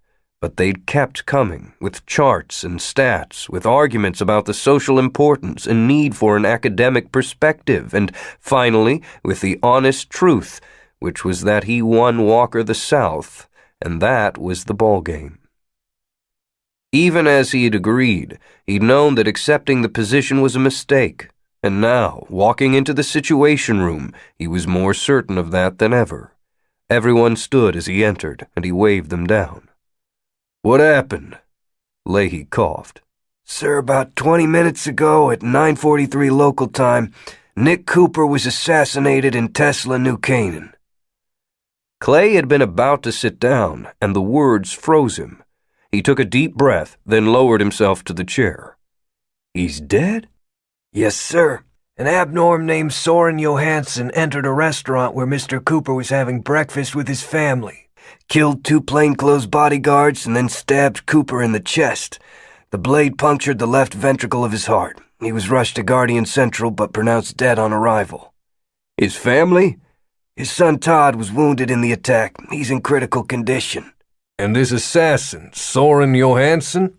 But they'd kept coming, with charts and stats, with arguments about the social importance and need for an academic perspective, and finally, with the honest truth, which was that he won Walker the South, and that was the ballgame. Even as he had agreed, he'd known that accepting the position was a mistake, and now, walking into the Situation Room, he was more certain of that than ever. Everyone stood as he entered, and he waved them down. What happened? Leahy coughed. Sir, about 20 minutes ago at 9:43 local time, Nick Cooper was assassinated in Tesla, New Canaan. Clay had been about to sit down, and the words froze him. He took a deep breath, then lowered himself to the chair. He's dead? Yes, sir. An abnorm named Soren Johansson entered a restaurant where Mr. Cooper was having breakfast with his family. Killed 2 plainclothes bodyguards and then stabbed Cooper in the chest. The blade punctured the left ventricle of his heart. He was rushed to Guardian Central but pronounced dead on arrival. His family? His son Todd was wounded in the attack. He's in critical condition. And this assassin, Soren Johansson?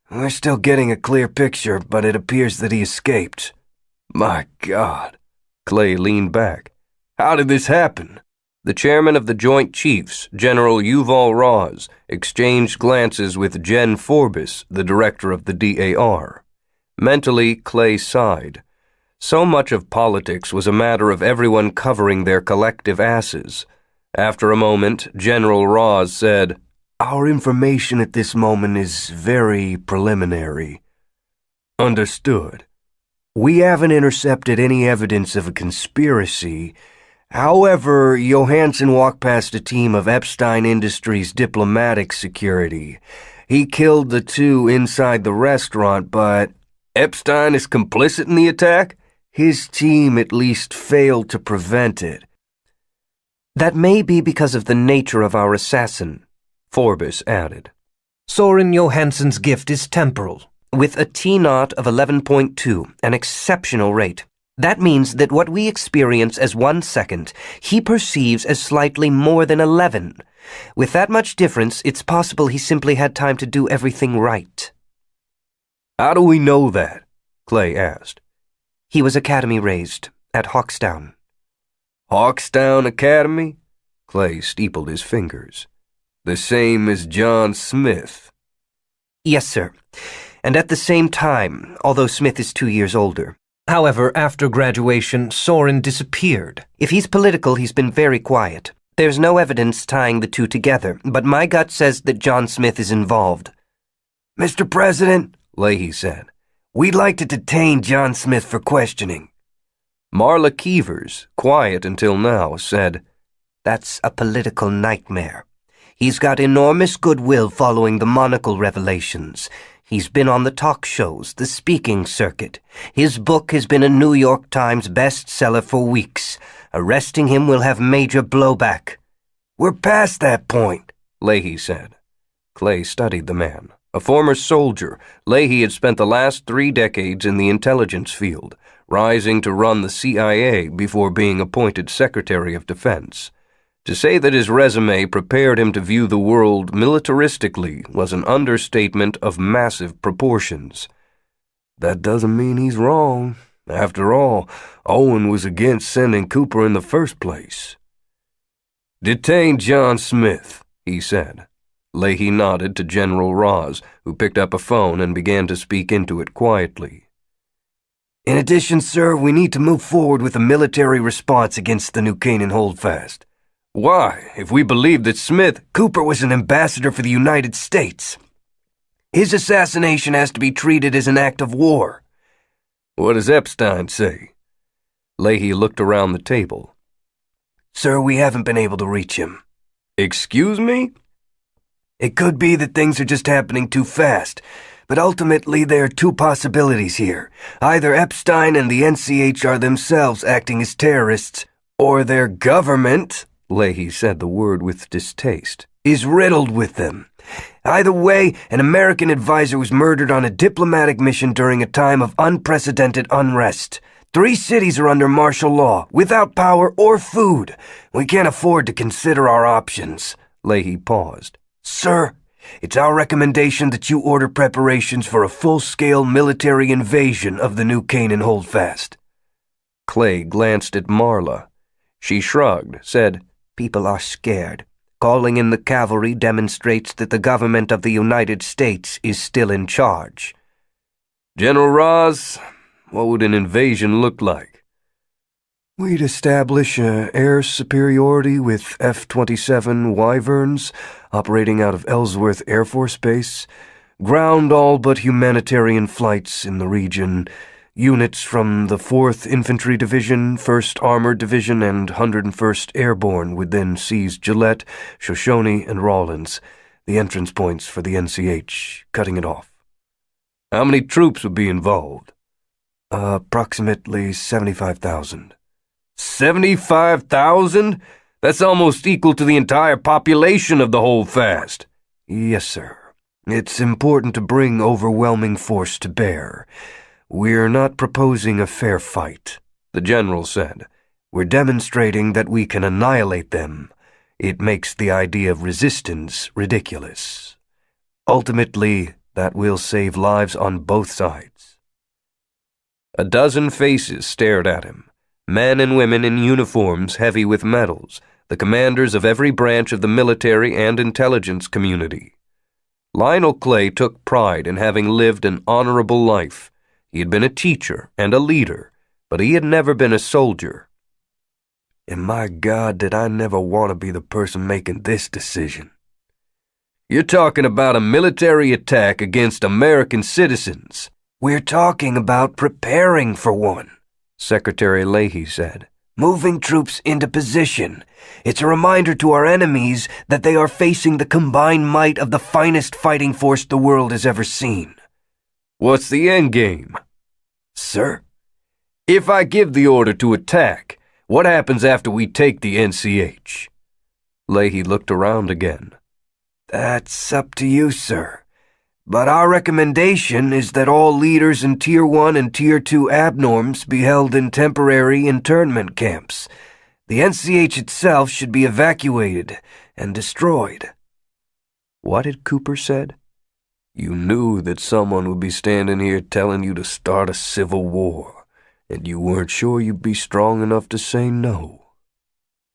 We're still getting a clear picture, but it appears that he escaped. My God. Clay leaned back. How did this happen? The chairman of the Joint Chiefs, General Yuval Raz, exchanged glances with Jen Forbes, the director of the DAR. Mentally, Clay sighed. So much of politics was a matter of everyone covering their collective asses. After a moment, General Raz said, Our information at this moment is very preliminary. Understood. We haven't intercepted any evidence of a conspiracy. However, Johansson walked past a team of Epstein Industries diplomatic security. He killed the two inside the restaurant, but Epstein is complicit in the attack? His team at least failed to prevent it. That may be because of the nature of our assassin, Forbes added. Soren Johansson's gift is temporal, with a T-naught of 11.2, an exceptional rate. That means that what we experience as 1 second, he perceives as slightly more than 11. With that much difference, it's possible he simply had time to do everything right. How do we know that? Clay asked. He was academy raised at Hawkstown. Hawkstown Academy? Clay steepled his fingers. The same as John Smith. Yes, sir. And at the same time, although Smith is 2 years older. However, after graduation, Soren disappeared. If he's political, he's been very quiet. There's no evidence tying the two together, but my gut says that John Smith is involved. Mr. President, Leahy said, we'd like to detain John Smith for questioning. Marla Keevers, quiet until now, said, That's a political nightmare. He's got enormous goodwill following the monocle revelations. He's been on the talk shows, the speaking circuit. His book has been a New York Times bestseller for weeks. Arresting him will have major blowback. We're past that point, Leahy said. Clay studied the man. A former soldier, Leahy had spent the last 3 decades in the intelligence field, rising to run the CIA before being appointed Secretary of Defense. To say that his resume prepared him to view the world militaristically was an understatement of massive proportions. That doesn't mean he's wrong. After all, Owen was against sending Cooper in the first place. Detain John Smith, he said. Leahy nodded to General Raz, who picked up a phone and began to speak into it quietly. In addition, sir, we need to move forward with a military response against the New Canaan Holdfast. Why, if we believe that Smith... Cooper was an ambassador for the United States. His assassination has to be treated as an act of war. What does Epstein say? Leahy looked around the table. Sir, we haven't been able to reach him. Excuse me? It could be that things are just happening too fast, but ultimately there are 2 possibilities here. Either Epstein and the NCH are themselves acting as terrorists, or their government, Leahy said the word with distaste, is riddled with them. Either way, an American advisor was murdered on a diplomatic mission during a time of unprecedented unrest. 3 cities are under martial law, without power or food. We can't afford to consider our options. Leahy paused. Sir, it's our recommendation that you order preparations for a full-scale military invasion of the New Canaan Holdfast. Clay glanced at Marla. She shrugged, said, People are scared. Calling in the cavalry demonstrates that the government of the United States is still in charge. General Raz, what would an invasion look like? We'd establish air superiority with F-27 Wyverns operating out of Ellsworth Air Force Base, ground all but humanitarian flights in the region. Units from the 4th Infantry Division, 1st Armored Division, and 101st Airborne would then seize Gillette, Shoshone, and Rawlins, the entrance points for the NCH, cutting it off. How many troops would be involved? Approximately 75,000. 75,000? That's almost equal to the entire population of the Holdfast. Yes, sir. It's important to bring overwhelming force to bear. We're not proposing a fair fight, the general said. We're demonstrating that we can annihilate them. It makes the idea of resistance ridiculous. Ultimately, that will save lives on both sides. A dozen faces stared at him, men and women in uniforms heavy with medals, the commanders of every branch of the military and intelligence community. Lionel Clay took pride in having lived an honorable life. He had been a teacher and a leader, but he had never been a soldier. And my God, did I never want to be the person making this decision. You're talking about a military attack against American citizens. We're talking about preparing for one, Secretary Leahy said. Moving troops into position. It's a reminder to our enemies that they are facing the combined might of the finest fighting force the world has ever seen. What's the end game? Sir? If I give the order to attack, what happens after we take the NCH? Leahy looked around again. That's up to you, sir. But our recommendation is that all leaders in Tier 1 and Tier 2 abnorms be held in temporary internment camps. The NCH itself should be evacuated and destroyed. What had Cooper said? You knew that someone would be standing here telling you to start a civil war, and you weren't sure you'd be strong enough to say no.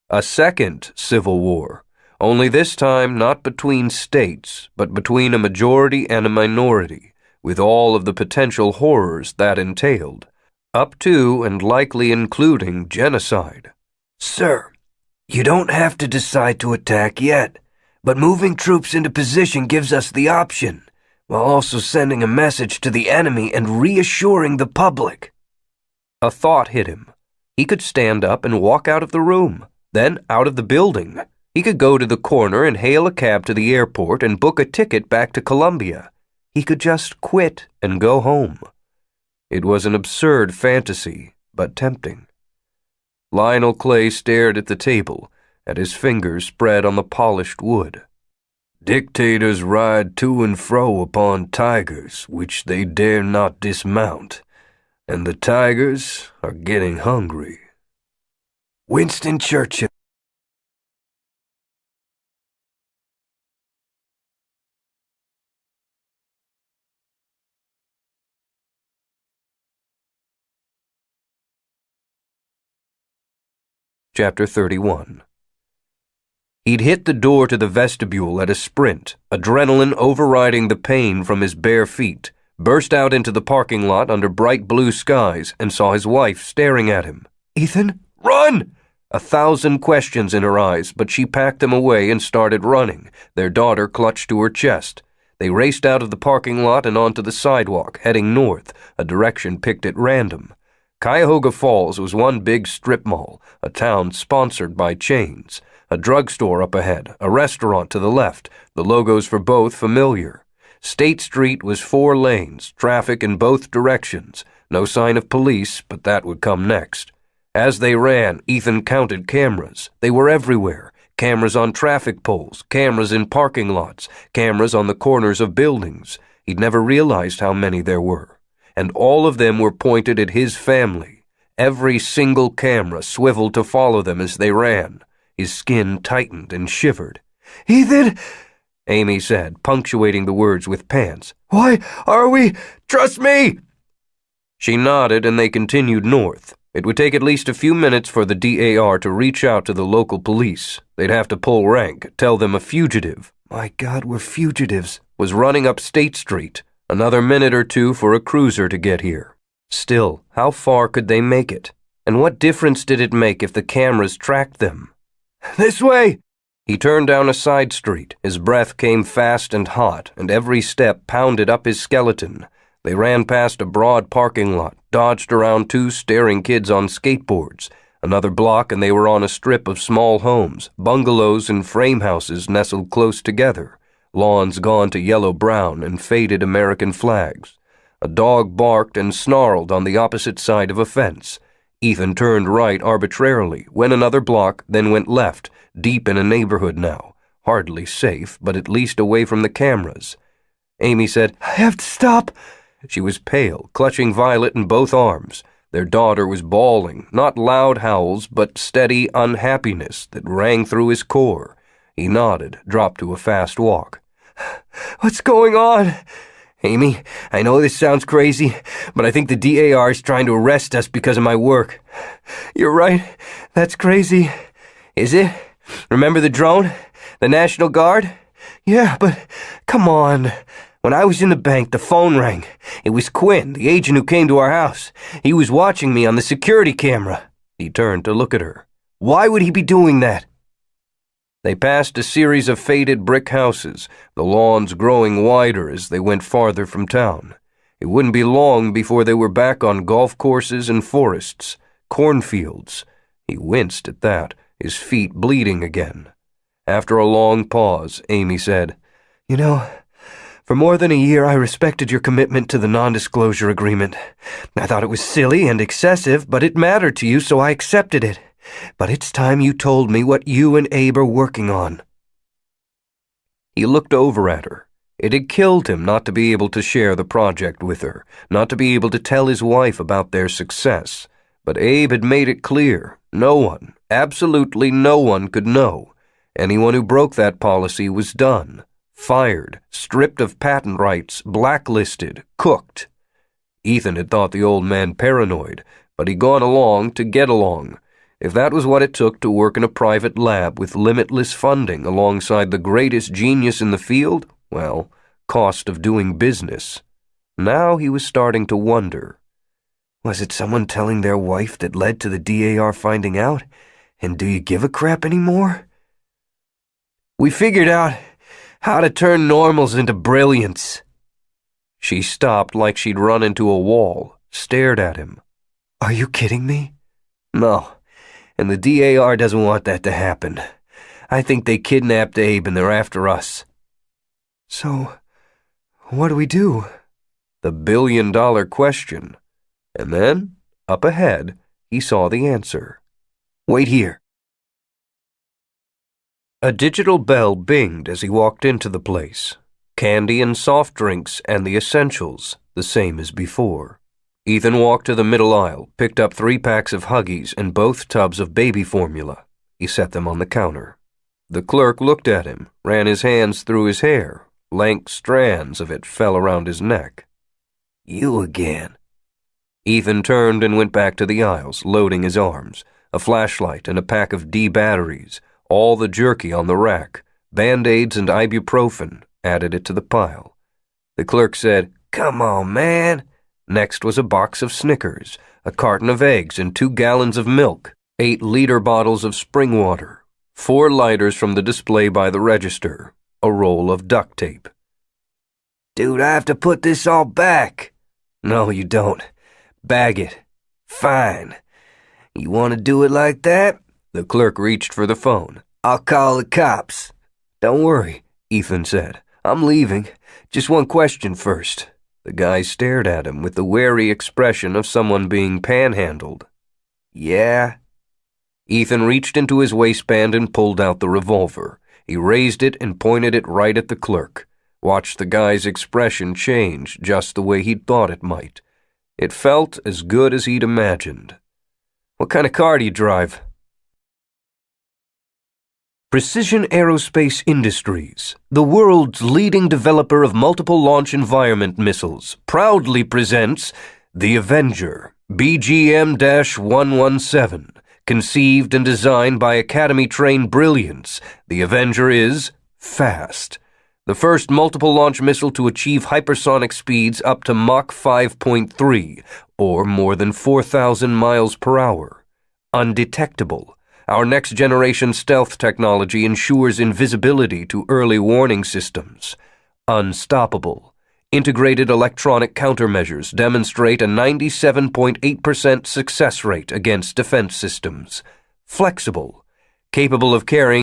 A second civil war. Only this time not between states, but between a majority and a minority, with all of the potential horrors that entailed, up to and likely including genocide. Sir, you don't have to decide to attack yet, but moving troops into position gives us the option, while also sending a message to the enemy and reassuring the public. A thought hit him. He could stand up and walk out of the room, then out of the building. He could go to the corner and hail a cab to the airport and book a ticket back to Columbia. He could just quit and go home. It was an absurd fantasy, but tempting. Lionel Clay stared at the table, at his fingers spread on the polished wood. Dictators ride to and fro upon tigers, which they dare not dismount, and the tigers are getting hungry. Winston Churchill. Chapter 31. He'd hit the door to the vestibule at a sprint, adrenaline overriding the pain from his bare feet, burst out into the parking lot under bright blue skies, and saw his wife staring at him. Ethan? Run! 1,000 questions in her eyes, but she packed them away and started running, their daughter clutched to her chest. They raced out of the parking lot and onto the sidewalk, heading north, a direction picked at random. Cuyahoga Falls was one big strip mall, a town sponsored by chains. A drugstore up ahead, a restaurant to the left, the logos for both familiar. State Street was 4 lanes, traffic in both directions. No sign of police, but that would come next. As they ran, Ethan counted cameras. They were everywhere. Cameras on traffic poles, cameras in parking lots, cameras on the corners of buildings. He'd never realized how many there were. And all of them were pointed at his family. Every single camera swiveled to follow them as they ran. His skin tightened and shivered. Ethan, Amy said, punctuating the words with pants. Why are we? Trust me! She nodded and they continued north. It would take at least a few minutes for the DAR to reach out to the local police. They'd have to pull rank, tell them a fugitive. My God, we're fugitives. Was running up State Street. Another minute or two for a cruiser to get here. Still, how far could they make it? And what difference did it make if the cameras tracked them? This way! He turned down a side street. His breath came fast and hot, and every step pounded up his skeleton. They ran past a broad parking lot, dodged around 2 staring kids on skateboards. Another block and they were on a strip of small homes, bungalows and frame houses nestled close together. Lawns gone to yellow-brown and faded American flags. A dog barked and snarled on the opposite side of a fence. Ethan turned right arbitrarily, went another block, then went left, deep in a neighborhood now. Hardly safe, but at least away from the cameras. Amy said, I have to stop. She was pale, clutching Violet in both arms. Their daughter was bawling, not loud howls, but steady unhappiness that rang through his core. He nodded, dropped to a fast walk. What's going on? Amy, I know this sounds crazy, but I think the DAR is trying to arrest us because of my work. You're right. That's crazy. Is it? Remember the drone? The National Guard? Yeah, but come on. When I was in the bank, the phone rang. It was Quinn, the agent who came to our house. He was watching me on the security camera. He turned to look at her. Why would he be doing that? They passed a series of faded brick houses, the lawns growing wider as they went farther from town. It wouldn't be long before they were back on golf courses and forests, cornfields. He winced at that, his feet bleeding again. After a long pause, Amy said, You know, for more than a year I respected your commitment to the non-disclosure agreement. I thought it was silly and excessive, but it mattered to you, so I accepted it. But it's time you told me what you and Abe are working on. He looked over at her. It had killed him not to be able to share the project with her, not to be able to tell his wife about their success. But Abe had made it clear. No one, absolutely no one could know. Anyone who broke that policy was done. Fired, stripped of patent rights, blacklisted, cooked. Ethan had thought the old man paranoid, but he'd gone along to get along. If that was what it took to work in a private lab with limitless funding alongside the greatest genius in the field, well, cost of doing business. Now he was starting to wonder. Was it someone telling their wife that led to the DAR finding out? And do you give a crap anymore? We figured out how to turn normals into brilliance. She stopped like she'd run into a wall, stared at him. Are you kidding me? No. And the DAR doesn't want that to happen. I think they kidnapped Abe and they're after us. So, what do we do? The billion-dollar question. And then, up ahead, he saw the answer. Wait here. A digital bell binged as he walked into the place. Candy and soft drinks and the essentials, the same as before. Ethan walked to the middle aisle, picked up 3 packs of Huggies and both tubs of baby formula. He set them on the counter. The clerk looked at him, ran his hands through his hair. Lank strands of it fell around his neck. You again. Ethan turned and went back to the aisles, loading his arms. A flashlight and a pack of D batteries, all the jerky on the rack, Band-Aids and ibuprofen, added it to the pile. The clerk said, Come on, man. Next was a box of Snickers, a carton of eggs and 2 gallons of milk, 8-liter bottles of spring water, 4 lighters from the display by the register, a roll of duct tape. Dude, I have to put this all back. No, you don't. Bag it. Fine. You want to do it like that? The clerk reached for the phone. I'll call the cops. Don't worry, Ethan said. I'm leaving. Just one question first. The guy stared at him with the wary expression of someone being panhandled. Yeah? Ethan reached into his waistband and pulled out the revolver. He raised it and pointed it right at the clerk. Watched the guy's expression change just the way he'd thought it might. It felt as good as he'd imagined. What kind of car do you drive? Precision Aerospace Industries, the world's leading developer of multiple launch environment missiles, proudly presents The Avenger, BGM-117. Conceived and designed by Academy-trained brilliance, the Avenger is fast. The first multiple launch missile to achieve hypersonic speeds up to Mach 5.3, or more than 4,000 miles per hour. Undetectable. Our next-generation stealth technology ensures invisibility to early warning systems. Unstoppable. Integrated electronic countermeasures demonstrate a 97.8% success rate against defense systems. Flexible. Capable of carrying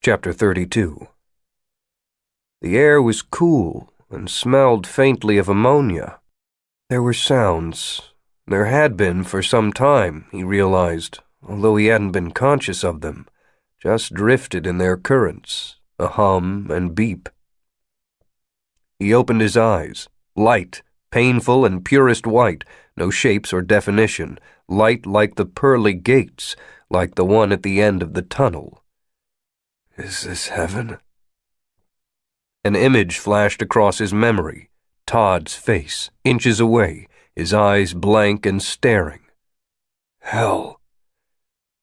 Chapter 32. The air was cool and smelled faintly of ammonia. There were sounds. There had been for some time, he realized, although he hadn't been conscious of them, just drifted in their currents, a hum and beep. He opened his eyes. Light, painful and purest white, no shapes or definition, light like the pearly gates, like the one at the end of the tunnel. Is this heaven? An image flashed across his memory. Todd's face, inches away, his eyes blank and staring. Hell.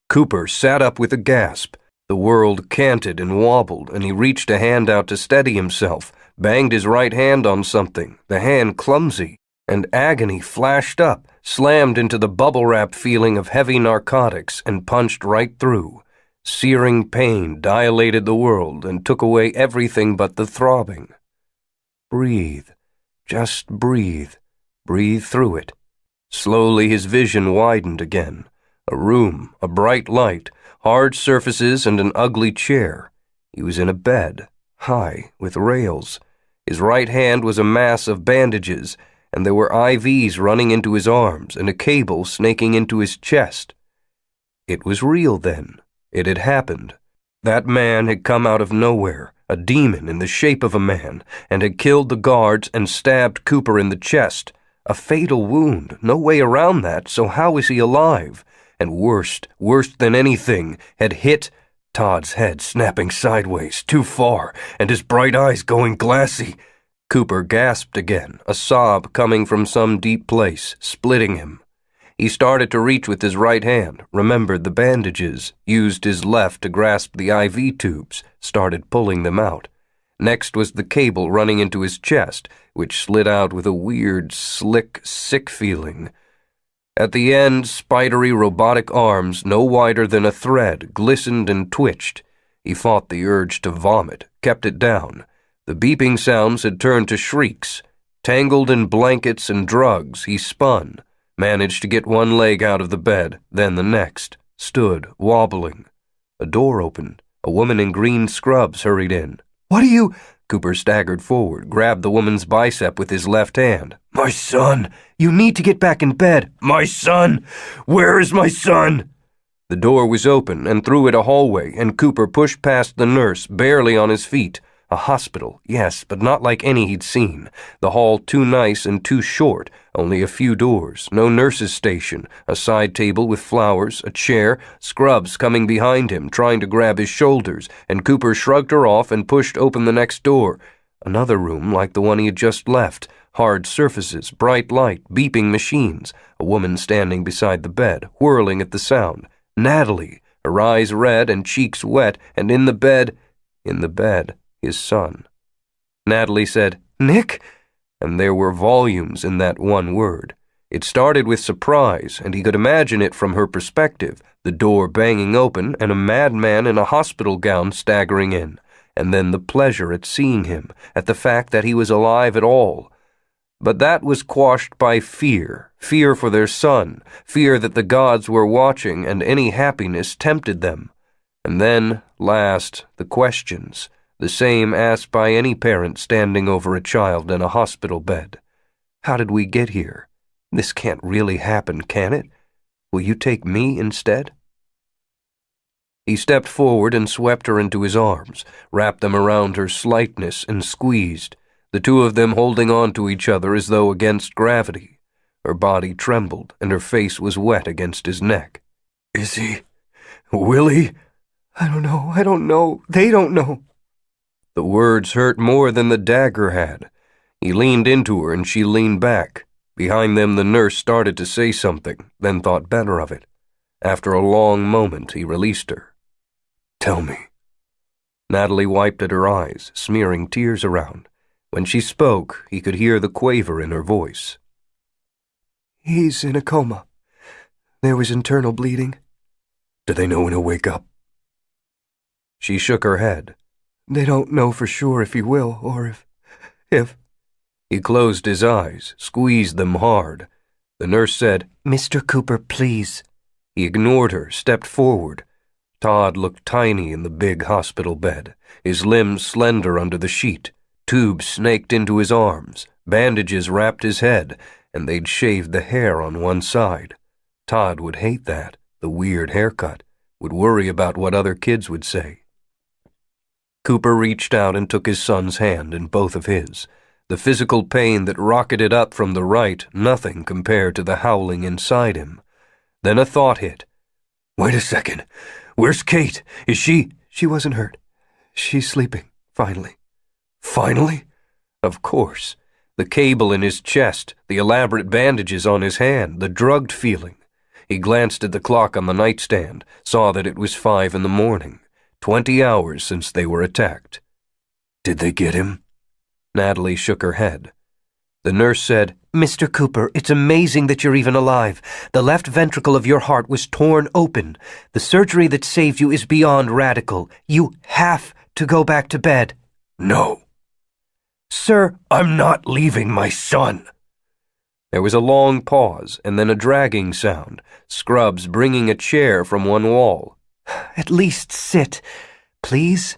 Cooper sat up with a gasp. The world canted and wobbled, and he reached a hand out to steady himself, banged his right hand on something, the hand clumsy, and agony flashed up, slammed into the bubble-wrap feeling of heavy narcotics, and punched right through. Searing pain dilated the world and took away everything but the throbbing. Breathe. Just breathe. Breathe through it. Slowly his vision widened again. A room, a bright light, hard surfaces and an ugly chair. He was in a bed, high, with rails. His right hand was a mass of bandages, and there were IVs running into his arms and a cable snaking into his chest. It was real then. It had happened. That man had come out of nowhere, a demon in the shape of a man, and had killed the guards and stabbed Cooper in the chest. A fatal wound, no way around that, so how was he alive? And worse than anything, had hit Todd's head snapping sideways, too far, and his bright eyes going glassy. Cooper gasped again, a sob coming from some deep place, splitting him. He started to reach with his right hand, remembered the bandages, used his left to grasp the IV tubes, started pulling them out. Next was the cable running into his chest, which slid out with a weird, slick, sick feeling. At the end, spidery robotic arms, no wider than a thread, glistened and twitched. He fought the urge to vomit, kept it down. The beeping sounds had turned to shrieks. Tangled in blankets and drugs, he spun. Managed to get one leg out of the bed, then the next. Stood, wobbling. A door opened. A woman in green scrubs hurried in. "What are you—" Cooper staggered forward, grabbed the woman's bicep with his left hand. "My son! You need to get back in bed! My son! Where is my son?" The door was open, and through it a hallway, and Cooper pushed past the nurse, barely on his feet. A hospital, yes, but not like any he'd seen. The hall too nice and too short, only a few doors, no nurse's station, a side table with flowers, a chair, scrubs coming behind him, trying to grab his shoulders, and Cooper shrugged her off and pushed open the next door. Another room like the one he had just left, hard surfaces, bright light, beeping machines, a woman standing beside the bed, whirling at the sound. Natalie, her eyes red and cheeks wet, and in the bed, his son. Natalie said, "Nick?" And there were volumes in that one word. It started with surprise, and he could imagine it from her perspective, the door banging open and a madman in a hospital gown staggering in, and then the pleasure at seeing him, at the fact that he was alive at all. But that was quashed by fear for their son, fear that the gods were watching and any happiness tempted them. And then, last, the questions. The same asked by any parent standing over a child in a hospital bed. How did we get here? This can't really happen, can it? Will you take me instead? He stepped forward and swept her into his arms, wrapped them around her slightness and squeezed, the two of them holding on to each other as though against gravity. Her body trembled, and her face was wet against his neck. "Is he? Will he?" I don't know. They don't know." The words hurt more than the dagger had. He leaned into her and she leaned back. Behind them the nurse started to say something, then thought better of it. After a long moment he released her. "Tell me." Natalie wiped at her eyes, smearing tears around. When she spoke, he could hear the quaver in her voice. "He's in a coma. There was internal bleeding." "Do they know when he'll wake up?" She shook her head. "They don't know for sure if he will, or if... He closed his eyes, squeezed them hard. The nurse said, "Mr. Cooper, please." He ignored her, stepped forward. Todd looked tiny in the big hospital bed, his limbs slender under the sheet. Tubes snaked into his arms, bandages wrapped his head, and they'd shaved the hair on one side. Todd would hate that, the weird haircut, would worry about what other kids would say. Cooper reached out and took his son's hand in both of his. The physical pain that rocketed up from the right, nothing compared to the howling inside him. Then a thought hit. Wait a second. Where's Kate? Is she... She wasn't hurt. She's sleeping, finally. Finally? Of course. The cable in his chest, the elaborate bandages on his hand, the drugged feeling. He glanced at the clock on the nightstand, saw that it was 5 in the morning. 20 hours since they were attacked. Did they get him? Natalie shook her head. The nurse said, Mr. Cooper, it's amazing that you're even alive. The left ventricle of your heart was torn open. The surgery that saved you is beyond radical. You have to go back to bed. No. Sir, I'm not leaving my son. There was a long pause, and then a dragging sound, Scrubs bringing a chair from one wall. At least sit, please.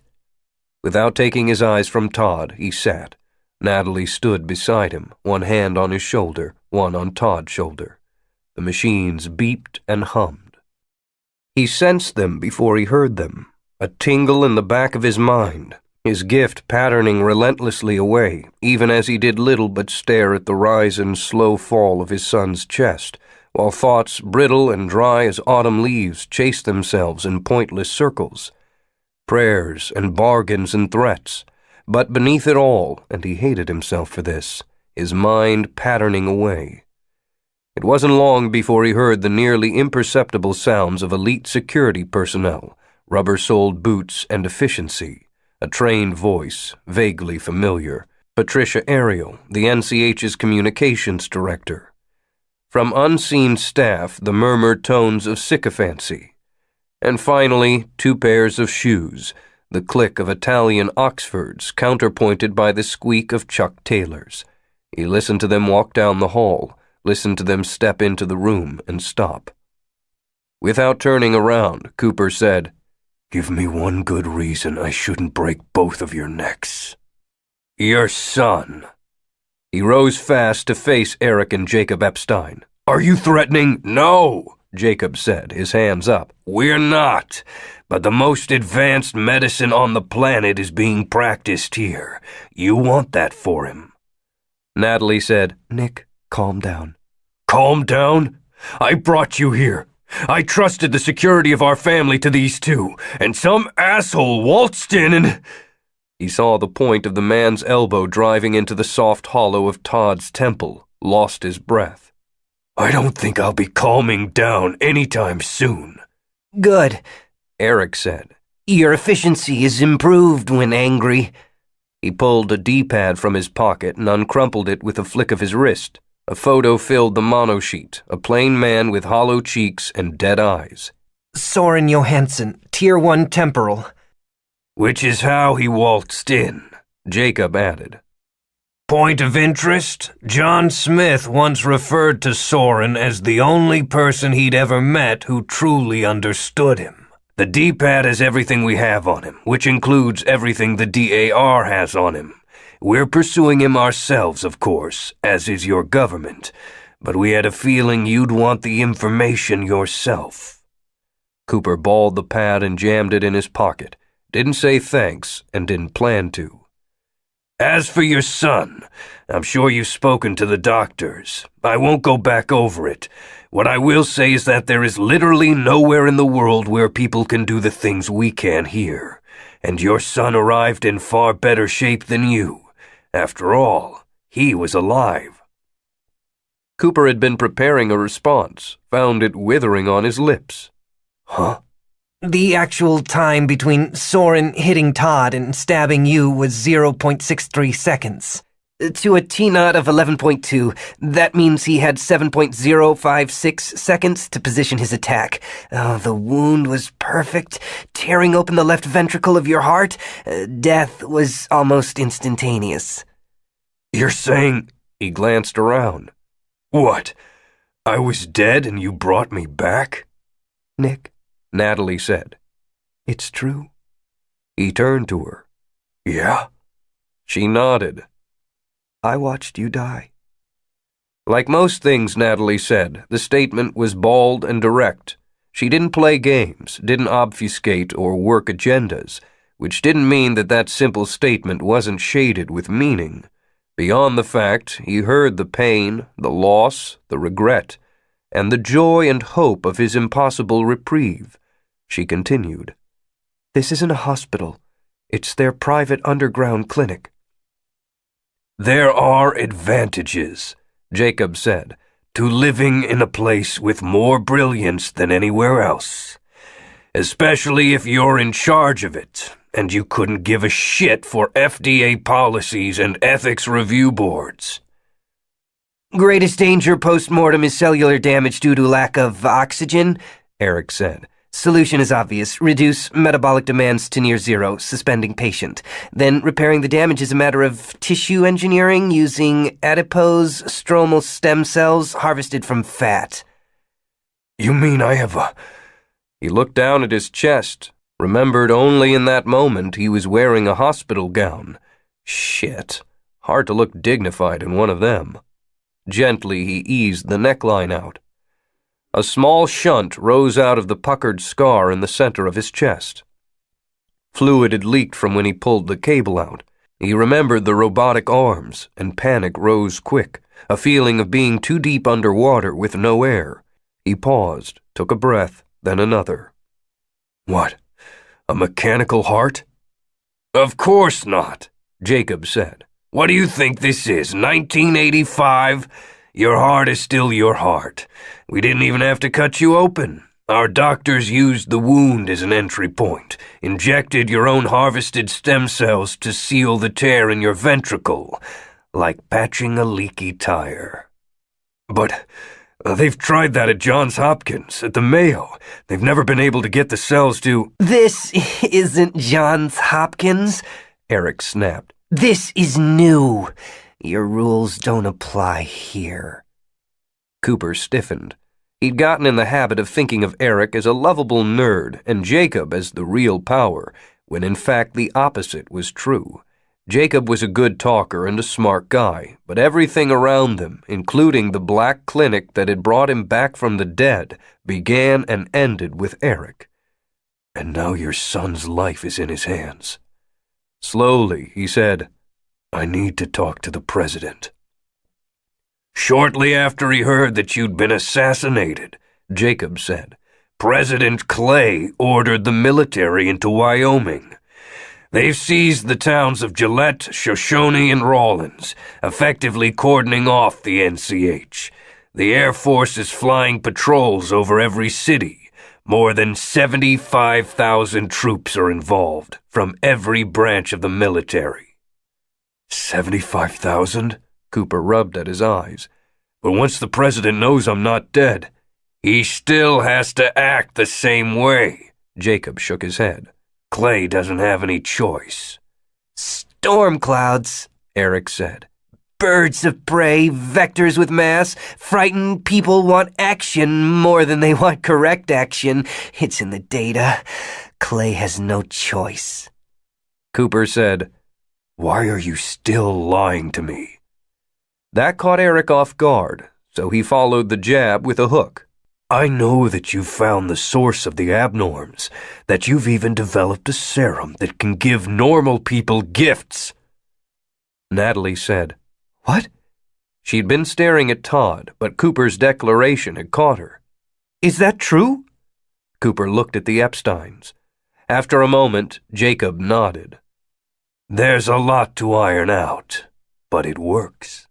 Without taking his eyes from Todd, he sat. Natalie stood beside him, one hand on his shoulder, one on Todd's shoulder. The machines beeped and hummed. He sensed them before he heard them, a tingle in the back of his mind, his gift patterning relentlessly away, even as he did little but stare at the rise and slow fall of his son's chest, while thoughts brittle and dry as autumn leaves chased themselves in pointless circles. Prayers and bargains and threats, but beneath it all, and he hated himself for this, his mind patterning away. It wasn't long before he heard the nearly imperceptible sounds of elite security personnel, rubber-soled boots and efficiency, a trained voice, vaguely familiar, Patricia Ariel, the NCH's communications director. From unseen staff, the murmured tones of sycophancy. And finally, 2 pairs of shoes, the click of Italian Oxfords counterpointed by the squeak of Chuck Taylors. He listened to them walk down the hall, listened to them step into the room and stop. Without turning around, Cooper said, Give me one good reason I shouldn't break both of your necks. Your son. He rose fast to face Eric and Jacob Epstein. Are you threatening? No, Jacob said, his hands up. We're not, but the most advanced medicine on the planet is being practiced here. You want that for him. Natalie said, Nick, calm down. Calm down? I brought you here. I trusted the security of our family to these two, and some asshole waltzed in and... He saw the point of the man's elbow driving into the soft hollow of Todd's temple, lost his breath. I don't think I'll be calming down anytime soon. Good, Eric said. Your efficiency is improved when angry. He pulled a D-pad from his pocket and uncrumpled it with a flick of his wrist. A photo filled the monosheet, a plain man with hollow cheeks and dead eyes. Soren Johansson, Tier 1 temporal. Which is how he waltzed in, Jacob added. Point of interest, John Smith once referred to Soren as the only person he'd ever met who truly understood him. The D-pad has everything we have on him, which includes everything the DAR has on him. We're pursuing him ourselves, of course, as is your government, but we had a feeling you'd want the information yourself. Cooper balled the pad and jammed it in his pocket. Didn't say thanks and didn't plan to. As for your son, I'm sure you've spoken to the doctors. I won't go back over it. What I will say is that there is literally nowhere in the world where people can do the things we can here, and your son arrived in far better shape than you. After all, he was alive. Cooper had been preparing a response, found it withering on his lips. Huh? The actual time between Soren hitting Todd and stabbing you was 0.63 seconds. To a T-naught of 11.2, that means he had 7.056 seconds to position his attack. Oh, the wound was perfect, tearing open the left ventricle of your heart. Death was almost instantaneous. You're saying... He glanced around. What? I was dead and you brought me back? Nick, Natalie said. It's true. He turned to her. Yeah? She nodded. I watched you die. Like most things Natalie said, the statement was bald and direct. She didn't play games, didn't obfuscate or work agendas, which didn't mean that simple statement wasn't shaded with meaning. Beyond the fact, he heard the pain, the loss, the regret, and the joy and hope of his impossible reprieve. She continued, "This isn't a hospital. It's their private underground clinic." "There are advantages," Jacob said, "to living in a place with more brilliance than anywhere else. Especially if you're in charge of it, and you couldn't give a shit for FDA policies and ethics review boards." Greatest danger post-mortem is cellular damage due to lack of oxygen, Eric said. Solution is obvious. Reduce metabolic demands to near zero, suspending patient. Then repairing the damage is a matter of tissue engineering using adipose stromal stem cells harvested from fat. "You mean I have a—" He looked down at his chest, remembered only in that moment he was wearing a hospital gown. Shit. Hard to look dignified in one of them. Gently he eased the neckline out. A small shunt rose out of the puckered scar in the center of his chest. Fluid had leaked from when he pulled the cable out. He remembered the robotic arms, and panic rose quick, a feeling of being too deep underwater with no air. He paused, took a breath, then another. "What? A mechanical heart?" "Of course not," Jacob said. "What do you think this is, 1985? Your heart is still your heart. We didn't even have to cut you open. Our doctors used the wound as an entry point, injected your own harvested stem cells to seal the tear in your ventricle, like patching a leaky tire." "But they've tried that at Johns Hopkins, at the Mayo. They've never been able to get the cells to—" This isn't Johns Hopkins, Eric snapped. This is new. Your rules don't apply here. Cooper stiffened. He'd gotten in the habit of thinking of Eric as a lovable nerd and Jacob as the real power, when in fact the opposite was true. Jacob was a good talker and a smart guy, but everything around them, including the black clinic that had brought him back from the dead, began and ended with Eric. "And now your son's life is in his hands." Slowly, he said, "I need to talk to the president." "Shortly after he heard that you'd been assassinated," Jacob said, "President Clay ordered the military into Wyoming. They've seized the towns of Gillette, Shoshone, and Rawlins, effectively cordoning off the NCH. The Air Force is flying patrols over every city. More than 75,000 troops are involved, from every branch of the military." 75,000? Cooper rubbed at his eyes. "But once the president knows I'm not dead, he still has to act the same way." Jacob shook his head. "Clay doesn't have any choice." Storm clouds, Eric said. Birds of prey, vectors with mass. Frightened people want action more than they want correct action. It's in the data. Clay has no choice. Cooper said, "Why are you still lying to me?" That caught Eric off guard, so he followed the jab with a hook. "I know that you've found the source of the abnorms, that you've even developed a serum that can give normal people gifts." Natalie said, "What?" She'd been staring at Todd, but Cooper's declaration had caught her. "Is that true?" Cooper looked at the Epsteins. After a moment, Jacob nodded. "There's a lot to iron out, but it works."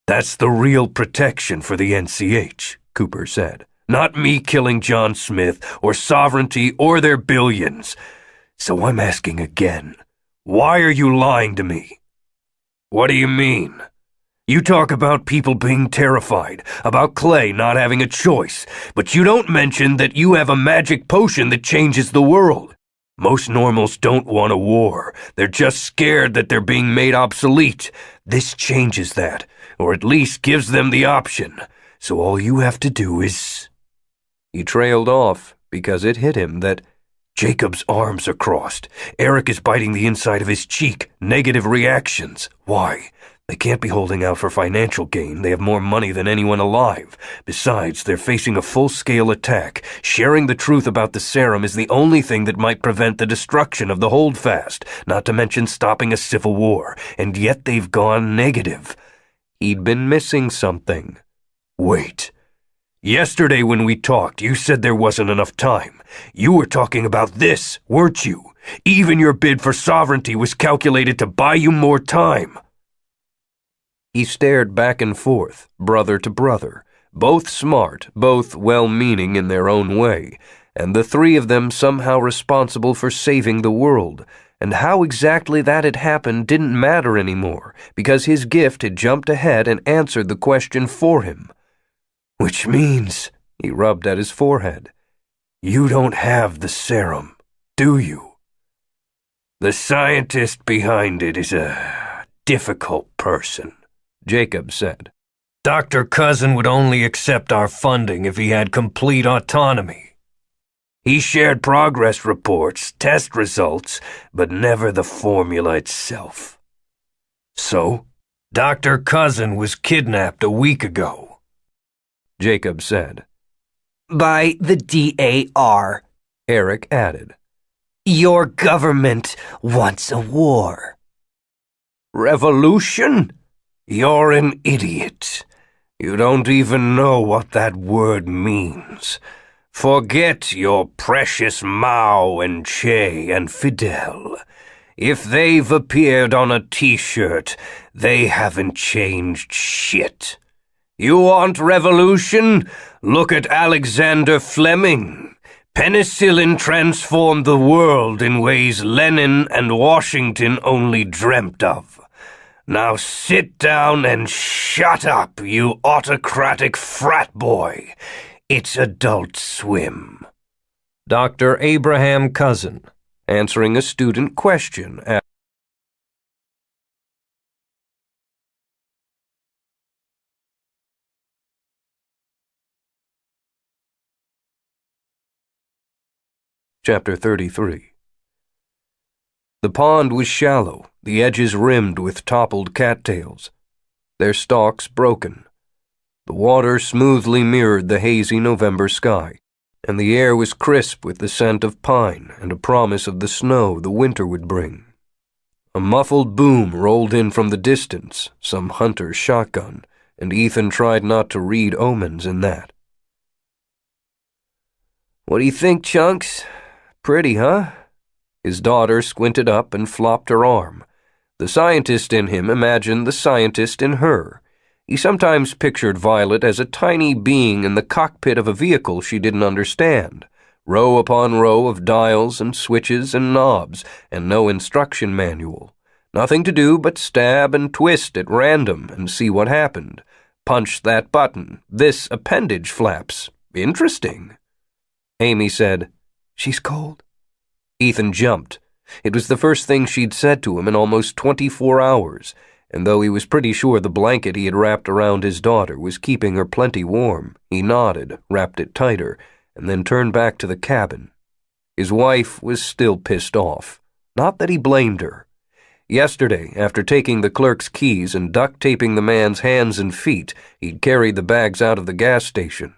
"That's the real protection for the NCH, Cooper said. "Not me killing John Smith or sovereignty or their billions. So I'm asking again, why are you lying to me?" "What do you mean?" "You talk about people being terrified, about Clay not having a choice, but you don't mention that you have a magic potion that changes the world. Most normals don't want a war. They're just scared that they're being made obsolete. This changes that, or at least gives them the option. So all you have to do is—" He trailed off because it hit him that Jacob's arms are crossed. Eric is biting the inside of his cheek. Negative reactions. Why? They can't be holding out for financial gain. They have more money than anyone alive. Besides, they're facing a full-scale attack. Sharing the truth about the serum is the only thing that might prevent the destruction of the holdfast, not to mention stopping a civil war. And yet they've gone negative. He'd been missing something. Wait. Yesterday when we talked, you said there wasn't enough time. You were talking about this, weren't you? Even your bid for sovereignty was calculated to buy you more time. He stared back and forth, brother to brother, both smart, both well-meaning in their own way, and the three of them somehow responsible for saving the world. And how exactly that had happened didn't matter anymore, because his gift had jumped ahead and answered the question for him. Which means, he rubbed at his forehead, you don't have the serum, do you? The scientist behind it is a difficult person, Jacob said. Dr. Cousin would only accept our funding if he had complete autonomy. He shared progress reports, test results, but never the formula itself. So, Dr. Cousin was kidnapped a week ago, Jacob said. By the DAR, Eric added. Your government wants a war. Revolution? You're an idiot. You don't even know what that word means. Forget your precious Mao and Che and Fidel. If they've appeared on a t-shirt, they haven't changed shit. You want revolution? Look at Alexander Fleming. Penicillin transformed the world in ways Lenin and Washington only dreamt of. Now sit down and shut up, you autocratic frat boy. It's Adult Swim. Dr. Abraham Cousin, answering a student question at Chapter 33. The pond was shallow, the edges rimmed with toppled cattails, their stalks broken. The water smoothly mirrored the hazy November sky, and the air was crisp with the scent of pine and a promise of the snow the winter would bring. A muffled boom rolled in from the distance, some hunter's shotgun, and Ethan tried not to read omens in that. What do you think, Chunks? Pretty, huh? His daughter squinted up and flopped her arm. The scientist in him imagined the scientist in her. He sometimes pictured Violet as a tiny being in the cockpit of a vehicle she didn't understand, row upon row of dials and switches and knobs, and no instruction manual. Nothing to do but stab and twist at random and see what happened. Punch that button. This appendage flaps. Interesting. Amy said, She's cold. Ethan jumped. It was the first thing she'd said to him in almost 24 hours, and though he was pretty sure the blanket he had wrapped around his daughter was keeping her plenty warm, he nodded, wrapped it tighter, and then turned back to the cabin. His wife was still pissed off. Not that he blamed her. Yesterday, after taking the clerk's keys and duct-taping the man's hands and feet, he'd carried the bags out of the gas station.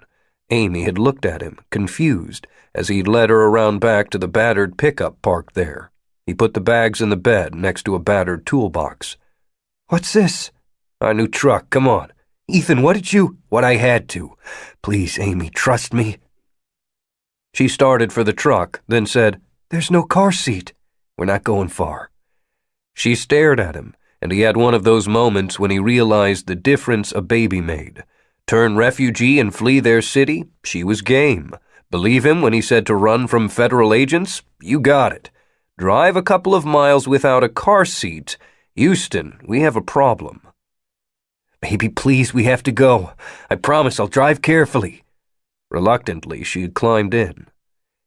Amy had looked at him, confused, as he'd led her around back to the battered pickup parked there. He put the bags in the bed next to a battered toolbox. What's this? Our new truck, come on. Ethan, what did you— What I had to. Please, Amy, trust me. She started for the truck, then said, There's no car seat. We're not going far. She stared at him, and he had one of those moments when he realized the difference a baby made. Turn refugee and flee their city? She was game. Believe him when he said to run from federal agents? You got it. Drive a couple of miles without a car seat? Houston, we have a problem. Baby, please, we have to go. I promise I'll drive carefully. Reluctantly, she had climbed in.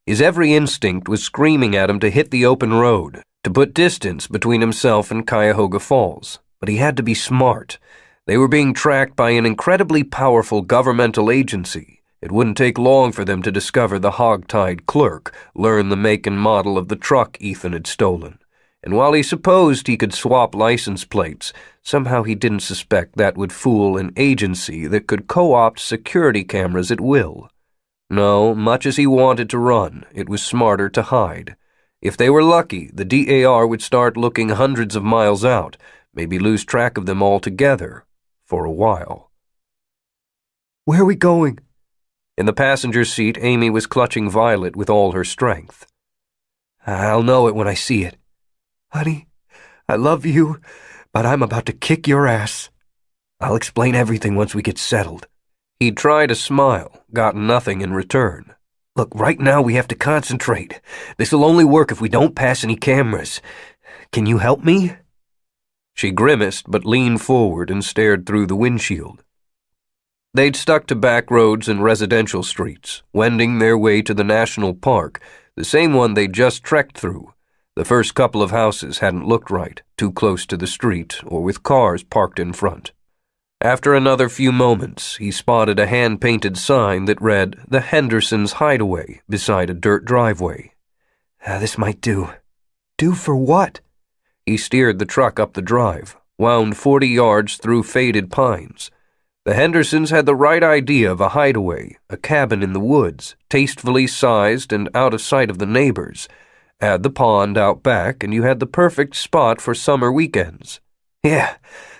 His every instinct was screaming at him to hit the open road, to put distance between himself and Cuyahoga Falls. But he had to be smart. They were being tracked by an incredibly powerful governmental agency. It wouldn't take long for them to discover the hog-tied clerk, learn the make and model of the truck Ethan had stolen. and while he supposed he could swap license plates, somehow he didn't suspect that would fool an agency that could co-opt security cameras at will. No, much as he wanted to run, it was smarter to hide. If they were lucky, the DAR would start looking hundreds of miles out, maybe lose track of them altogether, for a while. Where are we going? In the passenger seat, Amy was clutching Violet with all her strength. I'll know it when I see it. Honey, I love you, but I'm about to kick your ass. I'll explain everything once we get settled. He'd tried a smile, got nothing in return. Look, right now we have to concentrate. This'll only work if we don't pass any cameras. Can you help me? She grimaced but leaned forward and stared through the windshield. They'd stuck to back roads and residential streets, wending their way to the national park, the same one they'd just trekked through. The first couple of houses hadn't looked right, too close to the street or with cars parked in front. After another few moments, he spotted a hand-painted sign that read, "The Hendersons' Hideaway," beside a dirt driveway. This might do. Do for what? He steered the truck up the drive, wound 40 yards through faded pines. The Hendersons had the right idea of a hideaway, a cabin in the woods, tastefully sized and out of sight of the neighbors. Add the pond out back, and you had the perfect spot for summer weekends. Yeah,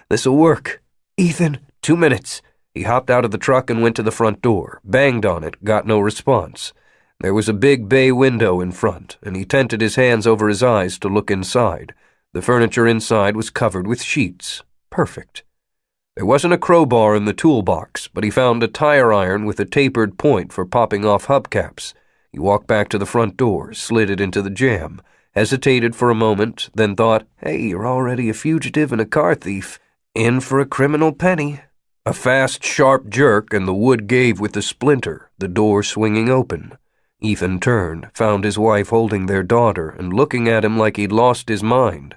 this'll work. Ethan, 2 minutes. He hopped out of the truck and went to the front door, banged on it, got no response. There was a big bay window in front, and he tented his hands over his eyes to look inside. The furniture inside was covered with sheets. Perfect. There wasn't a crowbar in the toolbox, but he found a tire iron with a tapered point for popping off hubcaps. He walked back to the front door, slid it into the jamb, hesitated for a moment, then thought, "Hey, you're already a fugitive and a car thief. In for a criminal penny." A fast, sharp jerk, and the wood gave with the splinter, the door swinging open. Ethan turned, found his wife holding their daughter and looking at him like he'd lost his mind.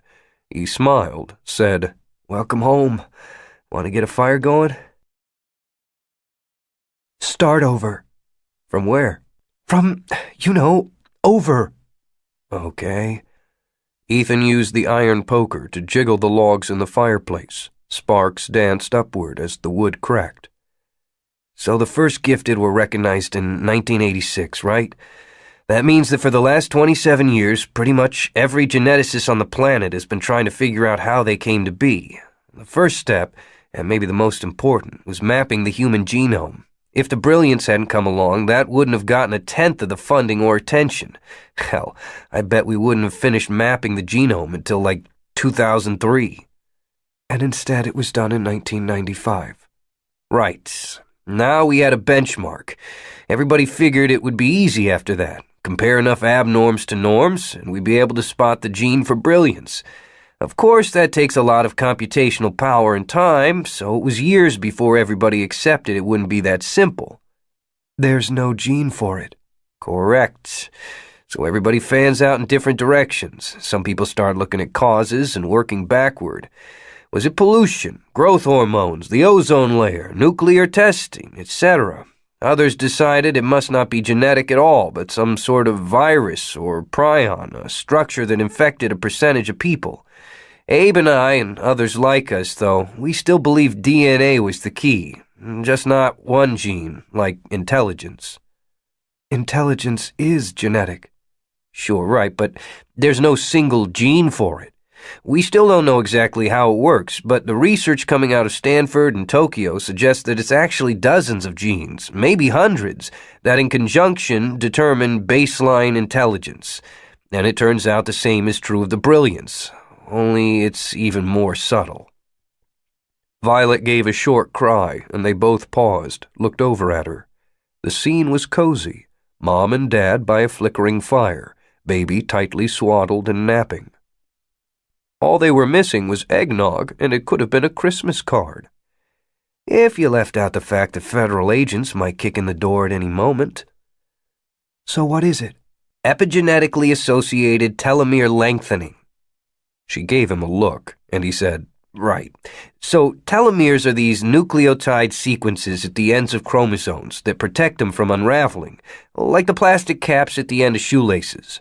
He smiled, said, "Welcome home. Want to get a fire going?" Start over. "From where?" From, over. "Okay." Ethan used the iron poker to jiggle the logs in the fireplace. Sparks danced upward as the wood cracked. "So the first gifted were recognized in 1986, right? That means that for the last 27 years, pretty much every geneticist on the planet has been trying to figure out how they came to be. The first step, and maybe the most important, was mapping the human genome. If the Brilliants hadn't come along, that wouldn't have gotten a tenth of the funding or attention. Hell, I bet we wouldn't have finished mapping the genome until, 2003. And instead it was done in 1995. Right. Now we had a benchmark. Everybody figured it would be easy after that. Compare enough abnorms to norms, and we'd be able to spot the gene for brilliance. Of course, that takes a lot of computational power and time, so it was years before everybody accepted it wouldn't be that simple. There's no gene for it. Correct. So everybody fans out in different directions. Some people start looking at causes and working backward. Was it pollution, growth hormones, the ozone layer, nuclear testing, etc.? Others decided it must not be genetic at all, but some sort of virus or prion, a structure that infected a percentage of people. Abe and I, and others like us, though, we still believe DNA was the key. Just not one gene, like intelligence. Intelligence is genetic. Sure, right, but there's no single gene for it. We still don't know exactly how it works, but the research coming out of Stanford and Tokyo suggests that it's actually dozens of genes, maybe hundreds, that in conjunction determine baseline intelligence. And it turns out the same is true of the brilliance, only it's even more subtle. Violet gave a short cry, and they both paused, looked over at her. The scene was cozy. Mom and Dad by a flickering fire, baby tightly swaddled and napping. All they were missing was eggnog, and it could have been a Christmas card. If you left out the fact that federal agents might kick in the door at any moment. So what is it? Epigenetically associated telomere lengthening. She gave him a look, and he said, "Right. So telomeres are these nucleotide sequences at the ends of chromosomes that protect them from unraveling, like the plastic caps at the end of shoelaces.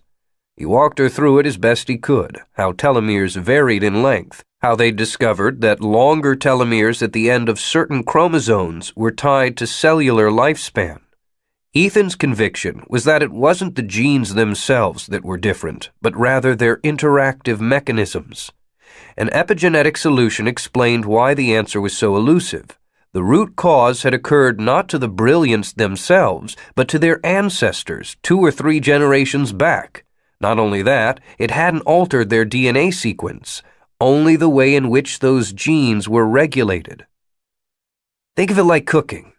He walked her through it as best he could, how telomeres varied in length, how they discovered that longer telomeres at the end of certain chromosomes were tied to cellular lifespan. Ethan's conviction was that it wasn't the genes themselves that were different, but rather their interactive mechanisms. An epigenetic solution explained why the answer was so elusive. The root cause had occurred not to the brilliants themselves, but to their ancestors 2 or 3 generations back. Not only that, it hadn't altered their DNA sequence, only the way in which those genes were regulated. Think of it like cooking.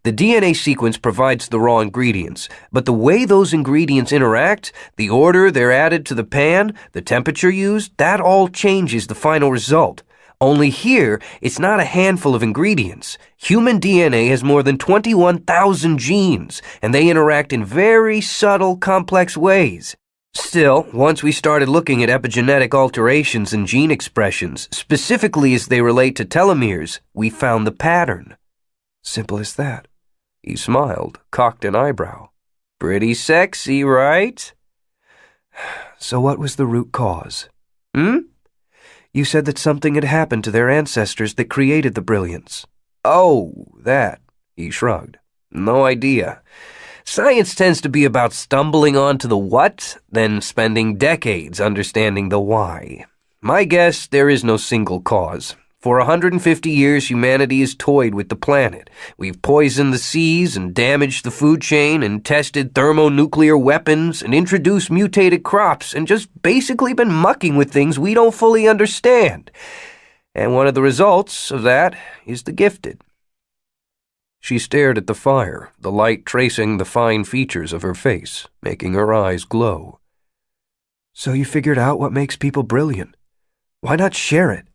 The DNA sequence provides the raw ingredients, but the way those ingredients interact, the order they're added to the pan, the temperature used, that all changes the final result. Only here, it's not a handful of ingredients. Human DNA has more than 21,000 genes, and they interact in very subtle, complex ways. Still, once we started looking at epigenetic alterations in gene expressions, specifically as they relate to telomeres, we found the pattern. Simple as that. He smiled, cocked an eyebrow. Pretty sexy, right? So what was the root cause? You said that something had happened to their ancestors that created the brilliance. Oh, that. He shrugged. No idea. Science tends to be about stumbling onto the what, then spending decades understanding the why. My guess, there is no single cause. For 150 years, humanity has toyed with the planet. We've poisoned the seas and damaged the food chain and tested thermonuclear weapons and introduced mutated crops and just basically been mucking with things we don't fully understand. And one of the results of that is the gifted. She stared at the fire, the light tracing the fine features of her face, making her eyes glow. So you figured out what makes people brilliant. Why not share it?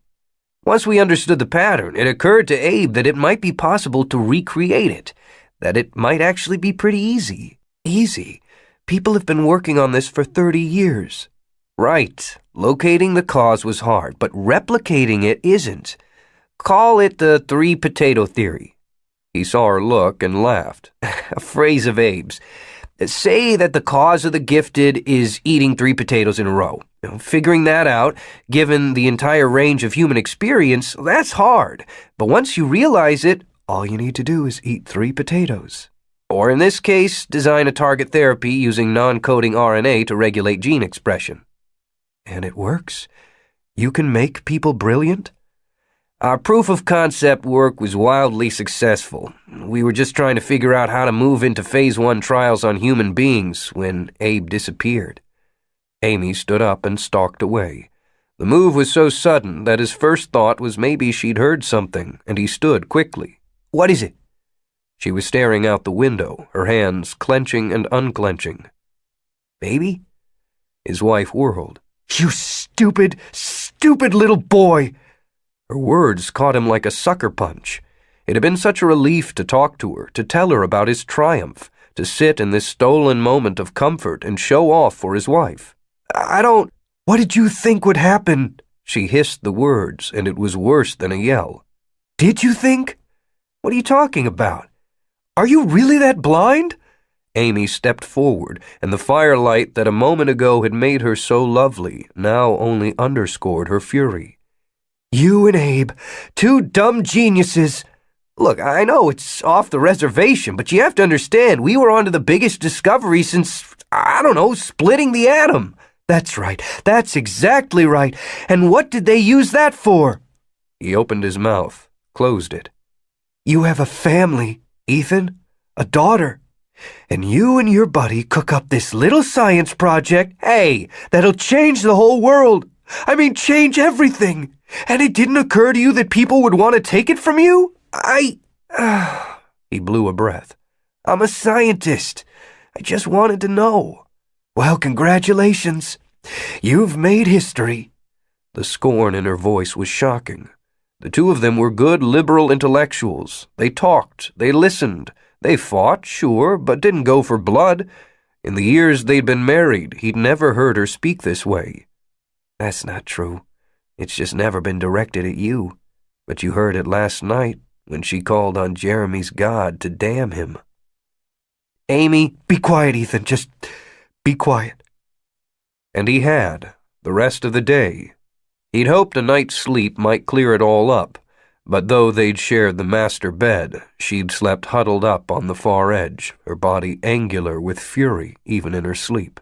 Once we understood the pattern, it occurred to Abe that it might be possible to recreate it, that it might actually be pretty easy. Easy? People have been working on this for 30 years. Right. Locating the cause was hard, but replicating it isn't. Call it the 3-potato theory. He saw her look and laughed. A phrase of Abe's. Say that the cause of the gifted is eating 3 potatoes in a row. Figuring that out, given the entire range of human experience, that's hard. But once you realize it, all you need to do is eat 3 potatoes. Or in this case, design a target therapy using non-coding RNA to regulate gene expression. And it works? You can make people brilliant? Our proof of concept work was wildly successful. We were just trying to figure out how to move into phase 1 trials on human beings when Abe disappeared. Amy stood up and stalked away. The move was so sudden that his first thought was maybe she'd heard something, and he stood quickly. What is it? She was staring out the window, her hands clenching and unclenching. Baby? His wife whirled. You stupid, stupid little boy! Her words caught him like a sucker punch. It had been such a relief to talk to her, to tell her about his triumph, to sit in this stolen moment of comfort and show off for his wife. I don't... What did you think would happen? She hissed the words, and it was worse than a yell. Did you think? What are you talking about? Are you really that blind? Amy stepped forward, and the firelight that a moment ago had made her so lovely now only underscored her fury. You and Abe, 2 dumb geniuses. Look, I know it's off the reservation, but you have to understand, we were onto the biggest discovery since, I don't know, splitting the atom. That's right. That's exactly right. And what did they use that for? He opened his mouth, closed it. You have a family, Ethan, a daughter. And you and your buddy cook up this little science project, hey, that'll change the whole world. I mean, change everything. And it didn't occur to you that people would want to take it from you? He blew a breath. I'm a scientist. I just wanted to know. Well, congratulations. You've made history. The scorn in her voice was shocking. The 2 of them were good liberal intellectuals. They talked, they listened. They fought, sure, but didn't go for blood. In the years they'd been married, he'd never heard her speak this way. That's not true. It's just never been directed at you. But you heard it last night when she called on Jeremy's God to damn him. Amy, be quiet, Ethan. Just be quiet. And he had, the rest of the day. He'd hoped a night's sleep might clear it all up, but though they'd shared the master bed, she'd slept huddled up on the far edge, her body angular with fury even in her sleep.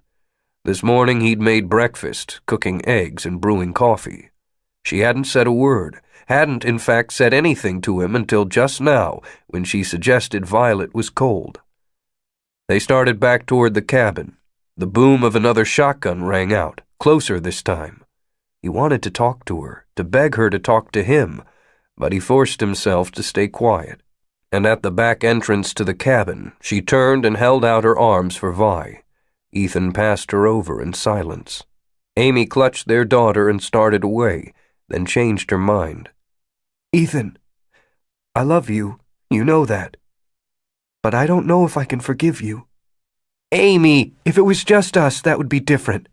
This morning he'd made breakfast, cooking eggs and brewing coffee. She hadn't said a word, hadn't in fact said anything to him until just now, when she suggested Violet was cold. They started back toward the cabin. The boom of another shotgun rang out, closer this time. He wanted to talk to her, to beg her to talk to him, but he forced himself to stay quiet. And at the back entrance to the cabin, she turned and held out her arms for Vi. Ethan passed her over in silence. Amy clutched their daughter and started away, then changed her mind. Ethan, I love you, you know that. But I don't know if I can forgive you. Amy! If it was just us, that would be different.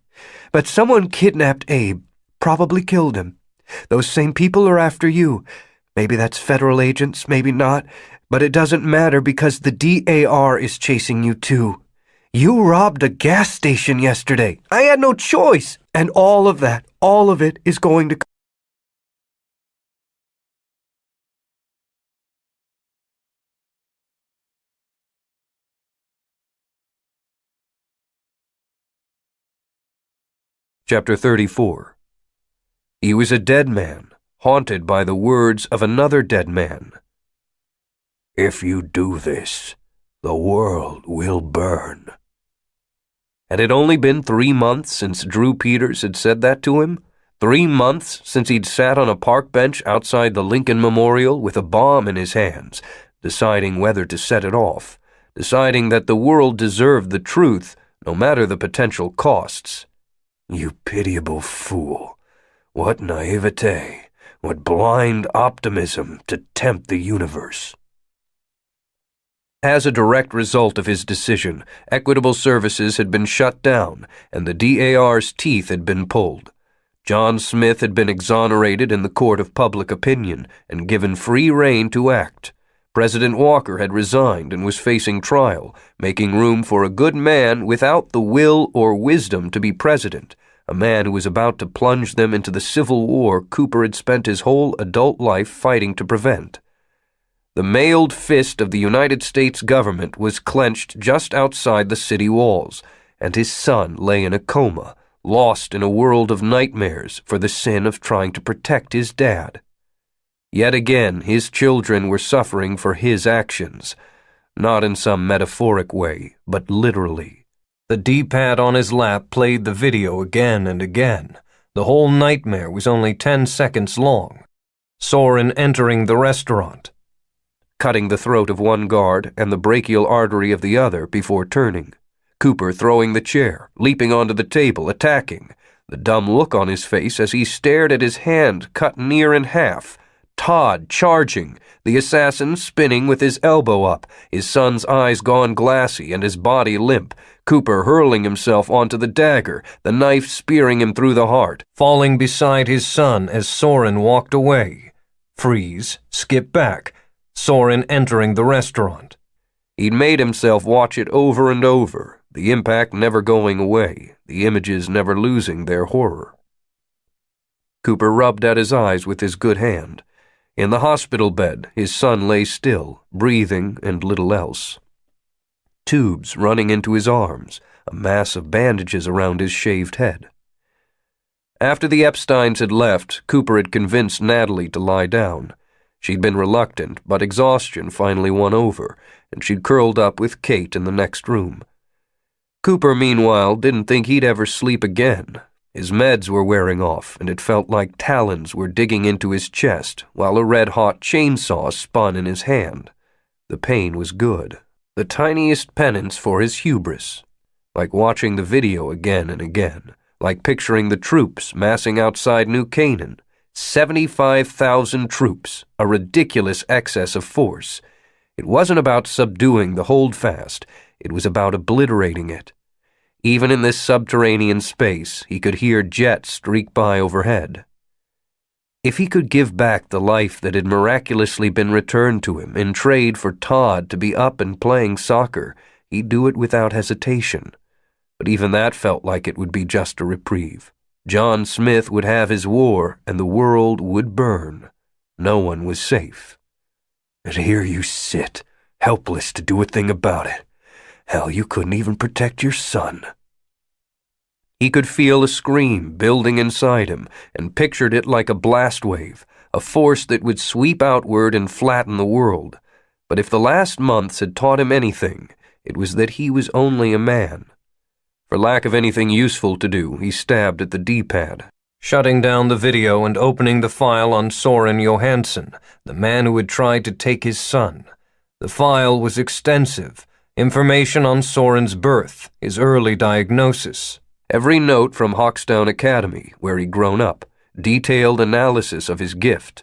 But someone kidnapped Abe, probably killed him. Those same people are after you. Maybe that's federal agents, maybe not, but it doesn't matter because the DAR is chasing you too. You robbed a gas station yesterday. I had no choice. And all of it is going to... Chapter 34. He was a dead man, haunted by the words of another dead man. If you do this, the world will burn. Had it only been 3 months since Drew Peters had said that to him? 3 months since he'd sat on a park bench outside the Lincoln Memorial with a bomb in his hands, deciding whether to set it off, deciding that the world deserved the truth, no matter the potential costs. You pitiable fool. What naivete, what blind optimism to tempt the universe. As a direct result of his decision, equitable services had been shut down and the DAR's teeth had been pulled. John Smith had been exonerated in the court of public opinion and given free rein to act. President Walker had resigned and was facing trial, making room for a good man without the will or wisdom to be president, a man who was about to plunge them into the civil war Cooper had spent his whole adult life fighting to prevent. The mailed fist of the United States government was clenched just outside the city walls, and his son lay in a coma, lost in a world of nightmares for the sin of trying to protect his dad. Yet again, his children were suffering for his actions, not in some metaphoric way, but literally. The D-pad on his lap played the video again and again. The whole nightmare was only 10 seconds long. Soren entering the restaurant, cutting the throat of one guard and the brachial artery of the other before turning. Cooper throwing the chair, leaping onto the table, attacking. The dumb look on his face as he stared at his hand cut near in half. Todd charging, the assassin spinning with his elbow up, his son's eyes gone glassy and his body limp. Cooper hurling himself onto the dagger, the knife spearing him through the heart. Falling beside his son as Soren walked away. Freeze, skip back. Soren entering the restaurant. He'd made himself watch it over and over, the impact never going away, the images never losing their horror. Cooper rubbed at his eyes with his good hand. In the hospital bed, his son lay still, breathing and little else. Tubes running into his arms, a mass of bandages around his shaved head. After the Epsteins had left, Cooper had convinced Natalie to lie down. She'd been reluctant, but exhaustion finally won over, and she'd curled up with Kate in the next room. Cooper, meanwhile, didn't think he'd ever sleep again. His meds were wearing off, and it felt like talons were digging into his chest, while a red-hot chainsaw spun in his hand. The pain was good, the tiniest penance for his hubris. Like watching the video again and again, like picturing the troops massing outside New Canaan. 75,000 troops, a ridiculous excess of force. It wasn't about subduing the holdfast, it was about obliterating it. Even in this subterranean space, he could hear jets streak by overhead. If he could give back the life that had miraculously been returned to him in trade for Todd to be up and playing soccer, he'd do it without hesitation. but even that felt like it would be just a reprieve. John Smith would have his war, and the world would burn. No one was safe. And here you sit, helpless to do a thing about it. Hell, you couldn't even protect your son. He could feel a scream building inside him and pictured it like a blast wave, a force that would sweep outward and flatten the world. But if the last months had taught him anything, it was that he was only a man. For lack of anything useful to do, he stabbed at the D-pad, shutting down the video and opening the file on Soren Johansson, the man who had tried to take his son. The file was extensive. Information on Soren's birth, his early diagnosis, every note from Hawkstown Academy, where he'd grown up, detailed analysis of his gift.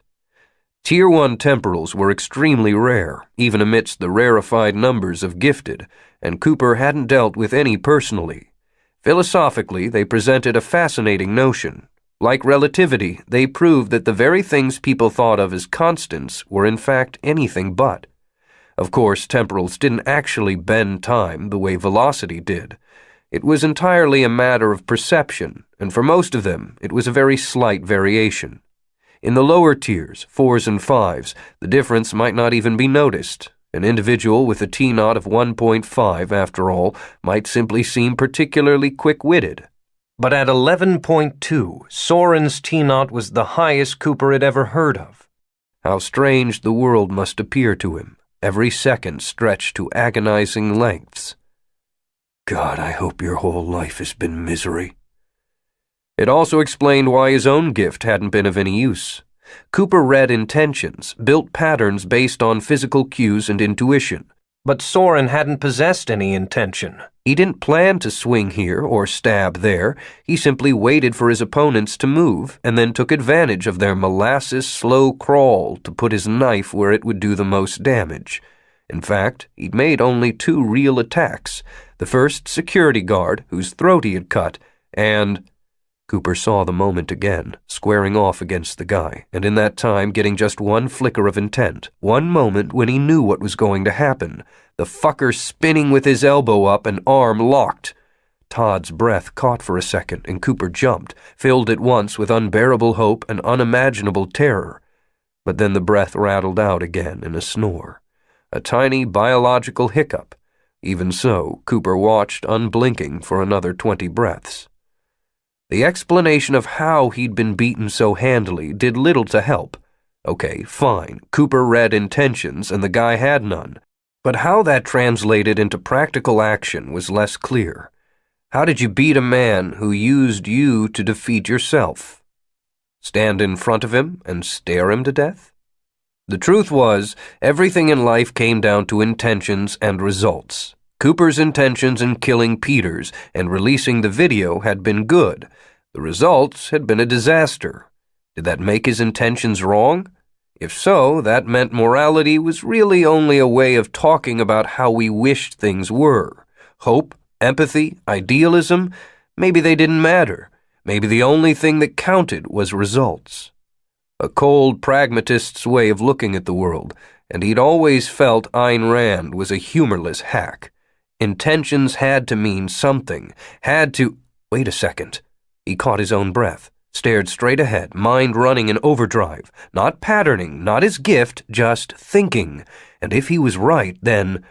Tier 1 temporals were extremely rare, even amidst the rarefied numbers of gifted, and Cooper hadn't dealt with any personally. Philosophically, they presented a fascinating notion. Like relativity, they proved that the very things people thought of as constants were in fact anything but. Of course, temporals didn't actually bend time the way velocity did. It was entirely a matter of perception, and for most of them, it was a very slight variation. In the lower tiers, 4s and 5s, the difference might not even be noticed. An individual with a T-naught of 1.5, after all, might simply seem particularly quick-witted. But at 11.2, Soren's T-naught was the highest Cooper had ever heard of. How strange the world must appear to him, every second stretched to agonizing lengths. God, I hope your whole life has been misery. It also explained why his own gift hadn't been of any use. Cooper read intentions, built patterns based on physical cues and intuition. But Soren hadn't possessed any intention. He didn't plan to swing here or stab there. He simply waited for his opponents to move and then took advantage of their molasses slow crawl to put his knife where it would do the most damage. In fact, he'd made only 2 real attacks. The first security guard, whose throat he had cut, and... Cooper saw the moment again, squaring off against the guy, and in that time getting just one flicker of intent, one moment when he knew what was going to happen, the fucker spinning with his elbow up and arm locked. Todd's breath caught for a second, and Cooper jumped, filled at once with unbearable hope and unimaginable terror. But then the breath rattled out again in a snore, a tiny biological hiccup. Even so, Cooper watched unblinking for another 20 breaths. The explanation of how he'd been beaten so handily did little to help. Okay, fine, Cooper read intentions and the guy had none. But how that translated into practical action was less clear. How did you beat a man who used you to defeat yourself? Stand in front of him and stare him to death? The truth was, everything in life came down to intentions and results. Cooper's intentions in killing Peters and releasing the video had been good. The results had been a disaster. Did that make his intentions wrong? If so, that meant morality was really only a way of talking about how we wished things were. Hope, empathy, idealism, maybe they didn't matter. Maybe the only thing that counted was results. A cold pragmatist's way of looking at the world, and he'd always felt Ayn Rand was a humorless hack. Intentions had to mean something, had to... Wait a second. He caught his own breath, stared straight ahead, mind running in overdrive. Not patterning, not his gift, just thinking. And if he was right, then...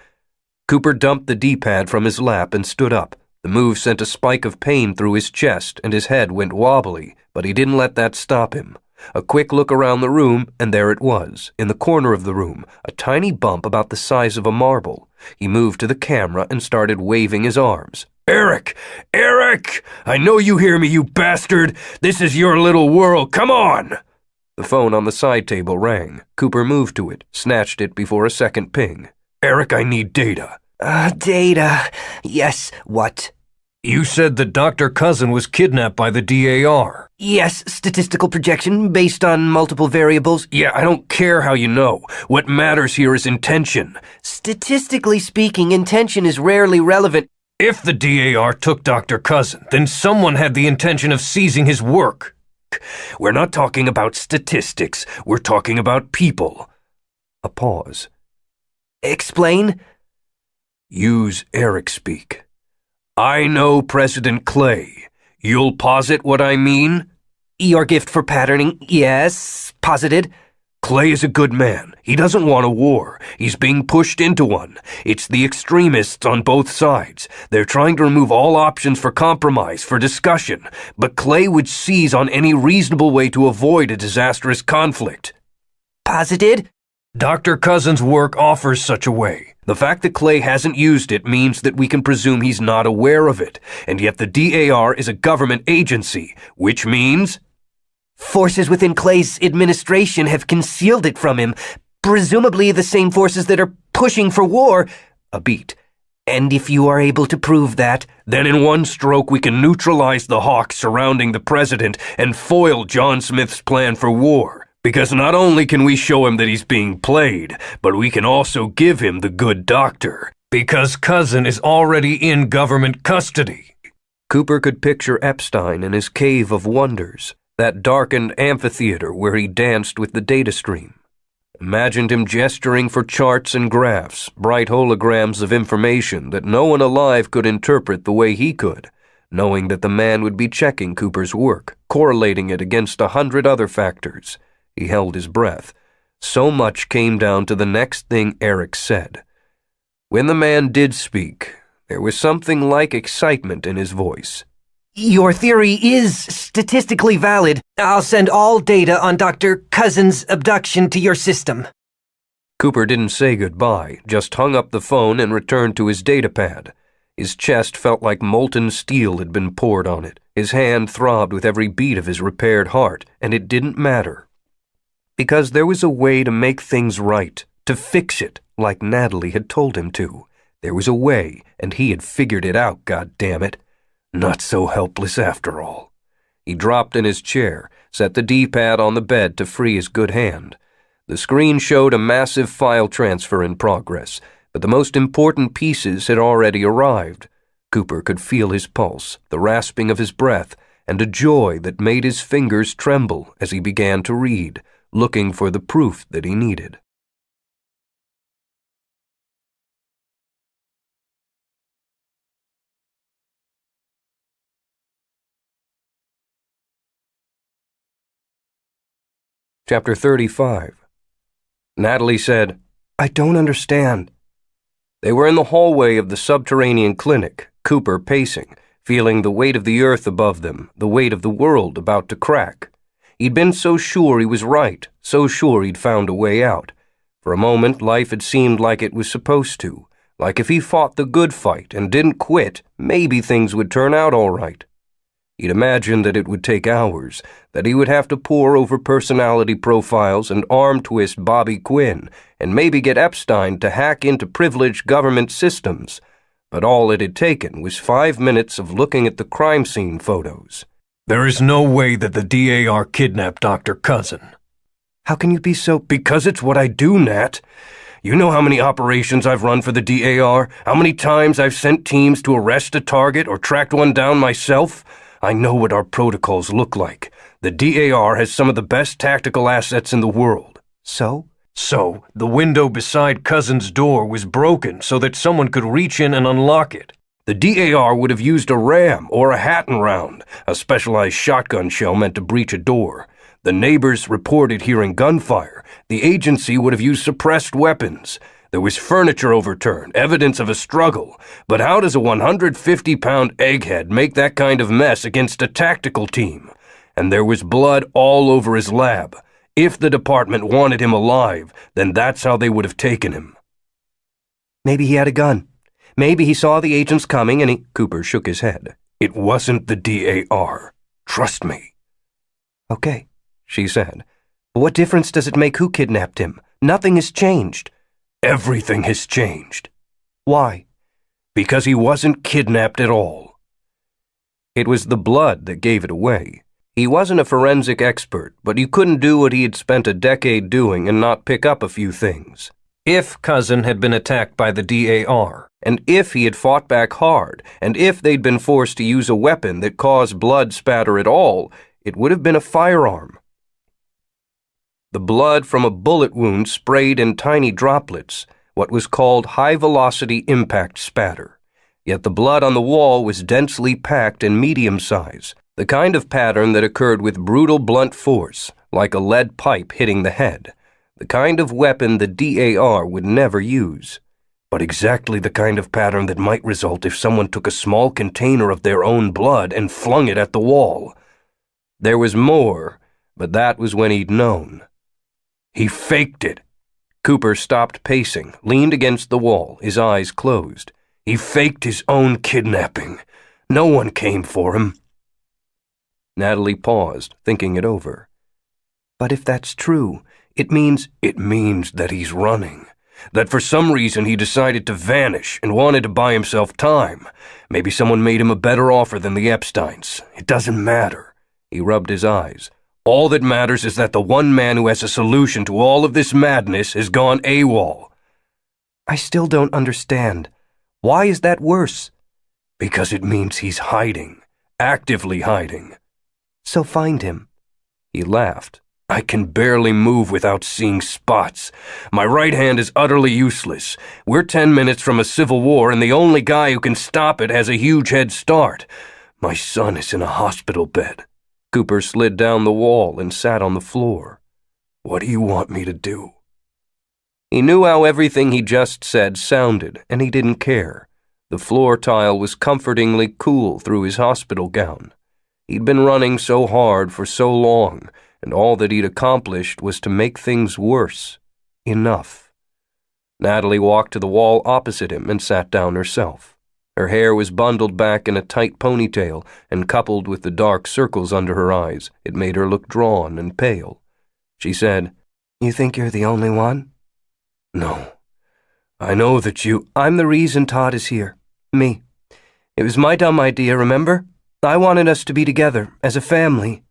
Cooper dumped the D-pad from his lap and stood up. The move sent a spike of pain through his chest, and his head went wobbly, but he didn't let that stop him. A quick look around the room, and there it was, in the corner of the room, a tiny bump about the size of a marble. He moved to the camera and started waving his arms. "Eric! Eric! I know you hear me, you bastard! This is your little world, come on!" The phone on the side table rang. Cooper moved to it, snatched it before a second ping. "Eric, I need data." Data. Yes, what? "You said that Dr. Cousin was kidnapped by the DAR. Yes, statistical projection based on multiple variables. Yeah, I don't care how you know. What matters here is intention. Statistically speaking, intention is rarely relevant. If the DAR took Dr. Cousin, then someone had the intention of seizing his work. We're not talking about statistics. We're talking about people." A pause. Explain? Use Eric speak. I know President Clay. You'll posit what I mean? Your gift for patterning, yes, posited. Clay is a good man. He doesn't want a war. He's being pushed into one. It's the extremists on both sides. They're trying to remove all options for compromise, for discussion. But Clay would seize on any reasonable way to avoid a disastrous conflict. Posited? Dr. Cousins' work offers such a way. The fact that Clay hasn't used it means that we can presume he's not aware of it. And yet the DAR is a government agency, which means... Forces within Clay's administration have concealed it from him, presumably the same forces that are pushing for war. A beat. And if you are able to prove that... Then in one stroke we can neutralize the hawks surrounding the president and foil John Smith's plan for war. Because not only can we show him that he's being played, but we can also give him the good doctor. Because Cousin is already in government custody. Cooper could picture Epstein in his cave of wonders, that darkened amphitheater where he danced with the data stream. Imagined him gesturing for charts and graphs, bright holograms of information that no one alive could interpret the way he could, knowing that the man would be checking Cooper's work, correlating it against 100 other factors. He held his breath. So much came down to the next thing Eric said. When the man did speak, there was something like excitement in his voice. Your theory is statistically valid. I'll send all data on Dr. Cousins' abduction to your system. Cooper didn't say goodbye, just hung up the phone and returned to his datapad. His chest felt like molten steel had been poured on it. His hand throbbed with every beat of his repaired heart, and it didn't matter. Because there was a way to make things right, to fix it, like Natalie had told him to. There was a way, and he had figured it out, goddammit. Not so helpless after all. He dropped in his chair, set the D-pad on the bed to free his good hand. The screen showed a massive file transfer in progress, but the most important pieces had already arrived. Cooper could feel his pulse, the rasping of his breath, and a joy that made his fingers tremble as he began to read, looking for the proof that he needed. Chapter 35. Natalie said, "I don't understand." They were in the hallway of the subterranean clinic, Cooper pacing, feeling the weight of the earth above them, the weight of the world about to crack. He'd been so sure he was right, so sure he'd found a way out. For a moment, life had seemed like it was supposed to, like if he fought the good fight and didn't quit, maybe things would turn out all right. He'd imagined that it would take hours, that he would have to pore over personality profiles and arm twist Bobby Quinn, and maybe get Epstein to hack into privileged government systems. But all it had taken was 5 minutes of looking at the crime scene photos. There is no way that the DAR kidnapped Dr. Cousin. How can you be so... Because it's what I do, Nat. You know how many operations I've run for the DAR? How many times I've sent teams to arrest a target or tracked one down myself? I know what our protocols look like. The DAR has some of the best tactical assets in the world. So? So, the window beside Cousin's door was broken so that someone could reach in and unlock it. The DAR would have used a ram or a Hatton round, a specialized shotgun shell meant to breach a door. The neighbors reported hearing gunfire. The agency would have used suppressed weapons. There was furniture overturned, evidence of a struggle. But how does a 150-pound egghead make that kind of mess against a tactical team? And there was blood all over his lab. If the department wanted him alive, then that's how they would have taken him. Maybe he had a gun. Maybe he saw the agents coming and he... Cooper shook his head. It wasn't the DAR. Trust me. Okay, she said. But what difference does it make who kidnapped him? Nothing has changed. Everything has changed. Why? Because he wasn't kidnapped at all. It was the blood that gave it away. He wasn't a forensic expert, but you couldn't do what he had spent a decade doing and not pick up a few things. If Cousin had been attacked by the DAR, and if he had fought back hard, and if they'd been forced to use a weapon that caused blood spatter at all, it would have been a firearm. The blood from a bullet wound sprayed in tiny droplets, what was called high-velocity impact spatter. yet the blood on the wall was densely packed and medium size, the kind of pattern that occurred with brutal blunt force, like a lead pipe hitting the head, the kind of weapon the DAR would never use. But exactly the kind of pattern that might result if someone took a small container of their own blood and flung it at the wall. There was more, but that was when he'd known. He faked it. Cooper stopped pacing, leaned against the wall, his eyes closed. He faked his own kidnapping. No one came for him. Natalie paused, thinking it over. But if that's true, it means that he's running. That for some reason he decided to vanish and wanted to buy himself time. Maybe someone made him a better offer than the Epsteins. It doesn't matter. He rubbed his eyes. All that matters is that the one man who has a solution to all of this madness has gone AWOL. I still don't understand. Why is that worse? Because it means he's hiding. Actively hiding. So find him. He laughed. I can barely move without seeing spots. My right hand is utterly useless. We're 10 minutes from a civil war, and the only guy who can stop it has a huge head start. My son is in a hospital bed. Cooper slid down the wall and sat on the floor. What do you want me to do? He knew how everything he just said sounded, and he didn't care. The floor tile was comfortingly cool through his hospital gown. He'd been running so hard for so long, and all that he'd accomplished was to make things worse. Enough. Natalie walked to the wall opposite him and sat down herself. Her hair was bundled back in a tight ponytail, and coupled with the dark circles under her eyes, it made her look drawn and pale. She said, You think you're the only one? No. I know that you... I'm the reason Todd is here. Me. It was my dumb idea, remember? I wanted us to be together, as a family.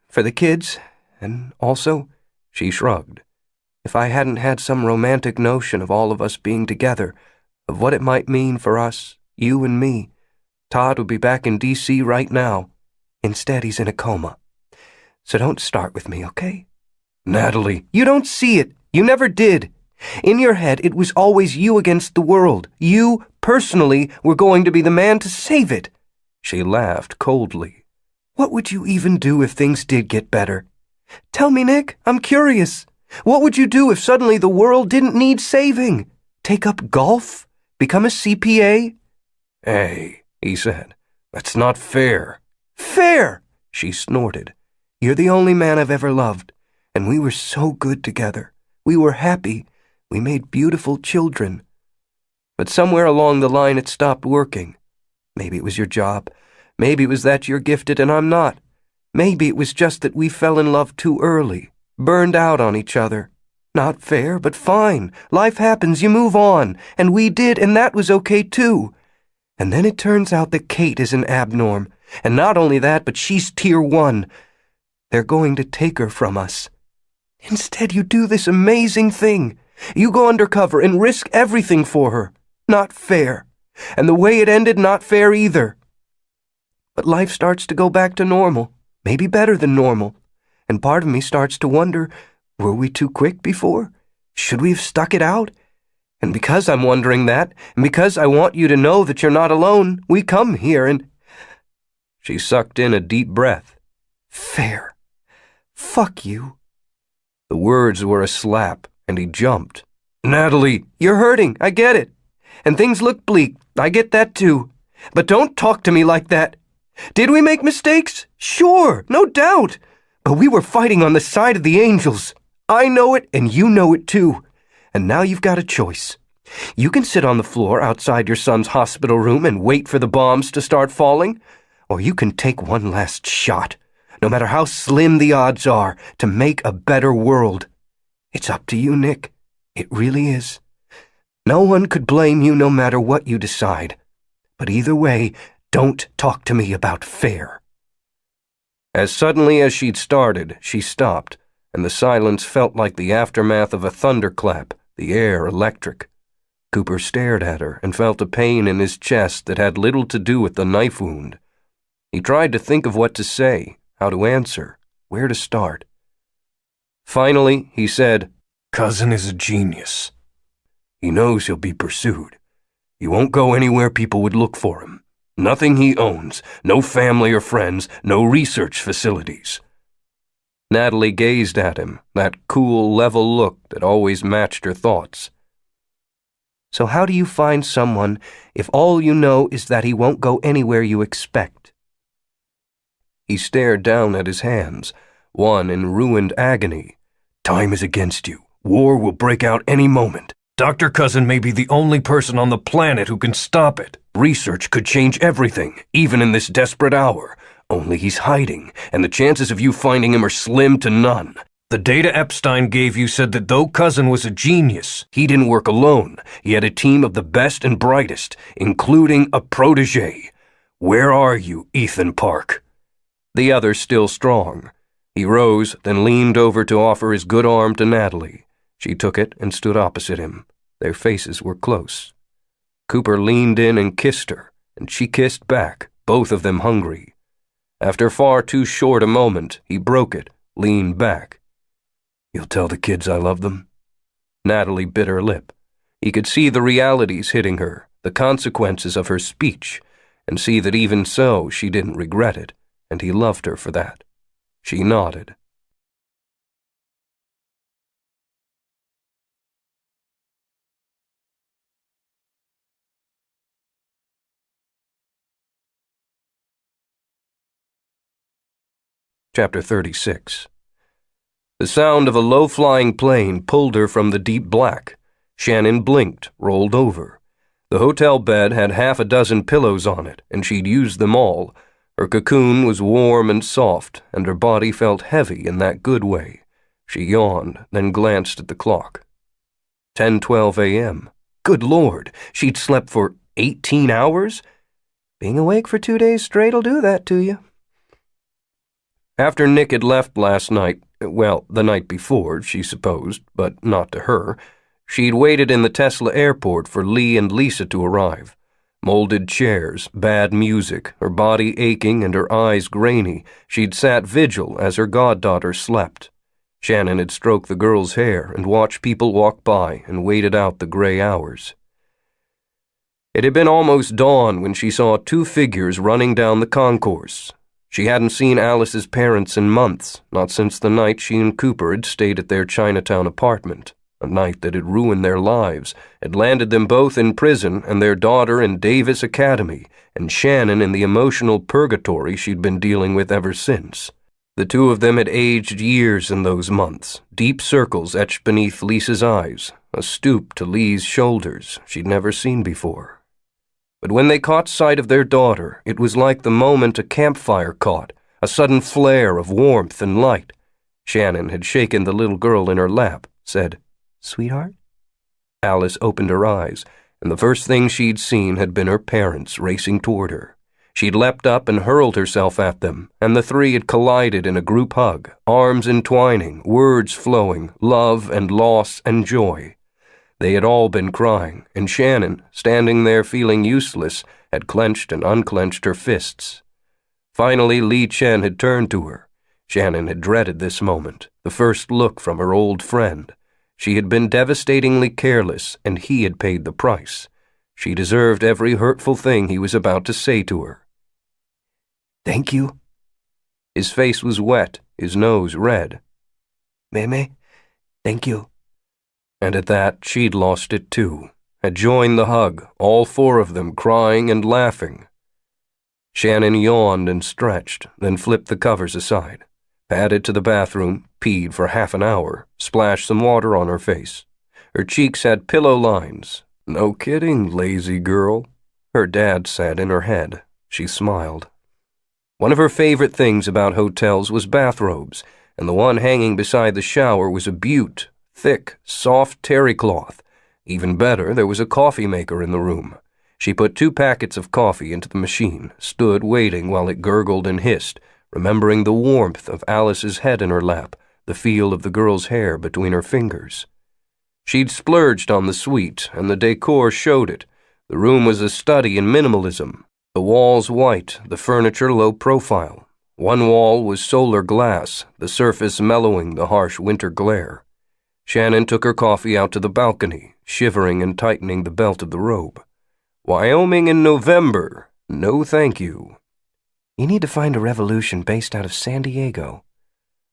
For the kids, and also, she shrugged. If I hadn't had some romantic notion of all of us being together, of what it might mean for us, you and me, Todd would be back in D.C. right now. Instead, he's in a coma. So don't start with me, okay? Natalie. You don't see it. You never did. In your head, it was always you against the world. You, personally, were going to be the man to save it. She laughed coldly. What would you even do if things did get better? Tell me, Nick, I'm curious. What would you do if suddenly the world didn't need saving? Take up golf? Become a CPA? Hey, he said, that's not fair. Fair, she snorted. You're the only man I've ever loved, and we were so good together. We were happy. We made beautiful children. But somewhere along the line it stopped working. Maybe it was your job. Maybe it was that you're gifted and I'm not. Maybe it was just that we fell in love too early, burned out on each other. Not fair, but fine. Life happens, you move on. And we did, and that was okay too. And then it turns out that Kate is an abnorm. And not only that, but she's tier 1. They're going to take her from us. Instead, you do this amazing thing. You go undercover and risk everything for her. Not fair. And the way it ended, not fair either. But life starts to go back to normal, maybe better than normal. And part of me starts to wonder, were we too quick before? Should we have stuck it out? And because I'm wondering that, and because I want you to know that you're not alone, we come here and... She sucked in a deep breath. Fair. Fuck you. The words were a slap, and he jumped. Natalie! You're hurting, I get it. And things look bleak, I get that too. But don't talk to me like that. Did we make mistakes? Sure, no doubt. But we were fighting on the side of the angels. I know it, and you know it too. And now you've got a choice. You can sit on the floor outside your son's hospital room and wait for the bombs to start falling, or you can take one last shot, no matter how slim the odds are, to make a better world. It's up to you, Nick. It really is. No one could blame you no matter what you decide. But either way, don't talk to me about fair. As suddenly as she'd started, she stopped, and the silence felt like the aftermath of a thunderclap, the air electric. Cooper stared at her and felt a pain in his chest that had little to do with the knife wound. He tried to think of what to say, how to answer, where to start. Finally, he said, Cousin is a genius. He knows he'll be pursued. He won't go anywhere people would look for him. Nothing he owns, no family or friends, no research facilities. Natalie gazed at him, that cool, level look that always matched her thoughts. So how do you find someone if all you know is that he won't go anywhere you expect? He stared down at his hands, one in ruined agony. Time is against you. War will break out any moment. Dr. Cousin may be the only person on the planet who can stop it. Research could change everything, even in this desperate hour. Only he's hiding, and the chances of you finding him are slim to none. The data Epstein gave you said that though Cousin was a genius, he didn't work alone. He had a team of the best and brightest, including a protege. Where are you, Ethan Park? The other still strong. He rose, then leaned over to offer his good arm to Natalie. She took it and stood opposite him. Their faces were close. Cooper leaned in and kissed her, and she kissed back, both of them hungry. After far too short a moment, he broke it, leaned back. You'll tell the kids I love them? Natalie bit her lip. He could see the realities hitting her, the consequences of her speech, and see that even so she didn't regret it, and he loved her for that. She nodded. Chapter 36. The sound of a low-flying plane pulled her from the deep black. Shannon blinked, rolled over. The hotel bed had half a dozen pillows on it, and she'd used them all. Her cocoon was warm and soft, and her body felt heavy in that good way. She yawned, then glanced at the clock. 10:12 a.m. Good Lord, she'd slept for 18 hours? Being awake for 2 days straight'll do that to you. After Nick had left last night, well, the night before, she supposed, but not to her, she'd waited in the Tesla airport for Lee and Lisa to arrive. Molded chairs, bad music, her body aching and her eyes grainy, she'd sat vigil as her goddaughter slept. Shannon had stroked the girl's hair and watched people walk by and waited out the gray hours. It had been almost dawn when she saw two figures running down the concourse. She hadn't seen Alice's parents in months, not since the night she and Cooper had stayed at their Chinatown apartment, a night that had ruined their lives, had landed them both in prison and their daughter in Davis Academy, and Shannon in the emotional purgatory she'd been dealing with ever since. The two of them had aged years in those months, deep circles etched beneath Lisa's eyes, a stoop to Lee's shoulders she'd never seen before. But when they caught sight of their daughter, it was like the moment a campfire caught, a sudden flare of warmth and light. Shannon had shaken the little girl in her lap, said, "Sweetheart?" Alice opened her eyes, and the first thing she'd seen had been her parents racing toward her. She'd leapt up and hurled herself at them, and the three had collided in a group hug, arms entwining, words flowing, love and loss and joy. They had all been crying, and Shannon, standing there feeling useless, had clenched and unclenched her fists. Finally, Lee Chen had turned to her. Shannon had dreaded this moment, the first look from her old friend. She had been devastatingly careless, and he had paid the price. She deserved every hurtful thing he was about to say to her. "Thank you." His face was wet, his nose red. "Meme, thank you." And at that, she'd lost it too, had joined the hug, all four of them crying and laughing. Shannon yawned and stretched, then flipped the covers aside, padded to the bathroom, peed for half an hour, splashed some water on her face. Her cheeks had pillow lines. "No kidding, lazy girl," her dad said in her head. She smiled. One of her favorite things about hotels was bathrobes, and the one hanging beside the shower was a beaut. Thick, soft terry cloth. Even better, there was a coffee maker in the room. She put 2 packets of coffee into the machine, stood waiting while it gurgled and hissed, remembering the warmth of Alice's head in her lap, the feel of the girl's hair between her fingers. She'd splurged on the suite, and the decor showed it. The room was a study in minimalism. The walls white, the furniture low profile. One wall was solar glass, the surface mellowing the harsh winter glare. Shannon took her coffee out to the balcony, shivering and tightening the belt of the robe. Wyoming in November. No thank you. You need to find a revolution based out of San Diego.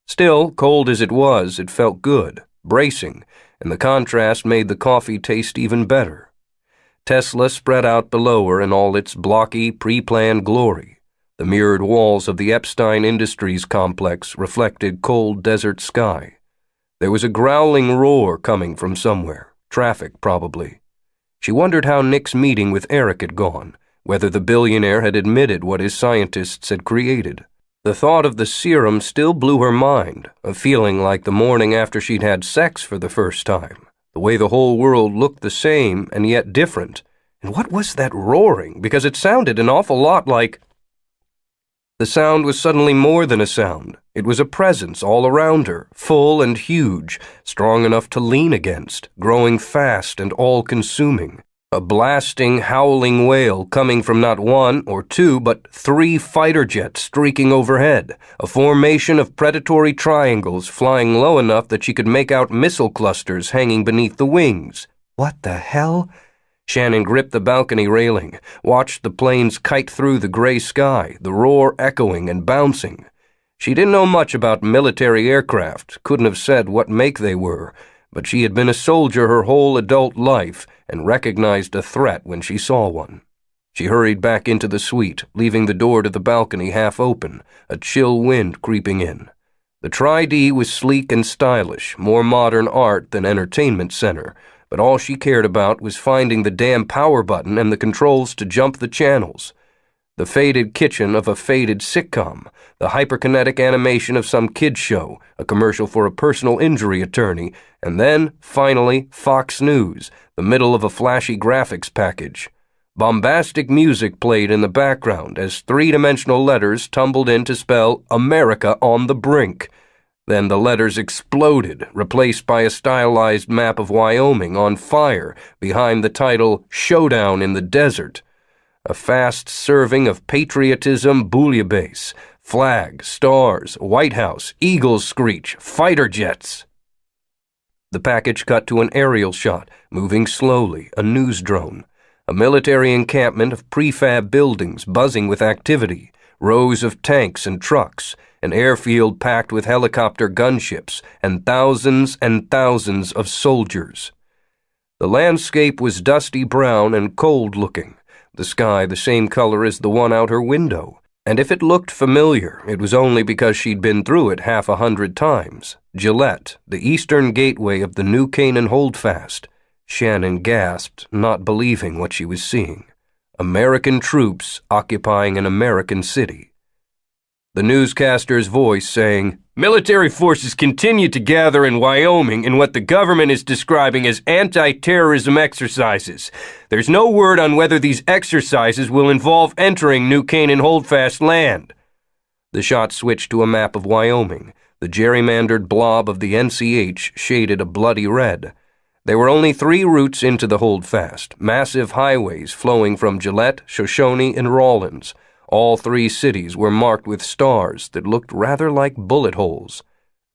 Still, cold as it was, it felt good, bracing, and the contrast made the coffee taste even better. Tesla spread out below her in all its blocky, pre-planned glory. The mirrored walls of the Epstein Industries complex reflected cold desert sky. There was a growling roar coming from somewhere, traffic probably. She wondered how Nick's meeting with Eric had gone, whether the billionaire had admitted what his scientists had created. The thought of the serum still blew her mind, a feeling like the morning after she'd had sex for the first time, the way the whole world looked the same and yet different. And what was that roaring? Because it sounded an awful lot like... The sound was suddenly more than a sound. It was a presence all around her, full and huge, strong enough to lean against, growing fast and all-consuming. A blasting, howling wail coming from not one or two, but 3 fighter jets streaking overhead, a formation of predatory triangles flying low enough that she could make out missile clusters hanging beneath the wings. What the hell? Shannon gripped the balcony railing, watched the planes kite through the gray sky, the roar echoing and bouncing. She didn't know much about military aircraft, couldn't have said what make they were, but she had been a soldier her whole adult life and recognized a threat when she saw one. She hurried back into the suite, leaving the door to the balcony half open, a chill wind creeping in. The Tri-D was sleek and stylish, more modern art than entertainment center, but all she cared about was finding the damn power button and the controls to jump the channels. The faded kitchen of a faded sitcom, the hyperkinetic animation of some kid's show, a commercial for a personal injury attorney, and then, finally, Fox News, the middle of a flashy graphics package. Bombastic music played in the background as 3-dimensional letters tumbled in to spell America on the Brink. Then the letters exploded, replaced by a stylized map of Wyoming on fire behind the title Showdown in the Desert. A fast serving of patriotism bouillabaisse, flag, stars, White House, eagles screech, fighter jets. The package cut to an aerial shot, moving slowly, a news drone. A military encampment of prefab buildings buzzing with activity, rows of tanks and trucks, an airfield packed with helicopter gunships, and thousands of soldiers. The landscape was dusty brown and cold-looking, the sky the same color as the one out her window, and if it looked familiar, it was only because she'd been through it 100 times. Gillette, the eastern gateway of the New Canaan Holdfast. Shannon gasped, not believing what she was seeing. American troops occupying an American city. The newscaster's voice saying, "Military forces continue to gather in Wyoming in what the government is describing as anti-terrorism exercises. There's no word on whether these exercises will involve entering New Canaan Holdfast land." The shot switched to a map of Wyoming. The gerrymandered blob of the NCH shaded a bloody red. There were only 3 routes into the Holdfast, massive highways flowing from Gillette, Shoshone, and Rawlins. All 3 cities were marked with stars that looked rather like bullet holes.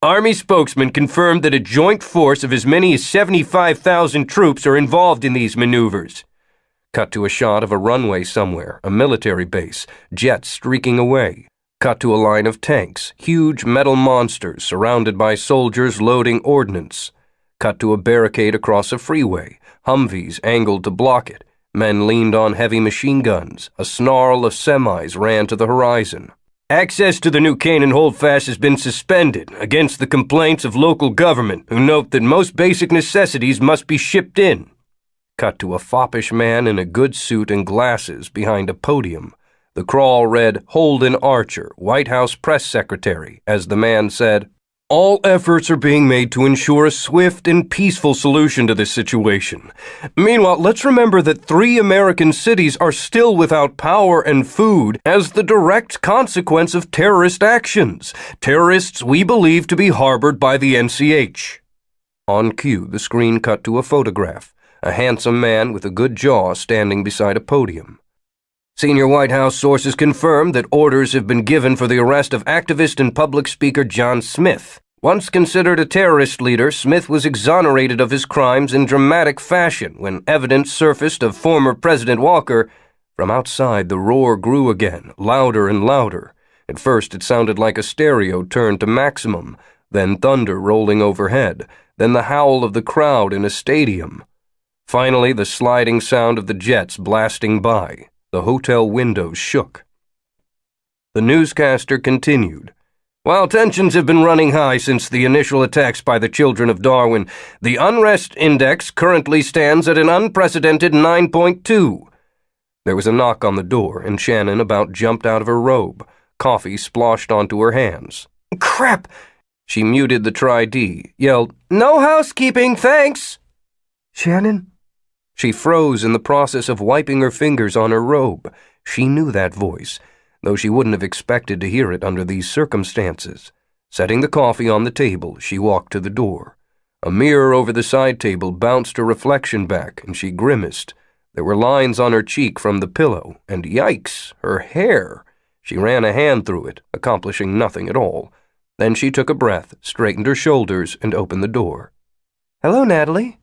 Army spokesman confirmed that a joint force of as many as 75,000 troops are involved in these maneuvers. Cut to a shot of a runway somewhere, a military base, jets streaking away. Cut to a line of tanks, huge metal monsters surrounded by soldiers loading ordnance. Cut to a barricade across a freeway, Humvees angled to block it. Men leaned on heavy machine guns. A snarl of semis ran to the horizon. Access to the New Canaan Holdfast has been suspended against the complaints of local government, who note that most basic necessities must be shipped in. Cut to a foppish man in a good suit and glasses behind a podium. The crawl read, "Holden Archer, White House Press Secretary," as the man said, "All efforts are being made to ensure a swift and peaceful solution to this situation. Meanwhile, let's remember that 3 American cities are still without power and food as the direct consequence of terrorist actions. Terrorists we believe to be harbored by the NCH. On cue, the screen cut to a photograph. A handsome man with a good jaw standing beside a podium. Senior White House sources confirm that orders have been given for the arrest of activist and public speaker John Smith. Once considered a terrorist leader, Smith was exonerated of his crimes in dramatic fashion when evidence surfaced of former President Walker. From outside, the roar grew again, louder and louder. At first, it sounded like a stereo turned to maximum, then thunder rolling overhead, then the howl of the crowd in a stadium. Finally, the sliding sound of the jets blasting by. The hotel windows shook. The newscaster continued. While tensions have been running high since the initial attacks by the children of Darwin, the unrest index currently stands at an unprecedented 9.2. There was a knock on the door, and Shannon about jumped out of her robe. Coffee sploshed onto her hands. Crap! She muted the Tri-D, yelled, "No housekeeping, thanks!" Shannon? She froze in the process of wiping her fingers on her robe. She knew that voice, though she wouldn't have expected to hear it under these circumstances. Setting the coffee on the table, she walked to the door. A mirror over the side table bounced her reflection back, and she grimaced. There were lines on her cheek from the pillow, and yikes, her hair! She ran a hand through it, accomplishing nothing at all. Then she took a breath, straightened her shoulders, and opened the door. Hello, Natalie.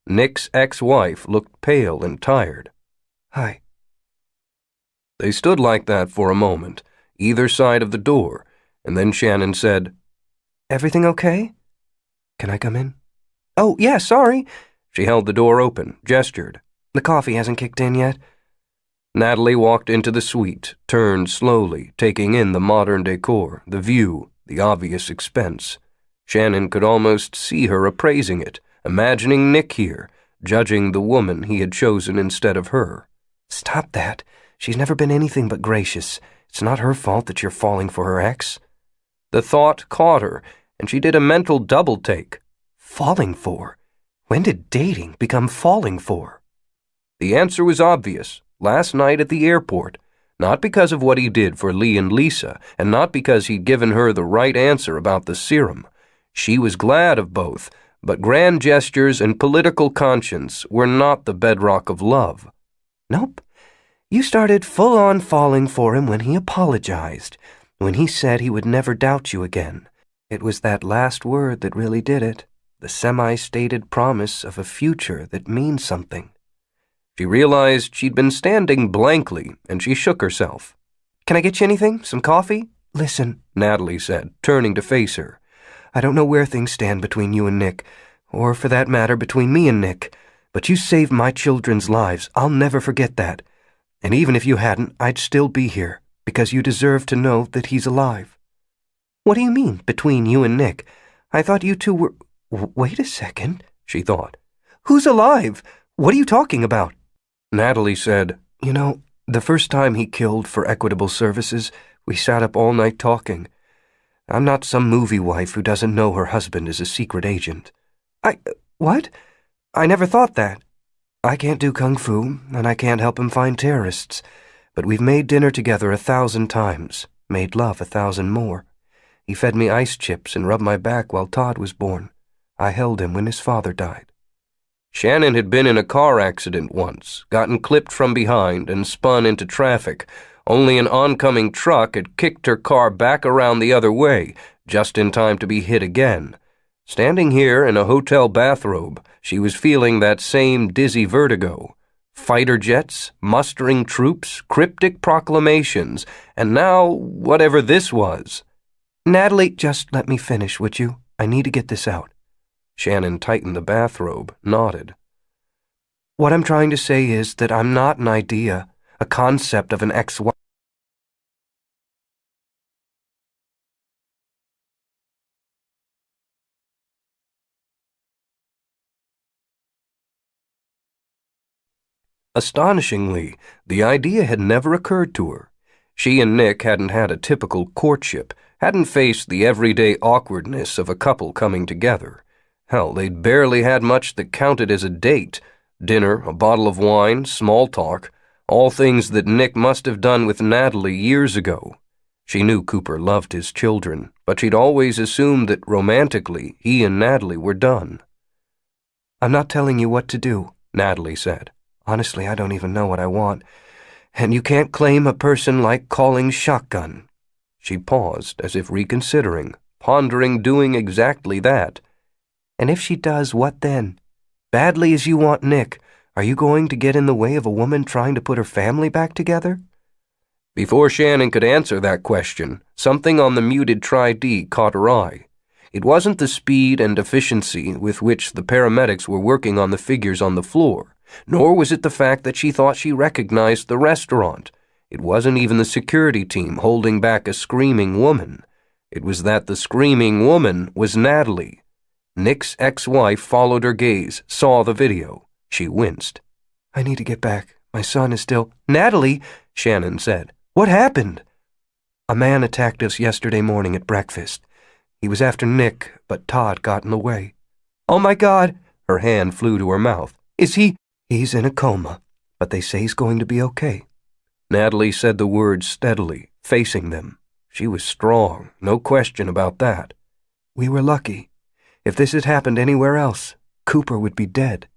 Nick's ex-wife looked pale and tired. Hi. They stood like that for a moment, either side of the door, and then Shannon said, Everything okay? Can I come in? Oh, yeah, sorry. She held the door open, gestured. The coffee hasn't kicked in yet. Natalie walked into the suite, turned slowly, taking in the modern decor, the view, the obvious expense. Shannon could almost see her appraising it, imagining Nick here, judging the woman he had chosen instead of her. Stop that. She's never been anything but gracious. It's not her fault that you're falling for her ex. The thought caught her, and she did a mental double-take. Falling for? When did dating become falling for? The answer was obvious. Last night at the airport. Not because of what he did for Lee and Lisa, and not because he'd given her the right answer about the serum. She was glad of both, but grand gestures and political conscience were not the bedrock of love. Nope. You started full-on falling for him when he apologized, when he said he would never doubt you again. It was that last word that really did it, the semi-stated promise of a future that means something. She realized she'd been standing blankly, and she shook herself. Can I get you anything? Some coffee? Listen, Natalie said, turning to face her. I don't know where things stand between you and Nick, or for that matter, between me and Nick, but you saved my children's lives. I'll never forget that. And even if you hadn't, I'd still be here, because you deserve to know that he's alive. What do you mean, between you and Nick? I thought you two were... Wait a second, she thought. Who's alive? What are you talking about? Natalie said, You know, the first time he killed for equitable services, we sat up all night talking. I'm not some movie wife who doesn't know her husband is a secret agent. What? I never thought that. I can't do kung fu, and I can't help him find terrorists, but we've made dinner together 1,000 times, made love 1,000 more. He fed me ice chips and rubbed my back while Todd was born. I held him when his father died. Shannon had been in a car accident once, gotten clipped from behind and spun into traffic. Only an oncoming truck had kicked her car back around the other way, just in time to be hit again. Standing here in a hotel bathrobe, she was feeling that same dizzy vertigo. Fighter jets, mustering troops, cryptic proclamations, and now whatever this was. Natalie, just let me finish, would you? I need to get this out. Shannon tightened the bathrobe, nodded. What I'm trying to say is that I'm not an idea, a concept of an ex-wife. Astonishingly, the idea had never occurred to her. She and Nick hadn't had a typical courtship, hadn't faced the everyday awkwardness of a couple coming together. Hell, they'd barely had much that counted as a date. Dinner, a bottle of wine, small talk, all things that Nick must have done with Natalie years ago. She knew Cooper loved his children, but she'd always assumed that romantically he and Natalie were done. I'm not telling you what to do, Natalie said. Honestly, I don't even know what I want. And you can't claim a person like calling shotgun. She paused, as if reconsidering, pondering doing exactly that. And if she does, what then? Badly as you want Nick, are you going to get in the way of a woman trying to put her family back together? Before Shannon could answer that question, something on the muted Tri-D caught her eye. It wasn't the speed and efficiency with which the paramedics were working on the figures on the floor, nor was it the fact that she thought she recognized the restaurant. It wasn't even the security team holding back a screaming woman. It was that the screaming woman was Natalie. Nick's ex-wife followed her gaze, saw the video. She winced. I need to get back. My son is still... Natalie, Shannon said. What happened? A man attacked us yesterday morning at breakfast. He was after Nick, but Todd got in the way. Oh my God! Her hand flew to her mouth. Is he... He's in a coma, but they say he's going to be okay. Natalie said the words steadily, facing them. She was strong, no question about that. We were lucky. If this had happened anywhere else, Cooper would be dead.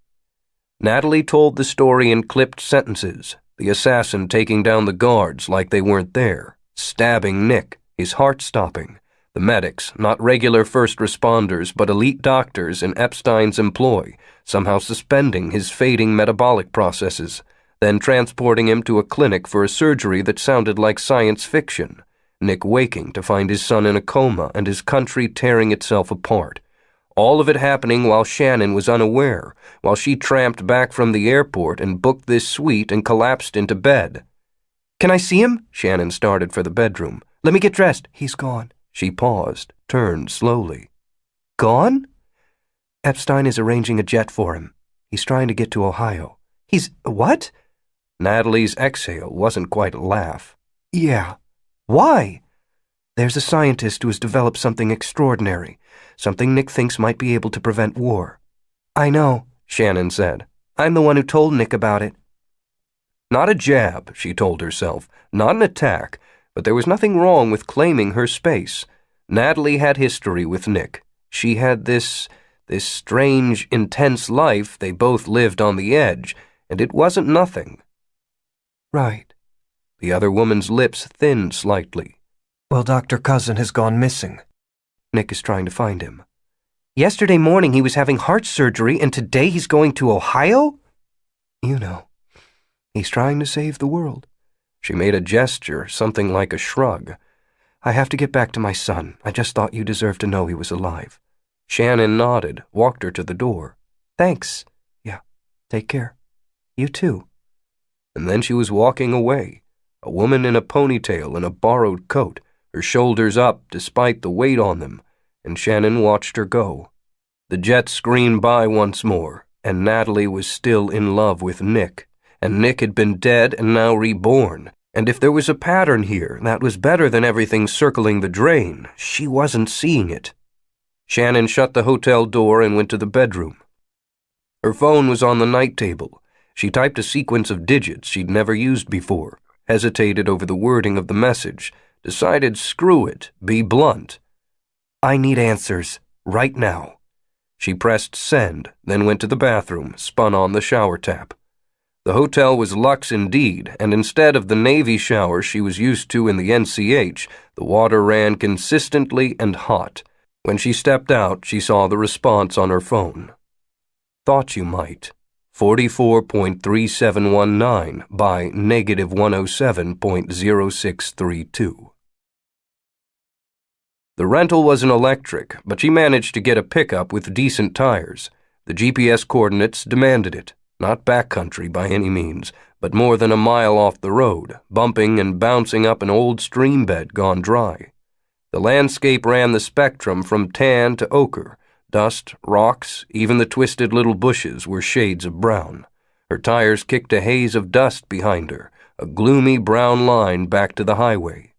Natalie told the story in clipped sentences, the assassin taking down the guards like they weren't there, stabbing Nick, his heart stopping, the medics, not regular first responders but elite doctors in Epstein's employ, somehow suspending his fading metabolic processes, then transporting him to a clinic for a surgery that sounded like science fiction, Nick waking to find his son in a coma and his country tearing itself apart. All of it happening while Shannon was unaware, while she tramped back from the airport and booked this suite and collapsed into bed. Can I see him? Shannon started for the bedroom. Let me get dressed. He's gone. She paused, turned slowly. Gone? Epstein is arranging a jet for him. He's trying to get to Ohio. He's... what? Natalie's exhale wasn't quite a laugh. Yeah. Why? There's a scientist who has developed something extraordinary, something Nick thinks might be able to prevent war. I know, Shannon said. I'm the one who told Nick about it. Not a jab, she told herself, not an attack, but there was nothing wrong with claiming her space. Natalie had history with Nick. She had this strange, intense life they both lived on the edge, and it wasn't nothing. Right. The other woman's lips thinned slightly. Well, Dr. Cousin has gone missing. Nick is trying to find him. Yesterday morning he was having heart surgery, and today he's going to Ohio? You know, he's trying to save the world. She made a gesture, something like a shrug. I have to get back to my son. I just thought you deserved to know he was alive. Shannon nodded, walked her to the door. Thanks. Yeah, take care. You too. And then she was walking away, a woman in a ponytail and a borrowed coat, her shoulders up despite the weight on them, and Shannon watched her go. The jet screamed by once more, and Natalie was still in love with Nick, and Nick had been dead and now reborn, and if there was a pattern here that was better than everything circling the drain, she wasn't seeing it. Shannon shut the hotel door and went to the bedroom. Her phone was on the night table. She typed a sequence of digits she'd never used before, hesitated over the wording of the message, decided screw it, be blunt. I need answers, right now. She pressed send, then went to the bathroom, spun on the shower tap. The hotel was luxe indeed, and instead of the Navy shower she was used to in the NCH, the water ran consistently and hot. When she stepped out, she saw the response on her phone. Thought you might. 44.3719 by -107.0632. The rental wasn't electric, but she managed to get a pickup with decent tires. The GPS coordinates demanded it. Not backcountry by any means, but more than a mile off the road, bumping and bouncing up an old stream bed gone dry. The landscape ran the spectrum from tan to ochre. Dust, rocks, even the twisted little bushes were shades of brown. Her tires kicked a haze of dust behind her, a gloomy brown line back to the highway.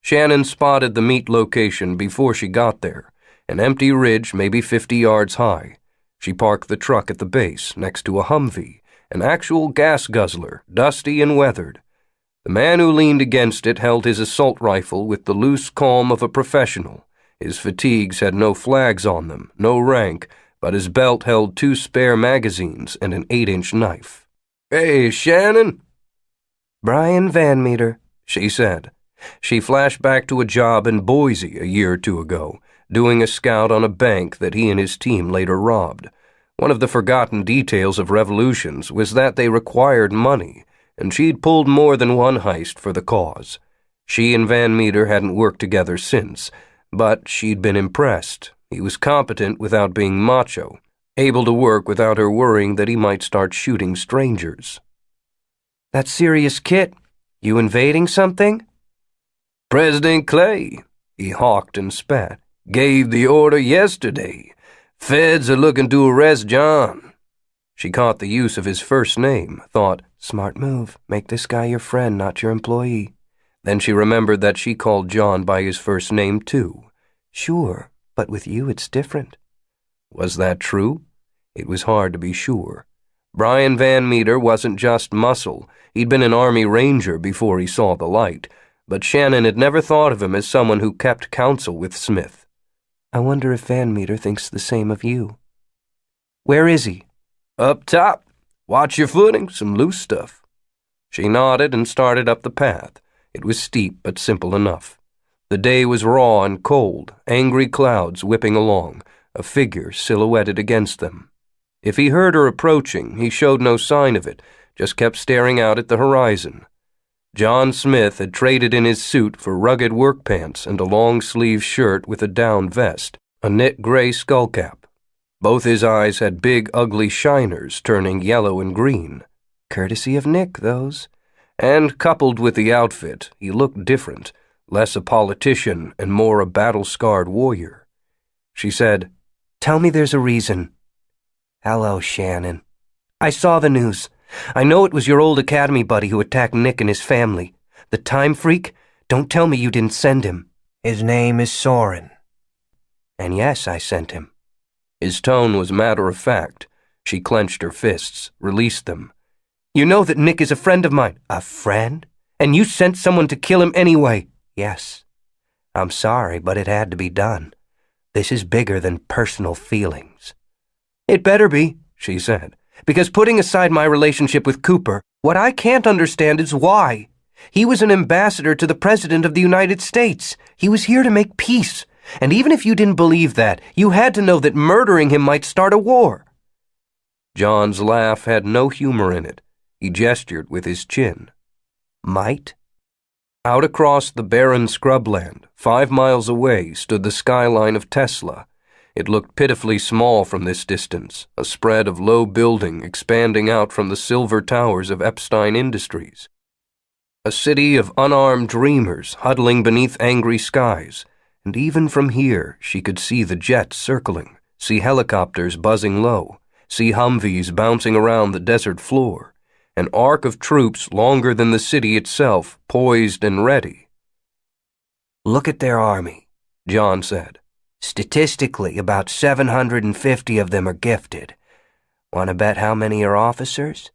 Shannon spotted the meet location before she got there, an empty ridge maybe 50 yards high. She parked the truck at the base, next to a Humvee, an actual gas guzzler, dusty and weathered. The man who leaned against it held his assault rifle with the loose calm of a professional. His fatigues had no flags on them, no rank, but his belt held 2 spare magazines and an 8-inch knife. "Hey, Shannon?" "Brian Van Meter," she said. She flashed back to a job in Boise a year or two ago, doing a scout on a bank that he and his team later robbed. One of the forgotten details of revolutions was that they required money, and she'd pulled more than one heist for the cause. She and Van Meter hadn't worked together since, but she'd been impressed. He was competent without being macho, able to work without her worrying that he might start shooting strangers. That serious, Kit? You invading something? President Clay, he hawked and spat, gave the order yesterday. Feds are looking to arrest John. She caught the use of his first name, thought, smart move, make this guy your friend, not your employee. Then she remembered that she called John by his first name too. Sure, but with you it's different. Was that true? It was hard to be sure. Brian Van Meter wasn't just muscle. He'd been an Army Ranger before he saw the light, but Shannon had never thought of him as someone who kept counsel with Smith. I wonder if Van Meter thinks the same of you. Where is he? Up top. Watch your footing, some loose stuff. She nodded and started up the path. It was steep but simple enough. The day was raw and cold, angry clouds whipping along, a figure silhouetted against them. If he heard her approaching, he showed no sign of it, just kept staring out at the horizon. John Smith had traded in his suit for rugged work pants and a long-sleeved shirt with a down vest, a knit gray skullcap. Both his eyes had big, ugly shiners turning yellow and green. Courtesy of Nick, those. And coupled with the outfit, he looked different, less a politician and more a battle-scarred warrior. She said, Tell me there's a reason. Hello, Shannon. I saw the news. I know it was your old academy buddy who attacked Nick and his family. The time freak? Don't tell me you didn't send him. His name is Soren. And yes, I sent him. His tone was matter-of-fact. She clenched her fists, released them. You know that Nick is a friend of mine. A friend? And you sent someone to kill him anyway. Yes. I'm sorry, but it had to be done. This is bigger than personal feelings. It better be, she said, because putting aside my relationship with Cooper, what I can't understand is why. He was an ambassador to the President of the United States. He was here to make peace. And even if you didn't believe that, you had to know that murdering him might start a war. John's laugh had no humor in it. He gestured with his chin. Might? Out across the barren scrubland, 5 miles away, stood the skyline of Tesla. It looked pitifully small from this distance, a spread of low building expanding out from the silver towers of Epstein Industries. A city of unarmed dreamers huddling beneath angry skies, and even from here she could see the jets circling, see helicopters buzzing low, see Humvees bouncing around the desert floor, an arc of troops longer than the city itself, poised and ready. Look at their army, John said. Statistically, about 750 of them are gifted. Want to bet how many are officers?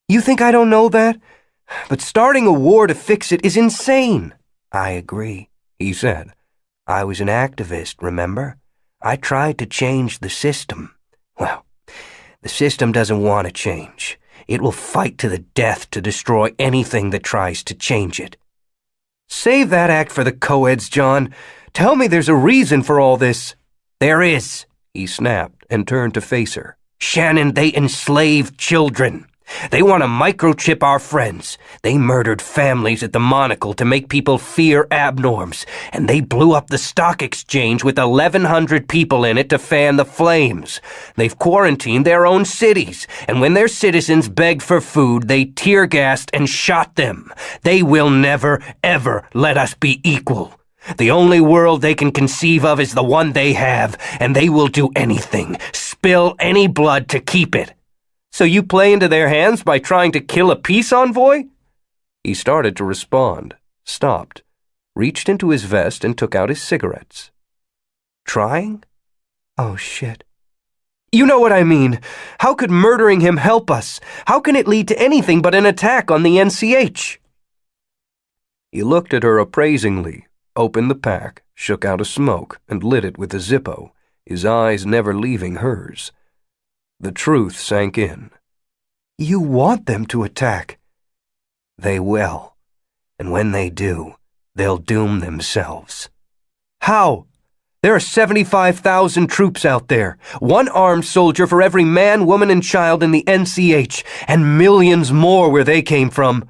You think I don't know that? But starting a war to fix it is insane. I agree, he said. I was an activist, remember? I tried to change the system. Well, the system doesn't want to change. It will fight to the death to destroy anything that tries to change it. Save that act for the co-eds, John. Tell me there's a reason for all this. There is, he snapped and turned to face her. Shannon, they enslave children. They want to microchip our friends. They murdered families at the Monocle to make people fear abnorms, and they blew up the stock exchange with 1,100 people in it to fan the flames. They've quarantined their own cities, and when their citizens begged for food, they tear-gassed and shot them. They will never, ever let us be equal. The only world they can conceive of is the one they have, and they will do anything, spill any blood to keep it. So you play into their hands by trying to kill a peace envoy? He started to respond, stopped, reached into his vest and took out his cigarettes. Trying? Oh, shit. You know what I mean. How could murdering him help us? How can it lead to anything but an attack on the NCH? He looked at her appraisingly, opened the pack, shook out a smoke, and lit it with a Zippo, his eyes never leaving hers. The truth sank in. You want them to attack. They will. And when they do, they'll doom themselves. How? There are 75,000 troops out there, one armed soldier for every man, woman, and child in the NCH, and millions more where they came from.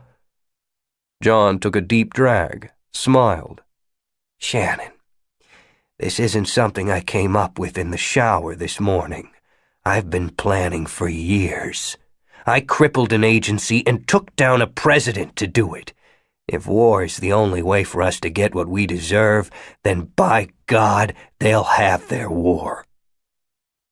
John took a deep drag, smiled. Shannon, this isn't something I came up with in the shower this morning. I've been planning for years. I crippled an agency and took down a president to do it. If war is the only way for us to get what we deserve, then by God, they'll have their war.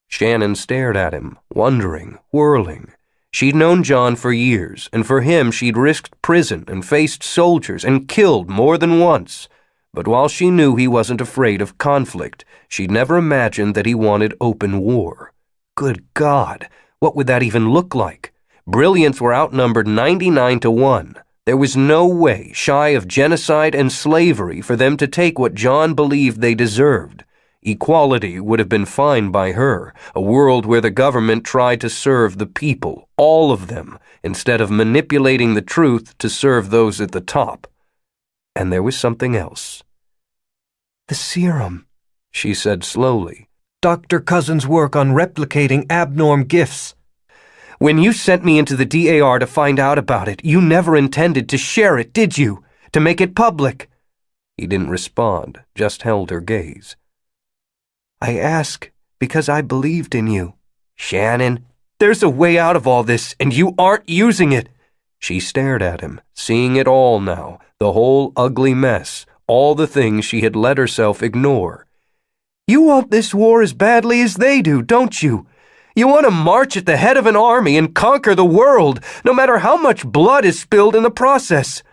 Shannon stared at him, wondering, whirling. She'd known John for years, and for him she'd risked prison and faced soldiers and killed more than once. But while she knew he wasn't afraid of conflict, she'd never imagined that he wanted open war. Good God, what would that even look like? Brilliants were outnumbered 99-1. There was no way, shy of genocide and slavery, for them to take what John believed they deserved. Equality would have been fine by her, a world where the government tried to serve the people, all of them, instead of manipulating the truth to serve those at the top. And there was something else. The serum, She said slowly. Dr. Cousin's work on replicating abnorm gifts. When you sent me into the DAR to find out about it, you never intended to share it, did you? To make it public? He didn't respond, just held her gaze. I ask because I believed in you. Shannon, there's a way out of all this, and you aren't using it. She stared at him, seeing it all now, the whole ugly mess, all the things she had let herself ignore. You want this war as badly as they do, don't you? You want to march at the head of an army and conquer the world, no matter how much blood is spilled in the process.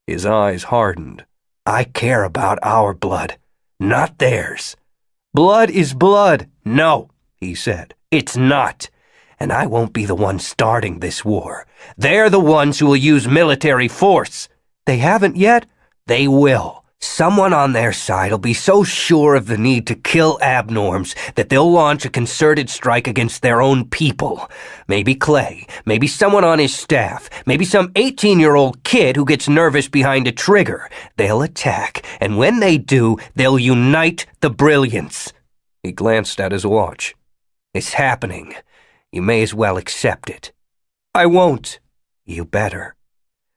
His eyes hardened. I care about our blood, not theirs. Blood is blood. No, he said, it's not. And I won't be the one starting this war. They're the ones who will use military force. They haven't yet. They will. Someone on their side will be so sure of the need to kill abnorms that they'll launch a concerted strike against their own people. Maybe Clay, maybe someone on his staff, maybe some 18-year-old kid who gets nervous behind a trigger. They'll attack, and when they do, they'll unite the brilliance. He glanced at his watch. It's happening. You may as well accept it. I won't. You better.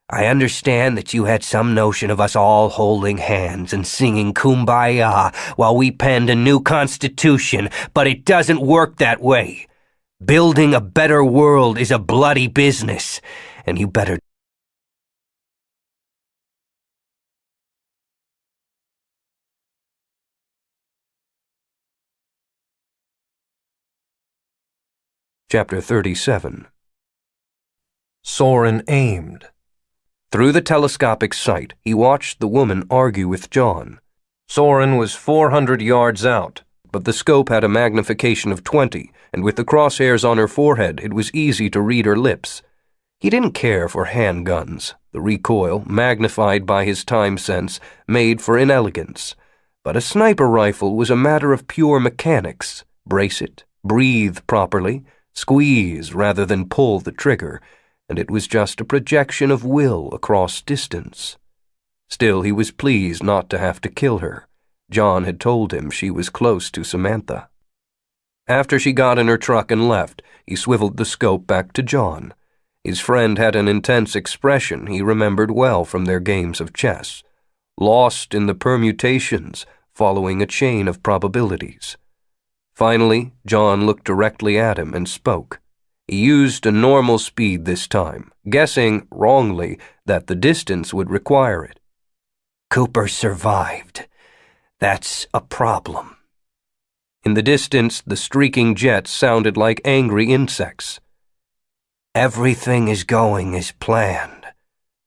I understand that you had some notion of us all holding hands and singing Kumbaya while we penned a new constitution, but it doesn't work that way. Building a better world is a bloody business, and you better. Chapter 37. Soren aimed. Through the telescopic sight, he watched the woman argue with John. Soren was 400 yards out, but the scope had a magnification of 20, and with the crosshairs on her forehead, it was easy to read her lips. He didn't care for handguns, the recoil, magnified by his time sense, made for inelegance. But a sniper rifle was a matter of pure mechanics. Brace it, breathe properly, squeeze rather than pull the trigger, and it was just a projection of will across distance. Still, he was pleased not to have to kill her. John had told him she was close to Samantha. After she got in her truck and left, he swiveled the scope back to John. His friend had an intense expression he remembered well from their games of chess, lost in the permutations, following a chain of probabilities. Finally, John looked directly at him and spoke. He used a normal speed this time, guessing, wrongly, that the distance would require it. Cooper survived. That's a problem. In the distance, the streaking jets sounded like angry insects. Everything is going as planned.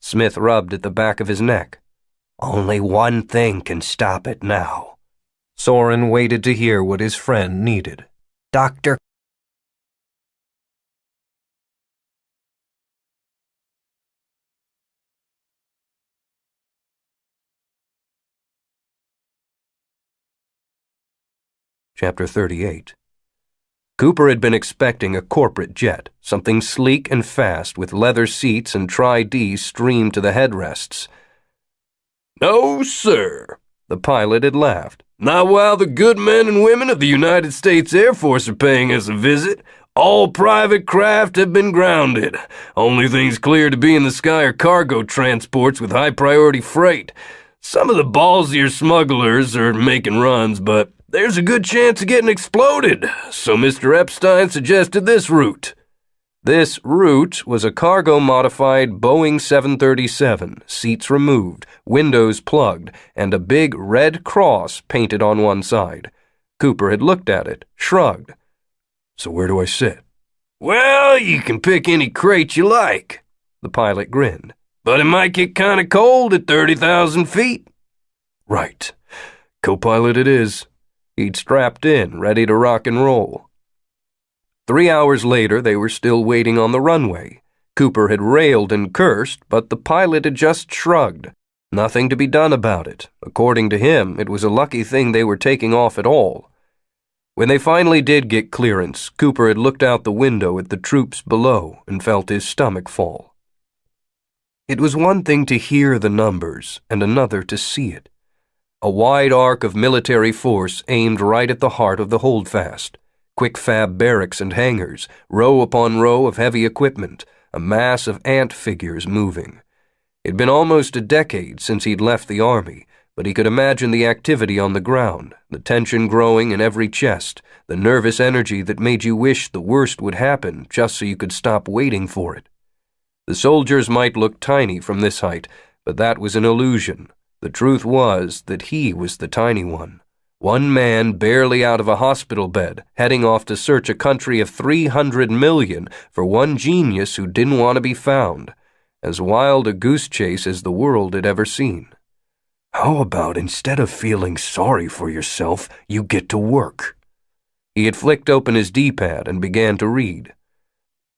Smith rubbed at the back of his neck. Only one thing can stop it now. Soren waited to hear what his friend needed. Dr. Chapter 38. Cooper had been expecting a corporate jet, something sleek and fast with leather seats and tri-D streamed to the headrests. No, sir. The pilot had laughed. Not while the good men and women of the United States Air Force are paying us a visit. All private craft have been grounded. Only things cleared to be in the sky are cargo transports with high-priority freight. Some of the ballsier smugglers are making runs, but there's a good chance of getting exploded, so Mr. Epstein suggested this route. This route was a cargo-modified Boeing 737, seats removed, windows plugged, and a big red cross painted on one side. Cooper had looked at it, shrugged. So where do I sit? Well, you can pick any crate you like. The pilot grinned. But it might get kind of cold at 30,000 feet. Right. Co-pilot it is. He'd strapped in, ready to rock and roll. 3 hours later, they were still waiting on the runway. Cooper had railed and cursed, but the pilot had just shrugged. Nothing to be done about it. According to him, it was a lucky thing they were taking off at all. When they finally did get clearance, Cooper had looked out the window at the troops below and felt his stomach fall. It was one thing to hear the numbers, and another to see it. A wide arc of military force aimed right at the heart of the holdfast. Quick fab barracks and hangars, row upon row of heavy equipment, a mass of ant figures moving. It'd been almost a decade since he'd left the army, but he could imagine the activity on the ground, the tension growing in every chest, the nervous energy that made you wish the worst would happen just so you could stop waiting for it. The soldiers might look tiny from this height, but that was an illusion. The truth was that he was the tiny one. One man barely out of a hospital bed, heading off to search a country of 300 million for one genius who didn't want to be found. As wild a goose chase as the world had ever seen. How about instead of feeling sorry for yourself, you get to work? He had flicked open his D-pad and began to read.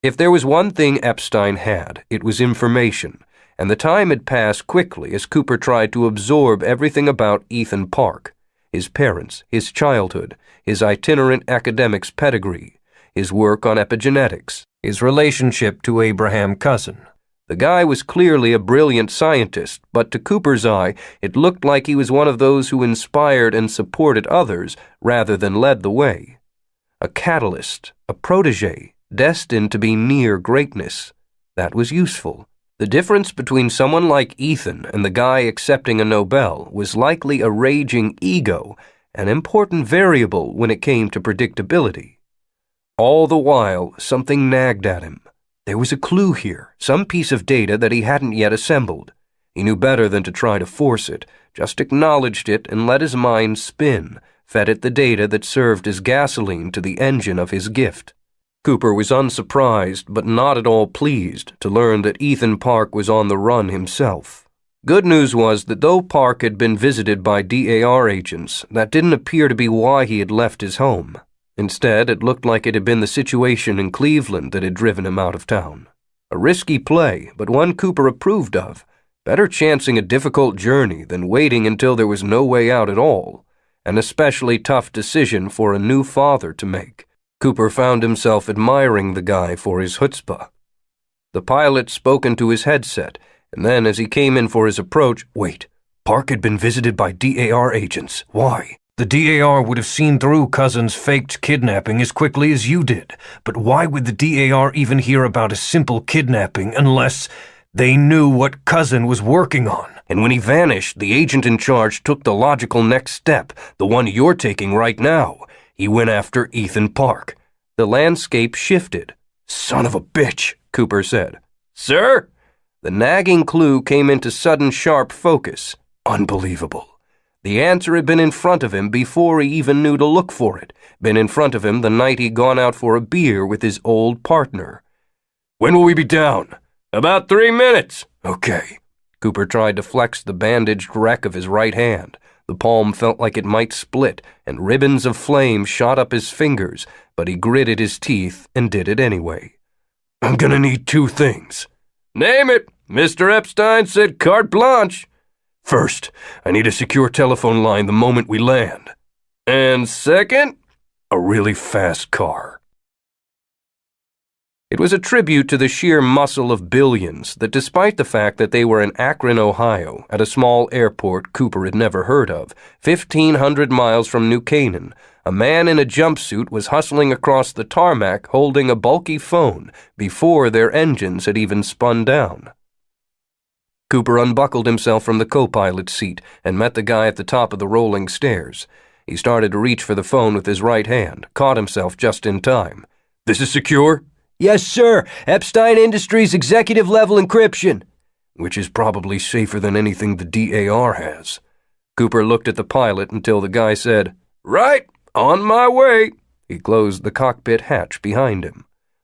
If there was one thing Epstein had, it was information, and the time had passed quickly as Cooper tried to absorb everything about Ethan Park, his parents, his childhood, his itinerant academic's pedigree, his work on epigenetics, his relationship to Abraham Cousin. The guy was clearly a brilliant scientist, but to Cooper's eye, it looked like he was one of those who inspired and supported others rather than led the way. A catalyst, a protege, destined to be near greatness. That was useful. The difference between someone like Ethan and the guy accepting a Nobel was likely a raging ego, an important variable when it came to predictability. All the while, something nagged at him. There was a clue here, some piece of data that he hadn't yet assembled. He knew better than to try to force it, just acknowledged it and let his mind spin, fed it the data that served as gasoline to the engine of his gift. Cooper was unsurprised, but not at all pleased, to learn that Ethan Park was on the run himself. Good news was that though Park had been visited by DAR agents, that didn't appear to be why he had left his home. Instead, it looked like it had been the situation in Cleveland that had driven him out of town. A risky play, but one Cooper approved of. Better chancing a difficult journey than waiting until there was no way out at all. An especially tough decision for a new father to make. Cooper found himself admiring the guy for his chutzpah. The pilot spoke into his headset, and then as he came in for his approach, Wait, Park had been visited by DAR agents. Why? The DAR would have seen through Cousin's faked kidnapping as quickly as you did, but why would the DAR even hear about a simple kidnapping unless they knew what Cousin was working on? And when he vanished, the agent in charge took the logical next step, the one you're taking right now. He went after Ethan Park. The landscape shifted. Son of a bitch, Cooper said. Sir? The nagging clue came into sudden sharp focus. Unbelievable. The answer had been in front of him before he even knew to look for it, been in front of him the night he'd gone out for a beer with his old partner. When will we be down? About 3 minutes. Okay. Cooper tried to flex the bandaged wreck of his right hand. The palm felt like it might split, and ribbons of flame shot up his fingers, but he gritted his teeth and did it anyway. I'm gonna need 2 things. Name it. Mr. Epstein said carte blanche. First, I need a secure telephone line the moment we land. And second? A really fast car. It was a tribute to the sheer muscle of billions that despite the fact that they were in Akron, Ohio, at a small airport Cooper had never heard of, 1,500 miles from New Canaan, a man in a jumpsuit was hustling across the tarmac holding a bulky phone before their engines had even spun down. Cooper unbuckled himself from the co-pilot's seat and met the guy at the top of the rolling stairs. He started to reach for the phone with his right hand, caught himself just in time. "This is secure?" Yes, sir. Epstein Industries executive-level encryption. Which is probably safer than anything the DAR has. Cooper looked at the pilot until the guy said, "Right, on my way." He closed the cockpit hatch behind him.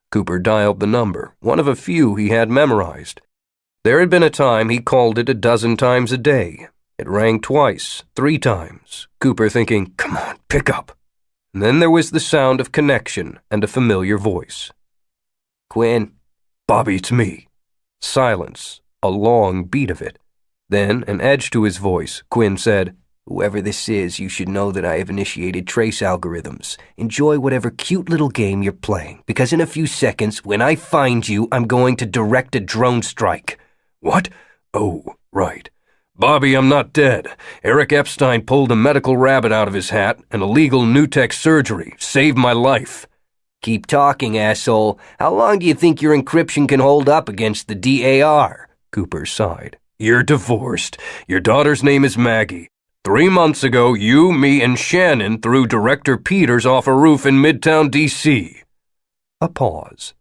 Cooper dialed the number, one of a few he had memorized. There had been a time he called it a dozen times a day. It rang twice, 3 times, Cooper thinking, "Come on, pick up." And then there was the sound of connection and a familiar voice. Quinn. "Bobby, it's me." Silence, a long beat of it. Then, an edge to his voice, Quinn said, Whoever this is, you should know that I have initiated trace algorithms. Enjoy whatever cute little game you're playing, because in a few seconds, when I find you, I'm going to direct a drone strike. "What? Oh, right. Bobby, I'm not dead. Eric Epstein pulled a medical rabbit out of his hat and a legal Nutec surgery. Saved my life." Keep talking, asshole. How long do you think your encryption can hold up against the DAR? Cooper sighed. "You're divorced. Your daughter's name is Maggie. 3 months ago, you, me, and Shannon threw Director Peters off a roof in Midtown, D.C. A pause.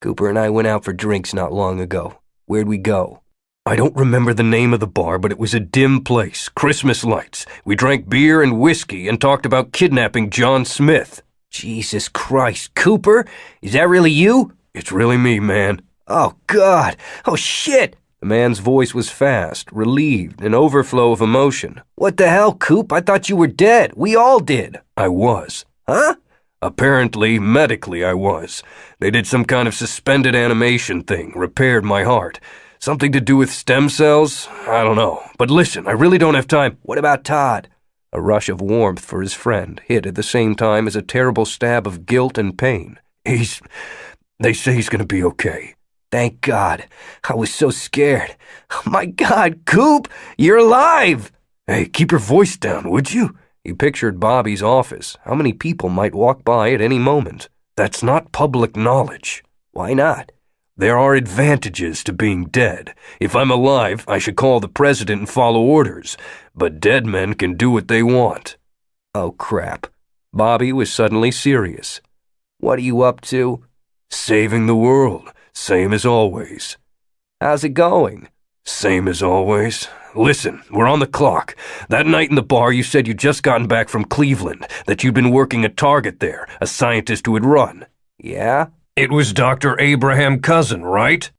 Cooper and I went out for drinks not long ago. Where'd we go? I don't remember the name of the bar, but it was a dim place, Christmas lights. We drank beer and whiskey and talked about kidnapping John Smith. Jesus Christ, Cooper? Is that really you? It's really me, man. Oh, God. Oh, shit. The man's voice was fast, relieved, an overflow of emotion. What the hell, Coop? I thought you were dead. We all did. I was. Huh? Apparently, medically, I was. They did some kind of suspended animation thing, repaired my heart. Something to do with stem cells? I don't know. But listen, I really don't have time. What about Todd? A rush of warmth for his friend hit at the same time as a terrible stab of guilt and pain. They say he's going to be okay. Thank God. I was so scared. Oh my God, Coop, you're alive! Hey, keep your voice down, would you? He pictured Bobby's office. How many people might walk by at any moment? That's not public knowledge. Why not? There are advantages to being dead. If I'm alive, I should call the president and follow orders. But dead men can do what they want. Oh, crap. Bobby was suddenly serious. What are you up to? Saving the world. Same as always. How's it going? Same as always. Listen, we're on the clock. That night in the bar, you said you'd just gotten back from Cleveland, that you'd been working at Target there, a scientist who had run. Yeah? It was Dr. Abraham Cousin, right?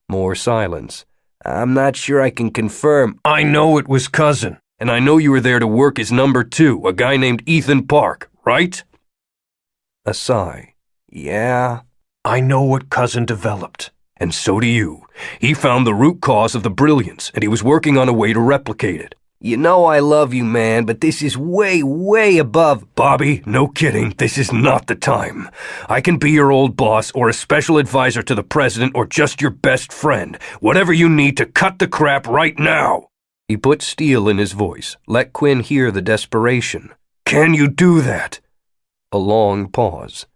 More silence. I'm not sure I can confirm. I know it was Cousin, and I know you were there to work as number 2, a guy named Ethan Park, right? A sigh. Yeah. I know what Cousin developed, and so do you. He found the root cause of the brilliance, and he was working on a way to replicate it. You know I love you, man, but this is way, way above... Bobby, no kidding, this is not the time. I can be your old boss, or a special advisor to the president, or just your best friend. Whatever you need to cut the crap right now. He put steel in his voice, let Quinn hear the desperation. Can you do that? A long pause.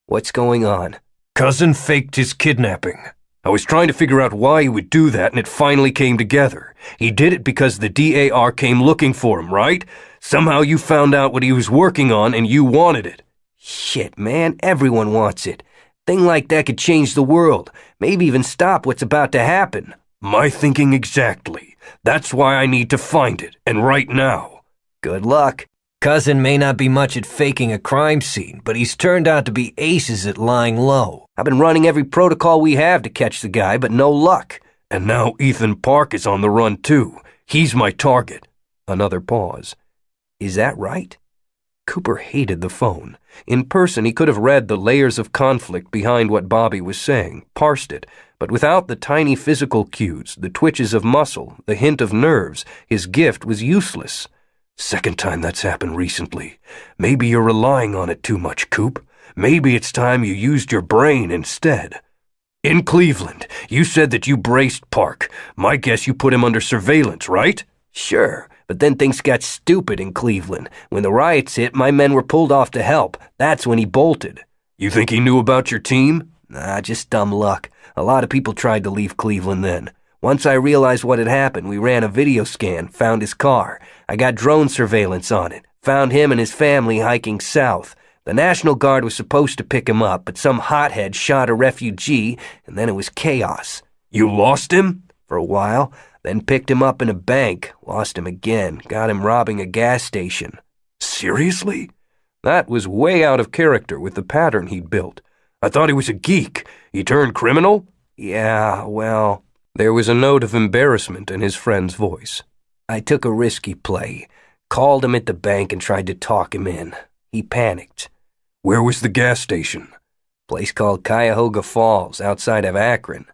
What's going on? Cousin faked his kidnapping. I was trying to figure out why he would do that, and it finally came together. He did it because the DAR came looking for him, right? Somehow you found out what he was working on, and you wanted it. Shit, man, everyone wants it. Thing like that could change the world, maybe even stop what's about to happen. My thinking exactly. That's why I need to find it, and right now. Good luck. Cousin may not be much at faking a crime scene, but he's turned out to be aces at lying low. I've been running every protocol we have to catch the guy, but no luck. And now Ethan Park is on the run too. He's my target. Another pause. Is that right? Cooper hated the phone. In person, he could have read the layers of conflict behind what Bobby was saying, parsed it, but without the tiny physical cues, the twitches of muscle, the hint of nerves, his gift was useless. Second time that's happened recently. Maybe you're relying on it too much, Coop. Maybe it's time you used your brain instead. In Cleveland, you said that you braced Park. My guess you put him under surveillance, right? Sure, but then things got stupid in Cleveland. When the riots hit, my men were pulled off to help. That's when he bolted. You think he knew about your team? Nah, just dumb luck. A lot of people tried to leave Cleveland then. Once I realized what had happened, we ran a video scan, found his car. I got drone surveillance on it, found him and his family hiking south. The National Guard was supposed to pick him up, but some hothead shot a refugee, and then it was chaos. You lost him? For a while, then picked him up in a bank, lost him again, got him robbing a gas station. Seriously? That was way out of character with the pattern he'd built. I thought he was a geek. He turned criminal? Yeah, well... There was a note of embarrassment in his friend's voice. I took a risky play, called him at the bank and tried to talk him in. He panicked. Where was the gas station? Place called Cuyahoga Falls, outside of Akron.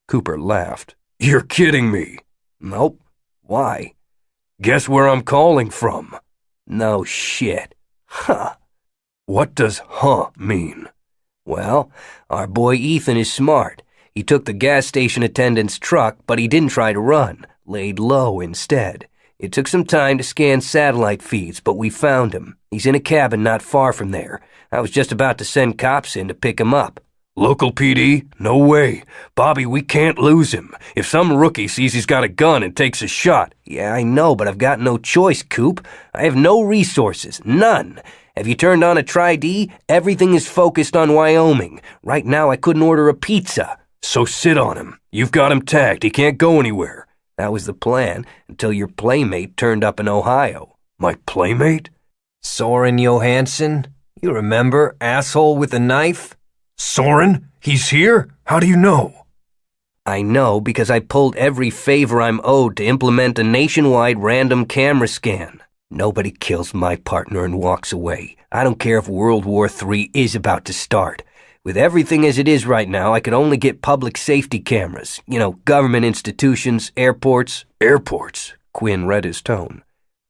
Cooper laughed. You're kidding me. Nope. Why? Guess where I'm calling from? No shit. Huh. What does huh mean? Well, our boy Ethan is smart. He took the gas station attendant's truck, but he didn't try to run, laid low instead. It took some time to scan satellite feeds, but we found him. He's in a cabin not far from there. I was just about to send cops in to pick him up. Local PD? No way. Bobby, we can't lose him. If some rookie sees he's got a gun and takes a shot. Yeah, I know, but I've got no choice, Coop. I have no resources. None. Have you turned on a Tri-D? Everything is focused on Wyoming. Right now, I couldn't order a pizza. So sit on him. You've got him tagged. He can't go anywhere. That was the plan, until your playmate turned up in Ohio. My playmate? Soren Johansson? You remember, asshole with the knife? Soren? He's here? How do you know? I know because I pulled every favor I'm owed to implement a nationwide random camera scan. Nobody kills my partner and walks away. I don't care if World War III is about to start. With everything as it is right now, I could only get public safety cameras. You know, government institutions, airports. Airports? Quinn read his tone.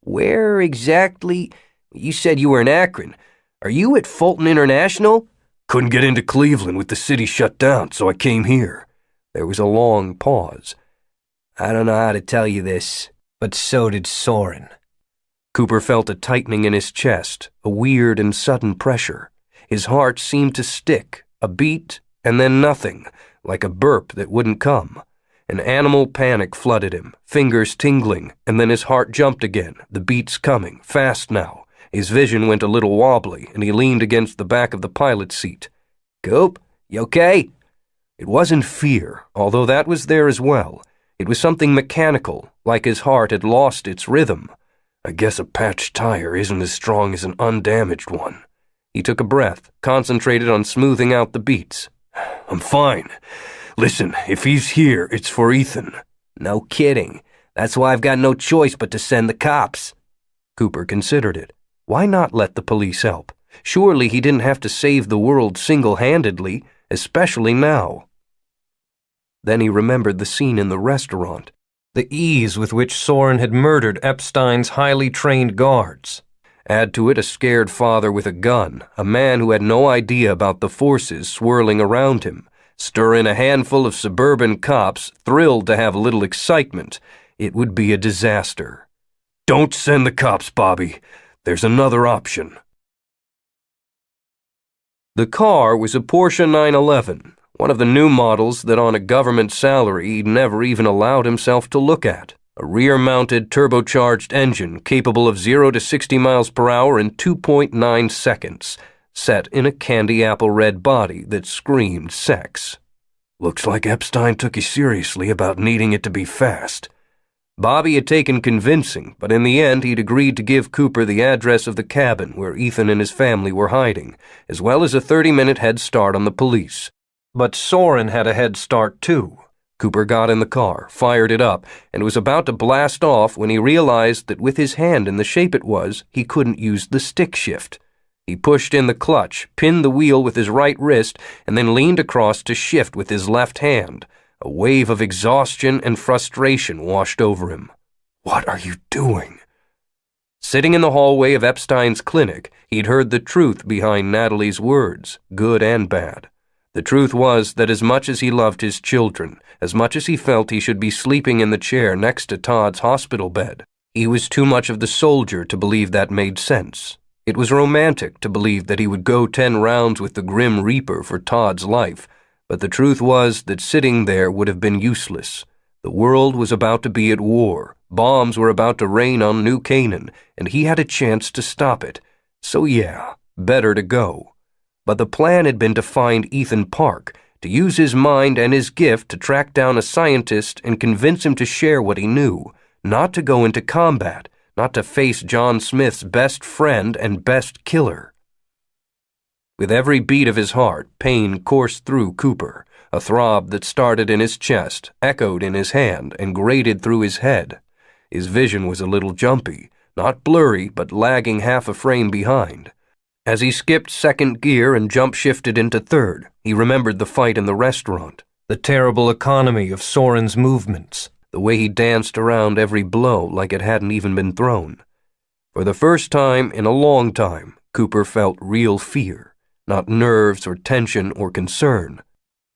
Where exactly? You said you were in Akron. Are you at Fulton International? Couldn't get into Cleveland with the city shut down, so I came here. There was a long pause. I don't know how to tell you this, but so did Soren. Cooper felt a tightening in his chest, a weird and sudden pressure. His heart seemed to stick, a beat, and then nothing, like a burp that wouldn't come. An animal panic flooded him, fingers tingling, and then his heart jumped again, the beats coming, fast now. His vision went a little wobbly, and he leaned against the back of the pilot's seat. Coop, you okay? It wasn't fear, although that was there as well. It was something mechanical, like his heart had lost its rhythm. I guess a patched tire isn't as strong as an undamaged one. He took a breath, concentrated on smoothing out the beats. I'm fine. Listen, if he's here, it's for Ethan. No kidding. That's why I've got no choice but to send the cops. Cooper considered it. Why not let the police help? Surely he didn't have to save the world single-handedly, especially now. Then he remembered the scene in the restaurant, the ease with which Soren had murdered Epstein's highly trained guards. Add to it a scared father with a gun, a man who had no idea about the forces swirling around him. Stir in a handful of suburban cops, thrilled to have a little excitement. It would be a disaster. Don't send the cops, Bobby. There's another option. The car was a Porsche 911, one of the new models that on a government salary he'd never even allowed himself to look at. A rear-mounted turbocharged engine capable of 0 to 60 miles per hour in 2.9 seconds, set in a candy apple red body that screamed sex. Looks like Epstein took you seriously about needing it to be fast. Bobby had taken convincing, but in the end he'd agreed to give Cooper the address of the cabin where Ethan and his family were hiding, as well as a 30-minute head start on the police. But Soren had a head start too. Cooper got in the car, fired it up, and was about to blast off when he realized that with his hand in the shape it was, he couldn't use the stick shift. He pushed in the clutch, pinned the wheel with his right wrist, and then leaned across to shift with his left hand. A wave of exhaustion and frustration washed over him. What are you doing? Sitting in the hallway of Epstein's clinic, he'd heard the truth behind Natalie's words, good and bad. The truth was that as much as he loved his children, as much as he felt he should be sleeping in the chair next to Todd's hospital bed, he was too much of the soldier to believe that made sense. It was romantic to believe that he would go 10 rounds with the Grim Reaper for Todd's life, but the truth was that sitting there would have been useless. The world was about to be at war, bombs were about to rain on New Canaan, and he had a chance to stop it. So yeah, better to go. But the plan had been to find Ethan Park, to use his mind and his gift to track down a scientist and convince him to share what he knew, not to go into combat, not to face John Smith's best friend and best killer. With every beat of his heart, pain coursed through Cooper, a throb that started in his chest, echoed in his hand, and grated through his head. His vision was a little jumpy, not blurry, but lagging half a frame behind. As he skipped second gear and jump-shifted into third, he remembered the fight in the restaurant, the terrible economy of Soren's movements, the way he danced around every blow like it hadn't even been thrown. For the first time in a long time, Cooper felt real fear, not nerves or tension or concern,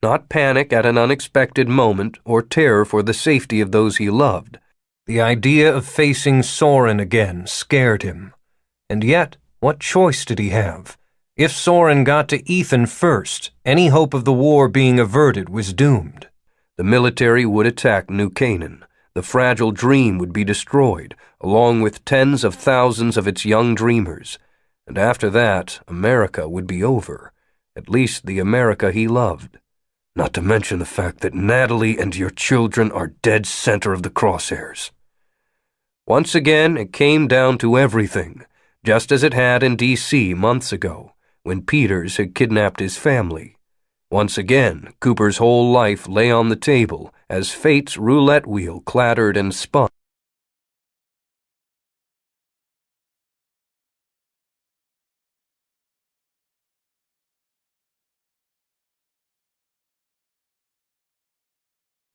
not panic at an unexpected moment or terror for the safety of those he loved. The idea of facing Soren again scared him. And yet, what choice did he have? If Soren got to Ethan first, any hope of the war being averted was doomed. The military would attack New Canaan. The fragile dream would be destroyed, along with tens of thousands of its young dreamers. And after that, America would be over, at least the America he loved. Not to mention the fact that Natalie and your children are dead center of the crosshairs. Once again, it came down to everything, just as it had in D.C. months ago, when Peters had kidnapped his family. Once again, Cooper's whole life lay on the table as fate's roulette wheel clattered and spun.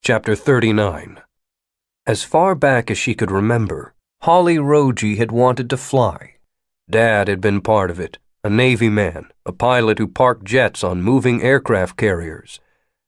Chapter 39. As far back as she could remember, Holly Rogie had wanted to fly. Dad had been part of it, a Navy man, a pilot who parked jets on moving aircraft carriers.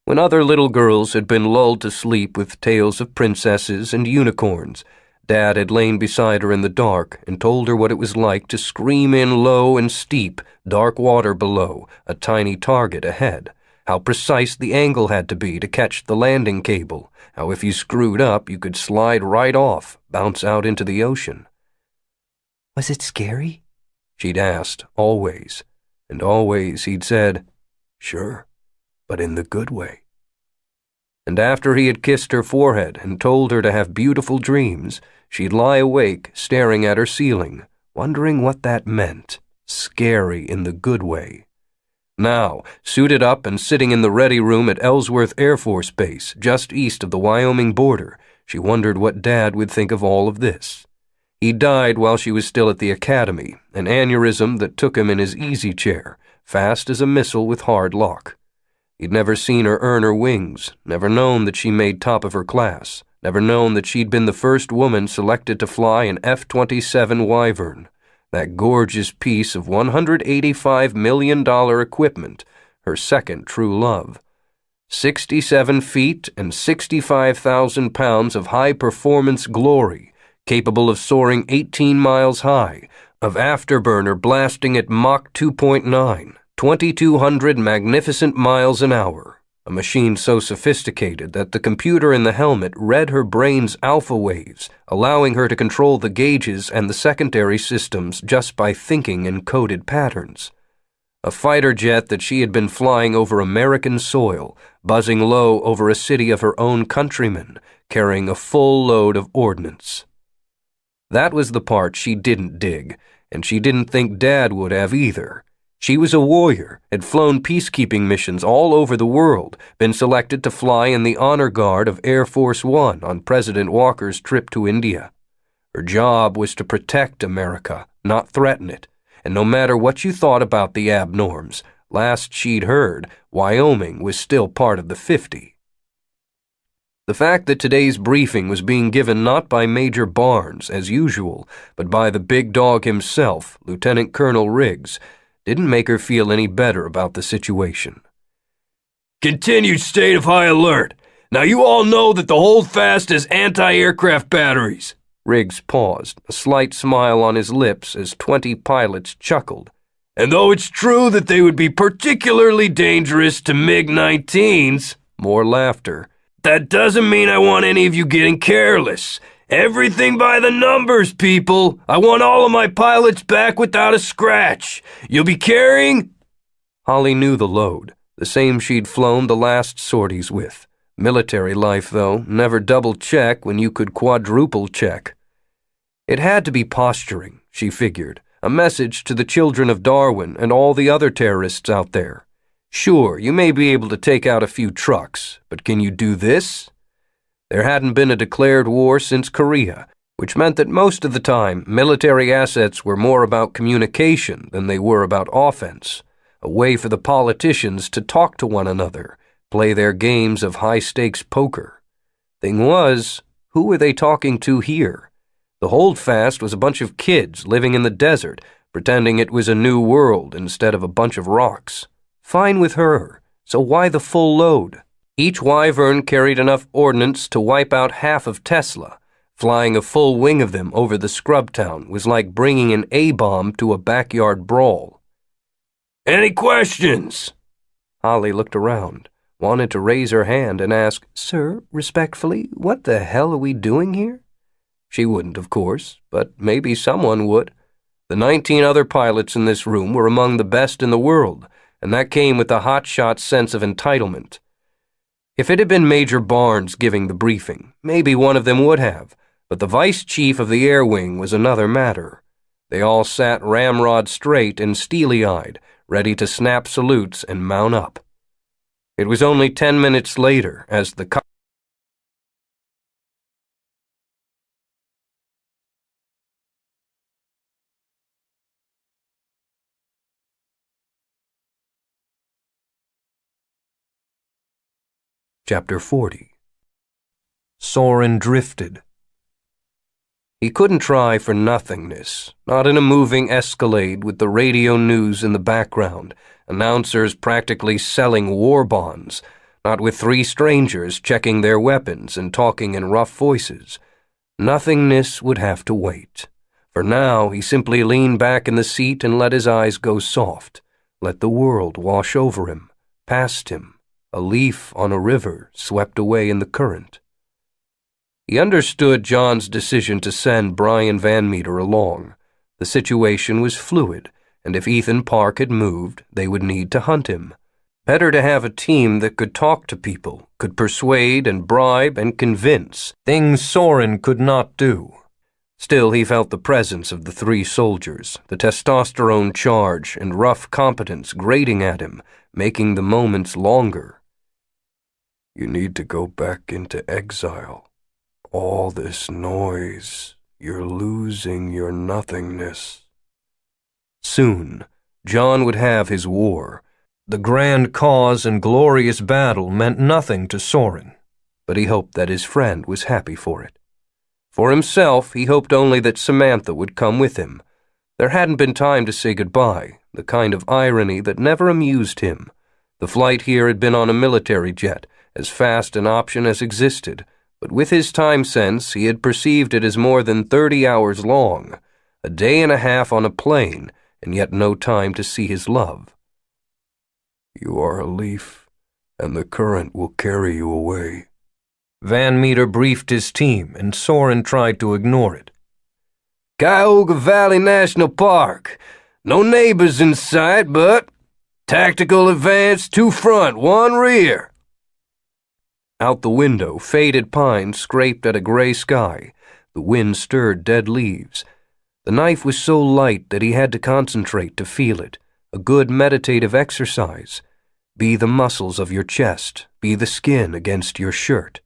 When other little girls had been lulled to sleep with tales of princesses and unicorns, Dad had lain beside her in the dark and told her what it was like to scream in low and steep, dark water below, a tiny target ahead. How precise the angle had to be to catch the landing cable, how if you screwed up you could slide right off, bounce out into the ocean. Was it scary? She'd asked, always, and always he'd said, sure, but in the good way. And after he had kissed her forehead and told her to have beautiful dreams, she'd lie awake staring at her ceiling, wondering what that meant, scary in the good way. Now, suited up and sitting in the ready room at Ellsworth Air Force Base, just east of the Wyoming border, she wondered what Dad would think of all of this. He died while she was still at the academy, an aneurysm that took him in his easy chair, fast as a missile with hard lock. He'd never seen her earn her wings, never known that she made top of her class, never known that she'd been the first woman selected to fly an F-27 Wyvern. That gorgeous piece of $185 million equipment, her second true love. 67 feet and 65,000 pounds of high-performance glory, capable of soaring 18 miles high, of afterburner blasting at Mach 2.9, 2,200 magnificent miles an hour. A machine so sophisticated that the computer in the helmet read her brain's alpha waves, allowing her to control the gauges and the secondary systems just by thinking in coded patterns. A fighter jet that she had been flying over American soil, buzzing low over a city of her own countrymen, carrying a full load of ordnance. That was the part she didn't dig, and she didn't think Dad would have either. She was a warrior, had flown peacekeeping missions all over the world, been selected to fly in the honor guard of Air Force One on President Walker's trip to India. Her job was to protect America, not threaten it, and no matter what you thought about the abnorms, last she'd heard, Wyoming was still part of the 50. The fact that today's briefing was being given not by Major Barnes, as usual, but by the big dog himself, Lieutenant Colonel Riggs, didn't make her feel any better about the situation. Continued state of high alert. Now you all know that the holdfast has anti-aircraft batteries. Riggs paused, a slight smile on his lips as 20 pilots chuckled. And though it's true that they would be particularly dangerous to MiG-19s, more laughter, that doesn't mean I want any of you getting careless. Everything by the numbers, people. I want all of my pilots back without a scratch. You'll be carrying... Holly knew the load, the same she'd flown the last sorties with. Military life, though, never double-check when you could quadruple-check. It had to be posturing, she figured, a message to the children of Darwin and all the other terrorists out there. Sure, you may be able to take out a few trucks, but can you do this? There hadn't been a declared war since Korea, which meant that most of the time military assets were more about communication than they were about offense, a way for the politicians to talk to one another, play their games of high-stakes poker. Thing was, who were they talking to here? The holdfast was a bunch of kids living in the desert, pretending it was a new world instead of a bunch of rocks. Fine with her, so why the full load? Each wyvern carried enough ordnance to wipe out half of Tesla. Flying a full wing of them over the scrub town was like bringing an A-bomb to a backyard brawl. Any questions? Holly looked around, wanted to raise her hand and ask, "Sir, respectfully, what the hell are we doing here?" She wouldn't, of course, but maybe someone would. The 19 other pilots in this room were among the best in the world, and that came with a hotshot sense of entitlement. If it had been Major Barnes giving the briefing, maybe one of them would have, but the vice chief of the air wing was another matter. They all sat ramrod straight and steely-eyed, ready to snap salutes and mount up. It was only 10 minutes later, as the Chapter 40. Soren drifted. He couldn't try for nothingness, not in a moving escalade with the radio news in the background, announcers practically selling war bonds, not with 3 strangers checking their weapons and talking in rough voices. Nothingness would have to wait. For now, he simply leaned back in the seat and let his eyes go soft, let the world wash over him, past him. A leaf on a river swept away in the current. He understood John's decision to send Brian Van Meter along. The situation was fluid, and if Ethan Park had moved, they would need to hunt him. Better to have a team that could talk to people, could persuade and bribe and convince, things Soren could not do. Still, he felt the presence of the 3 soldiers, the testosterone charge and rough competence grating at him, making the moments longer. You need to go back into exile. All this noise, you're losing your nothingness. Soon, John would have his war. The grand cause and glorious battle meant nothing to Soren, but he hoped that his friend was happy for it. For himself, he hoped only that Samantha would come with him. There hadn't been time to say goodbye, the kind of irony that never amused him. The flight here had been on a military jet, as fast an option as existed, but with his time sense he had perceived it as more than 30 hours long, a day and a half on a plane, and yet no time to see his love. You are a leaf, and the current will carry you away. Van Meter briefed his team, and Soren tried to ignore it. Cuyahoga Valley National Park. No neighbors in sight, but tactical advance, 2 front, 1 rear. Out the window, faded pines scraped at a gray sky. The wind stirred dead leaves. The knife was so light that he had to concentrate to feel it, a good meditative exercise. Be the muscles of your chest, be the skin against your shirt.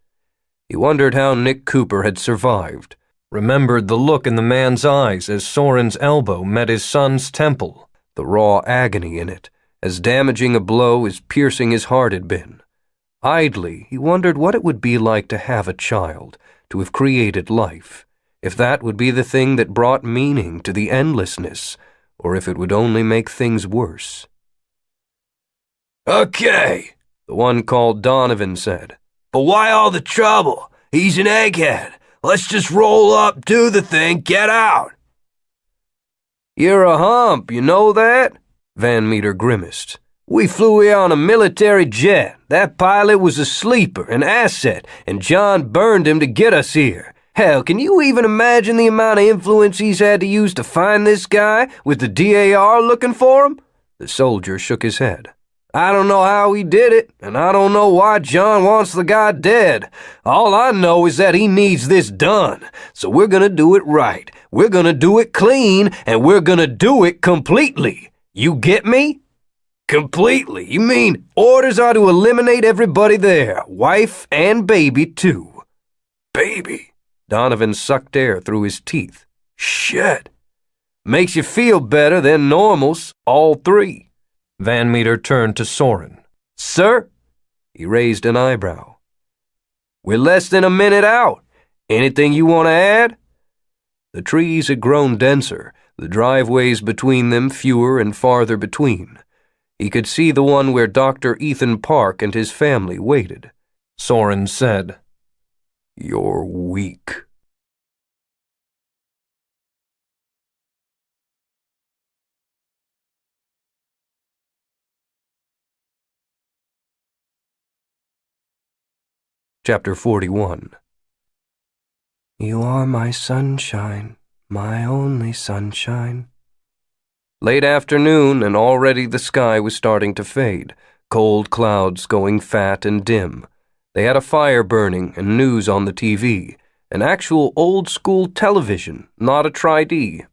He wondered how Nick Cooper had survived, remembered the look in the man's eyes as Soren's elbow met his son's temple, the raw agony in it, as damaging a blow as piercing his heart had been. Idly, he wondered what it would be like to have a child, to have created life, if that would be the thing that brought meaning to the endlessness, or if it would only make things worse. Okay, the one called Donovan said. But why all the trouble? He's an egghead. Let's just roll up, do the thing, get out. You're a hump, you know that? Van Meter grimaced. We flew here on a military jet. That pilot was a sleeper, an asset, and John burned him to get us here. Hell, can you even imagine the amount of influence he's had to use to find this guy, with the DAR looking for him? The soldier shook his head. I don't know how he did it, and I don't know why John wants the guy dead. All I know is that he needs this done, so we're gonna do it right. We're gonna do it clean, and we're gonna do it completely. You get me? Completely? You mean orders are to eliminate everybody there, wife and baby too? Baby? Donovan sucked air through his teeth. Shit. Makes you feel better than normals, all three. Van Meter turned to Soren. Sir? He raised an eyebrow. We're less than a minute out. Anything you want to add? The trees had grown denser, the driveways between them fewer and farther between. He could see the one where Dr. Ethan Park and his family waited. Soren said, You're weak. Chapter 41. You are my sunshine, my only sunshine. Late afternoon, and already the sky was starting to fade, cold clouds going fat and dim. They had a fire burning and news on the TV, an actual old-school television, not a tri-D.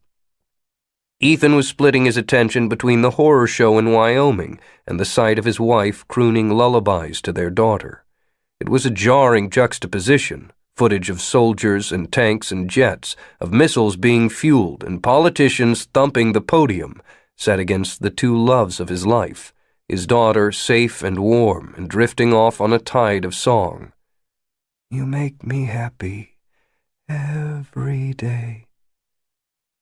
Ethan was splitting his attention between the horror show in Wyoming and the sight of his wife crooning lullabies to their daughter. It was a jarring juxtaposition. Footage of soldiers and tanks and jets, of missiles being fueled and politicians thumping the podium, set against the two loves of his life, his daughter safe and warm and drifting off on a tide of song. You make me happy every day.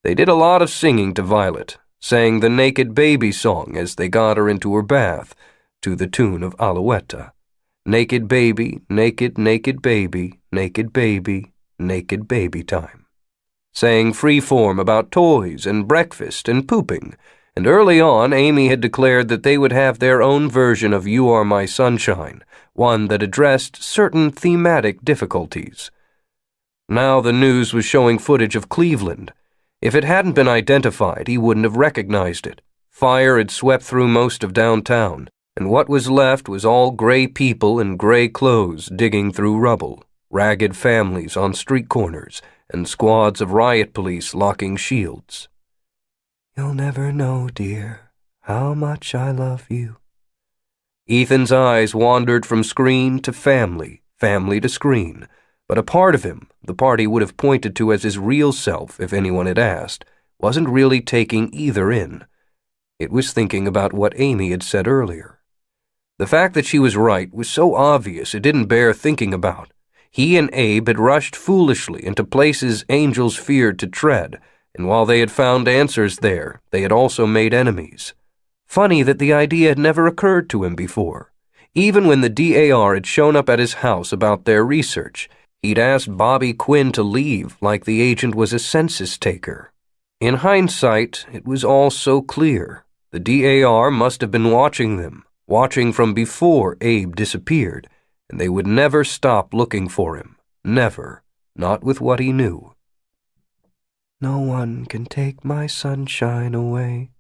They did a lot of singing to Violet, sang the Naked Baby song as they got her into her bath, to the tune of Alouetta. Naked baby, naked, naked baby, naked baby, naked baby time. Sang freeform about toys and breakfast and pooping, and early on Amy had declared that they would have their own version of You Are My Sunshine, one that addressed certain thematic difficulties. Now the news was showing footage of Cleveland. If it hadn't been identified, he wouldn't have recognized it. Fire had swept through most of downtown, and what was left was all gray people in gray clothes digging through rubble, ragged families on street corners, and squads of riot police locking shields. You'll never know, dear, how much I love you. Ethan's eyes wandered from screen to family, family to screen, but a part of him, the part he would have pointed to as his real self if anyone had asked, wasn't really taking either in. It was thinking about what Amy had said earlier. The fact that she was right was so obvious it didn't bear thinking about. He and Abe had rushed foolishly into places angels feared to tread, and while they had found answers there, they had also made enemies. Funny that the idea had never occurred to him before. Even when the DAR had shown up at his house about their research, he'd asked Bobby Quinn to leave like the agent was a census taker. In hindsight, it was all so clear. The DAR must have been watching them, watching from before Abe disappeared, and they would never stop looking for him. Never. Not with what he knew. No one can take my sunshine away.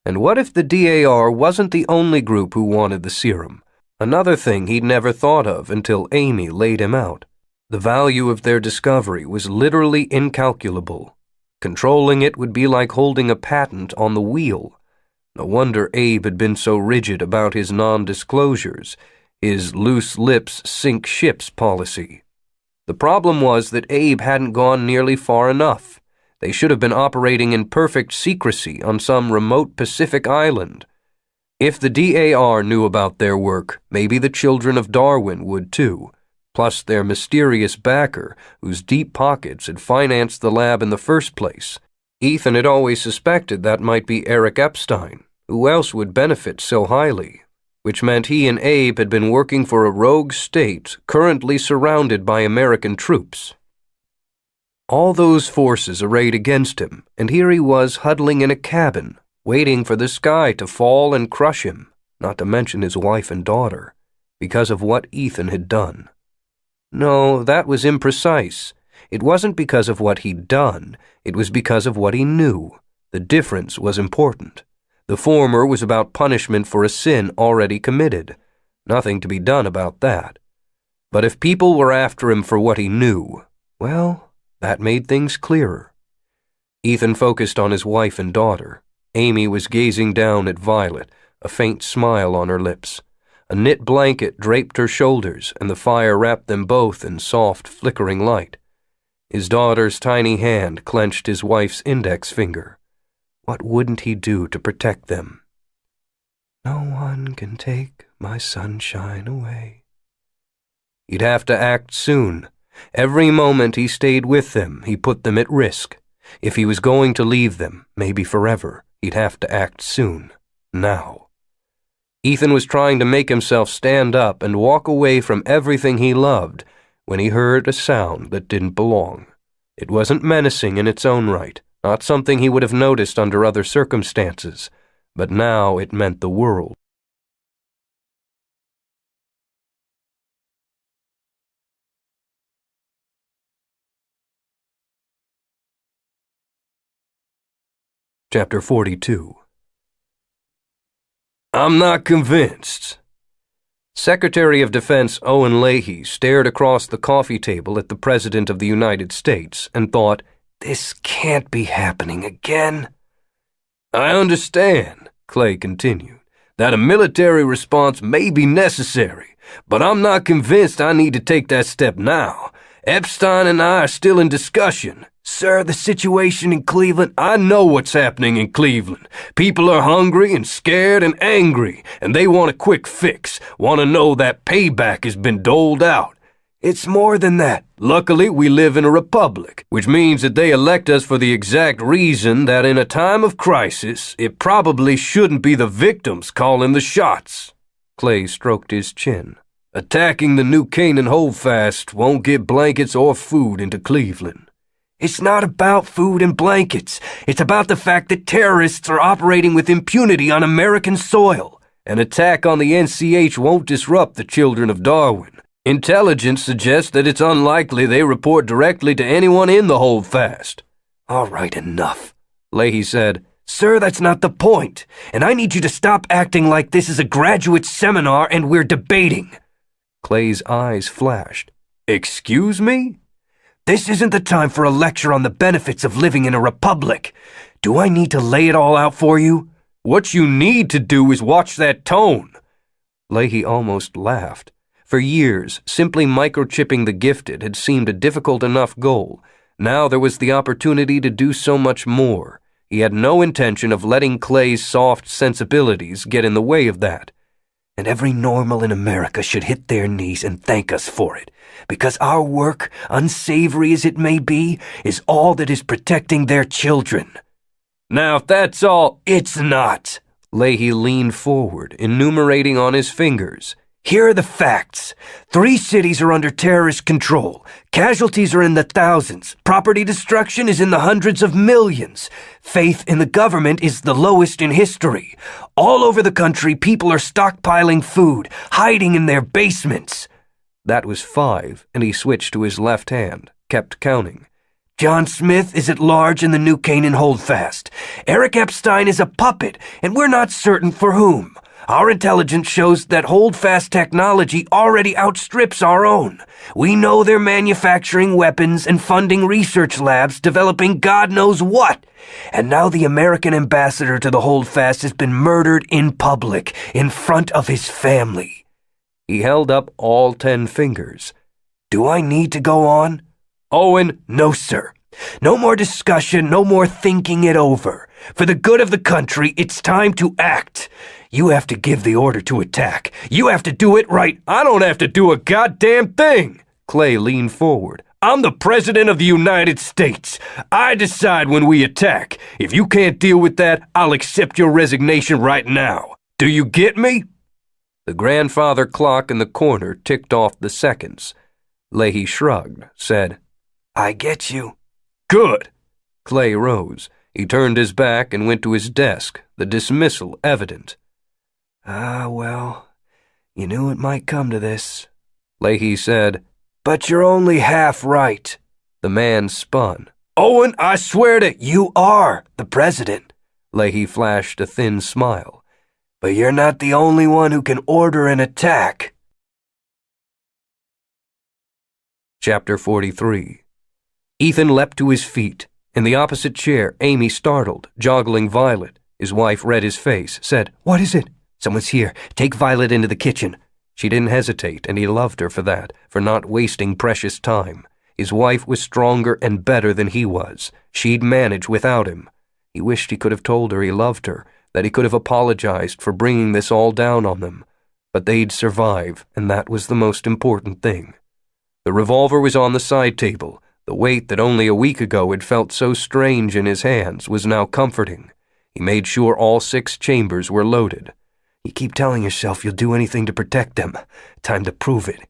And what if the DAR wasn't the only group who wanted the serum? Another thing he'd never thought of until Amy laid him out. The value of their discovery was literally incalculable. Controlling it would be like holding a patent on the wheel. No wonder Abe had been so rigid about his non-disclosures, his loose lips sink ships policy. The problem was that Abe hadn't gone nearly far enough. They should have been operating in perfect secrecy on some remote Pacific island. If the DAR knew about their work, maybe the children of Darwin would too, plus their mysterious backer, whose deep pockets had financed the lab in the first place. Ethan had always suspected that might be Eric Epstein. Who else would benefit so highly? Which meant he and Abe had been working for a rogue state currently surrounded by American troops. All those forces arrayed against him, and here he was huddling in a cabin, waiting for the sky to fall and crush him, not to mention his wife and daughter, because of what Ethan had done. No, that was imprecise. It wasn't because of what he'd done, it was because of what he knew. The difference was important. The former was about punishment for a sin already committed. Nothing to be done about that. But if people were after him for what he knew, well, that made things clearer. Ethan focused on his wife and daughter. Amy was gazing down at Violet, a faint smile on her lips. A knit blanket draped her shoulders, and the fire wrapped them both in soft, flickering light. His daughter's tiny hand clenched his wife's index finger. What wouldn't he do to protect them? No one can take my sunshine away. He'd have to act soon. Every moment he stayed with them, he put them at risk. If he was going to leave them, maybe forever, he'd have to act soon. Now. Ethan was trying to make himself stand up and walk away from everything he loved when he heard a sound that didn't belong. It wasn't menacing in its own right, not something he would have noticed under other circumstances, but now it meant the world. Chapter 42. I'm not convinced. Secretary of Defense Owen Leahy stared across the coffee table at the President of the United States and thought, "This can't be happening again." I understand, Clay continued, that a military response may be necessary, but I'm not convinced I need to take that step now. Epstein and I are still in discussion. Sir, the situation in Cleveland, I know what's happening in Cleveland. People are hungry and scared and angry, and they want a quick fix, want to know that payback has been doled out. It's more than that. Luckily, we live in a republic, which means that they elect us for the exact reason that in a time of crisis, it probably shouldn't be the victims calling the shots. Clay stroked his chin. Attacking the New Canaan holdfast won't get blankets or food into Cleveland. It's not about food and blankets. It's about the fact that terrorists are operating with impunity on American soil. An attack on the NCH won't disrupt the children of Darwin. Intelligence suggests that it's unlikely they report directly to anyone in the holdfast. All right, enough, Leahy said. Sir, that's not the point, and I need you to stop acting like this is a graduate seminar and we're debating. Clay's eyes flashed. Excuse me? This isn't the time for a lecture on the benefits of living in a republic. Do I need to lay it all out for you? What you need to do is watch that tone. Leahy almost laughed. For years, simply microchipping the gifted had seemed a difficult enough goal. Now there was the opportunity to do so much more. He had no intention of letting Clay's soft sensibilities get in the way of that. And every normal in America should hit their knees and thank us for it, because our work, unsavory as it may be, is all that is protecting their children. Now, if that's all, it's not. Leahy leaned forward, enumerating on his fingers. Here are the facts. 3 cities are under terrorist control. Casualties are in the thousands. Property destruction is in the hundreds of millions. Faith in the government is the lowest in history. All over the country, people are stockpiling food, hiding in their basements. That was 5, and he switched to his left hand, kept counting. John Smith is at large in the New Canaan holdfast. Eric Epstein is a puppet, and we're not certain for whom. Our intelligence shows that holdfast technology already outstrips our own. We know they're manufacturing weapons and funding research labs developing God knows what. And now the American ambassador to the holdfast has been murdered in public, in front of his family. He held up all 10 fingers. Do I need to go on? Owen, no, sir. No more discussion, no more thinking it over. For the good of the country, it's time to act. You have to give the order to attack. You have to do it right. I don't have to do a goddamn thing. Clay leaned forward. I'm the President of the United States. I decide when we attack. If you can't deal with that, I'll accept your resignation right now. Do you get me? The grandfather clock in the corner ticked off the seconds. Leahy shrugged, said, I get you. Good. Clay rose. He turned his back and went to his desk, the dismissal evident. Well, you knew it might come to this. Leahy said, But you're only half right. The man spun. Owen, I swear to... You are the president. Leahy flashed a thin smile. But you're not the only one who can order an attack. Chapter 43. Ethan leapt to his feet. In the opposite chair, Amy, startled, joggling Violet. His wife read his face, said, What is it? Someone's here. Take Violet into the kitchen. She didn't hesitate, and he loved her for that, for not wasting precious time. His wife was stronger and better than he was. She'd manage without him. He wished he could have told her he loved her, that he could have apologized for bringing this all down on them. But they'd survive, and that was the most important thing. The revolver was on the side table. The weight that only a week ago had felt so strange in his hands was now comforting. He made sure all 6 chambers were loaded. You keep telling yourself you'll do anything to protect them. Time to prove it.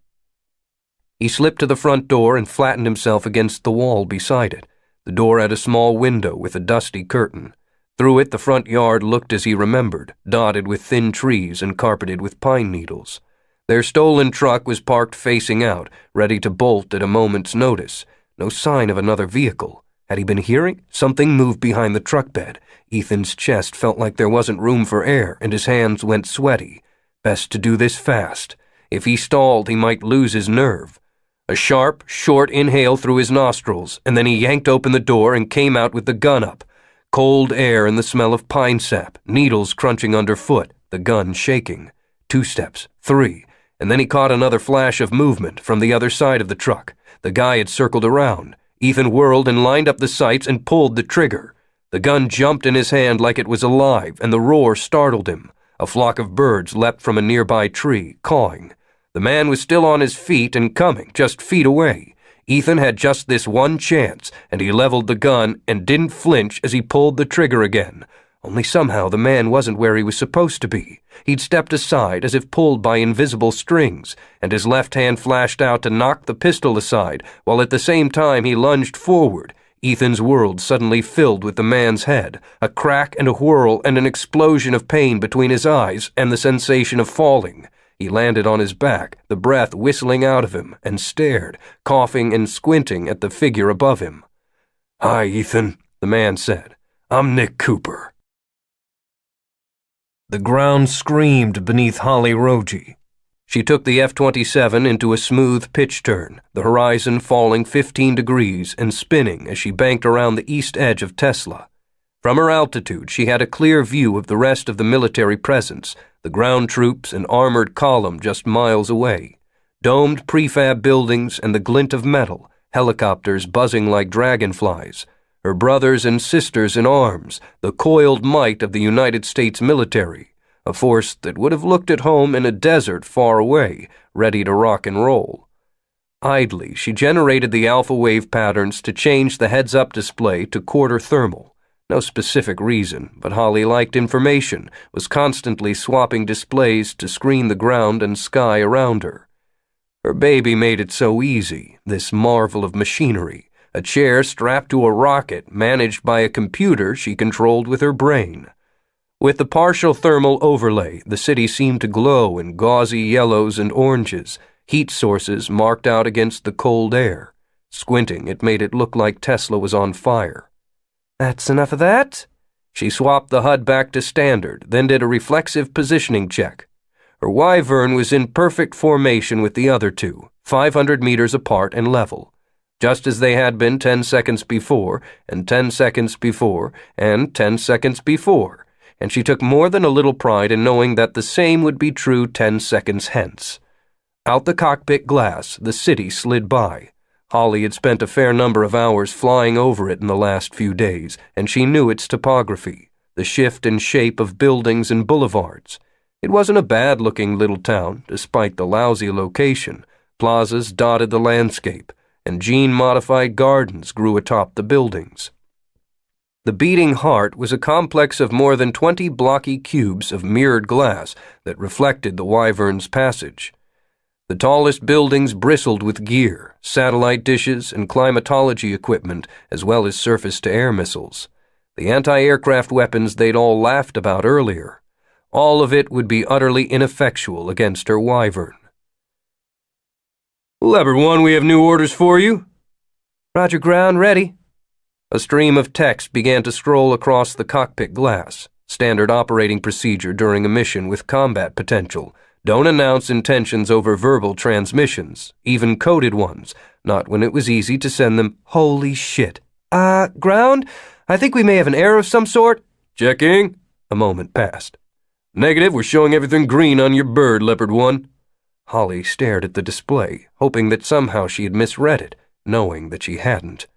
He slipped to the front door and flattened himself against the wall beside it. The door had a small window with a dusty curtain. Through it, the front yard looked as he remembered, dotted with thin trees and carpeted with pine needles. Their stolen truck was parked facing out, ready to bolt at a moment's notice. No sign of another vehicle. Had he been hearing? Something moved behind the truck bed. Ethan's chest felt like there wasn't room for air, and his hands went sweaty. Best to do this fast. If he stalled, he might lose his nerve. A sharp, short inhale through his nostrils, and then he yanked open the door and came out with the gun up. Cold air and the smell of pine sap, needles crunching underfoot, the gun shaking. 2 steps, 3, and then he caught another flash of movement from the other side of the truck. The guy had circled around. Ethan whirled and lined up the sights and pulled the trigger. The gun jumped in his hand like it was alive, and the roar startled him. A flock of birds leapt from a nearby tree, cawing. The man was still on his feet and coming, just feet away. Ethan had just this one chance, and he leveled the gun and didn't flinch as he pulled the trigger again. Only somehow the man wasn't where he was supposed to be. He'd stepped aside as if pulled by invisible strings, and his left hand flashed out to knock the pistol aside, while at the same time he lunged forward. Ethan's world suddenly filled with the man's head, a crack and a whirl and an explosion of pain between his eyes and the sensation of falling. He landed on his back, the breath whistling out of him, and stared, coughing and squinting at the figure above him. Hi, Ethan, the man said. I'm Nick Cooper. The ground screamed beneath Holly Rogie. She took the F-27 into a smooth pitch turn, the horizon falling 15 degrees and spinning as she banked around the east edge of Tesla. From her altitude, she had a clear view of the rest of the military presence, the ground troops and armored column just miles away, domed prefab buildings and the glint of metal, helicopters buzzing like dragonflies, her brothers and sisters in arms, the coiled might of the United States military, a force that would have looked at home in a desert far away, ready to rock and roll. Idly, she generated the alpha wave patterns to change the heads-up display to quarter thermal. No specific reason, but Holly liked information, was constantly swapping displays to screen the ground and sky around her. Her baby made it so easy, this marvel of machinery, a chair strapped to a rocket managed by a computer she controlled with her brain. With the partial thermal overlay, the city seemed to glow in gauzy yellows and oranges, heat sources marked out against the cold air. Squinting, it made it look like Tesla was on fire. That's enough of that? She swapped the HUD back to standard, then did a reflexive positioning check. Her Wyvern was in perfect formation with the other two, 500 meters apart and level, just as they had been 10 seconds before, and 10 seconds before, and 10 seconds before, and she took more than a little pride in knowing that the same would be true 10 seconds hence. Out the cockpit glass, the city slid by. Holly had spent a fair number of hours flying over it in the last few days, and she knew its topography, the shift in shape of buildings and boulevards. It wasn't a bad-looking little town, despite the lousy location. Plazas dotted the landscape, and gene-modified gardens grew atop the buildings. The Beating Heart was a complex of more than 20 blocky cubes of mirrored glass that reflected the Wyvern's passage. The tallest buildings bristled with gear, satellite dishes, and climatology equipment, as well as surface-to-air missiles. The anti-aircraft weapons they'd all laughed about earlier. All of it would be utterly ineffectual against her Wyvern. "Leopard 1, we have new orders for you." Roger, ground ready. A stream of text began to scroll across the cockpit glass. Standard operating procedure during a mission with combat potential. Don't announce intentions over verbal transmissions, even coded ones, not when it was easy to send them. Holy shit. Ground? I think we may have an error of some sort. Checking. A moment passed. Negative, we're showing everything green on your bird, Leopard 1. Holly stared at the display, hoping that somehow she had misread it, knowing that she hadn't.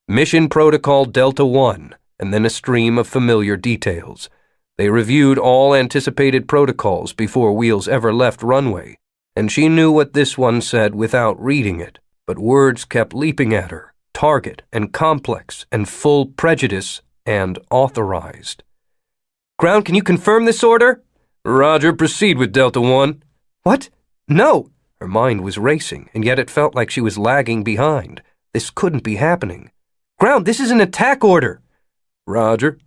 Mission Protocol Delta 1, and then a stream of familiar details. They reviewed all anticipated protocols before Wheels ever left runway, and she knew what this one said without reading it, but words kept leaping at her. Target and complex and full prejudice and authorized. Ground, can you confirm this order? Roger, proceed with Delta 1. What? No. Her mind was racing, and yet it felt like she was lagging behind. This couldn't be happening. Ground, this is an attack order. Roger.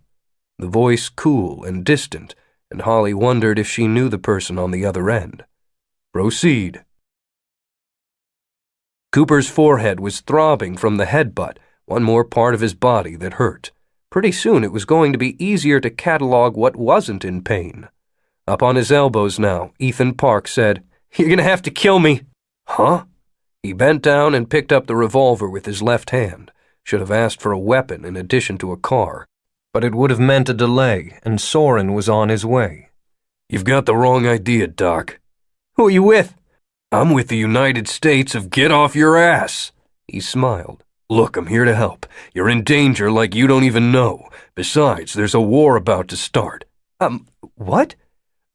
The voice cool and distant, and Holly wondered if she knew the person on the other end. Proceed. Cooper's forehead was throbbing from the headbutt, one more part of his body that hurt. Pretty soon it was going to be easier to catalog what wasn't in pain. Up on his elbows now, Ethan Park said, "You're gonna have to kill me." Huh? He bent down and picked up the revolver with his left hand. Should have asked for a weapon in addition to a car. But it would have meant a delay, and Soren was on his way. You've got the wrong idea, Doc. Who are you with? I'm with the United States of Get Off Your Ass. He smiled. Look, I'm here to help. You're in danger like you don't even know. Besides, there's a war about to start. What?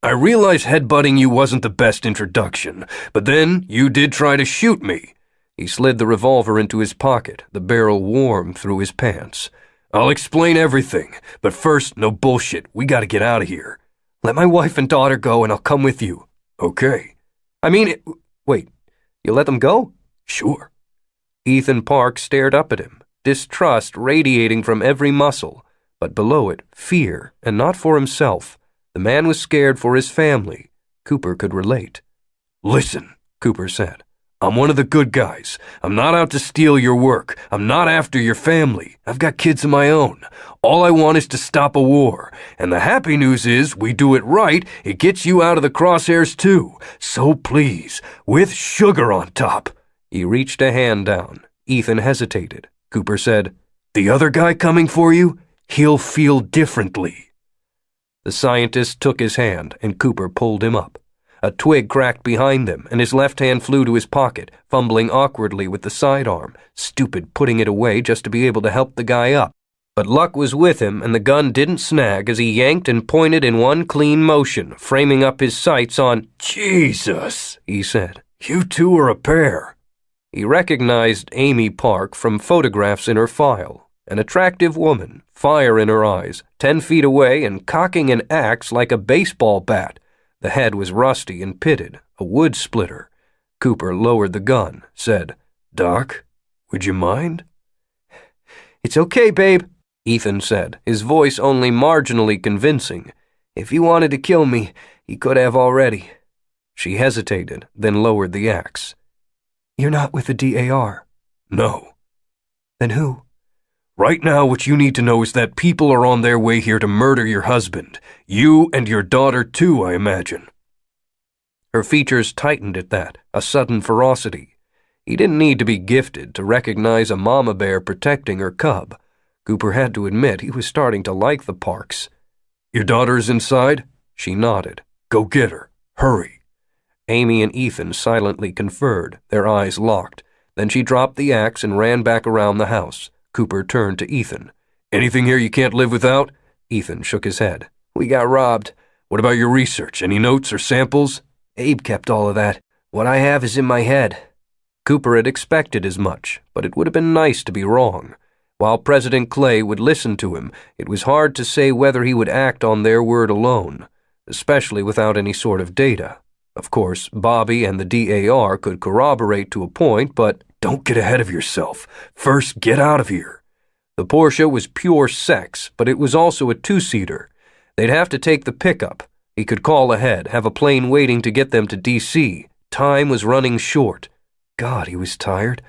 I realize headbutting you wasn't the best introduction, but then you did try to shoot me. He slid the revolver into his pocket, the barrel warm through his pants. I'll explain everything, but first, no bullshit. We gotta get out of here. Let my wife and daughter go and I'll come with you. Okay. Wait, you let them go? Sure. Ethan Park stared up at him, distrust radiating from every muscle, but below it, fear, and not for himself. The man was scared for his family. Cooper could relate. Listen, Cooper said. I'm one of the good guys. I'm not out to steal your work. I'm not after your family. I've got kids of my own. All I want is to stop a war. And the happy news is, we do it right, it gets you out of the crosshairs too. So please, with sugar on top. He reached a hand down. Ethan hesitated. Cooper said, The other guy coming for you, he'll feel differently. The scientist took his hand, and Cooper pulled him up. A twig cracked behind them, and his left hand flew to his pocket, fumbling awkwardly with the sidearm, stupid putting it away just to be able to help the guy up. But luck was with him, and the gun didn't snag as he yanked and pointed in one clean motion, framing up his sights on, Jesus, he said. You two are a pair. He recognized Amy Park from photographs in her file. An attractive woman, fire in her eyes, 10 feet away and cocking an axe like a baseball bat. The head was rusty and pitted, a wood splitter. Cooper lowered the gun, said, Doc, would you mind? It's okay, babe, Ethan said, his voice only marginally convincing. If he wanted to kill me, he could have already. She hesitated, then lowered the axe. You're not with the DAR? No. Then who? Right now, what you need to know is that people are on their way here to murder your husband. You and your daughter, too, I imagine. Her features tightened at that, a sudden ferocity. He didn't need to be gifted to recognize a mama bear protecting her cub. Cooper had to admit he was starting to like the Parks. Your daughter's inside? She nodded. Go get her. Hurry. Amy and Ethan silently conferred, their eyes locked. Then she dropped the axe and ran back around the house. Cooper turned to Ethan. "Anything here you can't live without?" Ethan shook his head. "We got robbed." "What about your research? Any notes or samples?" "Abe kept all of that. What I have is in my head." Cooper had expected as much, but it would have been nice to be wrong. While President Clay would listen to him, it was hard to say whether he would act on their word alone, especially without any sort of data. Of course, Bobby and the DAR could corroborate to a point, but "Don't get ahead of yourself. First, get out of here." the Porsche was pure sex, but it was also a two-seater. They'd have to take the pickup. He could call ahead, have a plane waiting to get them to D.C. Time was running short. God, he was tired.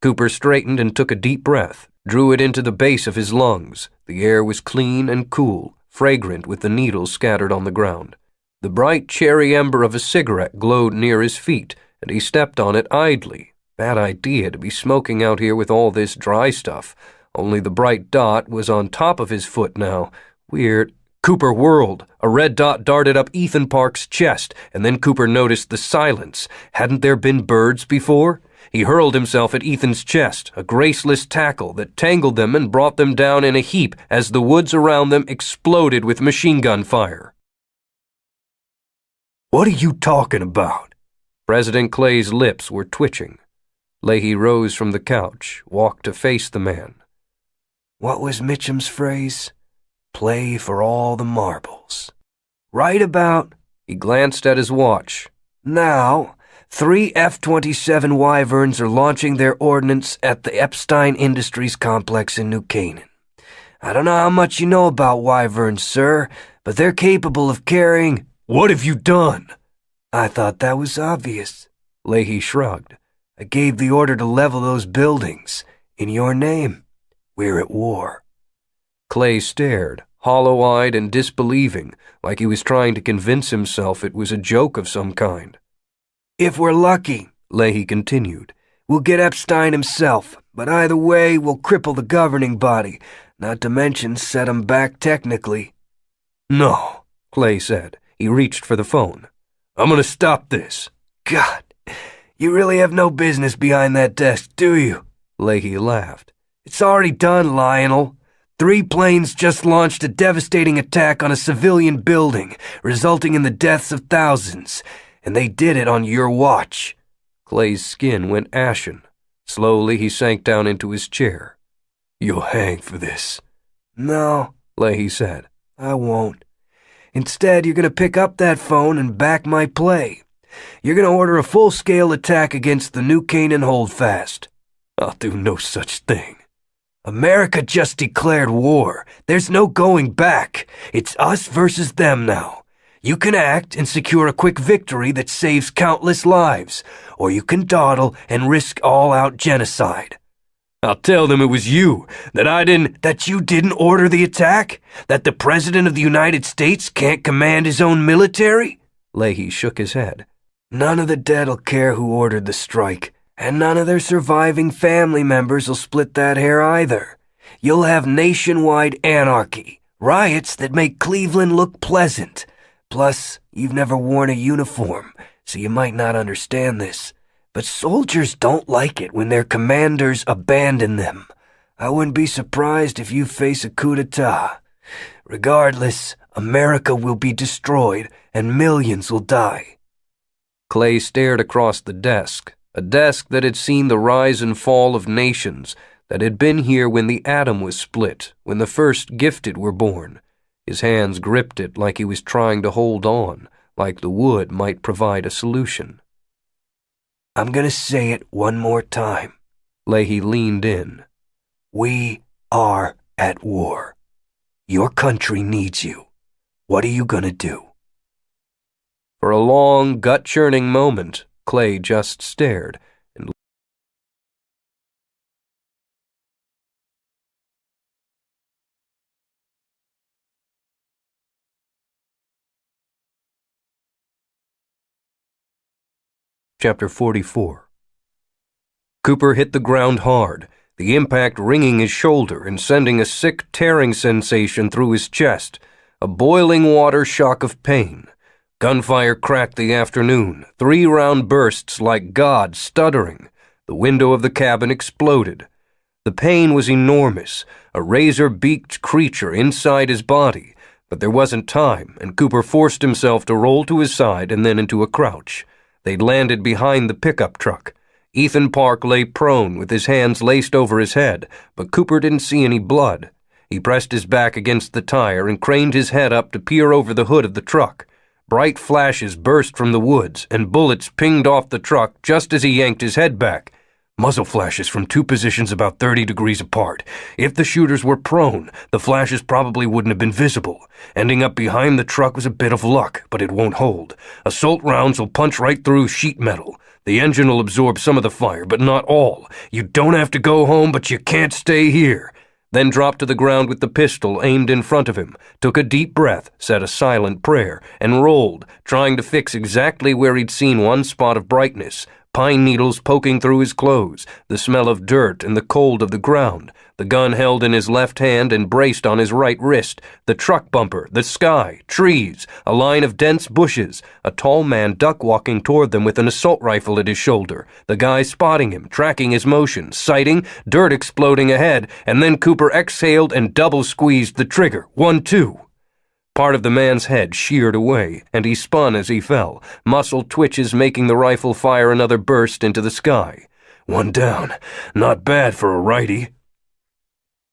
Cooper straightened and took a deep breath, drew it into the base of his lungs. The air was clean and cool, fragrant with the needles scattered on the ground. The bright cherry ember of a cigarette glowed near his feet, and he stepped on it idly. Bad idea to be smoking out here with all this dry stuff. Only the bright dot was on top of his foot now. Weird. Cooper whirled. A red dot darted up Ethan Park's chest, and then Cooper noticed the silence. Hadn't there been birds before? He hurled himself at Ethan's chest, a graceless tackle that tangled them and brought them down in a heap as the woods around them exploded with machine gun fire. "What are you talking about?" President Clay's lips were twitching. Leahy rose from the couch, walked to face the man. What was Mitchum's phrase? Play for all the marbles. Right about, he glanced at his watch. Now, 3 F-27 Wyverns are launching their ordnance at the Epstein Industries complex in New Canaan. I don't know how much you know about Wyverns, sir, but they're capable of carrying... "What have you done?" I thought that was obvious. Leahy shrugged. I gave the order to level those buildings. In your name. We're at war. Clay stared, hollow-eyed and disbelieving, like he was trying to convince himself it was a joke of some kind. If we're lucky, Leahy continued, we'll get Epstein himself, but either way we'll cripple the governing body, not to mention set him back technically. "No," Clay said. He reached for the phone. "I'm gonna stop this." God, you really have no business behind that desk, do you? Leahy laughed. It's already done, Lionel. 3 planes just launched a devastating attack on a civilian building, resulting in the deaths of thousands, and they did it on your watch. Clay's skin went ashen. Slowly he sank down into his chair. "You'll hang for this." No, Leahy said. I won't. Instead, you're going to pick up that phone and back my play. You're going to order a full-scale attack against the New Canaan Holdfast. "I'll do no such thing." America just declared war. There's no going back. It's us versus them now. You can act and secure a quick victory that saves countless lives, or you can dawdle and risk all-out genocide. "I'll tell them it was you, that you didn't order the attack? That the President of the United States can't command his own military?" Leahy shook his head. None of the dead'll care who ordered the strike, and none of their surviving family members will split that hair either. You'll have nationwide anarchy, riots that make Cleveland look pleasant. Plus, you've never worn a uniform, so you might not understand this. But soldiers don't like it when their commanders abandon them. I wouldn't be surprised if you face a coup d'etat. Regardless, America will be destroyed and millions will die. Clay stared across the desk, a desk that had seen the rise and fall of nations, that had been here when the atom was split, when the first gifted were born. His hands gripped it like he was trying to hold on, like the wood might provide a solution. I'm going to say it one more time. Leahy leaned in. We are at war. Your country needs you. What are you going to do? For a long, gut-churning moment, Clay just stared, and Chapter 44. Cooper hit the ground hard, the impact ringing his shoulder and sending a sick tearing sensation through his chest, a boiling water shock of pain. Gunfire cracked the afternoon, 3 round bursts like God stuttering. The window of the cabin exploded. The pain was enormous, a razor-beaked creature inside his body, but there wasn't time, and Cooper forced himself to roll to his side and then into a crouch. They'd landed behind the pickup truck. Ethan Park lay prone with his hands laced over his head, but Cooper didn't see any blood. He pressed his back against the tire and craned his head up to peer over the hood of the truck. Bright flashes burst from the woods, and bullets pinged off the truck just as he yanked his head back. Muzzle flashes from two positions about 30 degrees apart. If the shooters were prone, the flashes probably wouldn't have been visible. Ending up behind the truck was a bit of luck, but it won't hold. Assault rounds will punch right through sheet metal. The engine will absorb some of the fire, but not all. You don't have to go home, but you can't stay here. Then dropped to the ground with the pistol aimed in front of him, took a deep breath, said a silent prayer, and rolled, trying to fix exactly where he'd seen one spot of brightness. Pine needles poking through his clothes, the smell of dirt and the cold of the ground, the gun held in his left hand and braced on his right wrist, the truck bumper, the sky, trees, a line of dense bushes, a tall man duck-walking toward them with an assault rifle at his shoulder, the guy spotting him, tracking his motion, sighting, dirt exploding ahead, and then Cooper exhaled and double-squeezed the trigger. 1, 2. Part of the man's head sheared away, and he spun as he fell, muscle twitches making the rifle fire another burst into the sky. One down. Not bad for a righty.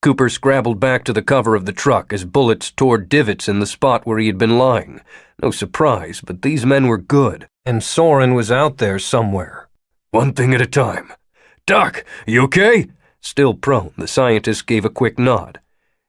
Cooper scrabbled back to the cover of the truck as bullets tore divots in the spot where he had been lying. No surprise, but these men were good, and Soren was out there somewhere. One thing at a time. Doc, you okay? Still prone, the scientist gave a quick nod.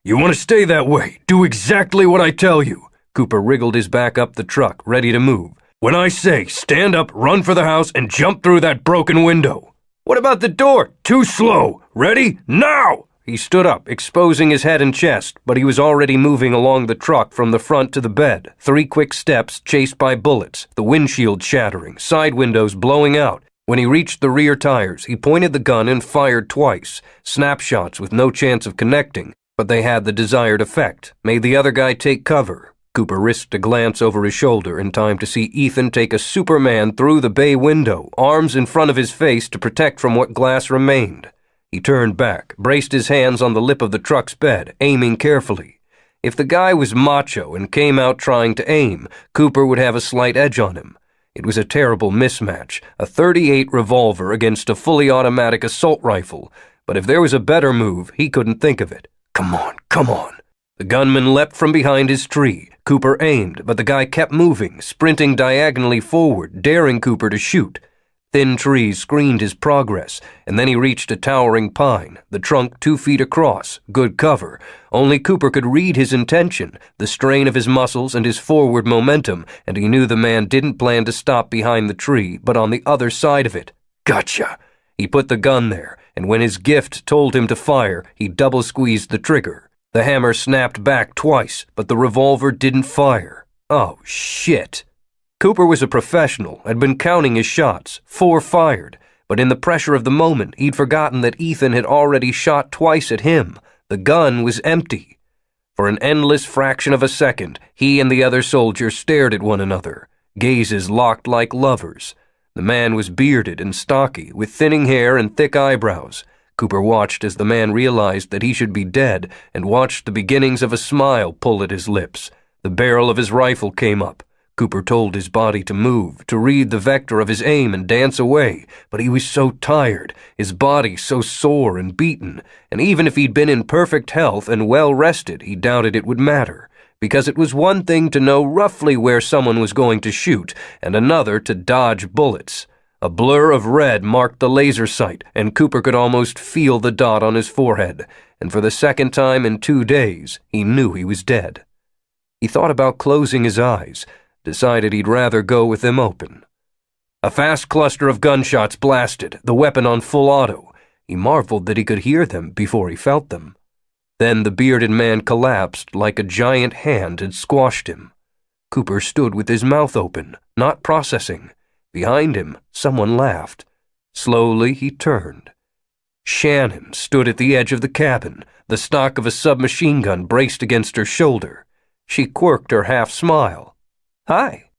You want to stay that way. Do exactly what I tell you. Cooper wriggled his back up the truck, ready to move. When I say stand up, run for the house, and jump through that broken window. What about the door? Too slow. Ready? Now! He stood up, exposing his head and chest, but he was already moving along the truck from the front to the bed. 3 quick steps, chased by bullets, the windshield shattering, side windows blowing out. When he reached the rear tires, he pointed the gun and fired twice. Snapshots with no chance of connecting. But they had the desired effect, made the other guy take cover. Cooper risked a glance over his shoulder in time to see Ethan take a Superman through the bay window, arms in front of his face to protect from what glass remained. He turned back, braced his hands on the lip of the truck's bed, aiming carefully. If the guy was macho and came out trying to aim, Cooper would have a slight edge on him. It was a terrible mismatch, a .38 revolver against a fully automatic assault rifle, but if there was a better move, he couldn't think of it. Come on, come on. The gunman leapt from behind his tree. Cooper aimed, but the guy kept moving, sprinting diagonally forward, daring Cooper to shoot. Thin trees screened his progress, and then he reached a towering pine, the trunk 2 feet across, good cover. Only Cooper could read his intention, the strain of his muscles and his forward momentum, and he knew the man didn't plan to stop behind the tree, but on the other side of it. Gotcha! He put the gun there, and when his gift told him to fire, he double-squeezed the trigger. The hammer snapped back twice, but the revolver didn't fire. Oh, shit. Cooper was a professional, had been counting his shots, 4 fired, but in the pressure of the moment, he'd forgotten that Ethan had already shot twice at him. The gun was empty. For an endless fraction of a second, he and the other soldier stared at one another, gazes locked like lovers. The man was bearded and stocky, with thinning hair and thick eyebrows. Cooper watched as the man realized that he should be dead, and watched the beginnings of a smile pull at his lips. The barrel of his rifle came up. Cooper told his body to move, to read the vector of his aim and dance away, but he was so tired, his body so sore and beaten, and even if he'd been in perfect health and well rested, he doubted it would matter. Because it was one thing to know roughly where someone was going to shoot, and another to dodge bullets. A blur of red marked the laser sight, and Cooper could almost feel the dot on his forehead, and for the second time in 2 days, he knew he was dead. He thought about closing his eyes, decided he'd rather go with them open. A fast cluster of gunshots blasted, the weapon on full auto. He marveled that he could hear them before he felt them. Then the bearded man collapsed like a giant hand had squashed him. Cooper stood with his mouth open, not processing. Behind him, someone laughed. Slowly, he turned. Shannon stood at the edge of the cabin, the stock of a submachine gun braced against her shoulder. She quirked her half-smile. "Hi."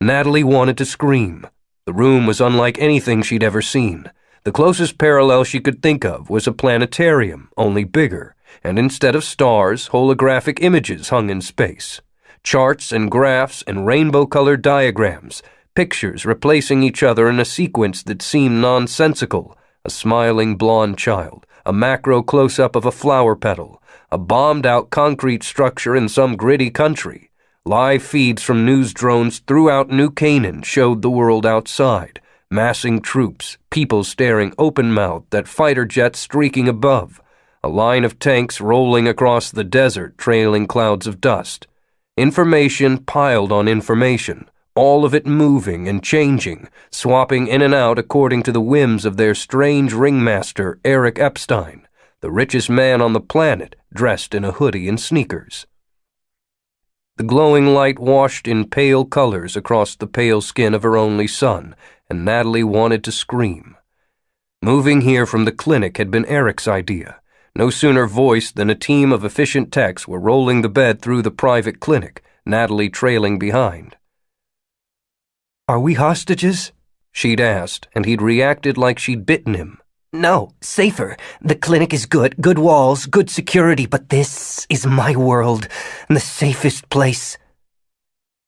Natalie wanted to scream. The room was unlike anything she'd ever seen. The closest parallel she could think of was a planetarium, only bigger, and instead of stars, holographic images hung in space. Charts and graphs and rainbow-colored diagrams, pictures replacing each other in a sequence that seemed nonsensical. A smiling blonde child, a macro close-up of a flower petal, a bombed-out concrete structure in some gritty country. Live feeds from news drones throughout New Canaan showed the world outside. Massing troops, people staring open-mouthed at fighter jets streaking above. A line of tanks rolling across the desert, trailing clouds of dust. Information piled on information, all of it moving and changing, swapping in and out according to the whims of their strange ringmaster, Eric Epstein, the richest man on the planet, dressed in a hoodie and sneakers. The glowing light washed in pale colors across the pale skin of her only son, and Natalie wanted to scream. Moving here from the clinic had been Eric's idea. No sooner voiced than a team of efficient techs were rolling the bed through the private clinic, Natalie trailing behind. "Are we hostages?" she'd asked, and he'd reacted like she'd bitten him. No, safer. The clinic is good walls, good security, but this is my world, the safest place.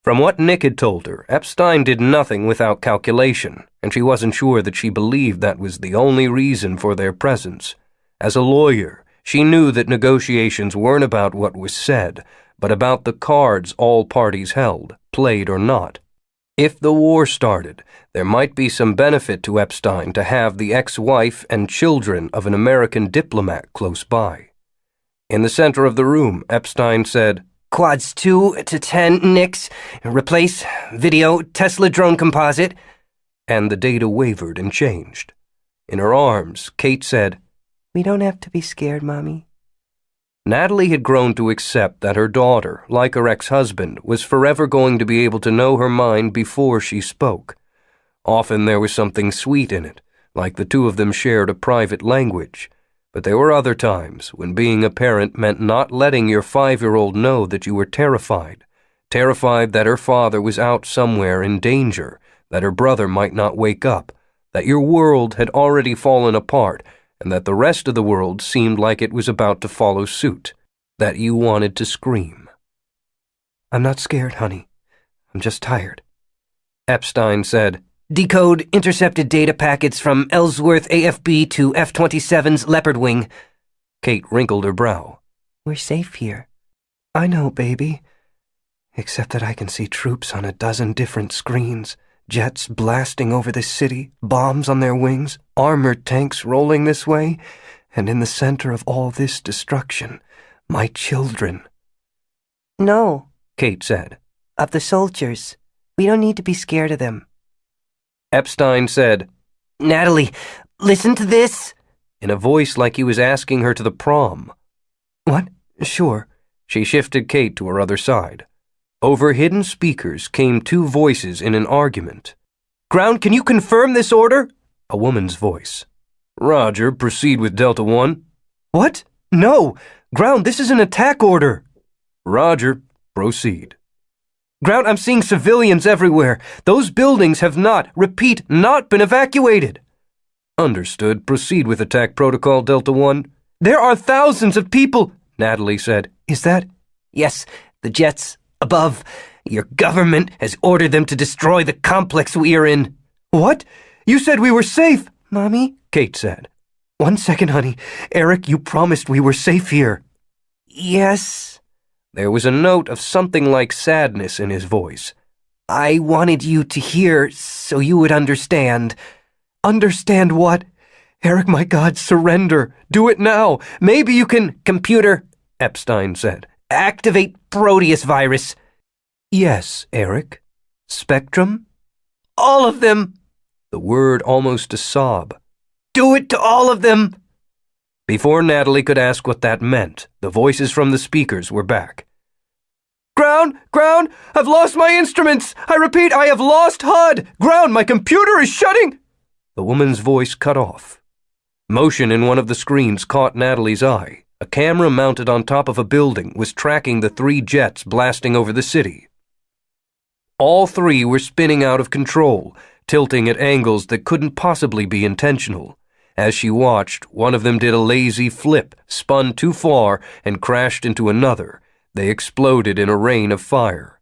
From what Nick had told her, Epstein did nothing without calculation, and she wasn't sure that she believed that was the only reason for their presence. As a lawyer, she knew that negotiations weren't about what was said, but about the cards all parties held, played or not. If the war started, there might be some benefit to Epstein to have the ex-wife and children of an American diplomat close by. In the center of the room, Epstein said, Quads 2 to 10 NICs, replace video Tesla drone composite. And the data wavered and changed. In her arms, Kate said, We don't have to be scared, Mommy. Natalie had grown to accept that her daughter, like her ex-husband, was forever going to be able to know her mind before she spoke. Often there was something sweet in it, like the two of them shared a private language. But there were other times when being a parent meant not letting your 5-year-old know that you were terrified. Terrified that her father was out somewhere in danger, that her brother might not wake up, that your world had already fallen apart, and that the rest of the world seemed like it was about to follow suit, that you wanted to scream. "I'm not scared, honey. I'm just tired." Epstein said, Decode intercepted data packets from Ellsworth AFB to F-27's Leopard Wing. Kate wrinkled her brow. We're safe here. "I know, baby. Except that I can see troops on a dozen different screens. Jets blasting over this city, bombs on their wings, armored tanks rolling this way, and in the center of all this destruction, my children." No, Kate said. Of the soldiers. We don't need to be scared of them. Epstein said, Natalie, listen to this. In a voice like he was asking her to the prom. "What? Sure." She shifted Kate to her other side. Over hidden speakers came two voices in an argument. Ground, can you confirm this order? A woman's voice. Roger, proceed with Delta 1. "What? No! Ground, this is an attack order." Roger, proceed. Ground, I'm seeing civilians everywhere. Those buildings have not, repeat, not been evacuated. Understood. Proceed with attack protocol, Delta 1. There are thousands of people, Natalie said. "Is that—" Yes, the jets above. Your government has ordered them to destroy the complex we are in. "What? You said we were safe." Mommy? Kate said. "1 second, honey. Eric, you promised we were safe here." Yes. There was a note of something like sadness in his voice. I wanted you to hear so you would understand. "Understand what? Eric, my God, surrender. Do it now. Maybe you can—" Computer, Epstein said. Activate Proteus virus. Yes, Eric. Spectrum? All of them. The word almost a sob. Do it to all of them. Before Natalie could ask what that meant, the voices from the speakers were back. Ground! Ground! I've lost my instruments! I repeat, I have lost HUD! Ground, my computer is shutting! The woman's voice cut off. Motion in one of the screens caught Natalie's eye. A camera mounted on top of a building was tracking the 3 jets blasting over the city. All 3 were spinning out of control, tilting at angles that couldn't possibly be intentional. As she watched, one of them did a lazy flip, spun too far, and crashed into another. They exploded in a rain of fire.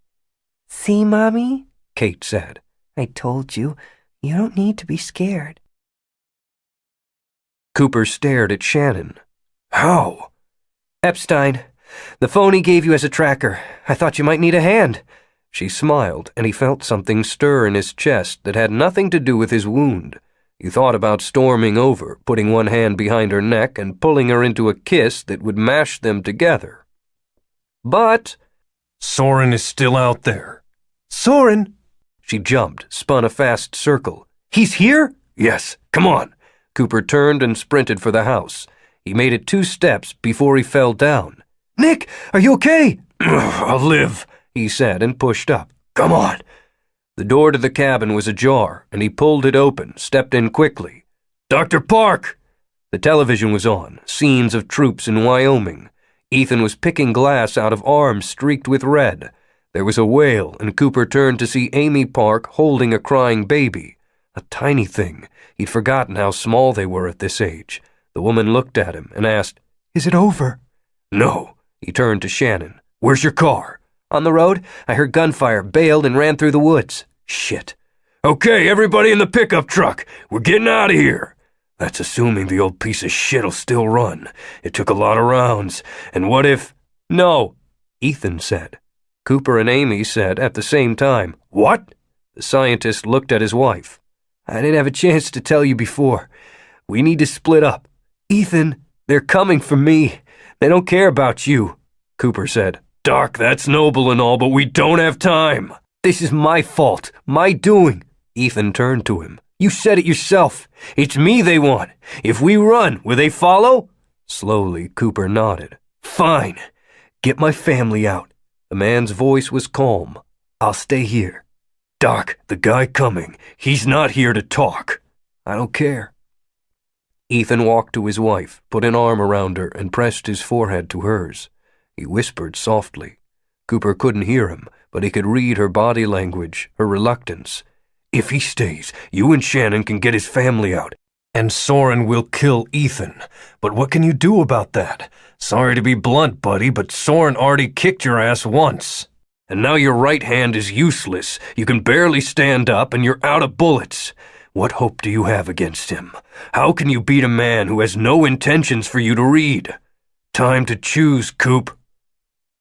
"See, Mommy?" Kate said. "I told you, you don't need to be scared." Cooper stared at Shannon. How? "Epstein, the phone he gave you as a tracker. I thought you might need a hand." She smiled, and he felt something stir in his chest that had nothing to do with his wound. He thought about storming over, putting one hand behind her neck and pulling her into a kiss that would mash them together. But Soren is still out there. "Soren?" She jumped, spun a fast circle. "He's here?" Yes, come on. Cooper turned and sprinted for the house. He made it 2 steps before he fell down. "Nick, are you okay?" I'll live, he said and pushed up. Come on. The door to the cabin was ajar, and he pulled it open, stepped in quickly. Dr. Park! The television was on, scenes of troops in Wyoming. Ethan was picking glass out of arms streaked with red. There was a wail, and Cooper turned to see Amy Park holding a crying baby. A tiny thing. He'd forgotten how small they were at this age. The woman looked at him and asked, "Is it over?" No. He turned to Shannon. Where's your car? "On the road. I heard gunfire, bailed, and ran through the woods." Shit. Okay, everybody in the pickup truck. We're getting out of here. That's assuming the old piece of shit'll still run. It took a lot of rounds. And what if... No, Ethan said. Cooper and Amy said at the same time, What? The scientist looked at his wife. "I didn't have a chance to tell you before. We need to split up. Ethan, they're coming for me. They don't care about you." Cooper said, Doc, that's noble and all, but we don't have time. "This is my fault, my doing." Ethan turned to him. "You said it yourself. It's me they want. If we run, will they follow?" Slowly, Cooper nodded. "Fine. Get my family out." The man's voice was calm. "I'll stay here." Doc, the guy coming, he's not here to talk. "I don't care." Ethan walked to his wife, put an arm around her, and pressed his forehead to hers. He whispered softly. Cooper couldn't hear him, but he could read her body language, her reluctance. If he stays, you and Shannon can get his family out. And Soren will kill Ethan. But what can you do about that? Sorry to be blunt, buddy, but Soren already kicked your ass once. And now your right hand is useless. You can barely stand up, and you're out of bullets. What hope do you have against him? How can you beat a man who has no intentions for you to read? Time to choose, Coop.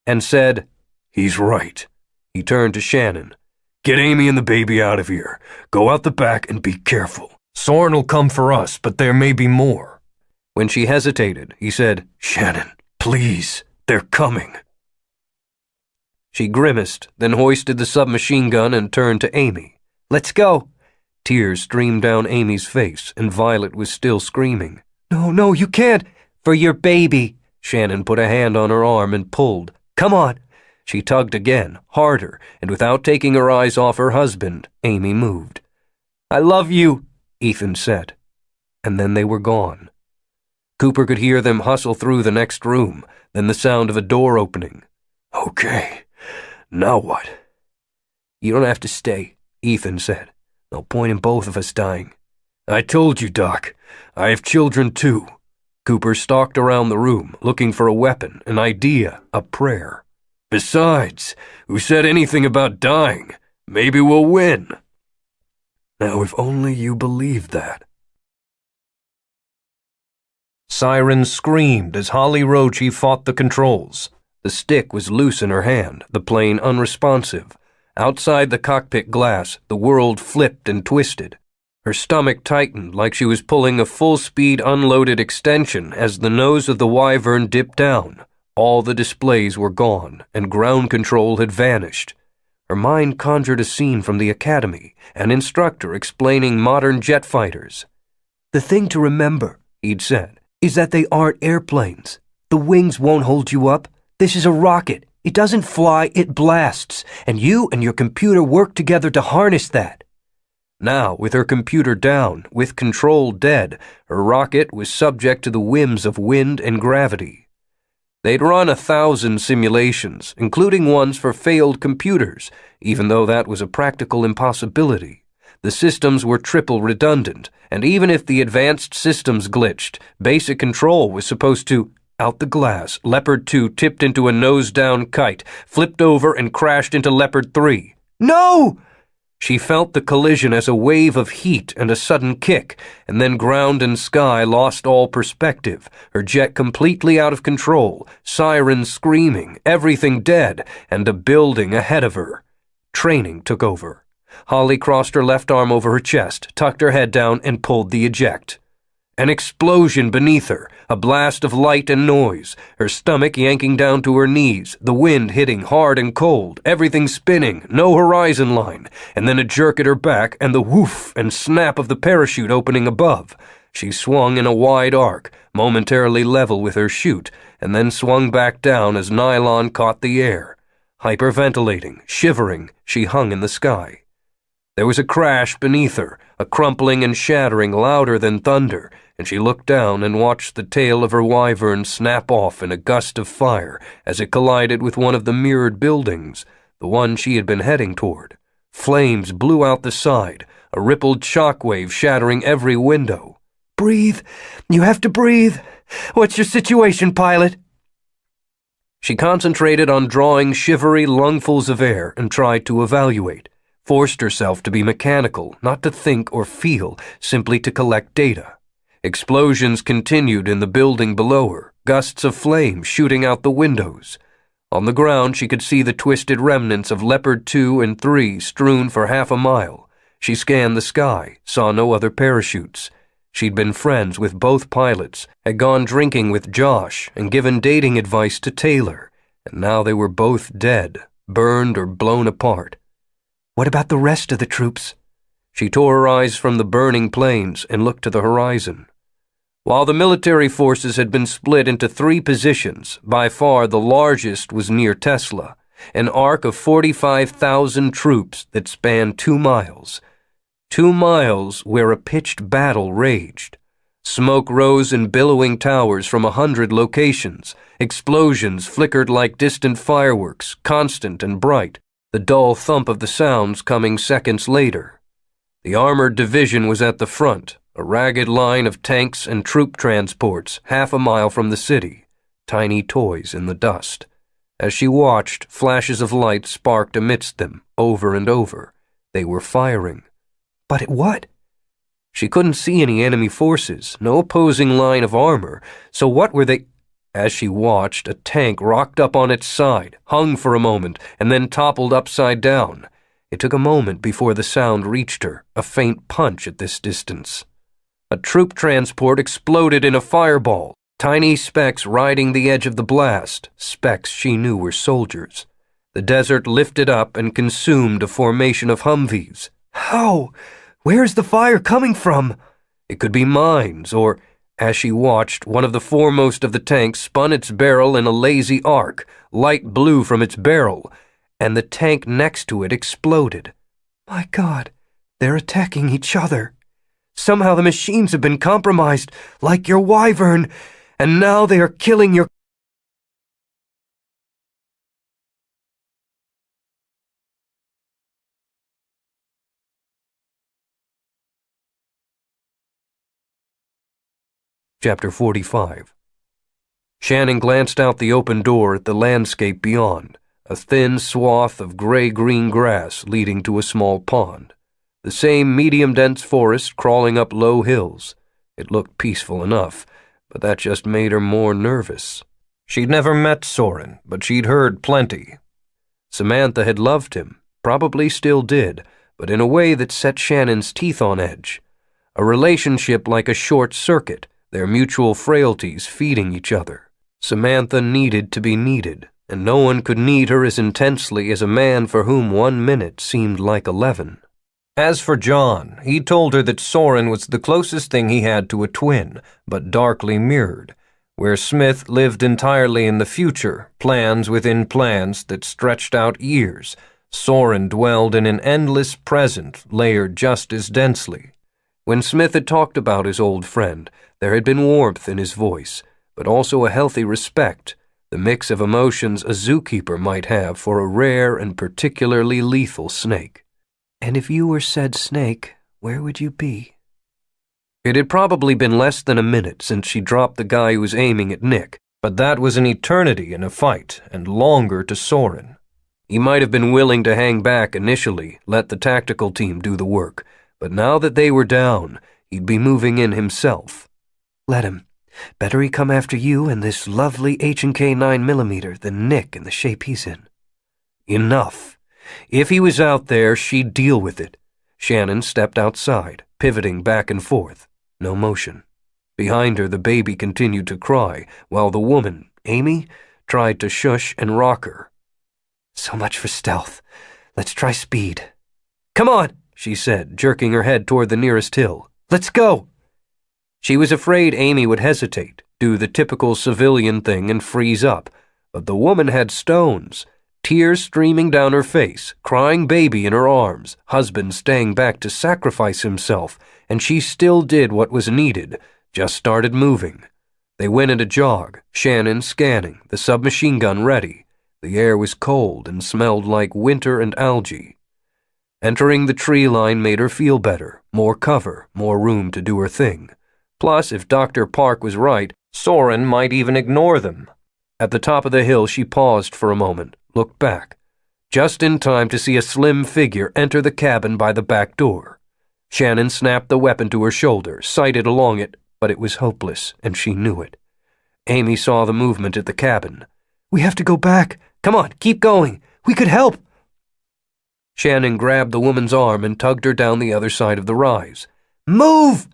And said, He's right. He turned to Shannon. Get Amy and the baby out of here. Go out the back and be careful. Soren will come for us, but there may be more. When she hesitated, he said, Shannon, please, they're coming. She grimaced, then hoisted the submachine gun and turned to Amy. "Let's go." Tears streamed down Amy's face, and Violet was still screaming. No, you can't. "For your baby." Shannon put a hand on her arm and pulled. "Come on." She tugged again, harder, and without taking her eyes off her husband, Amy moved. "I love you," Ethan said. And then they were gone. Cooper could hear them hustle through the next room, then the sound of a door opening. Okay, now what? "You don't have to stay," Ethan said. "No point in both of us dying." I told you, Doc. I have children too. Cooper stalked around the room, looking for a weapon, an idea, a prayer. Besides, who said anything about dying? Maybe we'll win. Now, if only you believed that. Sirens screamed as Holly Roche fought the controls. The stick was loose in her hand, the plane unresponsive. Outside the cockpit glass, the world flipped and twisted. Her stomach tightened like she was pulling a full-speed unloaded extension as the nose of the Wyvern dipped down. All the displays were gone, and ground control had vanished. Her mind conjured a scene from the academy, an instructor explaining modern jet fighters. "The thing to remember," he'd said, "is that they aren't airplanes. The wings won't hold you up. This is a rocket. It doesn't fly, it blasts, and you and your computer work together to harness that." Now, with her computer down, with control dead, her rocket was subject to the whims of wind and gravity. They'd run 1,000 simulations, including ones for failed computers, even though that was a practical impossibility. The systems were triple redundant, and even if the advanced systems glitched, basic control was supposed to... Out the glass, Leopard 2 tipped into a nose-down kite, flipped over and crashed into Leopard 3. No! She felt the collision as a wave of heat and a sudden kick, and then ground and sky lost all perspective, her jet completely out of control, sirens screaming, everything dead, and a building ahead of her. Training took over. Holly crossed her left arm over her chest, tucked her head down, and pulled the eject. An explosion beneath her, a blast of light and noise, her stomach yanking down to her knees, the wind hitting hard and cold, everything spinning, no horizon line, and then a jerk at her back and the whoof and snap of the parachute opening above. She swung in a wide arc, momentarily level with her chute, and then swung back down as nylon caught the air. Hyperventilating, shivering, she hung in the sky. There was a crash beneath her, a crumpling and shattering louder than thunder, and she looked down and watched the tail of her wyvern snap off in a gust of fire as it collided with one of the mirrored buildings, the one she had been heading toward. Flames blew out the side, a rippled shockwave shattering every window. Breathe. You have to breathe. What's your situation, pilot? She concentrated on drawing shivery lungfuls of air and tried to evaluate. Forced herself to be mechanical, not to think or feel, simply to collect data. Explosions continued in the building below her, gusts of flame shooting out the windows. On the ground she could see the twisted remnants of Leopard 2 and 3 strewn for half a mile. She scanned the sky, saw no other parachutes. She'd been friends with both pilots, had gone drinking with Josh, and given dating advice to Taylor, and now they were both dead, burned or blown apart. What about the rest of the troops? She tore her eyes from the burning planes and looked to the horizon. While the military forces had been split into 3 positions, by far the largest was near Tesla, an arc of 45,000 troops that spanned 2 miles. 2 miles where a pitched battle raged. Smoke rose in billowing towers from 100 locations. Explosions flickered like distant fireworks, constant and bright, the dull thump of the sounds coming seconds later. The armored division was at the front, a ragged line of tanks and troop transports half a mile from the city, tiny toys in the dust. As she watched, flashes of light sparked amidst them, over and over. They were firing. But at what? She couldn't see any enemy forces, no opposing line of armor, so what were they... As she watched, a tank rocked up on its side, hung for a moment, and then toppled upside down. It took a moment before the sound reached her, a faint punch at this distance. A troop transport exploded in a fireball, tiny specks riding the edge of the blast, specks she knew were soldiers. The desert lifted up and consumed a formation of Humvees. How? Where is the fire coming from? It could be mines, or... As she watched, one of the foremost of the tanks spun its barrel in a lazy arc, light blew from its barrel, and the tank next to it exploded. My God, they're attacking each other. Somehow the machines have been compromised, like your wyvern, and now they are killing your... Chapter 45. Shannon glanced out the open door at the landscape beyond, a thin swath of gray-green grass leading to a small pond. The same medium-dense forest crawling up low hills. It looked peaceful enough, but that just made her more nervous. She'd never met Soren, but she'd heard plenty. Samantha had loved him, probably still did, but in a way that set Shannon's teeth on edge. A relationship like a short circuit, their mutual frailties feeding each other. Samantha needed to be needed, and no one could need her as intensely as a man for whom 1 minute seemed like 11. As for John, he told her that Soren was the closest thing he had to a twin, but darkly mirrored, where Smith lived entirely in the future, plans within plans that stretched out years. Soren dwelled in an endless present, layered just as densely. When Smith had talked about his old friend, there had been warmth in his voice, but also a healthy respect, the mix of emotions a zookeeper might have for a rare and particularly lethal snake. And if you were said snake, where would you be? It had probably been less than a minute since she dropped the guy who was aiming at Nick, but that was an eternity in a fight, and longer to Soren. He might have been willing to hang back initially, let the tactical team do the work, but now that they were down, he'd be moving in himself. Let him. Better he come after you and this lovely H&K 9mm than Nick in the shape he's in. Enough. If he was out there, she'd deal with it. Shannon stepped outside, pivoting back and forth. No motion. Behind her, the baby continued to cry, while the woman, Amy, tried to shush and rock her. So much for stealth. Let's try speed. Come on, she said, jerking her head toward the nearest hill. Let's go! She was afraid Amy would hesitate, do the typical civilian thing and freeze up, but the woman had stones, tears streaming down her face, crying baby in her arms, husband staying back to sacrifice himself, and she still did what was needed, just started moving. They went at a jog, Shannon scanning, the submachine gun ready. The air was cold and smelled like winter and algae. Entering the tree line made her feel better, more cover, more room to do her thing. Plus, if Dr. Park was right, Soren might even ignore them. At the top of the hill, she paused for a moment, looked back, just in time to see a slim figure enter the cabin by the back door. Shannon snapped the weapon to her shoulder, sighted along it, but it was hopeless, and she knew it. Amy saw the movement at the cabin. We have to go back. Come on, keep going. We could help. Shannon grabbed the woman's arm and tugged her down the other side of the rise. Move!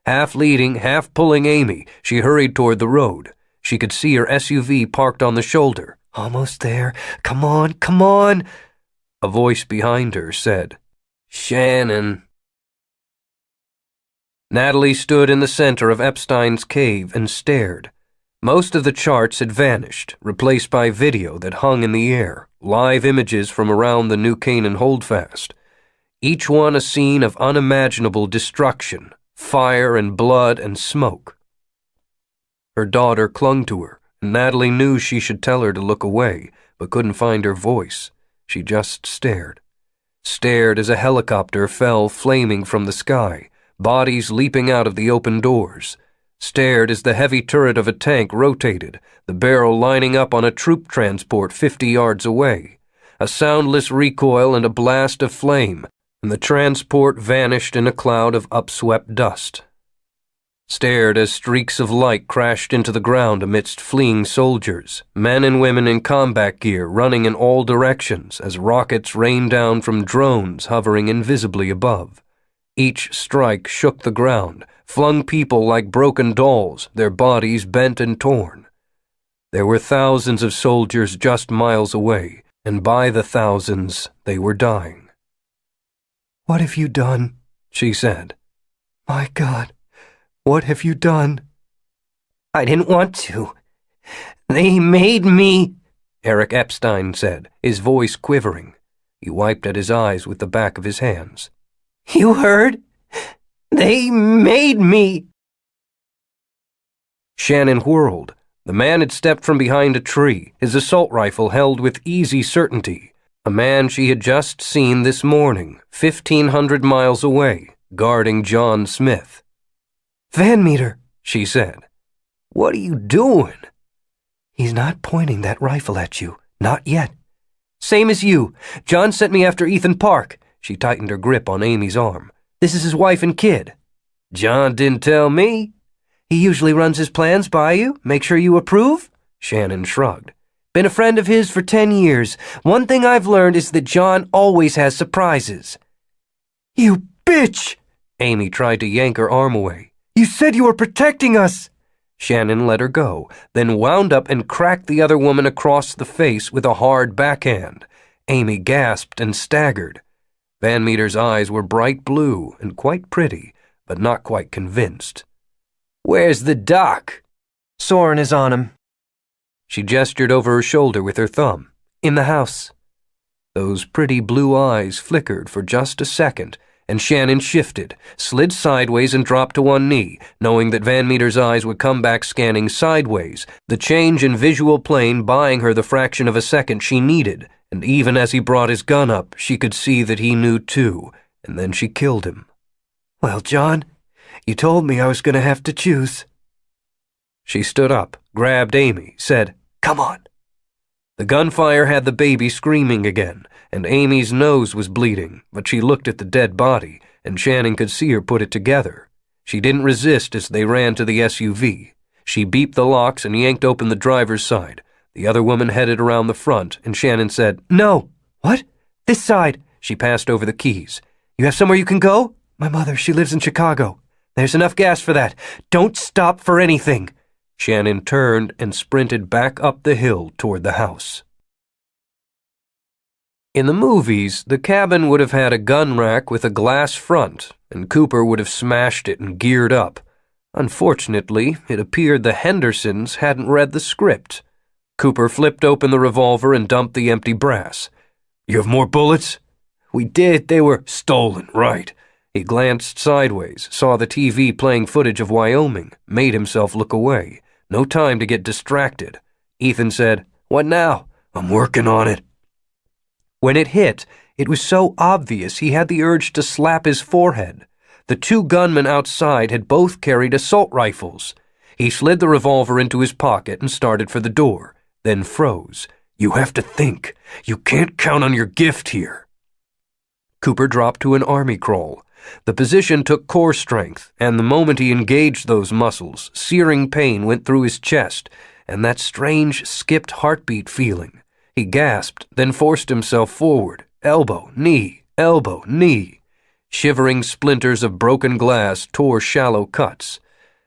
Half leading, half pulling Amy, she hurried toward the road. She could see her SUV parked on the shoulder. Almost there. Come on, come on. A voice behind her said, "Shannon." Natalie stood in the center of Epstein's cave and stared. Most of the charts had vanished, replaced by video that hung in the air, live images from around the New Canaan holdfast. Each one a scene of unimaginable destruction, fire and blood and smoke. Her daughter clung to her, and Natalie knew she should tell her to look away, but couldn't find her voice. She just stared. Stared as a helicopter fell flaming from the sky, bodies leaping out of the open doors. Stared as the heavy turret of a tank rotated, the barrel lining up on a troop transport 50 yards away. A soundless recoil and a blast of flame, and the transport vanished in a cloud of upswept dust. Stared as streaks of light crashed into the ground amidst fleeing soldiers, men and women in combat gear running in all directions as rockets rained down from drones hovering invisibly above. Each strike shook the ground, flung people like broken dolls, their bodies bent and torn. There were thousands of soldiers just miles away, and by the thousands they were dying. What have you done? She said. My God, what have you done? I didn't want to. They made me, Eric Epstein said, his voice quivering. He wiped at his eyes with the back of his hands. You heard? They made me. Shannon whirled. The man had stepped from behind a tree, his assault rifle held with easy certainty. A man she had just seen this morning, 1,500 miles away, guarding John Smith. Van Meter, she said. What are you doing? He's not pointing that rifle at you. Not yet. Same as you. John sent me after Ethan Park. She tightened her grip on Amy's arm. This is his wife and kid. John didn't tell me. He usually runs his plans by you, make sure you approve? Shannon shrugged. Been a friend of his for 10 years. One thing I've learned is that John always has surprises. You bitch! Amy tried to yank her arm away. You said you were protecting us! Shannon let her go, then wound up and cracked the other woman across the face with a hard backhand. Amy gasped and staggered. Van Meter's eyes were bright blue and quite pretty, but not quite convinced. Where's the doc? Soren is on him. She gestured over her shoulder with her thumb. In the house. Those pretty blue eyes flickered for just a second, and Shannon shifted, slid sideways and dropped to one knee, knowing that Van Meter's eyes would come back scanning sideways, the change in visual plane buying her the fraction of a second she needed, and even as he brought his gun up, she could see that he knew too, and then she killed him. Well, John, you told me I was going to have to choose. She stood up, grabbed Amy, said, Come on. The gunfire had the baby screaming again, and Amy's nose was bleeding, but she looked at the dead body, and Shannon could see her put it together. She didn't resist as they ran to the SUV. She beeped the locks and yanked open the driver's side. The other woman headed around the front, and Shannon said, No. What? This side. She passed over the keys. You have somewhere you can go? My mother, she lives in Chicago. There's enough gas for that. Don't stop for anything. Shannon turned and sprinted back up the hill toward the house. In the movies, the cabin would have had a gun rack with a glass front, and Cooper would have smashed it and geared up. Unfortunately, it appeared the Hendersons hadn't read the script. Cooper flipped open the revolver and dumped the empty brass. You have more bullets? We did. They were stolen, right? He glanced sideways, saw the TV playing footage of Wyoming, made himself look away. No time to get distracted. Ethan said, What now? I'm working on it. When it hit, it was so obvious he had the urge to slap his forehead. The two gunmen outside had both carried assault rifles. He slid the revolver into his pocket and started for the door, then froze. You have to think. You can't count on your gift here. Cooper dropped to an army crawl. The position took core strength, and the moment he engaged those muscles, searing pain went through his chest, and that strange, skipped heartbeat feeling. He gasped, then forced himself forward, elbow, knee, elbow, knee. Shivering splinters of broken glass tore shallow cuts.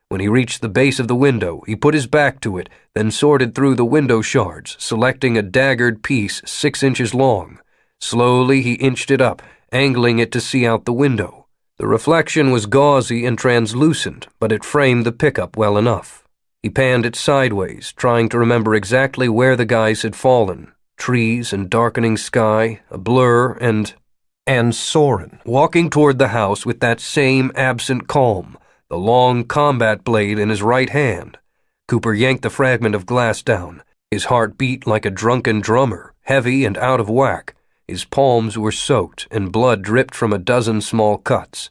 When he reached the base of the window, he put his back to it, then sorted through the window shards, selecting a daggered piece 6 inches long. Slowly he inched it up, angling it to see out the window. The reflection was gauzy and translucent, but it framed the pickup well enough. He panned it sideways, trying to remember exactly where the guys had fallen. Trees and darkening sky, a blur, and Soren, walking toward the house with that same absent calm, the long combat blade in his right hand. Cooper yanked the fragment of glass down. His heart beat like a drunken drummer, heavy and out of whack. His palms were soaked, and blood dripped from a dozen small cuts.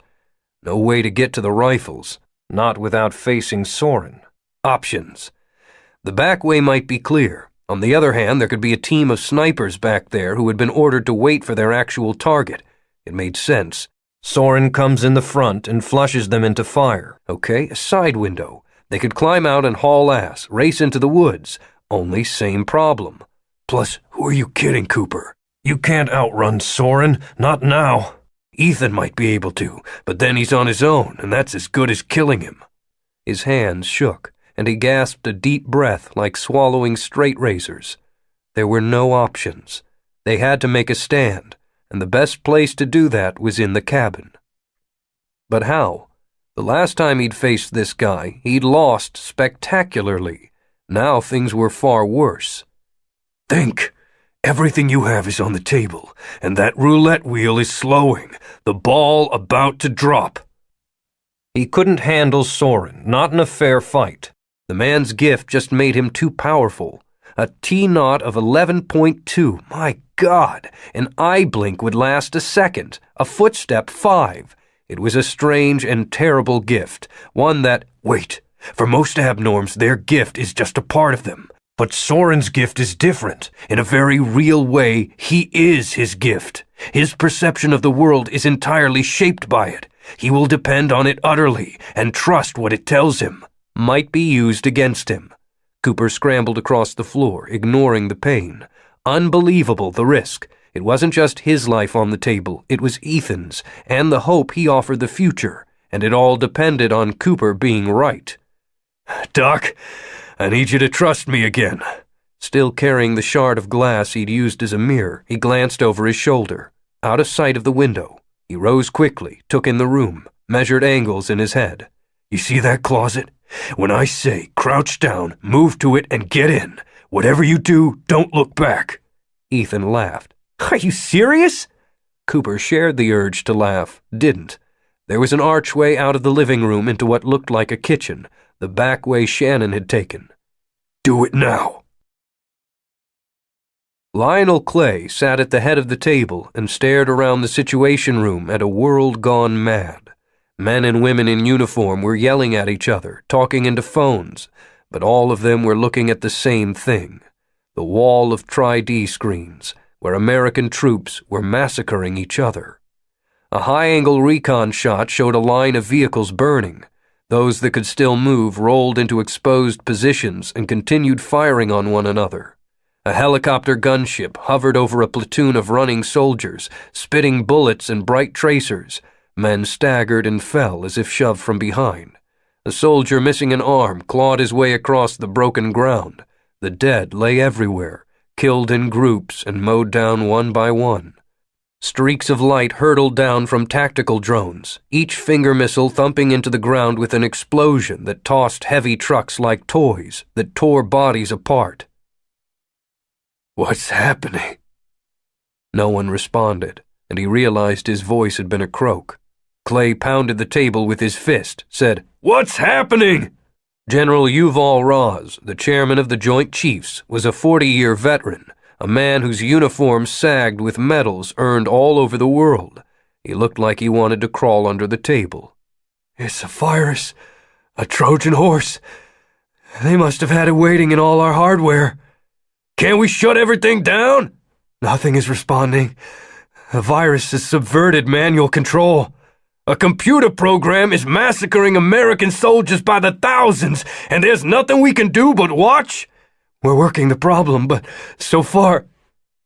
No way to get to the rifles, not without facing Soren. Options. The back way might be clear. On the other hand, there could be a team of snipers back there who had been ordered to wait for their actual target. It made sense. Soren comes in the front and flushes them into fire. Okay, a side window. They could climb out and haul ass, race into the woods. Only same problem. Plus, who are you kidding, Cooper? You can't outrun Soren, not now. Ethan might be able to, but then he's on his own, and that's as good as killing him. His hands shook, and he gasped a deep breath like swallowing straight razors. There were no options. They had to make a stand, and the best place to do that was in the cabin. But how? The last time he'd faced this guy, he'd lost spectacularly. Now things were far worse. Think. Everything you have is on the table, and that roulette wheel is slowing, the ball about to drop. He couldn't handle Soren, not in a fair fight. The man's gift just made him too powerful. A T-naught of 11.2, my God! An eye blink would last a second, a footstep 5. It was a strange and terrible gift, one that, wait, for most abnorms their gift is just a part of them. But Soren's gift is different. In a very real way, he is his gift. His perception of the world is entirely shaped by it. He will depend on it utterly and trust what it tells him. Might be used against him. Cooper scrambled across the floor, ignoring the pain. Unbelievable, the risk. It wasn't just his life on the table, it was Ethan's, and the hope he offered the future, and it all depended on Cooper being right. Doc, I need you to trust me again. Still carrying the shard of glass he'd used as a mirror, he glanced over his shoulder. Out of sight of the window. He rose quickly, took in the room, measured angles in his head. You see that closet? When I say crouch down, move to it, and get in. Whatever you do, don't look back. Ethan laughed. Are you serious? Cooper shared the urge to laugh, didn't. There was an archway out of the living room into what looked like a kitchen, the back way Shannon had taken. Do it now. Lionel Clay sat at the head of the table and stared around the Situation Room at a world gone mad. Men and women in uniform were yelling at each other, talking into phones, but all of them were looking at the same thing, the wall of Tri-D screens, where American troops were massacring each other. A high-angle recon shot showed a line of vehicles burning. Those that could still move rolled into exposed positions and continued firing on one another. A helicopter gunship hovered over a platoon of running soldiers, spitting bullets and bright tracers. Men staggered and fell as if shoved from behind. A soldier missing an arm clawed his way across the broken ground. The dead lay everywhere, killed in groups and mowed down one by one. Streaks of light hurtled down from tactical drones, each finger missile thumping into the ground with an explosion that tossed heavy trucks like toys, that tore bodies apart. What's happening? No one responded, and he realized his voice had been a croak. Clay pounded the table with his fist, said, "What's happening?" General Yuval Raz, the chairman of the Joint Chiefs, was a 40-year veteran, a man whose uniform sagged with medals earned all over the world. He looked like he wanted to crawl under the table. It's a virus, a Trojan horse. They must have had it waiting in all our hardware. Can't we shut everything down? Nothing is responding. The virus has subverted manual control. A computer program is massacring American soldiers by the thousands, and there's nothing we can do but watch? We're working the problem, but so far...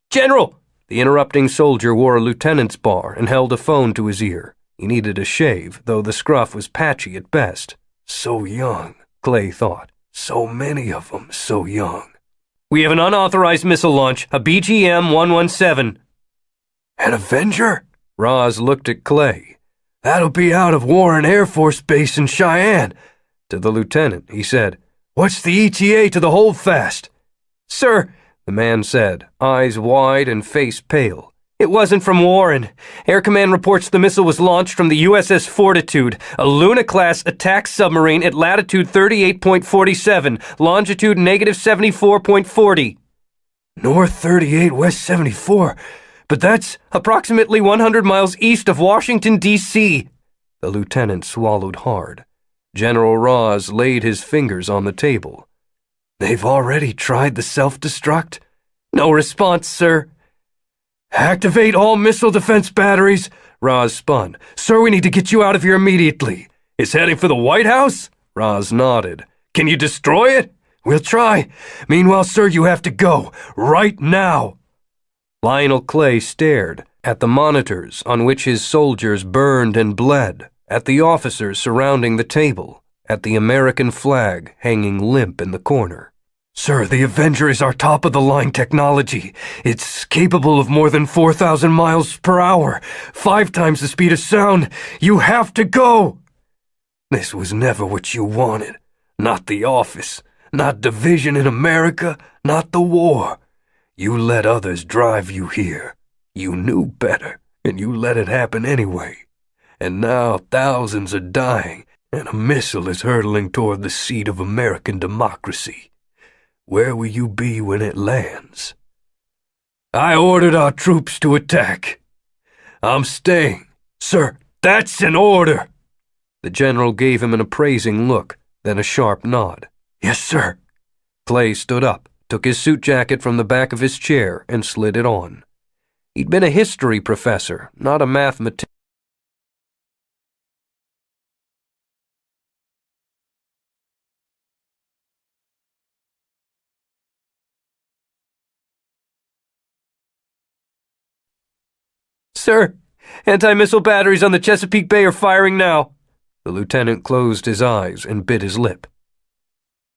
General! The interrupting soldier wore a lieutenant's bar and held a phone to his ear. He needed a shave, though the scruff was patchy at best. So young, Clay thought. So many of them so young. We have an unauthorized missile launch, a BGM-117. An Avenger? Raz looked at Clay. That'll be out of Warren Air Force Base in Cheyenne. To the lieutenant, he said, What's the ETA to the holdfast? Sir, the man said, eyes wide and face pale. It wasn't from Warren. Air Command reports the missile was launched from the USS Fortitude, a Luna-class attack submarine at latitude 38.47, longitude -74.40. North 38, west 74. But that's approximately 100 miles east of Washington, D.C. The lieutenant swallowed hard. General Raz laid his fingers on the table. They've already tried the self-destruct? No response, sir. Activate all missile defense batteries, Raz spun. Sir, we need to get you out of here immediately. It's heading for the White House? Raz nodded. Can you destroy it? We'll try. Meanwhile, sir, you have to go. Right now. Lionel Clay stared at the monitors on which his soldiers burned and bled, at the officers surrounding the table, at the American flag hanging limp in the corner. Sir, the Avenger is our top-of-the-line technology. It's capable of more than 4,000 miles per hour, 5 times the speed of sound. You have to go! This was never what you wanted. Not the office, not division in America, not the war. You let others drive you here. You knew better, and you let it happen anyway. And now thousands are dying, and a missile is hurtling toward the seat of American democracy. Where will you be when it lands? I ordered our troops to attack. I'm staying. Sir, that's an order. The general gave him an appraising look, then a sharp nod. Yes, sir. Clay stood up, took his suit jacket from the back of his chair, and slid it on. He'd been a history professor, not a mathematician. Sir, anti-missile batteries on the Chesapeake Bay are firing now. The lieutenant closed his eyes and bit his lip.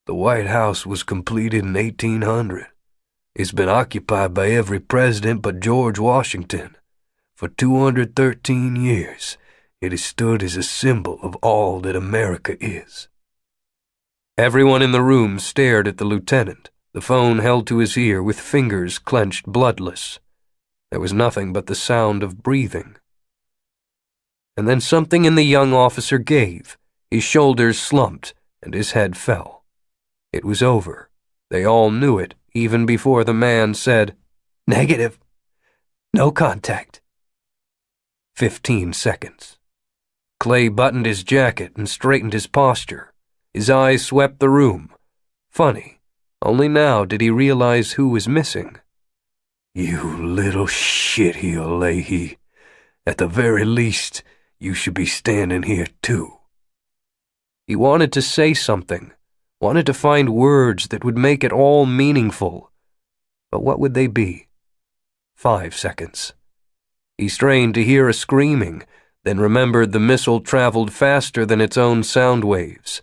The White House was completed in 1800. It's been occupied by every president but George Washington. For 213 years, it has stood as a symbol of all that America is. Everyone in the room stared at the lieutenant, the phone held to his ear with fingers clenched bloodless. There was nothing but the sound of breathing. And then something in the young officer gave. His shoulders slumped, and his head fell. It was over. They all knew it, even before the man said, Negative. No contact. 15 seconds. Clay buttoned his jacket and straightened his posture. His eyes swept the room. Funny, only now did he realize who was missing. You little shitheel, Leahy. At the very least, you should be standing here too. He wanted to say something, wanted to find words that would make it all meaningful. But what would they be? 5 seconds. He strained to hear a screaming, then remembered the missile traveled faster than its own sound waves.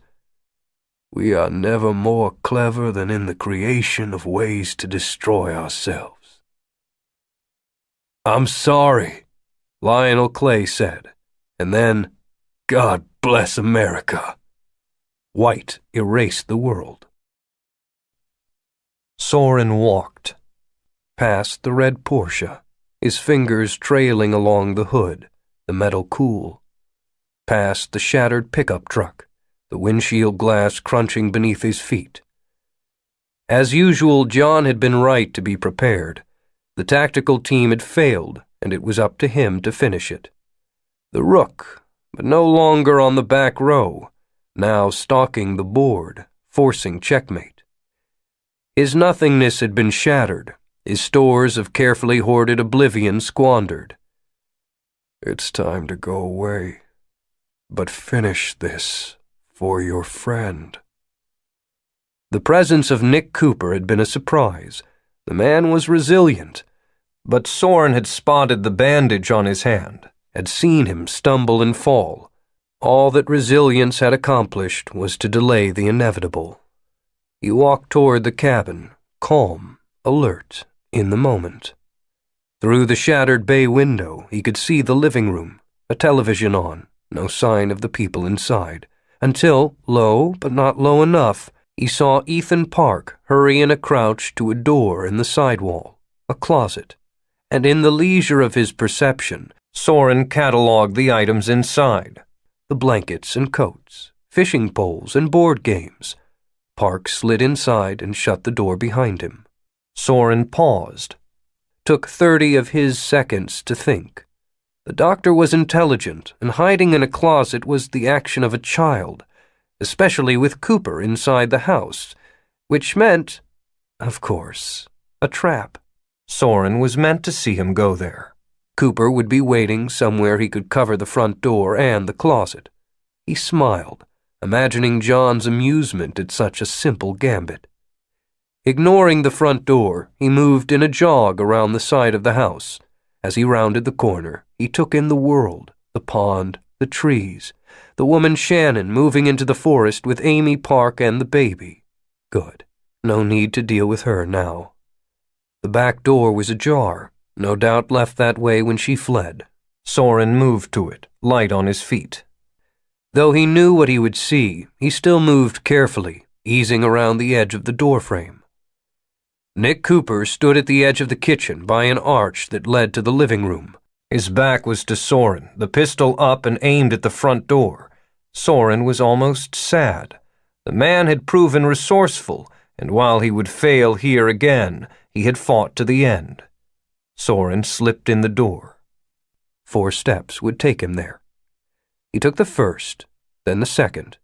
We are never more clever than in the creation of ways to destroy ourselves. I'm sorry, Lionel Clay said, and then, God bless America. White erased the world. Soren walked. Past the red Porsche, his fingers trailing along the hood, the metal cool. Past the shattered pickup truck, the windshield glass crunching beneath his feet. As usual, John had been right to be prepared. The tactical team had failed, and it was up to him to finish it. The Rook, but no longer on the back row, now stalking the board, forcing checkmate. His nothingness had been shattered, his stores of carefully hoarded oblivion squandered. It's time to go away, but finish this for your friend. The presence of Nick Cooper had been a surprise. The man was resilient, but Soren had spotted the bandage on his hand, had seen him stumble and fall. All that resilience had accomplished was to delay the inevitable. He walked toward the cabin, calm, alert, in the moment. Through the shattered bay window, he could see the living room, a television on, no sign of the people inside, until, low but not low enough, he saw Ethan Park hurry in a crouch to a door in the sidewall, a closet, and in the leisure of his perception, Soren catalogued the items inside, the blankets and coats, fishing poles and board games. Park slid inside and shut the door behind him. Soren paused. Took 30 of his seconds to think. The doctor was intelligent, and hiding in a closet was the action of a child, especially with Cooper inside the house, which meant, of course, a trap. Soren was meant to see him go there. Cooper would be waiting somewhere he could cover the front door and the closet. He smiled, imagining John's amusement at such a simple gambit. Ignoring the front door, he moved in a jog around the side of the house. As he rounded the corner, he took in the world, the pond, the trees, the woman Shannon moving into the forest with Amy Park and the baby. Good. No need to deal with her now. The back door was ajar, no doubt left that way when she fled. Soren moved to it, light on his feet. Though he knew what he would see, he still moved carefully, easing around the edge of the doorframe. Nick Cooper stood at the edge of the kitchen by an arch that led to the living room. His back was to Soren, the pistol up and aimed at the front door. Soren was almost sad. The man had proven resourceful, and while he would fail here again, he had fought to the end. Soren slipped in the door. 4 steps would take him there. He took the first, then the second,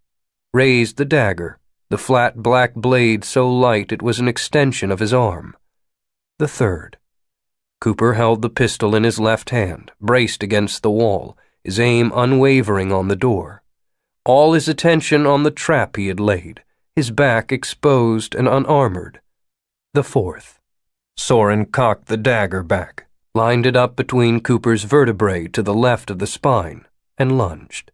raised the dagger, the flat black blade so light it was an extension of his arm. The third. Cooper held the pistol in his left hand, braced against the wall, his aim unwavering on the door. All his attention on the trap he had laid, his back exposed and unarmored. The fourth. Soren cocked the dagger back, lined it up between Cooper's vertebrae to the left of the spine, and lunged.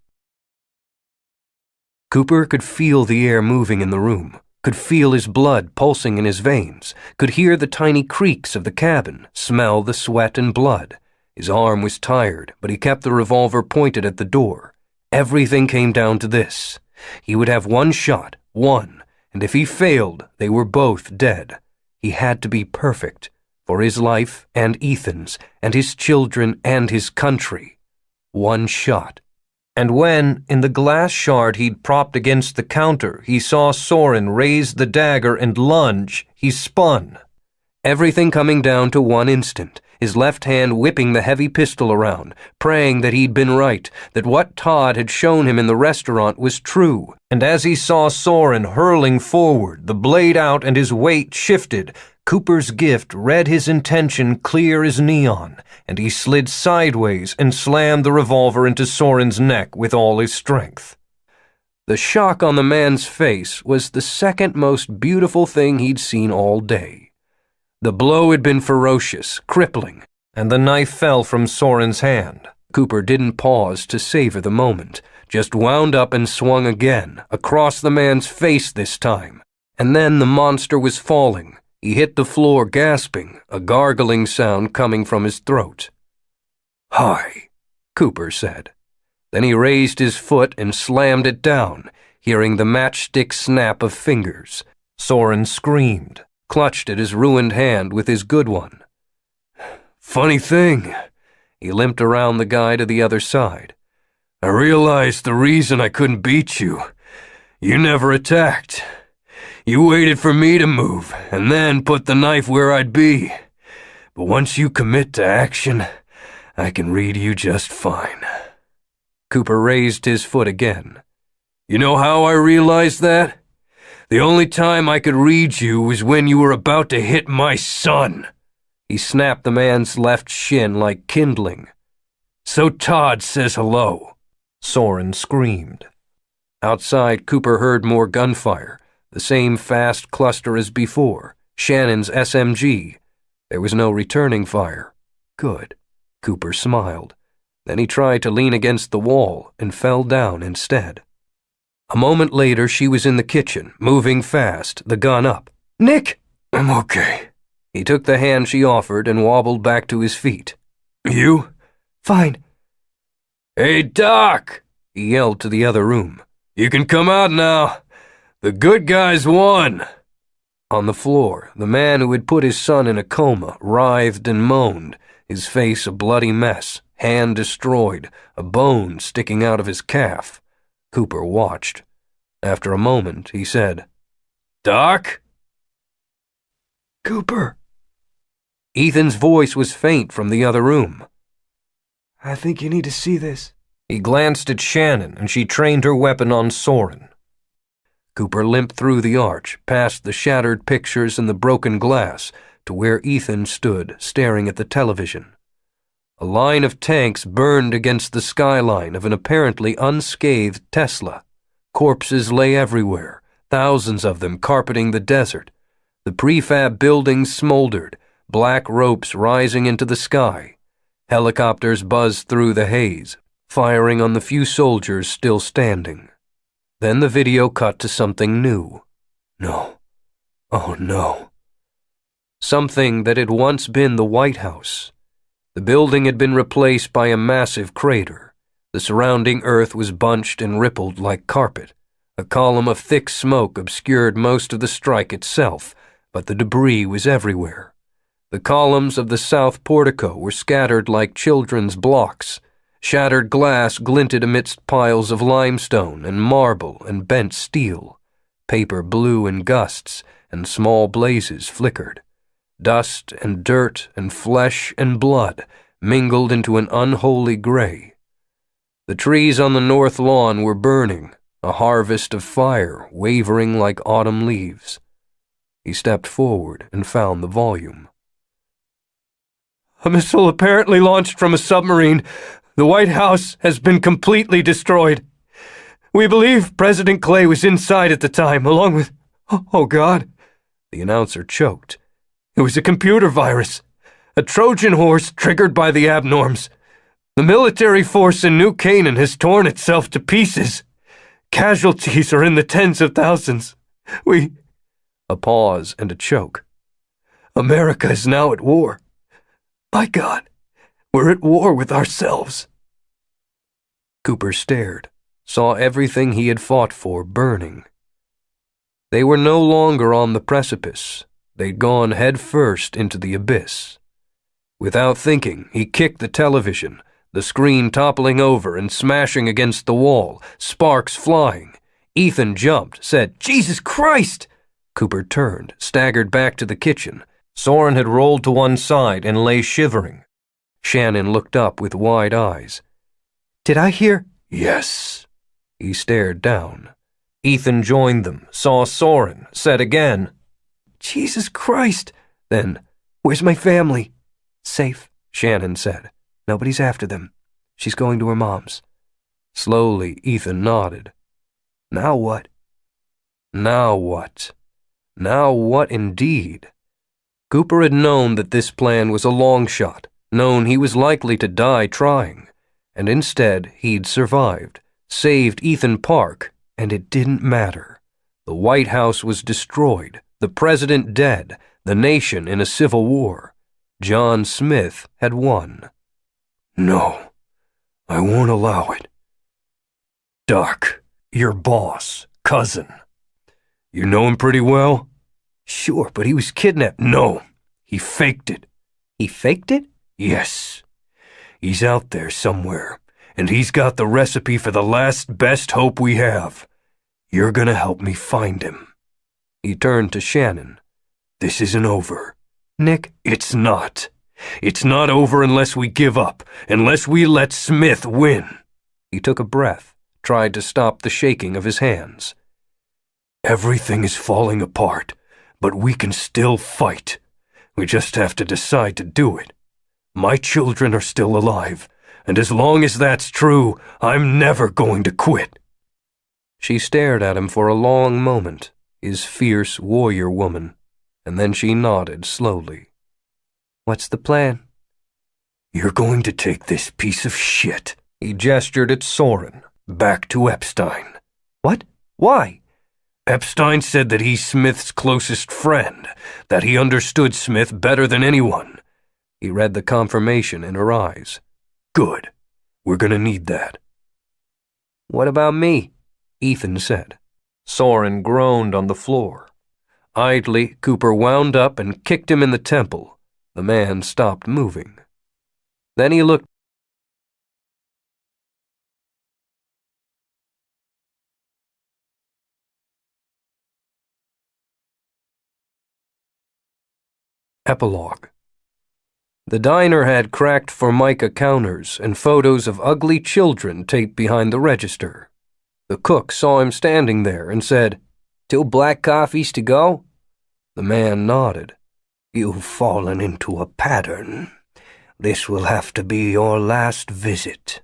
Cooper could feel the air moving in the room, could feel his blood pulsing in his veins, could hear the tiny creaks of the cabin, smell the sweat and blood. His arm was tired, but he kept the revolver pointed at the door. Everything came down to this. He would have one shot, and if he failed, they were both dead. He had to be perfect, for his life and Ethan's, and his children and his country. One shot. And when, in the glass shard he'd propped against the counter, he saw Soren raise the dagger and lunge, he spun. Everything coming down to one instant, his left hand whipping the heavy pistol around, praying that he'd been right, that what Todd had shown him in the restaurant was true. And as he saw Soren hurling forward, the blade out and his weight shifted, Cooper's gift read his intention clear as neon, and he slid sideways and slammed the revolver into Soren's neck with all his strength. The shock on the man's face was the second most beautiful thing he'd seen all day. The blow had been ferocious, crippling, and the knife fell from Soren's hand. Cooper didn't pause to savor the moment, just wound up and swung again, across the man's face this time. And then the monster was falling. He hit the floor gasping, a gargling sound coming from his throat. "Hi," Cooper said. Then he raised his foot and slammed it down, hearing the matchstick snap of fingers. Soren screamed, clutched at his ruined hand with his good one. "Funny thing," he limped around the guy to the other side. "I realized the reason I couldn't beat you. You never attacked. You waited for me to move, and then put the knife where I'd be. But once you commit to action, I can read you just fine." Cooper raised his foot again. "You know how I realized that? The only time I could read you was when you were about to hit my son." He snapped the man's left shin like kindling. "So Todd says hello." Soren screamed. Outside, Cooper heard more gunfire, the same fast cluster as before, Shannon's SMG. There was no returning fire. Good. Cooper smiled. Then he tried to lean against the wall and fell down instead. A moment later, she was in the kitchen, moving fast, the gun up. "Nick!" "I'm okay." He took the hand she offered and wobbled back to his feet. "You?" "Fine." "Hey, Doc!" he yelled to the other room. "You can come out now. The good guys won." On the floor, the man who had put his son in a coma writhed and moaned, his face a bloody mess, hand destroyed, a bone sticking out of his calf. Cooper watched. After a moment, he said, "Doc?" Cooper! Ethan's voice was faint from the other room. I think you need to see this. He glanced at Shannon, and she trained her weapon on Soren. Cooper limped through the arch, past the shattered pictures and the broken glass, to where Ethan stood, staring at the television. A line of tanks burned against the skyline of an apparently unscathed Tesla. Corpses lay everywhere, thousands of them carpeting the desert. The prefab buildings smoldered, black ropes rising into the sky. Helicopters buzzed through the haze, firing on the few soldiers still standing. Then the video cut to something new. No. Oh no. Something that had once been the White House. The building had been replaced by a massive crater. The surrounding earth was bunched and rippled like carpet. A column of thick smoke obscured most of the strike itself, but the debris was everywhere. The columns of the south portico were scattered like children's blocks. Shattered glass glinted amidst piles of limestone and marble and bent steel. Paper blew in gusts, and small blazes flickered. Dust and dirt and flesh and blood mingled into an unholy gray. The trees on the north lawn were burning, a harvest of fire wavering like autumn leaves. He stepped forward and found the volume. "A missile apparently launched from a submarine. The White House has been completely destroyed. We believe President Clay was inside at the time, along with... Oh, God." The announcer choked. "It was a computer virus. A Trojan horse triggered by the abnorms. The military force in New Canaan has torn itself to pieces. Casualties are in the tens of thousands. A pause and a choke. "America is now at war. My God, we're at war with ourselves." Cooper stared, saw everything he had fought for burning. They were no longer on the precipice. They'd gone head first into the abyss. Without thinking, he kicked the television, the screen toppling over and smashing against the wall, sparks flying. Ethan jumped, said, "Jesus Christ!" Cooper turned, staggered back to the kitchen. Soren had rolled to one side and lay shivering. Shannon looked up with wide eyes. Did I hear? Yes. He stared down. Ethan joined them, saw Soren, said again, Jesus Christ! Then, where's my family? Safe, Shannon said. Nobody's after them. She's going to her mom's. Slowly, Ethan nodded. Now what? Now what? Now what indeed? Cooper had known that this plan was a long shot, known he was likely to die trying, and instead he'd survived, saved Ethan Park, and it didn't matter. The White House was destroyed, the president dead, the nation in a civil war. John Smith had won. No, I won't allow it. Doc, your boss, cousin. You know him pretty well? Sure, but he was kidnapped. No, he faked it. He faked it? Yes. He's out there somewhere, and he's got the recipe for the last best hope we have. You're gonna help me find him. He turned to Shannon. This isn't over. Nick? It's not. It's not over unless we give up, unless we let Smith win. He took a breath, tried to stop the shaking of his hands. Everything is falling apart, but we can still fight. We just have to decide to do it. My children are still alive, and as long as that's true, I'm never going to quit. She stared at him for a long moment, his fierce warrior woman, and then she nodded slowly. What's the plan? You're going to take this piece of shit, he gestured at Soren, back to Epstein. What? Why? Epstein said that he's Smith's closest friend, that he understood Smith better than anyone. He read the confirmation in her eyes. Good. We're gonna need that. What about me? Ethan said. Soren groaned on the floor. Idly, Cooper wound up and kicked him in the temple. The man stopped moving. Then he looked. Epilogue. The diner had cracked formica counters and photos of ugly children taped behind the register. The cook saw him standing there and said, 2 black coffees to go? The man nodded. You've fallen into a pattern. This will have to be your last visit.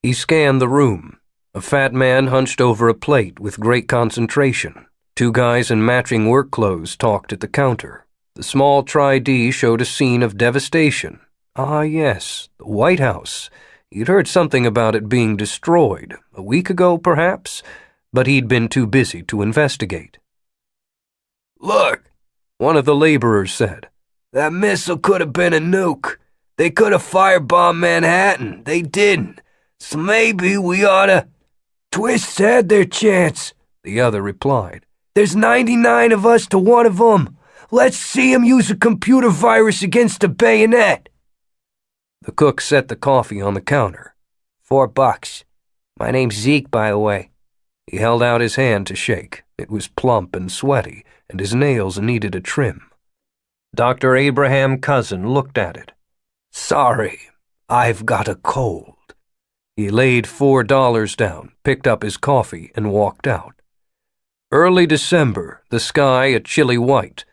He scanned the room. A fat man hunched over a plate with great concentration. 2 guys in matching work clothes talked at the counter. The small Tri-D showed a scene of devastation. Ah, yes, the White House. He'd heard something about it being destroyed, a week ago, perhaps, but he'd been too busy to investigate. Look, one of the laborers said. That missile could have been a nuke. They could have firebombed Manhattan. They didn't. So maybe we oughta... Twists had their chance, the other replied. There's 99 of us to 1 of them. Let's see him use a computer virus against a bayonet. The cook set the coffee on the counter. $4. My name's Zeke, by the way. He held out his hand to shake. It was plump and sweaty, and his nails needed a trim. Dr. Abraham Cousin looked at it. Sorry, I've got a cold. He laid $4 down, picked up his coffee, and walked out. Early December, the sky a chilly white.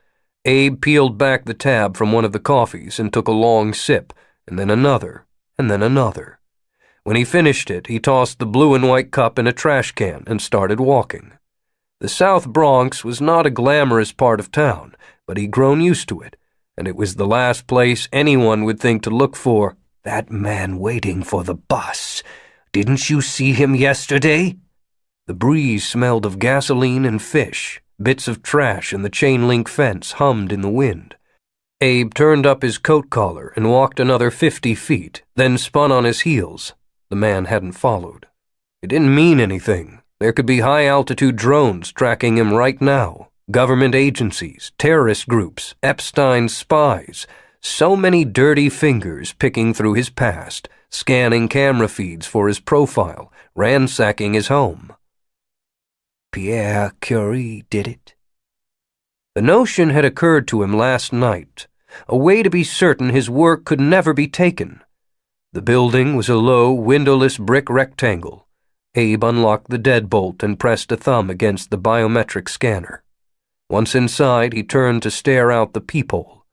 Abe peeled back the tab from one of the coffees and took a long sip, and then another, and then another. When he finished it, he tossed the blue and white cup in a trash can and started walking. The South Bronx was not a glamorous part of town, but he'd grown used to it, and it was the last place anyone would think to look for. That man waiting for the bus. Didn't you see him yesterday? The breeze smelled of gasoline and fish. Bits of trash and the chain-link fence hummed in the wind. Abe turned up his coat collar and walked another 50 feet, then spun on his heels. The man hadn't followed. It didn't mean anything. There could be high-altitude drones tracking him right now. Government agencies, terrorist groups, Epstein's spies. So many dirty fingers picking through his past, scanning camera feeds for his profile, ransacking his home. Pierre Curie did it? The notion had occurred to him last night, a way to be certain his work could never be taken. The building was a low, windowless brick rectangle. Abe unlocked the deadbolt and pressed a thumb against the biometric scanner. Once inside, he turned to stare out the peephole.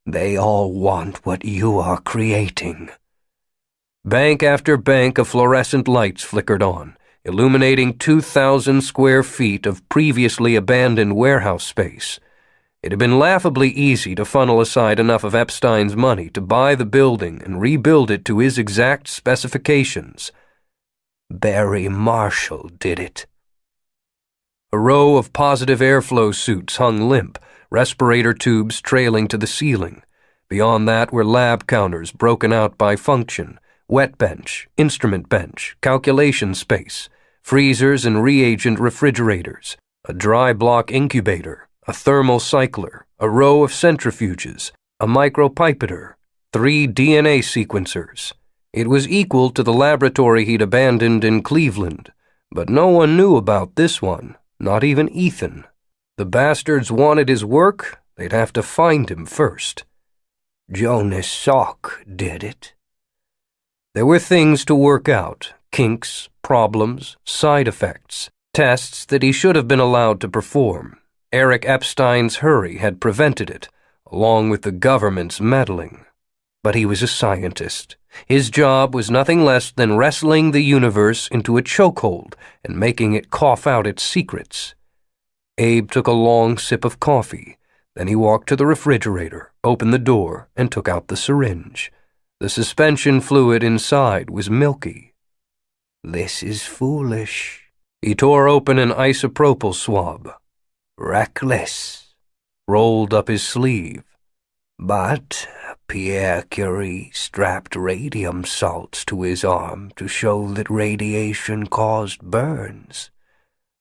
They all want what you are creating. Bank after bank of fluorescent lights flickered on, illuminating 2,000 square feet of previously abandoned warehouse space. It had been laughably easy to funnel aside enough of Epstein's money to buy the building and rebuild it to his exact specifications. Barry Marshall did it. A row of positive airflow suits hung limp, respirator tubes trailing to the ceiling. Beyond that were lab counters broken out by function, wet bench, instrument bench, calculation space, freezers and reagent refrigerators, a dry block incubator, a thermal cycler, a row of centrifuges, a micropipettor, 3 DNA sequencers. It was equal to the laboratory he'd abandoned in Cleveland, but no one knew about this one, not even Ethan. The bastards wanted his work, they'd have to find him first. Jonas Salk did it. There were things to work out, kinks, problems, side effects, tests that he should have been allowed to perform. Eric Epstein's hurry had prevented it, along with the government's meddling. But he was a scientist. His job was nothing less than wrestling the universe into a chokehold and making it cough out its secrets. Abe took a long sip of coffee. Then he walked to the refrigerator, opened the door, and took out the syringe. The suspension fluid inside was milky. This is foolish. He tore open an isopropyl swab. Reckless. Rolled up his sleeve. But Pierre Curie strapped radium salts to his arm to show that radiation caused burns.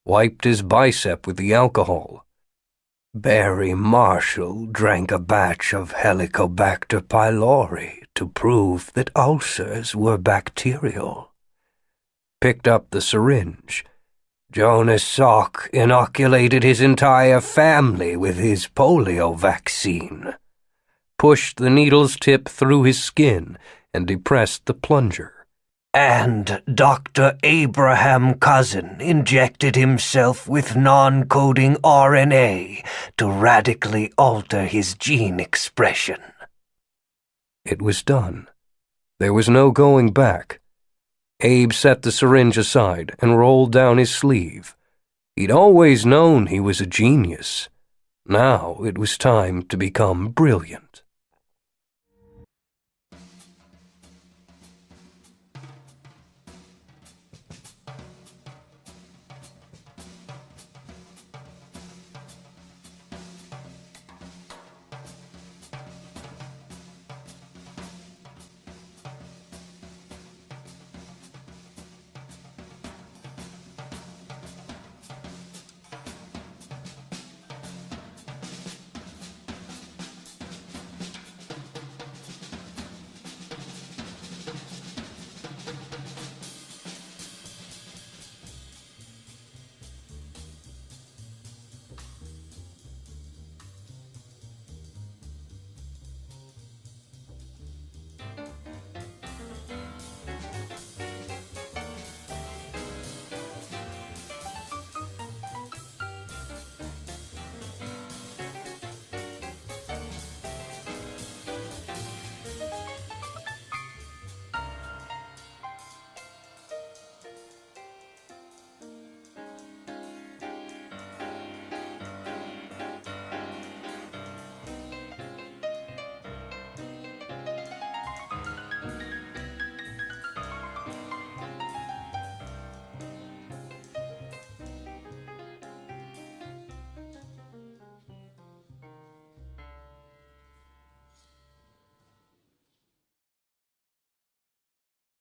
Wiped his bicep with the alcohol. Barry Marshall drank a batch of Helicobacter pylori to prove that ulcers were bacterial. Picked up the syringe. Jonas Salk inoculated his entire family with his polio vaccine. Pushed the needle's tip through his skin and depressed the plunger. And Dr. Abraham Cousin injected himself with non-coding RNA to radically alter his gene expression. It was done. There was no going back. Abe set the syringe aside and rolled down his sleeve. He'd always known he was a genius. Now it was time to become brilliant.